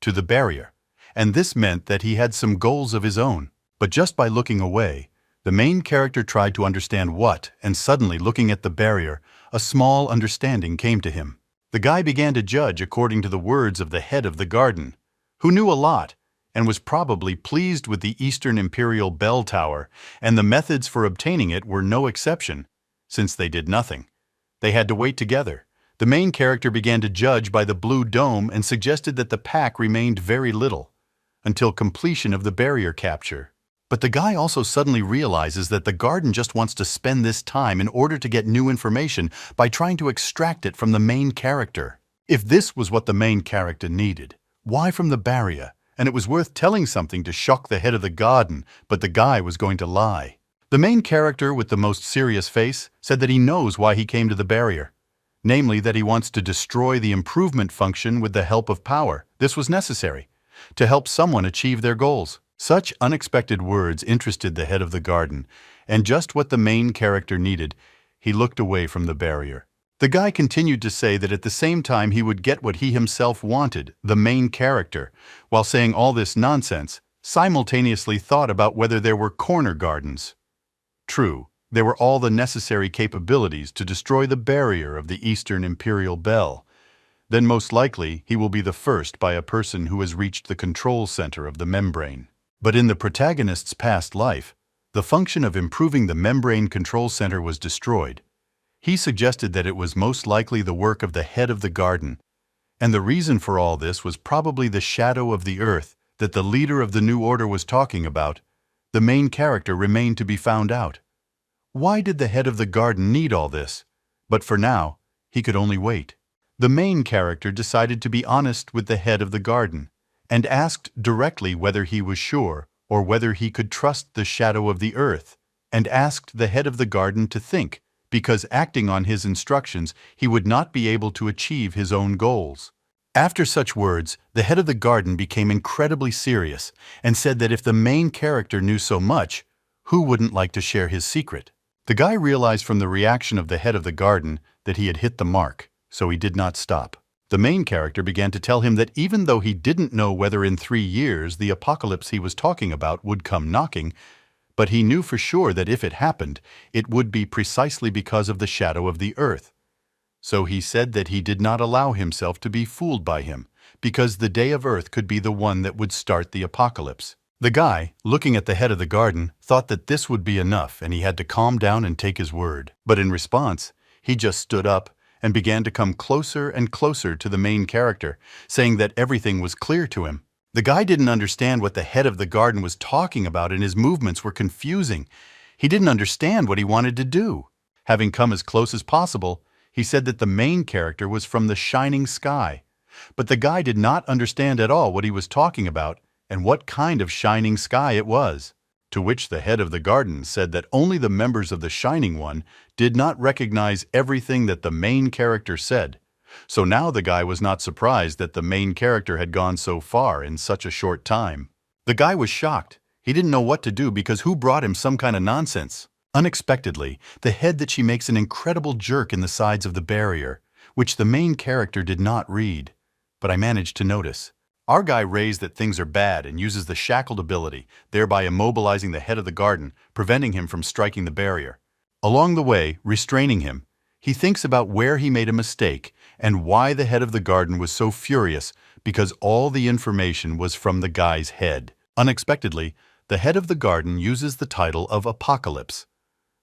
S1: to the barrier, and this meant that he had some goals of his own. But just by looking away, the main character tried to understand what, and suddenly, looking at the barrier, a small understanding came to him. The guy began to judge according to the words of the head of the garden, who knew a lot and was probably pleased with the Eastern Imperial Bell Tower, and the methods for obtaining it were no exception, since they did nothing. They had to wait together. The main character began to judge by the blue dome and suggested that the pack remained very little, until completion of the barrier capture. But the guy also suddenly realizes that the garden just wants to spend this time in order to get new information by trying to extract it from the main character. If this was what the main character needed, why from the barrier? And it was worth telling something to shock the head of the garden, but the guy was going to lie. The main character with the most serious face said that he knows why he came to the barrier. Namely, that he wants to destroy the improvement function with the help of power. This was necessary to help someone achieve their goals. Such unexpected words interested the head of the garden, and just what the main character needed, he looked away from the barrier. The guy continued to say that at the same time he would get what he himself wanted, the main character, while saying all this nonsense, simultaneously thought about whether there were corner gardens. True, there were all the necessary capabilities to destroy the barrier of the Eastern Imperial Bell. Then most likely he will be the first by a person who has reached the control center of the membrane. But in the protagonist's past life, the function of improving the membrane control center was destroyed. He suggested that it was most likely the work of the head of the garden, and the reason for all this was probably the shadow of the earth that the leader of the New Order was talking about. The main character remained to be found out. Why did the head of the garden need all this? But for now, he could only wait. The main character decided to be honest with the head of the garden, and asked directly whether he was sure or whether he could trust the shadow of the earth, and asked the head of the garden to think, because acting on his instructions, he would not be able to achieve his own goals. After such words, the head of the garden became incredibly serious and said that if the main character knew so much, who wouldn't like to share his secret? The guy realized from the reaction of the head of the garden that he had hit the mark, so he did not stop. The main character began to tell him that even though he didn't know whether in 3 years the apocalypse he was talking about would come knocking, but he knew for sure that if it happened, it would be precisely because of the shadow of the earth. So he said that he did not allow himself to be fooled by him, because the day of earth could be the one that would start the apocalypse. The guy, looking at the head of the garden, thought that this would be enough and he had to calm down and take his word. But in response, he just stood up and began to come closer and closer to the main character, saying that everything was clear to him. The guy didn't understand what the head of the garden was talking about, and his movements were confusing. He didn't understand what he wanted to do. Having come as close as possible, he said that the main character was from the shining sky. But the guy did not understand at all what he was talking about and what kind of shining sky it was. To which the head of the garden said that only the members of the Shining One did not recognize everything that the main character said. So now the guy was not surprised that the main character had gone so far in such a short time. The guy was shocked. He didn't know what to do because who brought him some kind of nonsense? Unexpectedly, the head that she makes an incredible jerk in the sides of the barrier, which the main character did not read. But I managed to notice. Our guy raised that things are bad and uses the shackled ability, thereby immobilizing the head of the garden, preventing him from striking the barrier. Along the way, restraining him, he thinks about where he made a mistake and why the head of the garden was so furious, because all the information was from the guy's head. Unexpectedly, the head of the garden uses the title of Apocalypse.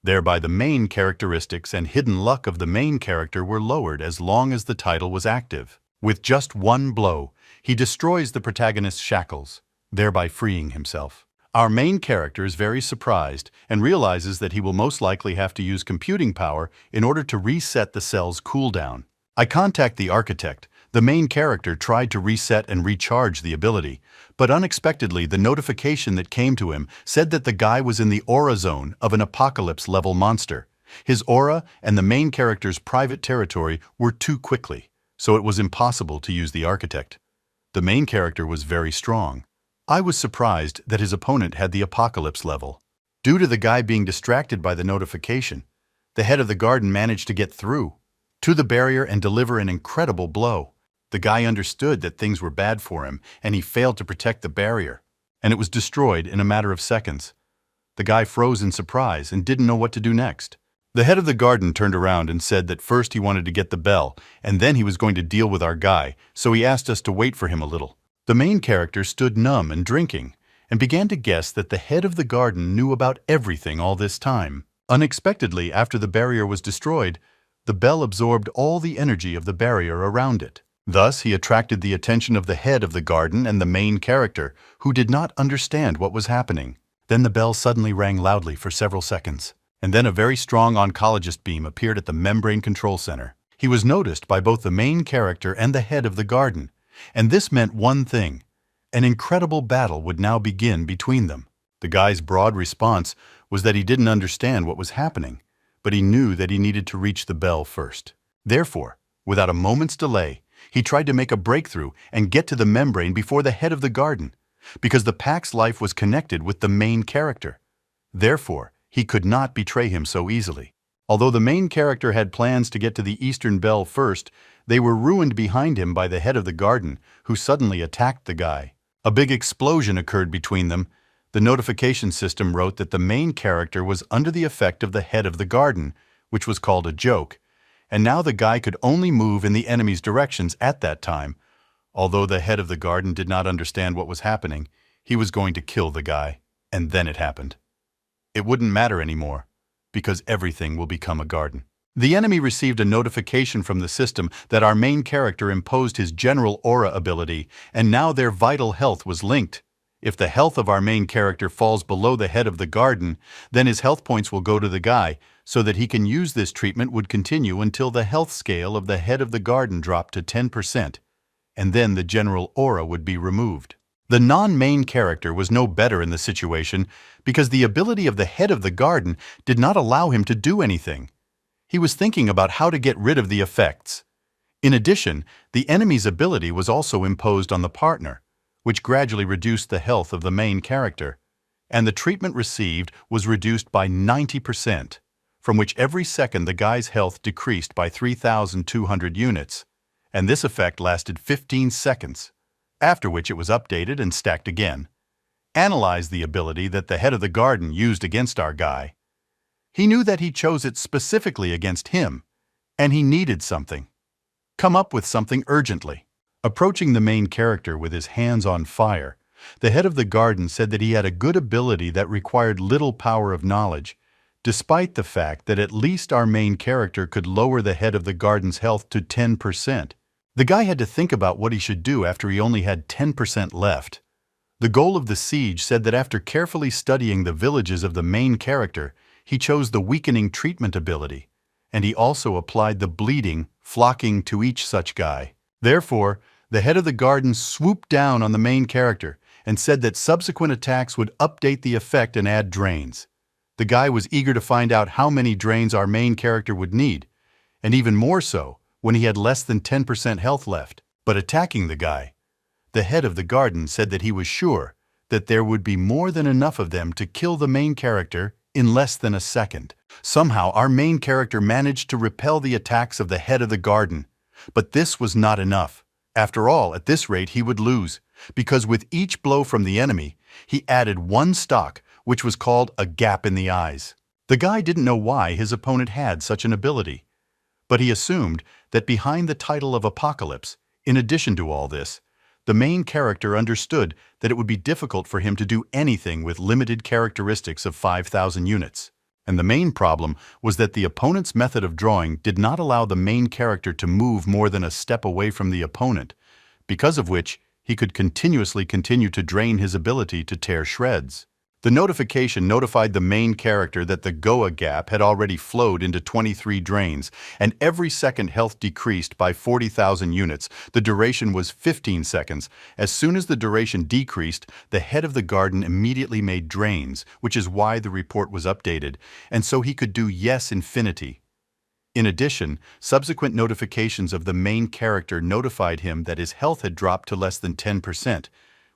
S1: Thereby the main characteristics and hidden luck of the main character were lowered as long as the title was active. With just one blow, he destroys the protagonist's shackles, thereby freeing himself. Our main character is very surprised and realizes that he will most likely have to use computing power in order to reset the cell's cooldown. I contact the architect. The main character tried to reset and recharge the ability, but unexpectedly the notification that came to him said that the guy was in the aura zone of an apocalypse-level monster. His aura and the main character's private territory were too quickly, so it was impossible to use the architect. The main character was very strong. I was surprised that his opponent had the apocalypse level. Due to the guy being distracted by the notification, the head of the garden managed to get through to the barrier and deliver an incredible blow. The guy understood that things were bad for him, and he failed to protect the barrier, and it was destroyed in a matter of seconds. The guy froze in surprise and didn't know what to do next. The head of the garden turned around and said that first he wanted to get the bell, and then he was going to deal with our guy, so he asked us to wait for him a little. The main character stood numb and drinking, and began to guess that the head of the garden knew about everything all this time. Unexpectedly, after the barrier was destroyed, the bell absorbed all the energy of the barrier around it. Thus, he attracted the attention of the head of the garden and the main character, who did not understand what was happening. Then the bell suddenly rang loudly for several seconds, and then a very strong oncologist beam appeared at the membrane control center. He was noticed by both the main character and the head of the garden, and this meant one thing: an incredible battle would now begin between them. The guy's broad response was that he didn't understand what was happening, but he knew that he needed to reach the bell first. Therefore, without a moment's delay, he tried to make a breakthrough and get to the membrane before the head of the garden, because the pack's life was connected with the main character. Therefore, he could not betray him so easily. Although the main character had plans to get to the eastern bell first, they were ruined behind him by the head of the garden, who suddenly attacked the guy. A big explosion occurred between them. The notification system wrote that the main character was under the effect of the head of the garden, which was called a joke, and now the guy could only move in the enemy's directions at that time. Although the head of the garden did not understand what was happening, he was going to kill the guy, and then it happened. It wouldn't matter anymore, because everything will become a garden. The enemy received a notification from the system that our main character imposed his general aura ability, and now their vital health was linked. If the health of our main character falls below the head of the garden, then his health points will go to the guy, so that he can use this treatment would continue until the health scale of the head of the garden dropped to 10%, and then the general aura would be removed. The non-main character was no better in the situation because the ability of the head of the garden did not allow him to do anything. He was thinking about how to get rid of the effects. In addition, the enemy's ability was also imposed on the partner, which gradually reduced the health of the main character, and the treatment received was reduced by 90%, from which every second the guy's health decreased by 3,200 units, and this effect lasted 15 seconds, after which it was updated and stacked again. Analyze the ability that the head of the garden used against our guy. He knew that he chose it specifically against him, and he needed something. Come up with something urgently. Approaching the main character with his hands on fire, the head of the garden said that he had a good ability that required little power of knowledge, despite the fact that at least our main character could lower the head of the garden's health to 10%. The guy had to think about what he should do after he only had 10% left. The goal of the siege said that after carefully studying the villages of the main character, he chose the weakening treatment ability, and he also applied the bleeding, flocking to each such guy. Therefore, the head of the garden swooped down on the main character and said that subsequent attacks would update the effect and add drains. The guy was eager to find out how many drains our main character would need, and even more so when he had less than 10% health left. But attacking the guy, the head of the garden said that he was sure that there would be more than enough of them to kill the main character in less than a second. Somehow, our main character managed to repel the attacks of the head of the garden, but this was not enough. After all, at this rate he would lose, because with each blow from the enemy, he added one stock, which was called a gap in the eyes. The guy didn't know why his opponent had such an ability, but he assumed that behind the title of Apocalypse, in addition to all this, the main character understood that it would be difficult for him to do anything with limited characteristics of 5,000 units. And the main problem was that the opponent's method of drawing did not allow the main character to move more than a step away from the opponent, because of which he could continuously continue to drain his ability to tear shreds. The notification notified the main character that the Goa gap had already flowed into 23 drains, and every second health decreased by 40,000 units. The duration was 15 seconds. As soon as the duration decreased, the head of the garden immediately made drains, which is why the report was updated, and so he could do Yes Infinity. In addition, subsequent notifications of the main character notified him that his health had dropped to less than 10%,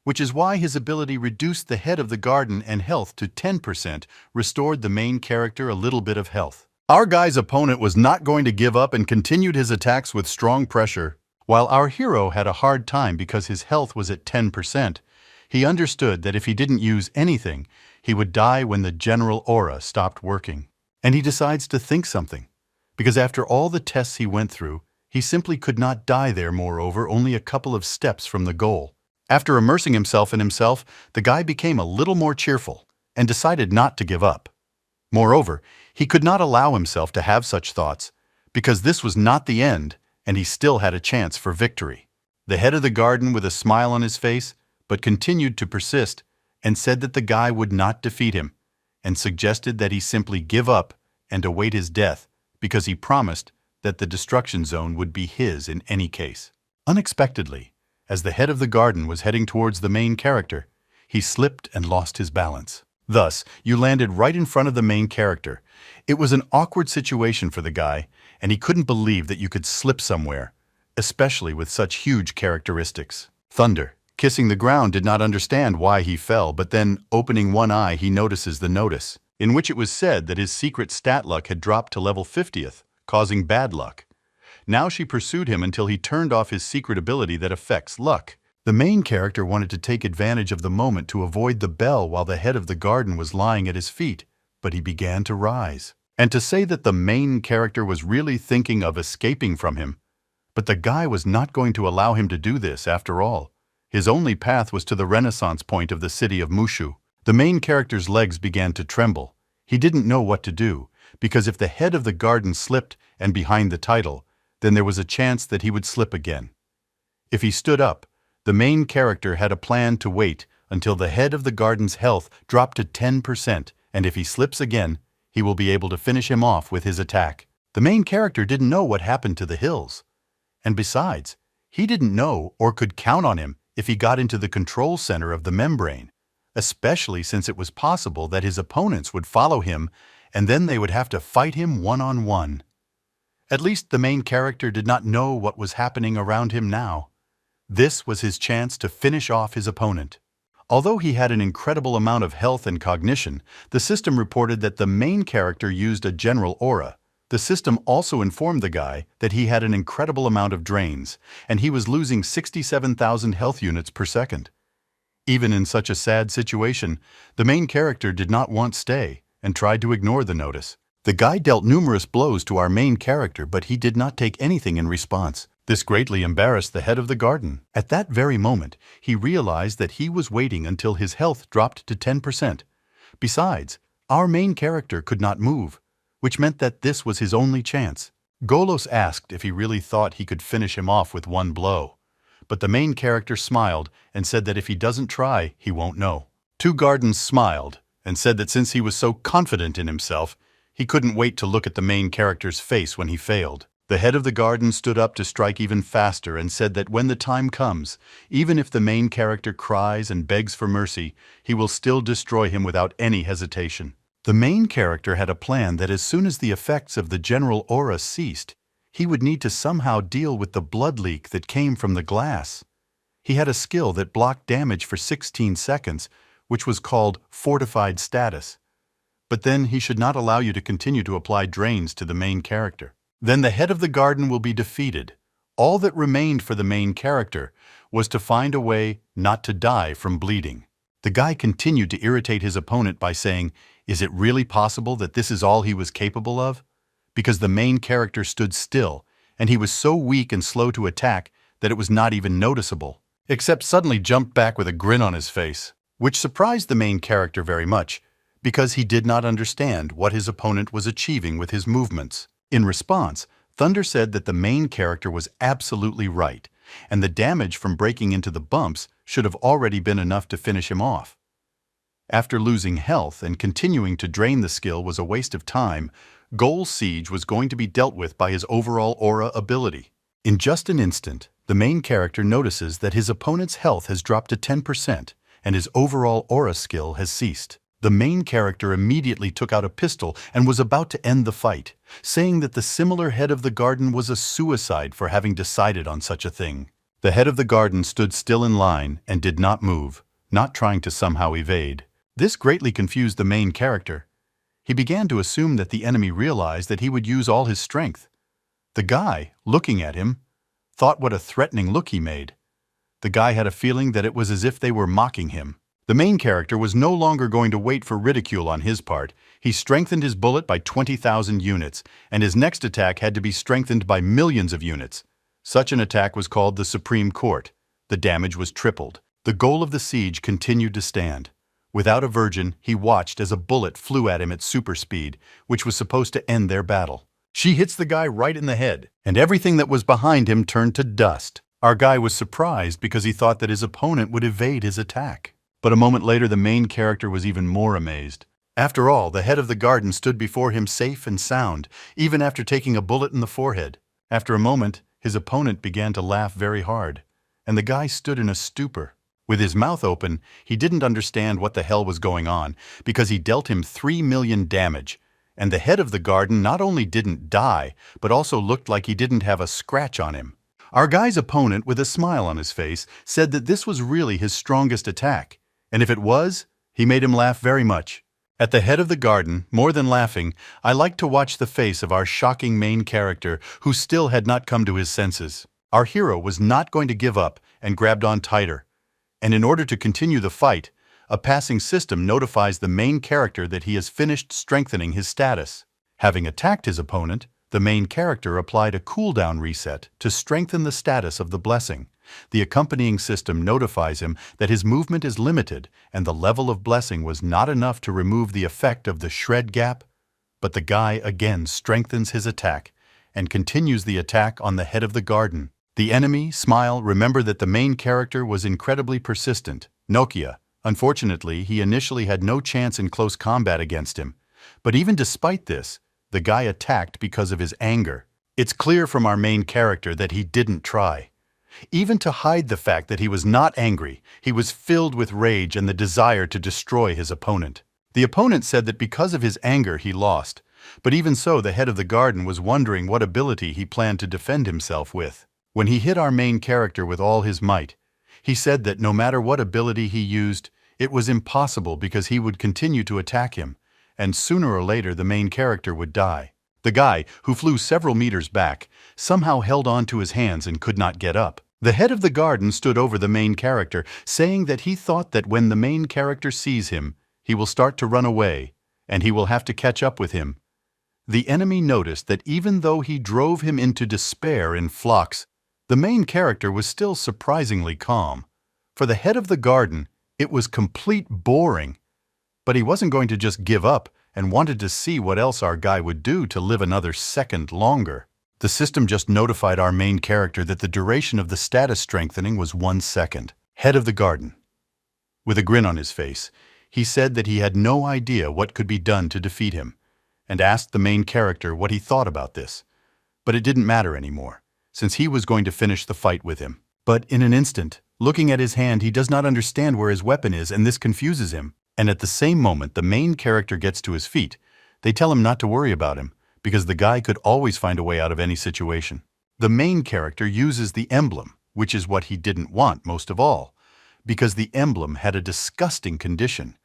S1: which is why his ability reduced the head of the garden and health to 10%, restored the main character a little bit of health. Our guy's opponent was not going to give up and continued his attacks with strong pressure. While our hero had a hard time because his health was at 10%, he understood that if he didn't use anything, he would die when the general aura stopped working. And he decides to think something, because after all the tests he went through, he simply could not die there, moreover, only a couple of steps from the goal. After immersing himself in himself, the guy became a little more cheerful and decided not to give up. Moreover, he could not allow himself to have such thoughts, because this was not the end and he still had a chance for victory. The head of the garden, with a smile on his face, but continued to persist and said that the guy would not defeat him, and suggested that he simply give up and await his death because he promised that the destruction zone would be his in any case. Unexpectedly, as the head of the garden was heading towards the main character, he slipped and lost his balance. Thus, you landed right in front of the main character. It was an awkward situation for the guy, and he couldn't believe that you could slip somewhere, especially with such huge characteristics. Thunder, kissing the ground, did not understand why he fell, but then, opening one eye, he notices the notice, in which it was said that his secret stat luck had dropped to level 50th, causing bad luck. Now she pursued him until he turned off his secret ability that affects luck. The main character wanted to take advantage of the moment to avoid the bell while the head of the garden was lying at his feet, but he began to rise. And to say that the main character was really thinking of escaping from him, but the guy was not going to allow him to do this after all. His only path was to the Renaissance point of the city of Mushu. The main character's legs began to tremble. He didn't know what to do, because if the head of the garden slipped and behind the title, then there was a chance that he would slip again. If he stood up, the main character had a plan to wait until the head of the garden's health dropped to 10%, and if he slips again, he will be able to finish him off with his attack. The main character didn't know what happened to the hills. And besides, he didn't know or could count on him if he got into the control center of the membrane, especially since it was possible that his opponents would follow him and then they would have to fight him one-on-one. At least the main character did not know what was happening around him now. This was his chance to finish off his opponent. Although he had an incredible amount of health and cognition, the system reported that the main character used a general aura. The system also informed the guy that he had an incredible amount of drains, and he was losing 67,000 health units per second. Even in such a sad situation, the main character did not want stay and tried to ignore the notice. The guy dealt numerous blows to our main character, but he did not take anything in response. This greatly embarrassed the head of the garden. At that very moment, he realized that he was waiting until his health dropped to 10%. Besides, our main character could not move, which meant that this was his only chance. Golos asked if he really thought he could finish him off with one blow, but the main character smiled and said that if he doesn't try, he won't know. Two Gardens smiled and said that since he was so confident in himself, he couldn't wait to look at the main character's face when he failed. The head of the garden stood up to strike even faster and said that when the time comes, even if the main character cries and begs for mercy, he will still destroy him without any hesitation. The main character had a plan that as soon as the effects of the general aura ceased, he would need to somehow deal with the blood leak that came from the glass. He had a skill that blocked damage for 16 seconds, which was called Fortified Status. But then he should not allow you to continue to apply drains to the main character. Then the head of the garden will be defeated. All that remained for the main character was to find a way not to die from bleeding. The guy continued to irritate his opponent by saying, "Is it really possible that this is all he was capable of?" Because the main character stood still, and he was so weak and slow to attack that it was not even noticeable, except suddenly jumped back with a grin on his face, which surprised the main character very much, because he did not understand what his opponent was achieving with his movements. In response, Thunder said that the main character was absolutely right, and the damage from breaking into the bumps should have already been enough to finish him off. After losing health and continuing to drain the skill was a waste of time, Goal's Siege was going to be dealt with by his overall aura ability. In just an instant, the main character notices that his opponent's health has dropped to 10% and his overall aura skill has ceased. The main character immediately took out a pistol and was about to end the fight, saying that the similar head of the garden was a suicide for having decided on such a thing. The head of the garden stood still in line and did not move, not trying to somehow evade. This greatly confused the main character. He began to assume that the enemy realized that he would use all his strength. The guy, looking at him, thought what a threatening look he made. The guy had a feeling that it was as if they were mocking him. The main character was no longer going to wait for ridicule on his part. He strengthened his bullet by 20,000 units, and his next attack had to be strengthened by millions of units. Such an attack was called the Supreme Court. The damage was tripled. The goal of the siege continued to stand. Without a virgin, he watched as a bullet flew at him at super speed, which was supposed to end their battle. She hits the guy right in the head, and everything that was behind him turned to dust. Our guy was surprised because he thought that his opponent would evade his attack. But a moment later, the main character was even more amazed. After all, the head of the garden stood before him safe and sound, even after taking a bullet in the forehead. After a moment, his opponent began to laugh very hard, and the guy stood in a stupor. With his mouth open, he didn't understand what the hell was going on, because he dealt him 3 million damage, and the head of the garden not only didn't die, but also looked like he didn't have a scratch on him. Our guy's opponent, with a smile on his face, said that this was really his strongest attack, and if it was, he made him laugh very much. At the head of the garden, more than laughing, I liked to watch the face of our shocking main character, who still had not come to his senses. Our hero was not going to give up and grabbed on tighter. And in order to continue the fight, a passing system notifies the main character that he has finished strengthening his status. Having attacked his opponent, the main character applied a cooldown reset to strengthen the status of the blessing. The accompanying system notifies him that his movement is limited and the level of blessing was not enough to remove the effect of the shred gap. But the guy again strengthens his attack and continues the attack on the head of the garden. The enemy, Smile, remember that the main character was incredibly persistent. Nokia. Unfortunately, he initially had no chance in close combat against him. But even despite this, the guy attacked because of his anger. It's clear from our main character that he didn't try. Even to hide the fact that he was not angry, he was filled with rage and the desire to destroy his opponent. The opponent said that because of his anger he lost, but even so the head of the garden was wondering what ability he planned to defend himself with. When he hit our main character with all his might, he said that no matter what ability he used, it was impossible because he would continue to attack him, and sooner or later the main character would die. The guy, who flew several meters back, somehow held on to his hands and could not get up. The head of the garden stood over the main character, saying that he thought that when the main character sees him, he will start to run away, and he will have to catch up with him. The enemy noticed that even though he drove him into despair in flocks, the main character was still surprisingly calm. For the head of the garden, it was complete boring. But he wasn't going to just give up and wanted to see what else our guy would do to live another second longer. The system just notified our main character that the duration of the status strengthening was 1 second. Head of the garden. With a grin on his face, he said that he had no idea what could be done to defeat him, and asked the main character what he thought about this. But it didn't matter anymore, since he was going to finish the fight with him. But in an instant, looking at his hand, he does not understand where his weapon is, and this confuses him. And at the same moment the main character gets to his feet, they tell him not to worry about him, because the guy could always find a way out of any situation. The main character uses the emblem, which is what he didn't want most of all, because the emblem had a disgusting condition.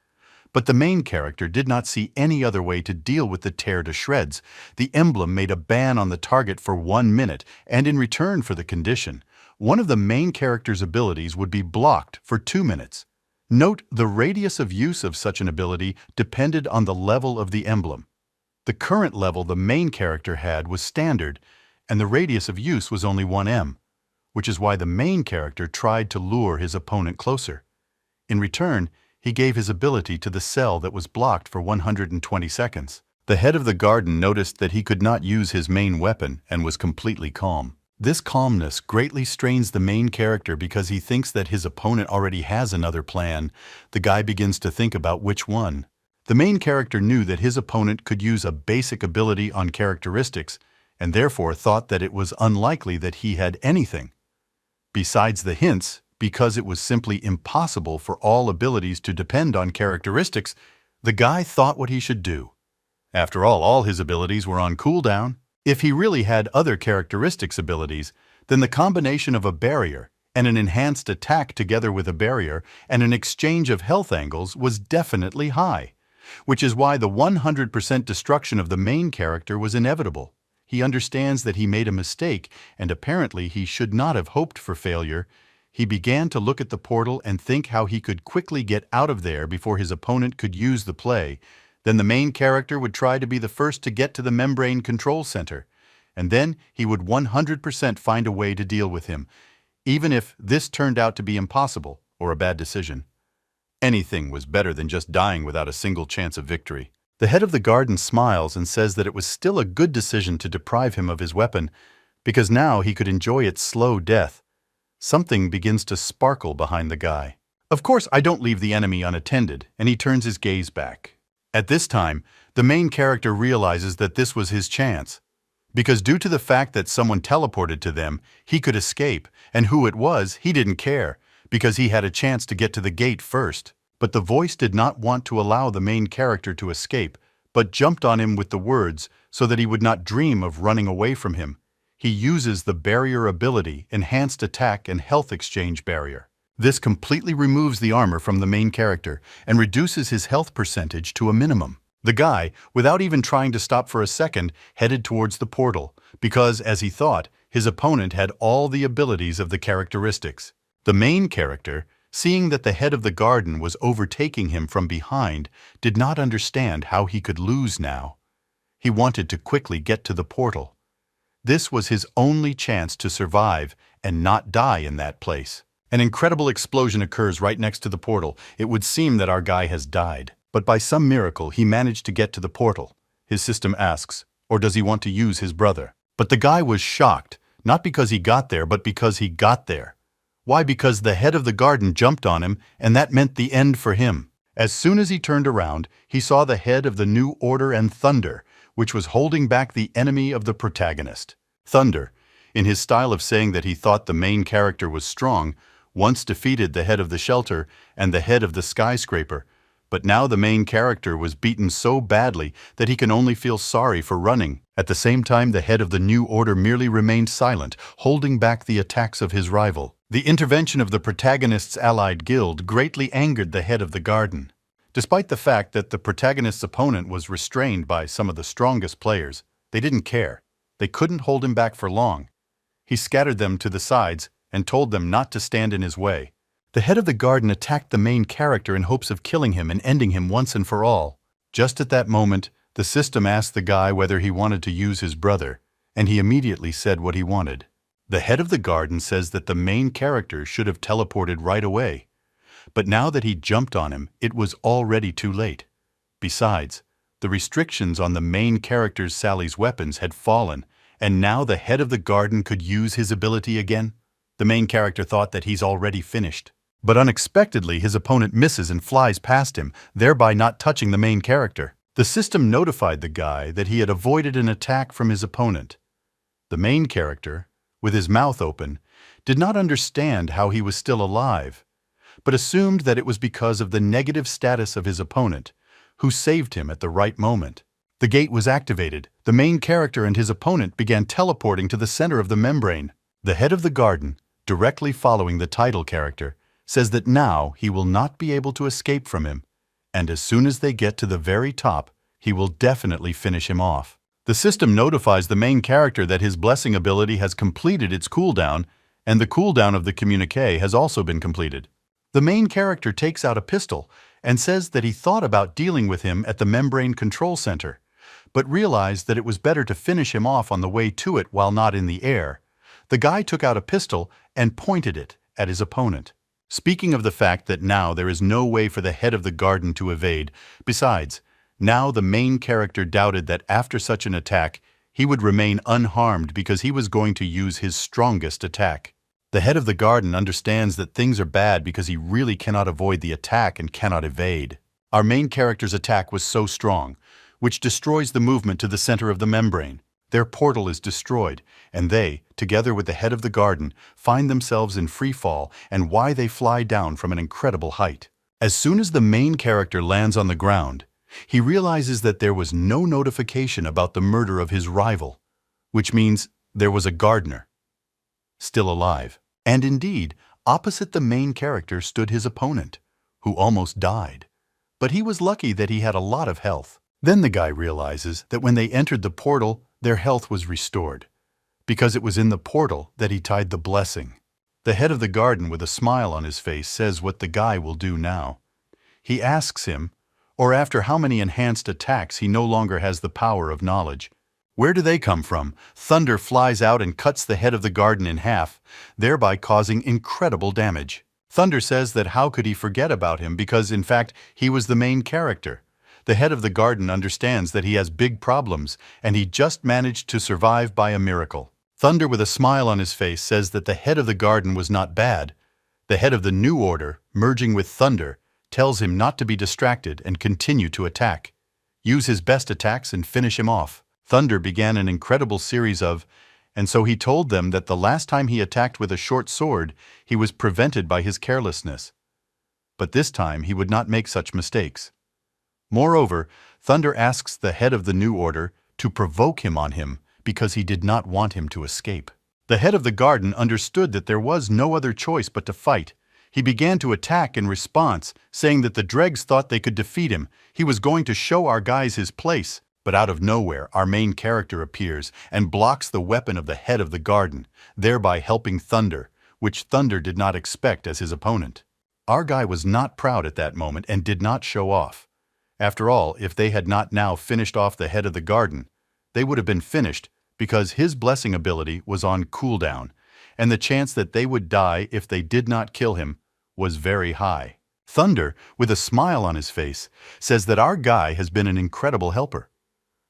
S1: But the main character did not see any other way to deal with the tear to shreds. The emblem made a ban on the target for 1 minute, and in return for the condition, one of the main character's abilities would be blocked for 2 minutes. Note, the radius of use of such an ability depended on the level of the emblem. The current level the main character had was standard, and the radius of use was only 1 m, which is why the main character tried to lure his opponent closer. In return, he gave his ability to the cell that was blocked for 120 seconds. The head of the garden noticed that he could not use his main weapon and was completely calm. This calmness greatly strains the main character because he thinks that his opponent already has another plan. The guy begins to think about which one. The main character knew that his opponent could use a basic ability on characteristics, and therefore thought that it was unlikely that he had anything. Besides the hints, because it was simply impossible for all abilities to depend on characteristics, the guy thought what he should do. After all his abilities were on cooldown. If he really had other characteristics abilities, then the combination of a barrier and an enhanced attack together with a barrier and an exchange of health angles was definitely high, which is why the 100% destruction of the main character was inevitable. he understands that he made a mistake, and apparently he should not have hoped for failure. He began to look at the portal and think how he could quickly get out of there before his opponent could use the play. Then the main character would try to be the first to get to the membrane control center, and then he would 100% find a way to deal with him, even if this turned out to be impossible or a bad decision. Anything was better than just dying without a single chance of victory. The head of the garden smiles and says that it was still a good decision to deprive him of his weapon, because now he could enjoy its slow death. Something begins to sparkle behind the guy. Of course, I don't leave the enemy unattended, and he turns his gaze back. At this time, the main character realizes that this was his chance, because due to the fact that someone teleported to them, he could escape, and who it was, he didn't care, because he had a chance to get to the gate first. But the voice did not want to allow the main character to escape, but jumped on him with the words so that he would not dream of running away from him. He uses the barrier ability, Enhanced Attack and Health Exchange Barrier. This completely removes the armor from the main character and reduces his health percentage to a minimum. The guy, without even trying to stop for a second, headed towards the portal, because, as he thought, his opponent had all the abilities of the characteristics. The main character, seeing that the head of the garden was overtaking him from behind, did not understand how he could lose now. He wanted to quickly get to the portal. This was his only chance to survive and not die in that place. An incredible explosion occurs right next to the portal. It would seem that our guy has died. But by some miracle, he managed to get to the portal. His system asks, or does he want to use his brother? But the guy was shocked, not because he got there, but because he got there. Why? Because the head of the garden jumped on him, and that meant the end for him. As soon as he turned around, he saw the head of the New Order and Thunder, which was holding back the enemy of the protagonist. Thunder, in his style of saying that he thought the main character was strong, once defeated the head of the shelter and the head of the skyscraper, but now the main character was beaten so badly that he can only feel sorry for running. At the same time, the head of the New Order merely remained silent, holding back the attacks of his rival. The intervention of the protagonist's allied guild greatly angered the head of the garden. Despite the fact that the protagonist's opponent was restrained by some of the strongest players, they didn't care. They couldn't hold him back for long. He scattered them to the sides and told them not to stand in his way. The head of the garden attacked the main character in hopes of killing him and ending him once and for all. Just at that moment, the system asked the guy whether he wanted to use his brother, and he immediately said what he wanted. The head of the garden says that the main character should have teleported right away. But now that he jumped on him, it was already too late. Besides, the restrictions on the main character's Sally's weapons had fallen, and now the head of the garden could use his ability again. The main character thought that he's already finished. But unexpectedly, his opponent misses and flies past him, thereby not touching the main character. The system notified the guy that he had avoided an attack from his opponent. The main character, with his mouth open, did not understand how he was still alive, but assumed that it was because of the negative status of his opponent, who saved him at the right moment. The gate was activated. The main character and his opponent began teleporting to the center of the membrane. The head of the garden, directly following the title character, says that now he will not be able to escape from him, and as soon as they get to the very top, he will definitely finish him off. The system notifies the main character that his blessing ability has completed its cooldown, and the cooldown of the communique has also been completed. The main character takes out a pistol and says that he thought about dealing with him at the membrane control center, but realized that it was better to finish him off on the way to it while not in the air. The guy took out a pistol and pointed it at his opponent. Speaking of the fact that now there is no way for the head of the garden to evade, besides, now the main character doubted that after such an attack, he would remain unharmed because he was going to use his strongest attack. The head of the garden understands that things are bad because he really cannot avoid the attack and cannot evade. Our main character's attack was so strong, which destroys the movement to the center of the membrane. Their portal is destroyed, and they, together with the head of the garden, find themselves in free fall, and why they fly down from an incredible height. As soon as the main character lands on the ground, he realizes that there was no notification about the murder of his rival, which means there was a gardener still alive. And indeed, opposite the main character stood his opponent, who almost died. But he was lucky that he had a lot of health. Then the guy realizes that when they entered the portal, their health was restored, because it was in the portal that he tied the blessing. The head of the garden, with a smile on his face, says what the guy will do now. He asks him, or after how many enhanced attacks he no longer has the power of knowledge. Where do they come from? Thunder flies out and cuts the head of the garden in half, thereby causing incredible damage. Thunder says that how could he forget about him because, in fact, he was the main character. The head of the garden understands that he has big problems, and he just managed to survive by a miracle. Thunder, with a smile on his face, says that the head of the garden was not bad. The head of the New Order, merging with Thunder, tells him not to be distracted and continue to attack. Use his best attacks and finish him off. Thunder began an incredible series of, and so he told them that the last time he attacked with a short sword, he was prevented by his carelessness. But this time he would not make such mistakes. Moreover, Thunder asks the head of the New Order to provoke him on him because he did not want him to escape. The head of the garden understood that there was no other choice but to fight. He began to attack in response, saying that the dregs thought they could defeat him. He was going to show our guys his place. But out of nowhere, our main character appears and blocks the weapon of the head of the garden, thereby helping Thunder, which Thunder did not expect as his opponent. Our guy was not proud at that moment and did not show off. After all, if they had not now finished off the head of the garden, they would have been finished because his blessing ability was on cooldown, and the chance that they would die if they did not kill him was very high. Thunder, with a smile on his face, says that our guy has been an incredible helper.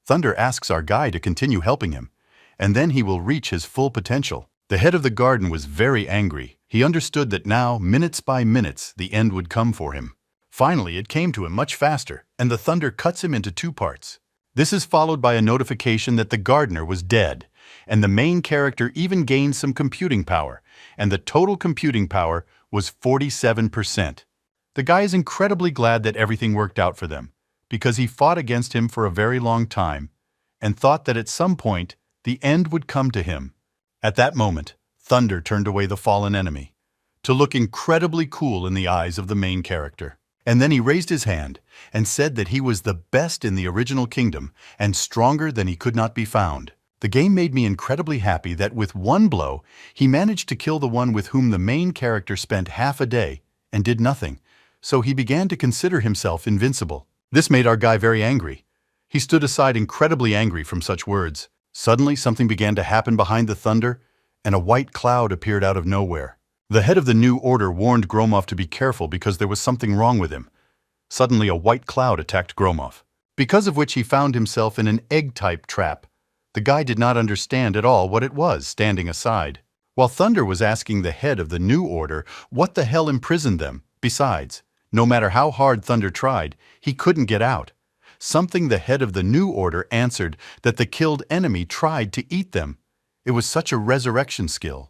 S1: Thunder asks our guy to continue helping him, and then he will reach his full potential. The head of the garden was very angry. He understood that now, minutes by minutes, the end would come for him. Finally, it came to him much faster, and the thunder cuts him into two parts. This is followed by a notification that the gardener was dead, and the main character even gained some computing power, and the total computing power was 47%. The guy is incredibly glad that everything worked out for them, because he fought against him for a very long time, and thought that at some point the end would come to him. At that moment, Thunder turned away the fallen enemy, to look incredibly cool in the eyes of the main character. And then he raised his hand and said that he was the best in the original kingdom and stronger than he could not be found. The game made me incredibly happy that with one blow, he managed to kill the one with whom the main character spent half a day and did nothing, so he began to consider himself invincible. This made our guy very angry. He stood aside incredibly angry from such words. Suddenly, something began to happen behind the thunder, and a white cloud appeared out of nowhere. The head of the New Order warned Gromov to be careful because there was something wrong with him. Suddenly, a white cloud attacked Gromov, because of which he found himself in an egg-type trap. The guy did not understand at all what it was, standing aside, while Thunder was asking the head of the New Order what the hell imprisoned them. Besides, no matter how hard Thunder tried, he couldn't get out. Something the head of the New Order answered that the killed enemy tried to eat them. It was such a resurrection skill.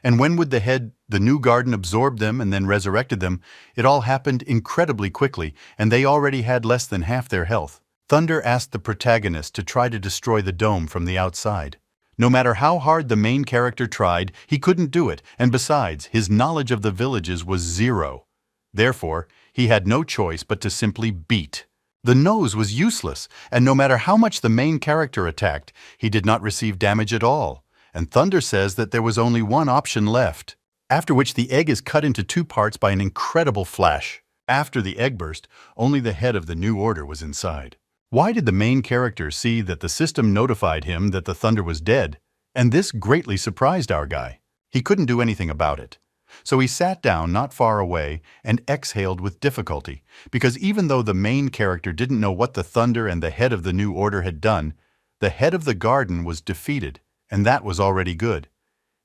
S1: And when would the new garden absorb them and then resurrected them? It all happened incredibly quickly, and they already had less than half their health. Thunder asked the protagonist to try to destroy the dome from the outside. No matter how hard the main character tried, he couldn't do it, and besides, his knowledge of the villages was zero. Therefore, he had no choice but to simply beat. The nose was useless, and no matter how much the main character attacked, he did not receive damage at all. And Thunder says that there was only one option left, after which the egg is cut into two parts by an incredible flash. After the egg burst, only the head of the New Order was inside. Why did the main character see that the system notified him that the thunder was dead? And this greatly surprised our guy. He couldn't do anything about it. So he sat down not far away and exhaled with difficulty, because even though the main character didn't know what the thunder and the head of the New Order had done, the head of the garden was defeated. And that was already good.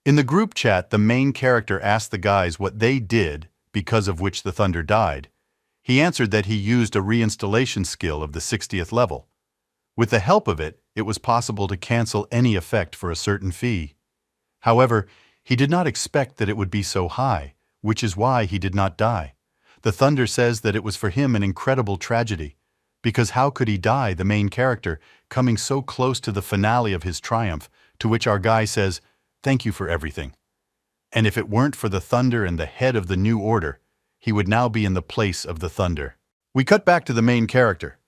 S1: In the group chat, the main character asked the guys what they did because of which the thunder died. He answered that he used a reinstallation skill of the 60th level. With the help of it, it was possible to cancel any effect for a certain fee. However, he did not expect that it would be so high, which is why he did not die. The thunder says that it was for him an incredible tragedy, because how could he die, the main character, coming so close to the finale of his triumph, to which our guy says, "Thank you for everything." And if it weren't for the thunder and the head of the New Order, he would now be in the place of the thunder. We cut back to the main character.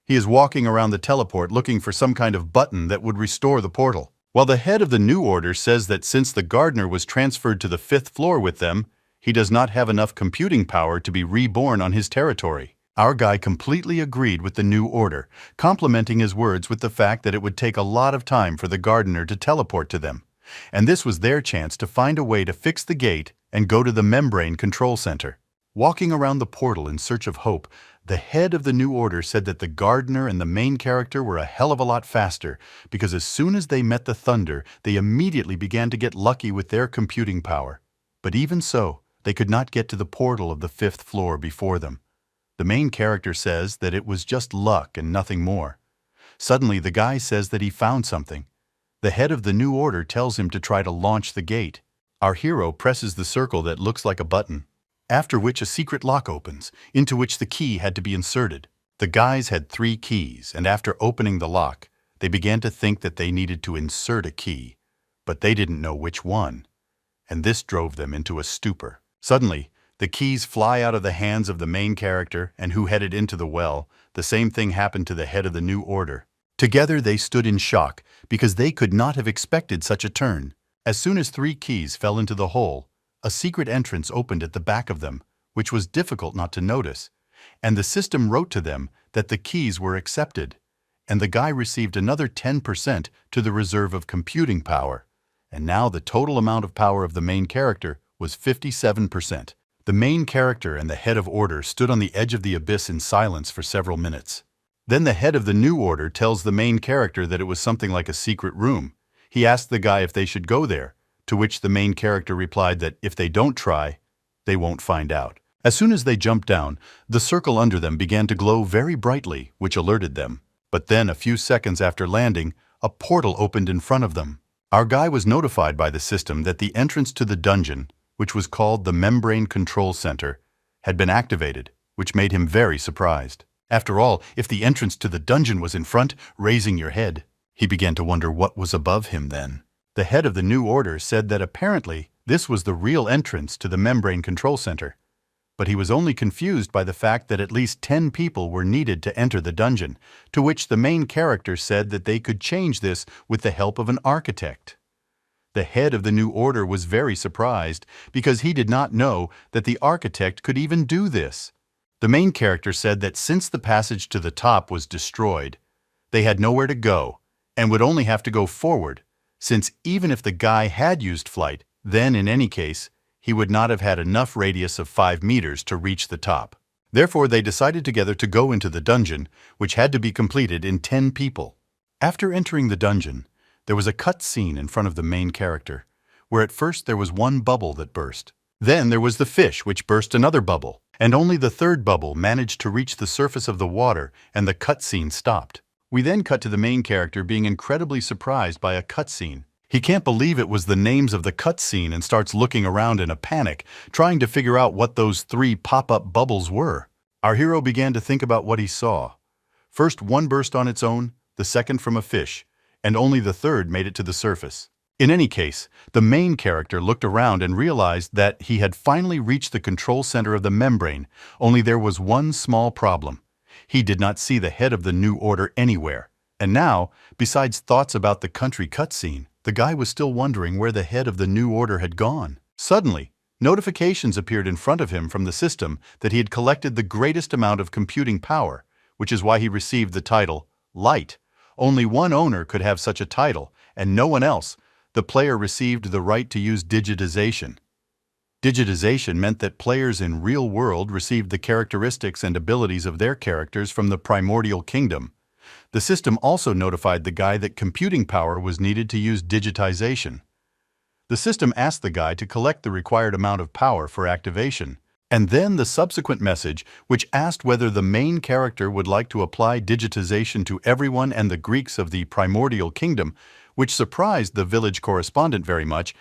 S1: He is walking around the teleport looking for some kind of button that would restore the portal. While the head of the New Order says that since the gardener was transferred to the 5th floor with them, he does not have enough computing power to be reborn on his territory. Our guy completely agreed with the New Order, complimenting his words with the fact that it would take a lot of time for the gardener to teleport to them. And this was their chance to find a way to fix the gate and go to the membrane control center. Walking around the portal in search of hope, the head of the New Order said that the gardener and the main character were a hell of a lot faster, because as soon as they met the thunder, they immediately began to get lucky with their computing power. But even so, they could not get to the portal of the 5th floor before them. The main character says that it was just luck and nothing more. Suddenly, the guy says that he found something. The head of the New Order tells him to try to launch the gate. Our hero presses the circle that looks like a button, after which a secret lock opens, into which the key had to be inserted. The guys had 3 keys, and after opening the lock, they began to think that they needed to insert a key, but they didn't know which one, and this drove them into a stupor. Suddenly, the keys fly out of the hands of the main character and who headed into the well. The same thing happened to the head of the New Order. Together they stood in shock because they could not have expected such a turn. As soon as 3 keys fell into the hole, a secret entrance opened at the back of them, which was difficult not to notice, and the system wrote to them that the keys were accepted, and the guy received another 10% to the reserve of computing power, and now the total amount of power of the main character was 57%. The main character and the head of Order stood on the edge of the abyss in silence for several minutes. Then the head of the New Order tells the main character that it was something like a secret room. He asked the guy if they should go there, to which the main character replied that if they don't try, they won't find out. As soon as they jumped down, the circle under them began to glow very brightly, which alerted them. But then, a few seconds after landing, a portal opened in front of them. Our guy was notified by the system that the entrance to the dungeon, which was called the Membrane Control Center, had been activated, which made him very surprised. After all, if the entrance to the dungeon was in front, raising your head, he began to wonder what was above him then. The head of the New Order said that apparently this was the real entrance to the Membrane Control Center, but he was only confused by the fact that at least 10 people were needed to enter the dungeon, to which the main character said that they could change this with the help of an architect. The head of the New Order was very surprised because he did not know that the architect could even do this. The main character said that since the passage to the top was destroyed, they had nowhere to go and would only have to go forward, since even if the guy had used flight, then in any case, he would not have had enough radius of 5 meters to reach the top. Therefore, they decided together to go into the dungeon, which had to be completed in 10 people. After entering the dungeon, there was a cut scene in front of the main character, where at first there was one bubble that burst. Then there was the fish, which burst another bubble, and only the 3rd bubble managed to reach the surface of the water, and the cut scene stopped. We then cut to the main character being incredibly surprised by a cutscene. He can't believe it was the names of the cutscene and starts looking around in a panic, trying to figure out what those 3 pop-up bubbles were. Our hero began to think about what he saw. First, one burst on its own, the second from a fish, and only the 3rd made it to the surface. In any case, the main character looked around and realized that he had finally reached the control center of the membrane, only there was one small problem. He did not see the head of the New Order anywhere. And now, besides thoughts about the country cutscene, the guy was still wondering where the head of the New Order had gone. Suddenly, notifications appeared in front of him from the system that he had collected the greatest amount of computing power, which is why he received the title Light. Only one owner could have such a title, and no one else. The player received the right to use digitization. Digitization meant that players in real world received the characteristics and abilities of their characters from the Primordial Kingdom. The system also notified the guy that computing power was needed to use digitization. The system asked the guy to collect the required amount of power for activation, and then the subsequent message, which asked whether the main character would like to apply digitization to everyone and the Greeks of the Primordial Kingdom, which surprised the village correspondent very much.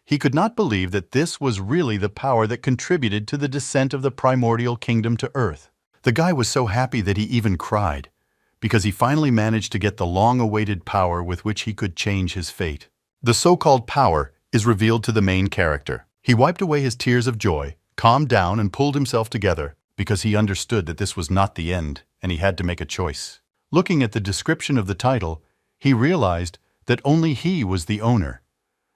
S1: He could not believe that this was really the power that contributed to the descent of the Primordial Kingdom to Earth. The guy was so happy that he even cried, because he finally managed to get the long-awaited power with which he could change his fate. The so-called power is revealed to the main character. He wiped away his tears of joy, calmed down and pulled himself together, because he understood that this was not the end, and he had to make a choice. Looking at the description of the title, he realized that only he was the owner,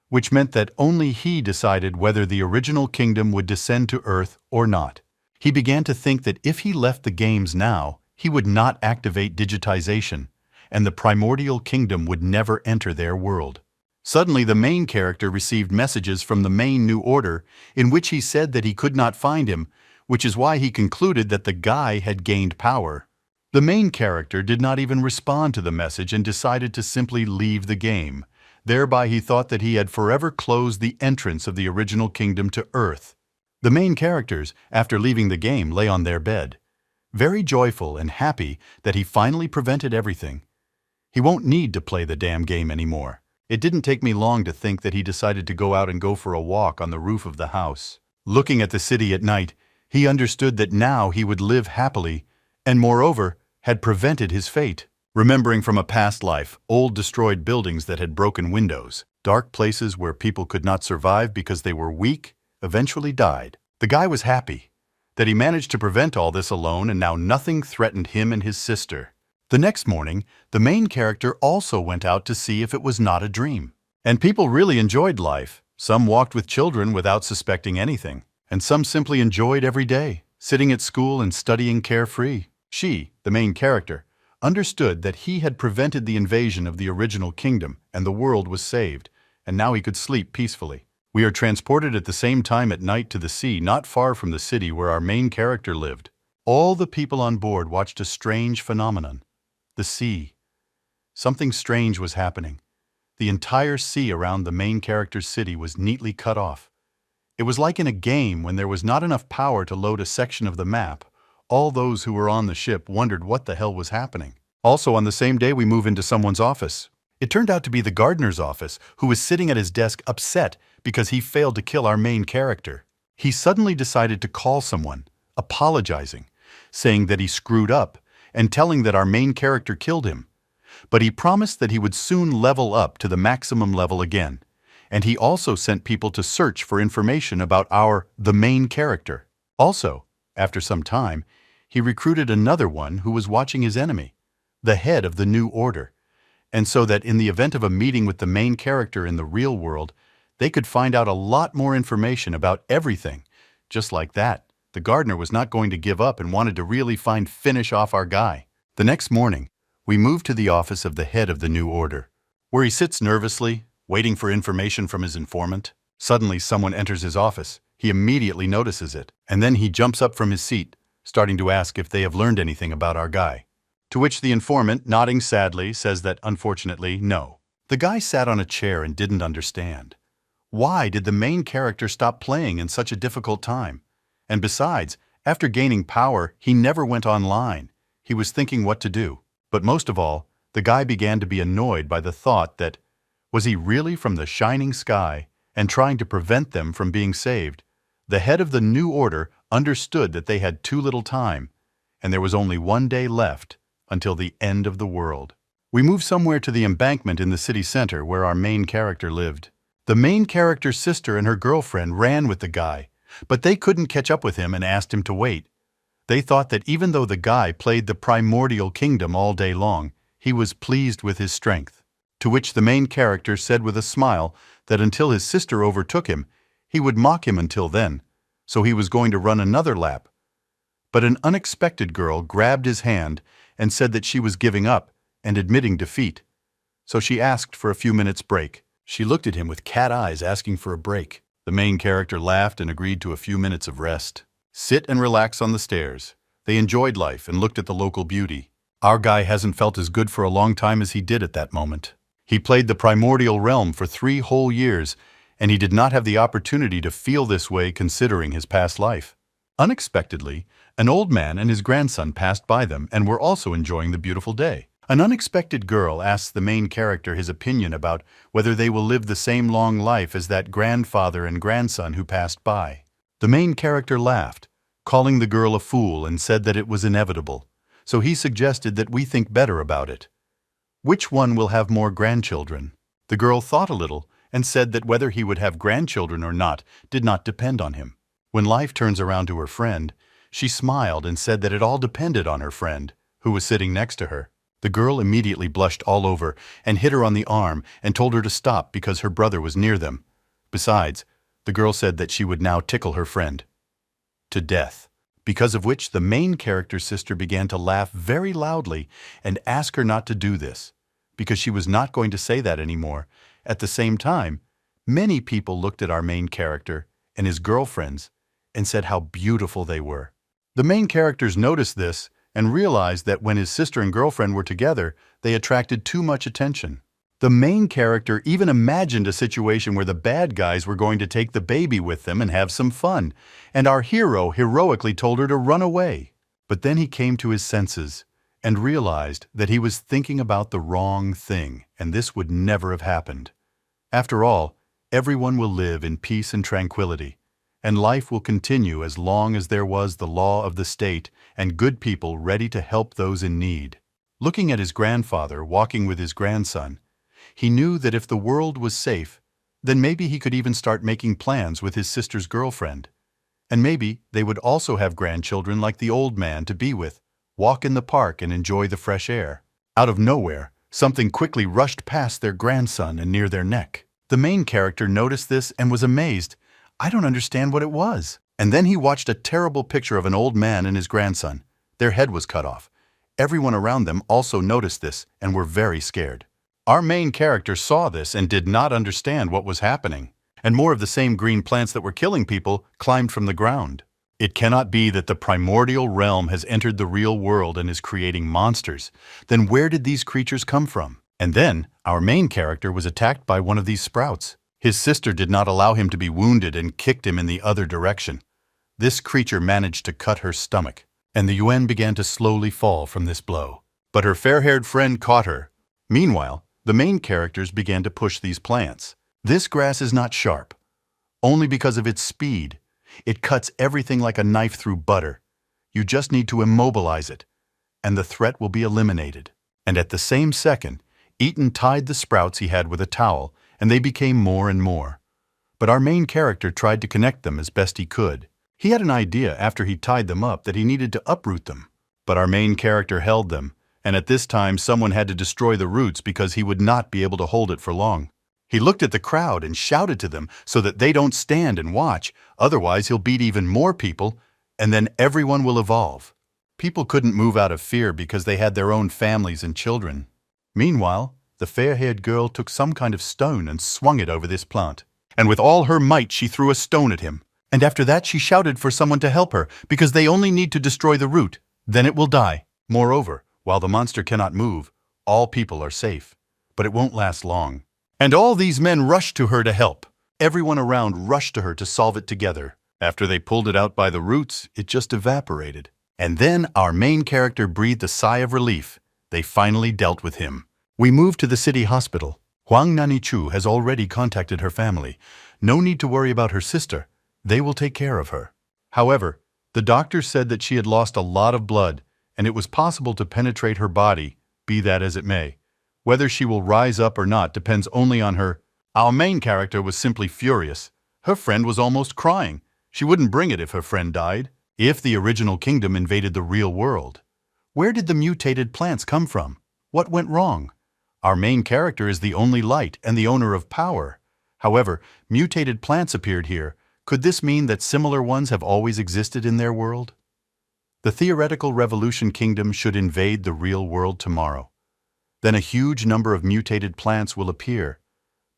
S1: which meant that only he decided whether the original kingdom would descend to Earth or not. He began to think that if he left the games now, he would not activate digitization, and the primordial kingdom would never enter their world. Suddenly, the main character received messages from the main New Order in which he said that he could not find him, which is why he concluded that the guy had gained power. The main character did not even respond to the message and decided to simply leave the game. Thereby he thought that he had forever closed the entrance of the original kingdom to Earth. The main characters, after leaving the game, lay on their bed, very joyful and happy that he finally prevented everything. He won't need to play the damn game anymore. It didn't take me long to think that he decided to go out and go for a walk on the roof of the house. Looking at the city at night, he understood that now he would live happily, and moreover, had prevented his fate. Remembering from a past life, old destroyed buildings that had broken windows, dark places where people could not survive because they were weak, eventually died. The guy was happy that he managed to prevent all this alone, and now nothing threatened him and his sister. The next morning, the main character also went out to see if it was not a dream. And people really enjoyed life. Some walked with children without suspecting anything, and some simply enjoyed every day, sitting at school and studying carefree. She, the main character, understood that he had prevented the invasion of the original kingdom and the world was saved, and now he could sleep peacefully. We are transported at the same time at night to the sea not far from the city where our main character lived. All the people on board watched a strange phenomenon. The sea. Something strange was happening. The entire sea around the main character's city was neatly cut off. It was like in a game when there was not enough power to load a section of the map. All those who were on the ship wondered what the hell was happening. Also, on the same day, we move into someone's office. It turned out to be the gardener's office, who was sitting at his desk upset because he failed to kill our main character. He suddenly decided to call someone, apologizing, saying that he screwed up, and telling that our main character killed him. But he promised that he would soon level up to the maximum level again, and he also sent people to search for information about the main character. Also, after some time, he recruited another one who was watching his enemy, the head of the New Order, and so that in the event of a meeting with the main character in the real world, they could find out a lot more information about everything. Just like that, the gardener was not going to give up and wanted to really finish off our guy. The next morning, we moved to the office of the head of the New Order, where he sits nervously, waiting for information from his informant. Suddenly, someone enters his office. He immediately notices it, and then he jumps up from his seat, starting to ask if they have learned anything about our guy. To which the informant, nodding sadly, says that, unfortunately, no. The guy sat on a chair and didn't understand. Why did the main character stop playing in such a difficult time? And besides, after gaining power, he never went online. He was thinking what to do. But most of all, the guy began to be annoyed by the thought that, was he really from the shining sky and trying to prevent them from being saved? The head of the New Order understood that they had too little time, and there was only one day left until the end of the world. We moved somewhere to the embankment in the city center where our main character lived. The main character's sister and her girlfriend ran with the guy, but they couldn't catch up with him and asked him to wait. They thought that even though the guy played the primordial kingdom all day long, he was pleased with his strength. To which the main character said with a smile that until his sister overtook him, he would mock him until then, so he was going to run another lap. But an unexpected girl grabbed his hand and said that she was giving up and admitting defeat. So she asked for a few minutes' break. She looked at him with cat eyes asking for a break. The main character laughed and agreed to a few minutes of rest. Sit and relax on the stairs. They enjoyed life and looked at the local beauty. Our guy hasn't felt as good for a long time as he did at that moment. He played the primordial realm for 3 whole years, and he did not have the opportunity to feel this way considering his past life. Unexpectedly, an old man and his grandson passed by them and were also enjoying the beautiful day. An unexpected girl asks the main character his opinion about whether they will live the same long life as that grandfather and grandson who passed by. The main character laughed, calling the girl a fool, and said that it was inevitable, so he suggested that we think better about it. Which one will have more grandchildren? The girl thought a little and said that whether he would have grandchildren or not did not depend on him. When life turns around to her friend, she smiled and said that it all depended on her friend, who was sitting next to her. The girl immediately blushed all over and hit her on the arm and told her to stop because her brother was near them. Besides, the girl said that she would now tickle her friend to death, because of which the main character's sister began to laugh very loudly and ask her not to do this, because she was not going to say that anymore. At the same time, many people looked at our main character and his girlfriends and said how beautiful they were. The main characters noticed this and realized that when his sister and girlfriend were together, they attracted too much attention. The main character even imagined a situation where the bad guys were going to take the baby with them and have some fun, and our hero heroically told her to run away. But then he came to his senses and realized that he was thinking about the wrong thing, and this would never have happened. After all, everyone will live in peace and tranquility, and life will continue as long as there was the law of the state and good people ready to help those in need. Looking at his grandfather walking with his grandson, he knew that if the world was safe, then maybe he could even start making plans with his sister's girlfriend. And maybe they would also have grandchildren like the old man to be with, walk in the park and enjoy the fresh air. Out of nowhere, something quickly rushed past their grandson and near their neck. The main character noticed this and was amazed. I don't understand what it was. And then he watched a terrible picture of an old man and his grandson. Their head was cut off. Everyone around them also noticed this and were very scared. Our main character saw this and did not understand what was happening, and more of the same green plants that were killing people climbed from the ground. It cannot be that the primordial realm has entered the real world and is creating monsters. Then where did these creatures come from? And then our main character was attacked by one of these sprouts. His sister did not allow him to be wounded and kicked him in the other direction. This creature managed to cut her stomach, and the Yuan began to slowly fall from this blow. But her fair-haired friend caught her. Meanwhile, the main characters began to push these plants. This grass is not sharp, only because of its speed. It cuts everything like a knife through butter. You just need to immobilize it, and the threat will be eliminated. And at the same second, Eaton tied the sprouts he had with a towel, and they became more and more. But our main character tried to connect them as best he could. He had an idea after he tied them up that he needed to uproot them. But our main character held them, and at this time someone had to destroy the roots because he would not be able to hold it for long. He looked at the crowd and shouted to them so that they don't stand and watch, otherwise he'll beat even more people, and then everyone will evolve. People couldn't move out of fear because they had their own families and children. Meanwhile, the fair-haired girl took some kind of stone and swung it over this plant. And with all her might she threw a stone at him. And after that she shouted for someone to help her because they only need to destroy the root. Then it will die. Moreover, while the monster cannot move, all people are safe. But it won't last long. And all these men rushed to her to help. Everyone around rushed to her to solve it together. After they pulled it out by the roots, it just evaporated. And then our main character breathed a sigh of relief. They finally dealt with him. We moved to the city hospital. Huang Nanichu has already contacted her family. No need to worry about her sister. They will take care of her. However, the doctor said that she had lost a lot of blood, and it was possible to penetrate her body, be that as it may. Whether she will rise up or not depends only on her. Our main character was simply furious. Her friend was almost crying. She wouldn't bring it if her friend died. If the original kingdom invaded the real world, where did the mutated plants come from? What went wrong? Our main character is the only light and the owner of power. However, mutated plants appeared here. Could this mean that similar ones have always existed in their world? The theoretical revolution kingdom should invade the real world tomorrow. Then a huge number of mutated plants will appear.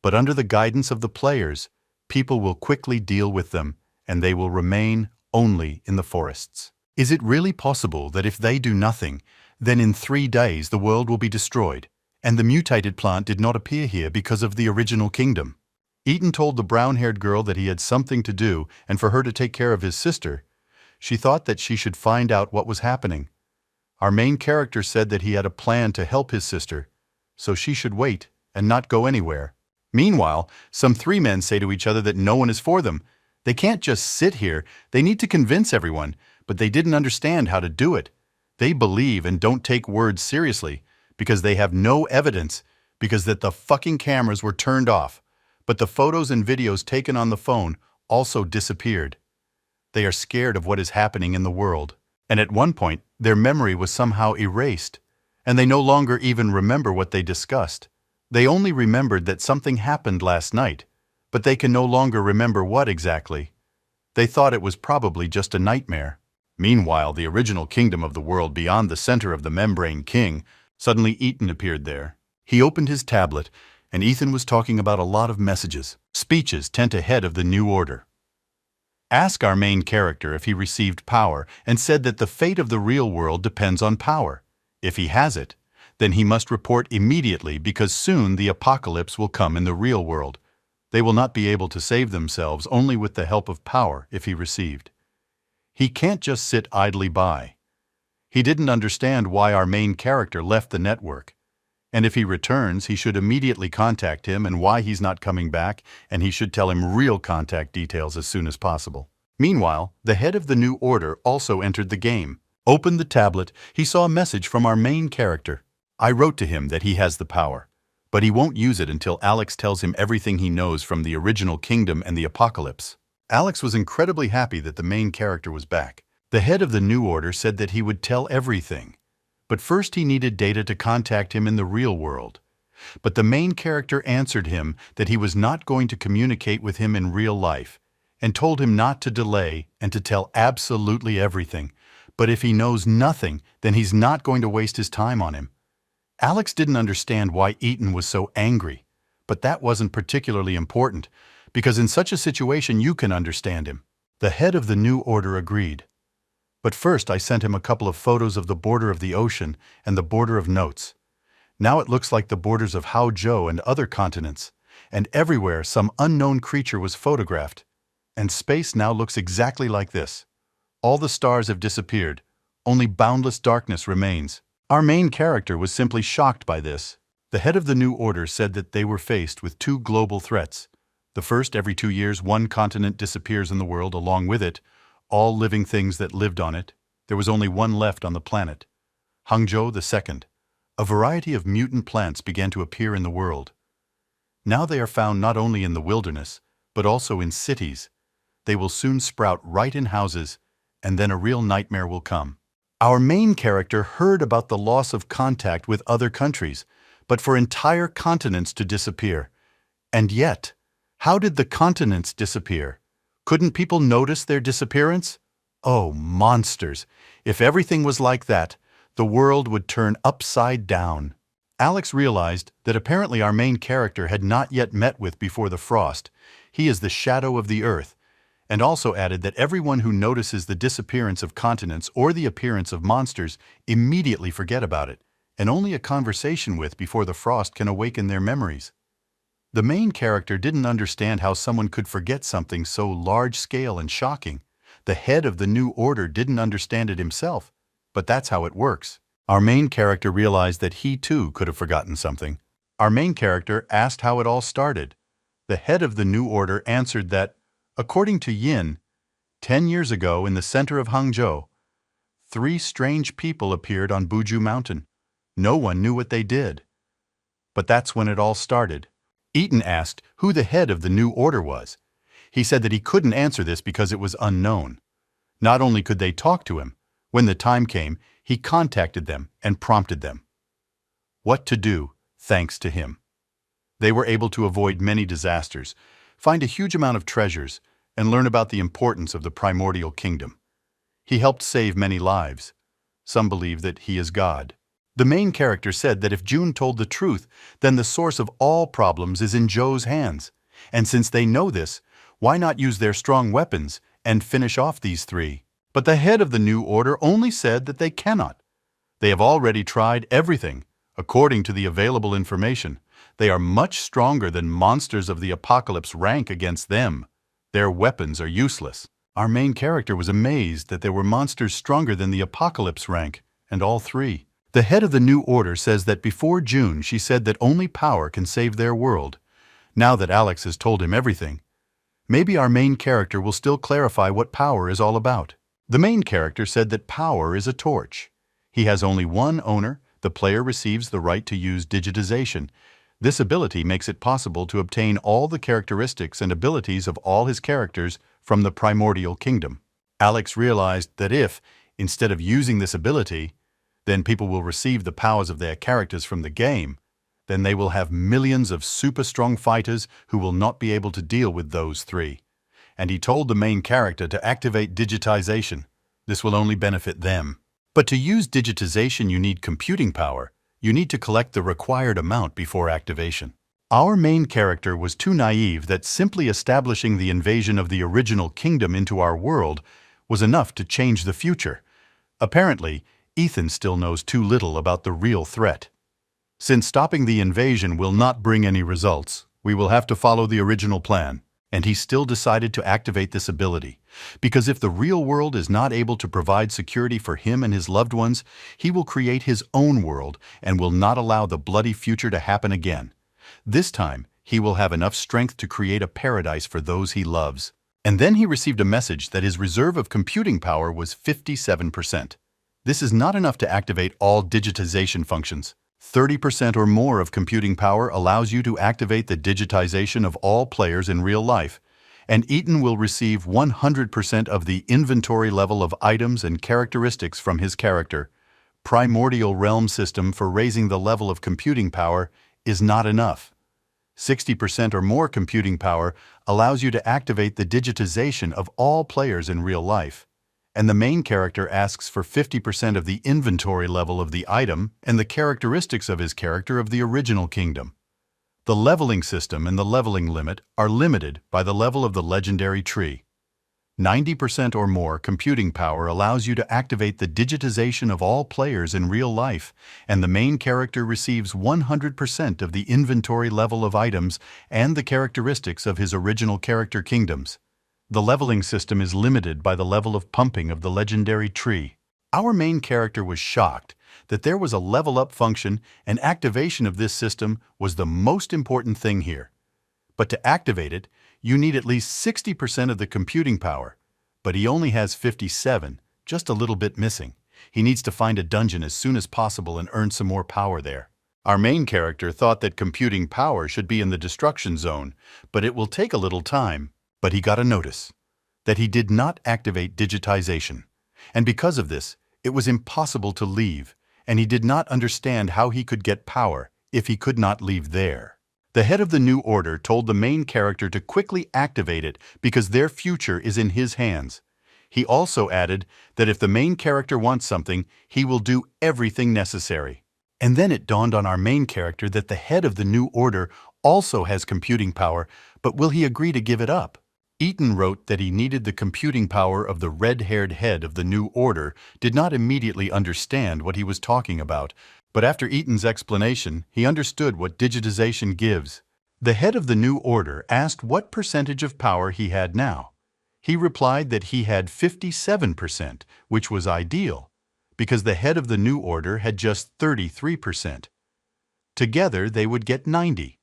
S1: But under the guidance of the players, people will quickly deal with them, and they will remain only in the forests. Is it really possible that if they do nothing, then in 3 days the world will be destroyed, and the mutated plant did not appear here because of the original kingdom? Eaton told the brown-haired girl that he had something to do and for her to take care of his sister. She thought that she should find out what was happening. Our main character said that he had a plan to help his sister, so she should wait and not go anywhere. Meanwhile, some 3 men say to each other that no one is for them. They can't just sit here, they need to convince everyone, but they didn't understand how to do it. They believe and don't take words seriously because they have no evidence, because that the fucking cameras were turned off, but the photos and videos taken on the phone also disappeared. They are scared of what is happening in the world, and at one point their memory was somehow erased, and they no longer even remember what they discussed. They only remembered that something happened last night, but they can no longer remember what exactly. They thought it was probably just a nightmare. Meanwhile, the original kingdom of the world beyond the center of the Membrane King, suddenly Ethan appeared there. He opened his tablet, and Ethan was talking about a lot of messages, speeches sent ahead of the new order. Ask our main character if he received power and said that the fate of the real world depends on power. If he has it, then he must report immediately because soon the apocalypse will come in the real world. They will not be able to save themselves only with the help of power if he received. He can't just sit idly by. He didn't understand why our main character left the network. And if he returns, he should immediately contact him and why he's not coming back, and he should tell him real contact details as soon as possible. Meanwhile, the head of the new order also entered the game. Opened the tablet, he saw a message from our main character. I wrote to him that he has the power, but he won't use it until Alex tells him everything he knows from the original kingdom and the apocalypse. Alex was incredibly happy that the main character was back. The head of the new order said that he would tell everything. But first he needed data to contact him in the real world. But the main character answered him that he was not going to communicate with him in real life, and told him not to delay and to tell absolutely everything. But if he knows nothing, then he's not going to waste his time on him. Alex didn't understand why Ethan was so angry, but that wasn't particularly important, because in such a situation you can understand him. The head of the new order agreed. But first I sent him a couple of photos of the border of the ocean and the border of Notes. Now it looks like the borders of Haozhou and other continents, and everywhere some unknown creature was photographed. And space now looks exactly like this. All the stars have disappeared, only boundless darkness remains. Our main character was simply shocked by this. The head of the new order said that they were faced with two global threats. The first, every 2 years, one continent disappears in the world, along with it, all living things that lived on it. There was only one left on the planet. Hangzhou the second. A variety of mutant plants began to appear in the world. Now they are found not only in the wilderness, but also in cities. They will soon sprout right in houses, and then a real nightmare will come. Our main character heard about the loss of contact with other countries, but for entire continents to disappear. And yet, how did the continents disappear? Couldn't people notice their disappearance? Oh, monsters! If everything was like that, the world would turn upside down. Alex realized that apparently our main character had not yet met with Before the Frost. He is the shadow of the earth, and also added that everyone who notices the disappearance of continents or the appearance of monsters immediately forget about it, and only a conversation with Before the Frost can awaken their memories. The main character didn't understand how someone could forget something so large-scale and shocking. The head of the new order didn't understand it himself, but that's how it works. Our main character realized that he too could have forgotten something. Our main character asked how it all started. The head of the new order answered that, according to Yin, 10 years ago in the center of Hangzhou, 3 strange people appeared on Buju Mountain. No one knew what they did. But that's when it all started. Ethan asked who the head of the new order was. He said that he couldn't answer this because it was unknown. Not only could they talk to him, when the time came, he contacted them and prompted them what to do thanks to him. They were able to avoid many disasters, find a huge amount of treasures, and learn about the importance of the primordial kingdom. He helped save many lives. Some believe that he is God. The main character said that if June told the truth, then the source of all problems is in Zhou's hands. And since they know this, why not use their strong weapons and finish off these 3? But the head of the new order only said that they cannot. They have already tried everything. According to the available information, they are much stronger than monsters of the apocalypse rank against them. Their weapons are useless. Our main character was amazed that there were monsters stronger than the apocalypse rank, and all 3. The head of the new order says that before June she said that only power can save their world. Now that Alex has told him everything, maybe our main character will still clarify what power is all about. The main character said that power is a torch. He has only one owner. The player receives the right to use digitization. This ability makes it possible to obtain all the characteristics and abilities of all his characters from the primordial kingdom. Alex realized that if, instead of using this ability, then people will receive the powers of their characters from the game. Then they will have millions of super strong fighters who will not be able to deal with those three. And he told the main character to activate digitization. This will only benefit them. But to use digitization, you need computing power. You need to collect the required amount before activation. Our main character was too naive that simply establishing the invasion of the original kingdom into our world was enough to change the future. Apparently, Ethan still knows too little about the real threat. Since stopping the invasion will not bring any results, we will have to follow the original plan. And he still decided to activate this ability, because if the real world is not able to provide security for him and his loved ones, he will create his own world and will not allow the bloody future to happen again. This time, he will have enough strength to create a paradise for those he loves. And then he received a message that his reserve of computing power was 57%. This is not enough to activate all digitization functions. 30% or more of computing power allows you to activate the digitization of all players in real life, and Ethan will receive 100% of the inventory level of items and characteristics from his character. Primordial Realm system for raising the level of computing power is not enough. 60% or more computing power allows you to activate the digitization of all players in real life. And the main character asks for 50% of the inventory level of the item and the characteristics of his character of the original kingdom. The leveling system and the leveling limit are limited by the level of the legendary tree. 90% or more computing power allows you to activate the digitization of all players in real life, and the main character receives 100% of the inventory level of items and the characteristics of his original character kingdoms. The leveling system is limited by the level of pumping of the legendary tree. Our main character was shocked that there was a level-up function, and activation of this system was the most important thing here. But to activate it, you need at least 60% of the computing power, but he only has 57, just a little bit missing. He needs to find a dungeon as soon as possible and earn some more power there. Our main character thought that computing power should be in the destruction zone, but it will take a little time. But he got a notice that he did not activate digitization, and because of this, it was impossible to leave, and he did not understand how he could get power if he could not leave there. The head of the New Order told the main character to quickly activate it because their future is in his hands. He also added that if the main character wants something, he will do everything necessary. And then it dawned on our main character that the head of the New Order also has computing power, but will he agree to give it up? Ethan wrote that he needed the computing power of the red-haired head of the New Order, did not immediately understand what he was talking about, but after Ethan's explanation, he understood what digitization gives. The head of the New Order asked what percentage of power he had now. He replied that he had 57%, which was ideal, because the head of the New Order had just 33%. Together, they would get 90%.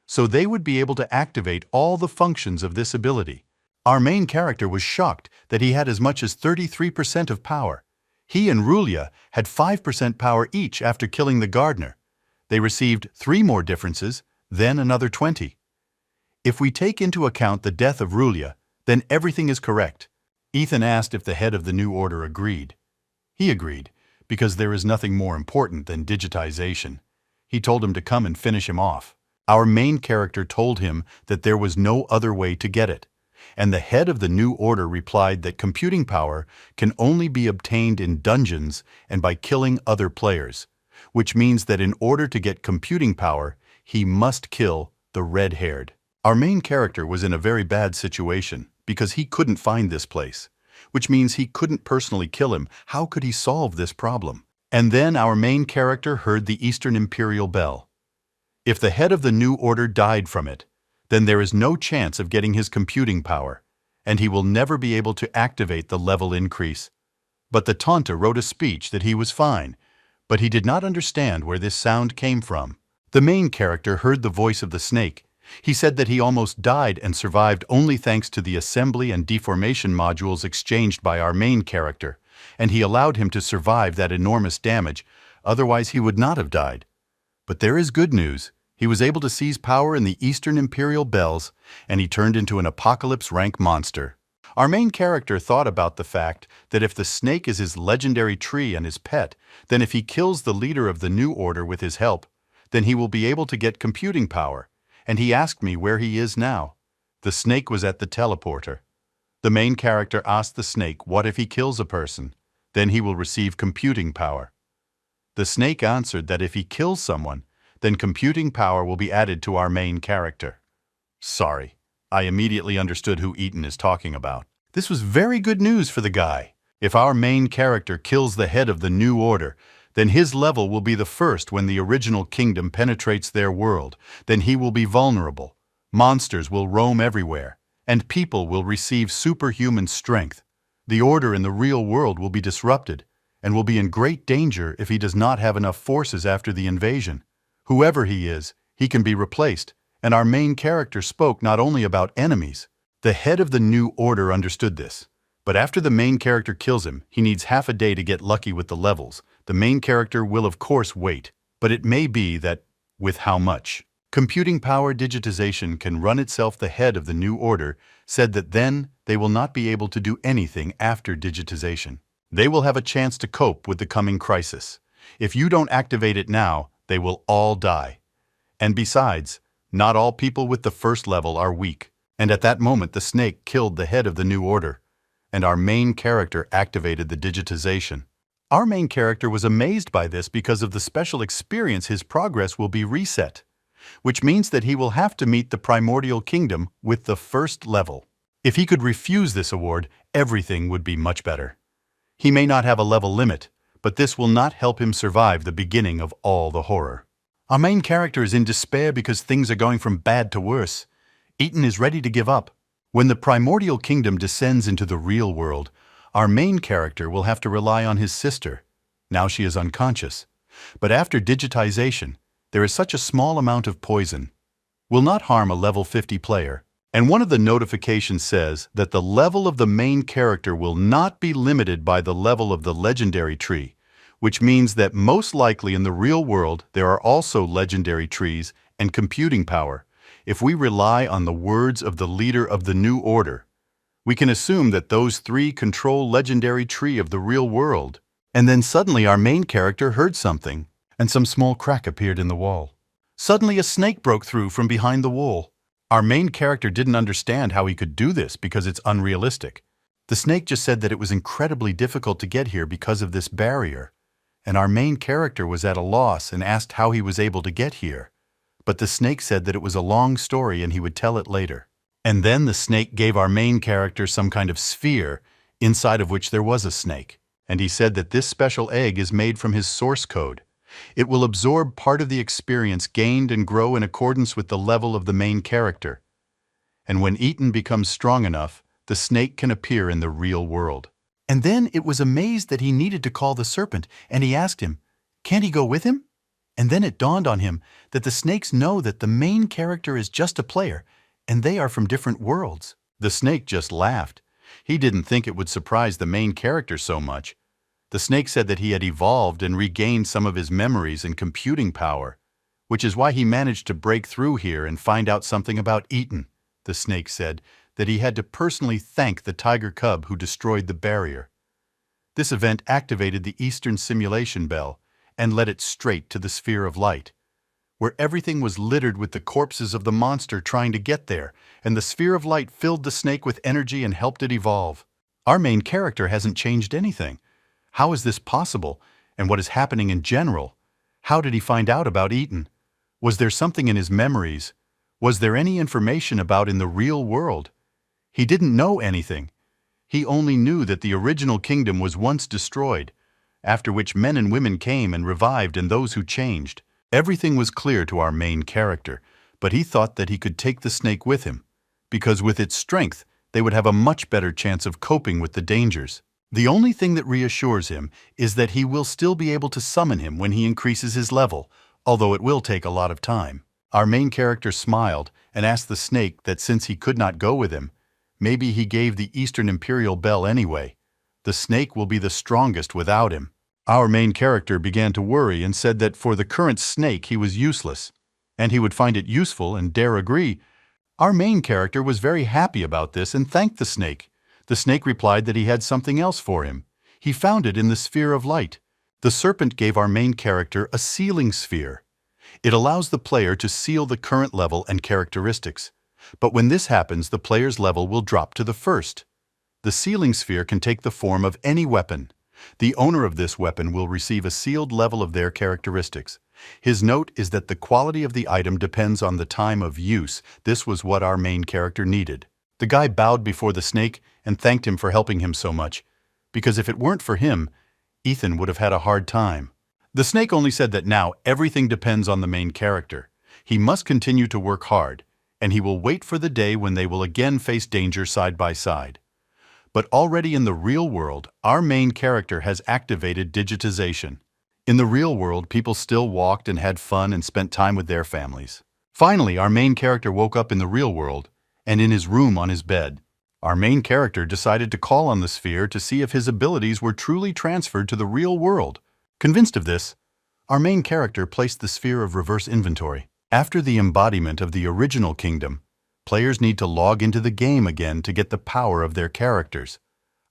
S1: So they would be able to activate all the functions of this ability. Our main character was shocked that he had as much as 33% of power. He and Rulia had 5% power each after killing the gardener. They received 3 more differences, then another 20. If we take into account the death of Rulia, then everything is correct. Ethan asked if the head of the New Order agreed. He agreed, because there is nothing more important than digitization. He told him to come and finish him off. Our main character told him that there was no other way to get it, and the head of the New Order replied that computing power can only be obtained in dungeons and by killing other players, which means that in order to get computing power, he must kill the red-haired. Our main character was in a very bad situation because he couldn't find this place, which means he couldn't personally kill him. How could he solve this problem? And then our main character heard the Eastern Imperial Bell. If the head of the New Order died from it, then there is no chance of getting his computing power, and he will never be able to activate the level increase. But the Tonta wrote a speech that he was fine, but he did not understand where this sound came from. The main character heard the voice of the snake. He said that he almost died and survived only thanks to the assembly and deformation modules exchanged by our main character, and he allowed him to survive that enormous damage, otherwise he would not have died. But there is good news. He was able to seize power in the Eastern Imperial Bells, and he turned into an Apocalypse rank monster. Our main character thought about the fact that if the snake is his legendary tree and his pet, then if he kills the leader of the New Order with his help, then he will be able to get computing power, and he asked me where he is now. The snake was at the teleporter. The main character asked the snake what if he kills a person, then he will receive computing power. The snake answered that if he kills someone, then computing power will be added to our main character. Sorry, I immediately understood who Ethan is talking about. This was very good news for the guy. If our main character kills the head of the New Order, then his level will be the first when the original kingdom penetrates their world. Then he will be vulnerable. Monsters will roam everywhere, and people will receive superhuman strength. The order in the real world will be disrupted, and will be in great danger if he does not have enough forces after the invasion. Whoever he is, he can be replaced, and our main character spoke not only about enemies. The head of the New Order understood this. But after the main character kills him, he needs half a day to get lucky with the levels. The main character will of course wait, but it may be that, with how much? Computing power digitization can run itself. The head of the New Order said that then they will not be able to do anything after digitization. They will have a chance to cope with the coming crisis. If you don't activate it now, they will all die. And besides, not all people with the first level are weak. And at that moment the snake killed the head of the New Order, and our main character activated the digitization. Our main character was amazed by this because of the special experience. His progress will be reset, which means that he will have to meet the primordial kingdom with the first level. If he could refuse this award, everything would be much better. He may not have a level limit, but this will not help him survive the beginning of all the horror. Our main character is in despair because things are going from bad to worse. Ethan is ready to give up. When the primordial kingdom descends into the real world, our main character will have to rely on his sister. Now she is unconscious. But after digitization, there is such a small amount of poison. Will not harm a level 50 player. And one of the notifications says that the level of the main character will not be limited by the level of the legendary tree, which means that most likely in the real world there are also legendary trees and computing power. If we rely on the words of the leader of the New Order, we can assume that those three control legendary tree of the real world. And then suddenly our main character heard something, and some small crack appeared in the wall. Suddenly a snake broke through from behind the wall. Our main character didn't understand how he could do this because it's unrealistic. The snake just said that it was incredibly difficult to get here because of this barrier, and our main character was at a loss and asked how he was able to get here. But the snake said that it was a long story and he would tell it later. And then the snake gave our main character some kind of sphere, inside of which there was a snake. And he said that this special egg is made from his source code. It will absorb part of the experience gained and grow in accordance with the level of the main character. And when Ethan becomes strong enough, the snake can appear in the real world. And then it was amazed that he needed to call the serpent, and he asked him, "Can't he go with him?" And then it dawned on him that the snakes know that the main character is just a player, and they are from different worlds. The snake just laughed. He didn't think it would surprise the main character so much. The snake said that he had evolved and regained some of his memories and computing power, which is why he managed to break through here and find out something about Ethan. The snake said that he had to personally thank the tiger cub who destroyed the barrier. This event activated the Eastern Simulation Bell and led it straight to the Sphere of Light, where everything was littered with the corpses of the monster trying to get there, and the Sphere of Light filled the snake with energy and helped it evolve. Our main character hasn't changed anything. How is this possible, and what is happening in general? How did he find out about Ethan? Was there something in his memories? Was there any information about in the real world? He didn't know anything. He only knew that the original kingdom was once destroyed, after which men and women came and revived and those who changed. Everything was clear to our main character, but he thought that he could take the snake with him, because with its strength, they would have a much better chance of coping with the dangers. The only thing that reassures him is that he will still be able to summon him when he increases his level, although it will take a lot of time. Our main character smiled and asked the snake that since he could not go with him, maybe he gave the Eastern Imperial Bell anyway. The snake will be the strongest without him. Our main character began to worry and said that for the current snake he was useless, and he would find it useful and dare agree. Our main character was very happy about this and thanked the snake. The snake replied that he had something else for him. He found it in the sphere of light. The serpent gave our main character a sealing sphere. It allows the player to seal the current level and characteristics. But when this happens, the player's level will drop to the first. The sealing sphere can take the form of any weapon. The owner of this weapon will receive a sealed level of their characteristics. His note is that the quality of the item depends on the time of use. This was what our main character needed. The guy bowed before the snake and thanked him for helping him so much, because if it weren't for him, Ethan would have had a hard time. The snake only said that now everything depends on the main character. He must continue to work hard, and he will wait for the day when they will again face danger side by side. But already in the real world, our main character has activated digitization. In the real world, people still walked and had fun and spent time with their families. Finally, our main character woke up in the real world, and in his room on his bed. Our main character decided to call on the sphere to see if his abilities were truly transferred to the real world. Convinced of this, our main character placed the sphere of reverse inventory. After the embodiment of the original kingdom, players need to log into the game again to get the power of their characters.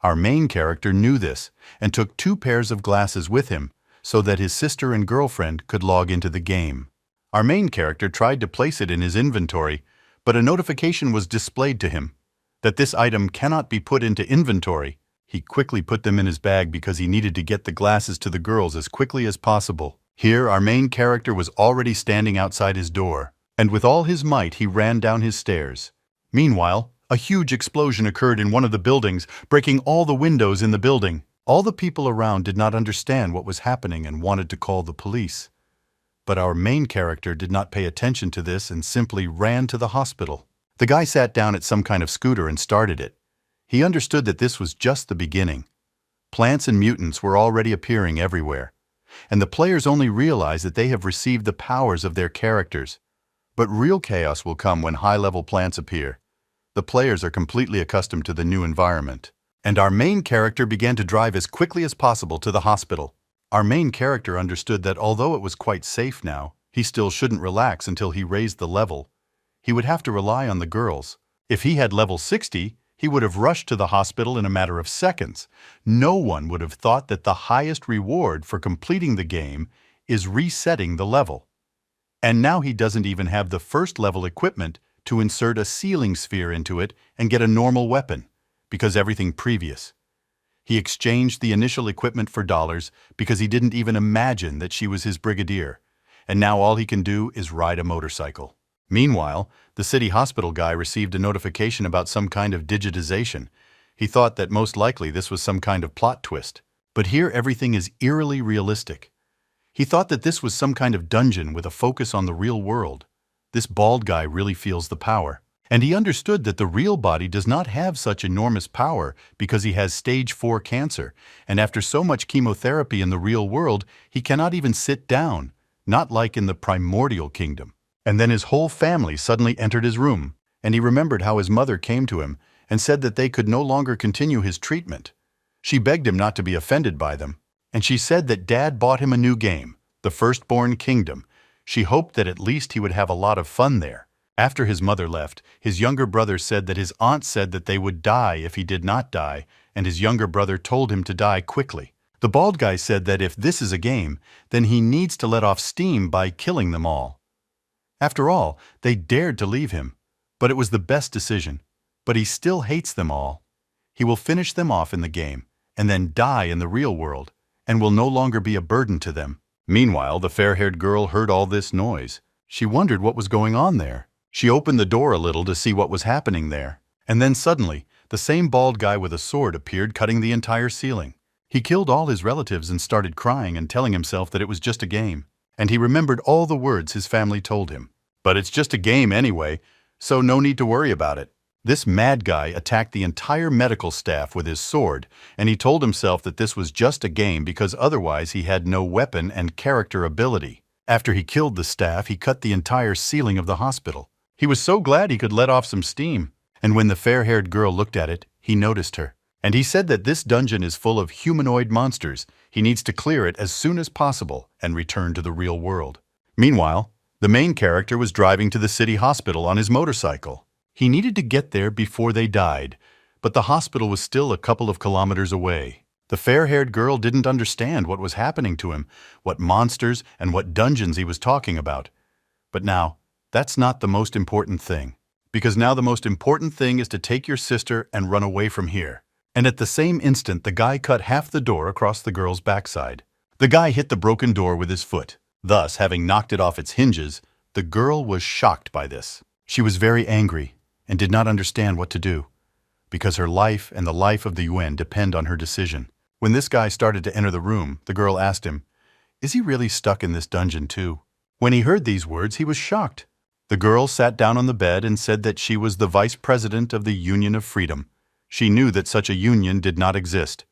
S1: Our main character knew this and took 2 pairs of glasses with him so that his sister and girlfriend could log into the game. Our main character tried to place it in his inventory, but a notification was displayed to him that this item cannot be put into inventory. He quickly put them in his bag because he needed to get the glasses to the girls as quickly as possible. Here, our main character was already standing outside his door, and with all his might he ran down his stairs. Meanwhile, a huge explosion occurred in one of the buildings, breaking all the windows in the building. All the people around did not understand what was happening and wanted to call the police. But our main character did not pay attention to this and simply ran to the hospital. The guy sat down at some kind of scooter and started it. He understood that this was just the beginning. Plants and mutants were already appearing everywhere, and the players only realize that they have received the powers of their characters. But real chaos will come when high-level plants appear. The players are completely accustomed to the new environment, and our main character began to drive as quickly as possible to the hospital. Our main character understood that although it was quite safe now, he still shouldn't relax until he raised the level. He would have to rely on the girls. If he had level 60, he would have rushed to the hospital in a matter of seconds. No one would have thought that the highest reward for completing the game is resetting the level. And now he doesn't even have the first level equipment to insert a sealing sphere into it and get a normal weapon, because everything previous. He exchanged the initial equipment for dollars because he didn't even imagine that she was his brigadier, and now all he can do is ride a motorcycle. Meanwhile, the city hospital guy received a notification about some kind of digitization. He thought that most likely this was some kind of plot twist. But here everything is eerily realistic. He thought that this was some kind of dungeon with a focus on the real world. This bald guy really feels the power. And he understood that the real body does not have such enormous power because he has stage 4 cancer, and after so much chemotherapy in the real world, he cannot even sit down, not like in the primordial kingdom. And then his whole family suddenly entered his room, and he remembered how his mother came to him and said that they could no longer continue his treatment. She begged him not to be offended by them, and she said that Dad bought him a new game, The Firstborn Kingdom. She hoped that at least he would have a lot of fun there. After his mother left, his younger brother said that his aunt said that they would die if he did not die, and his younger brother told him to die quickly. The bald guy said that if this is a game, then he needs to let off steam by killing them all. After all, they dared to leave him, but it was the best decision. But he still hates them all. He will finish them off in the game, and then die in the real world, and will no longer be a burden to them. Meanwhile, the fair-haired girl heard all this noise. She wondered what was going on there. She opened the door a little to see what was happening there, and then suddenly, the same bald guy with a sword appeared, cutting the entire ceiling. He killed all his relatives and started crying and telling himself that it was just a game, and he remembered all the words his family told him. But it's just a game anyway, so no need to worry about it. This mad guy attacked the entire medical staff with his sword, and he told himself that this was just a game because otherwise he had no weapon and character ability. After he killed the staff, he cut the entire ceiling of the hospital. He was so glad he could let off some steam, and when the fair-haired girl looked at it, he noticed her. And he said that this dungeon is full of humanoid monsters. He needs to clear it as soon as possible and return to the real world. Meanwhile, the main character was driving to the city hospital on his motorcycle. He needed to get there before they died, but the hospital was still a couple of kilometers away. The fair-haired girl didn't understand what was happening to him, what monsters and what dungeons he was talking about. But now, that's not the most important thing. Because now the most important thing is to take your sister and run away from here. And at the same instant, the guy cut half the door across the girl's backside. The guy hit the broken door with his foot. Thus, having knocked it off its hinges, the girl was shocked by this. She was very angry and did not understand what to do, because her life and the life of the Yuan depend on her decision. When this guy started to enter the room, the girl asked him, "Is he really stuck in this dungeon too?" When he heard these words, he was shocked. The girl sat down on the bed and said that she was the vice president of the Union of Freedom. She knew that such a union did not exist,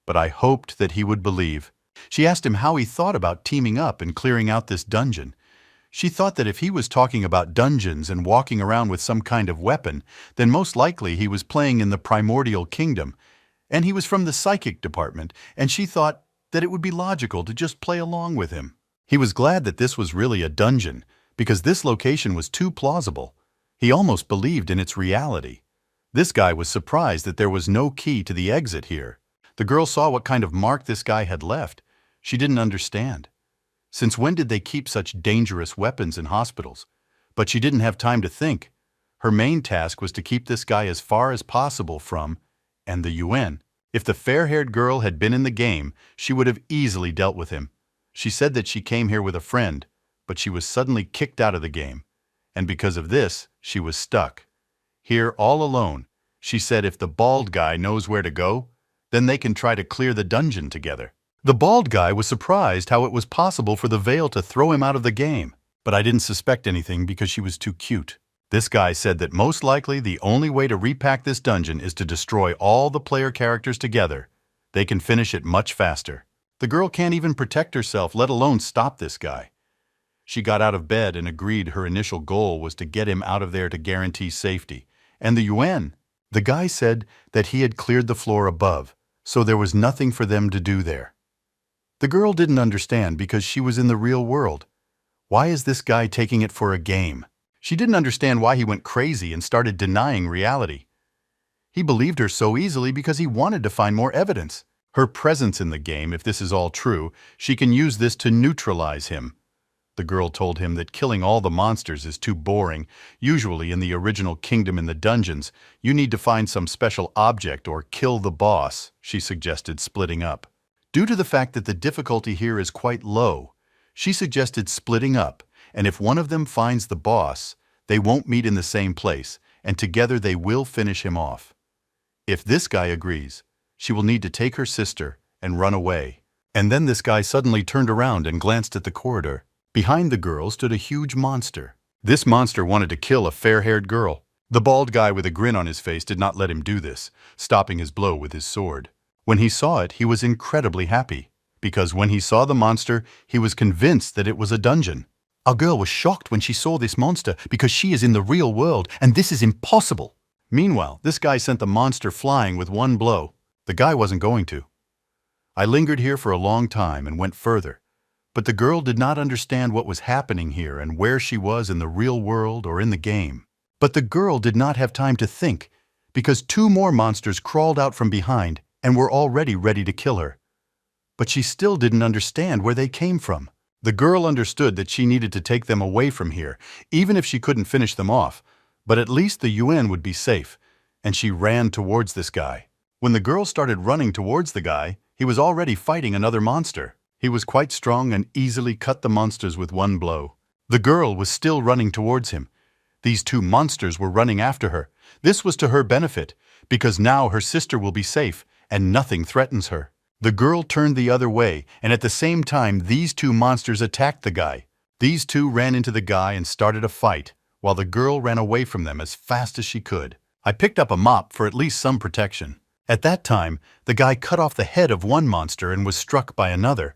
S1: but I hoped that he would believe. She asked him how he thought about teaming up and clearing out this dungeon. She thought that if he was talking about dungeons and walking around with some kind of weapon, then most likely he was playing in the primordial kingdom, and he was from the psychic department, and she thought that it would be logical to just play along with him. He was glad that this was really a dungeon, because this location was too plausible. He almost believed in its reality. This guy was surprised that there was no key to the exit here. The girl saw what kind of mark this guy had left. She didn't understand. Since when did they keep such dangerous weapons in hospitals? But she didn't have time to think. Her main task was to keep this guy as far as possible from, and the Yuan. If the fair-haired girl had been in the game, she would have easily dealt with him. She said that she came here with a friend, but she was suddenly kicked out of the game. And because of this, she was stuck. Here, all alone, she said if the bald guy knows where to go, then they can try to clear the dungeon together. The bald guy was surprised how it was possible for the Veil to throw him out of the game, but I didn't suspect anything because she was too cute. This guy said that most likely the only way to repack this dungeon is to destroy all the player characters together. They can finish it much faster. The girl can't even protect herself, let alone stop this guy. She got out of bed and agreed her initial goal was to get him out of there to guarantee safety. And the Yuan, the guy said that he had cleared the floor above, so there was nothing for them to do there. The girl didn't understand because she was in the real world. Why is this guy taking it for a game? She didn't understand why he went crazy and started denying reality. He believed her so easily because he wanted to find more evidence. Her presence in the game, if this is all true, she can use this to neutralize him. The girl told him that killing all the monsters is too boring. Usually in the original kingdom in the dungeons, you need to find some special object or kill the boss. She suggested splitting up. Due to the fact that the difficulty here is quite low, she suggested splitting up, and if one of them finds the boss, they won't meet in the same place, and together they will finish him off. If this guy agrees, she will need to take her sister and run away. And then this guy suddenly turned around and glanced at the corridor. Behind the girl stood a huge monster. This monster wanted to kill a fair-haired girl. The bald guy with a grin on his face did not let him do this, stopping his blow with his sword. When he saw it, he was incredibly happy, because when he saw the monster, he was convinced that it was a dungeon. Our girl was shocked when she saw this monster because she is in the real world, and this is impossible. Meanwhile, this guy sent the monster flying with one blow. The guy wasn't going to. I lingered here for a long time and went further. But the girl did not understand what was happening here and where she was in the real world or in the game. But the girl did not have time to think, because two more monsters crawled out from behind and were already ready to kill her. But she still didn't understand where they came from. The girl understood that she needed to take them away from here, even if she couldn't finish them off, but at least the Yuan would be safe, and she ran towards this guy. When the girl started running towards the guy, he was already fighting another monster. He was quite strong and easily cut the monsters with one blow. The girl was still running towards him. These two monsters were running after her. This was to her benefit, because now her sister will be safe and nothing threatens her. The girl turned the other way, and at the same time these two monsters attacked the guy. These two ran into the guy and started a fight, while the girl ran away from them as fast as she could. I picked up a mop for at least some protection. At that time, the guy cut off the head of one monster and was struck by another.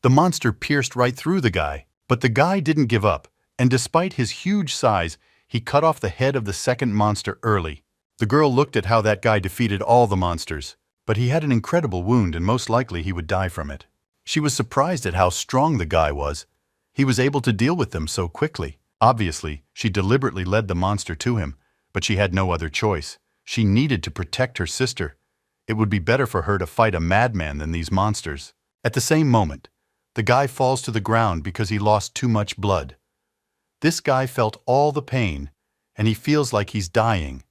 S1: The monster pierced right through the guy, but the guy didn't give up, and despite his huge size, he cut off the head of the second monster early. The girl looked at how that guy defeated all the monsters, but he had an incredible wound and most likely he would die from it. She was surprised at how strong the guy was. He was able to deal with them so quickly. Obviously, she deliberately led the monster to him, but she had no other choice. She needed to protect her sister. It would be better for her to fight a madman than these monsters. At the same moment, the guy falls to the ground because he lost too much blood. This guy felt all the pain, and he feels like he's dying.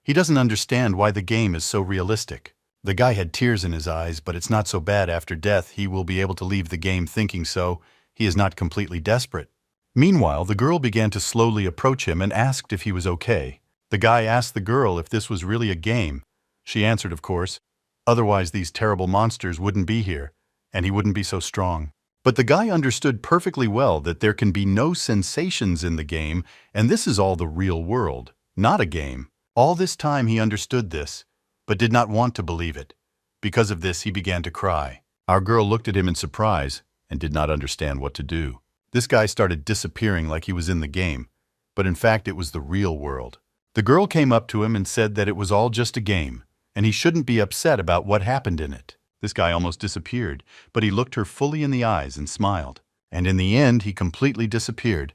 S1: He doesn't understand why the game is so realistic. The guy had tears in his eyes, but it's not so bad. After death, he will be able to leave the game thinking so. He is not completely desperate. Meanwhile, the girl began to slowly approach him and asked if he was okay. The guy asked the girl if this was really a game. She answered, of course. Otherwise, these terrible monsters wouldn't be here, and he wouldn't be so strong. But the guy understood perfectly well that there can be no sensations in the game, and this is all the real world, not a game. All this time he understood this, but did not want to believe it. Because of this, he began to cry. Our girl looked at him in surprise and did not understand what to do. This guy started disappearing like he was in the game, but in fact it was the real world. The girl came up to him and said that it was all just a game, and he shouldn't be upset about what happened in it. This guy almost disappeared, but he looked her fully in the eyes and smiled. And in the end, he completely disappeared.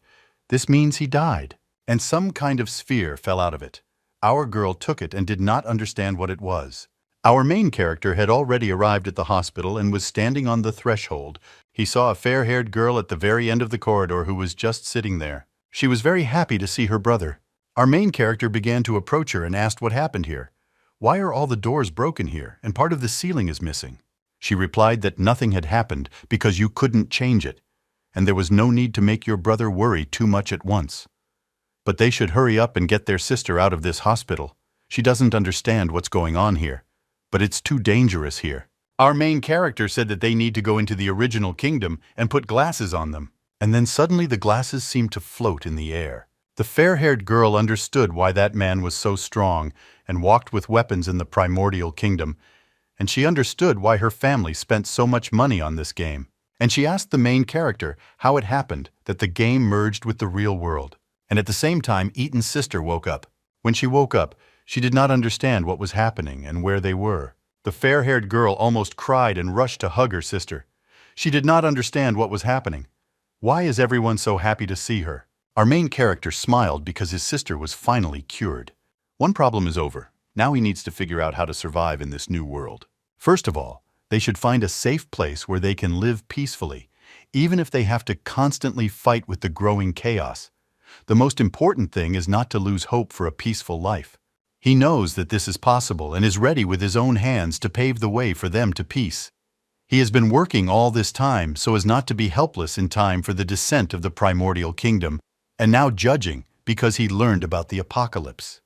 S1: This means he died, and some kind of sphere fell out of it. Our girl took it and did not understand what it was. Our main character had already arrived at the hospital and was standing on the threshold. He saw a fair-haired girl at the very end of the corridor who was just sitting there. She was very happy to see her brother. Our main character began to approach her and asked what happened here. Why are all the doors broken here and part of the ceiling is missing? She replied that nothing had happened because you couldn't change it, and there was no need to make your brother worry too much at once. But they should hurry up and get their sister out of this hospital. She doesn't understand what's going on here, but it's too dangerous here. Our main character said that they need to go into the original kingdom and put glasses on them. And then suddenly the glasses seemed to float in the air. The fair-haired girl understood why that man was so strong and walked with weapons in the primordial kingdom, and she understood why her family spent so much money on this game. And she asked the main character how it happened that the game merged with the real world. And at the same time, Ethan's sister woke up. When she woke up, she did not understand what was happening and where they were. The fair-haired girl almost cried and rushed to hug her sister. She did not understand what was happening. Why is everyone so happy to see her? Our main character smiled because his sister was finally cured. One problem is over. Now he needs to figure out how to survive in this new world. First of all, they should find a safe place where they can live peacefully, even if they have to constantly fight with the growing chaos. The most important thing is not to lose hope for a peaceful life. He knows that this is possible and is ready with his own hands to pave the way for them to peace. He has been working all this time so as not to be helpless in time for the descent of the primordial kingdom, and now judging because he learned about the apocalypse.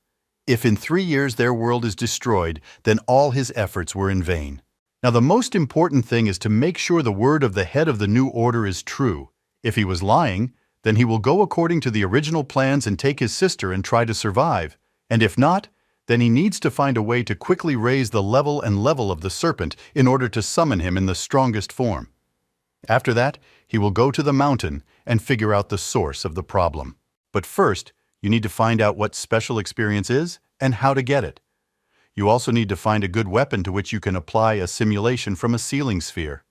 S1: If in 3 years their world is destroyed, then all his efforts were in vain. Now the most important thing is to make sure the word of the head of the new order is true. If he was lying, then he will go according to the original plans and take his sister and try to survive. And if not, then he needs to find a way to quickly raise the level of the serpent in order to summon him in the strongest form. After that, he will go to the mountain and figure out the source of the problem. But first, you need to find out what special experience is and how to get it. You also need to find a good weapon to which you can apply a simulation from a sealing sphere.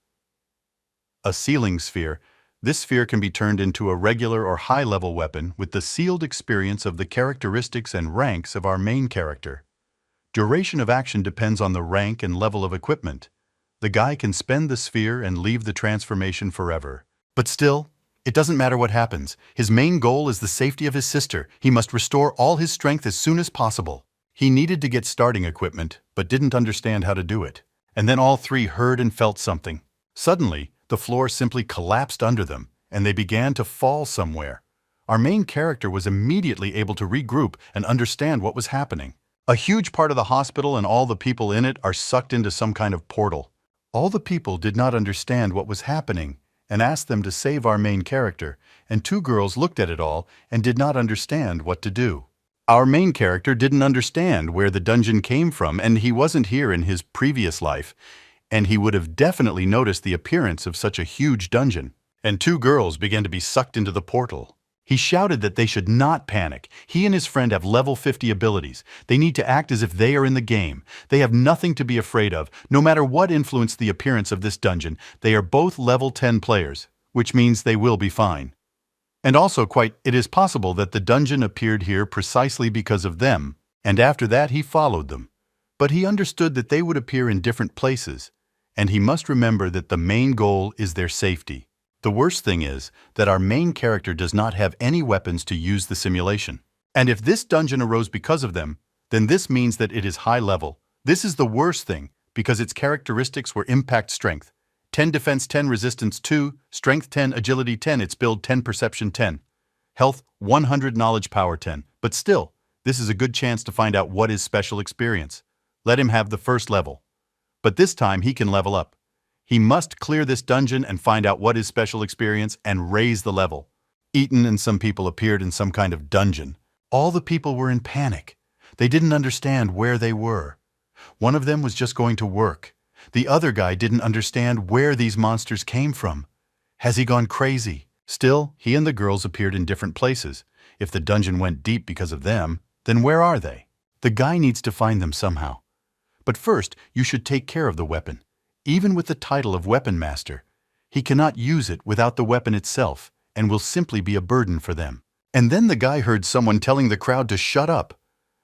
S1: A sealing sphere. This sphere can be turned into a regular or high-level weapon with the sealed experience of the characteristics and ranks of our main character. Duration of action depends on the rank and level of equipment. The guy can spend the sphere and leave the transformation forever. But still, it doesn't matter what happens. His main goal is the safety of his sister. He must restore all his strength as soon as possible. He needed to get starting equipment, but didn't understand how to do it. And then all three heard and felt something. Suddenly, the floor simply collapsed under them, and they began to fall somewhere. Our main character was immediately able to regroup and understand what was happening. A huge part of the hospital and all the people in it are sucked into some kind of portal. All the people did not understand what was happening and asked them to save our main character, and 2 girls looked at it all and did not understand what to do. Our main character didn't understand where the dungeon came from, and he wasn't here in his previous life, and he would have definitely noticed the appearance of such a huge dungeon. And 2 girls began to be sucked into the portal. He shouted that they should not panic. He and his friend have level 50 abilities. They need to act as if they are in the game. They have nothing to be afraid of. No matter what influenced the appearance of this dungeon, they are both level 10 players, which means they will be fine. And also it is possible that the dungeon appeared here precisely because of them, And after that he followed them. But he understood that they would appear in different places, and he must remember that the main goal is their safety. The worst thing is that our main character does not have any weapons to use the simulation. And if this dungeon arose because of them, then this means that it is high level. This is the worst thing, because its characteristics were impact strength, 10 defense 10 resistance 2, strength 10 agility 10, its build 10 perception 10, health 100 knowledge power 10. But still, this is a good chance to find out what is special experience. Let him have the first level. But this time he can level up. He must clear this dungeon and find out what is special experience and raise the level. Ethan and some people appeared in some kind of dungeon. All the people were in panic. They didn't understand where they were. One of them was just going to work. The other guy didn't understand where these monsters came from. Has he gone crazy? Still, he and the girls appeared in different places. If the dungeon went deep because of them, then where are they? The guy needs to find them somehow. But first, you should take care of the weapon. Even with the title of Weapon Master, he cannot use it without the weapon itself and will simply be a burden for them. And then the guy heard someone telling the crowd to shut up.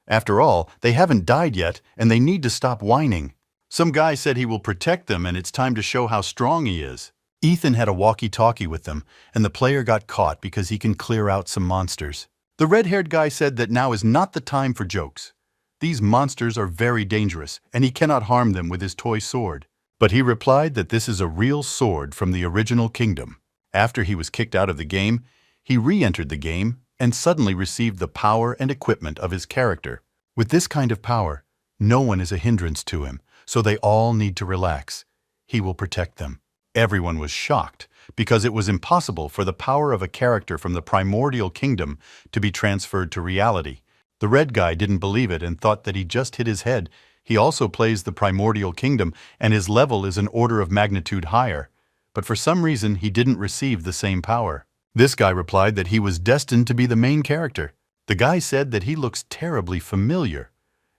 S1: After all, they haven't died yet and they need to stop whining. Some guy said he will protect them and it's time to show how strong he is. Ethan had a walkie-talkie with them and the player got caught because he can clear out some monsters. The red-haired guy said that now is not the time for jokes. These monsters are very dangerous and he cannot harm them with his toy sword. But he replied that this is a real sword from the original kingdom. After he was kicked out of the game, he re-entered the game and suddenly received the power and equipment of his character. With this kind of power, no one is a hindrance to him, so they all need to relax. He will protect them. Everyone was shocked because it was impossible for the power of a character from the primordial kingdom to be transferred to reality. The red guy didn't believe it and thought that he just hit his head. He also plays the primordial kingdom and his level is an order of magnitude higher. But for some reason he didn't receive the same power. This guy replied that he was destined to be the main character. The guy said that he looks terribly familiar,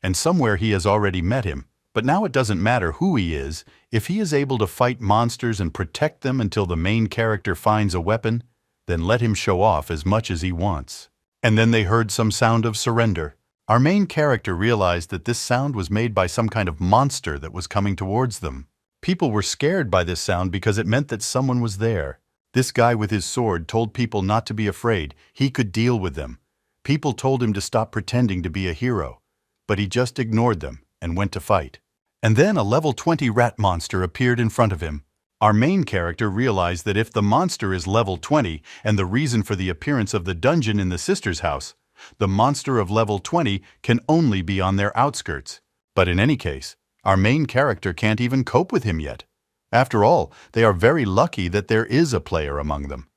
S1: and somewhere he has already met him. But now it doesn't matter who he is. If he is able to fight monsters and protect them until the main character finds a weapon, then let him show off as much as he wants. And then they heard some sound of surrender. Our main character realized that this sound was made by some kind of monster that was coming towards them. People were scared by this sound because it meant that someone was there. This guy with his sword told people not to be afraid. He could deal with them. People told him to stop pretending to be a hero, but he just ignored them and went to fight. And then a level 20 rat monster appeared in front of him. Our main character realized that if the monster is level 20 and the reason for the appearance of the dungeon in the sister's house, the monster of level 20 can only be on their outskirts. But in any case, our main character can't even cope with him yet. After all, they are very lucky that there is a player among them.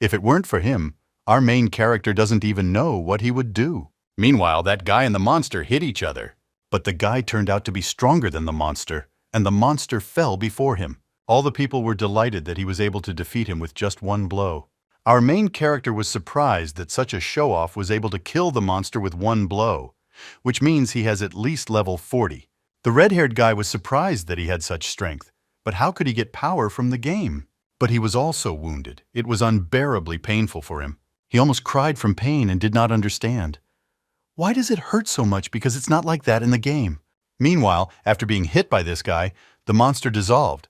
S1: If it weren't for him, our main character doesn't even know what he would do. Meanwhile, that guy and the monster hit each other. But the guy turned out to be stronger than the monster, and the monster fell before him. All the people were delighted that he was able to defeat him with just one blow. Our main character was surprised that such a show-off was able to kill the monster with one blow, which means he has at least level 40. The red-haired guy was surprised that he had such strength, but how could he get power from the game? But he was also wounded. It was unbearably painful for him. He almost cried from pain and did not understand. Why does it hurt so much? Because it's not like that in the game. Meanwhile, after being hit by this guy, the monster dissolved.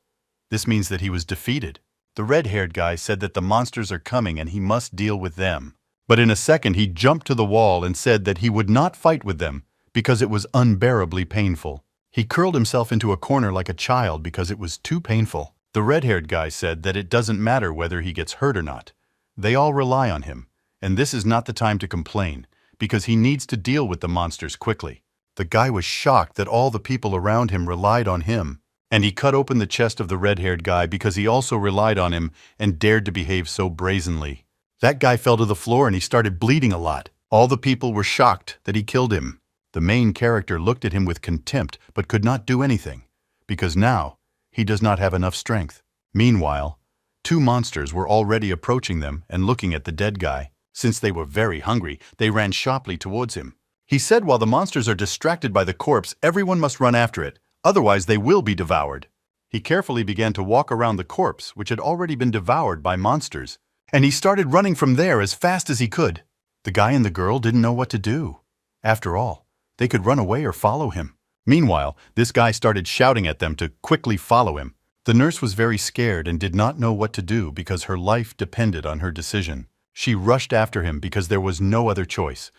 S1: This means that he was defeated. The red-haired guy said that the monsters are coming and he must deal with them. But in a second he jumped to the wall and said that he would not fight with them because it was unbearably painful. He curled himself into a corner like a child because it was too painful. The red-haired guy said that it doesn't matter whether he gets hurt or not. They all rely on him, and this is not the time to complain because he needs to deal with the monsters quickly. The guy was shocked that all the people around him relied on him. And he cut open the chest of the red-haired guy because he also relied on him and dared to behave so brazenly. That guy fell to the floor and he started bleeding a lot. All the people were shocked that he killed him. The main character looked at him with contempt but could not do anything, because now he does not have enough strength. Meanwhile, two monsters were already approaching them and looking at the dead guy. Since they were very hungry, they ran sharply towards him. He said while the monsters are distracted by the corpse, everyone must run after it. Otherwise, they will be devoured. He carefully began to walk around the corpse, which had already been devoured by monsters, and he started running from there as fast as he could. The guy and the girl didn't know what to do. After all, They could run away or follow him. Meanwhile, this guy started shouting at them to quickly follow him. The nurse was very scared and did not know what to do because her life depended on her decision. She rushed after him because there was no other choice.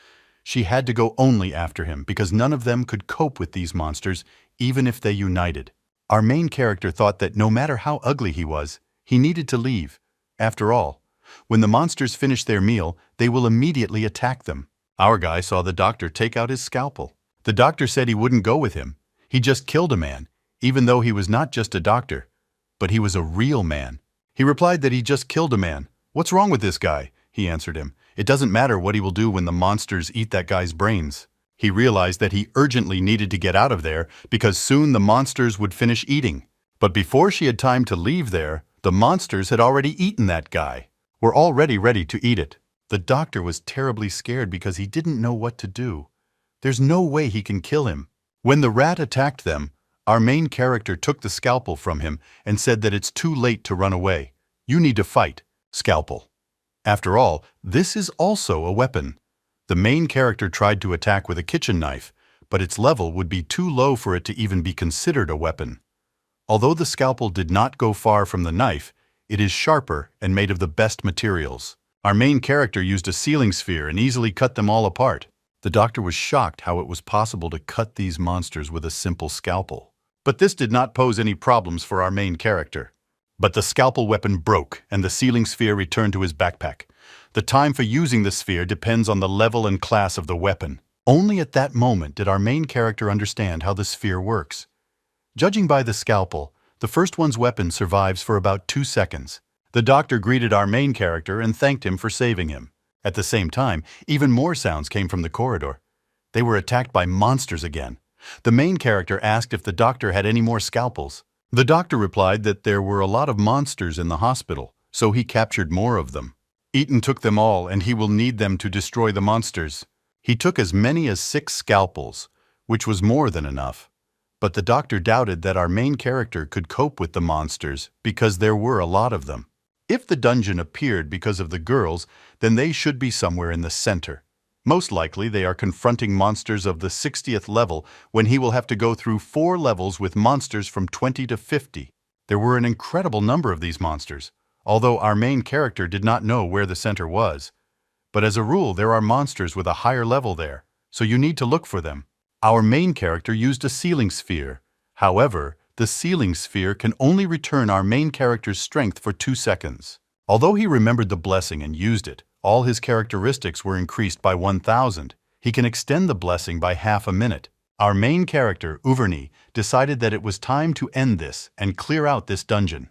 S1: She had to go only after him because none of them could cope with these monsters, even if they united. Our main character thought that no matter how ugly he was, he needed to leave. After all, when the monsters finish their meal, they will immediately attack them. Our guy saw the doctor take out his scalpel. The doctor said he wouldn't go with him. He just killed a man, even though he was not just a doctor, but he was a real man. He replied that he just killed a man. "What's wrong with this guy?" he answered him. "It doesn't matter what he will do when the monsters eat that guy's brains." He realized that he urgently needed to get out of there because soon the monsters would finish eating. But before she had time to leave there, the monsters had already eaten that guy. Were already ready to eat it. The doctor was terribly scared because he didn't know what to do. There's no way he can kill him. When the rat attacked them, our main character took the scalpel from him and said that it's too late to run away. "You need to fight." Scalpel. After all, this is also a weapon. The main character tried to attack with a kitchen knife, but its level would be too low for it to even be considered a weapon. Although the scalpel did not go far from the knife, it is sharper and made of the best materials. Our main character used a sealing sphere and easily cut them all apart. The doctor was shocked how it was possible to cut these monsters with a simple scalpel. But this did not pose any problems for our main character. But the scalpel weapon broke and the sealing sphere returned to his backpack. The time for using the sphere depends on the level and class of the weapon. Only at that moment did our main character understand how the sphere works. Judging by the scalpel, the first one's weapon survives for about 2 seconds. The doctor greeted our main character and thanked him for saving him. At the same time, even more sounds came from the corridor. They were attacked by monsters again. The main character asked if the doctor had any more scalpels. The doctor replied that there were a lot of monsters in the hospital, so he captured more of them. Ethan took them all and he will need them to destroy the monsters. He took as many as 6 scalpels, which was more than enough. But the doctor doubted that our main character could cope with the monsters because there were a lot of them. If the dungeon appeared because of the girls, then they should be somewhere in the center. Most likely they are confronting monsters of the 60th level when he will have to go through 4 levels with monsters from 20 to 50. There were an incredible number of these monsters, although our main character did not know where the center was. But as a rule, there are monsters with a higher level there, so you need to look for them. Our main character used a sealing sphere. However, the sealing sphere can only return our main character's strength for 2 seconds. Although he remembered the blessing and used it, all his characteristics were increased by 1,000. He can extend the blessing by half a minute. Our main character, Uverney, decided that it was time to end this and clear out this dungeon.